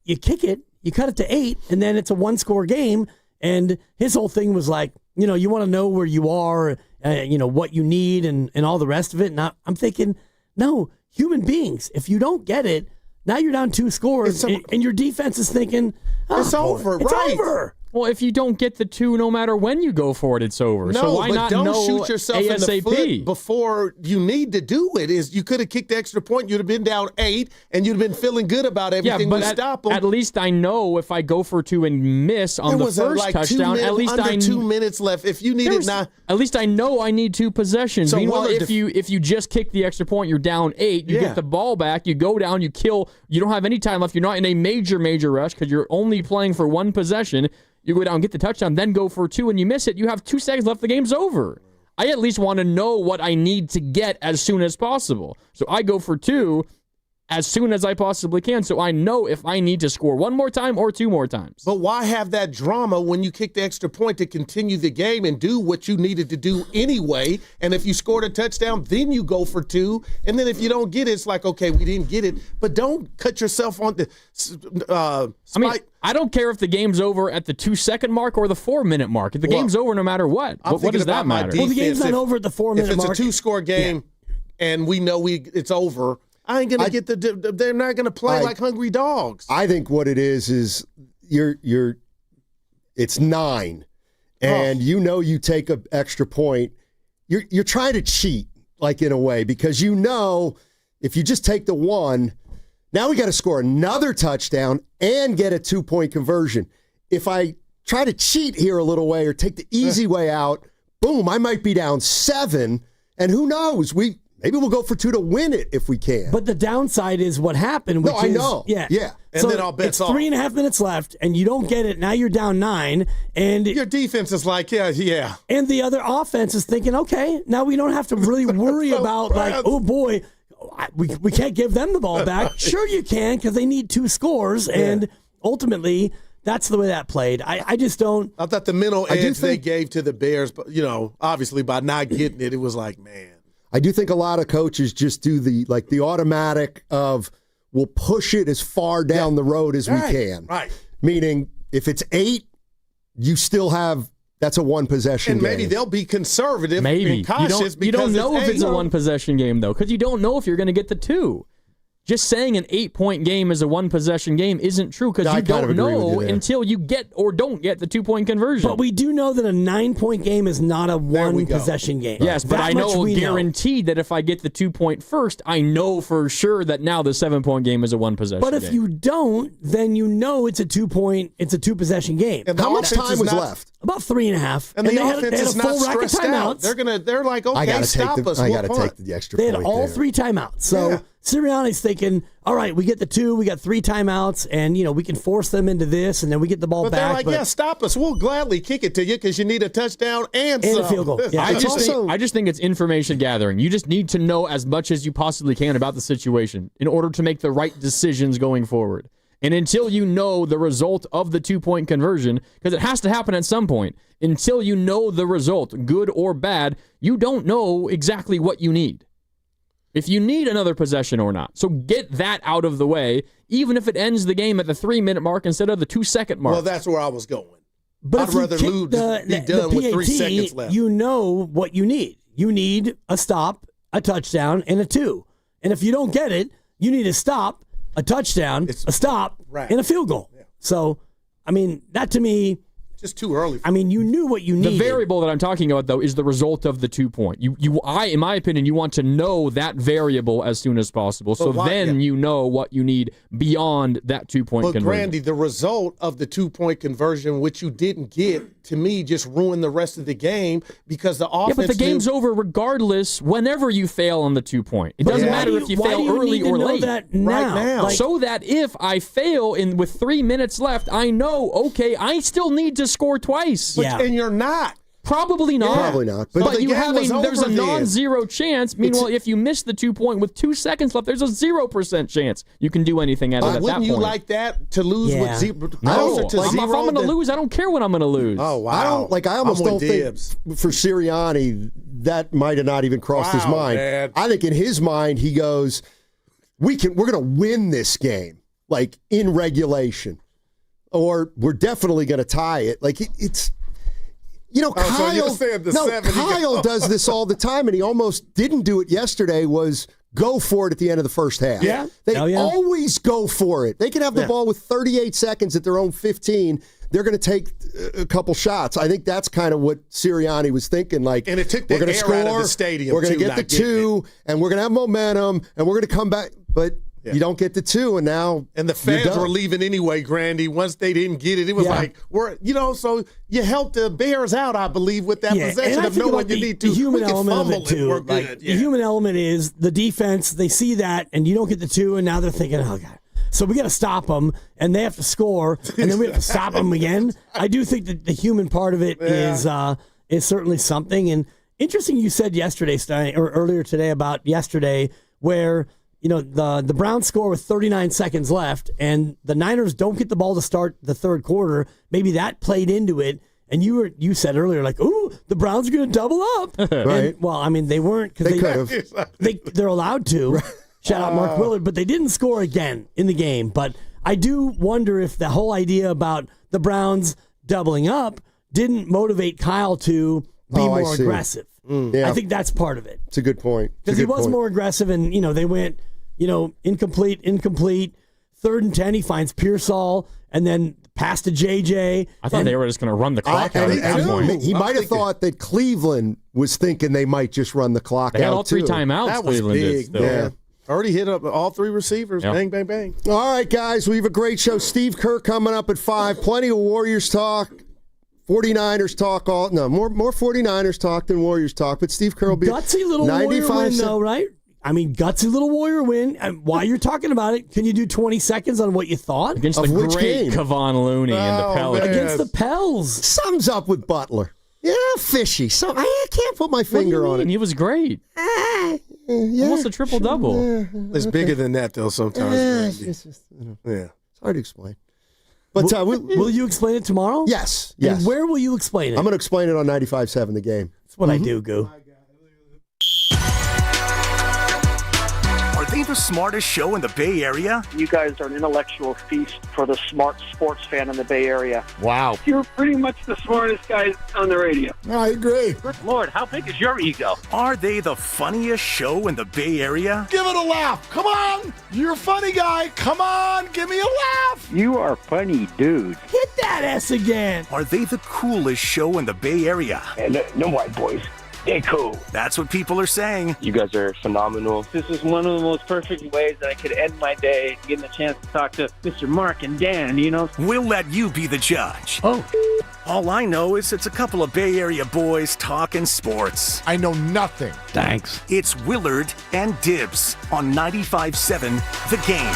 you kick it, you cut it to 8, and then it's a 1-score game. And his whole thing was like, you want to know where you are, what you need and all the rest of it. And I'm thinking, no, human beings, if you don't get it, now you're down 2 scores, and your defense is thinking, it's over, it's right? over. Well, if you don't get the 2, no matter when you go for it, it's over. No, so why but not don't shoot yourself ASAP? in the foot before you need to do it. You could have kicked the extra point. You'd have been down 8, and you'd have been feeling good about everything. Yeah, but stop them. At least I know if I go for 2 and miss on the first touchdown, at least under 2 minutes left. If you need it now, at least I know I need 2 possessions. So Meanwhile, if you just kick the extra point, you're down 8. You get the ball back. You go down. You kill. You don't have any time left. You're not in a major rush because you're only playing for 1 possession. You go down, get the touchdown, then go for 2, and you miss it. You have 2 seconds left. The game's over. I at least want to know what I need to get as soon as possible. So I go for 2 as soon as I possibly can, so I know if I need to score 1 more time or 2 more times. But why have that drama when you kick the extra point to continue the game and do what you needed to do anyway? And if you scored a touchdown, then you go for 2. And then if you don't get it, it's like, okay, we didn't get it. But don't cut yourself on the I don't care if the game's over at the 2-second mark or the 4-minute mark. The game's over no matter what. What does that matter? Well, the game's not over at the 4-minute mark. If it's a 2-score game and we know it's over, I ain't gonna get they're not gonna play like hungry dogs. I think what it is it's 9, and you take an extra point. You're trying to cheat, like, in a way, because if you just take the 1, now we got to score another touchdown and get a 2-point conversion. If I try to cheat here a little way or take the easy way out, boom, I might be down 7, and who knows? Maybe we'll go for 2 to win it if we can. But the downside is what happened. Which I know. Yeah. And so then I'll bet it's 3.5 minutes left, and you don't get it. Now you're down 9, and your defense is like, yeah. And the other offense is thinking, okay, now we don't have to really worry about oh boy, we can't give them the ball back. Sure you can, because they need 2 scores, and ultimately that's the way that played. I just don't. I thought the mental edge they gave to the Bears, but obviously by not getting it, it was like, man. I do think a lot of coaches just do the automatic of, we'll push it as far down the road as we can. Right. Meaning, if it's 8, you still have, that's a 1-possession game. And maybe they'll be conservative and cautious. You don't know if it's a 1 1-possession game, though, because you don't know if you're going to get the 2. Just saying an 8-point game is a 1-possession game isn't true, because you don't know until you get or don't get the 2-point conversion. But we do know that a 9-point game is not a 1-possession game. Yes, but I know guaranteed that if I get the 2-point first, I know for sure that now the 7-point game is a 1-possession game. But if you don't, then it's a 2-possession game. How much time was left? About 3.5. And the they offense had is a full not rack of stressed out. timeouts. They're like, okay, stop us. I We'll got to punt. take the extra They had point all there. 3 timeouts. So Sirianni's thinking, all right, we get the 2, we got 3 timeouts, and we can force them into this, and then we get the ball But back. they're like, stop us. We'll gladly kick it to you because you need a touchdown and some. a field goal. Yeah. I just think it's information gathering. You just need to know as much as you possibly can about the situation in order to make the right decisions going forward. And until you know the result of the 2-point conversion, because it has to happen at some point, until you know the result, good or bad, you don't know exactly what you need. If you need another possession or not. So get that out of the way, even if it ends the game at the 3-minute mark instead of the 2-second mark. Well, that's where I was going. But I'd if you rather kick lose the be done with 3 PAT, seconds left. You know what you need. You need a stop, a touchdown, and a 2. And if you don't get it, you need a stop, a touchdown, a stop, and a field goal. Yeah. So, I mean, that to me... Just too early. I mean, you knew what you needed. The variable that I'm talking about, though, is the result of the 2-point. In my opinion, you want to know that variable as soon as possible. So then you know what you need beyond that 2-point conversion. But, Grandy, the result of the 2-point conversion, which you didn't get, to me, just ruined the rest of the game because the offense... Yeah, but the game's over regardless whenever you fail on the 2-point. It doesn't matter if you fail early or late. That now? Right now. So that if I fail with 3 minutes left, I know, okay, I still need to score twice. And you're not. Probably not. Probably not. But you have there's a non-zero chance. Meanwhile, if you miss the 2-point with 2 seconds left, there's a 0% chance you can do anything at that Wouldn't point. you like that to lose with zero? No. To If I'm going to lose, I don't care when I'm going to lose. Oh, wow. I almost don't think for Sirianni that might have not even crossed his mind. Man. I think in his mind he goes, we're going to win this game, like in regulation, or we're definitely going to tie it. Like it's. Kyle does this all the time, and he almost didn't do it yesterday, was go for it at the end of the first half. Yeah. They always go for it. They can have the ball with 38 seconds at their own 15. They're going to take a couple shots. I think that's kind of what Sirianni was thinking. Like, and it took the we're going to air score, out of the stadium. we're going to get the 2, and we're going to have momentum, and we're going to come back. But you don't get the 2, and now the fans were leaving anyway, Grandy. Once they didn't get it, it was like so you helped the Bears out, I believe, with that possession of knowing you need to. The human we element of it too. We're good. The human element is the defense. They see that, and you don't get the 2, and now they're thinking, oh god. So we got to stop them, and they have to score, and then we have to stop them again. I do think that the human part of it is certainly something. And interesting, you said yesterday, Stein, or earlier today about yesterday, where the Browns score with 39 seconds left, and the Niners don't get the ball to start the third quarter. Maybe that played into it. And you said earlier, like, ooh, the Browns are going to double up. Right. And, well, I mean, they weren't because they could have. They're allowed to. Right. Shout out Mark Willard, but they didn't score again in the game. But I do wonder if the whole idea about the Browns doubling up didn't motivate Kyle to be more aggressive. Yeah. I think that's part of it. It's a good point. Because he was more aggressive, and they went, incomplete, 3rd and 10. He finds Pearsall, and then pass to JJ. I thought they were just going to run the clock out at that point. He might have thought that Cleveland was thinking they might just run the clock out. They had all 3 too. timeouts. That was Cleveland big. did still. Yeah. Already hit up all 3 receivers. Yep. Bang, bang, bang. All right, guys, we have a great show. Steve Kerr coming up at 5. Plenty of Warriors talk. 49ers talk. More 49ers talk than Warriors talk. But Steve Kerr will be gutsy little Warrior win, though, right? I mean, gutsy little Warrior win. And while you're talking about it, can you do 20 seconds on what you thought? Against the great Kevon Looney and the Pelicans. Against the Pels. Sums up with Butler. Yeah, fishy. So I can't put my finger on it. He was great. Almost a triple-double. It's bigger than that, though, sometimes. It's hard to explain. But will you explain it tomorrow? Yes. And where will you explain it? I'm going to explain it on 95.7 The Game. That's what I do, Goo. Are they the smartest show in the Bay Area? You guys are an intellectual feast for the smart sports fan in the Bay Area. Wow. You're pretty much the smartest guys on the radio. I agree. Good Lord, how big is your ego? Are they the funniest show in the Bay Area? Give it a laugh. Come on. You're a funny guy. Come on. Give me a laugh. You are funny, dude. Hit that S again. Are they the coolest show in the Bay Area? And no white boys. They're cool. That's what people are saying. You guys are phenomenal. This is one of the most perfect ways that I could end my day, getting the chance to talk to Mr. Mark and Dan, We'll let you be the judge. Oh. All I know is it's a couple of Bay Area boys talking sports. I know nothing. Thanks. It's Willard and Dibs on 95.7 The Game.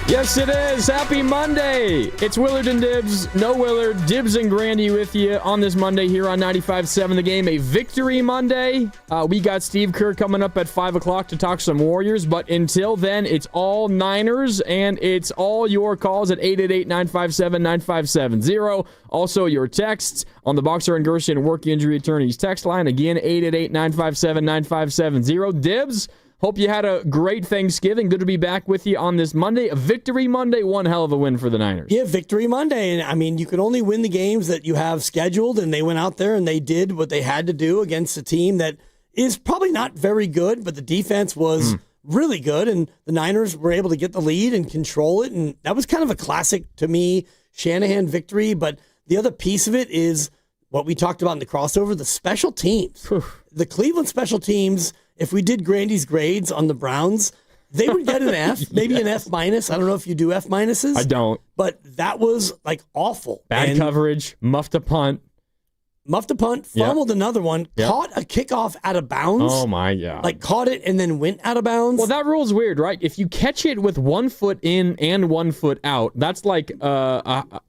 Yes, it is. Happy Monday. It's Willard and Dibs. No Willard. Dibs and Grandy with you on this Monday here on 95.7 The Game. A victory Monday. We got Steve Kerr coming up at 5 o'clock to talk some Warriors. But until then, it's all Niners, and it's all your calls at 888-957-9570. Also, your texts on the Boxer and Gershon Work Injury Attorneys text line. Again, 888-957-9570. Dibs. Hope you had a great Thanksgiving. Good to be back with you on this Monday. A victory Monday, one hell of a win for the Niners. Yeah, victory Monday. And I mean, you can only win the games that you have scheduled, and they went out there and they did what they had to do against a team that is probably not very good, but the defense was really good, and the Niners were able to get the lead and control it, and that was kind of a classic, to me, Shanahan victory. But the other piece of it is what we talked about in the crossover, the special teams. The Cleveland special teams, if we did Grandy's grades on the Browns, they would get an F, maybe an F minus. I don't know if you do F minuses. I don't. But that was like awful. Bad coverage, muffed a punt. Fumbled another one, caught a kickoff out of bounds. Oh, my God. Like caught it and then went out of bounds. Well, that rule's weird, right? If you catch it with 1 foot in and 1 foot out, that's like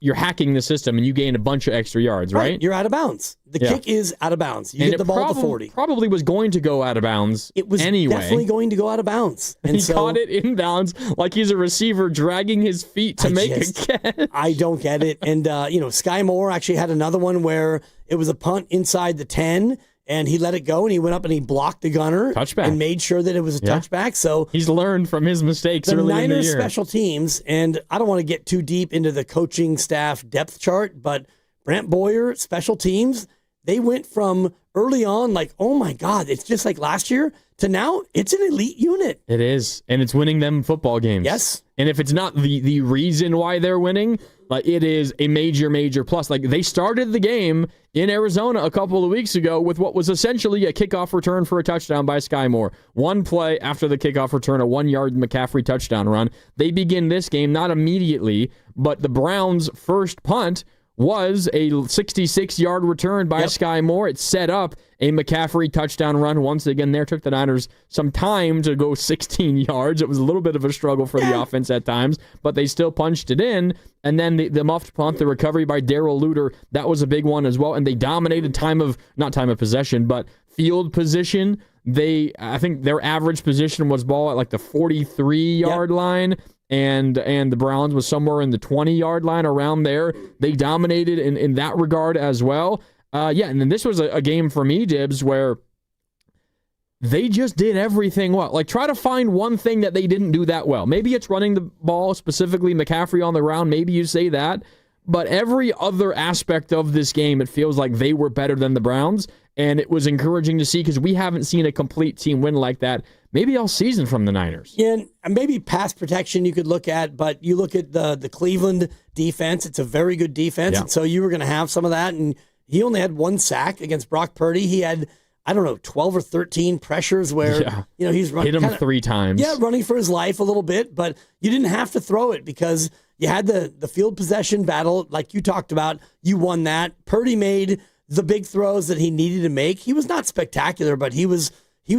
you're hacking the system and you gain a bunch of extra yards, right? You're out of bounds. The kick is out of bounds. You get the ball to 40. Probably was going to go out of bounds. It was anyway. Definitely going to go out of bounds. And he caught it in bounds like he's a receiver dragging his feet to make a catch. I don't get it. And, Sky Moore actually had another one where it was a punt inside the 10, and he let it go, and he went up and he blocked the gunner. Touchback. And made sure that it was a touchback. So he's learned from his mistakes early in the year. The Niners special teams, and I don't want to get too deep into the coaching staff depth chart, but Brant Boyer, special teams, they went from early on like, oh my God, it's just like last year, to now it's an elite unit. It is, and it's winning them football games. Yes. And if it's not the reason why they're winning, like it is a major plus. Like they started the game in Arizona a couple of weeks ago with what was essentially a kickoff return for a touchdown by Sky Moore. One play after the kickoff return, a 1-yard McCaffrey touchdown run. They begin this game not immediately, but the Browns' first punt was a 66-yard return by Sky Moore. It set up a McCaffrey touchdown run. Once again, there took the Niners some time to go 16 yards. It was a little bit of a struggle for the offense at times, but they still punched it in. And then the muffed punt, the recovery by Darrell Luter, that was a big one as well. And they dominated not time of possession, but field position. I think their average position was ball at like the 43-yard line. And the Browns was somewhere in the 20-yard line around there. They dominated in that regard as well. And then this was a game for me, Dibs, where they just did everything well. Like, try to find one thing that they didn't do that well. Maybe it's running the ball, specifically McCaffrey on the ground. Maybe you say that. But every other aspect of this game, it feels like they were better than the Browns. And it was encouraging to see because we haven't seen a complete team win like that maybe all season from the Niners. Yeah, and maybe pass protection you could look at, but you look at the Cleveland defense, it's a very good defense, and so you were going to have some of that, and he only had 1 sack against Brock Purdy. He had, 12 or 13 pressures where, he's running. Hit him 3 times. Yeah, running for his life a little bit, but you didn't have to throw it because you had the field possession battle, like you talked about. You won that. Purdy made the big throws that he needed to make. He was not spectacular, but he was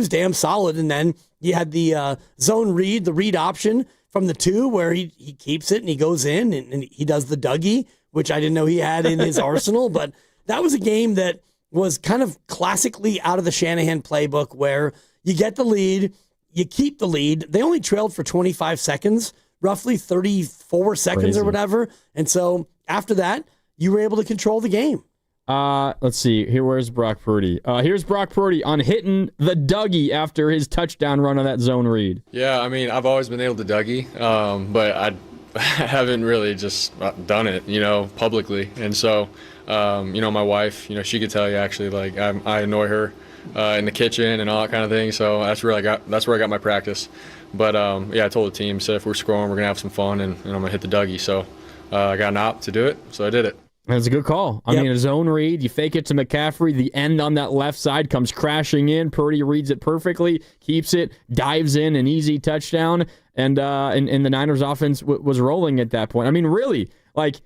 damn solid. And then you had the zone read, the read option from the 2 where he keeps it and he goes in and he does the Dougie, which I didn't know he had in his arsenal. But that was a game that was kind of classically out of the Shanahan playbook where you get the lead, you keep the lead. They only trailed for 25 seconds, roughly 34 seconds or whatever. And so after that, you were able to control the game. Let's see. Where's Brock Purdy? Here's Brock Purdy on hitting the Dougie after his touchdown run on that zone read. Yeah, I mean, I've always been able to Dougie, but I haven't really just done it, publicly. And so, my wife, she could tell you actually, like, I annoy her in the kitchen and all that kind of thing. So that's where I got my practice. But I told the team, said if we're scoring, we're gonna have some fun, and I'm gonna hit the Dougie. So I got an op to do it, so I did it. That's a good call. I mean, a zone read, you fake it to McCaffrey, the end on that left side comes crashing in. Purdy reads it perfectly, keeps it, dives in, an easy touchdown, and the Niners offense was rolling at that point. I mean, really, like,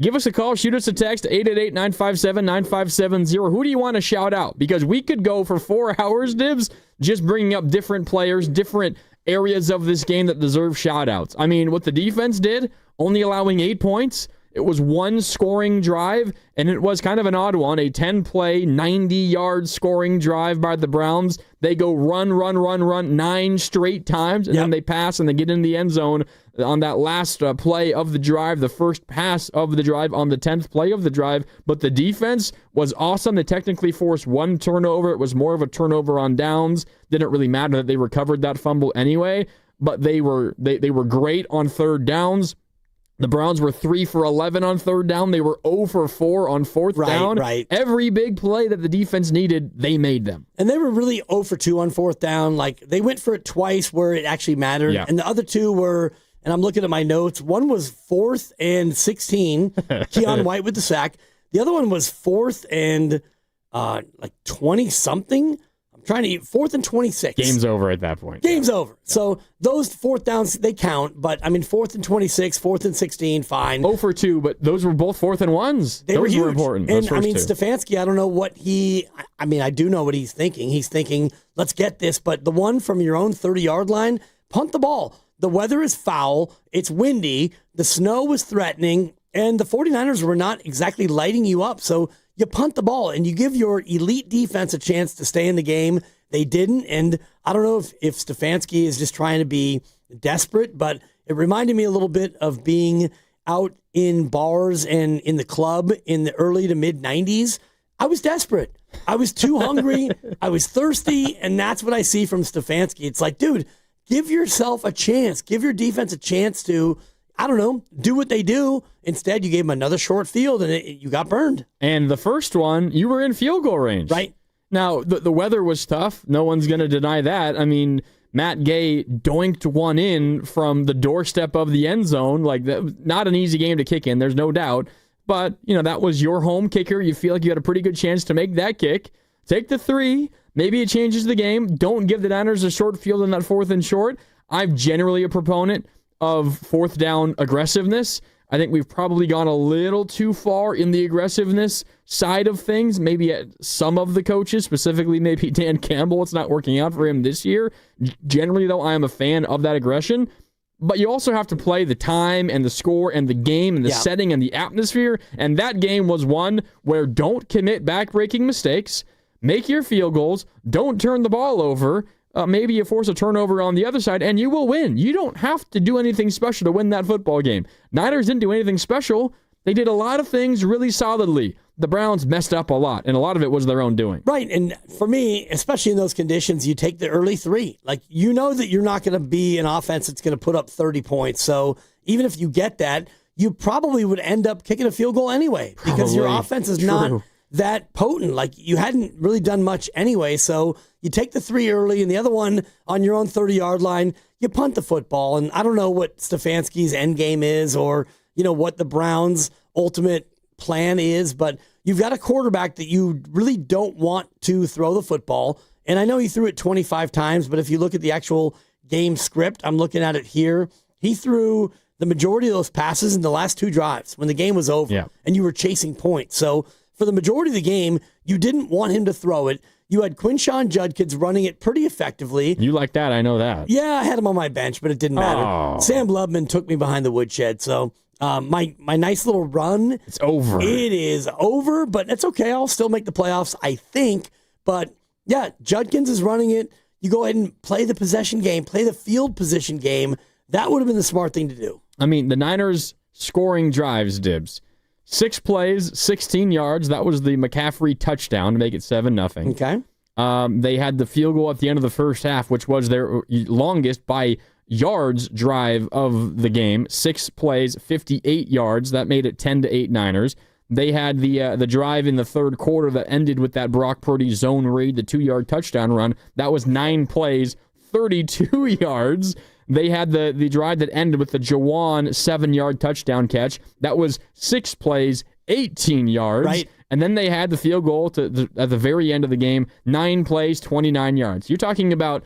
Give us a call. Shoot us a text, 888-957-9570. Who do you want to shout out? Because we could go for 4 hours, Dibs, just bringing up different players, different areas of this game that deserve shout-outs. I mean, what the defense did, only allowing 8 points, it was 1 scoring drive, and it was kind of an odd one, a 10-play, 90-yard scoring drive by the Browns. They go run 9 straight times, and then they pass and they get in the end zone on that last play of the drive, the first pass of the drive on the 10th play of the drive. But the defense was awesome. They technically forced 1 turnover. It was more of a turnover on downs. Didn't really matter that they recovered that fumble anyway, but they were great on third downs. The Browns were 3 for 11 on third down. They were 0 for 4 on fourth down. Right. Every big play that the defense needed, they made them. And they were really 0 for 2 on fourth down. Like, they went for it twice where it actually mattered. Yeah. And the other 2 were, and I'm looking at my notes, one was 4th and 16, Keon White with the sack. The other one was 4th and 20-something. 4th and 26. Game's over at that point. Game's over. So those fourth downs, they count. But, 4th and 26, 4th and 16, fine. 0 for 2, but those were both 4th and 1s. Those were important. And, those first 2. Stefanski, I don't know what I do know what he's thinking. He's thinking, let's get this. But the one from your own 30-yard line, punt the ball. The weather is foul. It's windy. The snow was threatening. And the 49ers were not exactly lighting you up. So you punt the ball and you give your elite defense a chance to stay in the game. They didn't, and I don't know if Stefanski is just trying to be desperate, but it reminded me a little bit of being out in bars and in the club in the early to mid-'90s. I was desperate. I was too hungry. I was thirsty, and that's what I see from Stefanski. It's like, dude, give yourself a chance. Give your defense a chance to, do what they do. Instead, you gave them another short field, and you got burned. And the first one, you were in field goal range. Right. Now, the weather was tough. No one's going to deny that. I mean, Matt Gay doinked one in from the doorstep of the end zone. Like, not an easy game to kick in, there's no doubt. But, that was your home kicker. You feel like you had a pretty good chance to make that kick. Take the 3. Maybe it changes the game. Don't give the Niners a short field in that 4th and short. I'm generally a proponent of 4th down aggressiveness. I think we've probably gone a little too far in the aggressiveness side of things. Maybe at some of the coaches, specifically maybe Dan Campbell, it's not working out for him this year. Generally, though, I am a fan of that aggression. But you also have to play the time and the score and the game and the setting and the atmosphere. And that game was one where don't commit back-breaking mistakes. Make your field goals. Don't turn the ball over. Maybe you force a turnover on the other side, and you will win. You don't have to do anything special to win that football game. Niners didn't do anything special. They did a lot of things really solidly. The Browns messed up a lot, and a lot of it was their own doing. Right, and for me, especially in those conditions, you take the early 3. Like, you know that you're not going to be an offense that's going to put up 30 points. So even if you get that, you probably would end up kicking a field goal anyway because your offense is not that potent. Like, you hadn't really done much anyway, so you take the 3 early, and the other one on your own 30-yard line, you punt the football. And I don't know what Stefanski's end game is or, what the Browns' ultimate plan is, but you've got a quarterback that you really don't want to throw the football. And I know he threw it 25 times, but if you look at the actual game script, I'm looking at it here, he threw the majority of those passes in the last 2 drives when the game was over and you were chasing points. So for the majority of the game, you didn't want him to throw it. You had Quinshawn Judkins running it pretty effectively. You like that, I know that. Yeah, I had him on my bench, but it didn't matter. Oh. Sam Lubman took me behind the woodshed, so my nice little run. It's over. It is over, but it's okay. I'll still make the playoffs, I think. But, yeah, Judkins is running it. You go ahead and play the possession game, play the field position game. That would have been the smart thing to do. I mean, the Niners scoring drives, Dibs. 6 plays, 16 yards. That was the McCaffrey touchdown to make it 7-0. Okay. They had the field goal at the end of the first half, which was their longest by yards drive of the game. 6 plays, 58 yards. That made it 10-8 Niners. They had the drive in the third quarter that ended with that Brock Purdy zone read, the 2-yard touchdown run. That was 9 plays, 32 yards. They had the drive that ended with the Jawan 7-yard touchdown catch. That was 6 plays, 18 yards. Right. And then they had the field goal at the very end of the game, 9 plays, 29 yards. You're talking about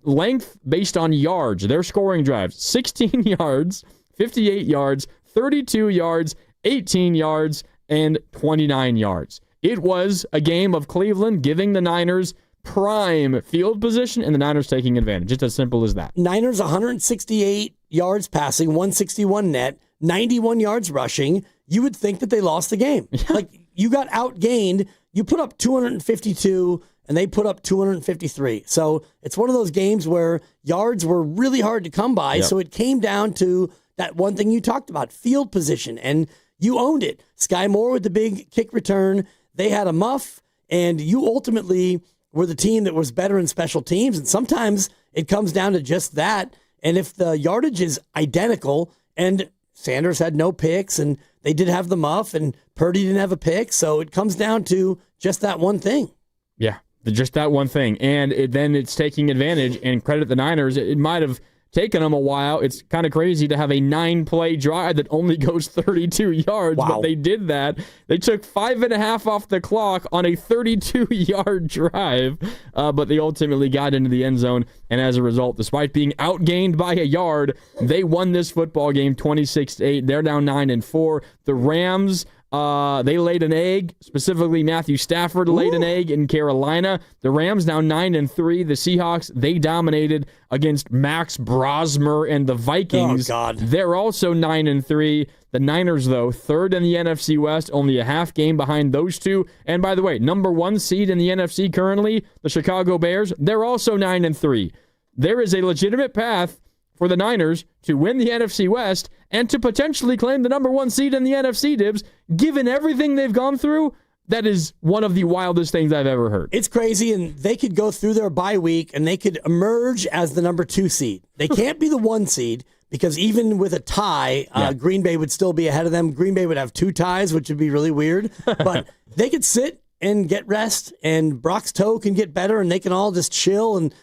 length based on yards. Their scoring drives, 16 yards, 58 yards, 32 yards, 18 yards, and 29 yards. It was a game of Cleveland giving the Niners prime field position and the Niners taking advantage. It's as simple as that. Niners 168 yards passing, 161 net, 91 yards rushing. You would think that they lost the game. Like, you got outgained. You put up 252 and they put up 253. So it's one of those games where yards were really hard to come by. So it came down to that one thing you talked about, field position, and you owned it. Sky Moore with the big kick return. They had a muff, and you ultimately were the team that was better in special teams. And sometimes it comes down to just that. And if the yardage is identical, and Sanders had no picks, and they did have the muff, and Purdy didn't have a pick, so it comes down to just that one thing. Yeah, just that one thing. And then it's taking advantage, and credit the Niners. It might have taken them a while. It's kind of crazy to have a 9-play drive that only goes 32 yards, but they did that. They took 5.5 off the clock on a 32-yard drive, but they ultimately got into the end zone, and as a result, despite being outgained by a yard, they won this football game 26-8. They're now 9-4. The Rams, they laid an egg. Specifically, Matthew Stafford laid an egg in Carolina. The Rams now 9-3. The Seahawks, they dominated against Max Brosmer and the Vikings. Oh, God. They're also 9-3. The Niners, though, third in the NFC West, only a half game behind those two. And by the way, number 1 seed in the NFC currently, the Chicago Bears, they're also 9-3. There is a legitimate path for the Niners to win the NFC West and to potentially claim the number 1 seed in the NFC, Dibs. Given everything they've gone through, that is one of the wildest things I've ever heard. It's crazy, and they could go through their bye week, and they could emerge as the number 2 seed. They can't be the 1 seed, because even with a tie, Green Bay would still be ahead of them. Green Bay would have 2 ties, which would be really weird. But they could sit and get rest, and Brock's toe can get better, and they can all just chill and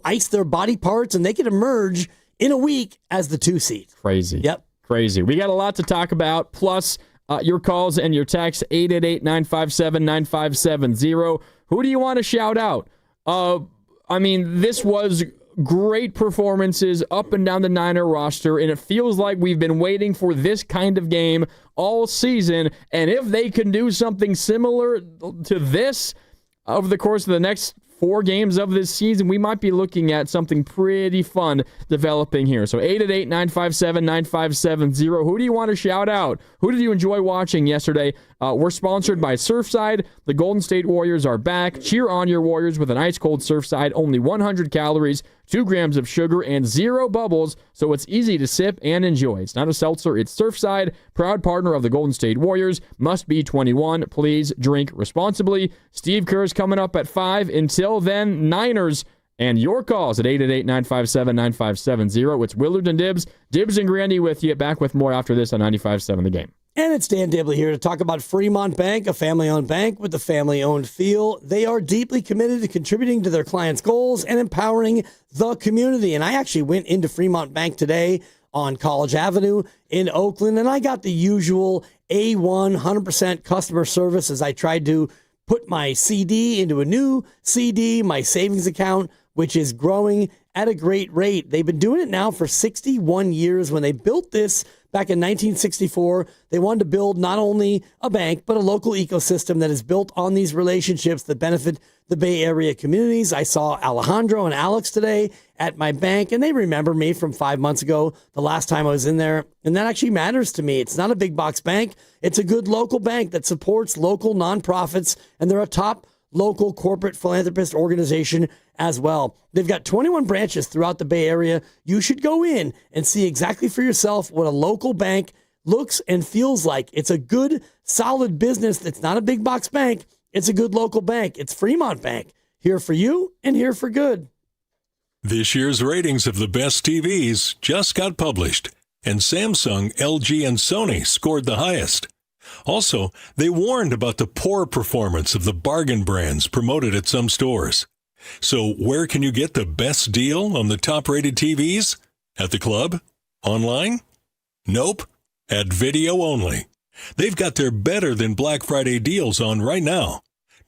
ice their body parts, and they could emerge in a week as the 2 seed. Crazy. Yep. Crazy. We got a lot to talk about, plus your calls and your texts, 888-957-9570. Who do you want to shout out? This was great performances up and down the Niner roster, and it feels like we've been waiting for this kind of game all season, and if they can do something similar to this over the course of the next 4 games of this season, we might be looking at something pretty fun developing here. So 888-957-9570. Who do you want to shout out? Who did you enjoy watching yesterday? We're sponsored by Surfside. The Golden State Warriors are back. Cheer on your Warriors with an ice-cold Surfside. Only 100 calories, 2 grams of sugar, and 0 bubbles, so it's easy to sip and enjoy. It's not a seltzer, it's Surfside, proud partner of the Golden State Warriors. Must be 21. Please drink responsibly. Steve Kerr's coming up at 5. Until then, Niners and your calls at 888-957-9570. It's Willard and Dibs. Dibs and Grandy with you. Back with more after this on 95.7 The Game. And it's Dan Dibley here to talk about Fremont Bank, a family-owned bank with a family-owned feel. They are deeply committed to contributing to their clients' goals and empowering the community. And I actually went into Fremont Bank today on College Avenue in Oakland, and I got the usual A1 100% customer service as I tried to put my CD into a new CD, my savings account, which is growing at a great rate. They've been doing it now for 61 years. When they built this back in 1964, they wanted to build not only a bank, but a local ecosystem that is built on these relationships that benefit the Bay Area communities. I saw Alejandro and Alex today at my bank, and they remember me from 5 months ago, the last time I was in there. And that actually matters to me. It's not a big box bank. It's a good local bank that supports local nonprofits, and they're a top local corporate philanthropist organization as well. They've got 21 branches throughout the Bay Area. You should go in and see exactly for yourself what a local bank looks and feels like. It's a good, solid business. It's not a big box bank. It's a good local bank. It's Fremont Bank. Here for you and here for good. This year's ratings of the best TVs just got published, and Samsung, LG, and Sony scored the highest. Also, they warned about the poor performance of the bargain brands promoted at some stores. So where can you get the best deal on the top-rated TVs? At the club? Online? Nope. At Video Only. They've got their better than Black Friday deals on right now.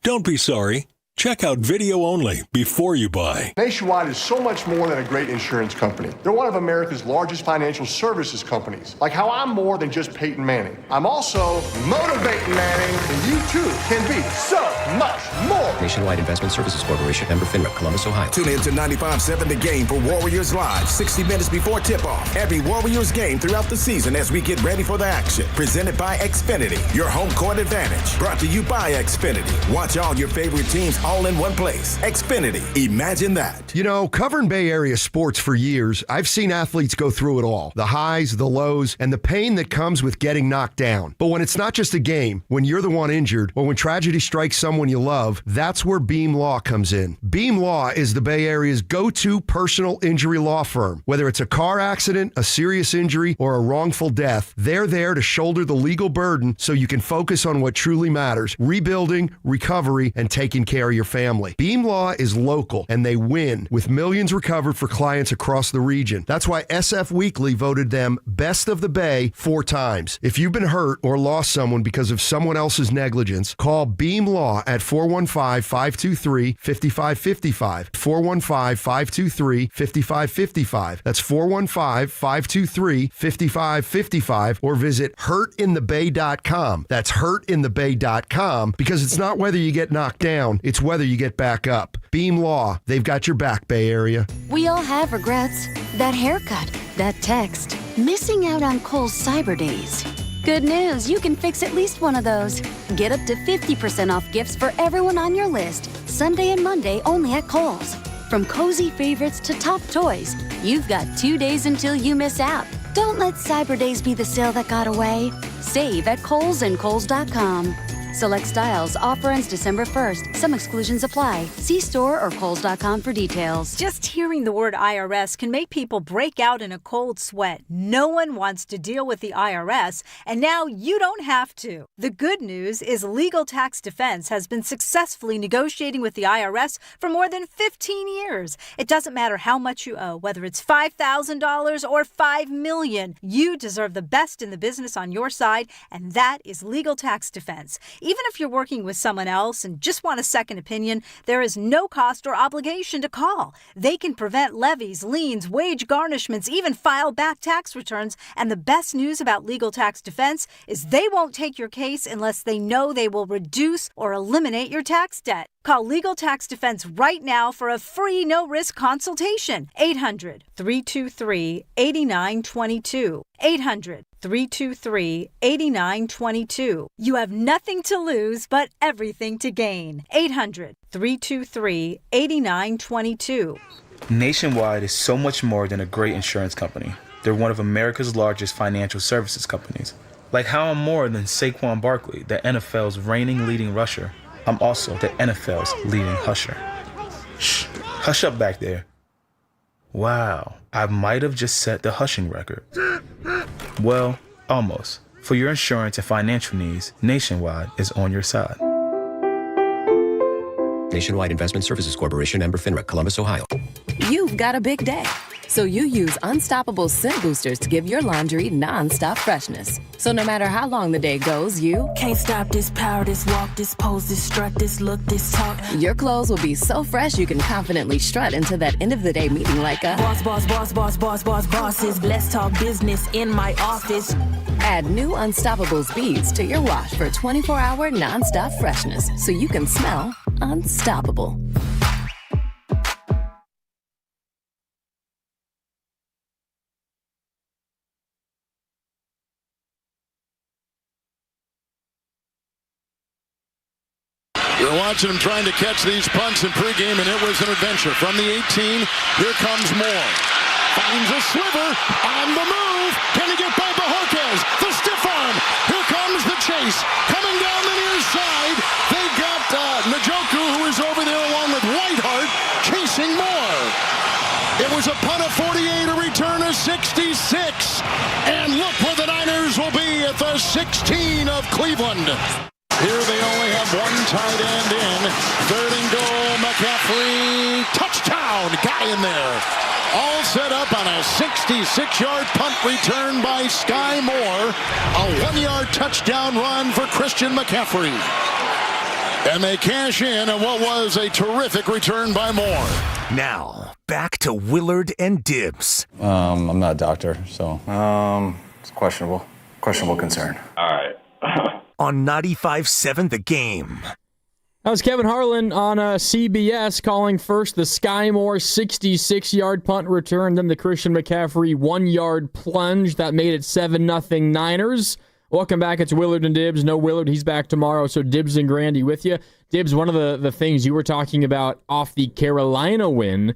Don't be sorry. Check out video only before you buy. Nationwide is so much more than a great insurance company. They're one of America's largest financial services companies. Like how I'm more than just Peyton Manning. I'm also motivating Manning, and you too can be so much more. Nationwide Investment Services Corporation, member FINRA, Columbus, Ohio. Tune in to 95.7 The Game for Warriors Live, 60 minutes before tip-off. Every Warriors game throughout the season as we get ready for the action. Presented by Xfinity, your home court advantage. Brought to you by Xfinity. Watch all your favorite teams all in one place. Xfinity. Imagine that. You know, covering Bay Area sports for years, I've seen athletes go through it all. The highs, the lows, and the pain that comes with getting knocked down. But when it's not just a game, when you're the one injured, or when tragedy strikes someone you love, that's where Beam Law comes in. Beam Law is the Bay Area's go-to personal injury law firm. Whether it's a car accident, a serious injury, or a wrongful death, they're there to shoulder the legal burden so you can focus on what truly matters: rebuilding, recovery, and taking care of your family. Beam Law is local, and they win, with millions recovered for clients across the region. That's why SF Weekly voted them Best of the Bay 4 times. If you've been hurt or lost someone because of someone else's negligence, call Beam Law at 415-523-5555. 415-523-5555. That's 415-523-5555, or visit hurtinthebay.com. That's hurtinthebay.com, because it's not whether you get knocked down, it's whether you get back up. Beam Law, they've got your back, Bay Area. We all have regrets. That haircut, that text, missing out on Kohl's Cyber Days. Good news, you can fix at least one of those. Get up to 50% off gifts for everyone on your list, Sunday and Monday only at Kohl's. From cozy favorites to top toys, you've got 2 days until you miss out. Don't let Cyber Days be the sale that got away. Save at Kohl's and Kohl's.com. Select styles. Offer ends December 1st. Some exclusions apply. See store or Kohl's.com for details. Just hearing the word IRS can make people break out in a cold sweat. No one wants to deal with the IRS, and now you don't have to. The good news is Legal Tax Defense has been successfully negotiating with the IRS for more than 15 years. It doesn't matter how much you owe, whether it's $5,000 or $5 million. You deserve the best in the business on your side, and that is Legal Tax Defense. Even if you're working with someone else and just want a second opinion, there is no cost or obligation to call. They can prevent levies, liens, wage garnishments, even file back tax returns. And the best news about Legal Tax Defense is they won't take your case unless they know they will reduce or eliminate your tax debt. Call Legal Tax Defense right now for a free no-risk consultation. 800-323-8922. 800-323-8922. You have nothing to lose but everything to gain. 800-323-8922. Nationwide is so much more than a great insurance company. They're one of America's largest financial services companies. Like how I'm more than Saquon Barkley, the NFL's reigning leading rusher. I'm also the NFL's leading husher. Shh, hush up back there. Wow, I might have just set the hushing record. Well, almost. For your insurance and financial needs, Nationwide is on your side. Nationwide Investment Services Corporation, member FINRA, Columbus, Ohio. You've got a big day, so you use Unstoppable Scent Boosters to give your laundry non-stop freshness. So no matter how long the day goes, you can't stop this power, this walk, this pose, this strut, this look, this talk. Your clothes will be so fresh you can confidently strut into that end of the day meeting like a boss, boss, boss, boss, boss, boss, bosses. Let's talk business in my office. Add new Unstoppables beads to your wash for 24-hour non-stop freshness so you can smell unstoppable. You're watching him trying to catch these punts in pregame, and it was an adventure. From the 18, here comes Moore. Finds a sliver on the move. Can he get by Bojorquez? The stiff arm. Here comes the chase. Coming down the near side. They've got Njoku, who is over there along with Whiteheart, chasing Moore. It was a punt of 48, a return of 66. And look where the Niners will be at the 16 of Cleveland. Here they only have one tight end in. 3rd and goal, McCaffrey. Touchdown, got in there. All set up on a 66-yard punt return by Sky Moore. A 1-yard touchdown run for Christian McCaffrey. And they cash in on what was a terrific return by Moore. Now, back to Willard and Dibs. I'm not a doctor, so it's questionable. Questionable concern. All right. On 95.7 The Game. That was Kevin Harlan on CBS calling first the Sky Moore 66-yard punt return, then the Christian McCaffrey 1-yard plunge that made it 7-0 Niners. Welcome back. It's Willard and Dibs. No Willard. He's back tomorrow, so Dibs and Grandy with you. Dibs, one of the things you were talking about off the Carolina win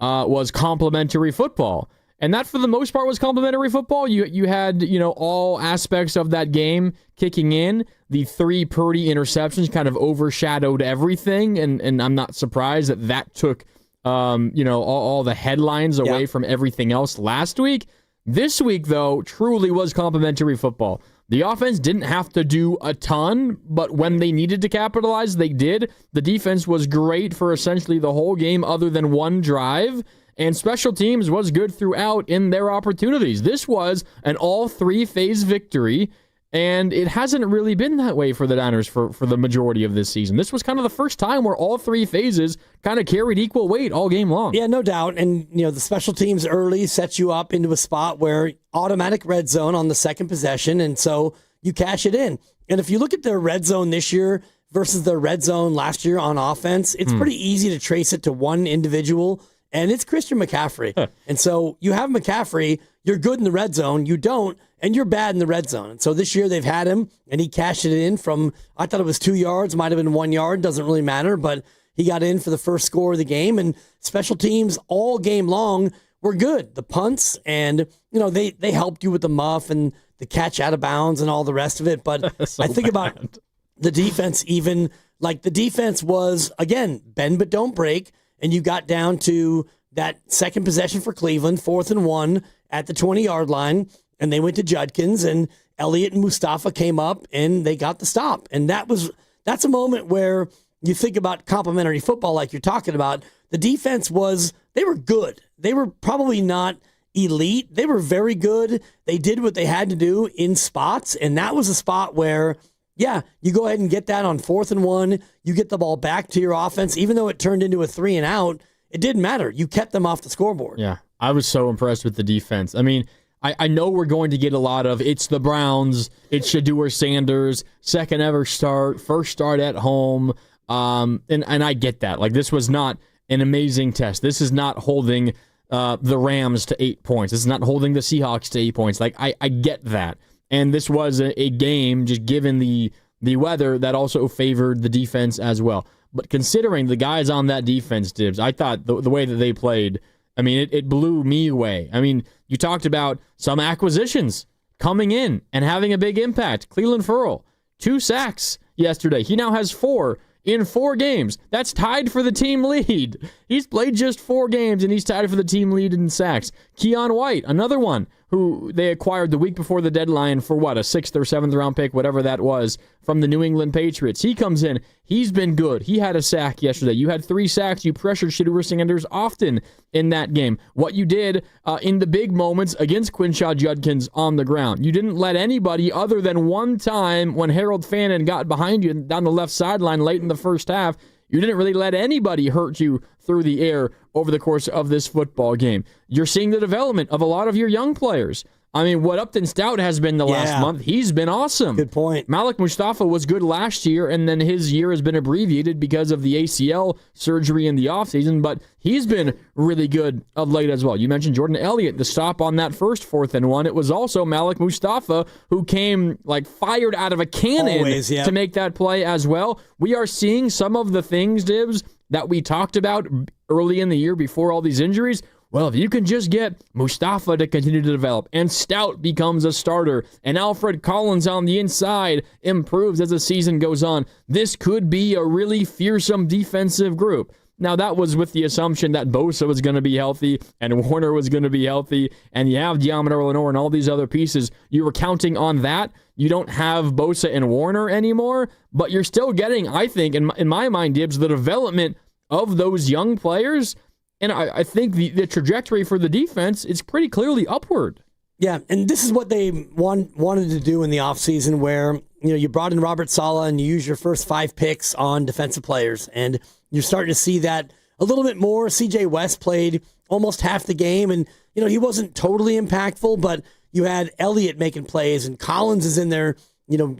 was complimentary football. And that, for the most part, was complimentary football. You had, all aspects of that game kicking in. The 3 Purdy interceptions kind of overshadowed everything, and I'm not surprised that took, all the headlines away from everything else last week. This week, though, truly was complimentary football. The offense didn't have to do a ton, but when they needed to capitalize, they did. The defense was great for essentially the whole game other than one drive, and special teams was good throughout in their opportunities. This was an all-3-phase victory, and it hasn't really been that way for the Niners for the majority of this season. This was kind of the first time where all 3 phases kind of carried equal weight all game long. Yeah, no doubt. And, the special teams early sets you up into a spot where automatic red zone on the second possession, and so you cash it in. And if you look at their red zone this year versus their red zone last year on offense, it's pretty easy to trace it to one individual, and it's Christian McCaffrey. And so you have McCaffrey, you're good in the red zone, you don't, and you're bad in the red zone. And so this year they've had him, and he cashed it in from, I thought it was 2 yards, might have been 1 yard, doesn't really matter, but he got in for the first score of the game, and special teams all game long were good. The punts, and, they helped you with the muff and the catch out of bounds and all the rest of it. But I think about the defense even, like the defense was, again, bend but don't break, and you got down to that second possession for Cleveland, 4th and 1 at the 20-yard line, and they went to Judkins, and Elliott and Mustafa came up, and they got the stop. And that's a moment where you think about complimentary football like you're talking about. The defense they were good. They were probably not elite. They were very good. They did what they had to do in spots, and that was a spot where, you go ahead and get that on 4th and 1. You get the ball back to your offense. Even though it turned into a 3 and out, it didn't matter. You kept them off the scoreboard. Yeah, I was so impressed with the defense. I mean, I know we're going to get a lot of, it's the Browns, it's Shedeur Sanders, second ever start, first start at home, and I get that. Like, this was not an amazing test. This is not holding the Rams to 8 points. This is not holding the Seahawks to 8 points. Like, I get that. And this was a game, just given the weather, that also favored the defense as well. But considering the guys on that defense, Dibs, I thought the way that they played, I mean, it blew me away. I mean, you talked about some acquisitions coming in and having a big impact. Cleveland Ferrell, 2 sacks yesterday. He now has 4 in 4 games. That's tied for the team lead. He's played just 4 games, and he's tied for the team lead in sacks. Keon White, another one who they acquired the week before the deadline for a 6th or 7th round pick, whatever that was, from the New England Patriots. He comes in. He's been good. He had a sack yesterday. You had 3 sacks. You pressured Shedeur Sanders often in that game. What you did in the big moments against Quinshaw Judkins on the ground. You didn't let anybody, other than one time when Harold Fannin got behind you down the left sideline late in the first half, you didn't really let anybody hurt you through the air over the course of this football game. You're seeing the development of a lot of your young players. I mean, what Upton Stout has been the last month, he's been awesome. Good point. Malik Mustafa was good last year, and then his year has been abbreviated because of the ACL surgery in the offseason, but he's been really good of late as well. You mentioned Jordan Elliott, the stop on that first 4th and 1. It was also Malik Mustafa who came fired out of a cannon to make that play as well. We are seeing some of the things, Dibs, that we talked about early in the year before all these injuries. Well, if you can just get Mustafa to continue to develop, and Stout becomes a starter, and Alfred Collins on the inside improves as the season goes on, this could be a really fearsome defensive group. Now, that was with the assumption that Bosa was going to be healthy, and Warner was going to be healthy, and you have Diamondor Lenore and all these other pieces. You were counting on that. You don't have Bosa and Warner anymore, but you're still getting, I think, in my mind, Dibs, the development of those young players. And I think the trajectory for the defense is pretty clearly upward. Yeah, and this is what they wanted to do in the offseason, where you brought in Robert Saleh and you used your first 5 picks on defensive players, and you're starting to see that a little bit more. CJ West played almost half the game, and he wasn't totally impactful, but you had Elliott making plays, and Collins is in there,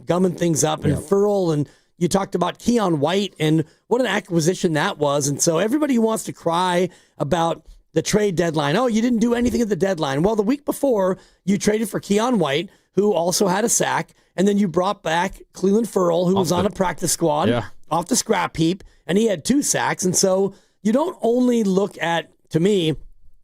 gumming things up, and Furl, and you talked about Keon White and what an acquisition that was. And so everybody who wants to cry about the trade deadline, oh, you didn't do anything at the deadline. Well, the week before, you traded for Keon White, who also had a sack, and then you brought back Cleveland Furl, who was on a practice squad, off the scrap heap, and he had 2 sacks. And so you don't only look at, to me,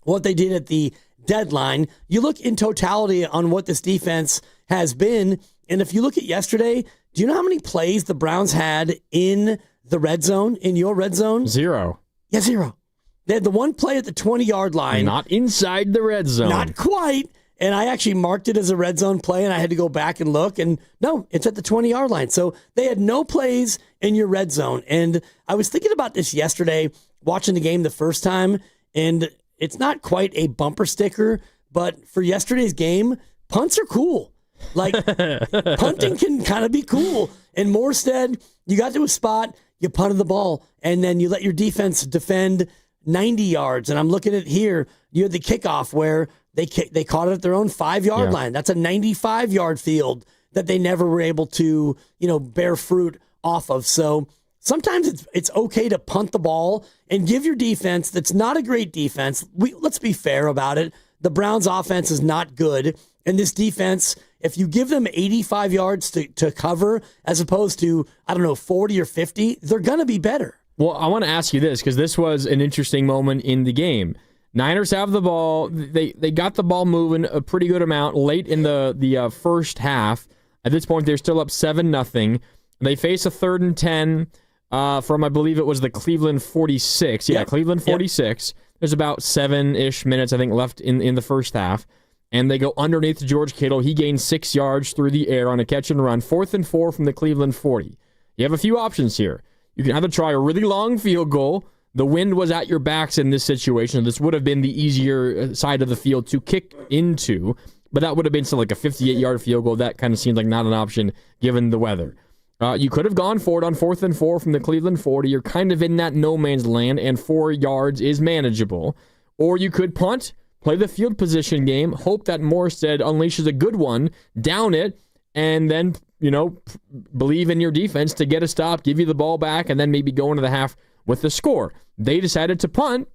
what they did at the deadline. You look in totality on what this defense has been. And if you look at yesterday, do you know how many plays the Browns had in the red zone, in your red zone? 0. Yeah, 0. They had the one play at the 20-yard line. Not inside the red zone. Not quite. And I actually marked it as a red zone play, and I had to go back and look. And no, it's at the 20-yard line. So they had no plays in your red zone. And I was thinking about this yesterday, watching the game the first time, and it's not quite a bumper sticker, but for yesterday's game, punts are cool. Like, punting can kind of be cool. And Morstead, you got to a spot, you punted the ball, and then you let your defense defend 90 yards. And I'm looking at here, you had the kickoff where they caught it at their own 5-yard line. That's a 95-yard field that they never were able to, bear fruit off of. So sometimes it's okay to punt the ball and give your defense that's not a great defense. Let's be fair about it. The Browns' offense is not good. And this defense, if you give them 85 yards to cover as opposed to, 40 or 50, they're going to be better. Well, I want to ask you this, because this was an interesting moment in the game. Niners have the ball. They got the ball moving a pretty good amount late in the first half. At this point, they're still up 7-0. They face a 3rd and 10 from, I believe it was the Cleveland 46. Yeah, Cleveland 46. There's about 7-ish minutes, I think, left in the first half. And they go underneath to George Kittle. He gains 6 yards through the air on a catch and run. 4th and 4 from the Cleveland 40. You have a few options here. You can either try a really long field goal. The wind was at your backs in this situation. This would have been the easier side of the field to kick into, but that would have been something like a 58-yard field goal. That kind of seemed like not an option given the weather. You could have gone for it on 4th and 4 from the Cleveland 40. You're kind of in that no man's land, and 4 yards is manageable. Or you could punt, play the field position game, hope that Morstead unleashes a good one, down it, and then, believe in your defense to get a stop, give you the ball back, and then maybe go into the half with the score. They decided to punt,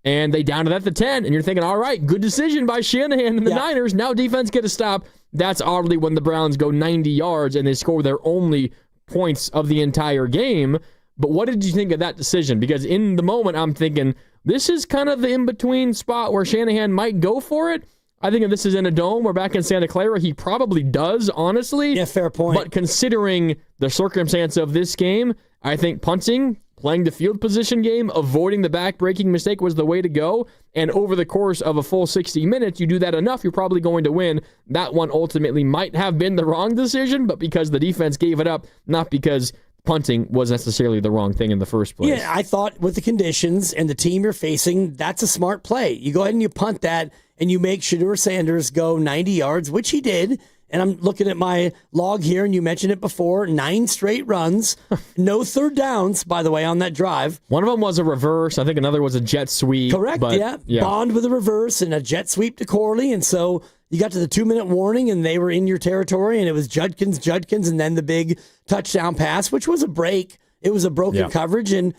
and they downed it at the 10, and you're thinking, all right, good decision by Shanahan and the Niners. Now defense get a stop. That's oddly when the Browns go 90 yards and they score their only points of the entire game. But what did you think of that decision? Because in the moment, I'm thinking, this is kind of the in-between spot where Shanahan might go for it. I think if this is in a dome or back in Santa Clara, he probably does, honestly. Yeah, fair point. But considering the circumstance of this game, I think punting, playing the field position game, avoiding the back-breaking mistake was the way to go. And over the course of a full 60 minutes, you do that enough, you're probably going to win. That one ultimately might have been the wrong decision, but because the defense gave it up, not because punting was necessarily the wrong thing in the first place. Yeah, I thought with the conditions and the team you're facing, that's a smart play. You go ahead and you punt that, and you make Shedeur Sanders go 90 yards, which he did. And I'm looking at my log here, and you mentioned it before, 9 straight runs, no third downs, by the way, on that drive. One of them was a reverse. I think another was a jet sweep. Correct, but, yeah. Bond with a reverse and a jet sweep to Corley. And so you got to the 2-minute warning, and they were in your territory, and it was Judkins, and then the big touchdown pass, which was a break. It was a broken coverage, and,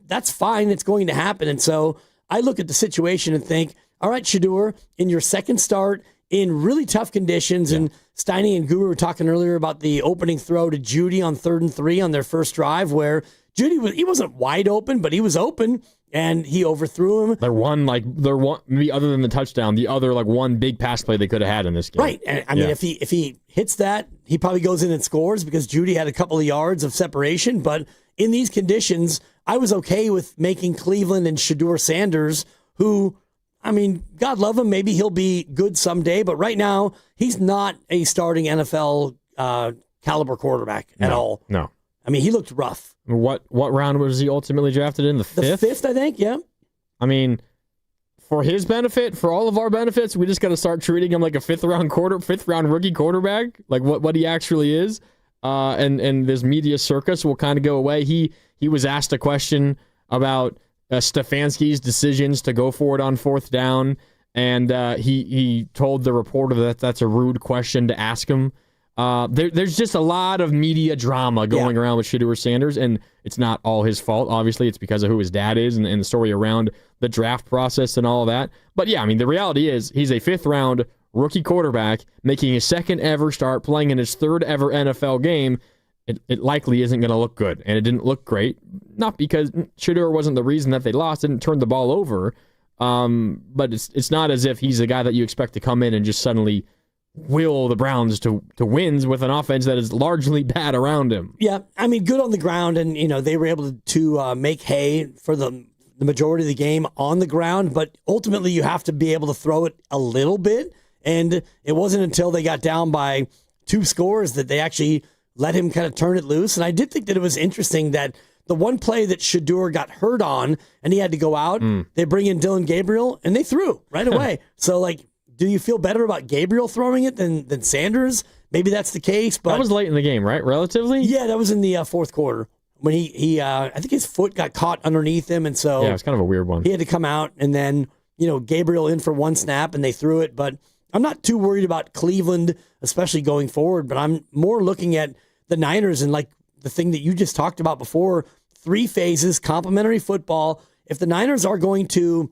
that's fine. It's going to happen. And so I look at the situation and think, all right, Shedeur, in your second start, in really tough conditions, and Steiny and Guru were talking earlier about the opening throw to Judy on 3rd and 3 on their first drive, where Judy he wasn't wide open, but he was open, and he overthrew him. They're one, maybe other than the touchdown, the other one big pass play they could have had in this game. Right, and I mean, if he hits that, he probably goes in and scores because Judy had a couple of yards of separation. But in these conditions, I was okay with making Cleveland and Shedeur Sanders, who, I mean, God love him. Maybe he'll be good someday, but right now he's not a starting NFL caliber quarterback at all. No, I mean, he looked rough. What round was he ultimately drafted in? The 5th? The 5th, I think. Yeah. I mean, for his benefit, for all of our benefits, we just got to start treating him like a 5th round rookie quarterback, like what he actually is. and this media circus will kind of go away. He was asked a question about Stefanski's decisions to go for it on 4th down, and he told the reporter that that's a rude question to ask him. There's just a lot of media drama going around with Shedeur Sanders, and it's not all his fault. Obviously, it's because of who his dad is and the story around the draft process and all of that. But yeah, I mean, the reality is he's a 5th-round rookie quarterback making his 2nd ever start, playing in his 3rd ever NFL game. It likely isn't going to look good, and it didn't look great. Not because Shedeur wasn't the reason that they lost, didn't turn the ball over, but it's not as if he's a guy that you expect to come in and just suddenly will the Browns to wins with an offense that is largely bad around him. Yeah, I mean, good on the ground, and they were able to make hay for the majority of the game on the ground, but ultimately you have to be able to throw it a little bit, and it wasn't until they got down by 2 scores that they actually let him kind of turn it loose. And I did think that it was interesting that the one play that Shedeur got hurt on and he had to go out, they bring in Dylan Gabriel, and they threw right away. So, do you feel better about Gabriel throwing it than Sanders? Maybe that's the case. But that was late in the game, right? Relatively? Yeah, that was in the 4th quarter when he I think his foot got caught underneath him, and so yeah, it's kind of a weird one. He had to come out, and then Gabriel in for 1 snap, and they threw it. But I'm not too worried about Cleveland, especially going forward. But I'm more looking at the Niners and the thing that you just talked about before: 3 phases, complementary football. If the Niners are going to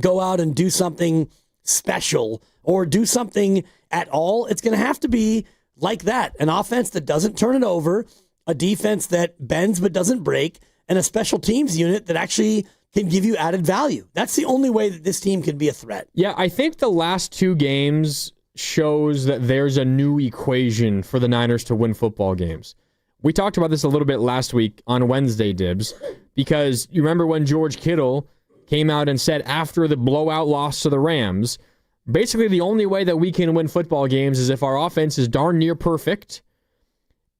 go out and do something special or do something at all, it's going to have to be like that. An offense that doesn't turn it over, a defense that bends but doesn't break, and a special teams unit that actually can give you added value. That's the only way that this team can be a threat. Yeah, I think the last 2 games shows that there's a new equation for the Niners to win football games. We talked about this a little bit last week on Wednesday, Dibs, because you remember when George Kittle came out and said after the blowout loss to the Rams, basically the only way that we can win football games is if our offense is darn near perfect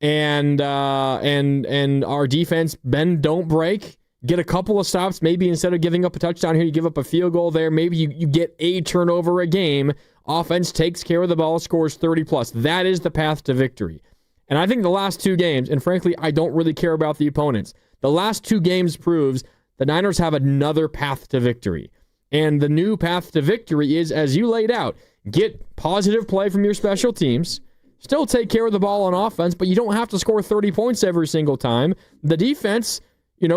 and our defense bend, don't break, get a couple of stops. Maybe instead of giving up a touchdown here, you give up a field goal there. Maybe you get a turnover a game. Offense takes care of the ball, scores 30+. That is the path to victory. And I think the last 2 games, and frankly, I don't really care about the opponents. The last 2 games proves the Niners have another path to victory. And the new path to victory is, as you laid out, get positive play from your special teams, still take care of the ball on offense, but you don't have to score 30 points every single time. The defense,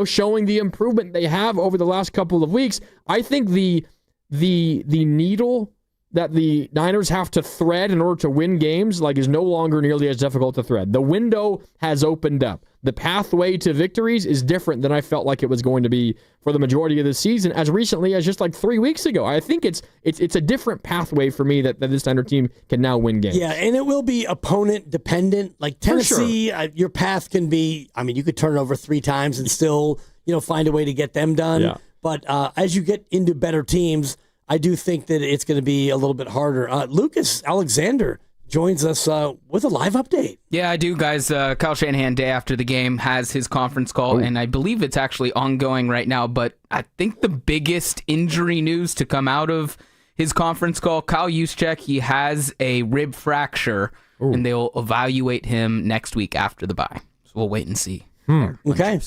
showing the improvement they have over the last couple of weeks. I think the needle that the Niners have to thread in order to win games is no longer nearly as difficult to thread. The window has opened up. The pathway to victories is different than I felt like it was going to be for the majority of the season, as recently as just 3 weeks ago. I think it's a different pathway for me that this Niner team can now win games. Yeah, and it will be opponent dependent. Like Tennessee, your path can be, you could turn it over 3 times and still, find a way to get them done. Yeah. But as you get into better teams, I do think that it's going to be a little bit harder. Lucas Alexander joins us with a live update. Yeah, I do, guys. Kyle Shanahan, day after the game, has his conference call, and I believe it's actually ongoing right now. But I think the biggest injury news to come out of his conference call, Kyle Juszczyk, he has a rib fracture, and they'll evaluate him next week after the bye. So we'll wait and see. Okay.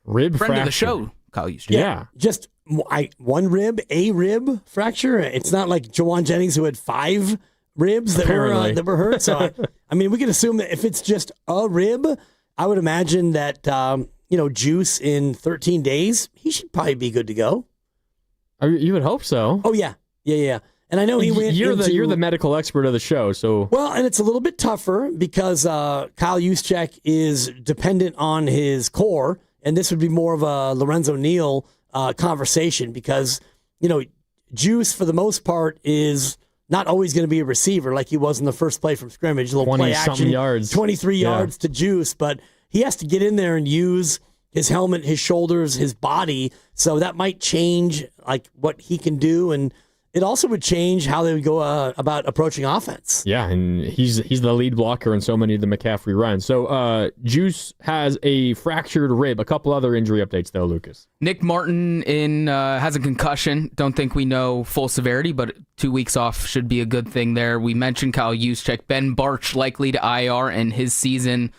Rib Friend fracture. of the show, Kyle Juszczyk. Yeah. Just one rib, a rib fracture. It's not like Jawan Jennings, who had 5 ribs that were hurt. So, we can assume that if it's just a rib, I would imagine that, Juice in 13 days, he should probably be good to go. You would hope so. Oh, yeah. Yeah. And I know he went You're the medical expert of the show, so... Well, and it's a little bit tougher because Kyle Juszczyk is dependent on his core, and this would be more of a Lorenzo Neal conversation because, Juice, for the most part, is not always going to be a receiver like he was in the first play from scrimmage. A little play action, yards. 23 yards to Juice, but he has to get in there and use his helmet, his shoulders, his body, so that might change what he can do, and it also would change how they would go about approaching offense. Yeah, and he's the lead blocker in so many of the McCaffrey runs. So Juice has a fractured rib. A couple other injury updates, though, Lucas. Nick Martin has a concussion. Don't think we know full severity, but 2 weeks off should be a good thing there. We mentioned Kyle Juszczyk. Ben Barch likely to IR, and his season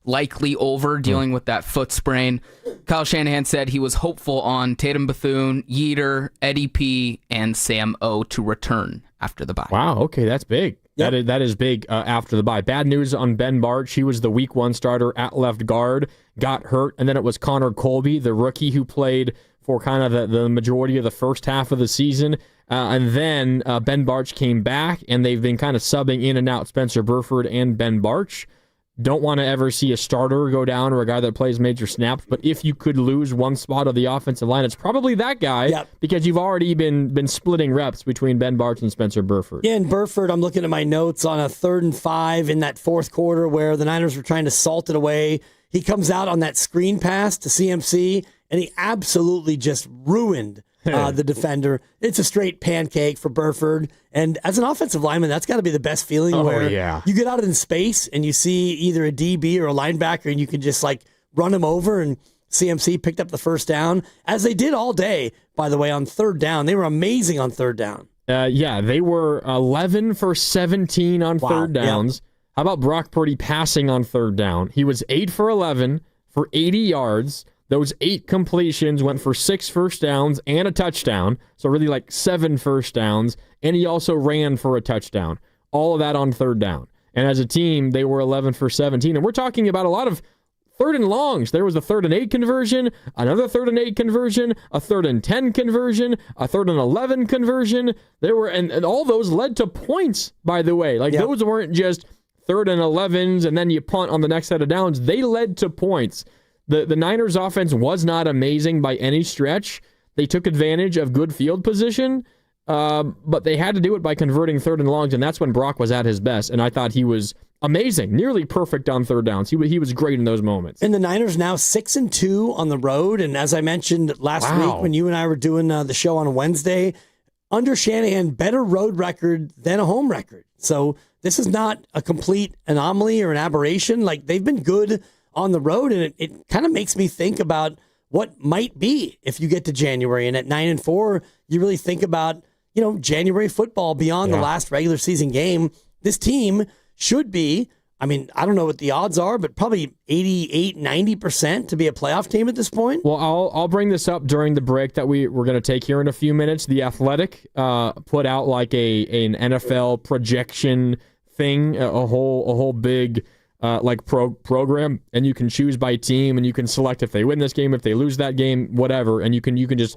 likely over, dealing with that foot sprain. Kyle Shanahan said he was hopeful on Tatum Bethune, Yeater, Eddie P, and Sam O to return after the bye. Wow, okay, that's big. Yep. That is big after the bye. Bad news on Ben Bartch. He was the week 1 starter at left guard, got hurt, and then it was Connor Colby, the rookie who played for kind of the majority of the first half of the season. And then Ben Bartch came back, and they've been kind of subbing in and out Spencer Burford and Ben Bartch. Don't want to ever see a starter go down or a guy that plays major snaps, but if you could lose one spot of the offensive line, it's probably that guy because you've already been splitting reps between Ben Bartch and Spencer Burford. Yeah, and Burford, I'm looking at my notes on a 3rd and 5 in that fourth quarter where the Niners were trying to salt it away. He comes out on that screen pass to CMC, and he absolutely just ruined the defender. It's a straight pancake for Burford. And as an offensive lineman, that's got to be the best feeling where you get out in space and you see either a DB or a linebacker and you can just like run him over, and CMC picked up the first down, as they did all day, by the way, on 3rd down. They were amazing on 3rd down. They were 11 for 17 on 3rd downs. How about Brock Purdy passing on 3rd down? He was 8 for 11 for 80 yards. Those 8 completions went for 6 first downs and a touchdown, so really like 7 first downs, and he also ran for a touchdown. All of that on 3rd down. And as a team, they were 11 for 17, and we're talking about a lot of 3rd and longs. There was a 3rd and 8 conversion, another 3rd and 8 conversion, a 3rd and 10 conversion, a 3rd and 11 conversion. There were, and all those led to points, by the way. Those weren't just 3rd and 11s and then you punt on the next set of downs. They led to points. The Niners offense was not amazing by any stretch. They took advantage of good field position, but they had to do it by converting 3rd and longs, and that's when Brock was at his best, and I thought he was amazing, nearly perfect on 3rd downs. He was great in those moments. And the Niners now 6-2 on the road, and as I mentioned last week when you and I were doing the show on Wednesday, under Shanahan, better road record than a home record. So this is not a complete anomaly or an aberration. Like, they've been good on the road, and it kind of makes me think about what might be if you get to January. And at 9-4, you really think about, January football beyond the last regular season game. This team should be, I don't know what the odds are, but probably 88-90% to be a playoff team at this point. Well, I'll bring this up during the break that we're going to take here in a few minutes. The Athletic put out like an NFL projection thing, a whole big program, and you can choose by team, and you can select if they win this game, if they lose that game, whatever, and you can just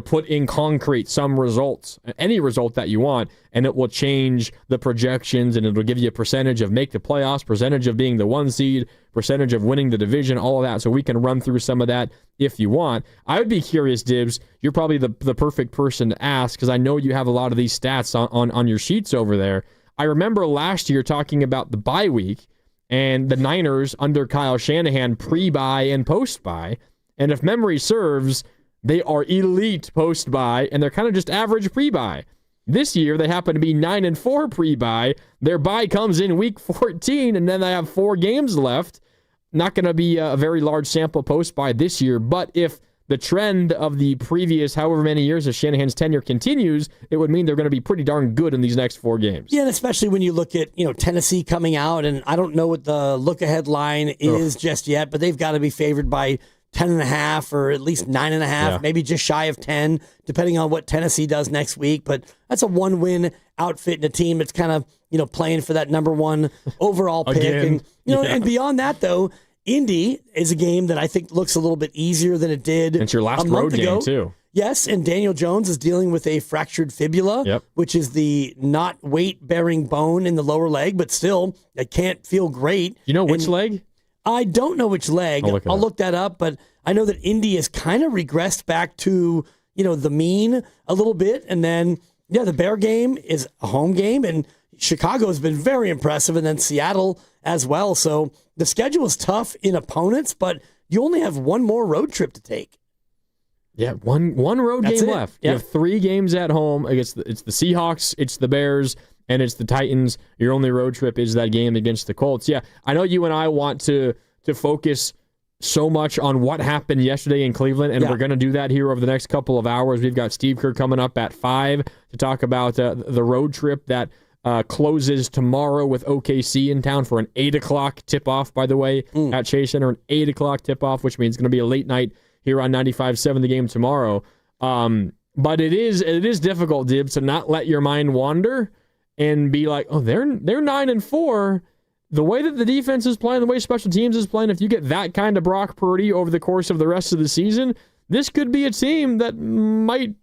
put in concrete some results, any result that you want, and it will change the projections, and it'll give you a percentage of make the playoffs, percentage of being the 1 seed, percentage of winning the division, all of that. So we can run through some of that if you want. I would be curious, Dibs. You're probably the perfect person to ask, because I know you have a lot of these stats on your sheets over there. I remember last year talking about the bye week and the Niners under Kyle Shanahan pre-bye and post-bye. And if memory serves, they are elite post-bye, and they're kind of just average pre-bye. This year, they happen to be 9-4 pre-bye. Their bye comes in week 14, and then they have 4 games left. Not going to be a very large sample post-bye this year, but if the trend of the previous however many years of Shanahan's tenure continues, it would mean they're going to be pretty darn good in these next 4 games. Yeah, and especially when you look at Tennessee coming out, and I don't know what the look-ahead line is just yet, but they've got to be favored by 10.5 or at least 9.5, maybe just shy of 10, depending on what Tennessee does next week. But that's a 1-win outfit in a team that's kind of playing for that number 1 overall pick. And and beyond that, though, Indy is a game that I think looks a little bit easier than it did. It's your last road game too. Yes, and Daniel Jones is dealing with a fractured fibula, which is the not weight-bearing bone in the lower leg, but still, it can't feel great. You know which leg? I don't know which leg. I'll look that up, but I know that Indy has kind of regressed back to, the mean a little bit. And then, the Bear game is a home game, and Chicago has been very impressive, and then Seattle as well. So the schedule is tough in opponents, but you only have one more road trip to take. Yeah, one road game left. You have 3 games at home against it's the Seahawks, it's the Bears, and it's the Titans. Your only road trip is that game against the Colts. Yeah, I know you and I want to focus so much on what happened yesterday in Cleveland, and we're going to do that here over the next couple of hours. We've got Steve Kerr coming up at 5 to talk about the road trip that closes tomorrow with OKC in town for an 8 o'clock tip-off, by the way, at Chase Center. An 8 o'clock tip-off, which means it's going to be a late night here on 95.7 The Game tomorrow. But it is difficult, Dibs, to not let your mind wander and be like, oh, they're 9-4. The way that the defense is playing, the way special teams is playing, if you get that kind of Brock Purdy over the course of the rest of the season, this could be a team that might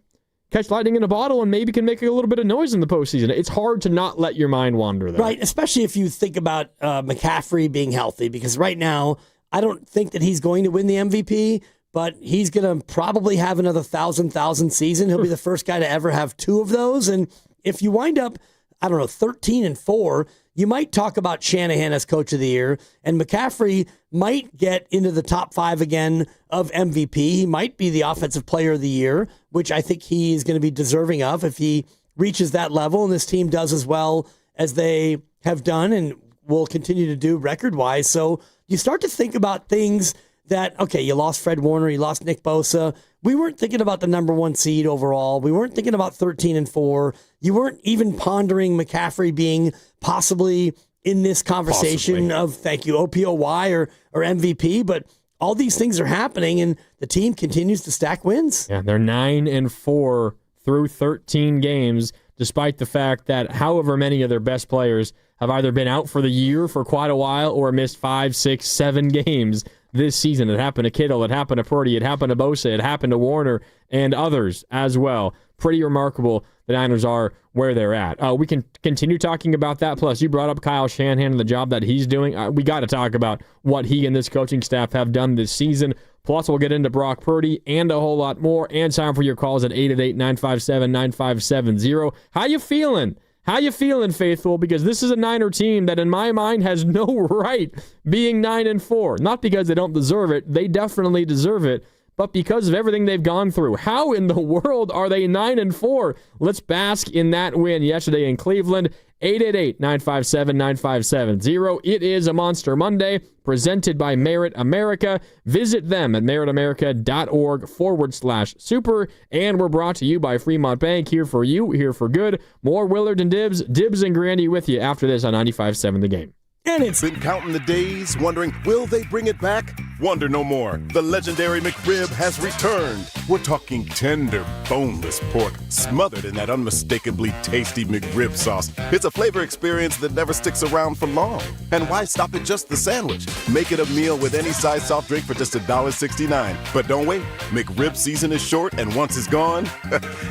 catch lightning in a bottle and maybe can make a little bit of noise in the postseason. It's hard to not let your mind wander there. Right, especially if you think about McCaffrey being healthy, because right now, I don't think that he's going to win the MVP, but he's going to probably have another 1,000 season. He'll be the first guy to ever have 2 of those. And if you wind up, 13-4, you might talk about Shanahan as coach of the year, and McCaffrey might get into the top 5 again of MVP. He might be the offensive player of the year, which I think he is going to be deserving of if he reaches that level, and this team does as well as they have done and will continue to do record-wise. So you start to think about things that, okay, you lost Fred Warner, you lost Nick Bosa. We weren't thinking about the number 1 seed overall. We weren't thinking about 13-4. You weren't even pondering McCaffrey being possibly in this conversation of, thank you, OPOY or MVP. But all these things are happening, and the team continues to stack wins. Yeah, they're 9-4 through 13 games, despite the fact that however many of their best players have either been out for the year for quite a while or missed 5, 6, 7 games this season. It happened to Kittle, it happened to Purdy, it happened to Bosa, it happened to Warner, and others as well. Pretty remarkable the Niners are where they're at. We can continue talking about that. Plus, you brought up Kyle Shanahan and the job that he's doing. We got to talk about what he and this coaching staff have done this season. Plus, we'll get into Brock Purdy and a whole lot more. And time for your calls at 888-957-9570. How you feeling? How you feeling, faithful? Because this is a Niner team that, in my mind, has no right being 9-4. Not because they don't deserve it. They definitely deserve it. But because of everything they've gone through. How in the world are they 9-4? Let's bask in that win yesterday in Cleveland. 888-957-9570. It is a Monster Monday presented by Merit America. Visit them at meritamerica.org/super. And we're brought to you by Fremont Bank. Here for you, here for good. More Willard and Dibs. Dibs and Grandy with you after this on 95.7 The Game. And it's been counting the days, wondering, will they bring it back? Wonder no more. The legendary McRib has returned. We're talking tender, boneless pork, smothered in that unmistakably tasty McRib sauce. It's a flavor experience that never sticks around for long. And why stop at just the sandwich? Make it a meal with any size soft drink for just $1.69. But don't wait, McRib season is short, and once it's gone,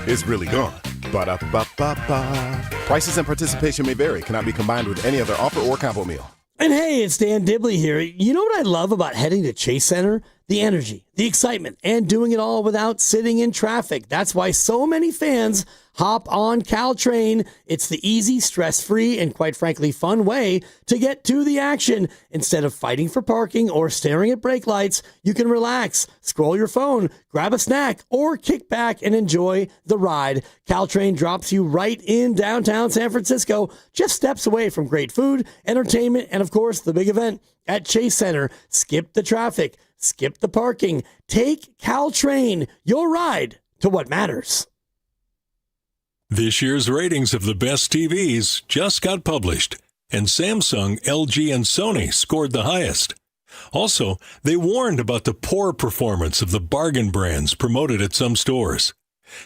it's really gone. Ba-da-ba-ba-ba. Prices and participation may vary. Cannot be combined with any other offer or combo meal. And hey, it's Dan Dibley here. You know what I love about heading to Chase Center? The energy, the excitement, and doing it all without sitting in traffic. That's why so many fans hop on Caltrain. It's the easy, stress-free, and quite frankly, fun way to get to the action. Instead of fighting for parking or staring at brake lights, you can relax, scroll your phone, grab a snack, or kick back and enjoy the ride. Caltrain drops you right in downtown San Francisco, just steps away from great food, entertainment, and of course, the big event at Chase Center. Skip the traffic. Skip the parking. Take Caltrain, your ride to what matters. This year's ratings of the best TVs just got published, and Samsung, LG, and Sony scored the highest. Also, they warned about the poor performance of the bargain brands promoted at some stores.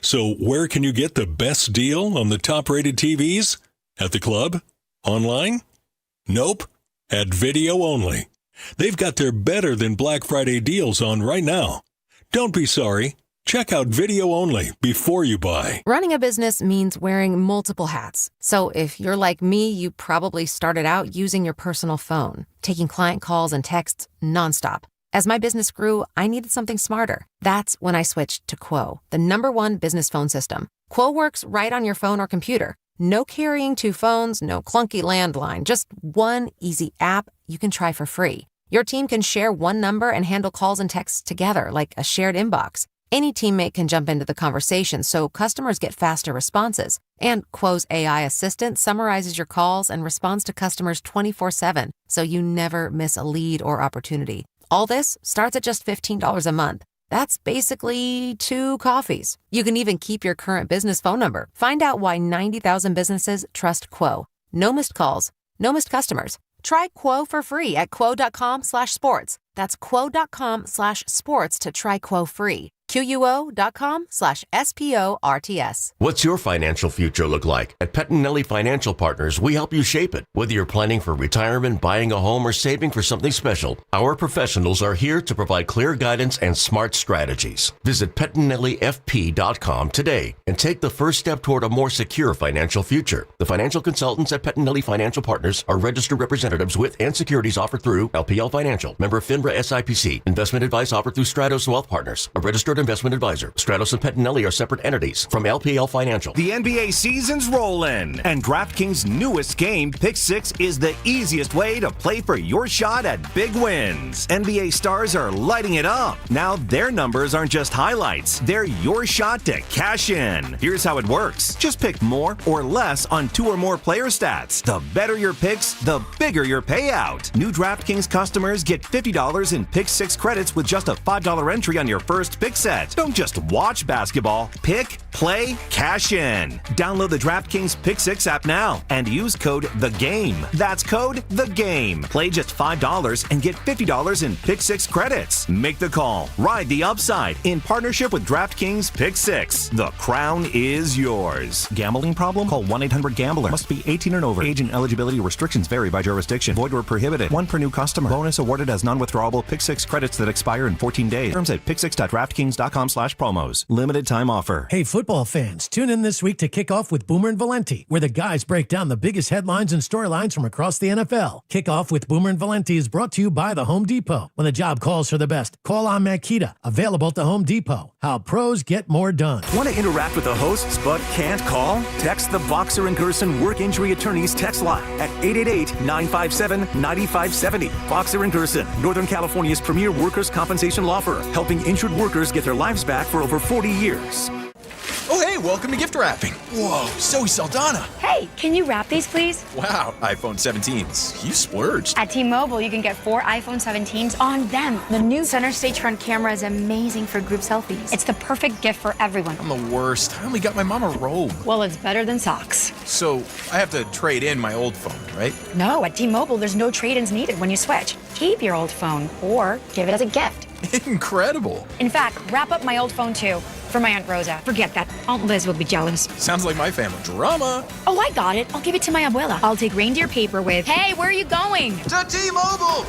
So where can you get the best deal on the top-rated TVs? At the club? Online? Nope. At Video Only. They've got their better than Black Friday deals on right now. Don't be sorry. Check out Video Only before you buy. Running a business means wearing multiple hats. So if you're like me, you probably started out using your personal phone, taking client calls and texts nonstop. As my business grew, I needed something smarter. That's when I switched to Quo, the #1 business phone system. Quo works right on your phone or computer. No carrying 2 phones, no clunky landline, just one easy app you can try for free. Your team can share one number and handle calls and texts together like a shared inbox. Any teammate can jump into the conversation so customers get faster responses. And Quo's AI assistant summarizes your calls and responds to customers 24/7, so you never miss a lead or opportunity. All this starts at just $15 a month. That's basically 2 coffees. You can even keep your current business phone number. Find out why 90,000 businesses trust Quo. No missed calls, no missed customers. Try Quo for free at quo.com/sports. That's quo.com/sports to try Quo free. QUO.com/SPORTS. What's your financial future look like? At Pettinelli Financial Partners, we help you shape it. Whether you're planning for retirement, buying a home, or saving for something special, our professionals are here to provide clear guidance and smart strategies. Visit PettinelliFP.com today and take the first step toward a more secure financial future. The financial consultants at Pettinelli Financial Partners are registered representatives with and securities offered through LPL Financial, member FINRA SIPC. Investment advice offered through Stratos Wealth Partners, a registered investment advisor. Stratos and Pettinelli are separate entities from LPL Financial. The NBA season's rolling, and DraftKings' newest game, Pick 6, is the easiest way to play for your shot at big wins. NBA stars are lighting it up. Now their numbers aren't just highlights, they're your shot to cash in. Here's how it works. Just pick more or less on 2 or more player stats. The better your picks, the bigger your payout. New DraftKings customers get $50 in Pick 6 credits with just a $5 entry on your first pick set. Don't just watch basketball. Pick, play, cash in. Download the DraftKings Pick 6 app now and use code THEGAME. That's code THEGAME. Play just $5 and get $50 in Pick 6 credits. Make the call. Ride the upside in partnership with DraftKings Pick 6. The crown is yours. Gambling problem? Call 1-800-GAMBLER. Must be 18 and over. Age and eligibility restrictions vary by jurisdiction. Void where prohibited. 1 per new customer. Bonus awarded as non-withdrawable Pick 6 credits that expire in 14 days. Terms at pick6.draftkings.com/promos. Limited time offer. Hey, football fans, tune in this week to kick off with Boomer and Valenti, where the guys break down the biggest headlines and storylines from across the NFL. Kickoff with Boomer and Valenti is brought to you by the Home Depot. When the job calls for the best, call on Makita. Available at the Home Depot. How pros get more done. Want to interact with the hosts but can't call? Text the Boxer and Gerson Work Injury Attorneys text line at 888-957-9570. Boxer and Gerson, Northern California's premier workers' compensation law firm, helping injured workers get their lives back for over 40 years. Oh, hey, welcome to gift wrapping. Whoa, Zoe Saldana. Hey, can you wrap these, please? Wow, iPhone 17s. You splurged. At T-Mobile, you can get 4 iPhone 17s on them. The new center stage front camera is amazing for group selfies. It's the perfect gift for everyone. I'm the worst. I only got my mom a robe. Well, it's better than socks. So, I have to trade in my old phone, right? No, at T-Mobile, there's no trade-ins needed when you switch. Keep your old phone or give it as a gift. Incredible. In fact, wrap up my old phone, too. For my Aunt Rosa. Forget that. Aunt Liz will be jealous. Sounds like my family. Drama. Oh, I got it. I'll give it to my abuela. I'll take reindeer paper with, hey, where are you going? To T-Mobile.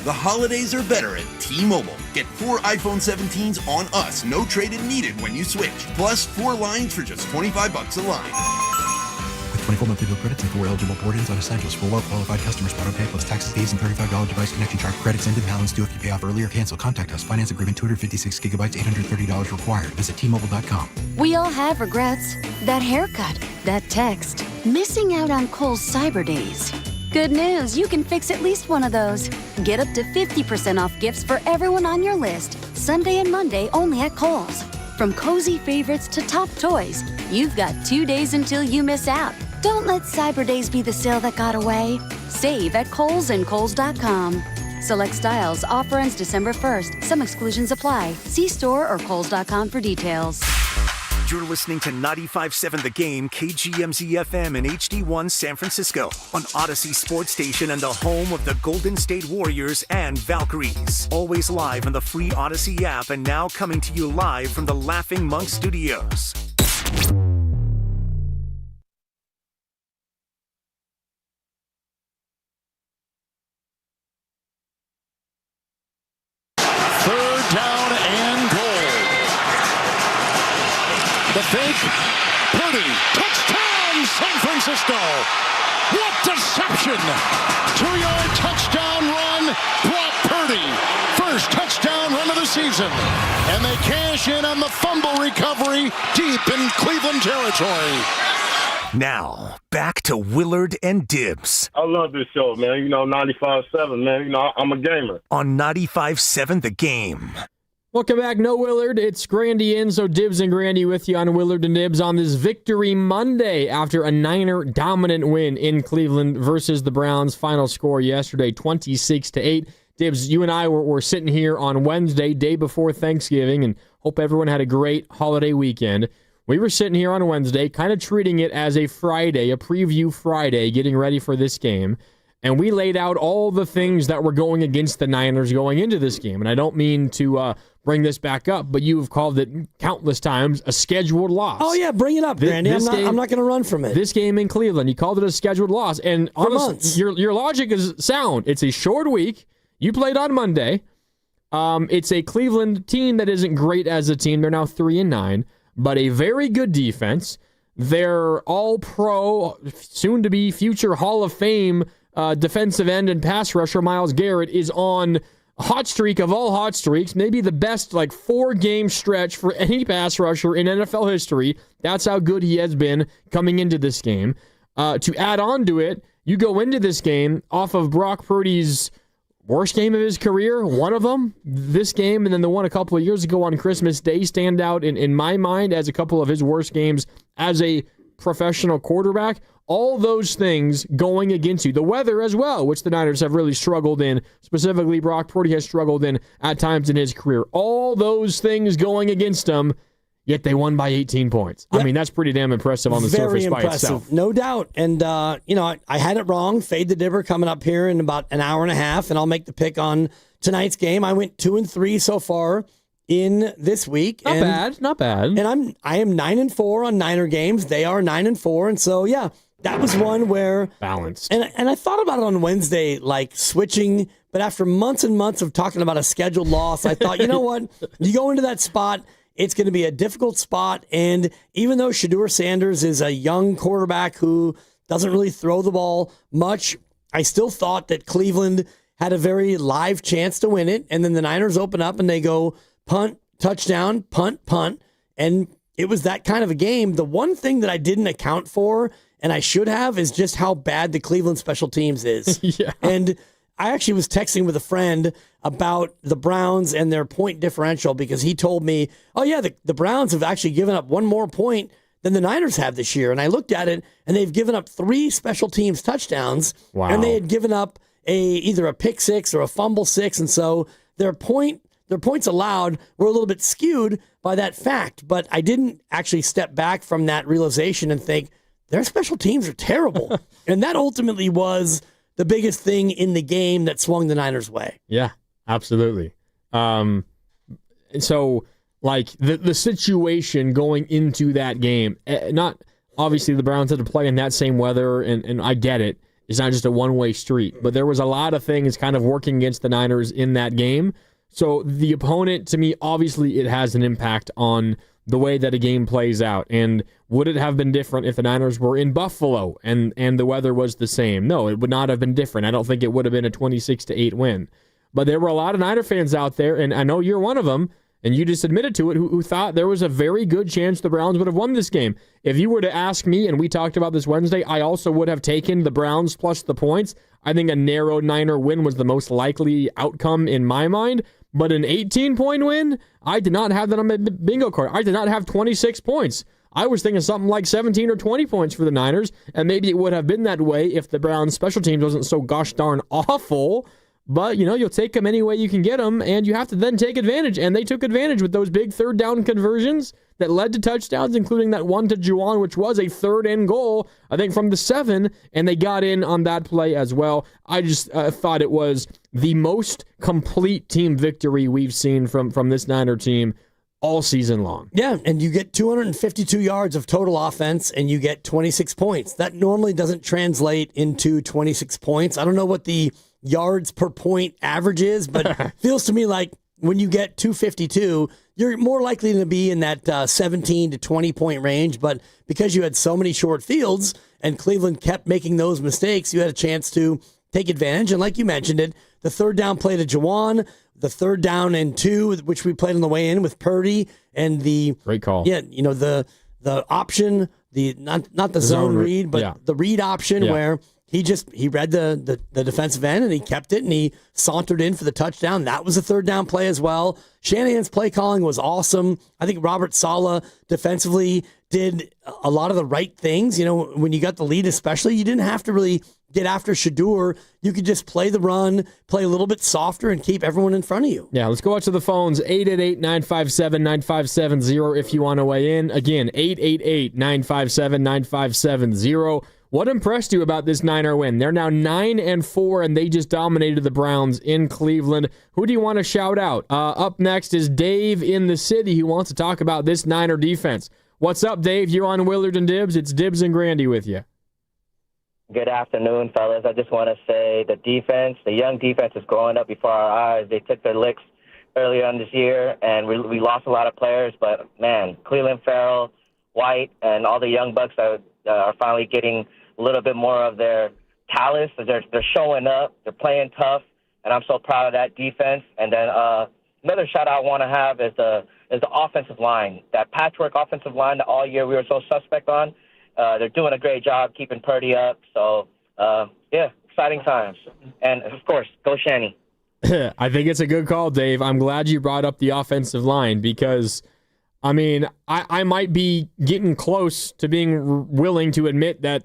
The holidays are better at T-Mobile. Get 4 iPhone 17s on us. No trade-in needed when you switch. Plus 4 lines for just $25 a line. With 24 monthly bill credits and 4 eligible port-ins on essentials for well-qualified customers. Auto pay plus taxes, fees, and $35 device connection charge. Credits end in balance due if you pay off early or cancel. Contact us. Finance agreement 256 gigabytes, $830 required. Visit T-Mobile.com. We all have regrets. That haircut, that text, missing out on Kohl's Cyber Days. Good news, you can fix at least one of those. Get up to 50% off gifts for everyone on your list. Sunday and Monday only at Kohl's. From cozy favorites to top toys, you've got 2 days until you miss out. Don't let Cyber Days be the sale that got away. Save at Kohl's and Kohl's.com. Select styles, offer ends December 1st. Some exclusions apply. See store or Kohl's.com for details. You're listening to 95.7 The Game, KGMZ-FM and HD1 San Francisco on Odyssey Sports Station and the home of the Golden State Warriors and Valkyries. Always live on the free Odyssey app and now coming to you live from the Laughing Monk Studios. Fake, Purdy, touchdown, San Francisco. What deception! 2-yard touchdown run brought Purdy. First touchdown run of the season. And they cash in on the fumble recovery deep in Cleveland territory. Now, back to Willard and Dibbs. I love this show, man. 95.7, man. I'm a gamer. On 95.7 The Game. Welcome back, No Willard. It's Grandy in, so Dibbs and Grandy with you on Willard and Dibbs on this Victory Monday after a Niner dominant win in Cleveland versus the Browns. Final score yesterday, 26-8. Dibs, you and I were sitting here on Wednesday, day before Thanksgiving, and hope everyone had a great holiday weekend. We were sitting here on Wednesday, kind of treating it as a Friday, a preview Friday, getting ready for this game. And we laid out all the things that were going against the Niners going into this game. And I don't mean to bring this back up, but you've called it countless times a scheduled loss. Oh, yeah, bring it up, Randy. I'm not going to run from it. This game in Cleveland, you called it a scheduled loss. And honestly, your logic is sound. It's a short week. You played on Monday. It's a Cleveland team that isn't great as a team. They're now 3-9, but a very good defense. They're all-pro, soon-to-be future Hall of Fame defensive end and pass rusher Myles Garrett is on a hot streak of all hot streaks, maybe the best 4-game stretch for any pass rusher in NFL history. That's how good he has been coming into this game. To add on to it, you go into this game off of Brock Purdy's worst game of his career, one of them, this game, and then the one a couple of years ago on Christmas Day stand out in my mind as a couple of his worst games as a professional quarterback. All those things going against you. The weather as well, which the Niners have really struggled in. Specifically, Brock Purdy has struggled in at times in his career. All those things going against them, yet they won by 18 points. Yep. I mean, that's pretty damn impressive on the surface by itself. No doubt. And, I had it wrong. Fade the Dibber coming up here in about an hour and a half, and I'll make the pick on tonight's game. I went 2-3 so far in this week. Not bad. And I am 9-4 on Niner games. They are 9-4. And so, yeah, that was one where balanced. And I thought about it on Wednesday, switching, but after months and months of talking about a scheduled loss, I thought, you know what? You go into that spot, it's going to be a difficult spot. And even though Shedeur Sanders is a young quarterback who doesn't really throw the ball much, I still thought that Cleveland had a very live chance to win it. And then the Niners open up and they go punt, touchdown, punt, punt. And it was that kind of a game. The one thing that I didn't account for, and I should have, is just how bad the Cleveland special teams is. Yeah. And I actually was texting with a friend about the Browns and their point differential because he told me, oh, yeah, the Browns have actually given up one more point than the Niners have this year. And I looked at it, and they've given up 3 special teams touchdowns. Wow. And they had given up either a pick 6 or a fumble 6. And so their points allowed were a little bit skewed by that fact. But I didn't actually step back from that realization and think, their special teams are terrible. And that ultimately was the biggest thing in the game that swung the Niners' way. Yeah, absolutely. And so, the situation going into that game, not obviously the Browns had to play in that same weather, and I get it. It's not just a one-way street. But there was a lot of things kind of working against the Niners in that game. So the opponent, to me, obviously it has an impact on the way that a game plays out. And would it have been different if the Niners were in Buffalo and the weather was the same? No, it would not have been different. I don't think it would have been a 26-8 win. But there were a lot of Niner fans out there, and I know you're one of them, and you just admitted to it, who thought there was a very good chance the Browns would have won this game. If you were to ask me, and we talked about this Wednesday, I also would have taken the Browns plus the points. I think a narrow Niner win was the most likely outcome in my mind. But an 18-point win, I did not have that on my bingo card. I did not have 26 points. I was thinking something like 17 or 20 points for the Niners, and maybe it would have been that way if the Browns' special teams wasn't so gosh darn awful. But, you'll take them any way you can get them, and you have to then take advantage. And they took advantage with those big third down conversions that led to touchdowns, including that one to Juwan, which was a third and goal, I think, from the 7, and they got in on that play as well. I just thought it was the most complete team victory we've seen from this Niner team all season long. Yeah, and you get 252 yards of total offense, and you get 26 points. That normally doesn't translate into 26 points. I don't know what the yards per point average is, but feels to me like when you get 252, you're more likely to be in that 17 to 20 point range. But because you had so many short fields and Cleveland kept making those mistakes, you had a chance to take advantage. And like you mentioned it, the third down play to Juwan, the third down and 2, which we played on the way in with Purdy, and the great call. Yeah, the option, the not the zone read, but the read option where he read the defensive end and he kept it and he sauntered in for the touchdown. That was a third down play as well. Shanahan's play calling was awesome. I think Robert Saleh defensively did a lot of the right things. When you got the lead especially, you didn't have to really get after Shedeur, you could just play the run, play a little bit softer, and keep everyone in front of you. Yeah, let's go out to the phones. 888-957-9570 if you want to weigh in. Again, 888-957-9570. What impressed you about this Niner win? They're now 9-4, and they just dominated the Browns in Cleveland. Who do you want to shout out? Up next is Dave in the city who wants to talk about this Niner defense. What's up, Dave? You're on Willard and Dibs. It's Dibs and Grandy with you. Good afternoon, fellas. I just want to say the defense, the young defense is growing up before our eyes. They took their licks earlier on this year, and we lost a lot of players. But, man, Cleveland, Farrell, White, and all the young bucks that are finally getting a little bit more of their talents. They're showing up. They're playing tough, and I'm so proud of that defense. And then another shout-out I want to have is the offensive line, that patchwork offensive line that all year we were so suspect on. They're doing a great job keeping Purdy up. So, exciting times. And, of course, go Shanny. I think it's a good call, Dave. I'm glad you brought up the offensive line because, I mean, I might be getting close to being willing to admit that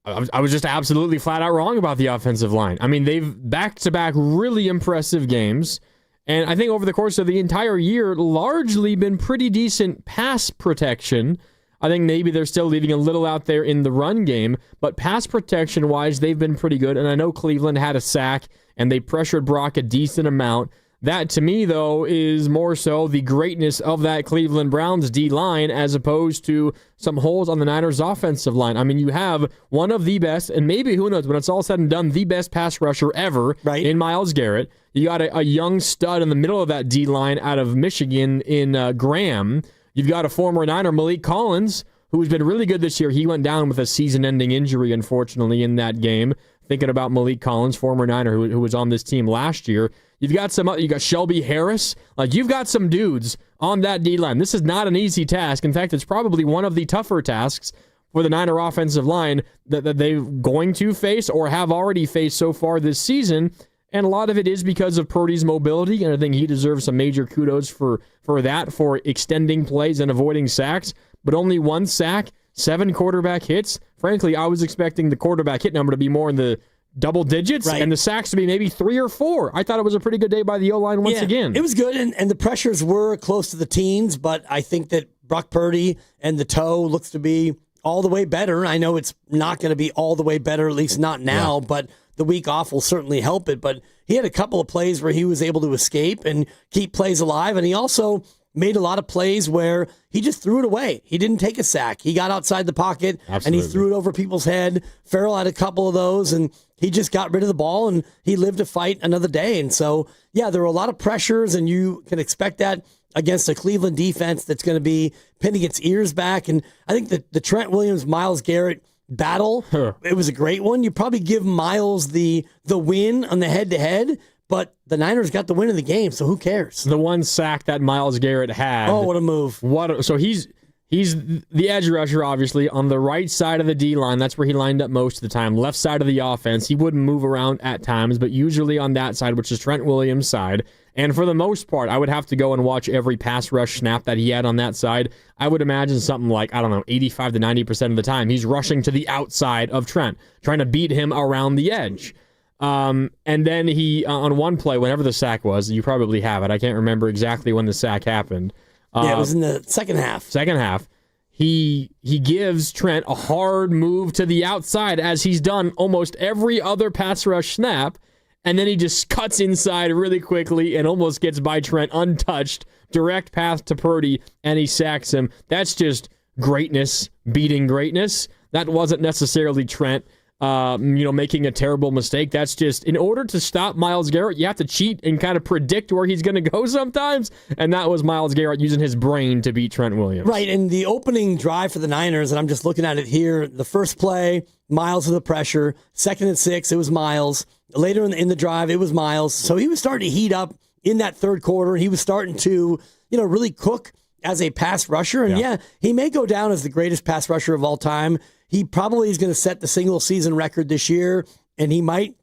I was just absolutely flat out wrong about the offensive line. I mean, they've back-to-back really impressive games. And I think over the course of the entire year, largely been pretty decent pass protection. I think maybe they're still leaving a little out there in the run game, but pass protection-wise, they've been pretty good. And I know Cleveland had a sack, and they pressured Brock a decent amount. That, to me, though, is more so the greatness of that Cleveland Browns D-line as opposed to some holes on the Niners' offensive line. I mean, you have one of the best, and maybe, who knows, when it's all said and done, the best pass rusher ever in Myles Garrett. You got a young stud in the middle of that D-line out of Michigan in Graham. You've got a former Niner, Malik Collins, who's been really good this year. He went down with a season-ending injury, unfortunately, in that game. Thinking about Malik Collins, former Niner, who was on this team last year. You got Shelby Harris. Like, you've got some dudes on that D-line. This is not an easy task. In fact, it's probably one of the tougher tasks for the Niner offensive line that they're going to face or have already faced so far this season. And a lot of it is because of Purdy's mobility, and I think he deserves some major kudos for that, for extending plays and avoiding sacks. But only one sack, 7 quarterback hits. Frankly, I was expecting the quarterback hit number to be more in the double digits and the sacks to be maybe 3 or 4. I thought it was a pretty good day by the O-line once again. It was good, and the pressures were close to the teens, but I think that Brock Purdy and the toe looks to be all the way better. I know it's not going to be all the way better, at least not now, but the week off will certainly help it. But he had a couple of plays where he was able to escape and keep plays alive, and he also made a lot of plays where he just threw it away. He didn't take a sack. He got outside the pocket, and he threw it over people's head. Farrell had a couple of those, and he just got rid of the ball, and he lived to fight another day. And so, there were a lot of pressures, and you can expect that against a Cleveland defense that's going to be pinning its ears back. And I think that the Trent Williams, Myles Garrett battle, it was a great one. You probably give Myles the win on the head-to-head, but the Niners got the win of the game, so who cares? The one sack that Myles Garrett had. Oh, what a move. So he's the edge rusher, obviously, on the right side of the D-line. That's where he lined up most of the time. Left side of the offense. He wouldn't move around at times, but usually on that side, which is Trent Williams' side. And for the most part, I would have to go and watch every pass rush snap that he had on that side. I would imagine something like, 85 to 90% of the time, he's rushing to the outside of Trent, trying to beat him around the edge. And then he, on one play, whenever the sack was, you probably have it. I can't remember exactly when the sack happened. It was in the second half. He gives Trent a hard move to the outside, as he's done almost every other pass rush snap, and then he just cuts inside really quickly and almost gets by Trent untouched, direct path to Purdy, and he sacks him. That's just greatness beating greatness. That wasn't necessarily Trent making a terrible mistake. That's just, in order to stop Myles Garrett, you have to cheat and kind of predict where he's going to go sometimes, and that was Myles Garrett using his brain to beat Trent Williams. Right, and the opening drive for the Niners, and I'm just looking at it here, the first play, Myles with the pressure, 2nd and 6, it was Myles. Later in the drive, it was Myles. So he was starting to heat up in that third quarter. He was starting to, really cook as a pass rusher, and he may go down as the greatest pass rusher of all time. He probably is going to set the single season record this year, and he might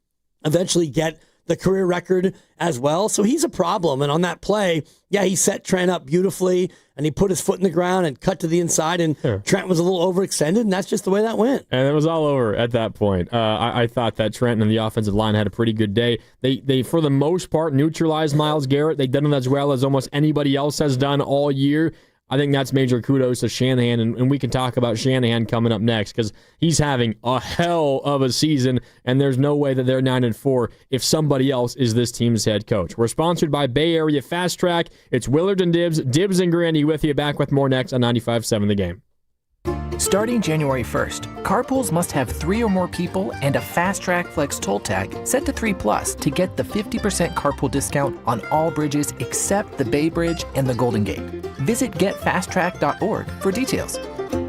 eventually get the career record as well. So he's a problem. And on that play, he set Trent up beautifully. and he put his foot in the ground and cut to the inside, and Trent was a little overextended, and that's just the way that went. And it was all over at that point. I thought that Trenton and the offensive line had a pretty good day. They for the most part, neutralized Myles Garrett. They've done it as well as almost anybody else has done all year. I think that's major kudos to Shanahan, and we can talk about Shanahan coming up next because he's having a hell of a season, and there's no way that they're 9-4 if somebody else is this team's head coach. We're sponsored by Bay Area Fast Track. It's Willard and Dibbs. Dibbs and Grandy with you. Back with more next on 95.7 The Game. Starting January 1st, carpools must have 3 or more people and a Fast Track Flex toll tag set to 3+ to get the 50% carpool discount on all bridges except the Bay Bridge and the Golden Gate. Visit getfasttrack.org for details.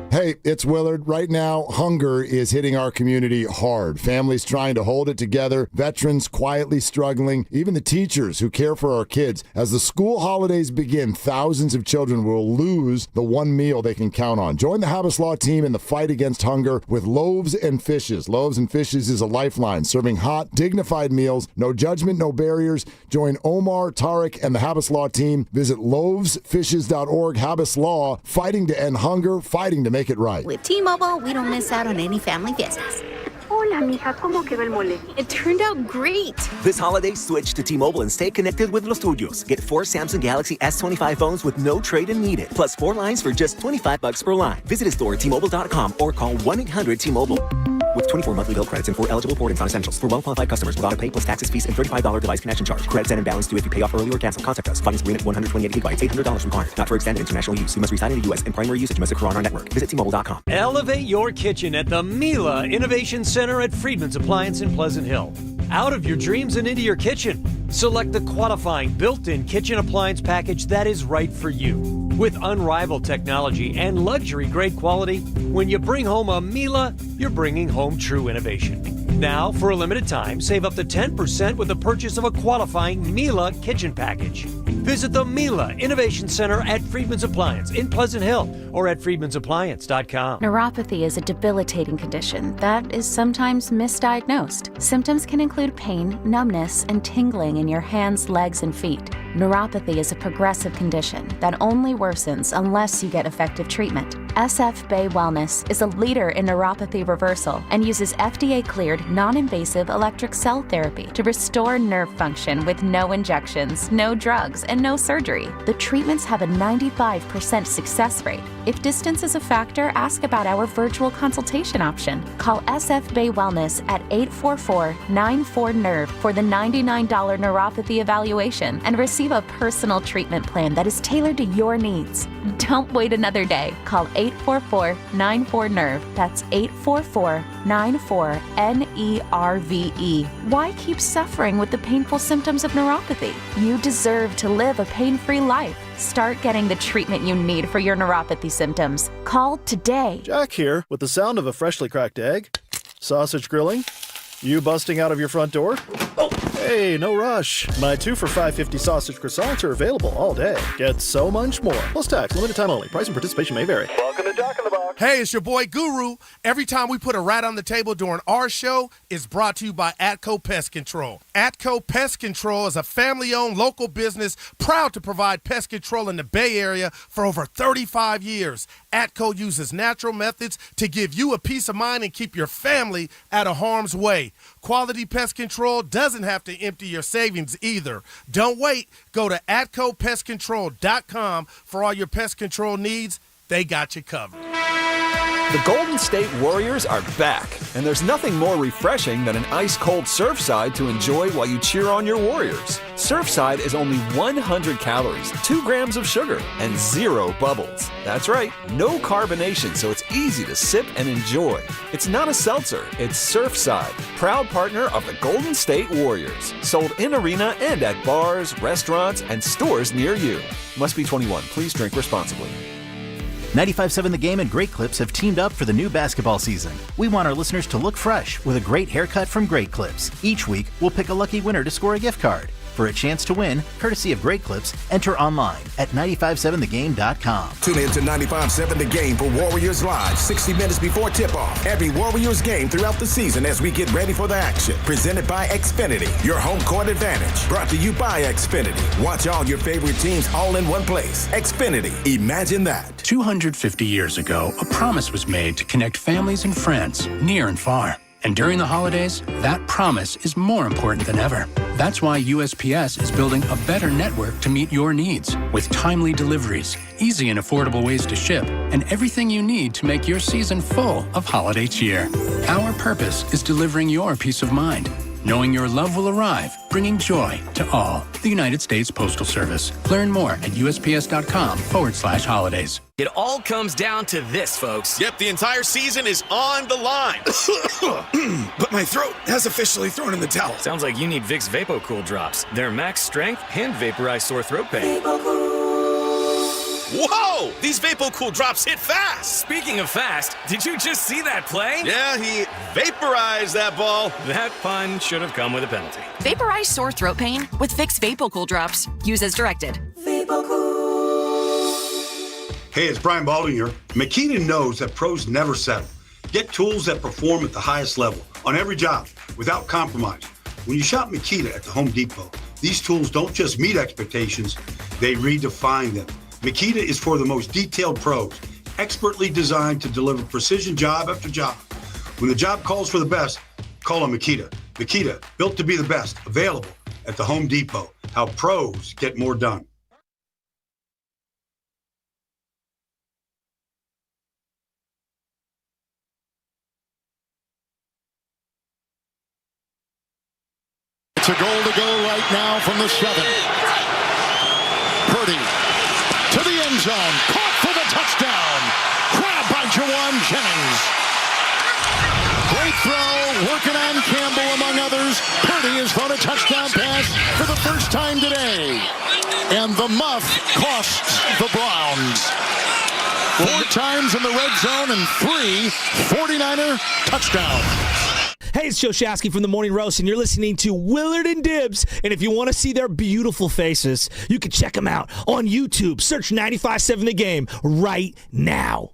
Hey, it's Willard. Right now, hunger is hitting our community hard. Families trying to hold it together, veterans quietly struggling, even the teachers who care for our kids. As the school holidays begin, thousands of children will lose the one meal they can count on. Join the Habas Law team in the fight against hunger with Loaves and Fishes. Loaves and Fishes is a lifeline, serving hot, dignified meals. No judgment, no barriers. Join Omar, Tariq, and the Habas Law team. Visit loavesfishes.org. Habas Law, fighting to end hunger, fighting to make it right. With T-Mobile, we don't miss out on any family fiestas. Hola, mija, ¿cómo quedó el mole? It turned out great. This holiday, switch to T-Mobile and stay connected with los tuyos. Get 4 Samsung Galaxy S25 phones with no trade-in needed, plus 4 lines for just $25 per line. Visit a store at T-Mobile.com or call 1-800-T-Mobile. With 24 monthly bill credits and 4 eligible port-ins on essentials. For well-qualified customers with auto pay plus taxes, fees, and $35 device connection charge. Credits and balance due if you pay off early or cancel. Contact us. Finance agreement 128 gigabytes, $800 required. Not for extended international use. You must reside in the U.S. and primary usage must occur on our network. Visit T-Mobile.com. Elevate your kitchen at the Mila Innovation Center at Friedman's Appliance in Pleasant Hill. Out of your dreams and into your kitchen. Select the qualifying built-in kitchen appliance package that is right for you. With unrivaled technology and luxury-grade quality, when you bring home a Mila, you're bringing home true innovation. Now, for a limited time, save up to 10% with the purchase of a qualifying Mila kitchen package. Visit the Mila Innovation Center at Friedman's Appliance in Pleasant Hill or at friedmansappliance.com. Neuropathy is a debilitating condition that is sometimes misdiagnosed. Symptoms can include pain, numbness, and tingling in your hands, legs, and feet. Neuropathy is a progressive condition that only worsens unless you get effective treatment. SF Bay Wellness is a leader in neuropathy reversal and uses FDA-cleared, non-invasive electric cell therapy to restore nerve function with no injections, no drugs, and no surgery. The treatments have a 95% success rate. If distance is a factor, ask about our virtual consultation option. Call SF Bay Wellness at 844-94-NERVE for the $99 neuropathy evaluation and receive a personal treatment plan that is tailored to your needs. Don't wait another day. Call 844-94-NERVE. That's 844-94-NERVE. Why keep suffering with the painful symptoms of neuropathy? You deserve to live a pain-free life. Start getting the treatment you need for your neuropathy symptoms. Call today. Jack here with the sound of a freshly cracked egg, sausage grilling, you busting out of your front door. Oh, hey, no rush. My 2 for $5.50 sausage croissants are available all day. Get so much more. Plus tax, limited time only. Price and participation may vary. Welcome to Jack in the Box. Hey, it's your boy Guru. Every time we put a rat on the table during our show, it's brought to you by Atco Pest Control. Atco Pest Control is a family-owned local business proud to provide pest control in the Bay Area for over 35 years. Atco uses natural methods to give you a peace of mind and keep your family out of harm's way. Quality pest control doesn't have to empty your savings either. Don't wait. Go to atcopestcontrol.com for all your pest control needs. They got you covered. The Golden State Warriors are back, and there's nothing more refreshing than an ice-cold Surfside to enjoy while you cheer on your Warriors. Surfside is only 100 calories, 2 grams of sugar, and 0 bubbles. That's right, no carbonation, so it's easy to sip and enjoy. It's not a seltzer, it's Surfside, proud partner of the Golden State Warriors. Sold in arena and at bars, restaurants, and stores near you. Must be 21. Please drink responsibly. 95.7 The Game and Great Clips have teamed up for the new basketball season. We want our listeners to look fresh with a great haircut from Great Clips. Each week, we'll pick a lucky winner to score a gift card. For a chance to win, courtesy of Great Clips, enter online at 957thegame.com. Tune in to 95.7 The Game for Warriors Live, 60 minutes before tip-off. Every Warriors game throughout the season as we get ready for the action. Presented by Xfinity, your home court advantage. Brought to you by Xfinity. Watch all your favorite teams all in one place. Xfinity, imagine that. 250 years ago, a promise was made to connect families and friends near and far. And during the holidays, that promise is more important than ever. That's why USPS is building a better network to meet your needs with timely deliveries, easy and affordable ways to ship, and everything you need to make your season full of holiday cheer. Our purpose is delivering your peace of mind, knowing your love will arrive, bringing joy to all. The United States Postal Service. Learn more at USPS.com/holidays. It all comes down to this, folks. Yep, the entire season is on the line. But my throat has officially thrown in the towel. Sounds like you need Vicks VapoCool drops. They're max strength and vaporize sore throat pain. Whoa! These VapoCool drops hit fast. Speaking of fast, did you just see that play? Yeah, he vaporized that ball. That pun should have come with a penalty. Vaporize sore throat pain with Vicks VapoCool drops. Use as directed. Hey, it's Brian Baldwin here. Makita knows that pros never settle. Get tools that perform at the highest level on every job without compromise. When you shop Makita at the Home Depot, these tools don't just meet expectations, they redefine them. Makita is for the most detailed pros, expertly designed to deliver precision job after job. When the job calls for the best, call on Makita. Makita, built to be the best, available at the Home Depot. How pros get more done. It's a goal to go right now from the 7. Purdy to the end zone. Caught for the touchdown. Grabbed by Jawan Jennings. Great throw. Working on Campbell, among others. Purdy has thrown a touchdown pass for the first time today. And the muff costs the Browns. 4 times in the red zone and 3 49er touchdowns. Hey, it's Joe Shasky from the Morning Roast, and you're listening to Willard and Dibbs. And if you want to see their beautiful faces, you can check them out on YouTube. Search 95.7 The Game right now.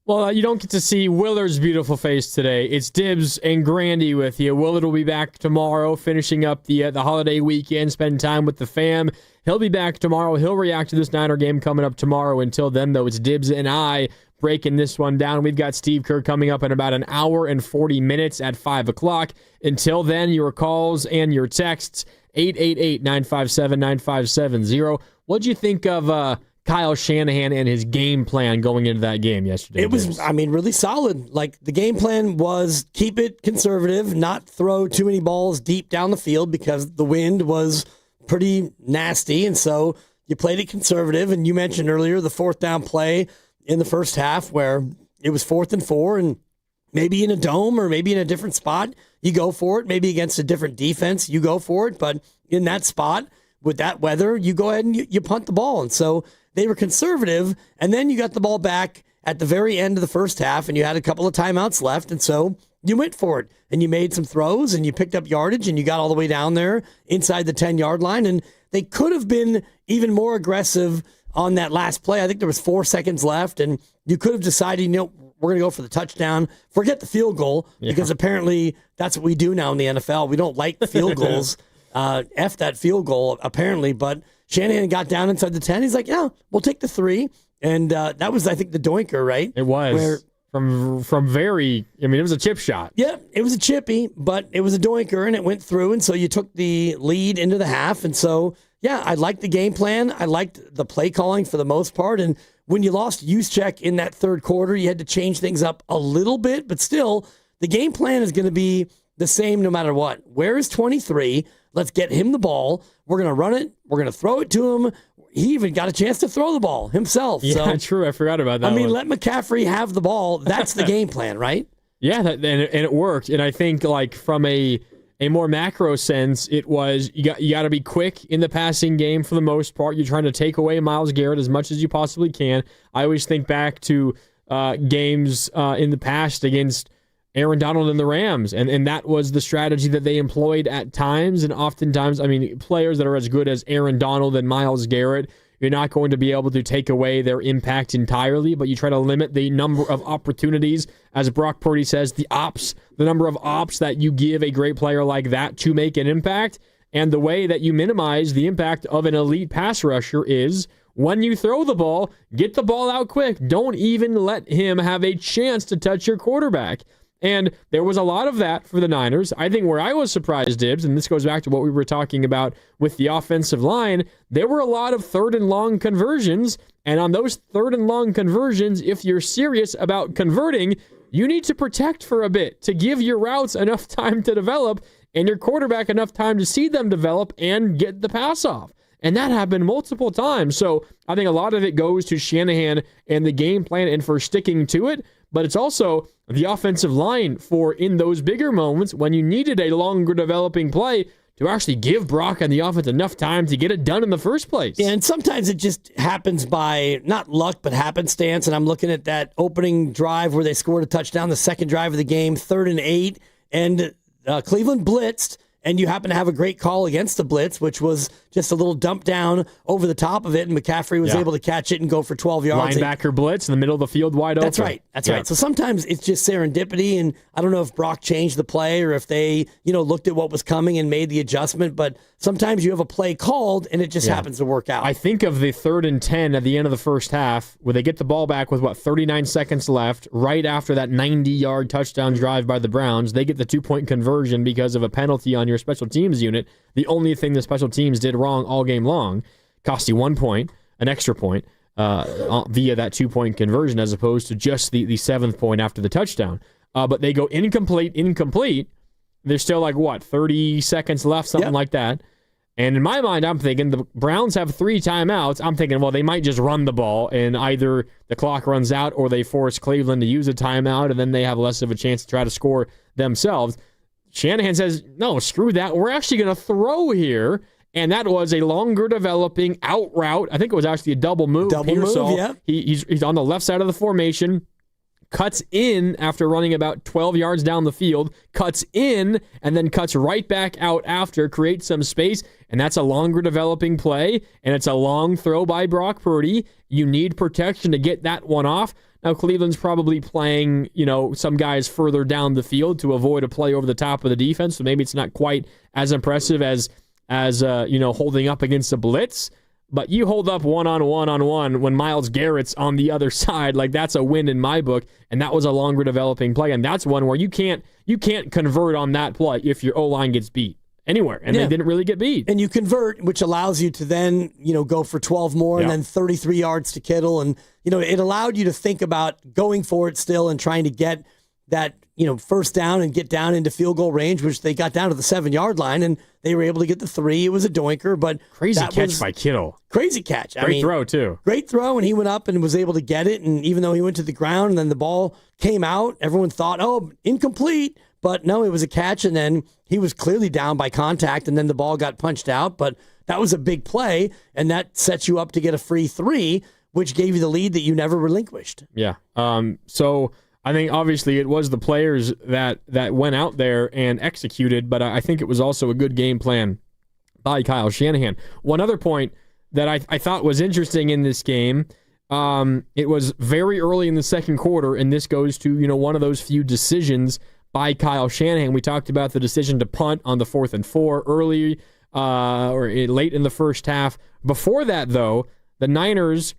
Well, you don't get to see Willard's beautiful face today. It's Dibbs and Grandy with you. Willard will be back tomorrow, finishing up the holiday weekend, spending time with the fam. He'll be back tomorrow. He'll react to this Niner game coming up tomorrow. Until then, though, it's Dibbs and I breaking this one down. We've got Steve Kerr coming up in about an hour and 40 minutes at 5 o'clock. Until then, your calls and your texts, 888-957-9570. What'd you think of Kyle Shanahan and his game plan going into that game yesterday? It was, really solid. Like, the game plan was keep it conservative, not throw too many balls deep down the field because the wind was pretty nasty, and so you played it conservative. And you mentioned earlier the 4th down play in the first half where it was 4th and 4, and maybe in a dome or maybe in a different spot, you go for it. Maybe against a different defense, you go for it. But in that spot, with that weather, you go ahead and you punt the ball. And so they were conservative, and then you got the ball back at the very end of the first half, and you had a couple of timeouts left, and so you went for it. And you made some throws, and you picked up yardage, and you got all the way down there inside the 10-yard line. And they could have been even more aggressive on that last play. I think there was 4 seconds left, and you could have decided, we're going to go for the touchdown. Forget the field goal, because apparently that's what we do now in the NFL. We don't like field goals. F that field goal, apparently. But Shanahan got down inside the 10. He's like, yeah, we'll take the 3. And that was, I think, the doinker, right? It was. Where, from very, it was a chip shot. Yeah, it was a chippy, but it was a doinker, and it went through, and so you took the lead into the half. And so, yeah, I liked the game plan. I liked the play calling for the most part. And when you lost Juszczyk in that third quarter, you had to change things up a little bit, but still, the game plan is going to be the same no matter what. Where is 23? Let's get him the ball. We're going to run it. We're going to throw it to him. He even got a chance to throw the ball himself. Yeah, so, true. I forgot about that. Let McCaffrey have the ball. That's the game plan, right? Yeah, and it worked. And I think, from a more macro sense, it was you got to be quick in the passing game for the most part. You're trying to take away Myles Garrett as much as you possibly can. I always think back to games in the past against Aaron Donald and the Rams, and that was the strategy that they employed at times, and oftentimes, I mean, players that are as good as Aaron Donald and Myles Garrett, you're not going to be able to take away their impact entirely, but you try to limit the number of opportunities, as Brock Purdy says, the number of ops that you give a great player like that to make an impact, and the way that you minimize the impact of an elite pass rusher is when you throw the ball, get the ball out quick. Don't even let him have a chance to touch your quarterback. And there was a lot of that for the Niners. I think where I was surprised, Dibs, and this goes back to what we were talking about with the offensive line, there were a lot of 3rd and long conversions. And on those 3rd and long conversions, if you're serious about converting, you need to protect for a bit to give your routes enough time to develop and your quarterback enough time to see them develop and get the pass off. And that happened multiple times. So I think a lot of it goes to Shanahan and the game plan and for sticking to it. But it's also the offensive line for in those bigger moments when you needed a longer developing play to actually give Brock and the offense enough time to get it done in the first place. Yeah, and sometimes it just happens by not luck, but happenstance. And I'm looking at that opening drive where they scored a touchdown, the second drive of the game, 3rd and 8, and Cleveland blitzed. And you happen to have a great call against the blitz, which was just a little dump down over the top of it, and McCaffrey was able to catch it and go for 12 yards. Linebacker blitz in the middle of the field wide open. That's right. That's right. So sometimes it's just serendipity, and I don't know if Brock changed the play or if they, looked at what was coming and made the adjustment, but sometimes you have a play called and it just happens to work out. I think of the 3rd and 10 at the end of the first half where they get the ball back with, 39 seconds left, right after that 90-yard touchdown drive by the Browns. They get the 2-point conversion because of a penalty on your special teams unit. The only thing the special teams did wrong all game long cost you 1 point, an extra point, via that 2-point conversion as opposed to just the 7th point after the touchdown. But they go incomplete. There's still 30 seconds left, something like that. And in my mind, I'm thinking the Browns have 3 timeouts. I'm thinking, well, they might just run the ball and either the clock runs out or they force Cleveland to use a timeout and then they have less of a chance to try to score themselves. Shanahan says, no, screw that. We're actually going to throw here. And that was a longer developing out route. I think it was actually a double move. He's on the left side of the formation, cuts in after running about 12 yards down the field, cuts in, and then cuts right back out after, creates some space, and that's a longer developing play, and it's a long throw by Brock Purdy. You need protection to get that one off. Now, Cleveland's probably playing, some guys further down the field to avoid a play over the top of the defense, so maybe it's not quite as impressive as holding up against a blitz. But you hold up one-on-one when Myles Garrett's on the other side, that's a win in my book, and that was a longer developing play, and that's one where you can't convert on that play if your O-line gets beat anywhere, and they didn't really get beat. And you convert, which allows you to then, go for 12 more and then 33 yards to Kittle, and, it allowed you to think about going for it still and trying to get that, first down and get down into field goal range, which they got down to the 7-yard line, and they were able to get the 3. It was a doinker, but crazy catch by Kittle. Crazy catch. Great throw, too. Great throw, and he went up and was able to get it, and even though he went to the ground and then the ball came out, everyone thought, incomplete, but no, it was a catch, and then he was clearly down by contact, and then the ball got punched out, but that was a big play, and that sets you up to get a free 3, which gave you the lead that you never relinquished. Yeah. So I think obviously it was the players that went out there and executed, but I think it was also a good game plan by Kyle Shanahan. One other point that I thought was interesting in this game, it was very early in the second quarter, and this goes to one of those few decisions by Kyle Shanahan. We talked about the decision to punt on the 4th and 4 early or late in the first half. Before that, though, the Niners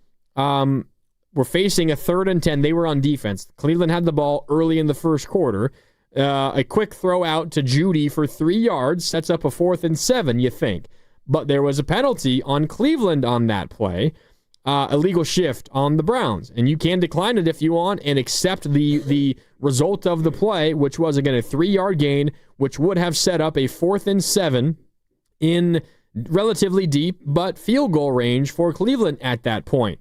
were facing a 3rd and 10. They were on defense. Cleveland had the ball early in the first quarter. A quick throw out to Judy for 3 yards sets up a 4th and 7, you think. But there was a penalty on Cleveland on that play, illegal shift on the Browns. And you can decline it if you want and accept the result of the play, which was, again, a 3-yard gain, which would have set up a 4th and 7 in relatively deep but field goal range for Cleveland at that point.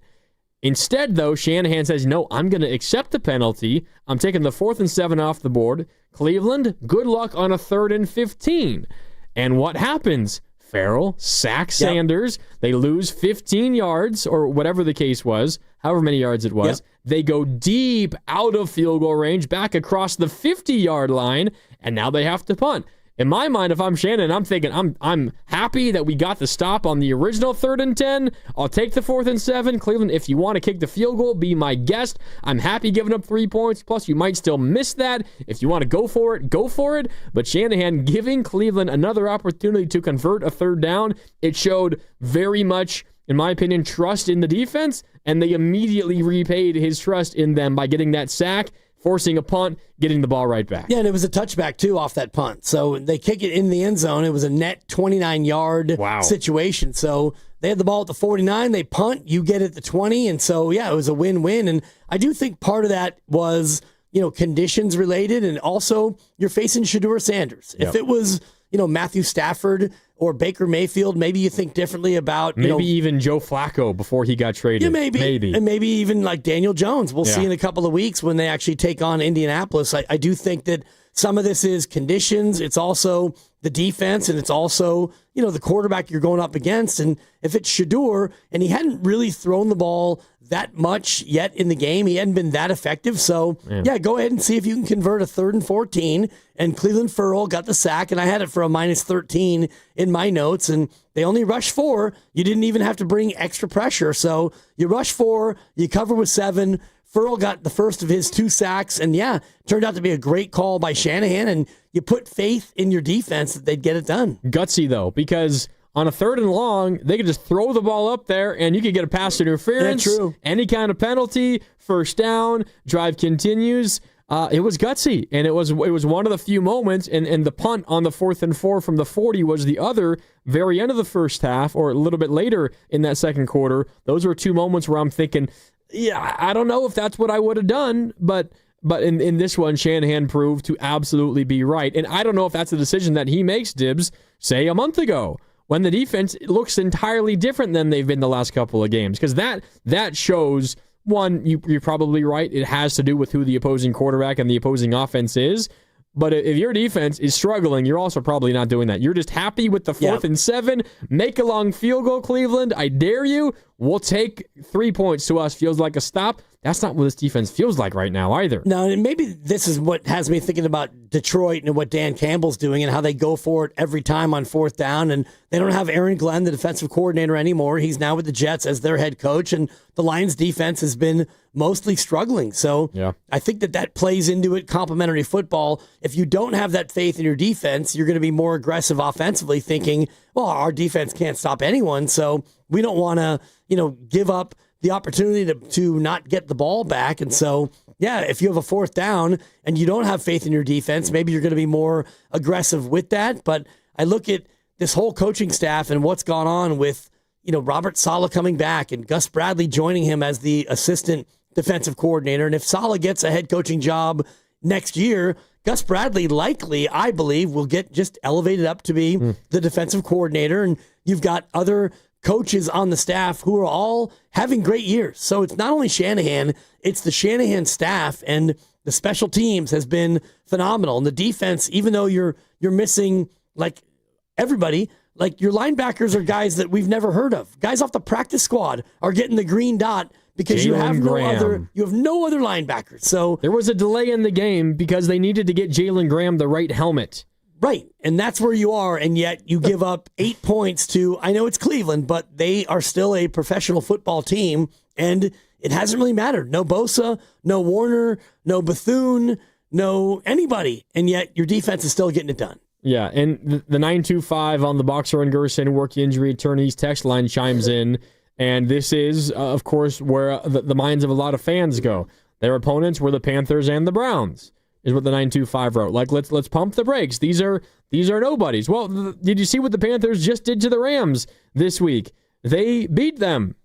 Instead, though, Shanahan says, no, I'm going to accept the penalty. I'm taking the 4th and 7 off the board. Cleveland, good luck on a 3rd and 15. And what happens? Farrell sacks Sanders. They lose 15 yards, or whatever the case was. however many yards it was. Yep. They go deep out of field goal range, back across the 50-yard line, and now they have to punt. In my mind, if I'm Shannon, I'm thinking I'm happy that we got the stop on the original 3rd and 10. I'll take the 4th and 7. Cleveland, if you want to kick the field goal, be my guest. I'm happy giving up 3 points. Plus, you might still miss that. If you want to go for it, go for it. But Shanahan giving Cleveland another opportunity to convert a 3rd down, it showed very much, in my opinion, trust in the defense, and they immediately repaid his trust in them by getting that sack, forcing a punt, getting the ball right back. Yeah, and it was a touchback, too, off that punt. So they kick it in the end zone. It was a net 29-yard situation. So they had the ball at the 49. They punt. You get it at the 20. And so, yeah, it was a win-win. And I do think part of that was, conditions related. And also, you're facing Shedeur Sanders. Yep. If it was, Matthew Stafford or Baker Mayfield, maybe you think differently about... Maybe even Joe Flacco before he got traded. Yeah, maybe. And maybe even like Daniel Jones. We'll see in a couple of weeks when they actually take on Indianapolis. I do think that some of this is conditions. It's also the defense, and it's also, the quarterback you're going up against. And if it's Shedeur, and he hadn't really thrown the ball that much yet in the game, he hadn't been that effective. So, go ahead and see if you can convert a 3rd and 14. And Cleveland Ferrell got the sack, and I had it for a -13 in my notes. And they only rushed 4. You didn't even have to bring extra pressure. So you rush 4, you cover with 7. Ferrell got the first of his 2 sacks, and turned out to be a great call by Shanahan, and you put faith in your defense that they'd get it done. Gutsy, though, because on a 3rd and long, they could just throw the ball up there, and you could get a pass interference, any kind of penalty, 1st down, drive continues. It was gutsy, and it was one of the few moments, and the punt on the 4th and 4 from the 40 was the other very end of the first half, or a little bit later in that second quarter. Those were 2 moments where I'm thinking, I don't know if that's what I would have done, but in this one, Shanahan proved to absolutely be right. And I don't know if that's a decision that he makes, Dibs, say a month ago, when the defense looks entirely different than they've been the last couple of games. Because that shows, one, you're probably right, it has to do with who the opposing quarterback and the opposing offense is. But if your defense is struggling, you're also probably not doing that. You're just happy with the 4th and 7. Make a long field goal, Cleveland. I dare you. We'll take 3 points to us. Feels like a stop. That's not what this defense feels like right now either. No, and maybe this is what has me thinking about Detroit and what Dan Campbell's doing and how they go for it every time on 4th down. And they don't have Aaron Glenn, the defensive coordinator, anymore. He's now with the Jets as their head coach, and the Lions defense has been mostly struggling. So I think that plays into it, complementary football. If you don't have that faith in your defense, you're going to be more aggressive offensively, thinking, well, our defense can't stop anyone, so we don't want to, give up the opportunity to not get the ball back. And so, if you have a 4th down and you don't have faith in your defense, maybe you're going to be more aggressive with that. But I look at this whole coaching staff and what's gone on with, Robert Saleh coming back and Gus Bradley joining him as the assistant defensive coordinator. And if Saleh gets a head coaching job next year, Gus Bradley likely, I believe, will get just elevated up to be the defensive coordinator. And you've got other coaches on the staff who are all having great years. So it's not only Shanahan, it's the Shanahan staff, and the special teams has been phenomenal. And the defense, even though you're missing like everybody, like your linebackers are guys that we've never heard of. Guys off the practice squad are getting the green dot because you have no other linebackers. So there was a delay in the game because they needed to get Jalen Graham the right helmet. Right, and that's where you are, and yet you give up 8 points to, I know it's Cleveland, but they are still a professional football team, and it hasn't really mattered. No Bosa, no Warner, no Bethune, no anybody, and yet your defense is still getting it done. Yeah, and the 925 on the Boxer and Gerson work injury attorneys text line chimes in, and this is, of course, where the minds of a lot of fans go. Their opponents were the Panthers and the Browns, is what the 925 wrote. Like, let's pump the brakes. These are nobodies. Well, did you see what the Panthers just did to the Rams this week? They beat them.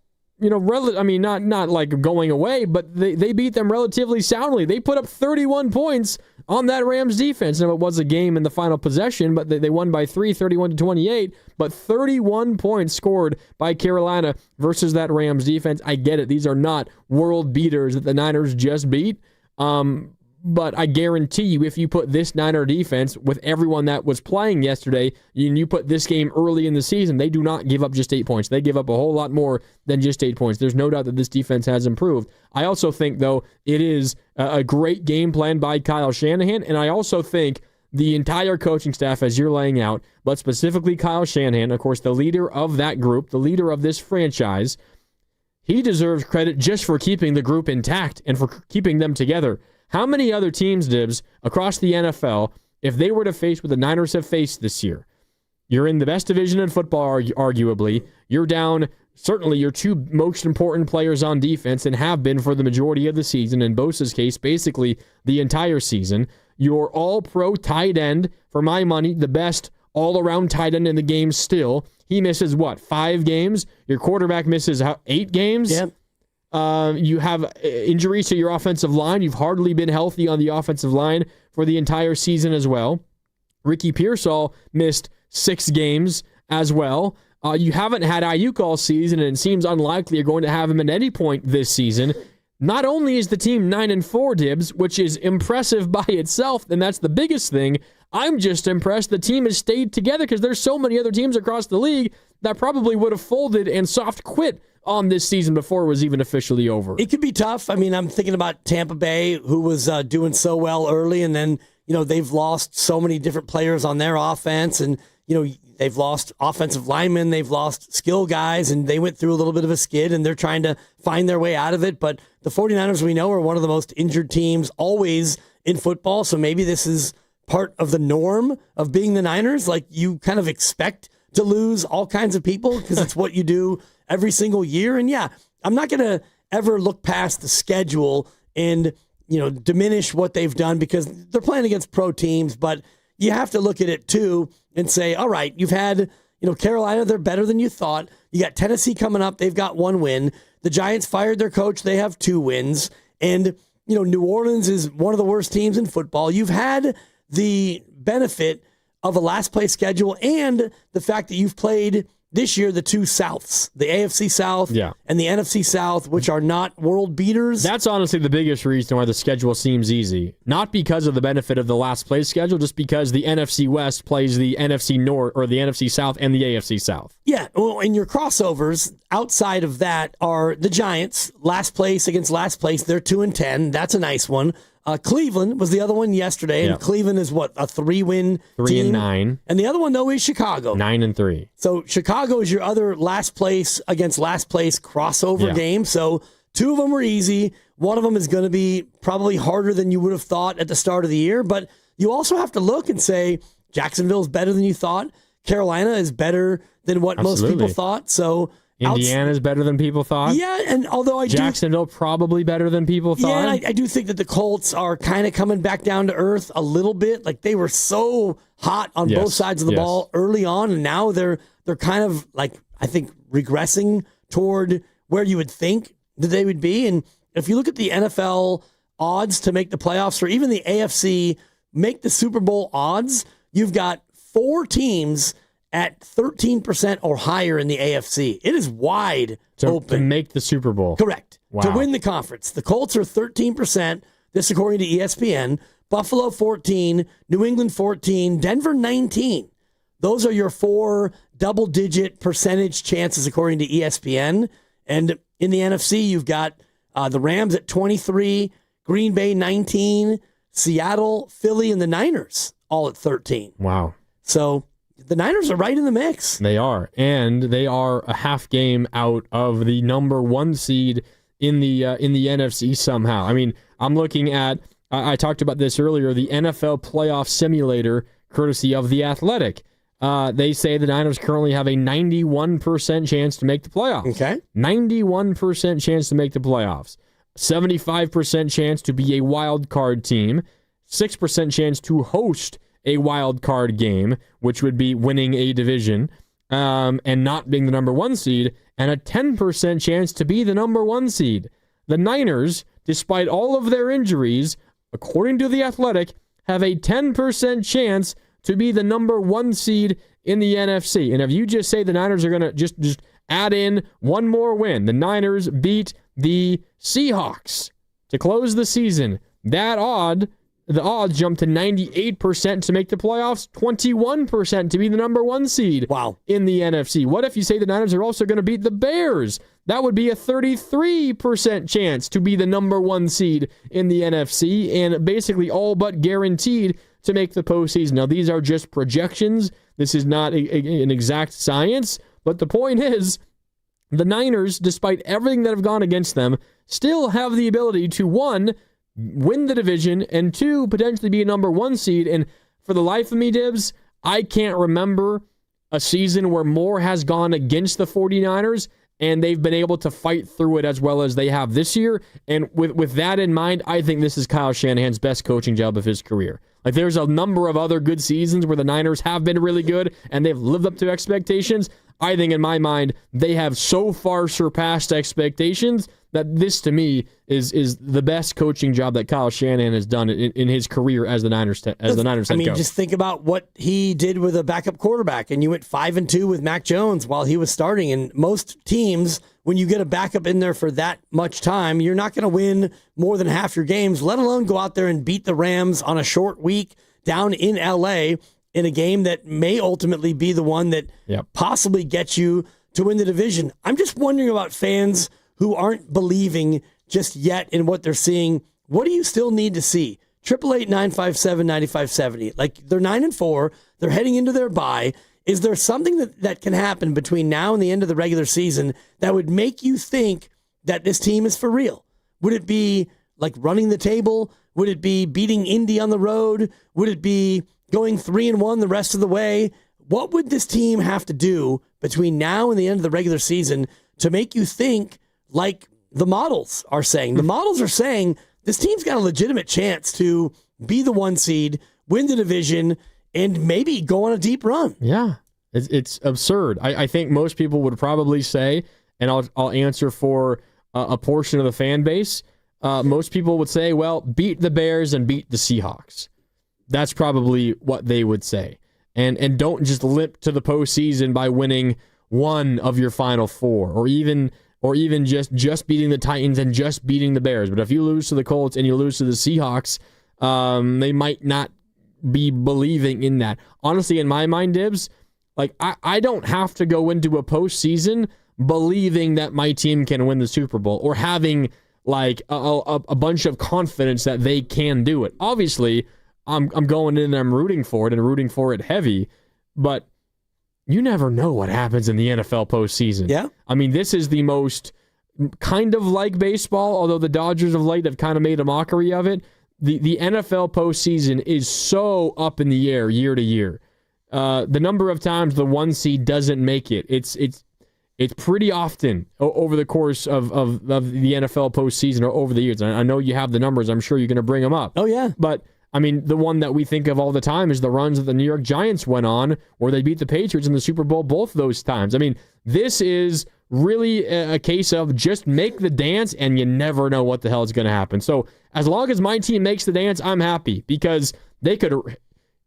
Not like going away, but they beat them relatively soundly. They put up 31 points on that Rams defense. Now, it was a game in the final possession, but they won by 3, 31-28. But 31 points scored by Carolina versus that Rams defense. I get it. These are not world beaters that the Niners just beat. But I guarantee you, if you put this Niner defense with everyone that was playing yesterday, and you put this game early in the season, they do not give up just 8 points. They give up a whole lot more than just 8 points. There's no doubt that this defense has improved. I also think, though, it is a great game plan by Kyle Shanahan, and I also think the entire coaching staff, as you're laying out, but specifically Kyle Shanahan, of course, the leader of that group, the leader of this franchise, he deserves credit just for keeping the group intact and for keeping them together. How many other teams, Dibs, across the NFL, if they were to face what the Niners have faced this year, you're in the best division in football, arguably, you're down certainly your two most important players on defense and have been for the majority of the season, in Bosa's case, basically the entire season. Your all-pro tight end, for my money, the best all-around tight end in the game still. He misses, 5 games? Your quarterback misses 8 games? Yep. You have injuries to your offensive line. You've hardly been healthy on the offensive line for the entire season as well. Ricky Pearsall missed 6 games as well. You haven't had Ayuk all season, and it seems unlikely you're going to have him at any point this season. Not only is the team 9-4, Dibs, which is impressive by itself, and that's the biggest thing, I'm just impressed the team has stayed together because there's so many other teams across the league that probably would have folded and soft quit on this season before it was even officially over. It could be tough. I mean, I'm thinking about Tampa Bay, who was doing so well early, and then, they've lost so many different players on their offense, and, they've lost offensive linemen, they've lost skill guys, and they went through a little bit of a skid, and they're trying to find their way out of it. But the 49ers, we know, are one of the most injured teams always in football, so maybe this is part of the norm of being the Niners. Like, you kind of expect to lose all kinds of people because it's what you do every single year. And yeah, I'm not going to ever look past the schedule and, diminish what they've done because they're playing against pro teams, but you have to look at it too and say, all right, you've had, Carolina, they're better than you thought. You got Tennessee coming up. They've got 1 win. The Giants fired their coach. They have 2 wins. And, New Orleans is one of the worst teams in football. You've had the benefit of a last place schedule and the fact that you've played this year the 2 Souths, the AFC South and the NFC South, which are not world beaters. That's honestly the biggest reason why the schedule seems easy. Not because of the benefit of the last place schedule, just because the NFC West plays the NFC North or the NFC South and the AFC South. Yeah, well, and your crossovers outside of that are the Giants, last place against last place. They're 2-10. That's a nice one. Cleveland was the other one yesterday, and Cleveland is a 3-win team. 3-9. And the other one, though, is Chicago. 9-3. So Chicago is your other last place against last place crossover game. So 2 of them were easy. One of them is going to be probably harder than you would have thought at the start of the year. But you also have to look and say Jacksonville's better than you thought. Carolina is better than what most people thought. So Indiana's better than people thought. Yeah, and although Jacksonville probably better than people thought. Yeah, and I do think that the Colts are kind of coming back down to earth a little bit. Like, they were so hot on both sides of the ball early on, and now they're kind of like, I think, regressing toward where you would think that they would be. And if you look at the NFL odds to make the playoffs, or even the AFC make the Super Bowl odds, you've got 4 teams at 13% or higher in the AFC. It is wide open. To make the Super Bowl. Correct. Wow. To win the conference. The Colts are 13%. This according to ESPN. Buffalo 14. New England 14. Denver 19. Those are your 4 double-digit percentage chances according to ESPN. And in the NFC, you've got the Rams at 23. Green Bay 19. Seattle, Philly, and the Niners all at 13. Wow. So the Niners are right in the mix. They are, and they are a half game out of the number 1 seed in the NFC somehow. I mean, I'm looking at, I talked about this earlier, the NFL playoff simulator, courtesy of The Athletic. They say the Niners currently have a 91% chance to make the playoffs. Okay. 91% chance to make the playoffs. 75% chance to be a wild card team. 6% chance to host a wild card game, which would be winning a division and not being the number 1 seed, and a 10% chance to be the number 1 seed. The Niners, despite all of their injuries, according to The Athletic, have a 10% chance to be the number 1 seed in the NFC. And if you just say the Niners are going to just add in one more win, the Niners beat the Seahawks to close the season, The odds jumped to 98% to make the playoffs, 21% to be the number 1 seed in the NFC. What if you say the Niners are also going to beat the Bears? That would be a 33% chance to be the number 1 seed in the NFC and basically all but guaranteed to make the postseason. Now, these are just projections. This is not an exact science, but the point is the Niners, despite everything that have gone against them, still have the ability to, 1, win the division, and 2, potentially be a number 1 seed. And for the life of me, Dibs, I can't remember a season where more has gone against the 49ers and they've been able to fight through it as well as they have this year. And with that in mind, I think this is Kyle Shanahan's best coaching job of his career. Like, there's a number of other good seasons where the Niners have been really good and they've lived up to expectations. I think in my mind, they have so far surpassed expectations that this, to me, is the best coaching job that Kyle Shanahan has done in his career as the Niners head coach. I mean, just think about what he did with a backup quarterback, and you went 5-2 with Mac Jones while he was starting. And most teams, when you get a backup in there for that much time, you're not going to win more than half your games, let alone go out there and beat the Rams on a short week down in L.A., in a game that may ultimately be the one that possibly gets you to win the division. I'm just wondering about fans who aren't believing just yet in what they're seeing. What do you still need to see? 888-957-9570. Like, they're 9-4. They're heading into their bye. Is there something that can happen between now and the end of the regular season that would make you think that this team is for real? Would it be like running the table? Would it be beating Indy on the road? Would it be going 3-1 the rest of the way? What would this team have to do between now and the end of the regular season to make you think like the models are saying? The models are saying this team's got a legitimate chance to be the 1 seed, win the division, and maybe go on a deep run. Yeah, it's absurd. I think most people would probably say, and I'll answer for a portion of the fan base, most people would say, well, beat the Bears and beat the Seahawks. That's probably what they would say. And don't just limp to the postseason by winning 1 of your final 4, or even just beating the Titans and just beating the Bears. But if you lose to the Colts and you lose to the Seahawks, they might not be believing in that. Honestly, in my mind, Dibs, like I don't have to go into a postseason believing that my team can win the Super Bowl or having like a bunch of confidence that they can do it. Obviously, I'm going in and I'm rooting for it and rooting for it heavy, but you never know what happens in the NFL postseason. Yeah. I mean, this is the most kind of like baseball, although the Dodgers of late have kind of made a mockery of it. The NFL postseason is so up in the air year to year. The number of times the 1 seed doesn't make it, it's pretty often over the course of the NFL postseason or over the years. I know you have the numbers. I'm sure you're going to bring them up. Oh, yeah. But I mean, the one that we think of all the time is the runs that the New York Giants went on where they beat the Patriots in the Super Bowl both those times. I mean, this is really a case of just make the dance and you never know what the hell is going to happen. So as long as my team makes the dance, I'm happy because they could,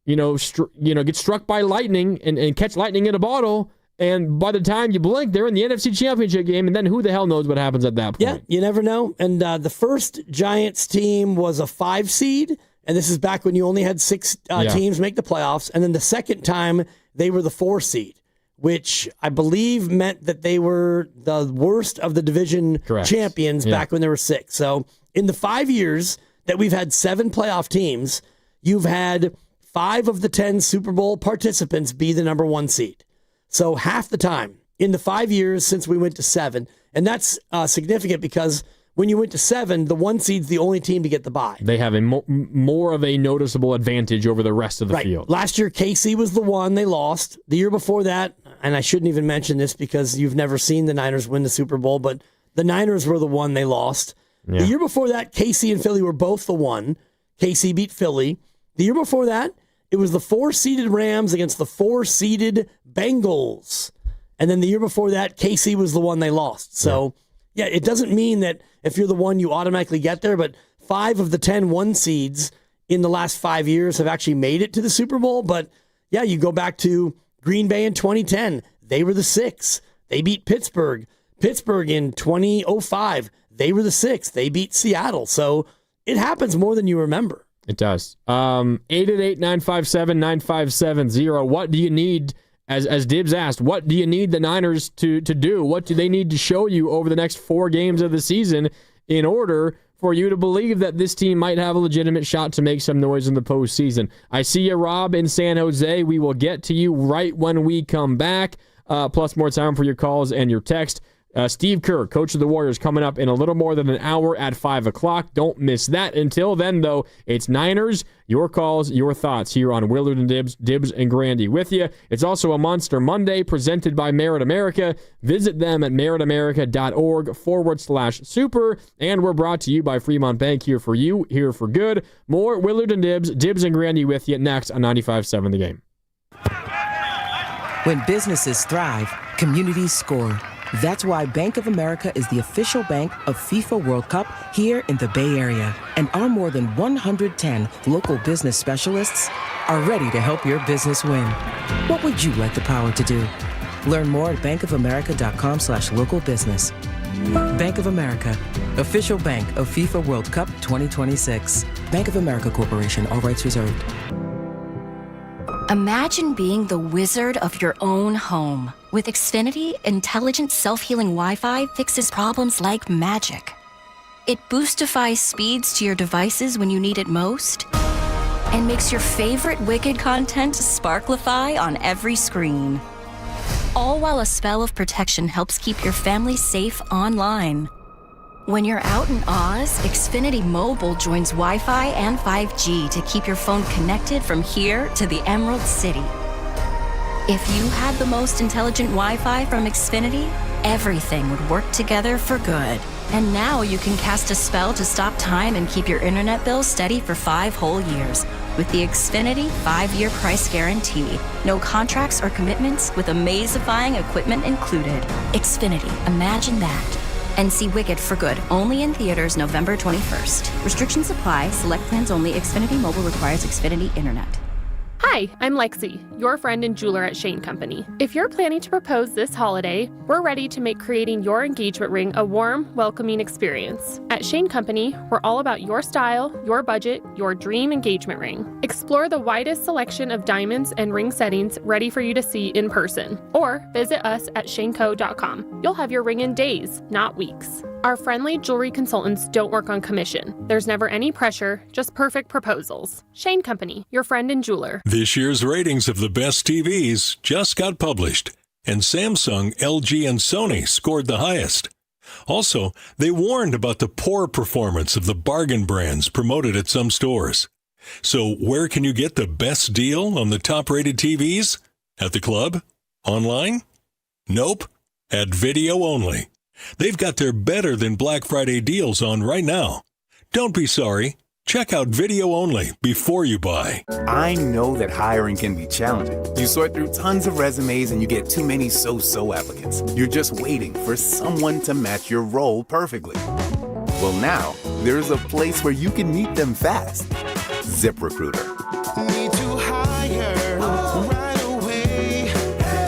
get struck by lightning and catch lightning in a bottle. And by the time you blink, they're in the NFC Championship game, and then who the hell knows what happens at that point? Yeah, you never know. And the first Giants team was a 5 seed. And this is back when you only had 6 teams make the playoffs. And then the second time, they were the 4 seed, which I believe meant that they were the worst of the division champions back when there were 6. So in the 5 years that we've had 7 playoff teams, you've had 5 of the 10 Super Bowl participants be the number 1 seed. So half the time in the 5 years since we went to 7. And that's significant because when you went to 7, the 1 seed's the only team to get the bye. They have a more of a noticeable advantage over the rest of the field. Last year, KC was the one they lost. The year before that, and I shouldn't even mention this because you've never seen the Niners win the Super Bowl, but the Niners were the one they lost. Yeah. The year before that, KC and Philly were both the one. KC beat Philly. The year before that, it was the 4-seeded Rams against the 4-seeded Bengals. And then the year before that, KC was the one they lost. So, yeah, it doesn't mean that if you're the one, you automatically get there, but 5 of the 10 1 seeds in the last 5 years have actually made it to the Super Bowl. But, yeah, you go back to Green Bay in 2010. They were the 6. They beat Pittsburgh. Pittsburgh in 2005. They were the 6. They beat Seattle. So it happens more than you remember. It does. 888-957-9570. What do you need, as Dibbs asked, what do you need the Niners to do? What do they need to show you over the next 4 games of the season in order for you to believe that this team might have a legitimate shot to make some noise in the postseason? I see you, Rob, in San Jose. We will get to you right when we come back. Plus more time for your calls and your text. Steve Kerr, coach of the Warriors, coming up in a little more than an hour at 5 o'clock. Don't miss that. Until then, though, it's Niners, your calls, your thoughts here on Willard and Dibbs and Grandy with you. It's also a Monster Monday presented by Merit America. Visit them at meritamerica.org/super. And we're brought to you by Fremont Bank, here for you, here for good. More Willard and Dibbs and Grandy with you next on 95.7 The Game. When businesses thrive, communities score. That's why Bank of America is the official bank of FIFA World Cup here in the Bay Area. And our more than 110 local business specialists are ready to help your business win. What would you like the power to do? Learn more at bankofamerica.com/local business. Bank of America, official bank of FIFA World Cup 2026. Bank of America Corporation, all rights reserved. Imagine being the wizard of your own home. With Xfinity, intelligent self-healing Wi-Fi fixes problems like magic. It boostifies speeds to your devices when you need it most, and makes your favorite Wicked content sparklify on every screen. All while a spell of protection helps keep your family safe online. When you're out in Oz, Xfinity Mobile joins Wi-Fi and 5G to keep your phone connected from here to the Emerald City. If you had the most intelligent Wi-Fi from Xfinity, everything would work together for good. And now you can cast a spell to stop time and keep your internet bill steady for 5 whole years with the Xfinity 5-year price guarantee. No contracts or commitments, with amazifying equipment included. Xfinity, imagine that. And see Wicked for good, only in theaters November 21st. Restrictions apply. Select plans only. Xfinity Mobile requires Xfinity Internet. Hi, I'm Lexi, your friend and jeweler at Shane Company. If you're planning to propose this holiday, we're ready to make creating your engagement ring a warm, welcoming experience. At Shane Company, we're all about your style, your budget, your dream engagement ring. Explore the widest selection of diamonds and ring settings ready for you to see in person, or visit us at shaneco.com. You'll have your ring in days, not weeks. Our friendly jewelry consultants don't work on commission. There's never any pressure, just perfect proposals. Shane Company, your friend and jeweler. This year's ratings of the best TVs just got published, and Samsung, LG, and Sony scored the highest. Also, they warned about the poor performance of the bargain brands promoted at some stores. So where can you get the best deal on the top-rated TVs? At the club? Online? Nope. At Video Only. They've got their better than Black Friday deals on right now. Don't be sorry. Check out Video Only before you buy. I know that hiring can be challenging. You sort through tons of resumes and you get too many so-so applicants. You're just waiting for someone to match your role perfectly. Well, now there's a place where you can meet them fast. ZipRecruiter. Need to hire right away.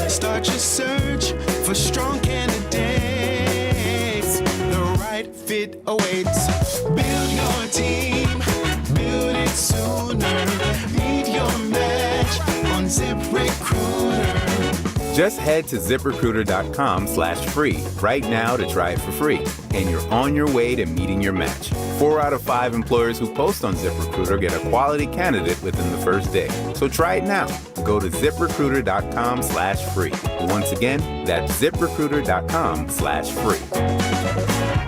Start your search for strong candidates. The right fit awaits. Build your team. Build it sooner. Meet your match on ZipRecruiter. Just head to ZipRecruiter.com/free right now to try it for free. And you're on your way to meeting your match. 4 out of 5 employers who post on ZipRecruiter get a quality candidate within the first day. So try it now. Go to ZipRecruiter.com/free. Once again, that's ZipRecruiter.com/free.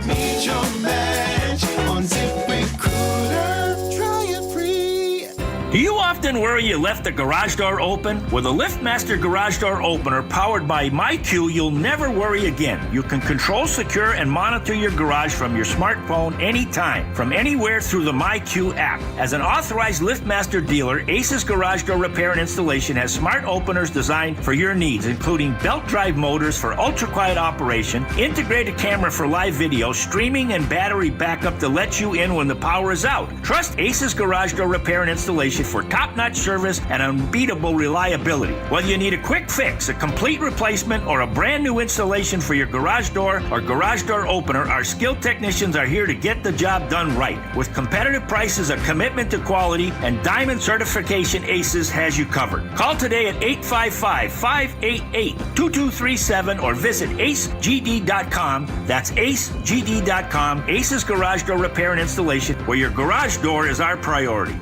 Meet your match on ZipRecruiter. Try it free. Do you often worry you left the garage door open? With a LiftMaster garage door opener powered by MyQ, you'll never worry again. You can control, secure, and monitor your garage from your smartphone anytime, from anywhere through the MyQ app. As an authorized LiftMaster dealer, Ace's Garage Door Repair and Installation has smart openers designed for your needs, including belt drive motors for ultra-quiet operation, integrated camera for live video, streaming, and battery backup to let you in when the power is out. Trust Ace's Garage Door Repair and Installation reputation for top-notch service and unbeatable reliability. Whether you need a quick fix, a complete replacement, or a brand new installation for your garage door or garage door opener, our skilled technicians are here to get the job done right. With competitive prices, a commitment to quality, and diamond certification, Aces has you covered. Call today at 855-588-2237 or visit acegd.com. That's acegd.com. Aces Garage Door Repair and Installation, where your garage door is our priority.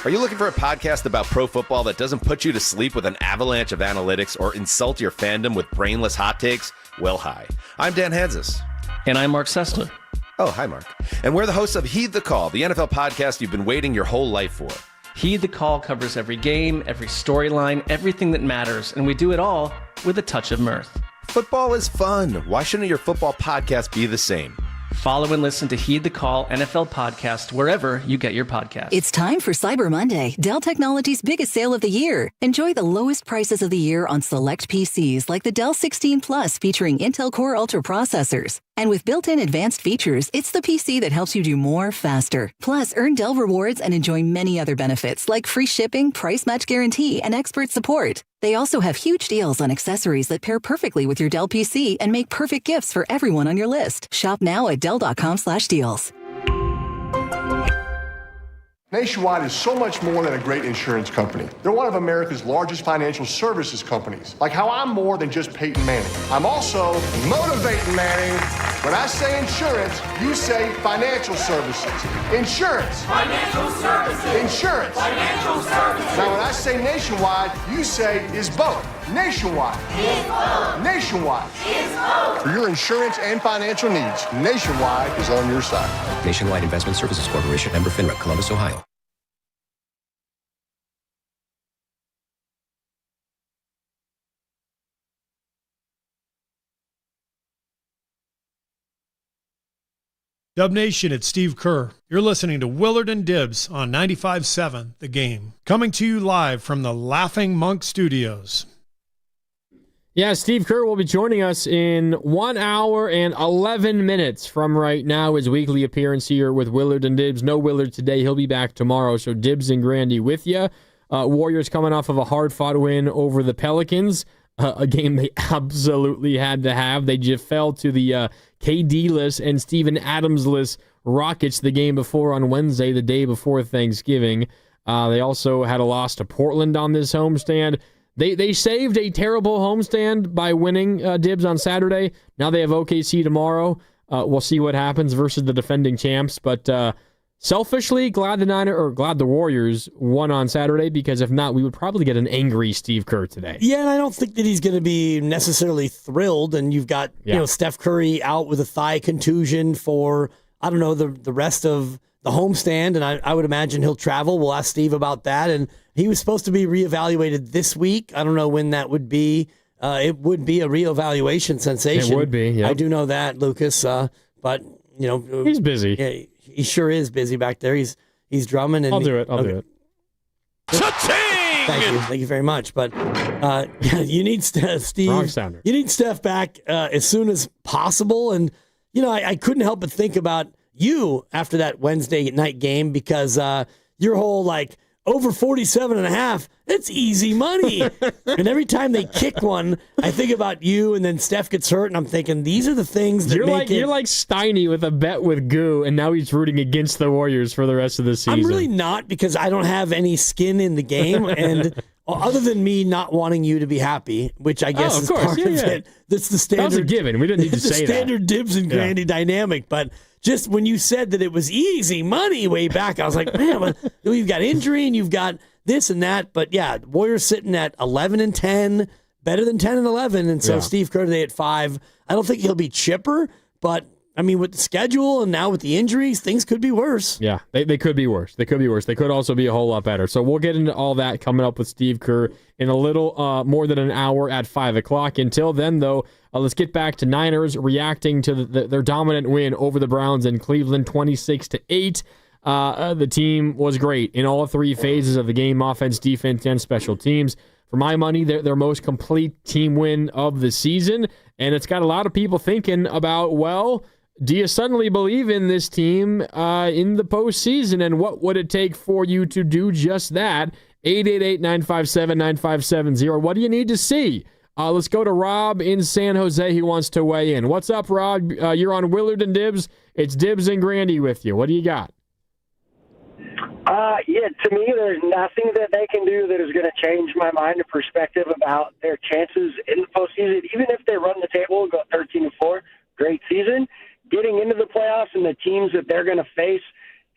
Are you looking for a podcast about pro football that doesn't put you to sleep with an avalanche of analytics or insult your fandom with brainless hot takes? Well, hi. I'm Dan Hansis. And I'm Mark Sessler. Oh, hi, Mark. And we're the hosts of Heed the Call, the NFL podcast you've been waiting your whole life for. Heed the Call covers every game, every storyline, everything that matters, and we do it all with a touch of mirth. Football is fun. Why shouldn't your football podcast be the same? Follow and listen to Heed the Call NFL podcast wherever you get your podcasts. It's time for Cyber Monday, Dell Technologies' biggest sale of the year. Enjoy the lowest prices of the year on select PCs like the Dell 16 Plus featuring Intel Core Ultra processors. And with built-in advanced features, it's the PC that helps you do more faster. Plus, earn Dell rewards and enjoy many other benefits like free shipping, price match guarantee, and expert support. They also have huge deals on accessories that pair perfectly with your Dell PC and make perfect gifts for everyone on your list. Shop now at Dell.com/deals. Nationwide is so much more than a great insurance company. They're one of America's largest financial services companies. Like how I'm more than just Peyton Manning. I'm also motivating Manning. When I say insurance, you say financial services. Insurance. Financial services. Insurance. Financial services. Now when I say nationwide, you say is both. Nationwide. Is both. Nationwide. Is both. For your insurance and financial needs, Nationwide is on your side. Nationwide Investment Services Corporation, member FINRA, Columbus, Ohio. Dub Nation, it's Steve Kerr. You're listening to Willard and Dibbs on 95.7 The Game. Coming to you live from the Laughing Monk Studios. Yeah, Steve Kerr will be joining us in 1 hour and 11 minutes from right now. His weekly appearance here with Willard and Dibbs. No Willard today. He'll be back tomorrow. So Dibbs and Grandy with you. Warriors coming off of a hard-fought win over the Pelicans. A game they absolutely had to have. They just fell to the KD-less and Steven Adams-less Rockets the game before on Wednesday, the day before Thanksgiving. They also had a loss to Portland on this homestand. They saved a terrible homestand by winning Dibbs on Saturday. Now they have OKC tomorrow. We'll see what happens versus the defending champs. But selfishly, glad the Warriors won on Saturday, because if not, we would probably get an angry Steve Kerr today. Yeah, and I don't think that he's going to be necessarily thrilled. And you've got Steph Curry out with a thigh contusion for, I don't know, the rest of the homestand, and I would imagine he'll travel. We'll ask Steve about that. And he was supposed to be reevaluated this week. I don't know when that would be. It would be a reevaluation sensation. It would be, yeah. I do know that, Lucas. But, he's busy. Yeah, he sure is busy back there. He's drumming. And I'll do it. Thank you very much. But you need Steve. Wrong sounder. You need Steph back as soon as possible. And I couldn't help but think about you after that Wednesday night game, because your whole over 47.5, it's easy money. And every time they kick one, I think about you, and then Steph gets hurt, and I'm thinking, these are the things that You're like Steiny with a bet with Goo, and now he's rooting against the Warriors for the rest of the season. I'm really not, because I don't have any skin in the game, and other than me not wanting you to be happy, which I guess is part of it. That's the standard. That was a given. We didn't need to say that. The standard Dibbs and Grandy dynamic, but just when you said that it was easy money way back, I was like, man, you've got injury and you've got this and that. But yeah, Warriors sitting at 11-10, better than 10-11. And so Steve Kerr today at 5. I don't think he'll be chipper, but I mean, with the schedule and now with the injuries, things could be worse. Yeah, they could be worse. They could be worse. They could also be a whole lot better. So we'll get into all that coming up with Steve Kerr in a little more than an hour at 5 o'clock. Until then, though, let's get back to Niners reacting to their dominant win over the Browns in Cleveland, 26-8. The team was great in all 3 phases of the game: offense, defense, and special teams. For my money, their most complete team win of the season. And it's got a lot of people thinking about, do you suddenly believe in this team in the postseason, and what would it take for you to do just that? 888-957-9570. What do you need to see? Let's go to Rob in San Jose. He wants to weigh in. What's up, Rob? You're on Willard and Dibs. It's Dibs and Grandy with you. What do you got? To me, there's nothing that they can do that is going to change my mind and perspective about their chances in the postseason. Even if they run the table and go 13-4, great season. Getting into the playoffs and the teams that they're going to face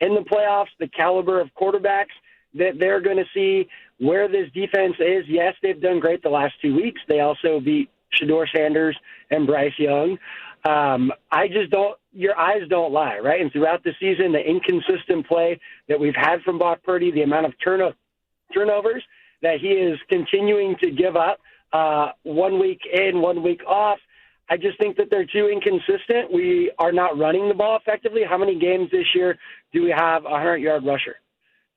in the playoffs, the caliber of quarterbacks that they're going to see, where this defense is. Yes, they've done great the last 2 weeks. They also beat Shedeur Sanders and Bryce Young. Your eyes don't lie, right? And throughout the season, the inconsistent play that we've had from Brock Purdy, the amount of turnovers that he is continuing to give up 1 week in, 1 week off. I just think that they're too inconsistent. We are not running the ball effectively. How many games this year do we have a 100-yard rusher?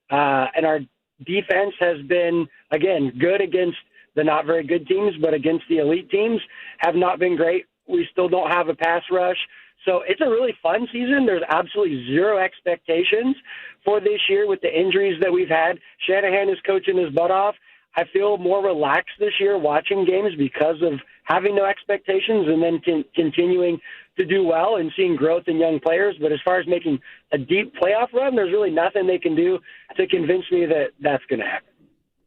And our defense has been, again, good against the not very good teams, but against the elite teams have not been great. We still don't have a pass rush. So it's a really fun season. There's absolutely zero expectations for this year with the injuries that we've had. Shanahan is coaching his butt off. I feel more relaxed this year watching games because of having no expectations and then continuing to do well and seeing growth in young players. But as far as making a deep playoff run, there's really nothing they can do to convince me that that's going to happen.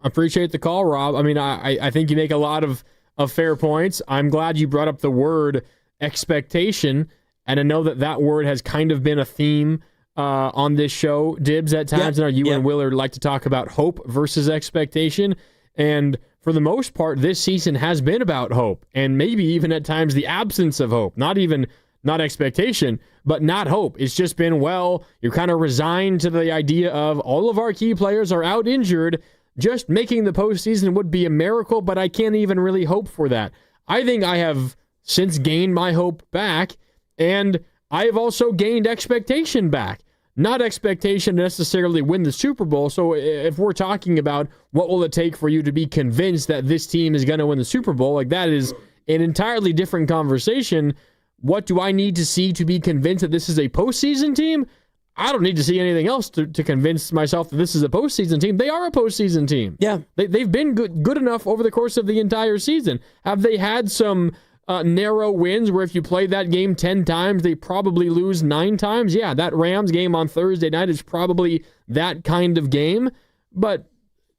I appreciate the call, Rob. I mean, I think you make a lot of fair points. I'm glad you brought up the word expectation, and I know that word has kind of been a theme on this show, Dibs, at times. And you and Willard like to talk about hope versus expectation. And for the most part, this season has been about hope, and maybe even at times the absence of hope. Not expectation, but not hope. It's just been, well, you're kind of resigned to the idea of all of our key players are out injured. Just making the postseason would be a miracle, but I can't even really hope for that. I think I have since gained my hope back, and I have also gained expectation back. Not expectation to necessarily win the Super Bowl. So if we're talking about what will it take for you to be convinced that this team is going to win the Super Bowl, like that is an entirely different conversation. What do I need to see to be convinced that this is a postseason team? I don't need to see anything else to convince myself that this is a postseason team. They are a postseason team. Yeah. They've been good enough over the course of the entire season. Have they had some narrow wins where if you play that game 10 times, they probably lose 9 times? Yeah, that Rams game on Thursday night is probably that kind of game. But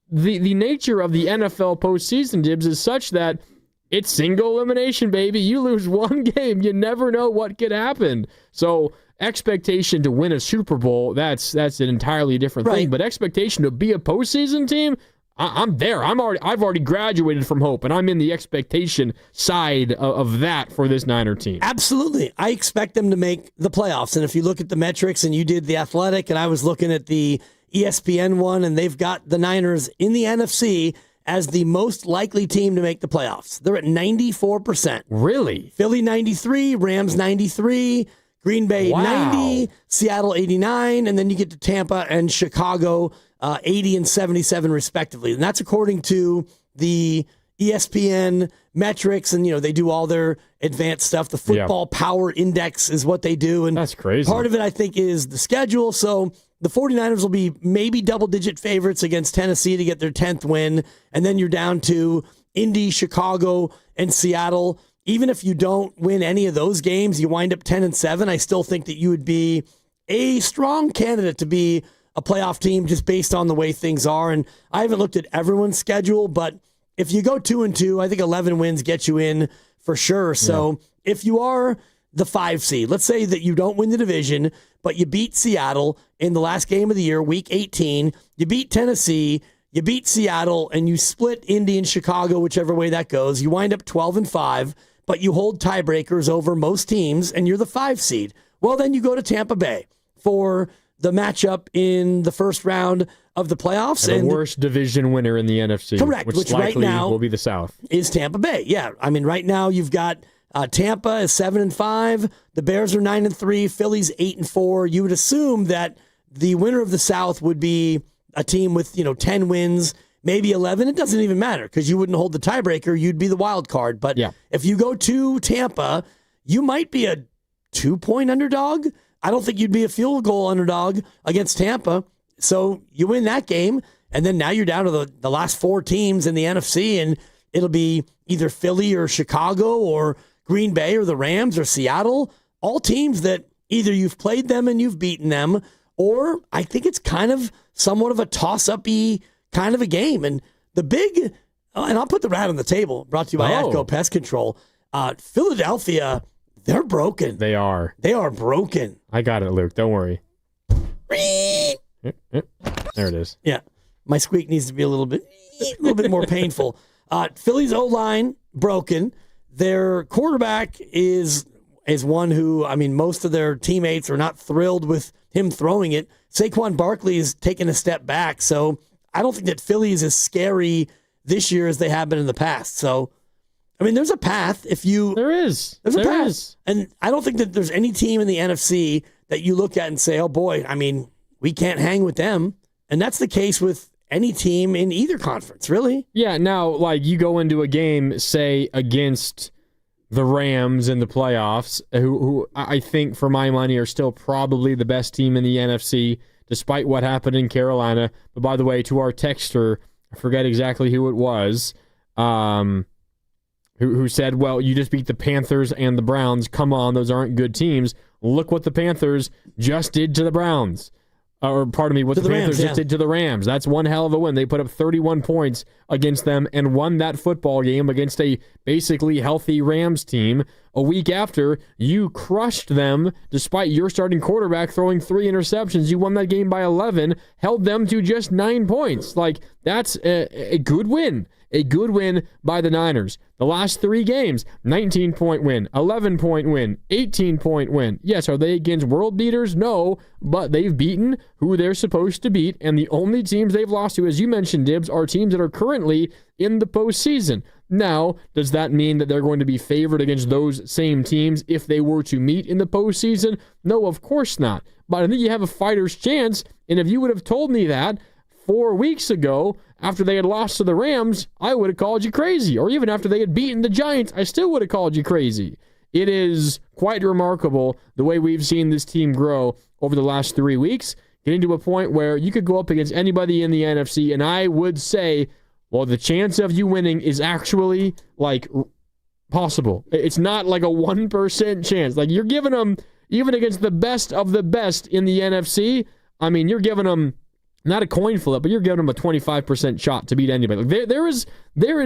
the nature of the NFL postseason, Dibs, is such that it's single elimination, baby. You lose one game, you never know what could happen. So expectation to win a Super Bowl, that's an entirely different thing. But expectation to be a postseason team, I'm there. I've already graduated from hope, and I'm in the expectation side of that for this Niner team. Absolutely. I expect them to make the playoffs. And if you look at the metrics, and you did the Athletic, and I was looking at the ESPN one, and they've got the Niners in the NFC as the most likely team to make the playoffs. They're at 94%. Really? Philly 93, Rams 93, Green Bay 90, Seattle 89, and then you get to Tampa and Chicago 80 and 77 respectively. And that's according to the ESPN metrics, and they do all their advanced stuff. The football power index is what they do, and that's crazy. Part of it, I think, is the schedule. So the 49ers will be maybe double-digit favorites against Tennessee to get their 10th win, and then you're down to Indy, Chicago, and Seattle. Even if you don't win any of those games, you wind up 10-7. I still think that you would be a strong candidate to be a playoff team just based on the way things are. And I haven't looked at everyone's schedule, but if you go 2-2, I think 11 wins get you in for sure. So if you are the 5 seed, let's say that you don't win the division, but you beat Seattle in the last game of the year, week 18, you beat Tennessee, you beat Seattle, and you split Indy and Chicago, whichever way that goes, you wind up 12-5, but you hold tiebreakers over most teams, and you're the 5 seed. Well, then you go to Tampa Bay for the matchup in the first round of the playoffs. And the worst division winner in the NFC. Correct. Which right likely now will be the South. Is Tampa Bay. Yeah. I mean, right now you've got Tampa is 7-5. The Bears are 9-3. Philly's 8-4. You would assume that the winner of the South would be a team with, 10 wins, maybe 11. It doesn't even matter because you wouldn't hold the tiebreaker. You'd be the wild card. But if you go to Tampa, you might be a 2-point underdog. I don't think you'd be a field goal underdog against Tampa. So you win that game, and then now you're down to the last 4 teams in the NFC, and it'll be either Philly or Chicago or Green Bay or the Rams or Seattle, all teams that either you've played them and you've beaten them, or I think it's kind of somewhat of a toss-up-y kind of a game. And the big, and I'll put the rat on the table, brought to you by Atco Pest Control. Philadelphia, they're broken. They are. They are broken. I got it, Luke. Don't worry. There it is. Yeah. My squeak needs to be a little bit more painful. Philly's O-line, broken. Their quarterback is one who, I mean, most of their teammates are not thrilled with him throwing it. Saquon Barkley is taking a step back, so I don't think that Philly is as scary this year as they have been in the past. So, I mean, there's a path if you... There is. There's a path. And I don't think that there's any team in the NFC that you look at and say, oh boy, I mean, we can't hang with them. And that's the case with any team in either conference, really. Yeah, now, like, you go into a game, say, against the Rams in the playoffs, who I think, for my money, are still probably the best team in the NFC, despite what happened in Carolina. But by the way, to our texter, I forget exactly who it was, who said, well, you just beat the Panthers and the Browns. Come on, those aren't good teams. Look what the Panthers just did to the Browns. Or, pardon me, what the Panthers just did to the Rams. That's one hell of a win. They put up 31 points against them and won that football game against a basically healthy Rams team. A week after, you crushed them despite your starting quarterback throwing 3 interceptions. You won that game by 11, held them to just 9 points. Like, that's a good win. A good win by the Niners. The last 3 games, 19-point win, 11-point win, 18-point win. Yes, are they against world beaters? No, but they've beaten who they're supposed to beat, and the only teams they've lost to, as you mentioned, Dibs, are teams that are currently in the postseason. Now, does that mean that they're going to be favored against those same teams if they were to meet in the postseason? No, of course not. But I think you have a fighter's chance, and if you would have told me that 4 weeks ago, after they had lost to the Rams, I would have called you crazy. Or even after they had beaten the Giants, I still would have called you crazy. It is quite remarkable the way we've seen this team grow over the last 3 weeks, getting to a point where you could go up against anybody in the NFC, and I would say, well, the chance of you winning is actually, like, possible. It's not like a 1% chance. Like, you're giving them, even against the best of the best in the NFC, I mean, you're giving them not a coin flip, but you're giving them a 25% shot to beat anybody. Like there is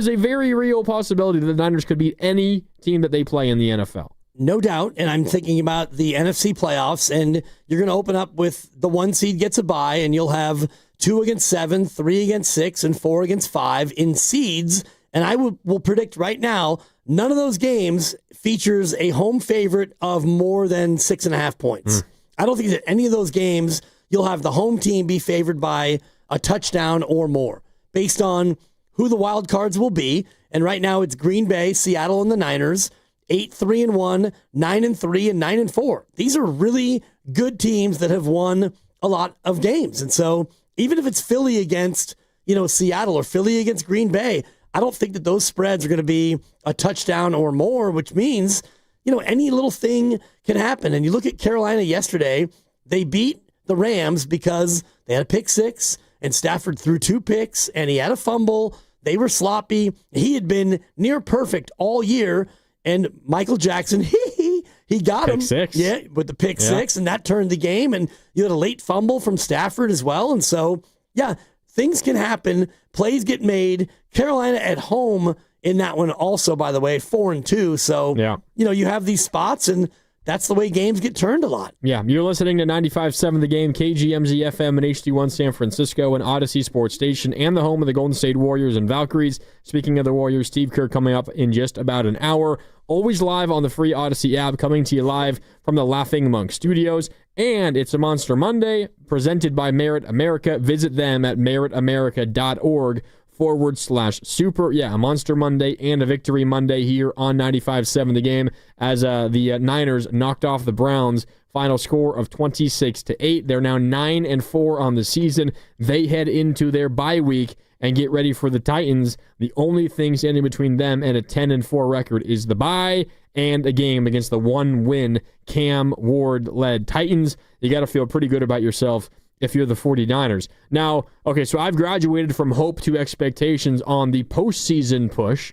a very real possibility that the Niners could beat any team that they play in the NFL. No doubt, and I'm thinking about the NFC playoffs, and you're going to open up with the 1 seed gets a bye, and you'll have 2 against 7, 3 against 6, and 4 against 5 in seeds, and I will predict right now, none of those games features a home favorite of more than 6.5 points. I don't think that any of those games you'll have the home team be favored by a touchdown or more based on who the wild cards will be. And right now it's Green Bay, Seattle, and the Niners, 8-3-1, 9-3, and 9-4. These are really good teams that have won a lot of games. And so even if it's Philly against, Seattle or Philly against Green Bay, I don't think that those spreads are going to be a touchdown or more, which means, any little thing can happen. And you look at Carolina yesterday, they beat the Rams because they had a pick 6 and Stafford threw 2 picks and he had a fumble. They were sloppy. He had been near perfect all year, and Michael Jackson, he got him. Pick 6. Yeah, with the pick 6, and that turned the game, and you had a late fumble from Stafford as well. And so, yeah, things can happen. Plays get made. Carolina at home in that one also, by the way, 4-2. So, you have these spots, and that's the way games get turned a lot. Yeah, you're listening to 95.7 The Game, KGMZ FM and HD1 San Francisco, and Odyssey Sports Station, and the home of the Golden State Warriors and Valkyries. Speaking of the Warriors, Steve Kerr coming up in just about an hour. Always live on the free Odyssey app, coming to you live from the Laughing Monk Studios. And it's a Monster Monday presented by Merit America. Visit them at meritamerica.org/super. Yeah, a Monster Monday and a Victory Monday here on 95.7 The Game as the Niners knocked off the Browns. Final score of 26-8. They're now 9-4 on the season. They head into their bye week, and get ready for the Titans. The only thing standing between them and a 10-4 record is the bye and a game against the 1-win Cam Ward-led Titans. You got to feel pretty good about yourself if you're the 49ers. Now, okay, so I've graduated from hope to expectations on the postseason push.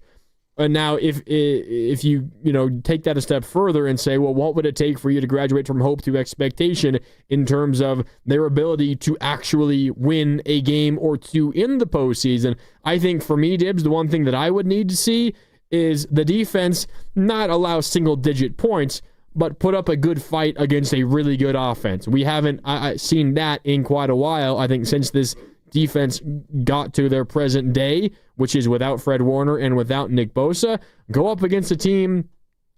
And now if you take that a step further and say, well, what would it take for you to graduate from hope to expectation in terms of their ability to actually win a game or two in the postseason? I think for me, Dibs, the one thing that I would need to see is the defense not allow single-digit points, but put up a good fight against a really good offense. We haven't seen that in quite a while, I think, since this defense got to their present day, which is without Fred Warner and without Nick Bosa. Go up against a team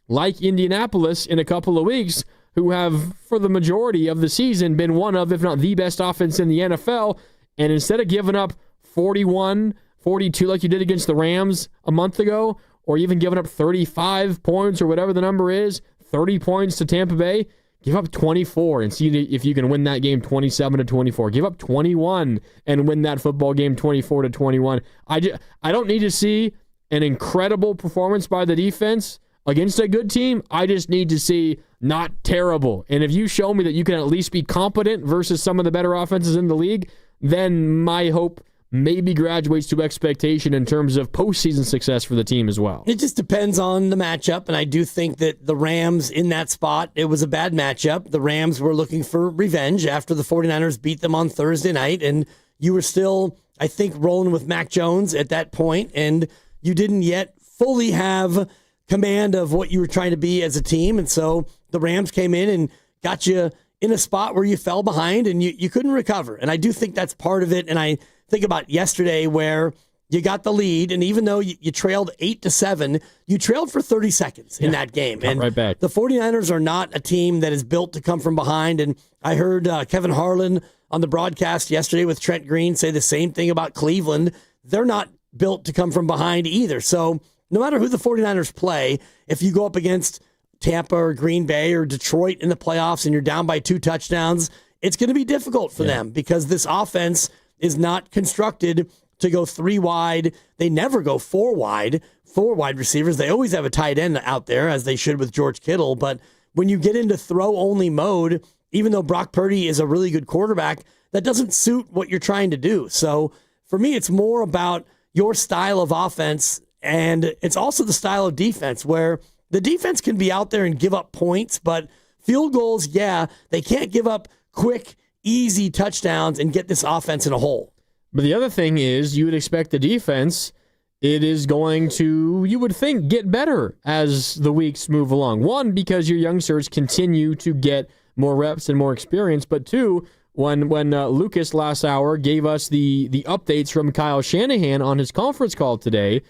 like Indianapolis in a couple of weeks, who have, for the majority of the season, been one of, if not the best offense in the NFL, and instead of giving up 41, 42 like you did against the Rams a month ago, or even giving up 35 points or whatever the number is, 30 points to Tampa Bay, give up 24 and see if you can win that game 27-24. Give up 21 and win that football game 24-21. I don't need to see an incredible performance by the defense against a good team. I just need to see not terrible. And if you show me that you can at least be competent versus some of the better offenses in the league, then my hope maybe graduates to expectation in terms of postseason success for the team as well. It just depends on the matchup, and I do think that the Rams in that spot, it was a bad matchup. The Rams were looking for revenge after the 49ers beat them on Thursday night, and you were still, I think, rolling with Mac Jones at that point, and you didn't yet fully have command of what you were trying to be as a team, and so the Rams came in and got you in a spot where you fell behind and you couldn't recover, and I do think that's part of it, and I think about yesterday where you got the lead, and even though you trailed 8-7, you trailed for 30 seconds in that game. And right back. The 49ers are not a team that is built to come from behind, and I heard Kevin Harlan on the broadcast yesterday with Trent Green say the same thing about Cleveland. They're not built to come from behind either. So no matter who the 49ers play, if you go up against Tampa or Green Bay or Detroit in the playoffs and you're down by 2 touchdowns, it's going to be difficult for them because this offense is not constructed to go 3 wide. They never go 4 wide, 4 wide receivers. They always have a tight end out there, as they should with George Kittle. But when you get into throw-only mode, even though Brock Purdy is a really good quarterback, that doesn't suit what you're trying to do. So for me, it's more about your style of offense, and it's also the style of defense, where the defense can be out there and give up points, but field goals, they can't give up quick, easy touchdowns and get this offense in a hole. But the other thing is, you would expect the defense, it is going to, you would think, get better as the weeks move along. 1, because your youngsters continue to get more reps and more experience, but 2, when Lucas last hour gave us the updates from Kyle Shanahan on his conference call today,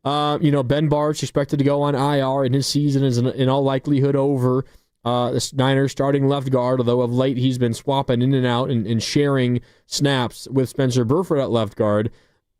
Ben Bart's expected to go on IR, and his season is in all likelihood over. The Niners starting left guard, although of late he's been swapping in and out and sharing snaps with Spencer Burford at left guard.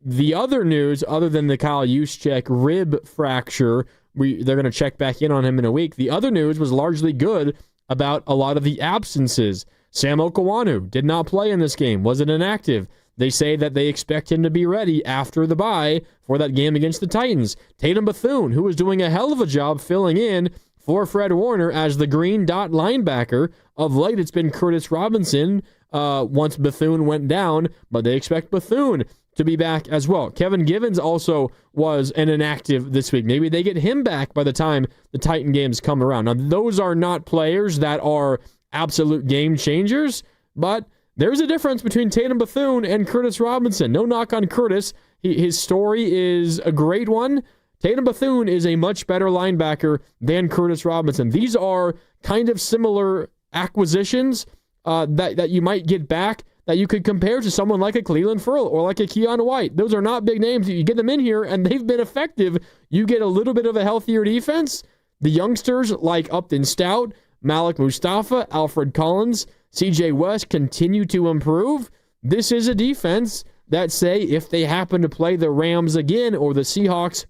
The other news, other than the Kyle Juszczyk rib fracture, they're going to check back in on him in a week. The other news was largely good about a lot of the absences. Sam Okawanu did not play in this game, wasn't inactive. They say that they expect him to be ready after the bye for that game against the Titans. Tatum Bethune, who was doing a hell of a job filling in for Fred Warner as the green dot linebacker. Of late, it's been Curtis Robinson once Bethune went down, but they expect Bethune to be back as well. Kevin Givens also was an inactive this week. Maybe they get him back by the time the Titan games come around. Now, those are not players that are absolute game changers, but there's a difference between Tatum Bethune and Curtis Robinson. No knock on Curtis. His story is a great one. Tatum Bethune is a much better linebacker than Curtis Robinson. These are kind of similar acquisitions that you might get back that you could compare to someone like a Cleveland Ferrell or like a Keon White. Those are not big names. You get them in here, and they've been effective. You get a little bit of a healthier defense. The youngsters like Upton Stout, Malik Mustafa, Alfred Collins, CJ West continue to improve. This is a defense that, say, if they happen to play the Rams again or the Seahawks,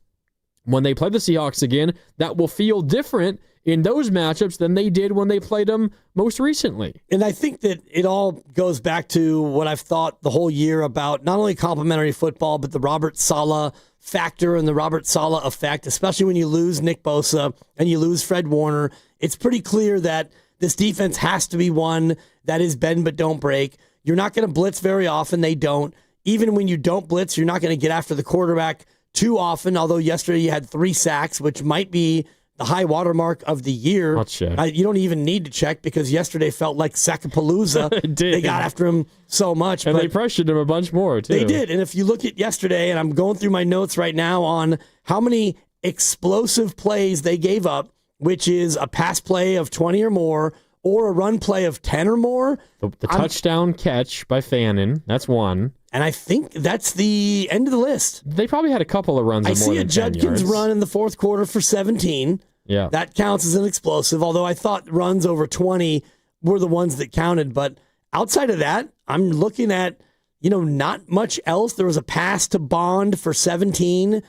when they play the Seahawks again, that will feel different in those matchups than they did when they played them most recently. And I think that it all goes back to what I've thought the whole year about not only complimentary football, but the Robert Saleh factor and the Robert Saleh effect, especially when you lose Nick Bosa and you lose Fred Warner. It's pretty clear that this defense has to be one that is bend but don't break. You're not going to blitz very often. They don't. Even when you don't blitz, you're not going to get after the quarterback too often, although yesterday you had 3 sacks, which might be the high watermark of the year. I'll check. You don't even need to check because yesterday felt like Sackapalooza. They got after him so much. And they pressured him a bunch more, too. They did. And if you look at yesterday, and I'm going through my notes right now on how many explosive plays they gave up, which is a pass play of 20 or more, or a run play of 10 or more. The touchdown catch by Fannin, that's one. And I think that's the end of the list. They probably had a couple of runs of more than 10 yards. I see a Judkins run in the fourth quarter for 17. Yeah. That counts as an explosive, although I thought runs over 20 were the ones that counted. But outside of that, I'm looking at, not much else. There was a pass to Bond for 17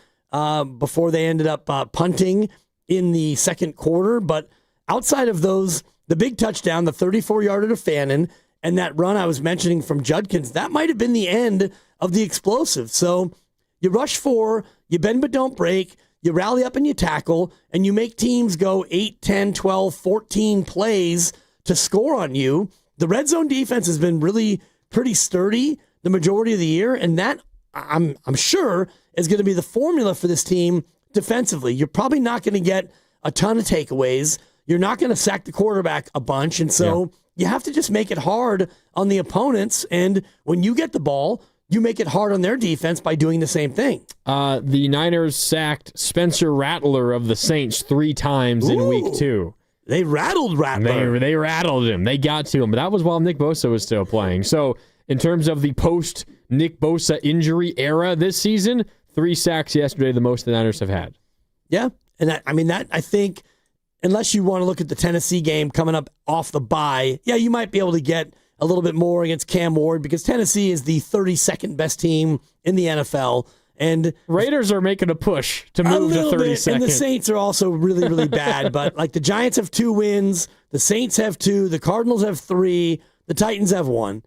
before they ended up punting in the second quarter. But outside of those, the big touchdown, the 34-yarder to Fannin, and that run I was mentioning from Judkins, that might have been the end of the explosive. So you rush 4, you bend but don't break, you rally up and you tackle, and you make teams go 8, 10, 12, 14 plays to score on you. The red zone defense has been really pretty sturdy the majority of the year, and that, I'm sure, is going to be the formula for this team defensively. You're probably not going to get a ton of takeaways. You're not going to sack the quarterback a bunch, and so you have to just make it hard on the opponents, and when you get the ball, you make it hard on their defense by doing the same thing. The Niners sacked Spencer Rattler of the Saints 3 times in week 2. They rattled Rattler. They rattled him. They got to him, but that was while Nick Bosa was still playing. So in terms of the post-Nick Bosa injury era this season, 3 sacks yesterday, the most the Niners have had. Yeah, and I think, unless you want to look at the Tennessee game coming up off the bye, you might be able to get a little bit more against Cam Ward because Tennessee is the 32nd best team in the NFL. And Raiders are making a push to move to 32nd. And the Saints are also really, really bad. But like the Giants have 2 wins, the Saints have 2, the Cardinals have 3, the Titans have 1,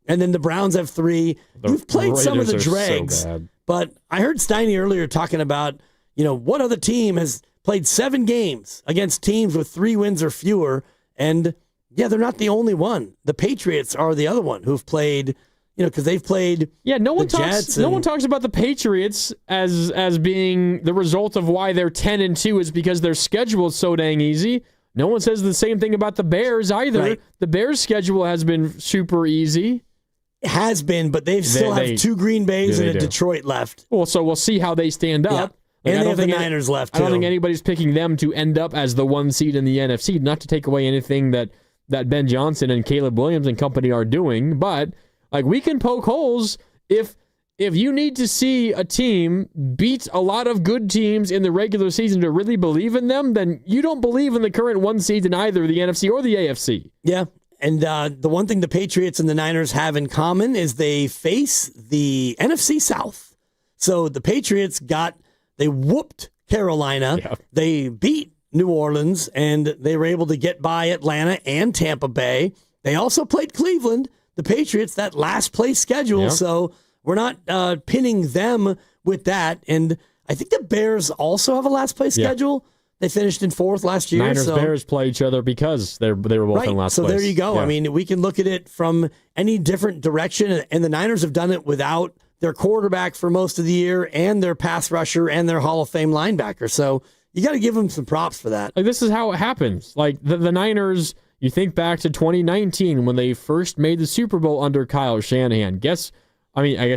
and then the Browns have 3. You've played Raiders some of the are dregs, so bad. But I heard Steiny earlier talking about, what other team has played 7 games against teams with 3 wins or fewer, and they're not the only one. The Patriots are the other one who've played, because they've played. Yeah, no one talks. No one talks about the Patriots as being the result of why they're 10-2 is because their schedule is so dang easy. No one says the same thing about the Bears either. Right. The Bears' schedule has been super easy. It has been, but they still have 2 Green Bays and a Detroit left. Well, so we'll see how they stand up. And they have the Niners left, too. I don't think anybody's picking them to end up as the 1 seed in the NFC, not to take away anything that Ben Johnson and Caleb Williams and company are doing, but we can poke holes if you need to see a team beat a lot of good teams in the regular season to really believe in them, then you don't believe in the current 1 seed in either the NFC or the AFC. Yeah, and the one thing the Patriots and the Niners have in common is they face the NFC South. So the Patriots they whooped Carolina. Yeah. They beat New Orleans, and they were able to get by Atlanta and Tampa Bay. They also played Cleveland, the Patriots, that last place schedule. Yep. So we're not pinning them with that. And I think the Bears also have a last place schedule. They finished in 4th last year. Niners-Bears play each other because they were both in last place. So there you go. Yeah. I mean, we can look at it from any different direction, and the Niners have done it without their quarterback for most of the year and their pass rusher and their Hall of Fame linebacker. So you got to give them some props for that. This is how it happens. The Niners, you think back to 2019 when they first made the Super Bowl under Kyle Shanahan. I guess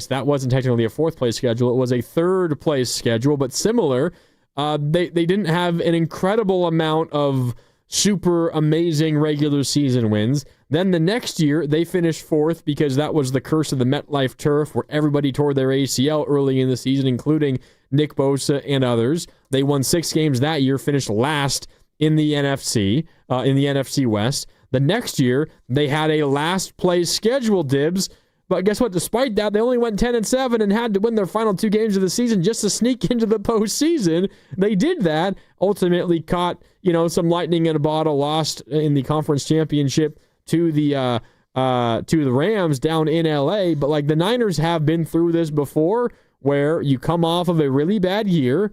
that wasn't technically a 4th place schedule. It was a 3rd place schedule, but similar. They didn't have an incredible amount of super amazing regular season wins. Then the next year, they finished 4th because that was the curse of the MetLife turf where everybody tore their ACL early in the season, including Nick Bosa and others. They won 6 games that year, finished last in the NFC West. The next year, they had a last place schedule, Dibs, But guess what? Despite that, they only went 10-7 and had to win their final 2 games of the season just to sneak into the postseason. They did that, ultimately caught, some lightning in a bottle, lost in the conference championship to the Rams down in LA. But the Niners have been through this before, where you come off of a really bad year,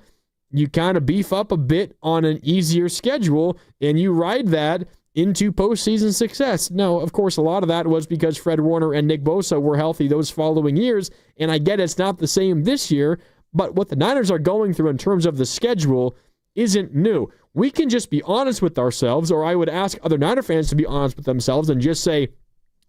you kind of beef up a bit on an easier schedule, and you ride that into postseason success. Now, of course, a lot of that was because Fred Warner and Nick Bosa were healthy those following years, and I get it's not the same this year, but what the Niners are going through in terms of the schedule isn't new. We can just be honest with ourselves, or I would ask other Niner fans to be honest with themselves and just say,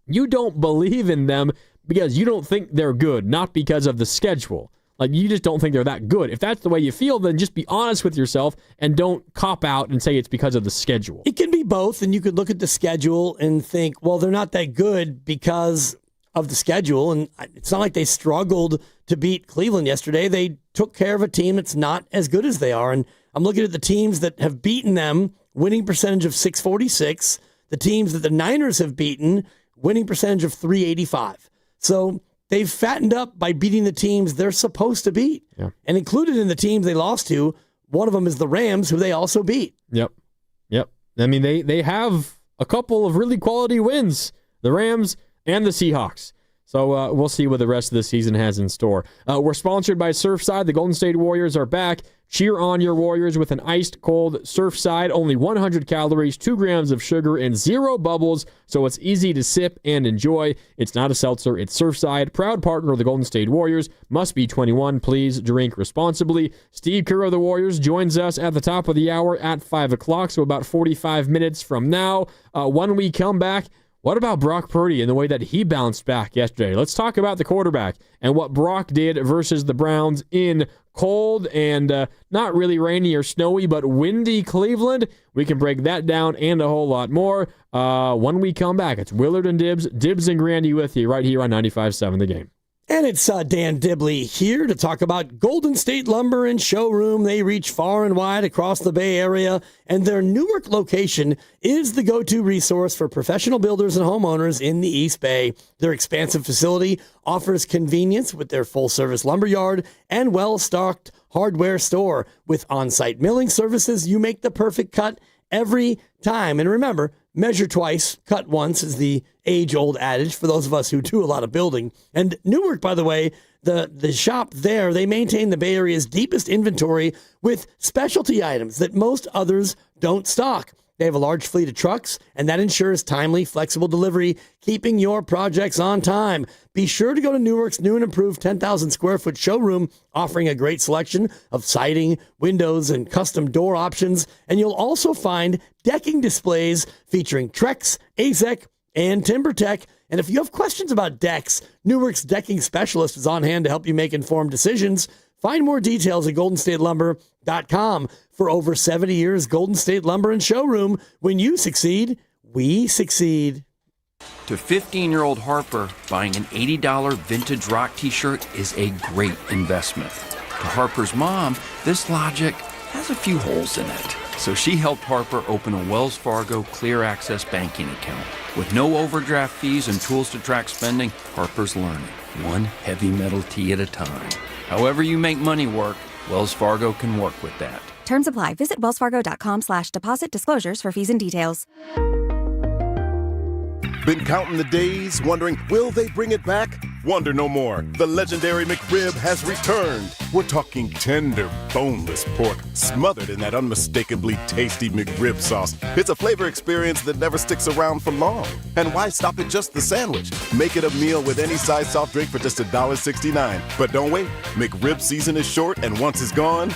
you don't believe in them because you don't think they're good, not because of the schedule. You just don't think they're that good. If that's the way you feel, then just be honest with yourself and don't cop out and say it's because of the schedule. It can be both, and you could look at the schedule and think, well, they're not that good because of the schedule, and it's not like they struggled to beat Cleveland yesterday. They took care of a team that's not as good as they are, and I'm looking at the teams that have beaten them, winning percentage of .646, the teams that the Niners have beaten, winning percentage of .385. So they've fattened up by beating the teams they're supposed to beat. Yeah. And included in the teams they lost to, one of them is the Rams, who they also beat. Yep. I mean, they have a couple of really quality wins, the Rams and the Seahawks. So we'll see what the rest of the season has in store. We're sponsored by Surfside. The Golden State Warriors are back. Cheer on your Warriors with an iced cold Surfside. Only 100 calories, 2 grams of sugar, and 0 bubbles, so it's easy to sip and enjoy. It's not a seltzer, it's Surfside. Proud partner of the Golden State Warriors. Must be 21. Please drink responsibly. Steve Kerr of the Warriors joins us at the top of the hour at 5 o'clock, so about 45 minutes from now. When we come back, what about Brock Purdy and the way that he bounced back yesterday? Let's talk about the quarterback and what Brock did versus the Browns in cold and not really rainy or snowy, but windy Cleveland. We can break that down and a whole lot more when we come back. It's Willard and Dibs and Grandy with you right here on 95.7 The Game. And it's Dan Dibley here to talk about Golden State Lumber and Showroom. They reach far and wide across the Bay Area, and their Newark location is the go-to resource for professional builders and homeowners in the East Bay. Their expansive facility offers convenience with their full-service lumber yard and well-stocked hardware store. With on-site milling services, you make the perfect cut every time. And remember, measure twice, cut once is the age-old adage for those of us who do a lot of building. And Newark, by the way, the shop there, they maintain the Bay Area's deepest inventory with specialty items that most others don't stock. They have a large fleet of trucks, and that ensures timely, flexible delivery, keeping your projects on time. Be sure to go to Newark's new and improved 10,000 square foot showroom, offering a great selection of siding, windows, and custom door options. And you'll also find decking displays featuring Trex, AZEK, and TimberTech. And if you have questions about decks, Newark's decking specialist is on hand to help you make informed decisions. Find more details at GoldenStateLumber.com. For over 70 years, Golden State Lumber and Showroom. When you succeed, we succeed. To 15-year-old Harper, buying an $80 vintage rock t-shirt is a great investment. To Harper's mom, this logic has a few holes in it. So she helped Harper open a Wells Fargo Clear Access banking account. With no overdraft fees and tools to track spending, Harper's learning, one heavy metal tee at a time. However you make money work, Wells Fargo can work with that. Terms apply. Visit wellsfargo.com/deposit disclosures for fees and details. Been counting the days, wondering, will they bring it back? Wonder no more. The legendary McRib has returned. We're talking tender, boneless pork, smothered in that unmistakably tasty McRib sauce. It's a flavor experience that never sticks around for long. And why stop at just the sandwich? Make it a meal with any size soft drink for just $1.69. But don't wait. McRib season is short, and once it's gone,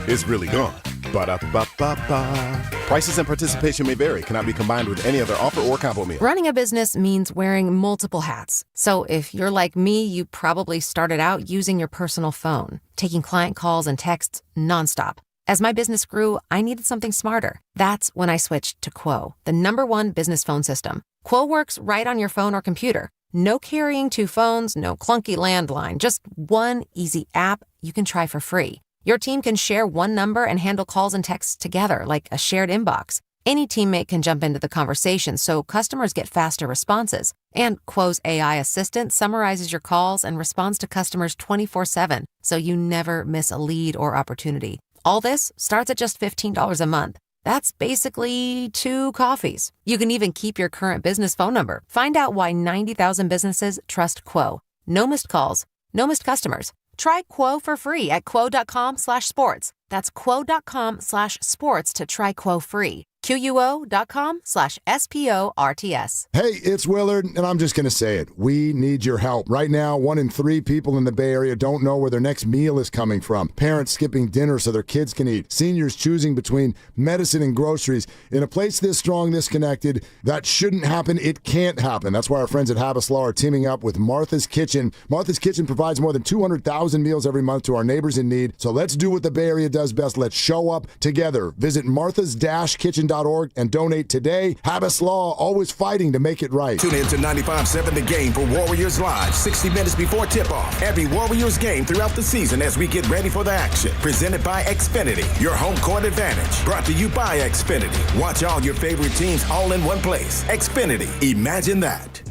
it's really gone. Ba-da-ba-ba-ba. Prices and participation may vary. Cannot be combined with any other offer or combo meal. Running a business means wearing multiple hats. So if you're like me, you probably started out using your personal phone, taking client calls and texts nonstop. As my business grew, I needed something smarter. That's when I switched to Quo, the #1 business phone system. Quo works right on your phone or computer. No carrying 2 phones, no clunky landline, just one easy app you can try for free. Your team can share one number and handle calls and texts together like a shared inbox. Any teammate can jump into the conversation so customers get faster responses. And Quo's AI assistant summarizes your calls and responds to customers 24/7, so you never miss a lead or opportunity. All this starts at just $15 a month. That's basically 2 coffees. You can even keep your current business phone number. Find out why 90,000 businesses trust Quo. No missed calls, no missed customers. Try Quo for free at quo.com/sports. That's quo.com/sports to try Quo free. QUO.com/SPORTS. Hey, it's Willard, and I'm just going to say it. We need your help. Right now, 1 in 3 people in the Bay Area don't know where their next meal is coming from. Parents skipping dinner so their kids can eat. Seniors choosing between medicine and groceries. In a place this strong, this connected, that shouldn't happen. It can't happen. That's why our friends at Habas Law are teaming up with Martha's Kitchen. Martha's Kitchen provides more than 200,000 meals every month to our neighbors in need. So let's do what the Bay Area does best. Let's show up together. Visit marthas-kitchen.org and donate today. Habas Law, always fighting to make it right. Tune in to 95.7 The Game for Warriors Live, 60 minutes before tip-off. Every Warriors game throughout the season as we get ready for the action. Presented by Xfinity, your home court advantage. Brought to you by Xfinity. Watch all your favorite teams all in one place. Xfinity, imagine that.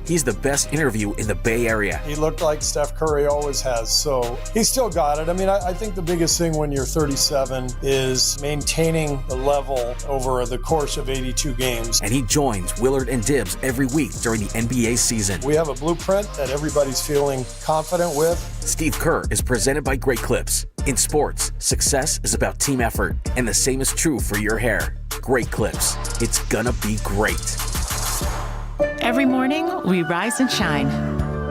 He's the best interview in the Bay Area. He looked like Steph Curry always has, so he still got it. I mean, I think the biggest thing when you're 37 is maintaining the level over the course of 82 games. And he joins Willard and Dibbs every week during the NBA season. We have a blueprint that everybody's feeling confident with. Steve Kerr is presented by Great Clips. In sports, success is about team effort, and the same is true for your hair. Great Clips. It's gonna be great. Every morning, we rise and shine,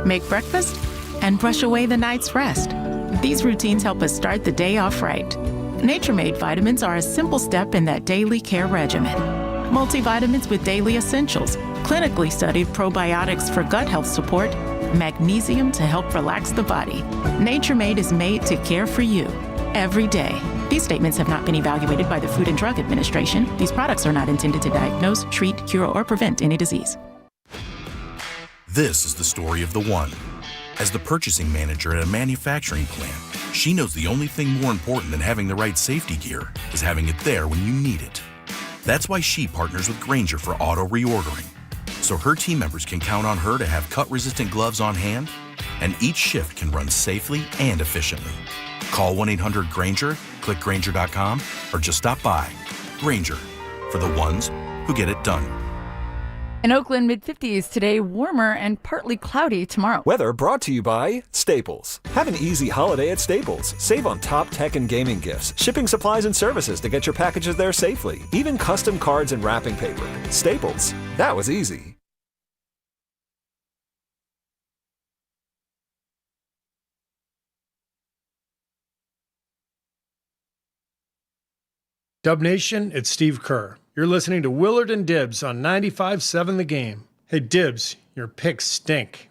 make breakfast, and brush away the night's rest. These routines help us start the day off right. Nature-Made vitamins are a simple step in that daily care regimen. Multivitamins with daily essentials, clinically studied probiotics for gut health support, magnesium to help relax the body. Nature-Made is made to care for you every day. These statements have not been evaluated by the Food and Drug Administration. These products are not intended to diagnose, treat, cure, or prevent any disease. This is the story of the one. As the purchasing manager at a manufacturing plant, she knows the only thing more important than having the right safety gear is having it there when you need it. That's why she partners with Grainger for auto reordering, so her team members can count on her to have cut-resistant gloves on hand, and each shift can run safely and efficiently. Call 1-800-GRAINGER, click Grainger.com, or just stop by. Grainger, for the ones who get it done. In Oakland, mid-50s today, warmer and partly cloudy tomorrow. Weather brought to you by Staples. Have an easy holiday at Staples. Save on top tech and gaming gifts, shipping supplies and services to get your packages there safely, even custom cards and wrapping paper. Staples. That was easy. Dub Nation, it's Steve Kerr. You're listening to Willard and Dibbs on 95.7 The Game. Hey, Dibbs, your picks stink.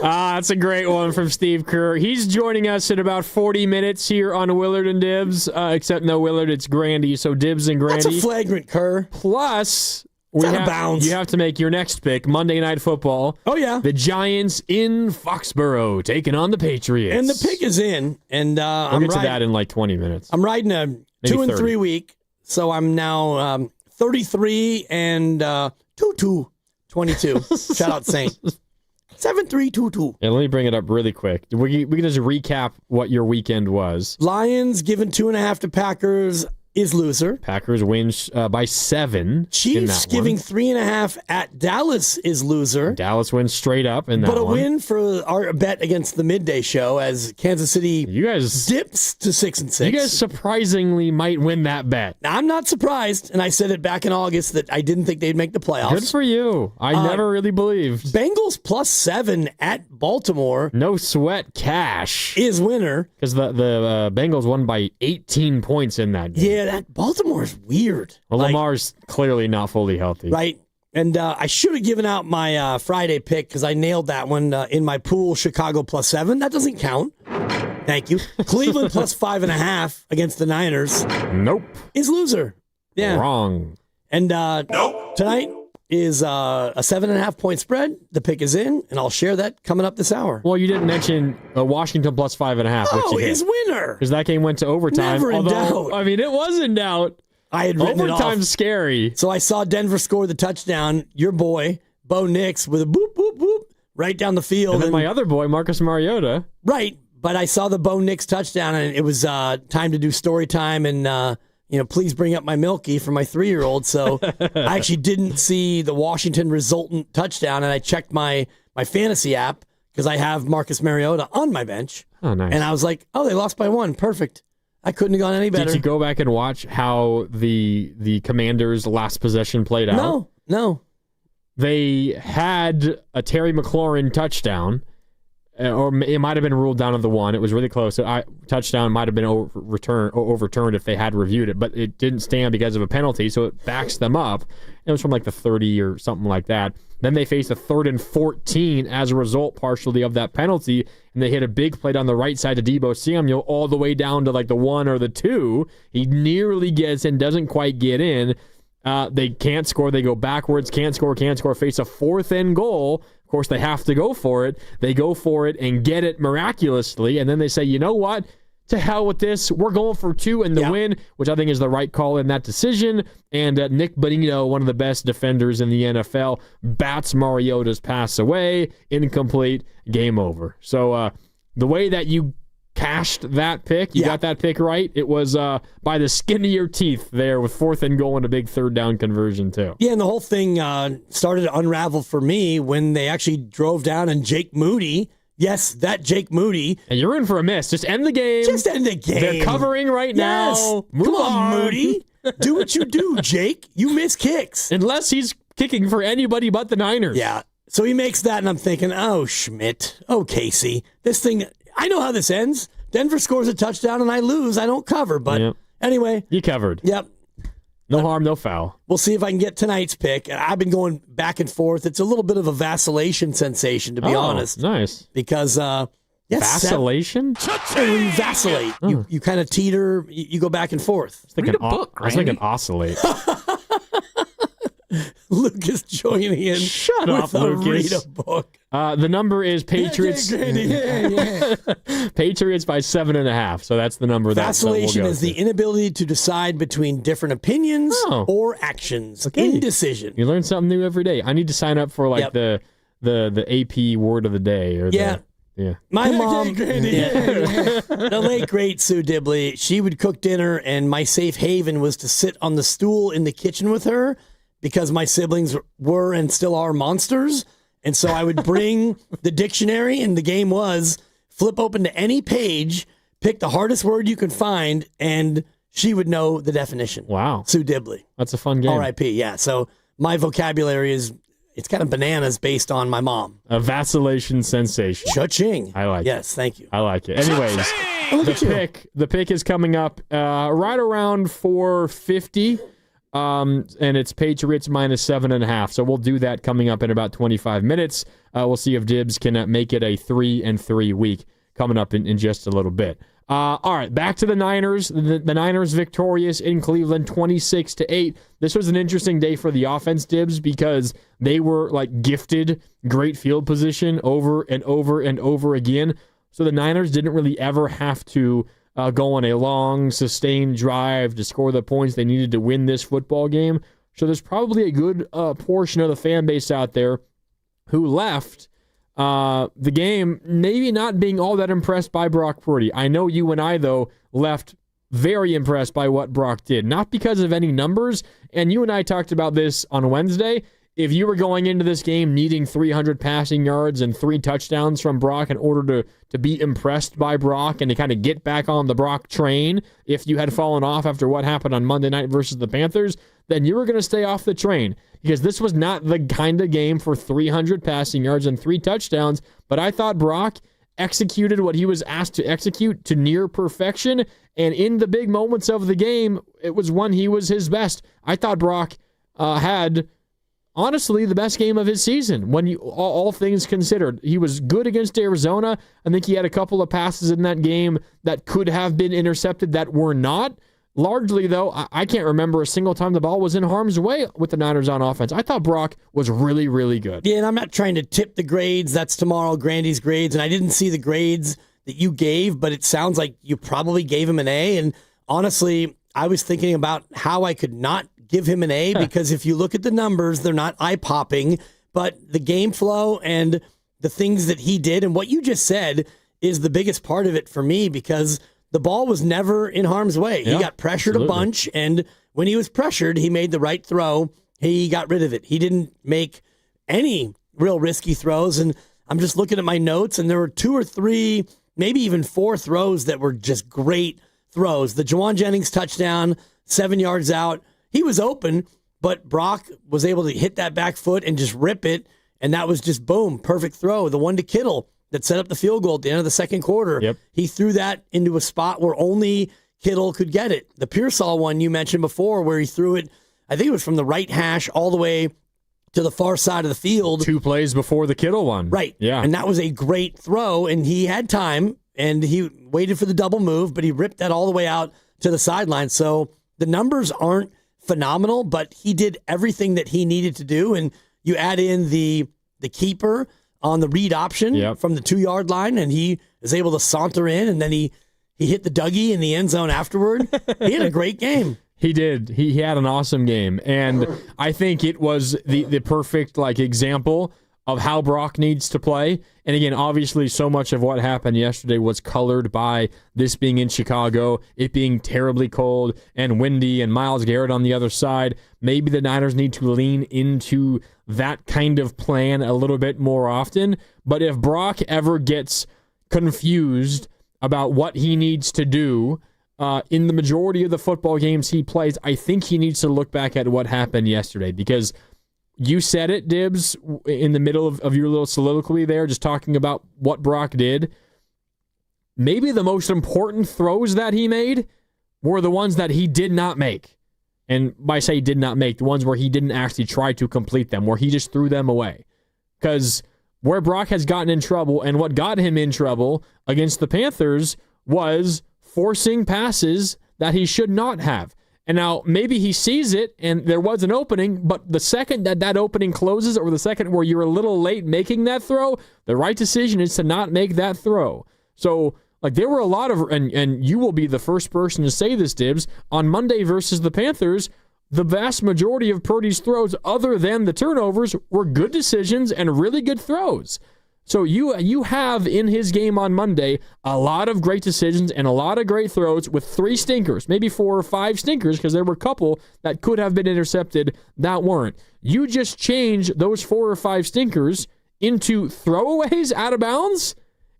That's a great one from Steve Kerr. He's joining us in about 40 minutes here on Willard and Dibbs, except no Willard, it's Grandy, so Dibbs and Grandy. That's a flagrant, Kerr. Plus, you have to make your next pick, Monday Night Football. Oh, yeah. The Giants in Foxborough taking on the Patriots. And the pick is in, and we'll get to that in like 20 minutes. I'm riding a Maybe 2 and 30. 3 week, so I'm now 33 and 22. Shout out Saint. 7322. Yeah, let me bring it up really quick. We can just recap what your weekend was. Lions giving 2.5 to Packers is loser. Packers win by 7. Chiefs giving 3.5 at Dallas is loser. Dallas wins straight up in that one. But a win for our bet against the midday show as Kansas City dips to 6-6. You guys surprisingly might win that bet. I'm not surprised, and I said it back in August that I didn't think they'd make the playoffs. Good for you. I never really believed. Bengals +7 at Baltimore. No sweat cash. Is winner. Because the Bengals won by 18 points in that game. Yeah, that Baltimore is weird. Well, Lamar's clearly not fully healthy. Right. And I should have given out my Friday pick because I nailed that one in my pool, Chicago +7. That doesn't count. Thank you. Cleveland +5.5 against the Niners. Nope. Is loser. Yeah. Wrong. And tonight is a 7.5 point spread. The pick is in, and I'll share that coming up this hour. Well, you didn't mention Washington +5.5. Oh, is winner. Because that game went to overtime. Never in doubt. I mean, it was in doubt. I had written it off. Overtime's scary. So I saw Denver score the touchdown. Your boy, Bo Nix, with a boop, boop, boop, right down the field. And then my other boy, Marcus Mariota. Right. But I saw the Bo Nix touchdown, and it was time to do story time and, please bring up my Milky for my 3-year-old. So I actually didn't see the Washington resultant touchdown, and I checked my fantasy app because I have Marcus Mariota on my bench. Oh, nice. And I was like, they lost by 1. Perfect. I couldn't have gone any better. Did you go back and watch how the Commanders' last possession played out? No. They had a Terry McLaurin touchdown, or it might have been ruled down on the 1. It was really close. Touchdown might have been overturned if they had reviewed it, but it didn't stand because of a penalty, so it backs them up. It was from like the 30 or something like that. Then they faced a 3rd and 14 as a result partially of that penalty, and they hit a big play down the right side to Deebo Samuel all the way down to like the 1 or the 2. He nearly gets in, doesn't quite get in. They can't score. They go backwards, can't score, face a 4th and goal. Of course, they have to go for it. They go for it and get it miraculously, and then they say, you know what? To hell with this. We're going for 2 and the win, which I think is the right call in that decision. And Nick Bonino, one of the best defenders in the NFL, bats Mariota's pass away. Incomplete. Game over. So the way that you cashed that pick, you got that pick right. It was by the skin of your teeth there with 4th and goal and a big 3rd down conversion too. Yeah, and the whole thing started to unravel for me when they actually drove down and Jake Moody. Yes, that Jake Moody. And you're in for a miss. Just end the game. Just end the game. They're covering right now. Move Come on, Moody. Do what you do, Jake. You miss kicks. Unless he's kicking for anybody but the Niners. Yeah. So he makes that, and I'm thinking, oh, Schmidt. Oh, Casey. This thing, I know how this ends. Denver scores a touchdown, and I lose. I don't cover. But anyway. You covered. Yep. No harm, no foul. We'll see if I can get tonight's pick. I've been going back and forth. It's a little bit of a vacillation sensation, to be honest. Nice. Because, vacillation? When you vacillate. You kind of teeter. You go back and forth. Read a book, I was thinking oscillate. Lucas joining in. Shut up, Lucas. Read a book. The number is Patriots. Patriots by 7.5. So that's the number. Vacillation that is the inability to decide between different opinions or actions. Okay. Indecision. You learn something new every day. I need to sign up for the AP word of the day. Or My mom, the late great Sue Dibley, she would cook dinner, and my safe haven was to sit on the stool in the kitchen with her because my siblings were and still are monsters. And so I would bring the dictionary, and the game was flip open to any page, pick the hardest word you could find, and she would know the definition. Wow. Sue Dibley. That's a fun game. R.I.P. Yeah. So my vocabulary it's kind of bananas based on my mom. A vacillation sensation. Cha-ching. I like it. Yes, thank you. I like it. Anyways, the pick is coming up right around 4:50. And it's Patriots minus 7.5. So we'll do that coming up in about 25 minutes. We'll see if Dibs can make it a 3-3 week coming up in just a little bit. All right, back to the Niners. The Niners victorious in Cleveland 26-8. This was an interesting day for the offense, Dibs, because they were gifted great field position over and over and over again. So the Niners didn't really ever have to go on a long, sustained drive to score the points they needed to win this football game. So there's probably a good portion of the fan base out there who left the game maybe not being all that impressed by Brock Purdy. I know you and I, though, left very impressed by what Brock did. Not because of any numbers, and you and I talked about this on Wednesday. If you were going into this game needing 300 passing yards and 3 touchdowns from Brock in order to be impressed by Brock and to kind of get back on the Brock train, if you had fallen off after what happened on Monday night versus the Panthers, then you were going to stay off the train because this was not the kind of game for 300 passing yards and 3 touchdowns. But I thought Brock executed what he was asked to execute to near perfection. And in the big moments of the game, it was when he was his best. I thought Brock had... honestly, the best game of his season, when all things considered. He was good against Arizona. I think he had a couple of passes in that game that could have been intercepted that were not. Largely, though, I can't remember a single time the ball was in harm's way with the Niners on offense. I thought Brock was really, really good. Yeah, and I'm not trying to tip the grades. That's tomorrow, Grandy's grades, and I didn't see the grades that you gave, but it sounds like you probably gave him an A, and honestly, I was thinking about how I could not give him an A because if you look at the numbers, they're not eye-popping, but the game flow and the things that he did and what you just said is the biggest part of it for me because the ball was never in harm's way. Yeah, he got pressured a bunch, and when he was pressured, he made the right throw. He got rid of it. He didn't make any real risky throws, and I'm just looking at my notes, and there were 2 or 3, maybe even 4 throws that were just great throws. The Juwan Jennings touchdown, 7 yards out, he was open, but Brock was able to hit that back foot and just rip it, and that was just, boom, perfect throw. The one to Kittle that set up the field goal at the end of the second quarter, he threw that into a spot where only Kittle could get it. The Pearsall one you mentioned before where he threw it, I think it was from the right hash all the way to the far side of the field. 2 plays before the Kittle one. Right. Yeah. And that was a great throw, and he had time, and he waited for the double move, but he ripped that all the way out to the sideline. So the numbers aren't phenomenal, but he did everything that he needed to do, and you add in the keeper on the read option from the 2-yard line, and he is able to saunter in, and then he hit the Dougie in the end zone afterward. He had a great game. He did. He had an awesome game, and I think it was the perfect example of how Brock needs to play. And again, obviously, so much of what happened yesterday was colored by this being in Chicago, it being terribly cold and windy, and Myles Garrett on the other side. Maybe the Niners need to lean into that kind of plan a little bit more often. But if Brock ever gets confused about what he needs to do in the majority of the football games he plays, I think he needs to look back at what happened yesterday, because you said it, Dibs, in the middle of your little soliloquy there, just talking about what Brock did. Maybe the most important throws that he made were the ones that he did not make. And by say did not make, the ones where he didn't actually try to complete them, where he just threw them away. Because where Brock has gotten in trouble, and what got him in trouble against the Panthers, was forcing passes that he should not have. And now maybe he sees it and there was an opening, but the second that opening closes, or the second where you're a little late making that throw, the right decision is to not make that throw. So there were a lot of, and you will be the first person to say this, Dibs, on Monday versus the Panthers, the vast majority of Purdy's throws, other than the turnovers, were good decisions and really good throws. So you have in his game on Monday a lot of great decisions and a lot of great throws with 3 stinkers, maybe 4 or 5 stinkers, because there were a couple that could have been intercepted that weren't. You just change those 4 or 5 stinkers into throwaways out of bounds,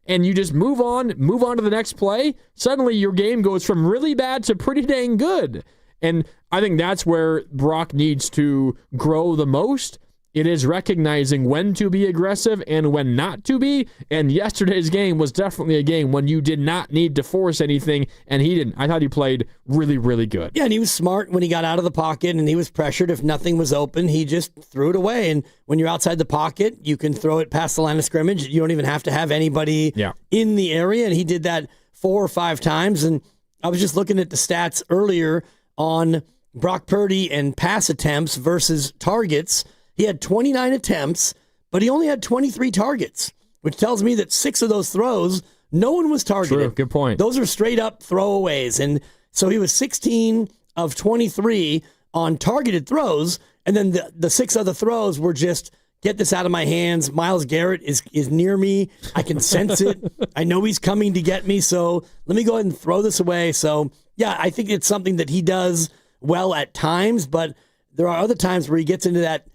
and you just move on to the next play. Suddenly your game goes from really bad to pretty dang good. And I think that's where Brock needs to grow the most. It is recognizing when to be aggressive and when not to be. And yesterday's game was definitely a game when you did not need to force anything, and he didn't. I thought he played really, really good. Yeah, and he was smart when he got out of the pocket, and he was pressured. If nothing was open, he just threw it away. And when you're outside the pocket, you can throw it past the line of scrimmage. You don't even have to have anybody in the area, and he did that 4 or 5 times. And I was just looking at the stats earlier on Brock Purdy and pass attempts versus targets. He had 29 attempts, but he only had 23 targets, which tells me that 6 of those throws, no one was targeted. True, good point. Those are straight up throwaways. And so he was 16 of 23 on targeted throws, and then the 6 other throws were just, get this out of my hands. Myles Garrett is near me. I can sense it. I know he's coming to get me, so let me go ahead and throw this away. So, yeah, I think it's something that he does well at times, but there are other times where he gets into that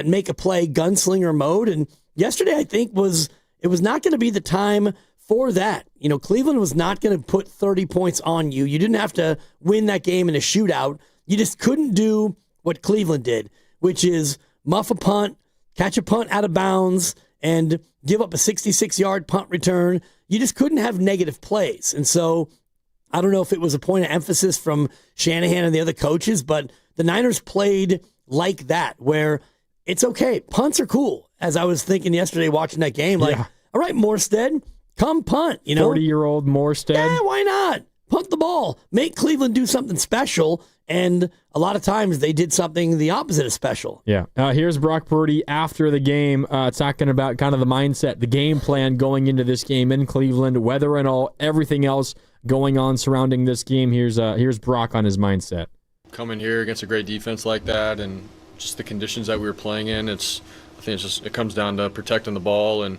make-a-play gunslinger mode. And yesterday, I think, it was not going to be the time for that. You know, Cleveland was not going to put 30 points on you. You didn't have to win that game in a shootout. You just couldn't do what Cleveland did, which is muff a punt, catch a punt out of bounds, and give up a 66-yard punt return. You just couldn't have negative plays. And so I don't know if it was a point of emphasis from Shanahan and the other coaches, but the Niners played like that, where it's okay. Punts are cool. As I was thinking yesterday watching that game, all right, Morstead, come punt. 40-year-old Morstead. Yeah, why not? Punt the ball. Make Cleveland do something special, And a lot of times they did something the opposite of special. Yeah. Here's Brock Purdy after the game talking about kind of the mindset, the game plan going into this game in Cleveland, weather and all, everything else going on surrounding this game. Here's Brock on his mindset. Coming here against a great defense like that and just the conditions that we were playing in, it comes down to protecting the ball and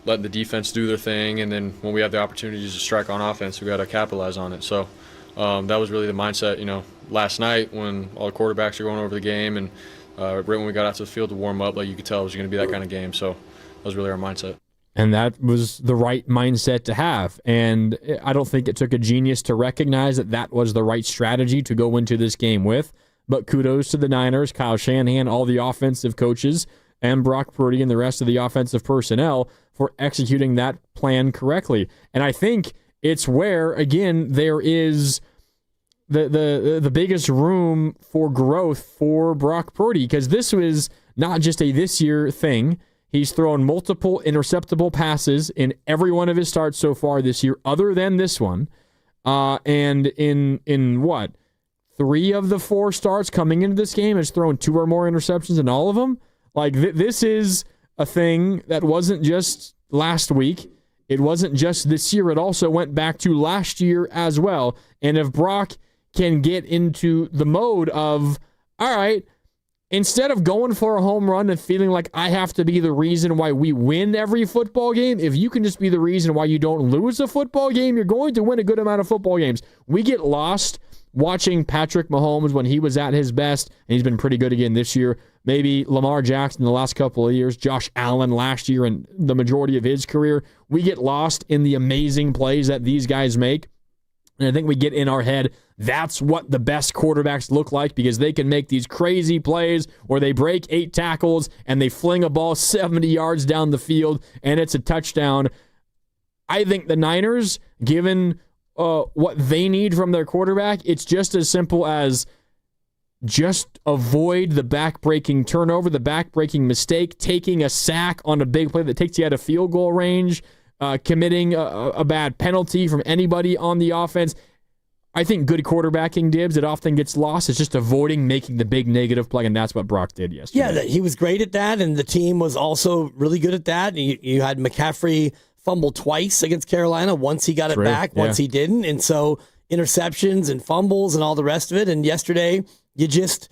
letting the defense do their thing. And then when we have the opportunities to strike on offense, we got to capitalize on it. So that was really the mindset, last night when all the quarterbacks are going over the game and right when we got out to the field to warm up, like you could tell it was going to be that kind of game. So that was really our mindset. And that was the right mindset to have. And I don't think it took a genius to recognize that that was the right strategy to go into this game with. But kudos to the Niners, Kyle Shanahan, all the offensive coaches, and Brock Purdy and the rest of the offensive personnel for executing that plan correctly. And I think it's where, again, there is the biggest room for growth for Brock Purdy, because this was not just a this year thing. He's thrown multiple interceptable passes in every one of his starts so far this year, other than this one. And in what? 3 of the 4 starts coming into this game has thrown 2 or more interceptions in all of them. Like, this is a thing that wasn't just last week. It wasn't just this year. It also went back to last year as well. And if Brock can get into the mode of, all right, instead of going for a home run and feeling like I have to be the reason why we win every football game, if you can just be the reason why you don't lose a football game, you're going to win a good amount of football games. We get lost watching Patrick Mahomes when he was at his best, and he's been pretty good again this year. Maybe Lamar Jackson the last couple of years, Josh Allen last year and the majority of his career. We get lost in the amazing plays that these guys make. And I think we get in our head, that's what the best quarterbacks look like, because they can make these crazy plays where they break 8 tackles and they fling a ball 70 yards down the field and it's a touchdown. I think the Niners, given what they need from their quarterback, it's just as simple as just avoid the back-breaking turnover, the back-breaking mistake, taking a sack on a big play that takes you out of field goal range, committing a bad penalty from anybody on the offense. I think good quarterbacking, Dibs, it often gets lost. It's just avoiding making the big negative play, and that's what Brock did yesterday. Yeah, he was great at that, and the team was also really good at that. You had McCaffrey fumble twice against Carolina. Once he got it back, once he didn't. And so interceptions and fumbles and all the rest of it. And yesterday, you just,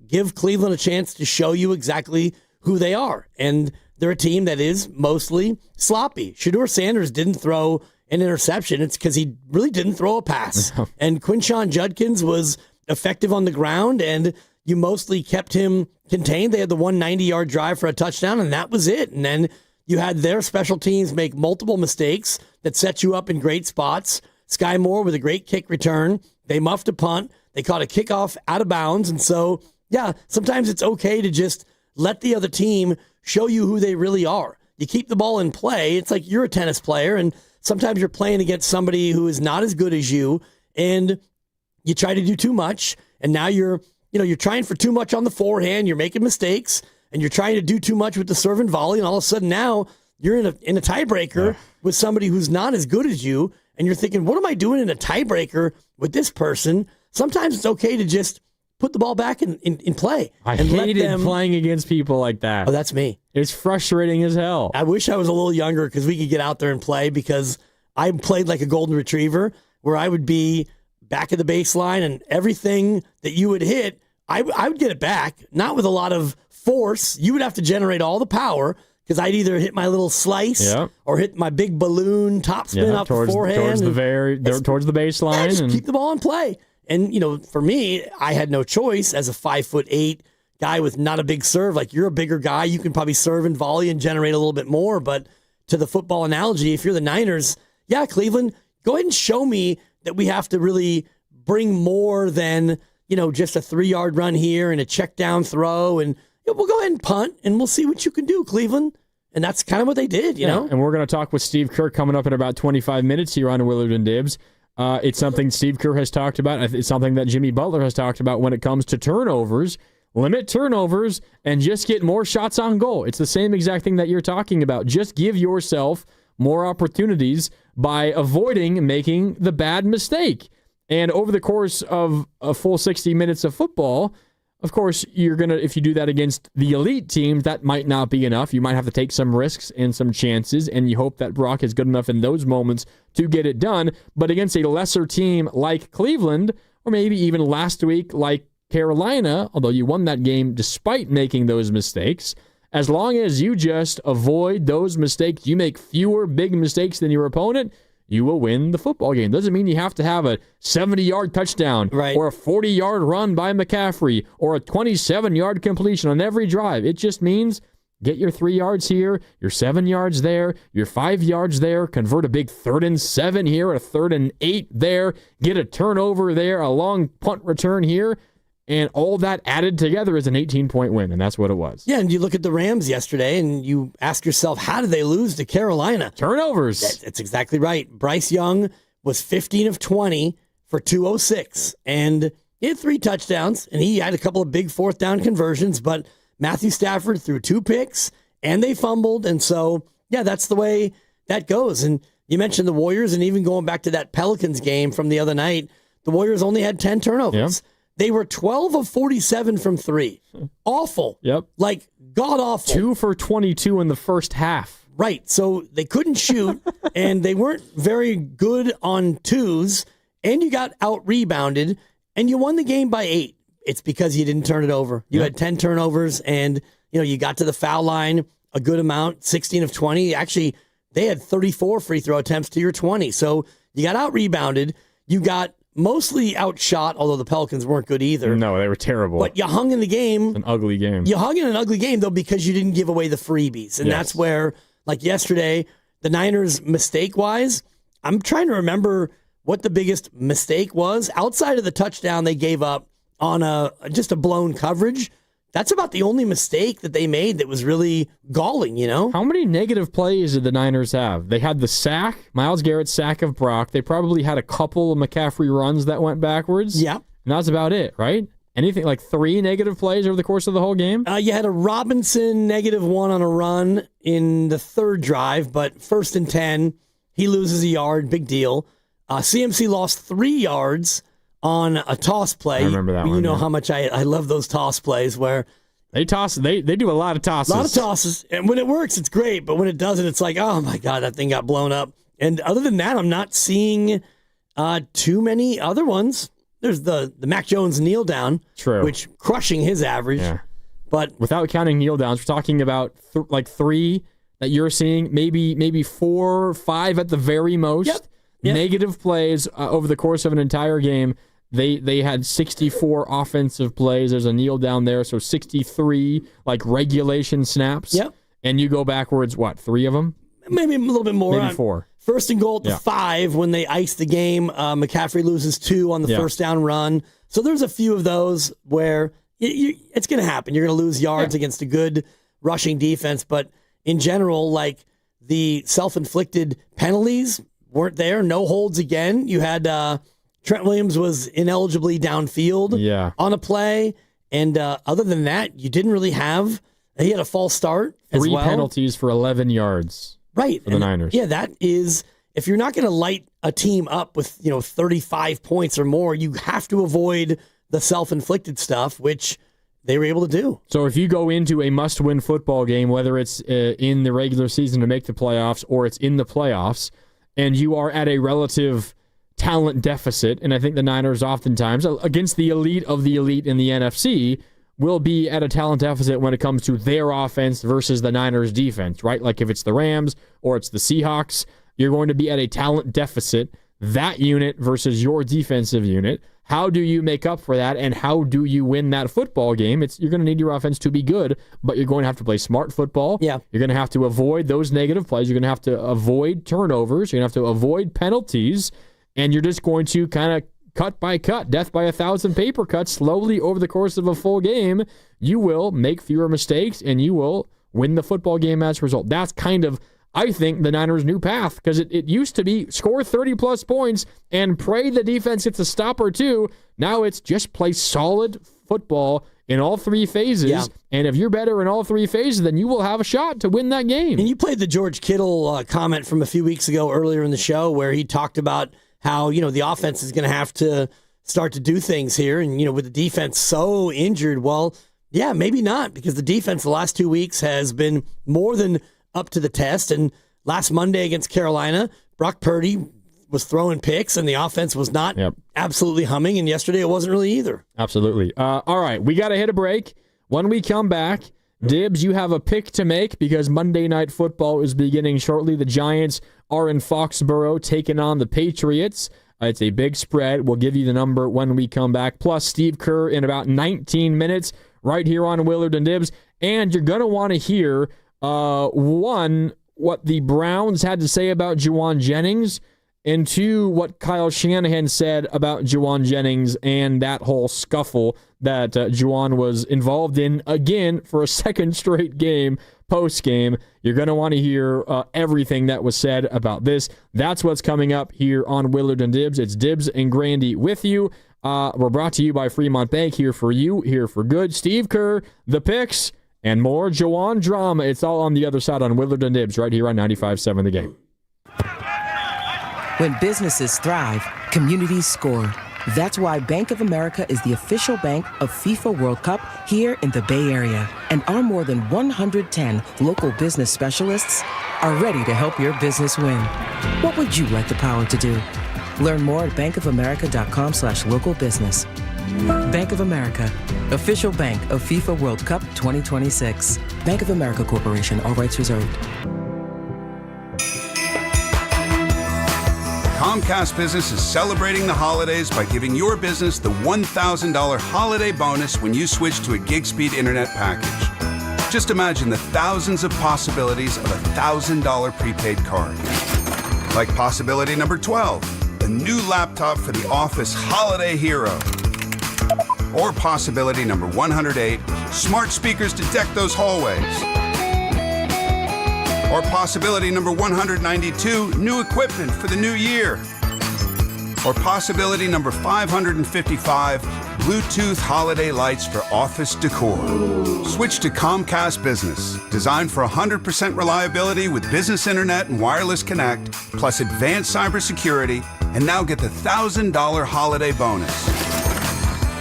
give Cleveland a chance to show you exactly who they are. And they're a team that is mostly sloppy. Shedeur Sanders didn't throw an interception. It's because he really didn't throw a pass. And Quinshon Judkins was effective on the ground, and you mostly kept him contained. They had the 190-yard drive for a touchdown, and that was it. And then you had their special teams make multiple mistakes that set you up in great spots. Sky Moore with a great kick return. They muffed a punt. They caught a kickoff out of bounds. And so, sometimes it's okay to just let the other team show you who they really are. You keep the ball in play. It's like you're a tennis player, and sometimes you're playing against somebody who is not as good as you, and you try to do too much, and now you're trying for too much on the forehand. You're making mistakes, and you're trying to do too much with the serve and volley, and all of a sudden now you're in a tiebreaker with somebody who's not as good as you, and you're thinking, what am I doing in a tiebreaker with this person? Sometimes it's okay to just put the ball back in play. I hated playing against people like that. Oh, that's me. It's frustrating as hell. I wish I was a little younger because we could get out there and play, because I played like a golden retriever where I would be back at the baseline and everything that you would hit, I would get it back, not with a lot of force. You would have to generate all the power because I'd either hit my little slice or hit my big balloon topspin up the forehand. Towards the baseline. Just keep the ball in play. And, for me, I had no choice as a 5'8" guy with not a big serve. Like, you're a bigger guy. You can probably serve and volley and generate a little bit more. But to the football analogy, if you're the Niners, Cleveland, go ahead and show me that we have to really bring more than, just a 3-yard run here and a check down throw. And we'll go ahead and punt, and we'll see what you can do, Cleveland. And that's kind of what they did, you know? And we're going to talk with Steve Kerr coming up in about 25 minutes here on Willard and Dibs. It's something Steve Kerr has talked about. It's something that Jimmy Butler has talked about when it comes to turnovers. Limit turnovers and just get more shots on goal. It's the same exact thing that you're talking about. Just give yourself more opportunities by avoiding making the bad mistake. And over the course of a full 60 minutes of football, of course, if you do that against the elite teams, that might not be enough. You might have to take some risks and some chances, and you hope that Brock is good enough in those moments to get it done. But against a lesser team like Cleveland, or maybe even last week like Carolina, although you won that game despite making those mistakes, as long as you just avoid those mistakes, you make fewer big mistakes than your opponent, you will win the football game. Doesn't mean you have to have a 70-yard touchdown or a 40-yard run by McCaffrey or a 27-yard completion on every drive. It just means get your 3 yards here, your 7 yards there, your 5 yards there, convert a big 3rd and 7 here, a 3rd and 8 there, get a turnover there, a long punt return here. And all that added together is an 18-point win, and that's what it was. Yeah, and you look at the Rams yesterday, and you ask yourself, how did they lose to Carolina? Turnovers. That's exactly right. Bryce Young was 15 of 20 for 206, and he had 3 touchdowns, and he had a couple of big 4th down conversions, but Matthew Stafford threw 2 picks, and they fumbled, and so, yeah, that's the way that goes. And you mentioned the Warriors, and even going back to that Pelicans game from the other night, the Warriors only had 10 turnovers. Yeah. They were 12 of 47 from 3. Awful. Yep. Like, god-awful. 2 for 22 in the first half. Right. So they couldn't shoot, and they weren't very good on twos, and you got out-rebounded, and you won the game by 8. It's because you didn't turn it over. You had 10 turnovers, and you got to the foul line a good amount, 16 of 20. Actually, they had 34 free throw attempts to your 20. So you got out-rebounded. You got mostly outshot, although the Pelicans weren't good either. No, they were terrible. But you hung in the game. It's an ugly game. You hung in an ugly game, though, because you didn't give away the freebies. And that's where, like yesterday, the Niners, mistake-wise, I'm trying to remember what the biggest mistake was. Outside of the touchdown they gave up on just a blown coverage, that's about the only mistake that they made that was really galling, How many negative plays did the Niners have? They had the sack, Myles Garrett's sack of Brock. They probably had a couple of McCaffrey runs that went backwards. Yeah. And that's about it, right? Anything like 3 negative plays over the course of the whole game? You had a Robinson -1 on a run in the 3rd drive, but 1st and 10, he loses a yard, big deal. CMC lost 3 yards on a toss play. I remember that one. You know how much I love those toss plays where they toss. They do a lot of tosses. A lot of tosses. And when it works, it's great. But when it doesn't, it's like, oh my God, that thing got blown up. And other than that, I'm not seeing too many other ones. There's the Mac Jones kneel down, which crushing his average. Yeah. But without counting kneel downs, we're talking about 3 that you're seeing, maybe 4 or 5 at the very most. Yep. Negative plays over the course of an entire game. They had 64 offensive plays. There's a kneel down there, so 63 regulation snaps. Yep. And you go backwards, 3 of them? Maybe a little bit more. Maybe 4. 1st and goal at the 5 when they ice the game. McCaffrey loses 2 on the 1st down run. So there's a few of those where it's going to happen. You're going to lose yards against a good rushing defense. But in general, the self-inflicted penalties weren't there. No holds again. You had Trent Williams was inelligibly downfield on a play. And other than that, you didn't really have... He had a false start as well. 3 penalties for 11 yards. Right. For the Niners. Yeah, that is... If you're not going to light a team up with 35 points or more, you have to avoid the self-inflicted stuff, which they were able to do. So if you go into a must-win football game, whether it's in the regular season to make the playoffs or it's in the playoffs, and you are at a relative talent deficit, and I think the Niners oftentimes, against the elite of the elite in the NFC, will be at a talent deficit when it comes to their offense versus the Niners' defense, right? Like if it's the Rams or it's the Seahawks, you're going to be at a talent deficit, that unit versus your defensive unit. How do you make up for that, and how do you win that football game? You're going to need your offense to be good, but you're going to have to play smart football. Yeah. You're going to have to avoid those negative plays. You're going to have to avoid turnovers. You're going to have to avoid penalties, and you're just going to kind of cut by cut, death by 1,000 paper cuts, slowly over the course of a full game. You will make fewer mistakes, and you will win the football game as a result. That's kind of, I think, the Niners' new path, because it used to be score 30-plus points and pray the defense gets a stop or two. Now it's just play solid football in all 3 phases, and if you're better in all 3 phases, then you will have a shot to win that game. And you played the George Kittle comment from a few weeks ago earlier in the show where he talked about how, the offense is going to have to start to do things here. And, with the defense so injured, well, yeah, maybe not, because the defense the last 2 weeks has been more than up to the test. And last Monday against Carolina, Brock Purdy was throwing picks and the offense was not absolutely humming. And yesterday it wasn't really either. Absolutely. All right, we got to hit a break. When we come back, Dibbs, you have a pick to make because Monday Night Football is beginning shortly. The Giants are in Foxborough taking on the Patriots. It's a big spread. We'll give you the number when we come back. Plus, Steve Kerr in about 19 minutes right here on Willard and Dibbs. And you're going to want to hear, one, what the Browns had to say about Juwan Jennings, and two, what Kyle Shanahan said about Juwan Jennings and that whole scuffle that Juwan was involved in again for a second straight game, post-game. You're going to want to hear everything that was said about this. That's what's coming up here on Willard and Dibbs. It's Dibbs and Grandy with you. We're brought to you by Fremont Bank, here for you, here for good. Steve Kerr, the picks, and more Juwan drama. It's all on the other side on Willard and Dibbs right here on 95.7 The Game. When businesses thrive, communities score. That's why Bank of America is the official bank of FIFA World Cup here in the Bay Area. And our more than 110 local business specialists are ready to help your business win. What would you like the power to do? Learn more at bankofamerica.com/local business. Bank of America, official bank of FIFA World Cup 2026. Bank of America Corporation, all rights reserved. Comcast Business is celebrating the holidays by giving your business the $1,000 holiday bonus when you switch to a gig speed internet package. Just imagine the thousands of possibilities of a $1,000 prepaid card. Like possibility number 12, a new laptop for the office holiday hero. Or possibility number 108, smart speakers to deck those hallways. Or possibility number 192, new equipment for the new year. Or possibility number 555, Bluetooth holiday lights for office decor. Switch to Comcast Business, designed for 100% reliability with business internet and wireless connect, plus advanced cybersecurity, and now get the $1,000 holiday bonus.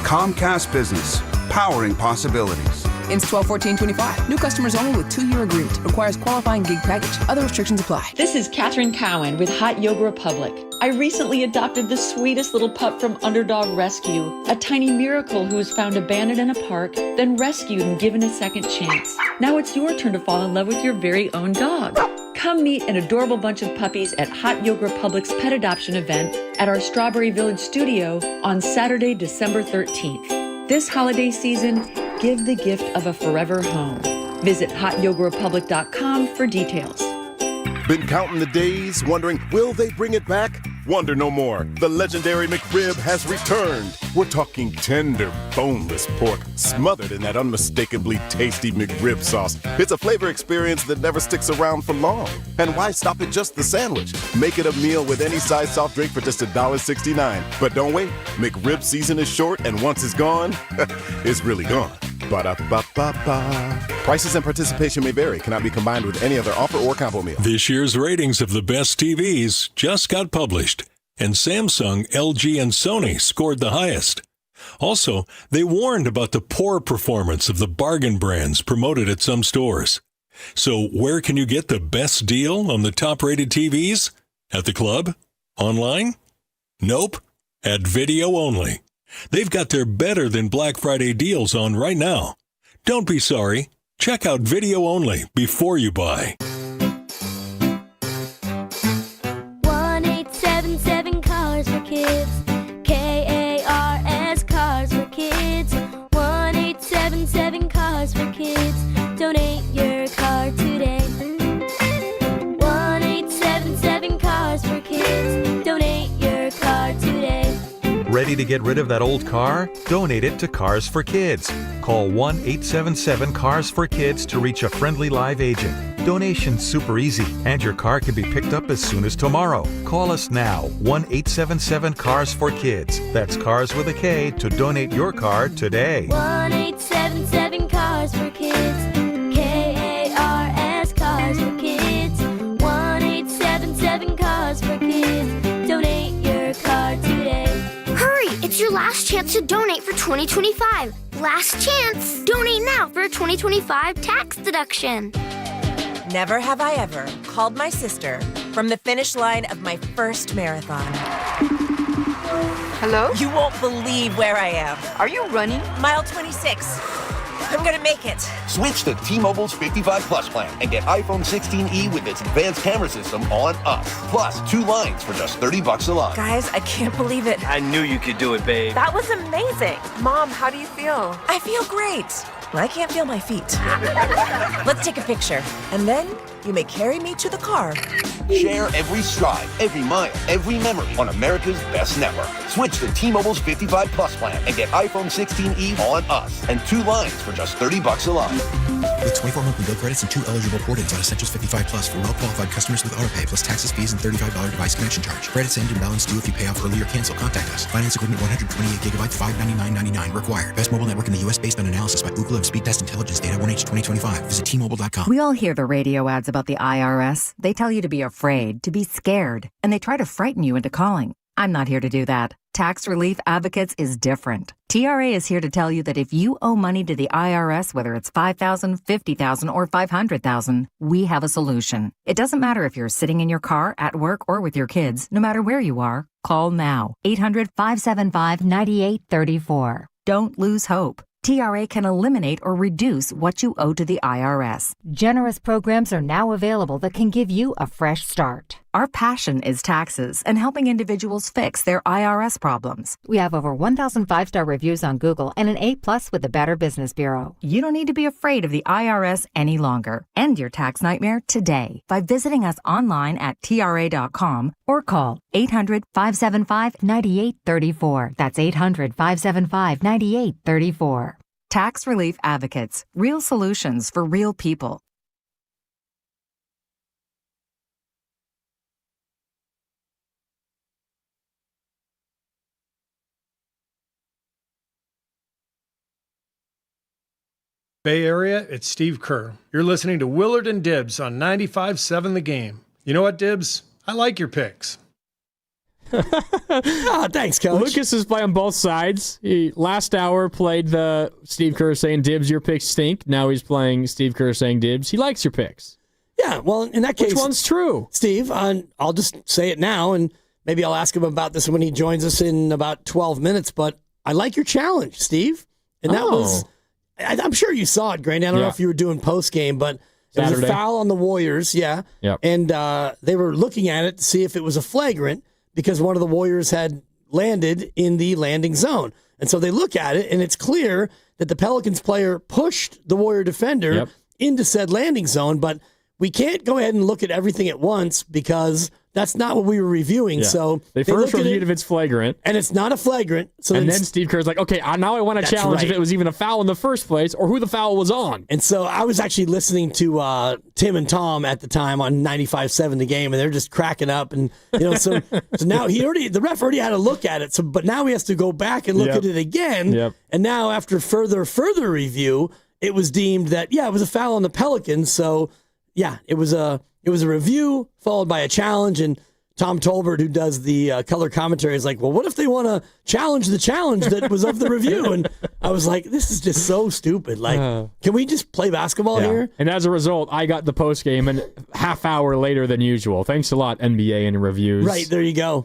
Comcast Business, powering possibilities. Ends 12/14/25. New customers only with 2-year agreement. Requires qualifying gig package. Other restrictions apply. This is Katherine Cowan with Hot Yoga Republic. I recently adopted the sweetest little pup from Underdog Rescue, a tiny miracle who was found abandoned in a park, then rescued and given a second chance. Now it's your turn to fall in love with your very own dog. Come meet an adorable bunch of puppies at Hot Yoga Republic's pet adoption event at our Strawberry Village studio on Saturday, December 13th. This holiday season, give the gift of a forever home. Visit hotyogarepublic.com for details. Been counting the days, wondering, will they bring it back? Wonder no more. The legendary McRib has returned. We're talking tender, boneless pork, smothered in that unmistakably tasty McRib sauce. It's a flavor experience that never sticks around for long. And why stop at just the sandwich? Make it a meal with any size soft drink for just $1.69. But don't wait. McRib season is short, and once it's gone, it's really gone. Ba-da-ba-ba-ba. Prices and participation may vary. Cannot be combined with any other offer or combo meal. This year's ratings of the best TVs just got published, and Samsung, LG, and Sony scored the highest. Also, they warned about the poor performance of the bargain brands promoted at some stores. So where can you get the best deal on the top-rated TVs? At the club? Online? Nope. At Video Only. They've got their better than Black Friday deals on right now. Don't be sorry. Check out Video Only before you buy. 1-877 Cars for Kids. KARS Cars for Kids. 1-877 Cars for Kids. Donate your car today. 1-877 Cars for Kids. Donate your car today. Ready to get rid of that old car? Donate it to Cars for Kids. Call 1-877-CARS-FOR-KIDS to reach a friendly live agent. Donation's super easy, and your car can be picked up as soon as tomorrow. Call us now, 1-877-CARS-FOR-KIDS. That's Cars with a K to donate your car today. 1-877 Cars for Kids. KARS Cars for Kids. 1-877 Cars for Kids. Donate your chance to donate for 2025. Last chance. Donate now for a 2025 tax deduction. Never have I ever called my sister from the finish line of my first marathon. Hello? You won't believe where I am. Are you running? Mile 26. I'm gonna make it. Switch to T-Mobile's 55 Plus plan and get iPhone 16e with its advanced camera system on us. Plus, 2 lines for just $30 a line. Guys, I can't believe it. I knew you could do it, babe. That was amazing. Mom, how do you feel? I feel great. I can't feel my feet. Let's take a picture, and then you may carry me to the car. Share every stride, every mile, every memory on America's best network. Switch to T-Mobile's 55 Plus plan and get iPhone 16e on us and 2 lines for just $30 a line. With 24 monthly bill credits and 2 eligible port-ins on Essentials 55 Plus for well-qualified customers with autopay plus taxes, fees, and $35 device connection charge. Credits end and balance due if you pay off early or cancel. Contact us. Finance agreement 128 gigabytes, $599.99 required. Best mobile network in the U.S. based on analysis by Ookla of Speed Test Intelligence data 1H 2025. Visit T-Mobile.com. We all hear the radio ads about the IRS. They tell you to be afraid, to be scared, and they try to frighten you into calling. I'm not here to do that. Tax Relief Advocates is different. TRA is here to tell you that if you owe money to the IRS, whether it's $5,000, $50,000, or $500,000, we have a solution. It doesn't matter if you're sitting in your car, at work, or with your kids. No matter where you are, call now. 800-575-9834. Don't lose hope. TRA can eliminate or reduce what you owe to the IRS. Generous programs are now available that can give you a fresh start. Our passion is taxes and helping individuals fix their IRS problems. We have over 1,000 5-star reviews on Google and an A+ with the Better Business Bureau. You don't need to be afraid of the IRS any longer. End your tax nightmare today by visiting us online at TRA.com or call 800-575-9834. That's 800-575-9834. Tax Relief Advocates. Real solutions for real people. Bay Area, it's Steve Kerr. You're listening to Willard and Dibbs on 95.7 The Game. You know what, Dibbs? I like your picks. Oh, thanks, Coach. Lucas is playing both sides. He last hour played the Steve Kerr saying, Dibbs, your picks stink. Now he's playing Steve Kerr saying, Dibbs, he likes your picks. Yeah, well, in that case... Which one's true? Steve, I'll just say it now, and maybe I'll ask him about this when he joins us in about 12 minutes, but I like your challenge, Steve. And that was... I'm sure you saw it, Granny. I don't know if you were doing post-game, but there was a foul on the Warriors, Yep. And they were looking at it to see if it was a flagrant because one of the Warriors had landed in the landing zone. And so they look at it, and it's clear that the Pelicans player pushed the Warrior defender into said landing zone, but we can't go ahead and look at everything at once because that's not what we were reviewing. Yeah. So they first reviewed if it's flagrant. And it's not a flagrant. So and then Steve Kerr's like, okay, now I want to challenge if it was even a foul in the first place or who the foul was on. And so I was actually listening to Tim and Tom at the time on 95.7 The Game, and they're just cracking up. And so now the ref already had a look at it. So, but now he has to go back and look at it again. And now after further review, it was deemed that, it was a foul on the Pelicans. So, it was a review followed by a challenge, and Tom Tolbert, who does the color commentary, is like, well, what if they want to challenge the challenge that was of the review? And I was like, this is just so stupid. Like, can we just play basketball here? And as a result, I got the post game and half hour later than usual. Thanks a lot, NBA and reviews. Right, there you go.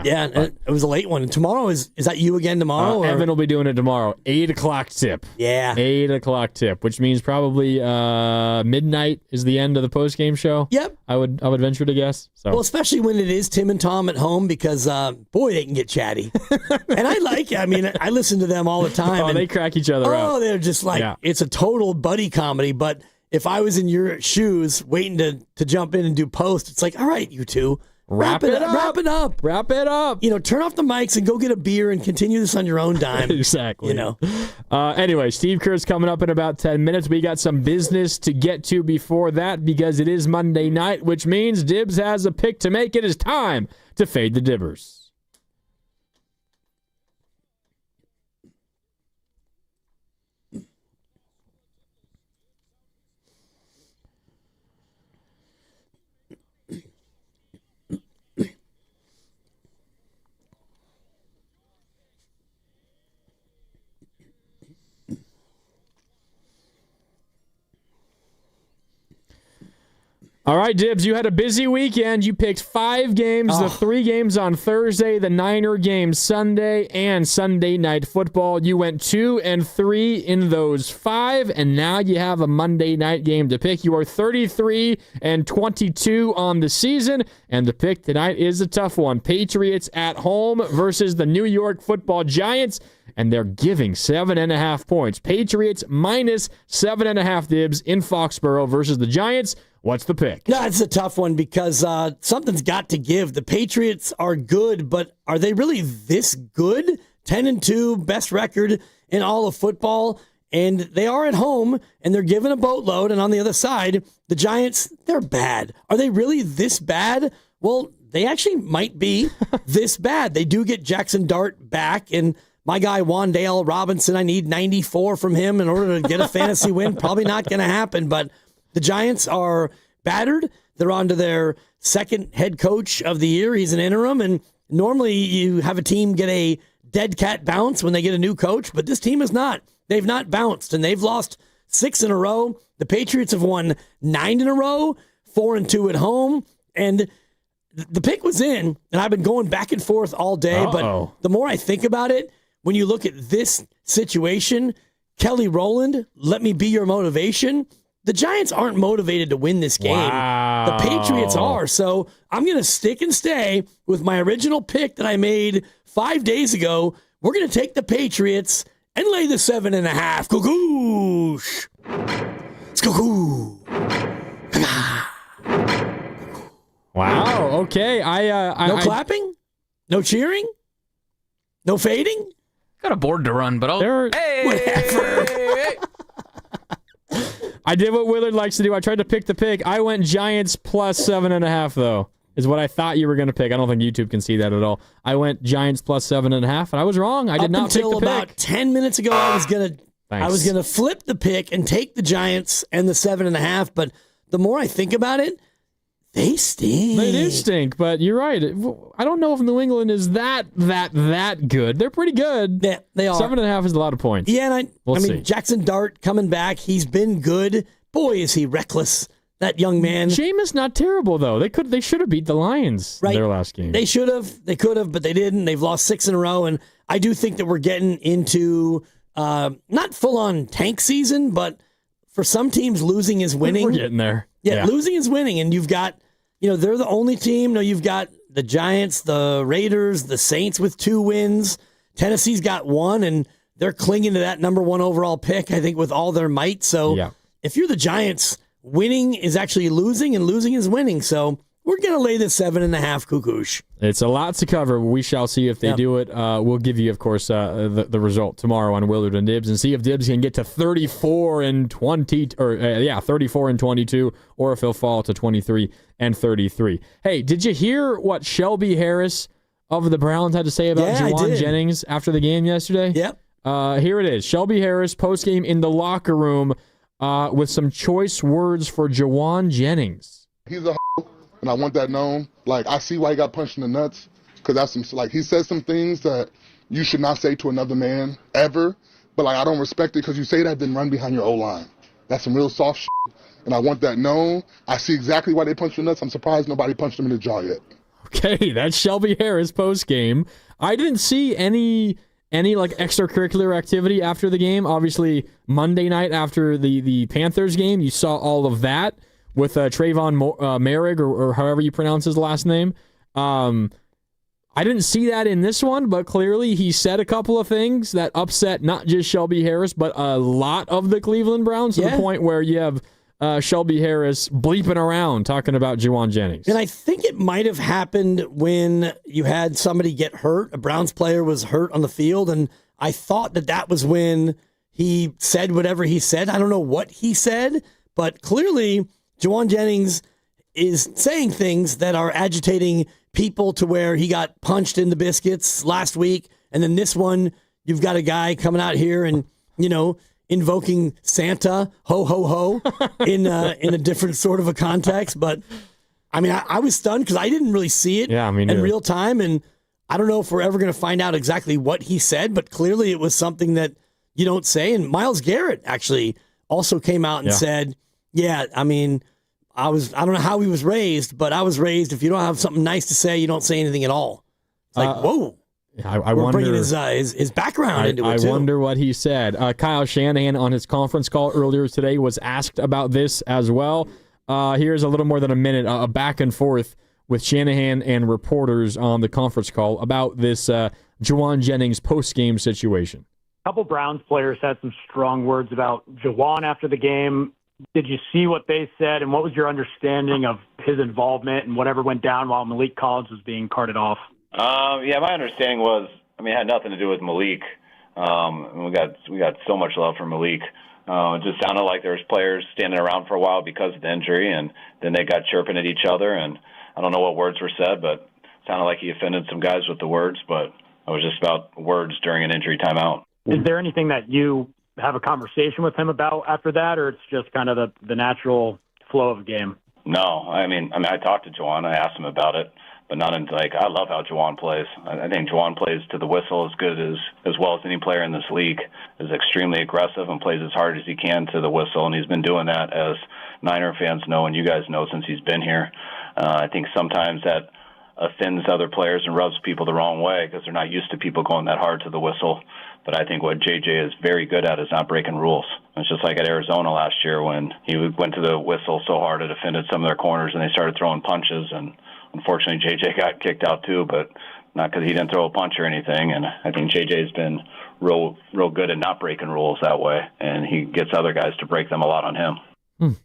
Yeah, it was a late one. And tomorrow, is that you again tomorrow? Evan will be doing it tomorrow. 8 o'clock tip. Yeah. 8 o'clock tip, which means probably midnight is the end of the post-game show. Yep. I would venture to guess. So. Well, especially when it is Tim and Tom at home because, boy, they can get chatty. And I listen to them all the time. They crack each other up. Oh, they're just like, it's a total buddy comedy. But if I was in your shoes waiting to jump in and do post, it's like, all right, you two. Wrap it up. Wrap it up. Turn off the mics and go get a beer and continue this on your own dime. Exactly. Anyway, Steve Kerr's coming up in about 10 minutes. We got some business to get to before that because it is Monday night, which means Dibbs has a pick to make. It is time to fade the Dibbers. All right, Dibs, you had a busy weekend. You picked 5 games, the 3 games on Thursday, the Niner game Sunday, and Sunday Night Football. You went 2-3 in those 5, and now you have a Monday night game to pick. You are 33-22 on the season, and the pick tonight is a tough one. Patriots at home versus the New York Football Giants, and they're giving 7.5 points. Patriots minus 7.5, Dibs, in Foxborough versus the Giants. What's the pick? No, it's a tough one because something's got to give. The Patriots are good, but are they really this good? 10-2, best record in all of football, and they are at home, and they're given a boatload, and on the other side, the Giants, they're bad. Are they really this bad? Well, they actually might be this bad. They do get Jackson Dart back, and my guy Wan'Dale Robinson, I need 94 from him in order to get a fantasy win. Probably not going to happen, but the Giants are battered. They're on to their second head coach of the year. He's an interim, and normally you have a team get a dead cat bounce when they get a new coach, but this team is not. They've not bounced, and they've lost 6 in a row. The Patriots have won 9 in a row, 4-2 at home, and the pick was in, and I've been going back and forth all day, but the more I think about it, when you look at this situation, Kelly Rowland, let me be your motivation. The Giants aren't motivated to win this game. Wow. The Patriots are. So I'm going to stick and stay with my original pick that I made 5 days ago. We're going to take the Patriots and lay the 7.5. Googoosh. Skogoo. Wow. Okay. No clapping? No cheering? No fading? Got a board to run, but Whatever. I did what Willard likes to do. I tried to pick the pick. I went Giants plus 7.5, though, is what I thought you were going to pick. I don't think YouTube can see that at all. I went Giants plus 7.5, and I was wrong. I did not pick the pick. About 10 minutes ago, I was gonna flip the pick and take the Giants and the 7.5, but the more I think about it, they stink. They do stink, but you're right. I don't know if New England is that good. They're pretty good. Yeah, they are. 7.5 is a lot of points. Yeah, and We'll see. Jackson Dart coming back. He's been good. Boy, is he reckless, that young man. Jameis not terrible, though. They should have beat the Lions in their last game. They should have. They could have, but they didn't. They've lost 6 in a row, and I do think that we're getting into not full-on tank season, but for some teams, losing is winning. We're getting there. Yeah, losing is winning, and you've got, they're the only team. No, you've got the Giants, the Raiders, the Saints with 2 wins. Tennessee's got 1, and they're clinging to that number 1 overall pick, I think, with all their might. So if you're the Giants, winning is actually losing, and losing is winning. So we're going to lay the 7.5 cuckoosh. It's a lot to cover. We shall see if they do it. We'll give you, of course, the result tomorrow on Willard and Dibs, and see if Dibs can get to 34-22, or if he'll fall to 23-33. Hey, did you hear what Shelby Harris of the Browns had to say about Juwan Jennings after the game yesterday? Yep. Here it is. Shelby Harris postgame in the locker room with some choice words for Juwan Jennings. He's a and I want that known. Like, I see why he got punched in the nuts, because that's he says some things that you should not say to another man ever, but I don't respect it, because you say that, then run behind your O-line. That's some real soft shit, and I want that known. I see exactly why they punched the nuts. I'm surprised nobody punched him in the jaw yet. Okay, that's Shelby Harris post game. I didn't see any extracurricular activity after the game. Obviously, Monday night after the Panthers game, you saw all of that with Trayvon Merrick, or however you pronounce his last name. I didn't see that in this one, but clearly he said a couple of things that upset not just Shelby Harris, but a lot of the Cleveland Browns, to the point where you have Shelby Harris bleeping around talking about Juwan Jennings. And I think it might have happened when you had somebody get hurt. A Browns player was hurt on the field, and I thought that was when he said whatever he said. I don't know what he said, but clearly Juwan Jennings is saying things that are agitating people to where he got punched in the biscuits last week. And then this one, you've got a guy coming out here and, invoking Santa, ho, ho, ho, in a different sort of a context. But, I mean, I was stunned because I didn't really see it in real time. And I don't know if we're ever going to find out exactly what he said, but clearly it was something that you don't say. And Myles Garrett actually also came out and said, yeah, I mean, I don't know how he was raised, but I was raised, if you don't have something nice to say, you don't say anything at all. It's like, whoa. I We're wonder, bringing his background into it, too. I wonder what he said. Kyle Shanahan on his conference call earlier today was asked about this as well. Here's a little more than a minute, a back and forth with Shanahan and reporters on the conference call about this Juwan Jennings post-game situation. A couple Browns players had some strong words about Juwan after the game. Did you see what they said, and what was your understanding of his involvement and whatever went down while Malik Collins was being carted off? Yeah, my understanding was, it had nothing to do with Malik. We got so much love for Malik. It just sounded like there was players standing around for a while because of the injury, and then they got chirping at each other, and I don't know what words were said, but it sounded like he offended some guys with the words, but it was just about words during an injury timeout. Is there anything that you have a conversation with him about after that, or it's just kind of the natural flow of the game? No, I talked to Juwan. I asked him about it, but not in I love how Juwan plays. I think Juwan plays to the whistle as well as any player in this league. Is extremely aggressive and plays as hard as he can to the whistle, and he's been doing that, as Niner fans know and you guys know, since he's been here. I think sometimes that offends other players and rubs people the wrong way because they're not used to people going that hard to the whistle. But I think what JJ is very good at is not breaking rules. It's just like at Arizona last year when he went to the whistle so hard it offended some of their corners and they started throwing punches. And unfortunately, JJ got kicked out too, but not because he didn't throw a punch or anything. And I think JJ's been real good at not breaking rules that way, and he gets other guys to break them a lot on him.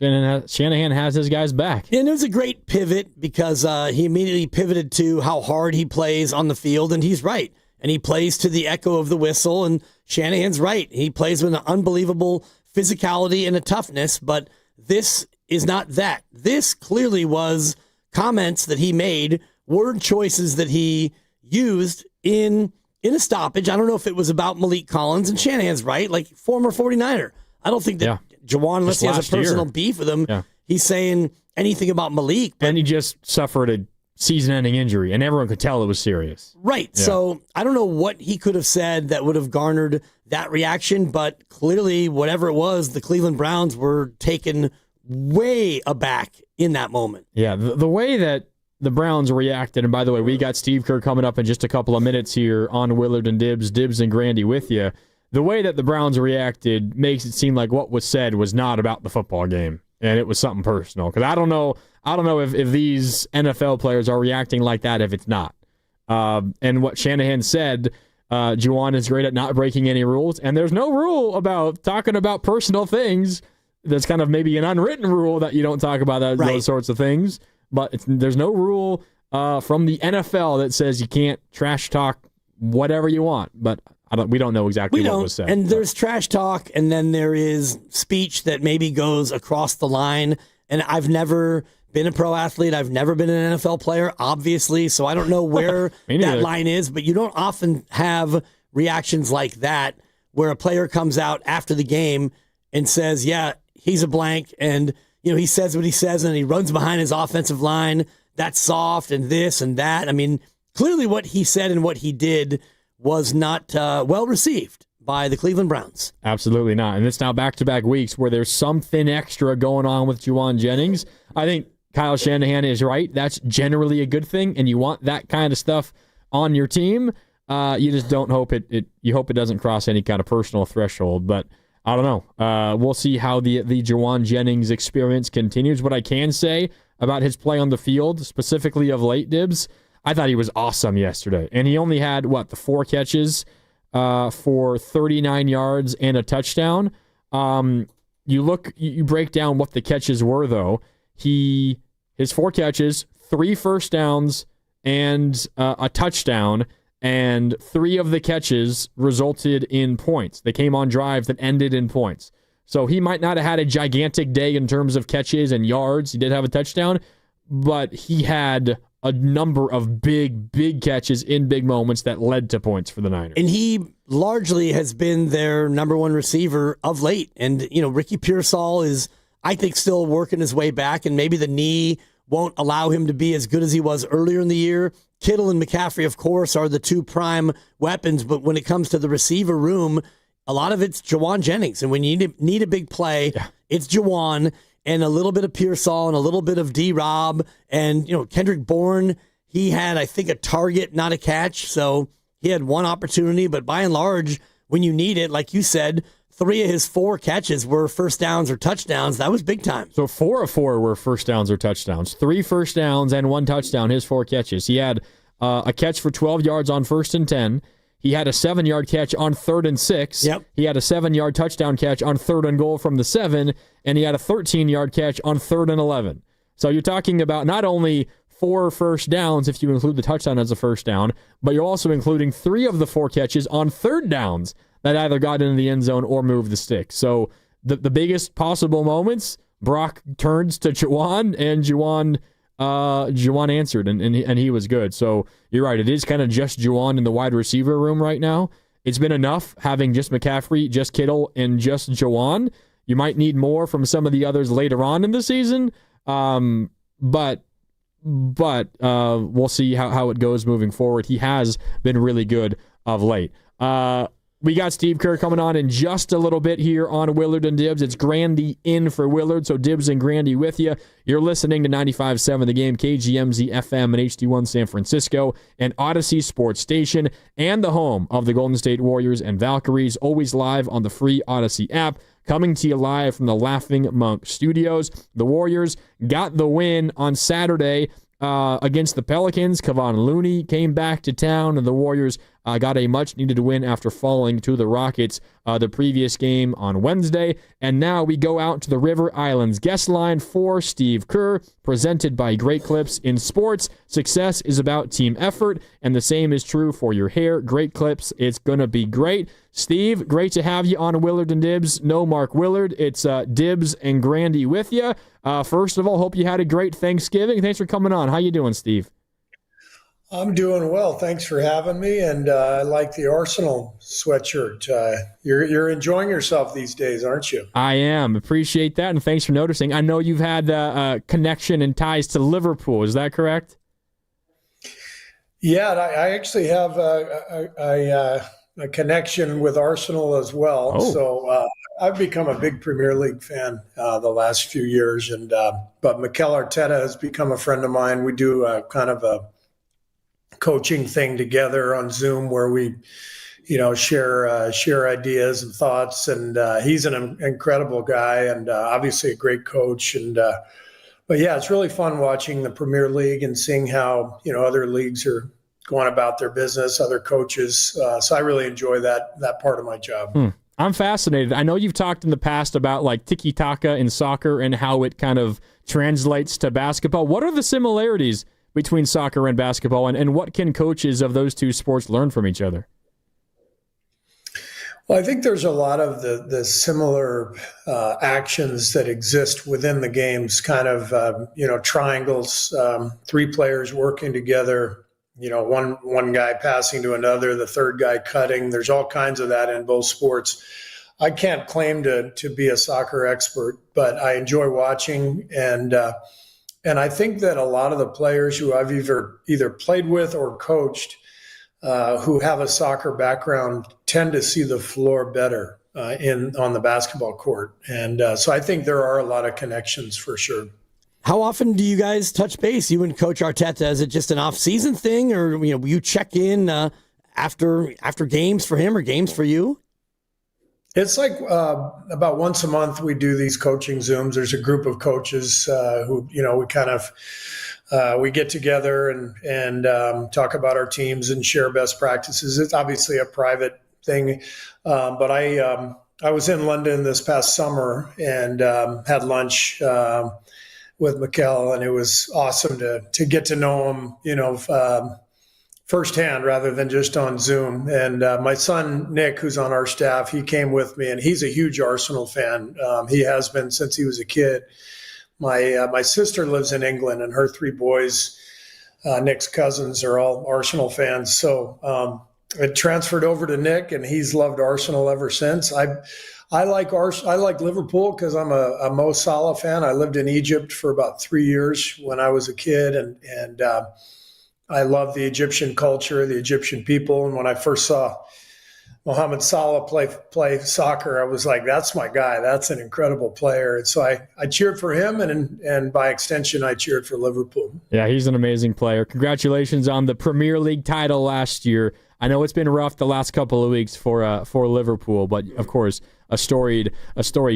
Shanahan has his guys back. And it was a great pivot because he immediately pivoted to how hard he plays on the field, and he's right. And he plays to the echo of the whistle, and Shanahan's right. He plays with an unbelievable physicality and a toughness, but this is not that. This clearly was comments that he made, word choices that he used in a stoppage. I don't know if it was about Malik Collins, and Shanahan's right, like former 49er. I don't think that Juwan, unless he has a personal beef with him, he's saying anything about Malik. And he just suffered a season-ending injury, and everyone could tell it was serious. Right. Yeah. So I don't know what he could have said that would have garnered that reaction, but clearly, whatever it was, the Cleveland Browns were taken way aback in that moment. Yeah, the way that the Browns reacted, and by the way, we got Steve Kerr coming up in just a couple of minutes here on Willard and Dibs and Grandy with you. The way that the Browns reacted makes it seem like what was said was not about the football game, and it was something personal. Because I don't know if these NFL players are reacting like that if it's not. And what Shanahan said, Juwan is great at not breaking any rules, and there's no rule about talking about personal things. There's kind of maybe an unwritten rule that you don't talk about those sorts of things, but there's no rule from the NFL that says you can't trash talk whatever you want. But we don't know exactly what was said. And there's trash talk, and then there is speech that maybe goes across the line. And I've never been a pro athlete. I've never been an NFL player, obviously, so I don't know where that line is. But you don't often have reactions like that where a player comes out after the game and says, yeah, he's a blank, and he says what he says, and he runs behind his offensive line. That's soft, and this and that. I mean, clearly what he said and what he did was not well received by the Cleveland Browns. Absolutely not. And it's now back-to-back weeks where there's something extra going on with Juwan Jennings. I think Kyle Shanahan is right. That's generally a good thing, and you want that kind of stuff on your team. You just don't hope you hope it doesn't cross any kind of personal threshold. But I don't know. We'll see how the Juwan Jennings experience continues. What I can say about his play on the field, specifically of late, Dibs, I thought he was awesome yesterday. And he only had, the 4 catches for 39 yards and a touchdown. You break down what the catches were, though. His 4 catches, 3 first downs, and a touchdown, and 3 of the catches resulted in points. They came on drives that ended in points. So he might not have had a gigantic day in terms of catches and yards. He did have a touchdown, but he had a number of big catches in big moments that led to points for the Niners. And he largely has been their number one receiver of late. And, Ricky Pearsall is, I think, still working his way back, and maybe the knee won't allow him to be as good as he was earlier in the year. Kittle and McCaffrey, of course, are the 2 prime weapons, but when it comes to the receiver room, a lot of it's Juwan Jennings. And when you need a big play, it's Juwan. and a little bit of Pearsall and a little bit of D-Rob. And, Kendrick Bourne, he had, I think, a target, not a catch. So he had one opportunity, but by and large, when you need it, like you said, 3 of his 4 catches were first downs or touchdowns. That was big time. So 4 of 4 were first downs or touchdowns. 3 first downs and 1 touchdown, his 4 catches. He had a catch for 12 yards on 1st and 10. He had a 7-yard catch on 3rd and 6. Yep. He had a 7-yard touchdown catch on 3rd and goal from the 7, and he had a 13-yard catch on 3rd and 11. So you're talking about not only 4 first downs, if you include the touchdown as a first down, but you're also including 3 of the 4 catches on 3rd downs that either got into the end zone or moved the stick. So the biggest possible moments, Brock turns to Juwan, and Juwan answered, and he was good. So you're right. It is kind of just Juwan in the wide receiver room right now. It's been enough having just McCaffrey, just Kittle, and just Juwan. You might need more from some of the others later on in the season, but we'll see how it goes moving forward. He has been really good of late. We got Steve Kerr coming on in just a little bit here on Willard and Dibs. It's Grandy in for Willard, so Dibs and Grandy with you. You're listening to 95.7 The Game, KGMZ FM and HD1 San Francisco, and Odyssey Sports Station, and the home of the Golden State Warriors and Valkyries, always live on the free Odyssey app. Coming to you live from the Laughing Monk Studios. The Warriors got the win on Saturday against the Pelicans. Kevon Looney came back to town, and the Warriors got a much-needed win after falling to the Rockets the previous game on Wednesday. And now we go out to the River Islands guest line for Steve Kerr, presented by Great Clips. In sports, success is about team effort, and the same is true for your hair. Great Clips, it's going to be great. Steve, great to have you on Willard and Dibs. No Mark Willard. It's Dibs and Grandy with you. First of all, hope you had a great Thanksgiving. Thanks for coming on. How you doing, Steve? I'm doing well. Thanks for having me. And I like the Arsenal sweatshirt. You're enjoying yourself these days, aren't you? I am. Appreciate that. And thanks for noticing. I know you've had a connection and ties to Liverpool. Is that correct? Yeah, I actually have a connection with Arsenal as well. Oh. So I've become a big Premier League fan the last few years. And but Mikel Arteta has become a friend of mine. We do kind of a coaching thing together on Zoom where we, share ideas and thoughts. And he's an incredible guy and obviously a great coach. And but yeah, it's really fun watching the Premier League and seeing how other leagues are going about their business, other coaches. So I really enjoy that part of my job. I'm fascinated. I know you've talked in the past about like tiki-taka in soccer and how it kind of translates to basketball. What are the similarities between soccer and basketball, and what can coaches of those two sports learn from each other? Well, I think there's a lot of the similar actions that exist within the games, kind of, triangles, 3 players working together, one guy passing to another, the third guy cutting. There's all kinds of that in both sports. I can't claim to be a soccer expert, but I enjoy watching. And I think that a lot of the players who I've either played with or coached who have a soccer background tend to see the floor better on the basketball court. And so I think there are a lot of connections for sure. How often do you guys touch base, you and Coach Arteta? Is it just an off-season thing, or you check in after games for him or games for you? It's like about once a month we do these coaching Zooms. There's a group of coaches who, we kind of we get together and talk about our teams and share best practices. It's obviously a private thing, but I was in London this past summer and had lunch with Mikel, and it was awesome to get to know him, firsthand rather than just on Zoom. And my son, Nick, who's on our staff, he came with me, and he's a huge Arsenal fan. He has been since he was a kid. My sister lives in England, and her 3 boys, Nick's cousins, are all Arsenal fans. So it transferred over to Nick, and he's loved Arsenal ever since. I like Liverpool because I'm a Mo Salah fan. I lived in Egypt for about 3 years when I was a kid, and I love the Egyptian culture, the Egyptian people. And when I first saw Mohamed Salah play soccer, I was like, that's my guy. That's an incredible player. And so I cheered for him, and by extension, I cheered for Liverpool. Yeah, he's an amazing player. Congratulations on the Premier League title last year. I know it's been rough the last couple of weeks for Liverpool, but of course, a storied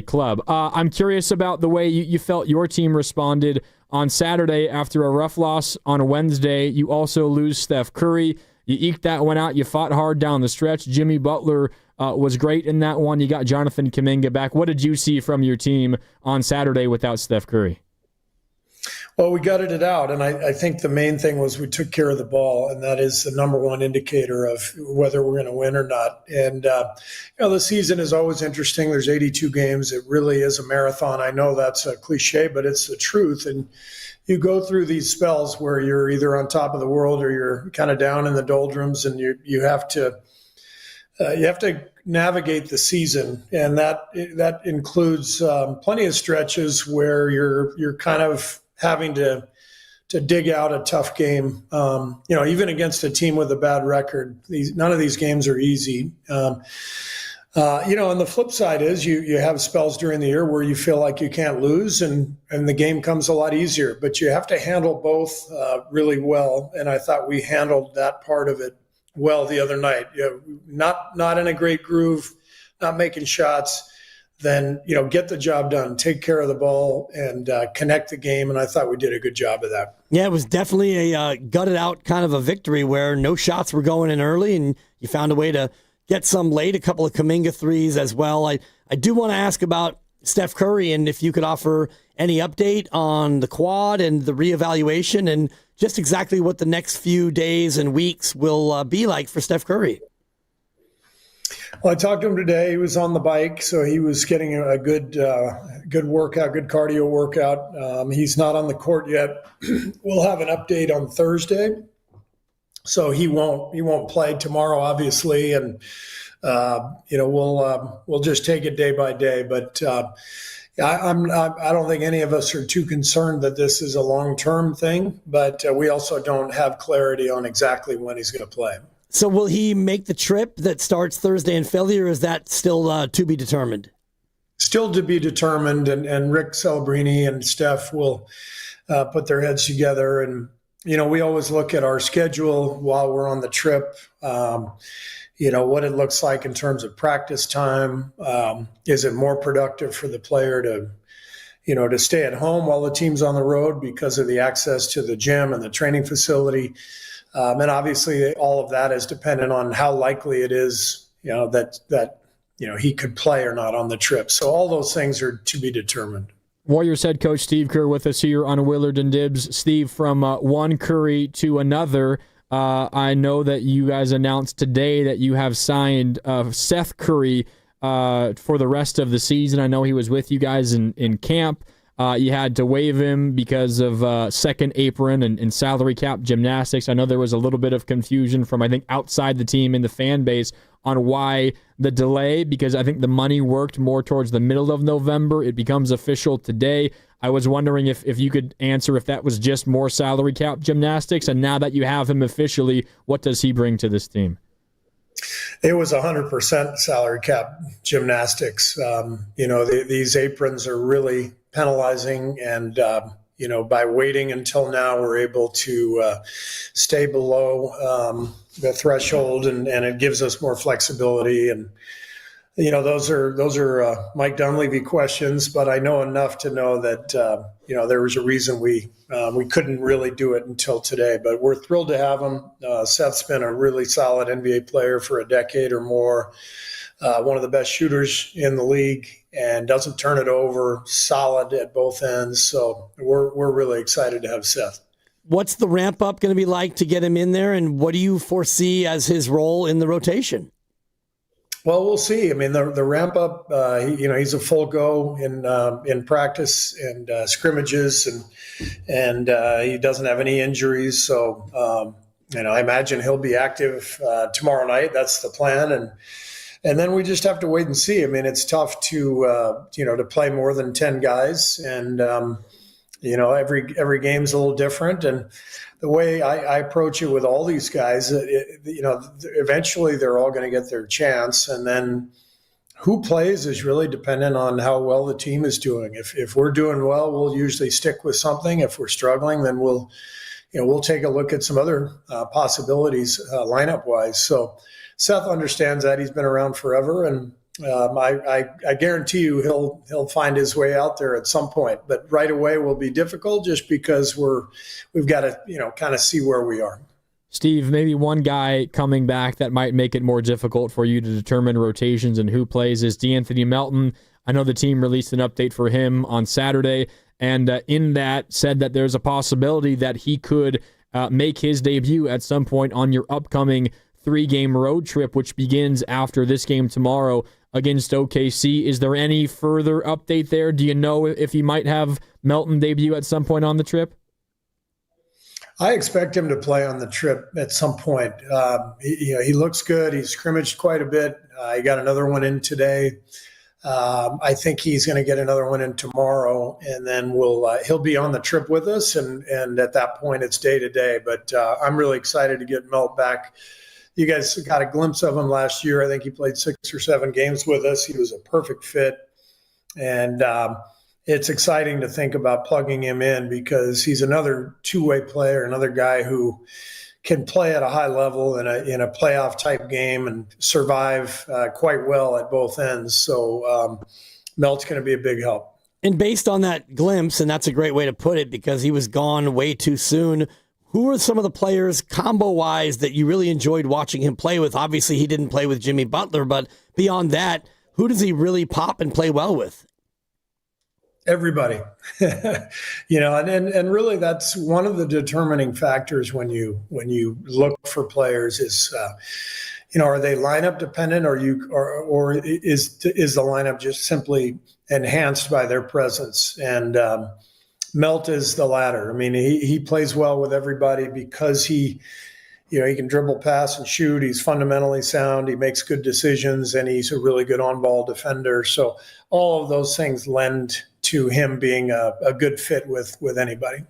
club. I'm curious about the way you felt your team responded on Saturday after a rough loss on Wednesday. You also lose Steph Curry. You eked that one out. You fought hard down the stretch. Jimmy Butler was great in that one. You got Jonathan Kuminga back. What did you see from your team on Saturday without Steph Curry? Well, we gutted it out, and I think the main thing was we took care of the ball, and that is the number one indicator of whether we're going to win or not. And the season is always interesting. There's 82 games. It really is a marathon. I know that's a cliche, but it's the truth. And you go through these spells where you're either on top of the world or you're kind of down in the doldrums, and you have to navigate the season, and that includes plenty of stretches where you're kind of having to dig out a tough game. Even against a team with a bad record, none of these games are easy. And the flip side is you have spells during the year where you feel like you can't lose, and the game comes a lot easier. But you have to handle both really well, and I thought we handled that part of it well the other night. Not in a great groove, not making shots. Then get the job done, take care of the ball, and connect the game. And I thought we did a good job of that. Yeah, it was definitely a gutted out kind of a victory where no shots were going in early, and you found a way to get some late, a couple of Kuminga threes as well. I do want to ask about Steph Curry, and if you could offer any update on the quad and the reevaluation and just exactly what the next few days and weeks will be like for Steph Curry. Well, I talked to him today. He was on the bike, so he was getting a good workout, good cardio workout. He's not on the court yet. We'll have an update on Thursday, so he won't play tomorrow, obviously, and we'll just take it day by day. But I don't think any of us are too concerned that this is a long-term thing, but we also don't have clarity on exactly when he's going to play. So will he make the trip that starts Thursday in Philly, or is that still to be determined? Still to be determined, and Rick Celebrini and Steph will put their heads together. And, we always look at our schedule while we're on the trip, what it looks like in terms of practice time. Is it more productive for the player to stay at home while the team's on the road because of the access to the gym and the training facility? And obviously, all of that is dependent on how likely it is, that he could play or not on the trip. So all those things are to be determined. Warriors head coach Steve Kerr with us here on Willard and Dibs. Steve, from one Curry to another, I know that you guys announced today that you have signed Seth Curry for the rest of the season. I know he was with you guys in camp. You had to waive him because of second apron and salary cap gymnastics. I know there was a little bit of confusion from, I think, outside the team and the fan base on why the delay, because I think the money worked more towards the middle of November. It becomes official today. I was wondering if you could answer if that was just more salary cap gymnastics, and now that you have him officially, what does he bring to this team? It was 100% salary cap gymnastics. These aprons are really penalizing, and by waiting until now, we're able to stay below the threshold, and it gives us more flexibility. And those are Mike Dunleavy questions, but I know enough to know that there was a reason we couldn't really do it until today. But we're thrilled to have him. Seth's been a really solid NBA player for a decade or more. One of the best shooters in the league, and doesn't turn it over, solid at both ends. So we're really excited to have Seth. What's the ramp up going to be like to get him in there, and what do you foresee as his role in the rotation? Well, we'll see. I mean, the ramp up, he's a full go in practice and scrimmages, and he doesn't have any injuries. So, I imagine he'll be active tomorrow night. That's the plan. And then we just have to wait and see. I mean, it's tough to play more than 10 guys. And, every game's a little different. And the way I approach it with all these guys, eventually they're all going to get their chance. And then who plays is really dependent on how well the team is doing. If we're doing well, we'll usually stick with something. If we're struggling, then we'll take a look at some other possibilities lineup wise. So Seth understands that. He's been around forever, and I guarantee you he'll find his way out there at some point. But right away will be difficult just because we've got to kind of see where we are. Steve, maybe one guy coming back that might make it more difficult for you to determine rotations and who plays is DeAnthony Melton. I know the team released an update for him on Saturday, and in that said that there's a possibility that he could make his debut at some point on your upcoming 3-game road trip, which begins after this game tomorrow against OKC. Is there any further update there? Do you know if he might have Melton debut at some point on the trip? I expect him to play on the trip at some point. He looks good. He's scrimmaged quite a bit. He got another one in today. I think he's going to get another one in tomorrow, and then he'll be on the trip with us. And at that point, it's day to day. But I'm really excited to get Melt back. You guys got a glimpse of him last year. I think he played 6 or 7 games with us. He was a perfect fit, and it's exciting to think about plugging him in because he's another two-way player, another guy who can play at a high level in a playoff type game and survive quite well at both ends. So Melt's going to be a big help. And based on that glimpse, and that's a great way to put it because he was gone way too soon, who are some of the players combo-wise that you really enjoyed watching him play with? Obviously, he didn't play with Jimmy Butler, but beyond that, who does he really pop and play well with? Everybody, and really that's one of the determining factors when you look for players is, are they lineup dependent or is the lineup just simply enhanced by their presence? And Melt is the latter. I mean, he plays well with everybody because he can dribble, pass, and shoot. He's fundamentally sound. He makes good decisions, and he's a really good on-ball defender. So all of those things lend to him being a good fit with anybody.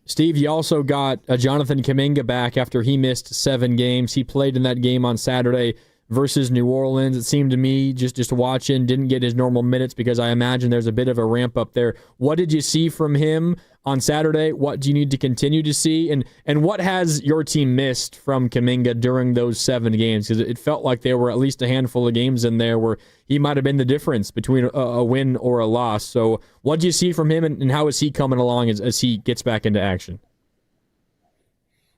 Steve, you also got Jonathan Kuminga back after he missed 7 games. He played in that game on Saturday versus New Orleans. It seemed to me, just watching, didn't get his normal minutes because I imagine there's a bit of a ramp up there. What did you see from him on Saturday? What do you need to continue to see? And what has your team missed from Kuminga during those 7 games? Because it felt like there were at least a handful of games in there where he might have been the difference between a win or a loss. So what do you see from him, and how is he coming along as he gets back into action?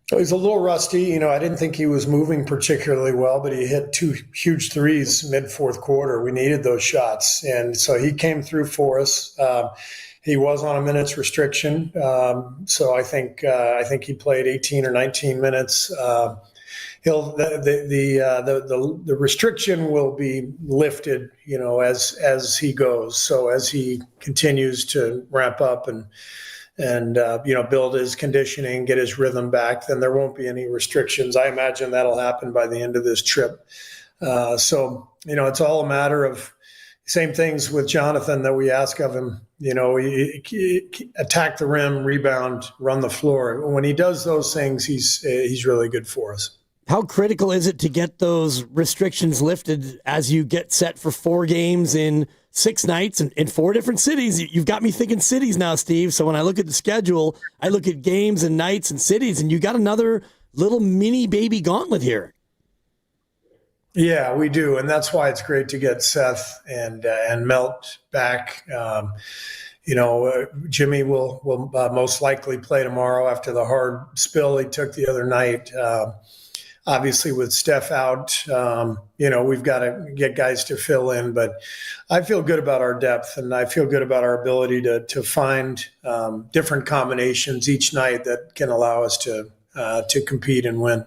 He's a little rusty. I didn't think he was moving particularly well, but he hit 2 huge threes mid-fourth quarter. We needed those shots. And so he came through for us. He was on a minutes restriction. So I think he played 18 or 19 minutes. The restriction will be lifted, as he goes. So as he continues to ramp up and build his conditioning, get his rhythm back, then there won't be any restrictions. I imagine that'll happen by the end of this trip. So it's all a matter of same things with Jonathan that we ask of him. Attack the rim, rebound, run the floor. When he does those things, he's really good for us. How critical is it to get those restrictions lifted as you get set for 4 games in 6 nights and in 4 different cities? You've got me thinking cities now, Steve. So when I look at the schedule, I look at games and nights and cities, and you got another little mini baby gauntlet here. Yeah, we do. And that's why it's great to get Seth and Melt back. Jimmy will most likely play tomorrow after the hard spill he took the other night. Obviously, with Steph out, we've got to get guys to fill in. But I feel good about our depth, and I feel good about our ability to find different combinations each night that can allow us to compete and win.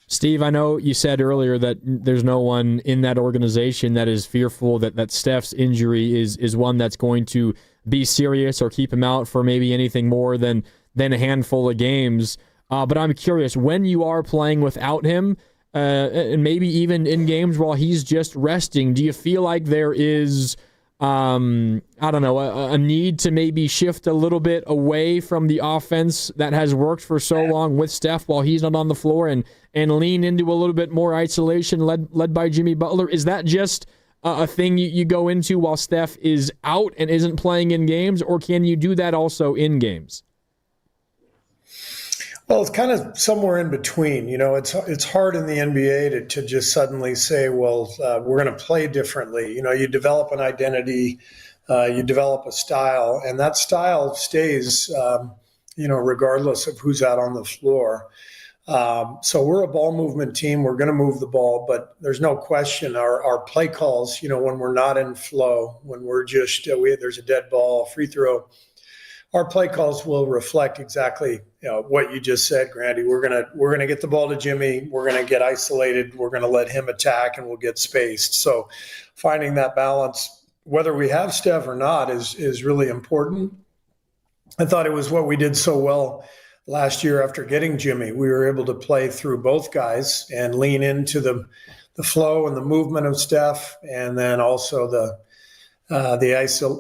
Steve, I know you said earlier that there's no one in that organization that is fearful that Steph's injury is one that's going to be serious or keep him out for maybe anything more than a handful of games. But I'm curious, when you are playing without him, and maybe even in games while he's just resting, do you feel like there is I don't know, a need to maybe shift a little bit away from the offense that has worked for so long with Steph while he's not on the floor and lean into a little bit more isolation led by Jimmy Butler? Is that just a thing you go into while Steph is out and isn't playing in games, or can you do that also in games? Well, it's kind of somewhere in between. It's hard in the NBA to just suddenly say, well, we're going to play differently. You develop an identity, you develop a style, and that style stays, regardless of who's out on the floor. So we're a ball movement team. We're going to move the ball, but there's no question our play calls, when we're not in flow, when we're just, there's a dead ball, free throw, our play calls will reflect exactly what you just said, Grandy. We're gonna get the ball to Jimmy. We're gonna get isolated. We're gonna let him attack, and we'll get spaced. So, finding that balance, whether we have Steph or not, is really important. I thought it was what we did so well last year after getting Jimmy. We were able to play through both guys and lean into the flow and the movement of Steph, and then also the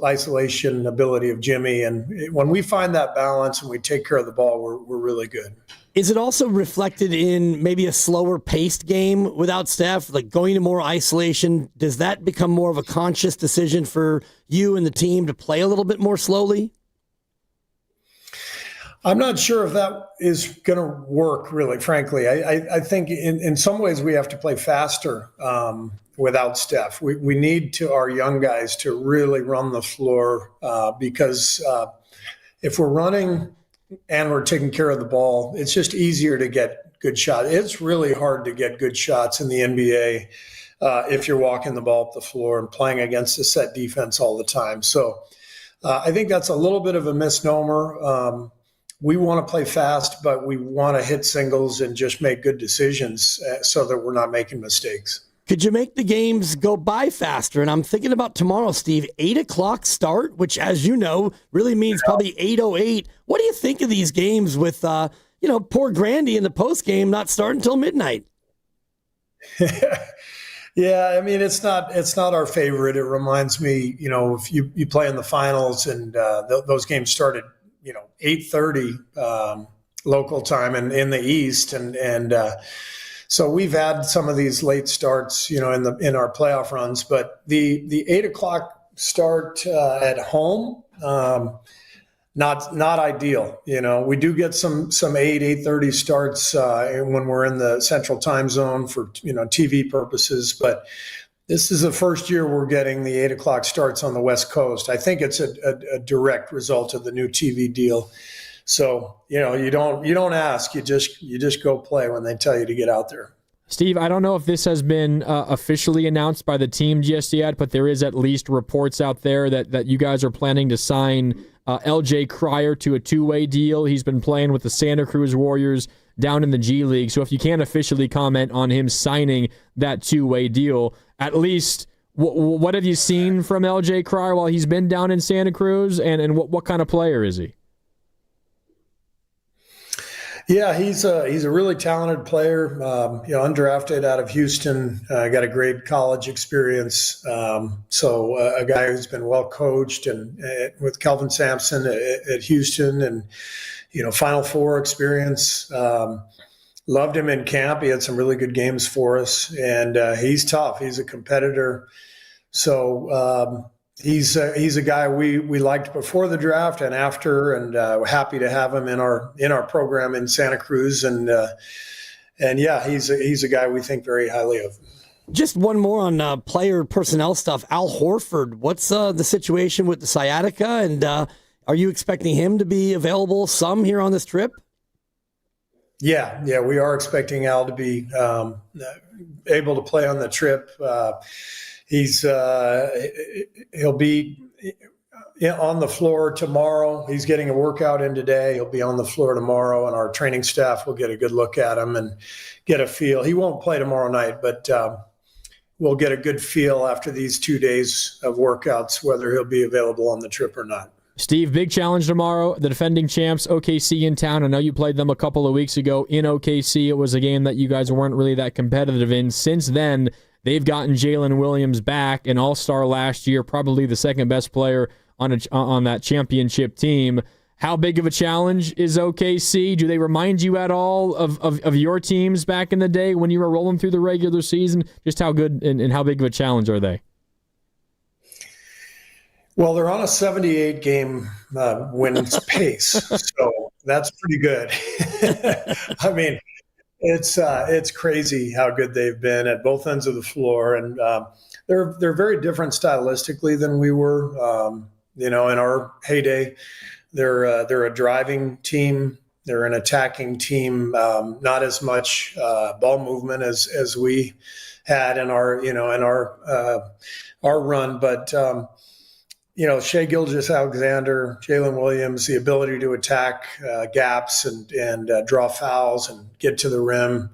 isolation ability of Jimmy. And when we find that balance and we take care of the ball, we're really good. Is it also reflected in maybe a slower paced game without Steph, like going to more isolation? Does that become more of a conscious decision for you and the team to play a little bit more slowly? I'm not sure if that is going to work, really, frankly. I think in some ways we have to play faster without Steph. We need our young guys to really run the floor because if we're running and we're taking care of the ball, it's just easier to get good shots. It's really hard to get good shots in the NBA if you're walking the ball up the floor and playing against a set defense all the time. So I think that's a little bit of a misnomer. We want to play fast, but we want to hit singles and just make good decisions so that we're not making mistakes. Could you make the games go by faster? And I'm thinking about tomorrow, Steve, 8 o'clock start, which, as you know, really means probably 8:08. What do you think of these games with, poor Grandy in the post game not starting until midnight? Yeah, I mean, it's not our favorite. It reminds me, if you play in the finals and those games started, 8:30 local time and in the East, and so we've had some of these late starts, in our playoff runs. But the 8 o'clock start at home, not ideal. We do get some 8:30 starts when we're in the Central Time Zone for TV purposes, but this is the first year we're getting the 8 o'clock starts on the West Coast. I think it's a direct result of the new TV deal. So, you don't ask, you just go play when they tell you to get out there. Steve, I don't know if this has been officially announced by the team just yet, but there is at least reports out there that you guys are planning to sign LJ Cryer to a two-way deal. He's been playing with the Santa Cruz Warriors down in the G League. So if you can't officially comment on him signing that two-way deal, at least what have you seen from LJ Cryer while he's been down in Santa Cruz, and what kind of player is he? Yeah, he's a really talented player, undrafted out of Houston, got a great college experience. So a guy who's been well coached and with Kelvin Sampson at Houston and, Final Four experience. Loved him in camp. He had some really good games for us, and he's tough. He's a competitor. So he's a guy we liked before the draft and after, and we're happy to have him in our program in Santa Cruz. And yeah, he's a guy we think very highly of. Just one more on player personnel stuff. Al Horford, what's the situation with the sciatica, and are you expecting him to be available some here on this trip? Yeah, we are expecting Al to be able to play on the trip. He'll be on the floor tomorrow. He's getting a workout in today. He'll be on the floor tomorrow, and our training staff will get a good look at him and get a feel. He won't play tomorrow night, but we'll get a good feel after these 2 days of workouts whether he'll be available on the trip or not. Steve, big challenge tomorrow. The defending champs, OKC, in town. I know you played them a couple of weeks ago in OKC. It was a game that you guys weren't really that competitive in. Since then, They've gotten Jalen Williams back, an all-star last year, probably the second best player on that championship team. How big of a challenge is OKC? Do they remind you at all of your teams back in the day when you were rolling through the regular season? Just how good and how big of a challenge are they? Well, they're on a 78-game wins pace, so that's pretty good. I mean, it's crazy how good they've been at both ends of the floor, and they're very different stylistically than we were. In our heyday, they're a driving team. They're an attacking team. Not as much ball movement as we had in our run, but. Shai Gilgeous-Alexander, Jalen Williams, the ability to attack gaps and draw fouls and get to the rim,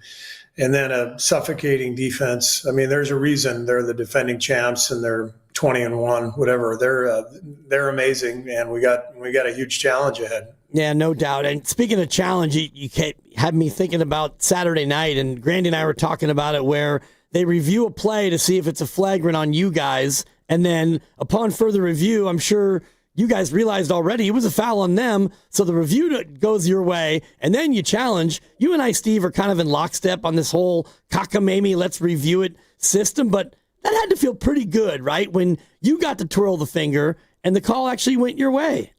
and then a suffocating defense. I mean, there's a reason they're the defending champs and they're 20-1, whatever. They're amazing, and we got a huge challenge ahead. Yeah, no doubt. And speaking of challenge, you had me thinking about Saturday night, and Grandy and I were talking about it, where they review a play to see if it's a flagrant on you guys. And then upon further review, I'm sure you guys realized already it was a foul on them. So the review goes your way, and then you challenge. You and I, Steve, are kind of in lockstep on this whole cockamamie, let's review it system. But that had to feel pretty good, right? When you got to twirl the finger and the call actually went your way.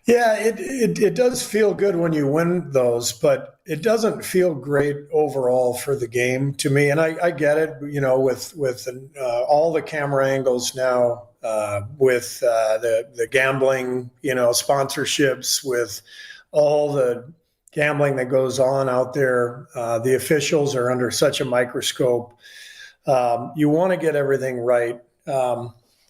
Yeah, it does feel good when you win those, but it doesn't feel great overall for the game to me. And I get it, with all the camera angles now, with the gambling, sponsorships, with all the gambling that goes on out there. The officials are under such a microscope. You want to get everything right.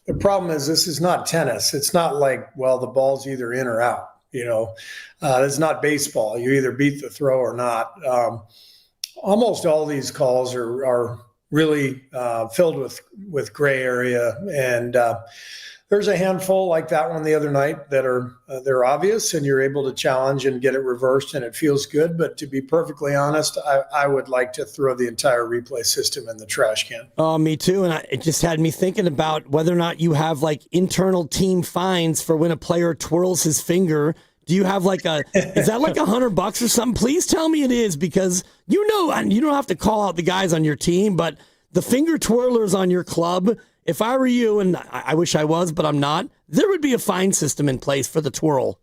The problem is this is not tennis. It's not like, well, the ball's either in or out. It's not baseball. You either beat the throw or not. Almost all these calls are really filled with gray area, and there's a handful like that one the other night that they're obvious, and you're able to challenge and get it reversed, and it feels good. But to be perfectly honest, I would like to throw the entire replay system in the trash can. Oh, me too. And it just had me thinking about whether or not you have like internal team fines for when a player twirls his finger. Do you have is that like $100 or something? Please tell me it is, because you don't have to call out the guys on your team, but the finger twirlers on your club. If I were you, and I wish I was, but I'm not, there would be a fine system in place for the twirl.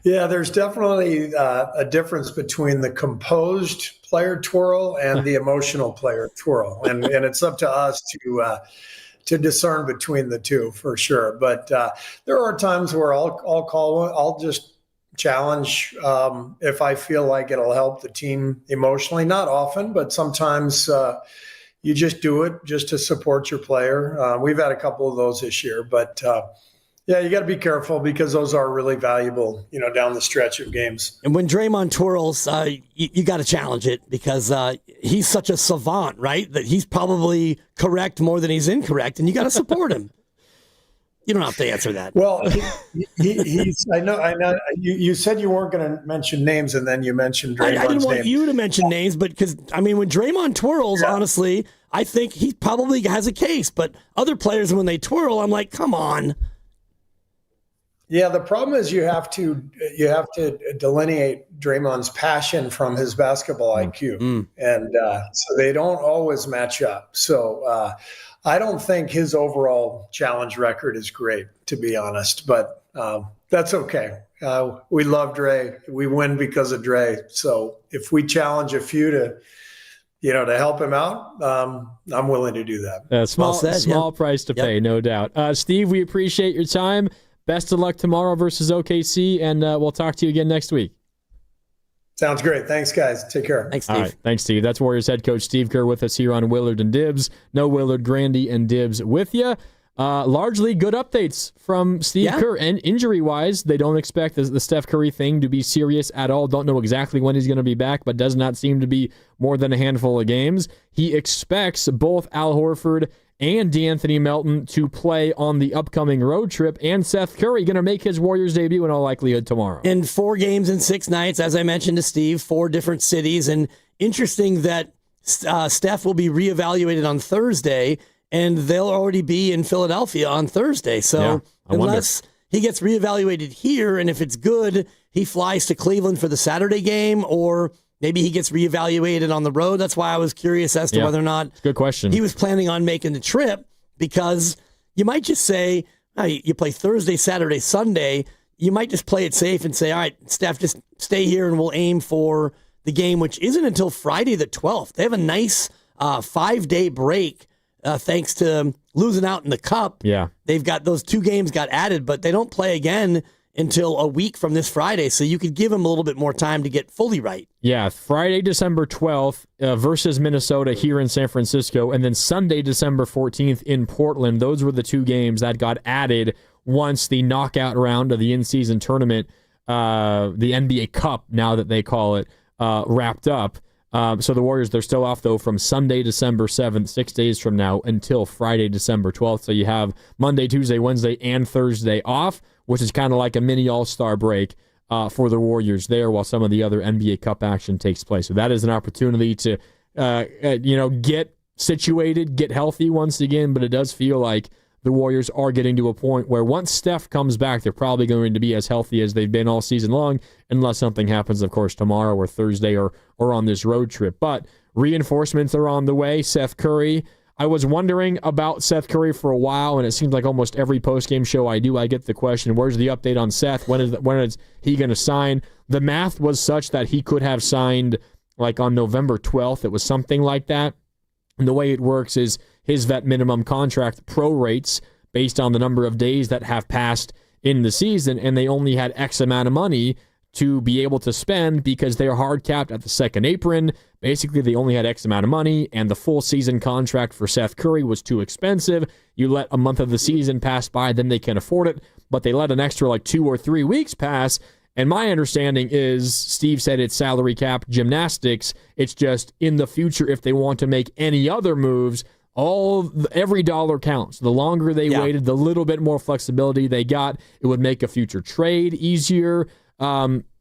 Yeah, there's definitely a difference between the composed player twirl and the emotional player twirl. And it's up to us to discern between the two for sure. But there are times where I'll just challenge if I feel like it'll help the team emotionally. Not often, but sometimes you just do it just to support your player. We've had a couple of those this year, but you got to be careful because those are really valuable, down the stretch of games. And when Draymond twirls, you got to challenge it because he's such a savant, right? That he's probably correct more than he's incorrect, and you got to support him. You don't have to answer that. Well, he's. I know. You said you weren't going to mention names, and then you mentioned Draymond's name. I didn't want you to mention names, but when Draymond twirls, honestly, I think he probably has a case. But other players, when they twirl, I'm like, come on. Yeah, the problem is you have to delineate Draymond's passion from his basketball IQ, and so they don't always match up. So I don't think his overall challenge record is great, to be honest, but that's okay. We love Dre. We win because of Dre. So if we challenge a few to help him out, I'm willing to do that. Small price to pay, no doubt. Steve, we appreciate your time. Best of luck tomorrow versus OKC, and we'll talk to you again next week. Sounds great. Thanks, guys. Take care. Thanks, Steve. All right. Thanks, Steve. That's Warriors head coach Steve Kerr with us here on Willard and Dibs. No Willard, Grandy, and Dibs with you. Largely good updates from Steve Kerr. And injury-wise, they don't expect the Steph Curry thing to be serious at all. Don't know exactly when he's going to be back, but does not seem to be more than a handful of games. He expects both Al Horford and DeAnthony Melton to play on the upcoming road trip, and Seth Curry going to make his Warriors debut in all likelihood tomorrow. In 4 games in 6 nights, as I mentioned to Steve, 4 different cities, and interesting that Steph will be reevaluated on Thursday, and they'll already be in Philadelphia on Thursday. So unless he gets reevaluated here, and if it's good, he flies to Cleveland for the Saturday game, or maybe he gets reevaluated on the road. That's why I was curious as to whether or not good question. He was planning on making the trip, because you might just say, you play Thursday, Saturday, Sunday. You might just play it safe and say, all right, Steph, just stay here and we'll aim for the game, which isn't until Friday the 12th. They have a nice 5-day break thanks to losing out in the Cup. Yeah. They've got those 2 games got added, but they don't play again until a week from this Friday, so you could give them a little bit more time to get fully right. Yeah, Friday, December 12th versus Minnesota here in San Francisco, and then Sunday, December 14th in Portland. Those were the 2 games that got added once the knockout round of the in-season tournament, the NBA Cup, now that they call it, wrapped up. So the Warriors, they're still off, though, from Sunday, December 7th, 6 days from now, until Friday, December 12th. So you have Monday, Tuesday, Wednesday, and Thursday off, which is kind of like a mini all-star break for the Warriors there while some of the other NBA Cup action takes place. So that is an opportunity to, get situated, get healthy once again, but it does feel like the Warriors are getting to a point where once Steph comes back, they're probably going to be as healthy as they've been all season long, unless something happens, of course, tomorrow or Thursday or on this road trip. But reinforcements are on the way. Seth Curry. I was wondering about Seth Curry for a while, and it seems like almost every postgame show I do, I get the question, where's the update on Seth? When is he going to sign? The math was such that he could have signed like on November 12th. It was something like that. And the way it works is his vet minimum contract prorates based on the number of days that have passed in the season, and they only had X amount of money to be able to spend because they're hard capped at the second apron. Basically, they only had X amount of money, and the full season contract for Seth Curry was too expensive. You let a month of the season pass by, then they can afford it, but they let an extra like 2 or 3 weeks pass. And my understanding is, Steve said it's salary cap gymnastics. It's just in the future, if they want to make any other moves, every dollar counts. The longer they waited, the little bit more flexibility they got. It would make a future trade easier.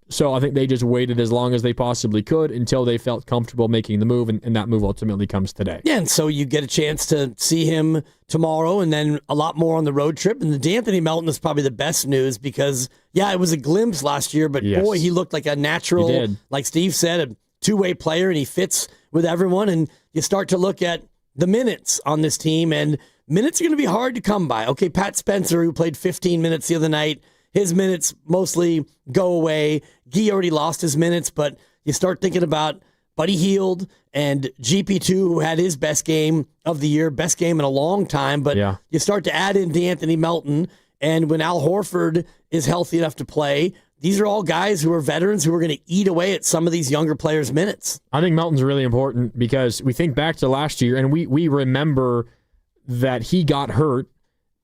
So I think they just waited as long as they possibly could until they felt comfortable making the move, and that move ultimately comes today. Yeah, and so you get a chance to see him tomorrow and then a lot more on the road trip. And the D'Anthony Melton is probably the best news because, it was a glimpse last year, but boy, he looked like a natural, like Steve said, a two-way player, and he fits with everyone. And you start to look at the minutes on this team, and minutes are going to be hard to come by. Okay, Pat Spencer, who played 15 minutes the other night, his minutes mostly go away. Guy already lost his minutes, but you start thinking about Buddy Hield and GP2, who had his best game of the year, best game in a long time. But you start to add in D'Anthony Melton, and when Al Horford is healthy enough to play, these are all guys who are veterans who are going to eat away at some of these younger players' minutes. I think Melton's really important because we think back to last year, and we remember that he got hurt,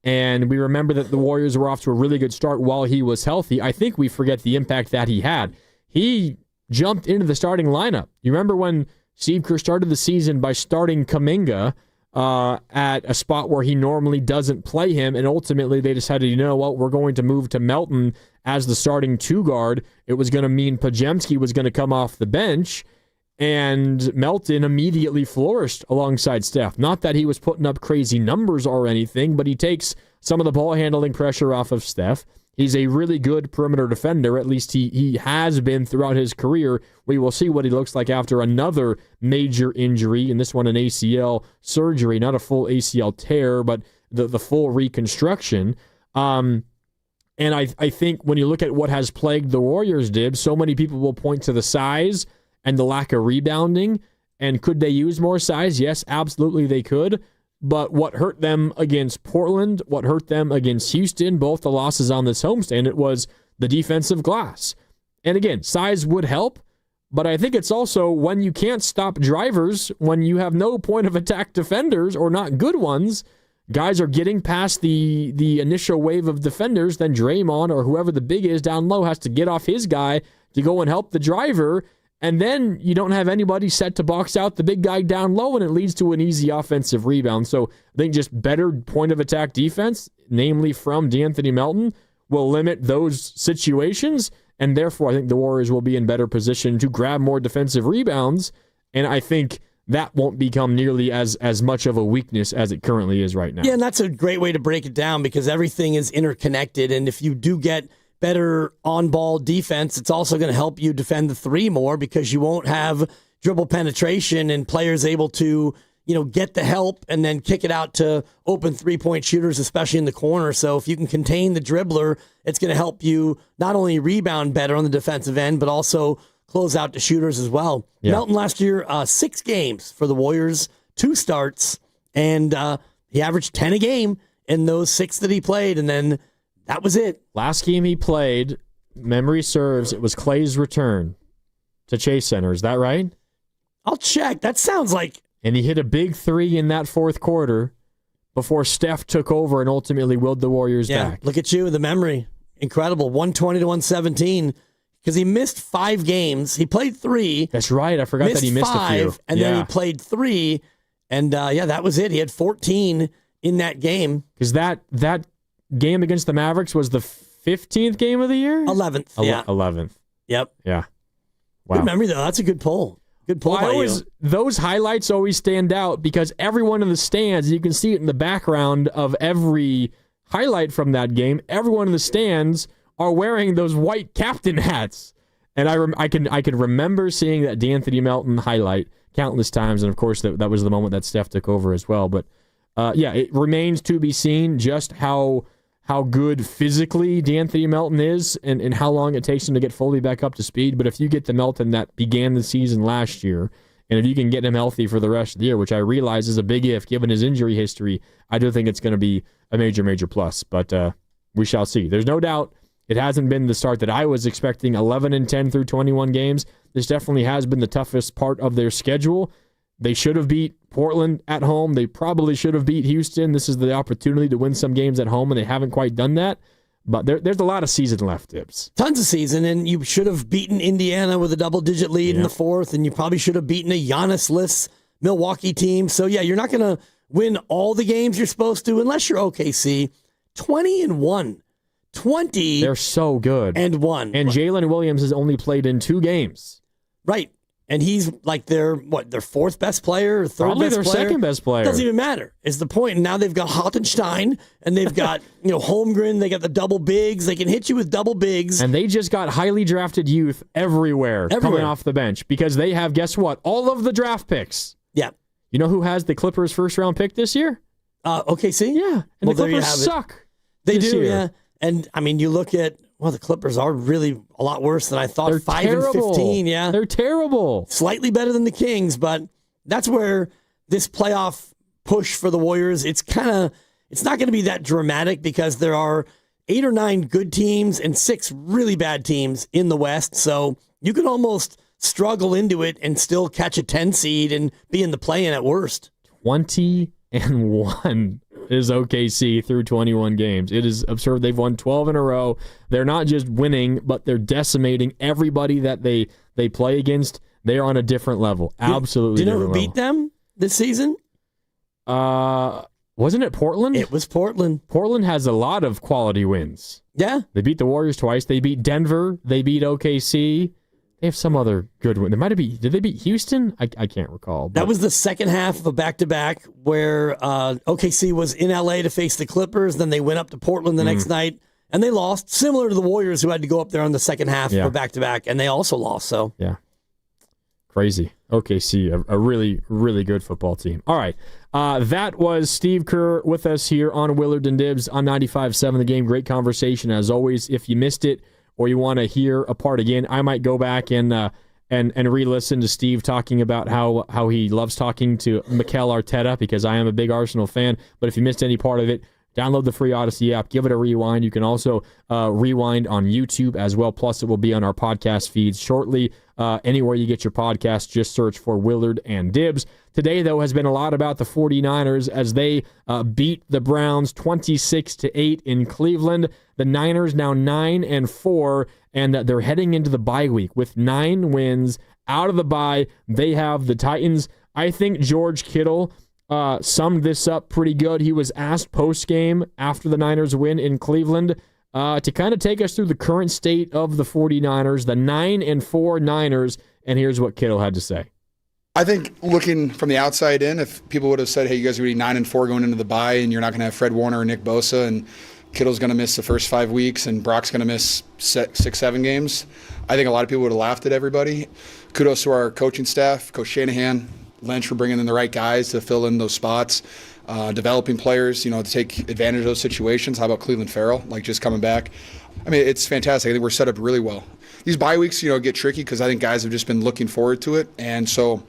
and we remember that the Warriors were off to a really good start while he was healthy. I think we forget the impact that he had. He jumped into the starting lineup. You remember when Steve Kerr started the season by starting Kuminga at a spot where he normally doesn't play him, and ultimately they decided, you know what, we're going to move to Melton as the starting 2 guard. It was going to mean Podziemski was going to come off the bench, and Melton immediately flourished alongside Steph. Not that he was putting up crazy numbers or anything, but he takes some of the ball handling pressure off of Steph. He's a really good perimeter defender. At least he has been throughout his career. We will see what he looks like after another major injury, and this one an ACL surgery, not a full ACL tear, but the full reconstruction. And I think when you look at what has plagued the Warriors, Dib, so many people will point to the size and the lack of rebounding. And could they use more size? Yes, absolutely they could. But what hurt them against Portland, what hurt them against Houston, both the losses on this homestand, it was the defensive glass. And again, size would help, but I think it's also when you can't stop drivers, when you have no point of attack defenders or not good ones, guys are getting past the initial wave of defenders, then Draymond or whoever the big is down low has to get off his guy to go and help the driver. And then you don't have anybody set to box out the big guy down low, and it leads to an easy offensive rebound. So I think just better point of attack defense, namely from D'Anthony Melton, will limit those situations. And therefore, I think the Warriors will be in better position to grab more defensive rebounds. And I think that won't become nearly as much of a weakness as it currently is right now. Yeah, and that's a great way to break it down because everything is interconnected. And if you do get better on-ball defense, it's also going to help you defend the three more because you won't have dribble penetration and players able to, get the help and then kick it out to open three-point shooters, especially in the corner. So if you can contain the dribbler, it's going to help you not only rebound better on the defensive end, but also close out the shooters as well. Yeah. Melton last year, 6 games for the Warriors, 2 starts, and he averaged 10 a game in those 6 that he played, and then that was it. Last game he played, memory serves, it was Clay's return to Chase Center. Is that right? I'll check. That sounds like... And he hit a big 3 in that fourth quarter before Steph took over and ultimately willed the Warriors back. Look at you, the memory. Incredible. 120 to 117. Because he missed 5 games. He played 3. That's right. I forgot that he missed 5, a few. And then he played 3. And that was it. He had 14 in that game. Because that game against the Mavericks was the 15th game of the year? 11th. 11th. Yep. Yeah. Wow. Good memory, though. That's a good pull. Good pull by you. Those highlights always stand out because everyone in the stands, you can see it in the background of every highlight from that game, everyone in the stands are wearing those white captain hats. And I can remember seeing that D'Anthony Melton highlight countless times, and of course that was the moment that Steph took over as well. But it remains to be seen just how good physically D'Anthony Melton is and how long it takes him to get fully back up to speed. But if you get the Melton that began the season last year, and if you can get him healthy for the rest of the year, which I realize is a big if given his injury history, I do think it's going to be a major, major plus. But we shall see. There's no doubt it hasn't been the start that I was expecting, 11-10 through 21 games. This definitely has been the toughest part of their schedule. They should have beat Portland at home. They probably should have beat Houston. This is the opportunity to win some games at home, and they haven't quite done that. But there's a lot of season left, Tibbs. Tons of season, and you should have beaten Indiana with a double-digit lead in the fourth, and you probably should have beaten a Giannis-less Milwaukee team. So, you're not going to win all the games you're supposed to unless you're OKC. 20-1. 20. They're so good. And 1. And Jalen Williams has only played in 2 games. Right. And he's like their fourth best player or third Probably best their player? second best player. Doesn't even matter. Is the point. And now they've got Hottenstein and they've got Holmgren. They got the double bigs. They can hit you with double bigs. And they just got highly drafted youth everywhere. Coming off the bench because they have, guess what? All of the draft picks. Yeah. You know who has the Clippers' first round pick this year? OKC? Yeah. And the Clippers suck. They do, year. yeah. And I mean, you look at the Clippers are really a lot worse than I thought. They're 5-15, yeah. They're terrible. Slightly better than the Kings, but that's where this playoff push for the Warriors, it's not going to be that dramatic because there are 8 or 9 good teams and 6 really bad teams in the West. So you can almost struggle into it and still catch a 10 seed and be in the play-in at worst. 20-1 is OKC through 21 games. It is absurd. They've won 12 in a row. They're not just winning, but they're decimating everybody that they play against. They're on a different level. Absolutely. Do you know who beat them this season? Wasn't it Portland? It was Portland. Portland has a lot of quality wins. Yeah. They beat the Warriors twice. They beat Denver. They beat OKC. They have some other good one. Did they beat Houston? I can't recall. That was the second half of a back-to-back where OKC was in LA to face the Clippers. Then they went up to Portland the next night, and they lost, similar to the Warriors who had to go up there on the second half of a back-to-back, and they also lost. So yeah, crazy. OKC, a really, really good football team. All right, that was Steve Kerr with us here on Willard and Dibs on 95.7 The Game. Great conversation, as always. If you missed it, or you want to hear a part again, I might go back and re-listen to Steve talking about how he loves talking to Mikel Arteta, because I am a big Arsenal fan. But if you missed any part of it, download the free Odyssey app, give it a rewind. You can also rewind on YouTube as well. Plus, it will be on our podcast feeds shortly. Anywhere you get your podcast, just search for Willard and Dibs. Today, though, has been a lot about the 49ers as they beat the Browns 26-8 in Cleveland. The Niners now 9-4, and they're heading into the bye week with 9 wins. Out of the bye, they have the Titans. I think George Kittle summed this up pretty good. He was asked post-game after the Niners win in Cleveland to kind of take us through the current state of the 49ers, the 9-4 Niners, and here's what Kittle had to say. I think looking from the outside in, if people would have said, hey, you guys are going to be 9-4 going into the bye and you're not going to have Fred Warner or Nick Bosa and Kittle's going to miss the first 5 weeks and Brock's going to miss 6-7 games, I think a lot of people would have laughed at everybody. Kudos to our coaching staff, Coach Shanahan, Lynch for bringing in the right guys to fill in those spots, developing players, to take advantage of those situations. How about Cleveland Farrell, just coming back? I mean, it's fantastic. I think we're set up really well. These bye weeks, get tricky because I think guys have just been looking forward to it. And so,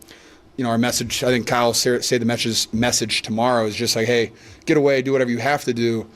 our message, I think Kyle say the message tomorrow is just hey, get away, do whatever you have to do.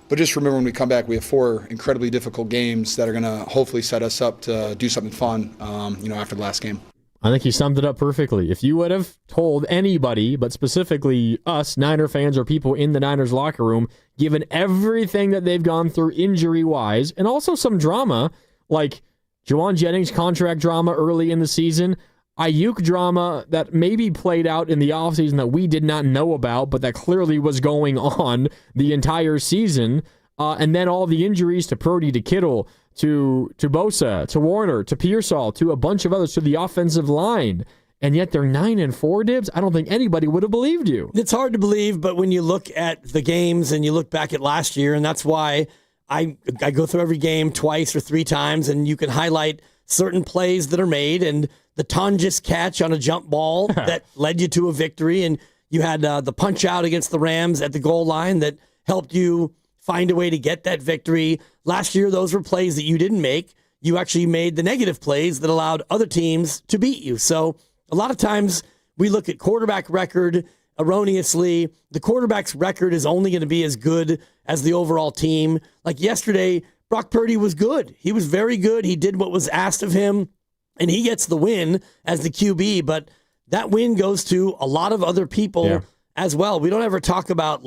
But just remember when we come back, we have 4 incredibly difficult games that are going to hopefully set us up to do something fun, after the last game. I think he summed it up perfectly. If you would have told anybody, but specifically us, Niner fans or people in the Niners locker room, given everything that they've gone through injury-wise, and also some drama, like Juwan Jennings contract drama early in the season, Ayuk drama that maybe played out in the offseason that we did not know about, but that clearly was going on the entire season, and then all the injuries to Purdy, to Kittle, to Bosa, to Warner, to Pearsall, to a bunch of others, to the offensive line, and yet they're 9-4, Dibs. I don't think anybody would have believed you. It's hard to believe, but when you look at the games and you look back at last year, and that's why I go through every game twice or 3 times, and you can highlight certain plays that are made, and the Tonjes catch on a jump ball that led you to a victory, and you had the punch out against the Rams at the goal line that helped you find a way to get that victory. Last year, those were plays that you didn't make. You actually made the negative plays that allowed other teams to beat you. So a lot of times we look at quarterback record erroneously. The quarterback's record is only going to be as good as the overall team. Like yesterday, Brock Purdy was good. He was very good. He did what was asked of him, and he gets the win as the QB, but that win goes to a lot of other people as well. We don't ever talk about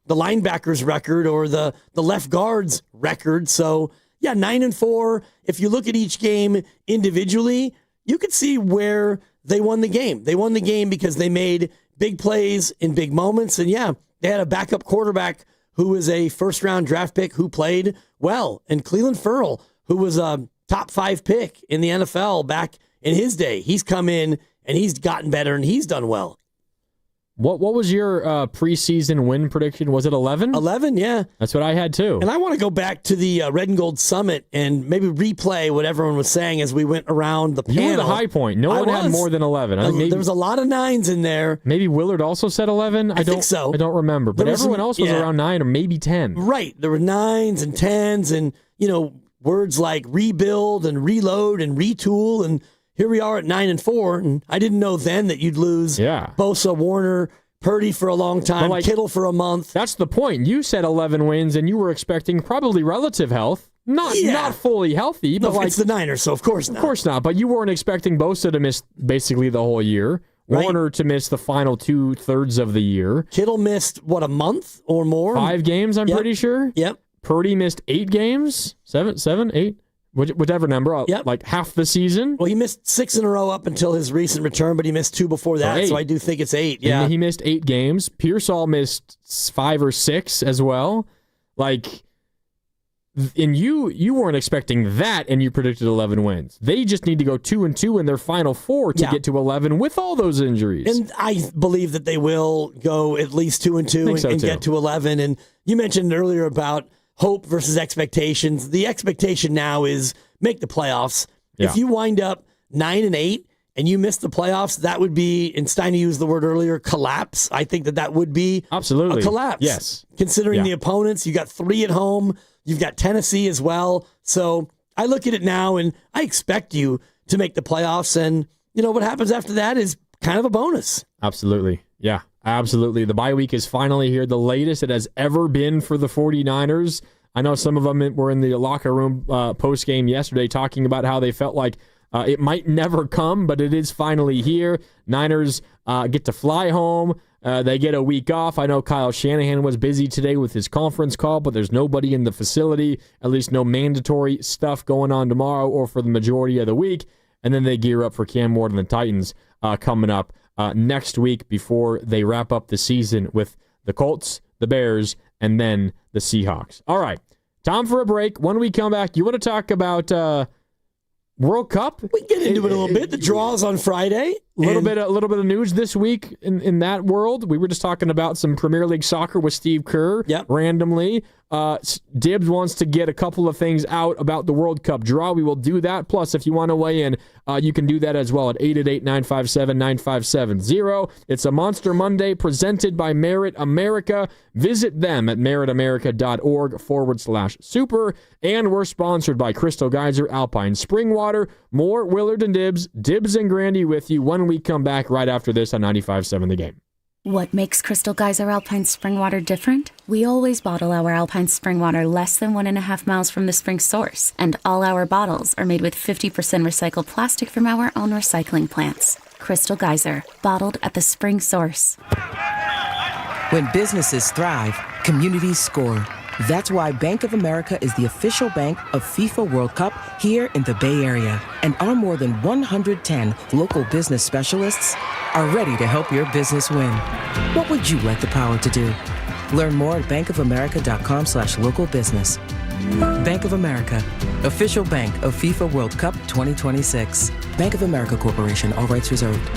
the linebackers record or the left guard's record. So, 9-4. If you look at each game individually, you could see where they won the game. They won the game because they made big plays in big moments. And they had a backup quarterback who was a first-round draft pick who played well. And Cleveland Farrell, who was a top 5 pick in the NFL back in his day, he's come in and he's gotten better and he's done well. What was your preseason win prediction? Was it 11? 11, yeah. That's what I had too. And I want to go back to the Red and Gold Summit and maybe replay what everyone was saying as we went around the panel. You were the high point. No one had more than 11. I think maybe, there was a lot of 9s in there. Maybe Willard also said 11. I think so. I don't remember. But everyone else was around 9 or maybe 10. Right. There were 9s and 10s and, words like rebuild and reload and retool, and here we are at 9-4, and I didn't know then that you'd lose Bosa, Warner, Purdy for a long time, Kittle for a month. That's the point. You said 11 wins, and you were expecting probably relative health. Not fully healthy, but it's the Niners, so of course not. Of course not, but you weren't expecting Bosa to miss basically the whole year. Right. Warner to miss the final 2/3 of the year. Kittle missed, a month or more? 5 games, I'm pretty sure. Yep. Purdy missed 8 games, 7, 8, whichever number, like half the season. Well, he missed 6 in a row up until his recent return, but he missed 2 before that, so I do think it's 8. Yeah, and he missed 8 games. Pearsall missed 5 or 6 as well. And you weren't expecting that, and you predicted 11 wins. They just need to go 2-2 in their final 4 to get to 11 with all those injuries. And I believe that they will go at least 2-2 and get to 11. And you mentioned earlier about hope versus expectations. The expectation now is make the playoffs. Yeah. If you wind up 9-8 and you miss the playoffs, that would be, and Steiner used the word earlier, collapse. I think that would be absolutely a collapse. Yes. Considering the opponents, you got 3 at home, you've got Tennessee as well. So I look at it now and I expect you to make the playoffs. And what happens after that is kind of a bonus. Absolutely. Yeah. Absolutely. The bye week is finally here, the latest it has ever been for the 49ers. I know some of them were in the locker room post-game yesterday talking about how they felt like it might never come, but it is finally here. Niners get to fly home. They get a week off. I know Kyle Shanahan was busy today with his conference call, but there's nobody in the facility, at least no mandatory stuff going on tomorrow or for the majority of the week. And then they gear up for Cam Ward and the Titans coming up next week before they wrap up the season with the Colts, the Bears, and then the Seahawks. All right, time for a break. When we come back, you want to talk about World Cup? We get into it a little bit. The draws on Friday. little bit of news this week in that world. We were just talking about some Premier League soccer with Steve Kerr. Yep. Randomly, Dibbs wants to get a couple of things out about the World Cup draw. We will do that. Plus, if you want to weigh in, you can do that as well at 888-957-9570. It's a Monster Monday presented by Merit America. Visit them at meritamerica.org/super. And we're sponsored by Crystal Geyser, Alpine Spring Water. More Willard and Dibbs and Grandy with you when we come back right after this on 95.7 The Game. What makes Crystal Geyser Alpine Spring Water different? We always bottle our Alpine Spring Water less than 1.5 miles from the spring source, and all our bottles are made with 50% recycled plastic from our own recycling plants. Crystal Geyser, bottled at the spring source. When businesses thrive, communities score. That's why Bank of America is the official bank of FIFA World Cup here in the Bay Area. And our more than 110 local business specialists are ready to help your business win. What would you like the power to do? Learn more at bankofamerica.com/local business. Bank of America, official bank of FIFA World Cup 2026. Bank of America Corporation, all rights reserved.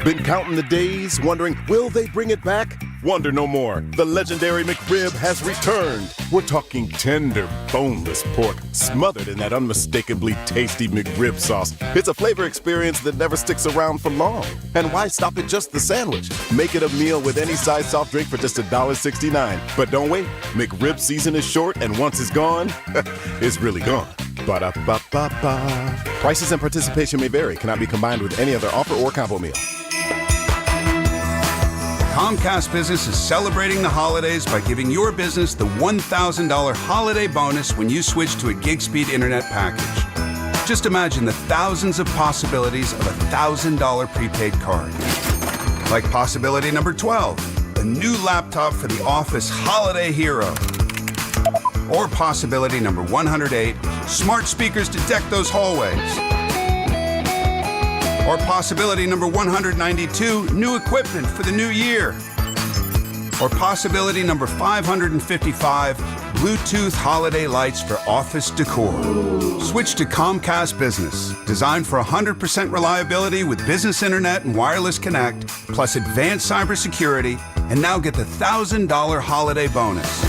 Been counting the days, wondering, will they bring it back? Wonder no more. The legendary McRib has returned. We're talking tender, boneless pork, smothered in that unmistakably tasty McRib sauce. It's a flavor experience that never sticks around for long. And why stop at just the sandwich? Make it a meal with any size soft drink for just $1.69. But don't wait. McRib season is short, and once it's gone, it's really gone. Ba-da-ba-ba-ba. Prices and participation may vary. Cannot be combined with any other offer or combo meal. Comcast Business is celebrating the holidays by giving your business the $1,000 holiday bonus when you switch to a gig speed internet package. Just imagine the thousands of possibilities of a $1,000 prepaid card. Like possibility number 12, a new laptop for the office holiday hero. Or possibility number 108, smart speakers to deck those hallways. Or possibility number 192, new equipment for the new year. Or possibility number 555, Bluetooth holiday lights for office decor. Switch to Comcast Business, designed for 100% reliability with business internet and wireless connect, plus advanced cybersecurity, and now get the $1,000 holiday bonus.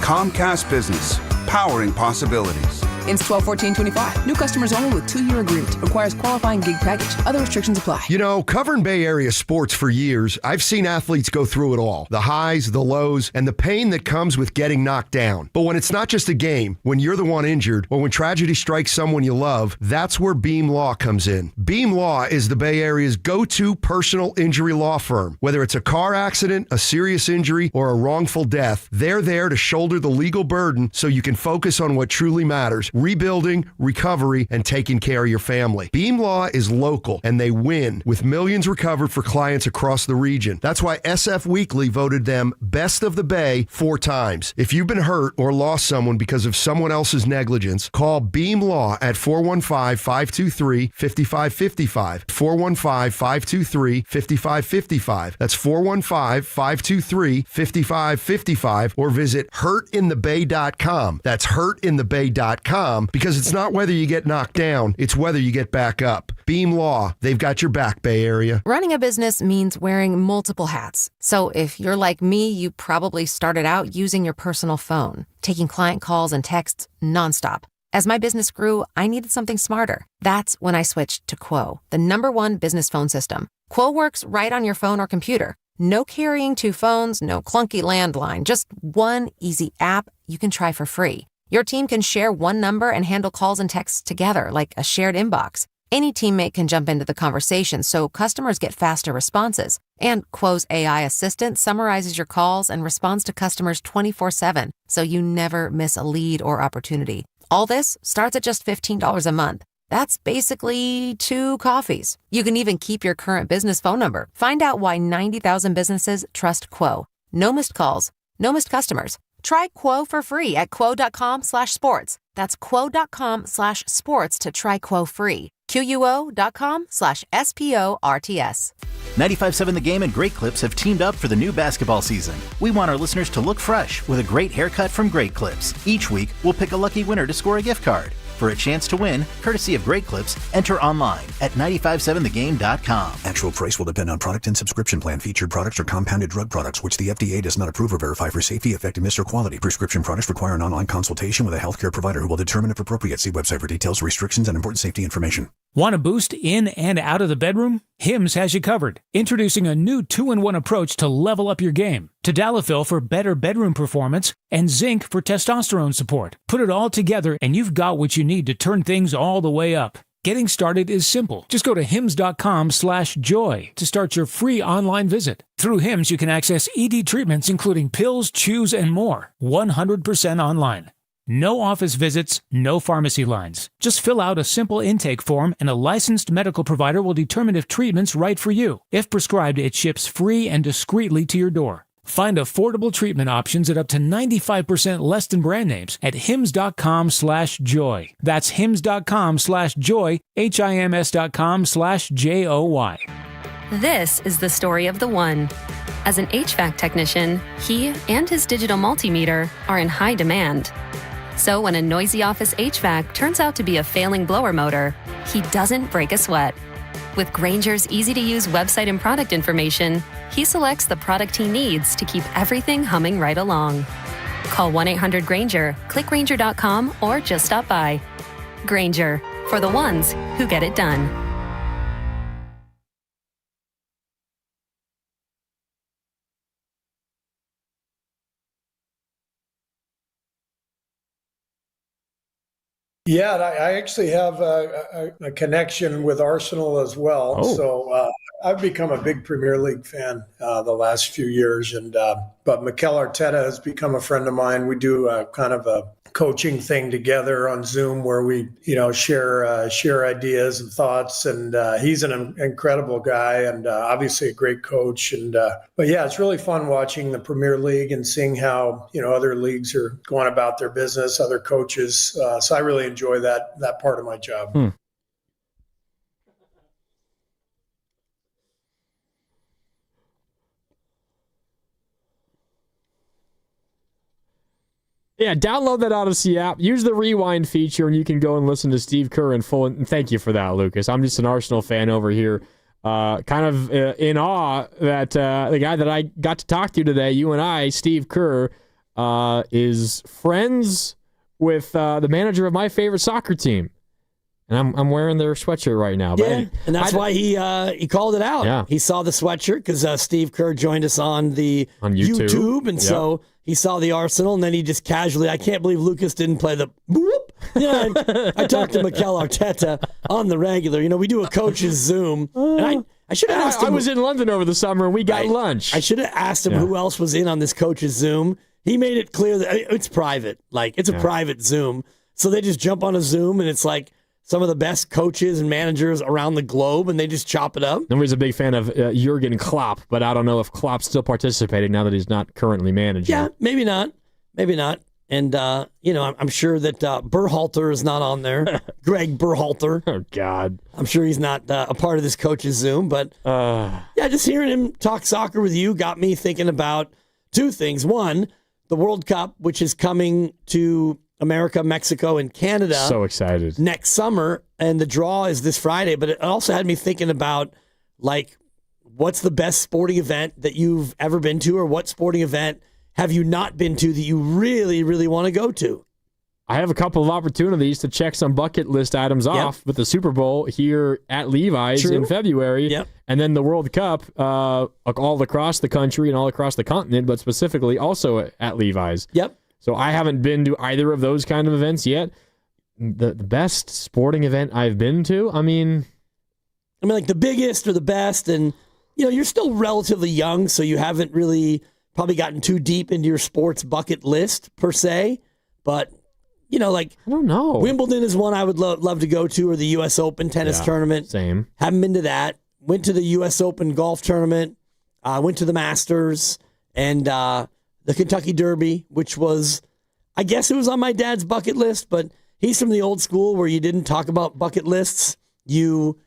Comcast Business, powering possibilities. Ends 12/14/25. New customers only with 2-year agreement. Requires qualifying gig package. Other restrictions apply. You know, covering Bay Area sports for years, I've seen athletes go through it all. The highs, the lows, and the pain that comes with getting knocked down. But when it's not just a game, when you're the one injured, or when tragedy strikes someone you love, that's where Beam Law comes in. Beam Law is the Bay Area's go-to personal injury law firm. Whether it's a car accident, a serious injury, or a wrongful death, they're there to shoulder the legal burden so you can focus on what truly matters. Rebuilding, recovery, and taking care of your family. Beam Law is local, and they win, with millions recovered for clients across the region. That's why SF Weekly voted them Best of the Bay 4 times. If you've been hurt or lost someone because of someone else's negligence, call Beam Law at 415-523-5555. 415-523-5555. That's 415-523-5555, or visit hurtinthebay.com. That's hurtinthebay.com, because it's not whether you get knocked down, it's whether you get back up. Beam Law, they've got your back, Bay Area. Running a business means wearing multiple hats. So if you're like me, you probably started out using your personal phone, taking client calls and texts nonstop. As my business grew, I needed something smarter. That's when I switched to Quo, the #1 business phone system. Quo works right on your phone or computer. No carrying 2 phones, no clunky landline, just one easy app you can try for free. Your team can share one number and handle calls and texts together like a shared inbox. Any teammate can jump into the conversation so customers get faster responses. And Quo's AI assistant summarizes your calls and responds to customers 24/7, so you never miss a lead or opportunity. All this starts at just $15 a month. That's basically 2 coffees. You can even keep your current business phone number. Find out why 90,000 businesses trust Quo. No missed calls, no missed customers. Try Quo for free at quo.com/sports. That's quo.com/sports to try Quo free. QUO.com/SPORTS. 95.7 The Game and Great Clips have teamed up for the new basketball season. We want our listeners to look fresh with a great haircut from Great Clips. Each week, we'll pick a lucky winner to score a gift card. For a chance to win, courtesy of Great Clips, enter online at 957thegame.com. Actual price will depend on product and subscription plan. Featured products are compounded drug products, which the FDA does not approve or verify for safety, effectiveness, or quality. Prescription products require an online consultation with a healthcare provider who will determine if appropriate. See website for details, restrictions, and important safety information. Want a boost in and out of the bedroom? Hims has you covered. Introducing a new 2-in-1 approach to level up your game. Tadalafil for better bedroom performance and zinc for testosterone support. Put it all together and you've got what you need to turn things all the way up. Getting started is simple. Just go to hims.com/joy to start your free online visit. Through Hims, you can access ED treatments including pills, chews, and more. 100% online. No office visits, no pharmacy lines. Just fill out a simple intake form and a licensed medical provider will determine if treatment's right for you. If prescribed, it ships free and discreetly to your door. Find affordable treatment options at up to 95% less than brand names at hims.com/joy. That's hims.com/joy, HIMS.com/JOY. This is the story of the one. As an HVAC technician, he and his digital multimeter are in high demand. So when a noisy office HVAC turns out to be a failing blower motor, he doesn't break a sweat. With Grainger's easy-to-use website and product information, he selects the product he needs to keep everything humming right along. Call 1-800-GRAINGER, click Grainger.com, or just stop by. Grainger, for the ones who get it done. Yeah, and I actually have a connection with Arsenal as well. Oh. So I've become a big Premier League fan the last few years, but Mikel Arteta has become a friend of mine. We do kind of a coaching thing together on Zoom where we, share ideas and thoughts. And he's an incredible guy and obviously a great coach. But yeah, it's really fun watching the Premier League and seeing how other leagues are going about their business, other coaches. So I really enjoy that part of my job. Yeah, download that Odyssey app. Use the rewind feature, and you can go and listen to Steve Kerr in full. And thank you for that, Lucas. I'm just an Arsenal fan over here, kind of in awe that the guy that I got to talk to today, you and I, Steve Kerr, is friends with the manager of my favorite soccer team. And I'm wearing their sweatshirt right now. Yeah, and that's why he called it out. Yeah. He saw the sweatshirt because Steve Kerr joined us on YouTube, and so he saw the Arsenal, and then he just casually, I can't believe Lucas didn't play the boop. Yeah, I talked to Mikel Arteta on the regular. We do a coach's Zoom, and I should have asked him. I was in London over the summer, and we got lunch. I should have asked him who else was in on this coach's Zoom. He made it clear that it's private. It's a private Zoom. So they just jump on a Zoom, and it's like some of the best coaches and managers around the globe, and they just chop it up. Nobody's a big fan of Jurgen Klopp, but I don't know if Klopp's still participating now that he's not currently managing. Yeah, maybe not. And, I'm sure that Berhalter is not on there. Greg Berhalter. Oh, God. I'm sure he's not a part of this coach's Zoom. But, just hearing him talk soccer with you got me thinking about two things. One, the World Cup, which is coming to America, Mexico, and Canada. So excited. Next summer, and the draw is this Friday. But it also had me thinking about, what's the best sporting event that you've ever been to, or what sporting event have you not been to that you really, really want to go to? I have a couple of opportunities to check some bucket list items off with the Super Bowl here at Levi's in February. Yep. And then the World Cup all across the country and all across the continent, but specifically also at Levi's. Yep. So I haven't been to either of those kind of events yet. The best sporting event I've been to, I mean, like the biggest or the best, and you're still relatively young, so you haven't really probably gotten too deep into your sports bucket list per se, but I don't know. Wimbledon is one I would love to go to, or the U.S. Open tennis tournament. Same. Haven't been to that. Went to the U.S. Open golf tournament. Went to the Masters and the Kentucky Derby, which was, I guess it was on my dad's bucket list, but he's from the old school where you didn't talk about bucket lists. You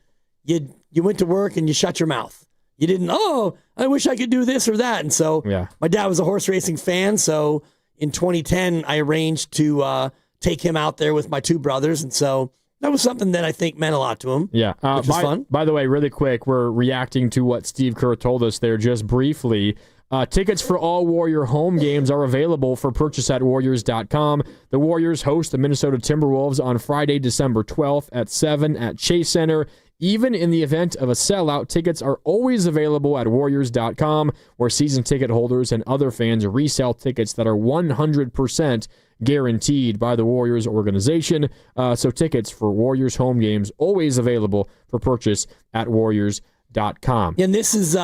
went to work and you shut your mouth. You didn't, I wish I could do this or that. And so my dad was a horse racing fan. So in 2010, I arranged to take him out there with my two brothers. And so that was something that I think meant a lot to him. Yeah. Which was fun. By the way, really quick, we're reacting to what Steve Kerr told us there just briefly. Tickets for all Warrior home games are available for purchase at Warriors.com. The Warriors host the Minnesota Timberwolves on Friday, December 12th at 7 at Chase Center. Even in the event of a sellout, tickets are always available at Warriors.com, where season ticket holders and other fans resell tickets that are 100% guaranteed by the Warriors organization. So tickets for Warriors home games always available for purchase at Warriors.com. And this is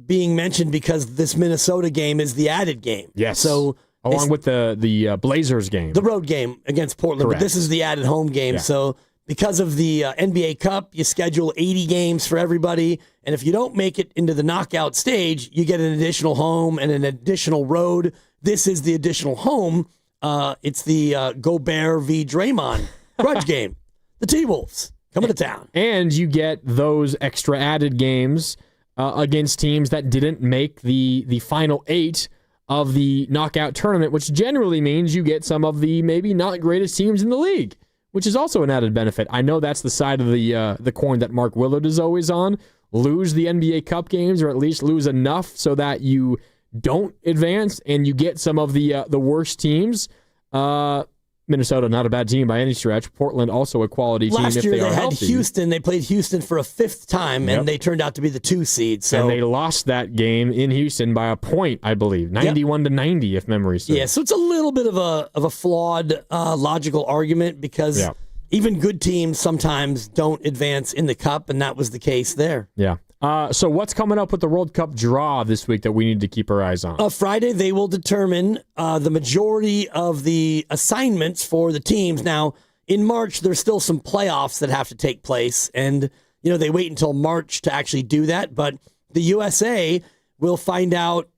being mentioned because this Minnesota game is the added game. Yes. So along with the Blazers game. The road game against Portland. Correct. But this is the added home game. Yeah. So because of the NBA Cup, you schedule 80 games for everybody. And if you don't make it into the knockout stage, you get an additional home and an additional road. This is the additional home. It's the Gobert v. Draymond grudge game. The T-Wolves coming to town. And you get those extra added games against teams that didn't make the final 8 of the knockout tournament, which generally means you get some of the maybe not greatest teams in the league, which is also an added benefit. I know that's the side of the coin that Mark Willard is always on. Lose the NBA Cup games, or at least lose enough so that don't advance and you get some of the worst teams. Minnesota, not a bad team by any stretch. Portland, also a quality team. Last year if they they are had healthy. Houston. They played Houston for a 5th time, and they turned out to be the 2 seed. So. And they lost that game in Houston by a point, I believe, 91-90, if memory serves. Yeah, so it's a little bit of a flawed logical argument because even good teams sometimes don't advance in the Cup, and that was the case there. Yeah. So what's coming up with the World Cup draw this week that we need to keep our eyes on? Friday, they will determine the majority of the assignments for the teams. Now, in March, there's still some playoffs that have to take place, and they wait until March to actually do that. But the USA will find out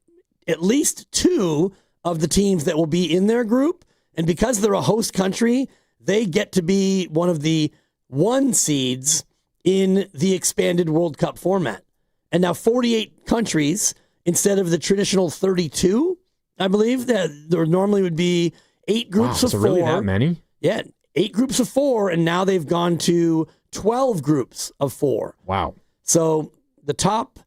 at least 2 of the teams that will be in their group, and because they're a host country, they get to be one of the 1 seeds in the expanded World Cup format. And now 48 countries instead of the traditional 32, I believe, that there normally would be 8 groups of 4. Really that many? Yeah, 8 groups of 4, and now they've gone to 12 groups of 4. Wow. So the top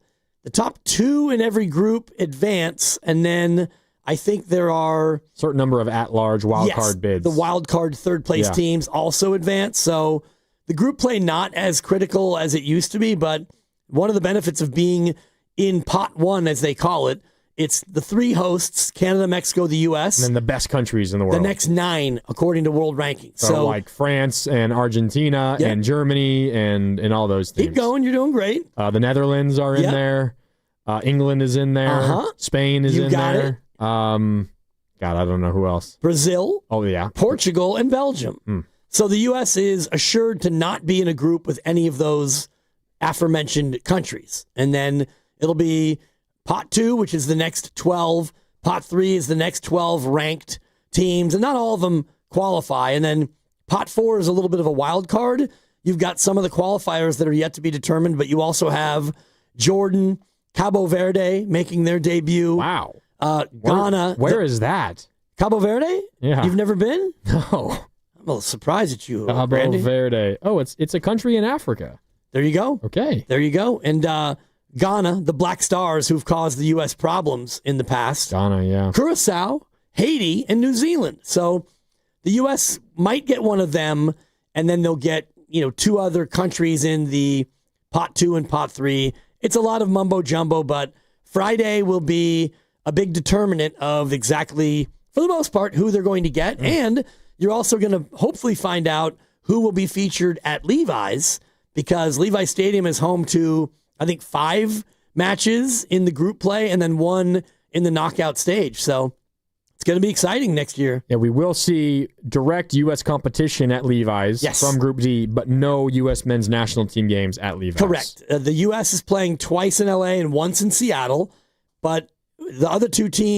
2 in every group advance, and then I think there are certain number of at-large wild card bids. The wild card third place teams also advance. So the group play not as critical as it used to be, but one of the benefits of being in pot 1, as they call it, it's the 3 hosts, Canada, Mexico, the U.S. And then the best countries in the world. The next 9, according to world rankings. So like France and Argentina and Germany and all those teams. Keep going. You're doing great. The Netherlands are in there. England is in there. Spain is in there. God, I don't know who else. Brazil. Oh, yeah. Portugal and Belgium. So the U.S. is assured to not be in a group with any of those aforementioned countries. And then it'll be pot 2, which is the next 12. Pot 3 is the next 12 ranked teams. And not all of them qualify. And then pot 4 is a little bit of a wild card. You've got some of the qualifiers that are yet to be determined, but you also have Jordan, Cabo Verde making their debut. Wow. Ghana. Where is that? Cabo Verde? Yeah. You've never been? No. I'm a little surprised at you, Cabo Brandy. Verde. Oh, it's a country in Africa. There you go. Okay. There you go. And Ghana, the Black Stars who've caused the U.S. problems in the past. Ghana, yeah. Curacao, Haiti, and New Zealand. So the U.S. might get one of them, and then they'll get 2 other countries in the pot 2 and pot 3. It's a lot of mumbo jumbo, but Friday will be a big determinant of exactly, for the most part, who they're going to get. And you're also going to hopefully find out who will be featured at Levi's, because Levi's Stadium is home to, I think, 5 matches in the group play and then 1 in the knockout stage. So it's going to be exciting next year. Yeah, we will see direct U.S. competition at Levi's from Group D, but no U.S. men's national team games at Levi's. Correct. The U.S. is playing twice in L.A. and once in Seattle, but the other 2 teams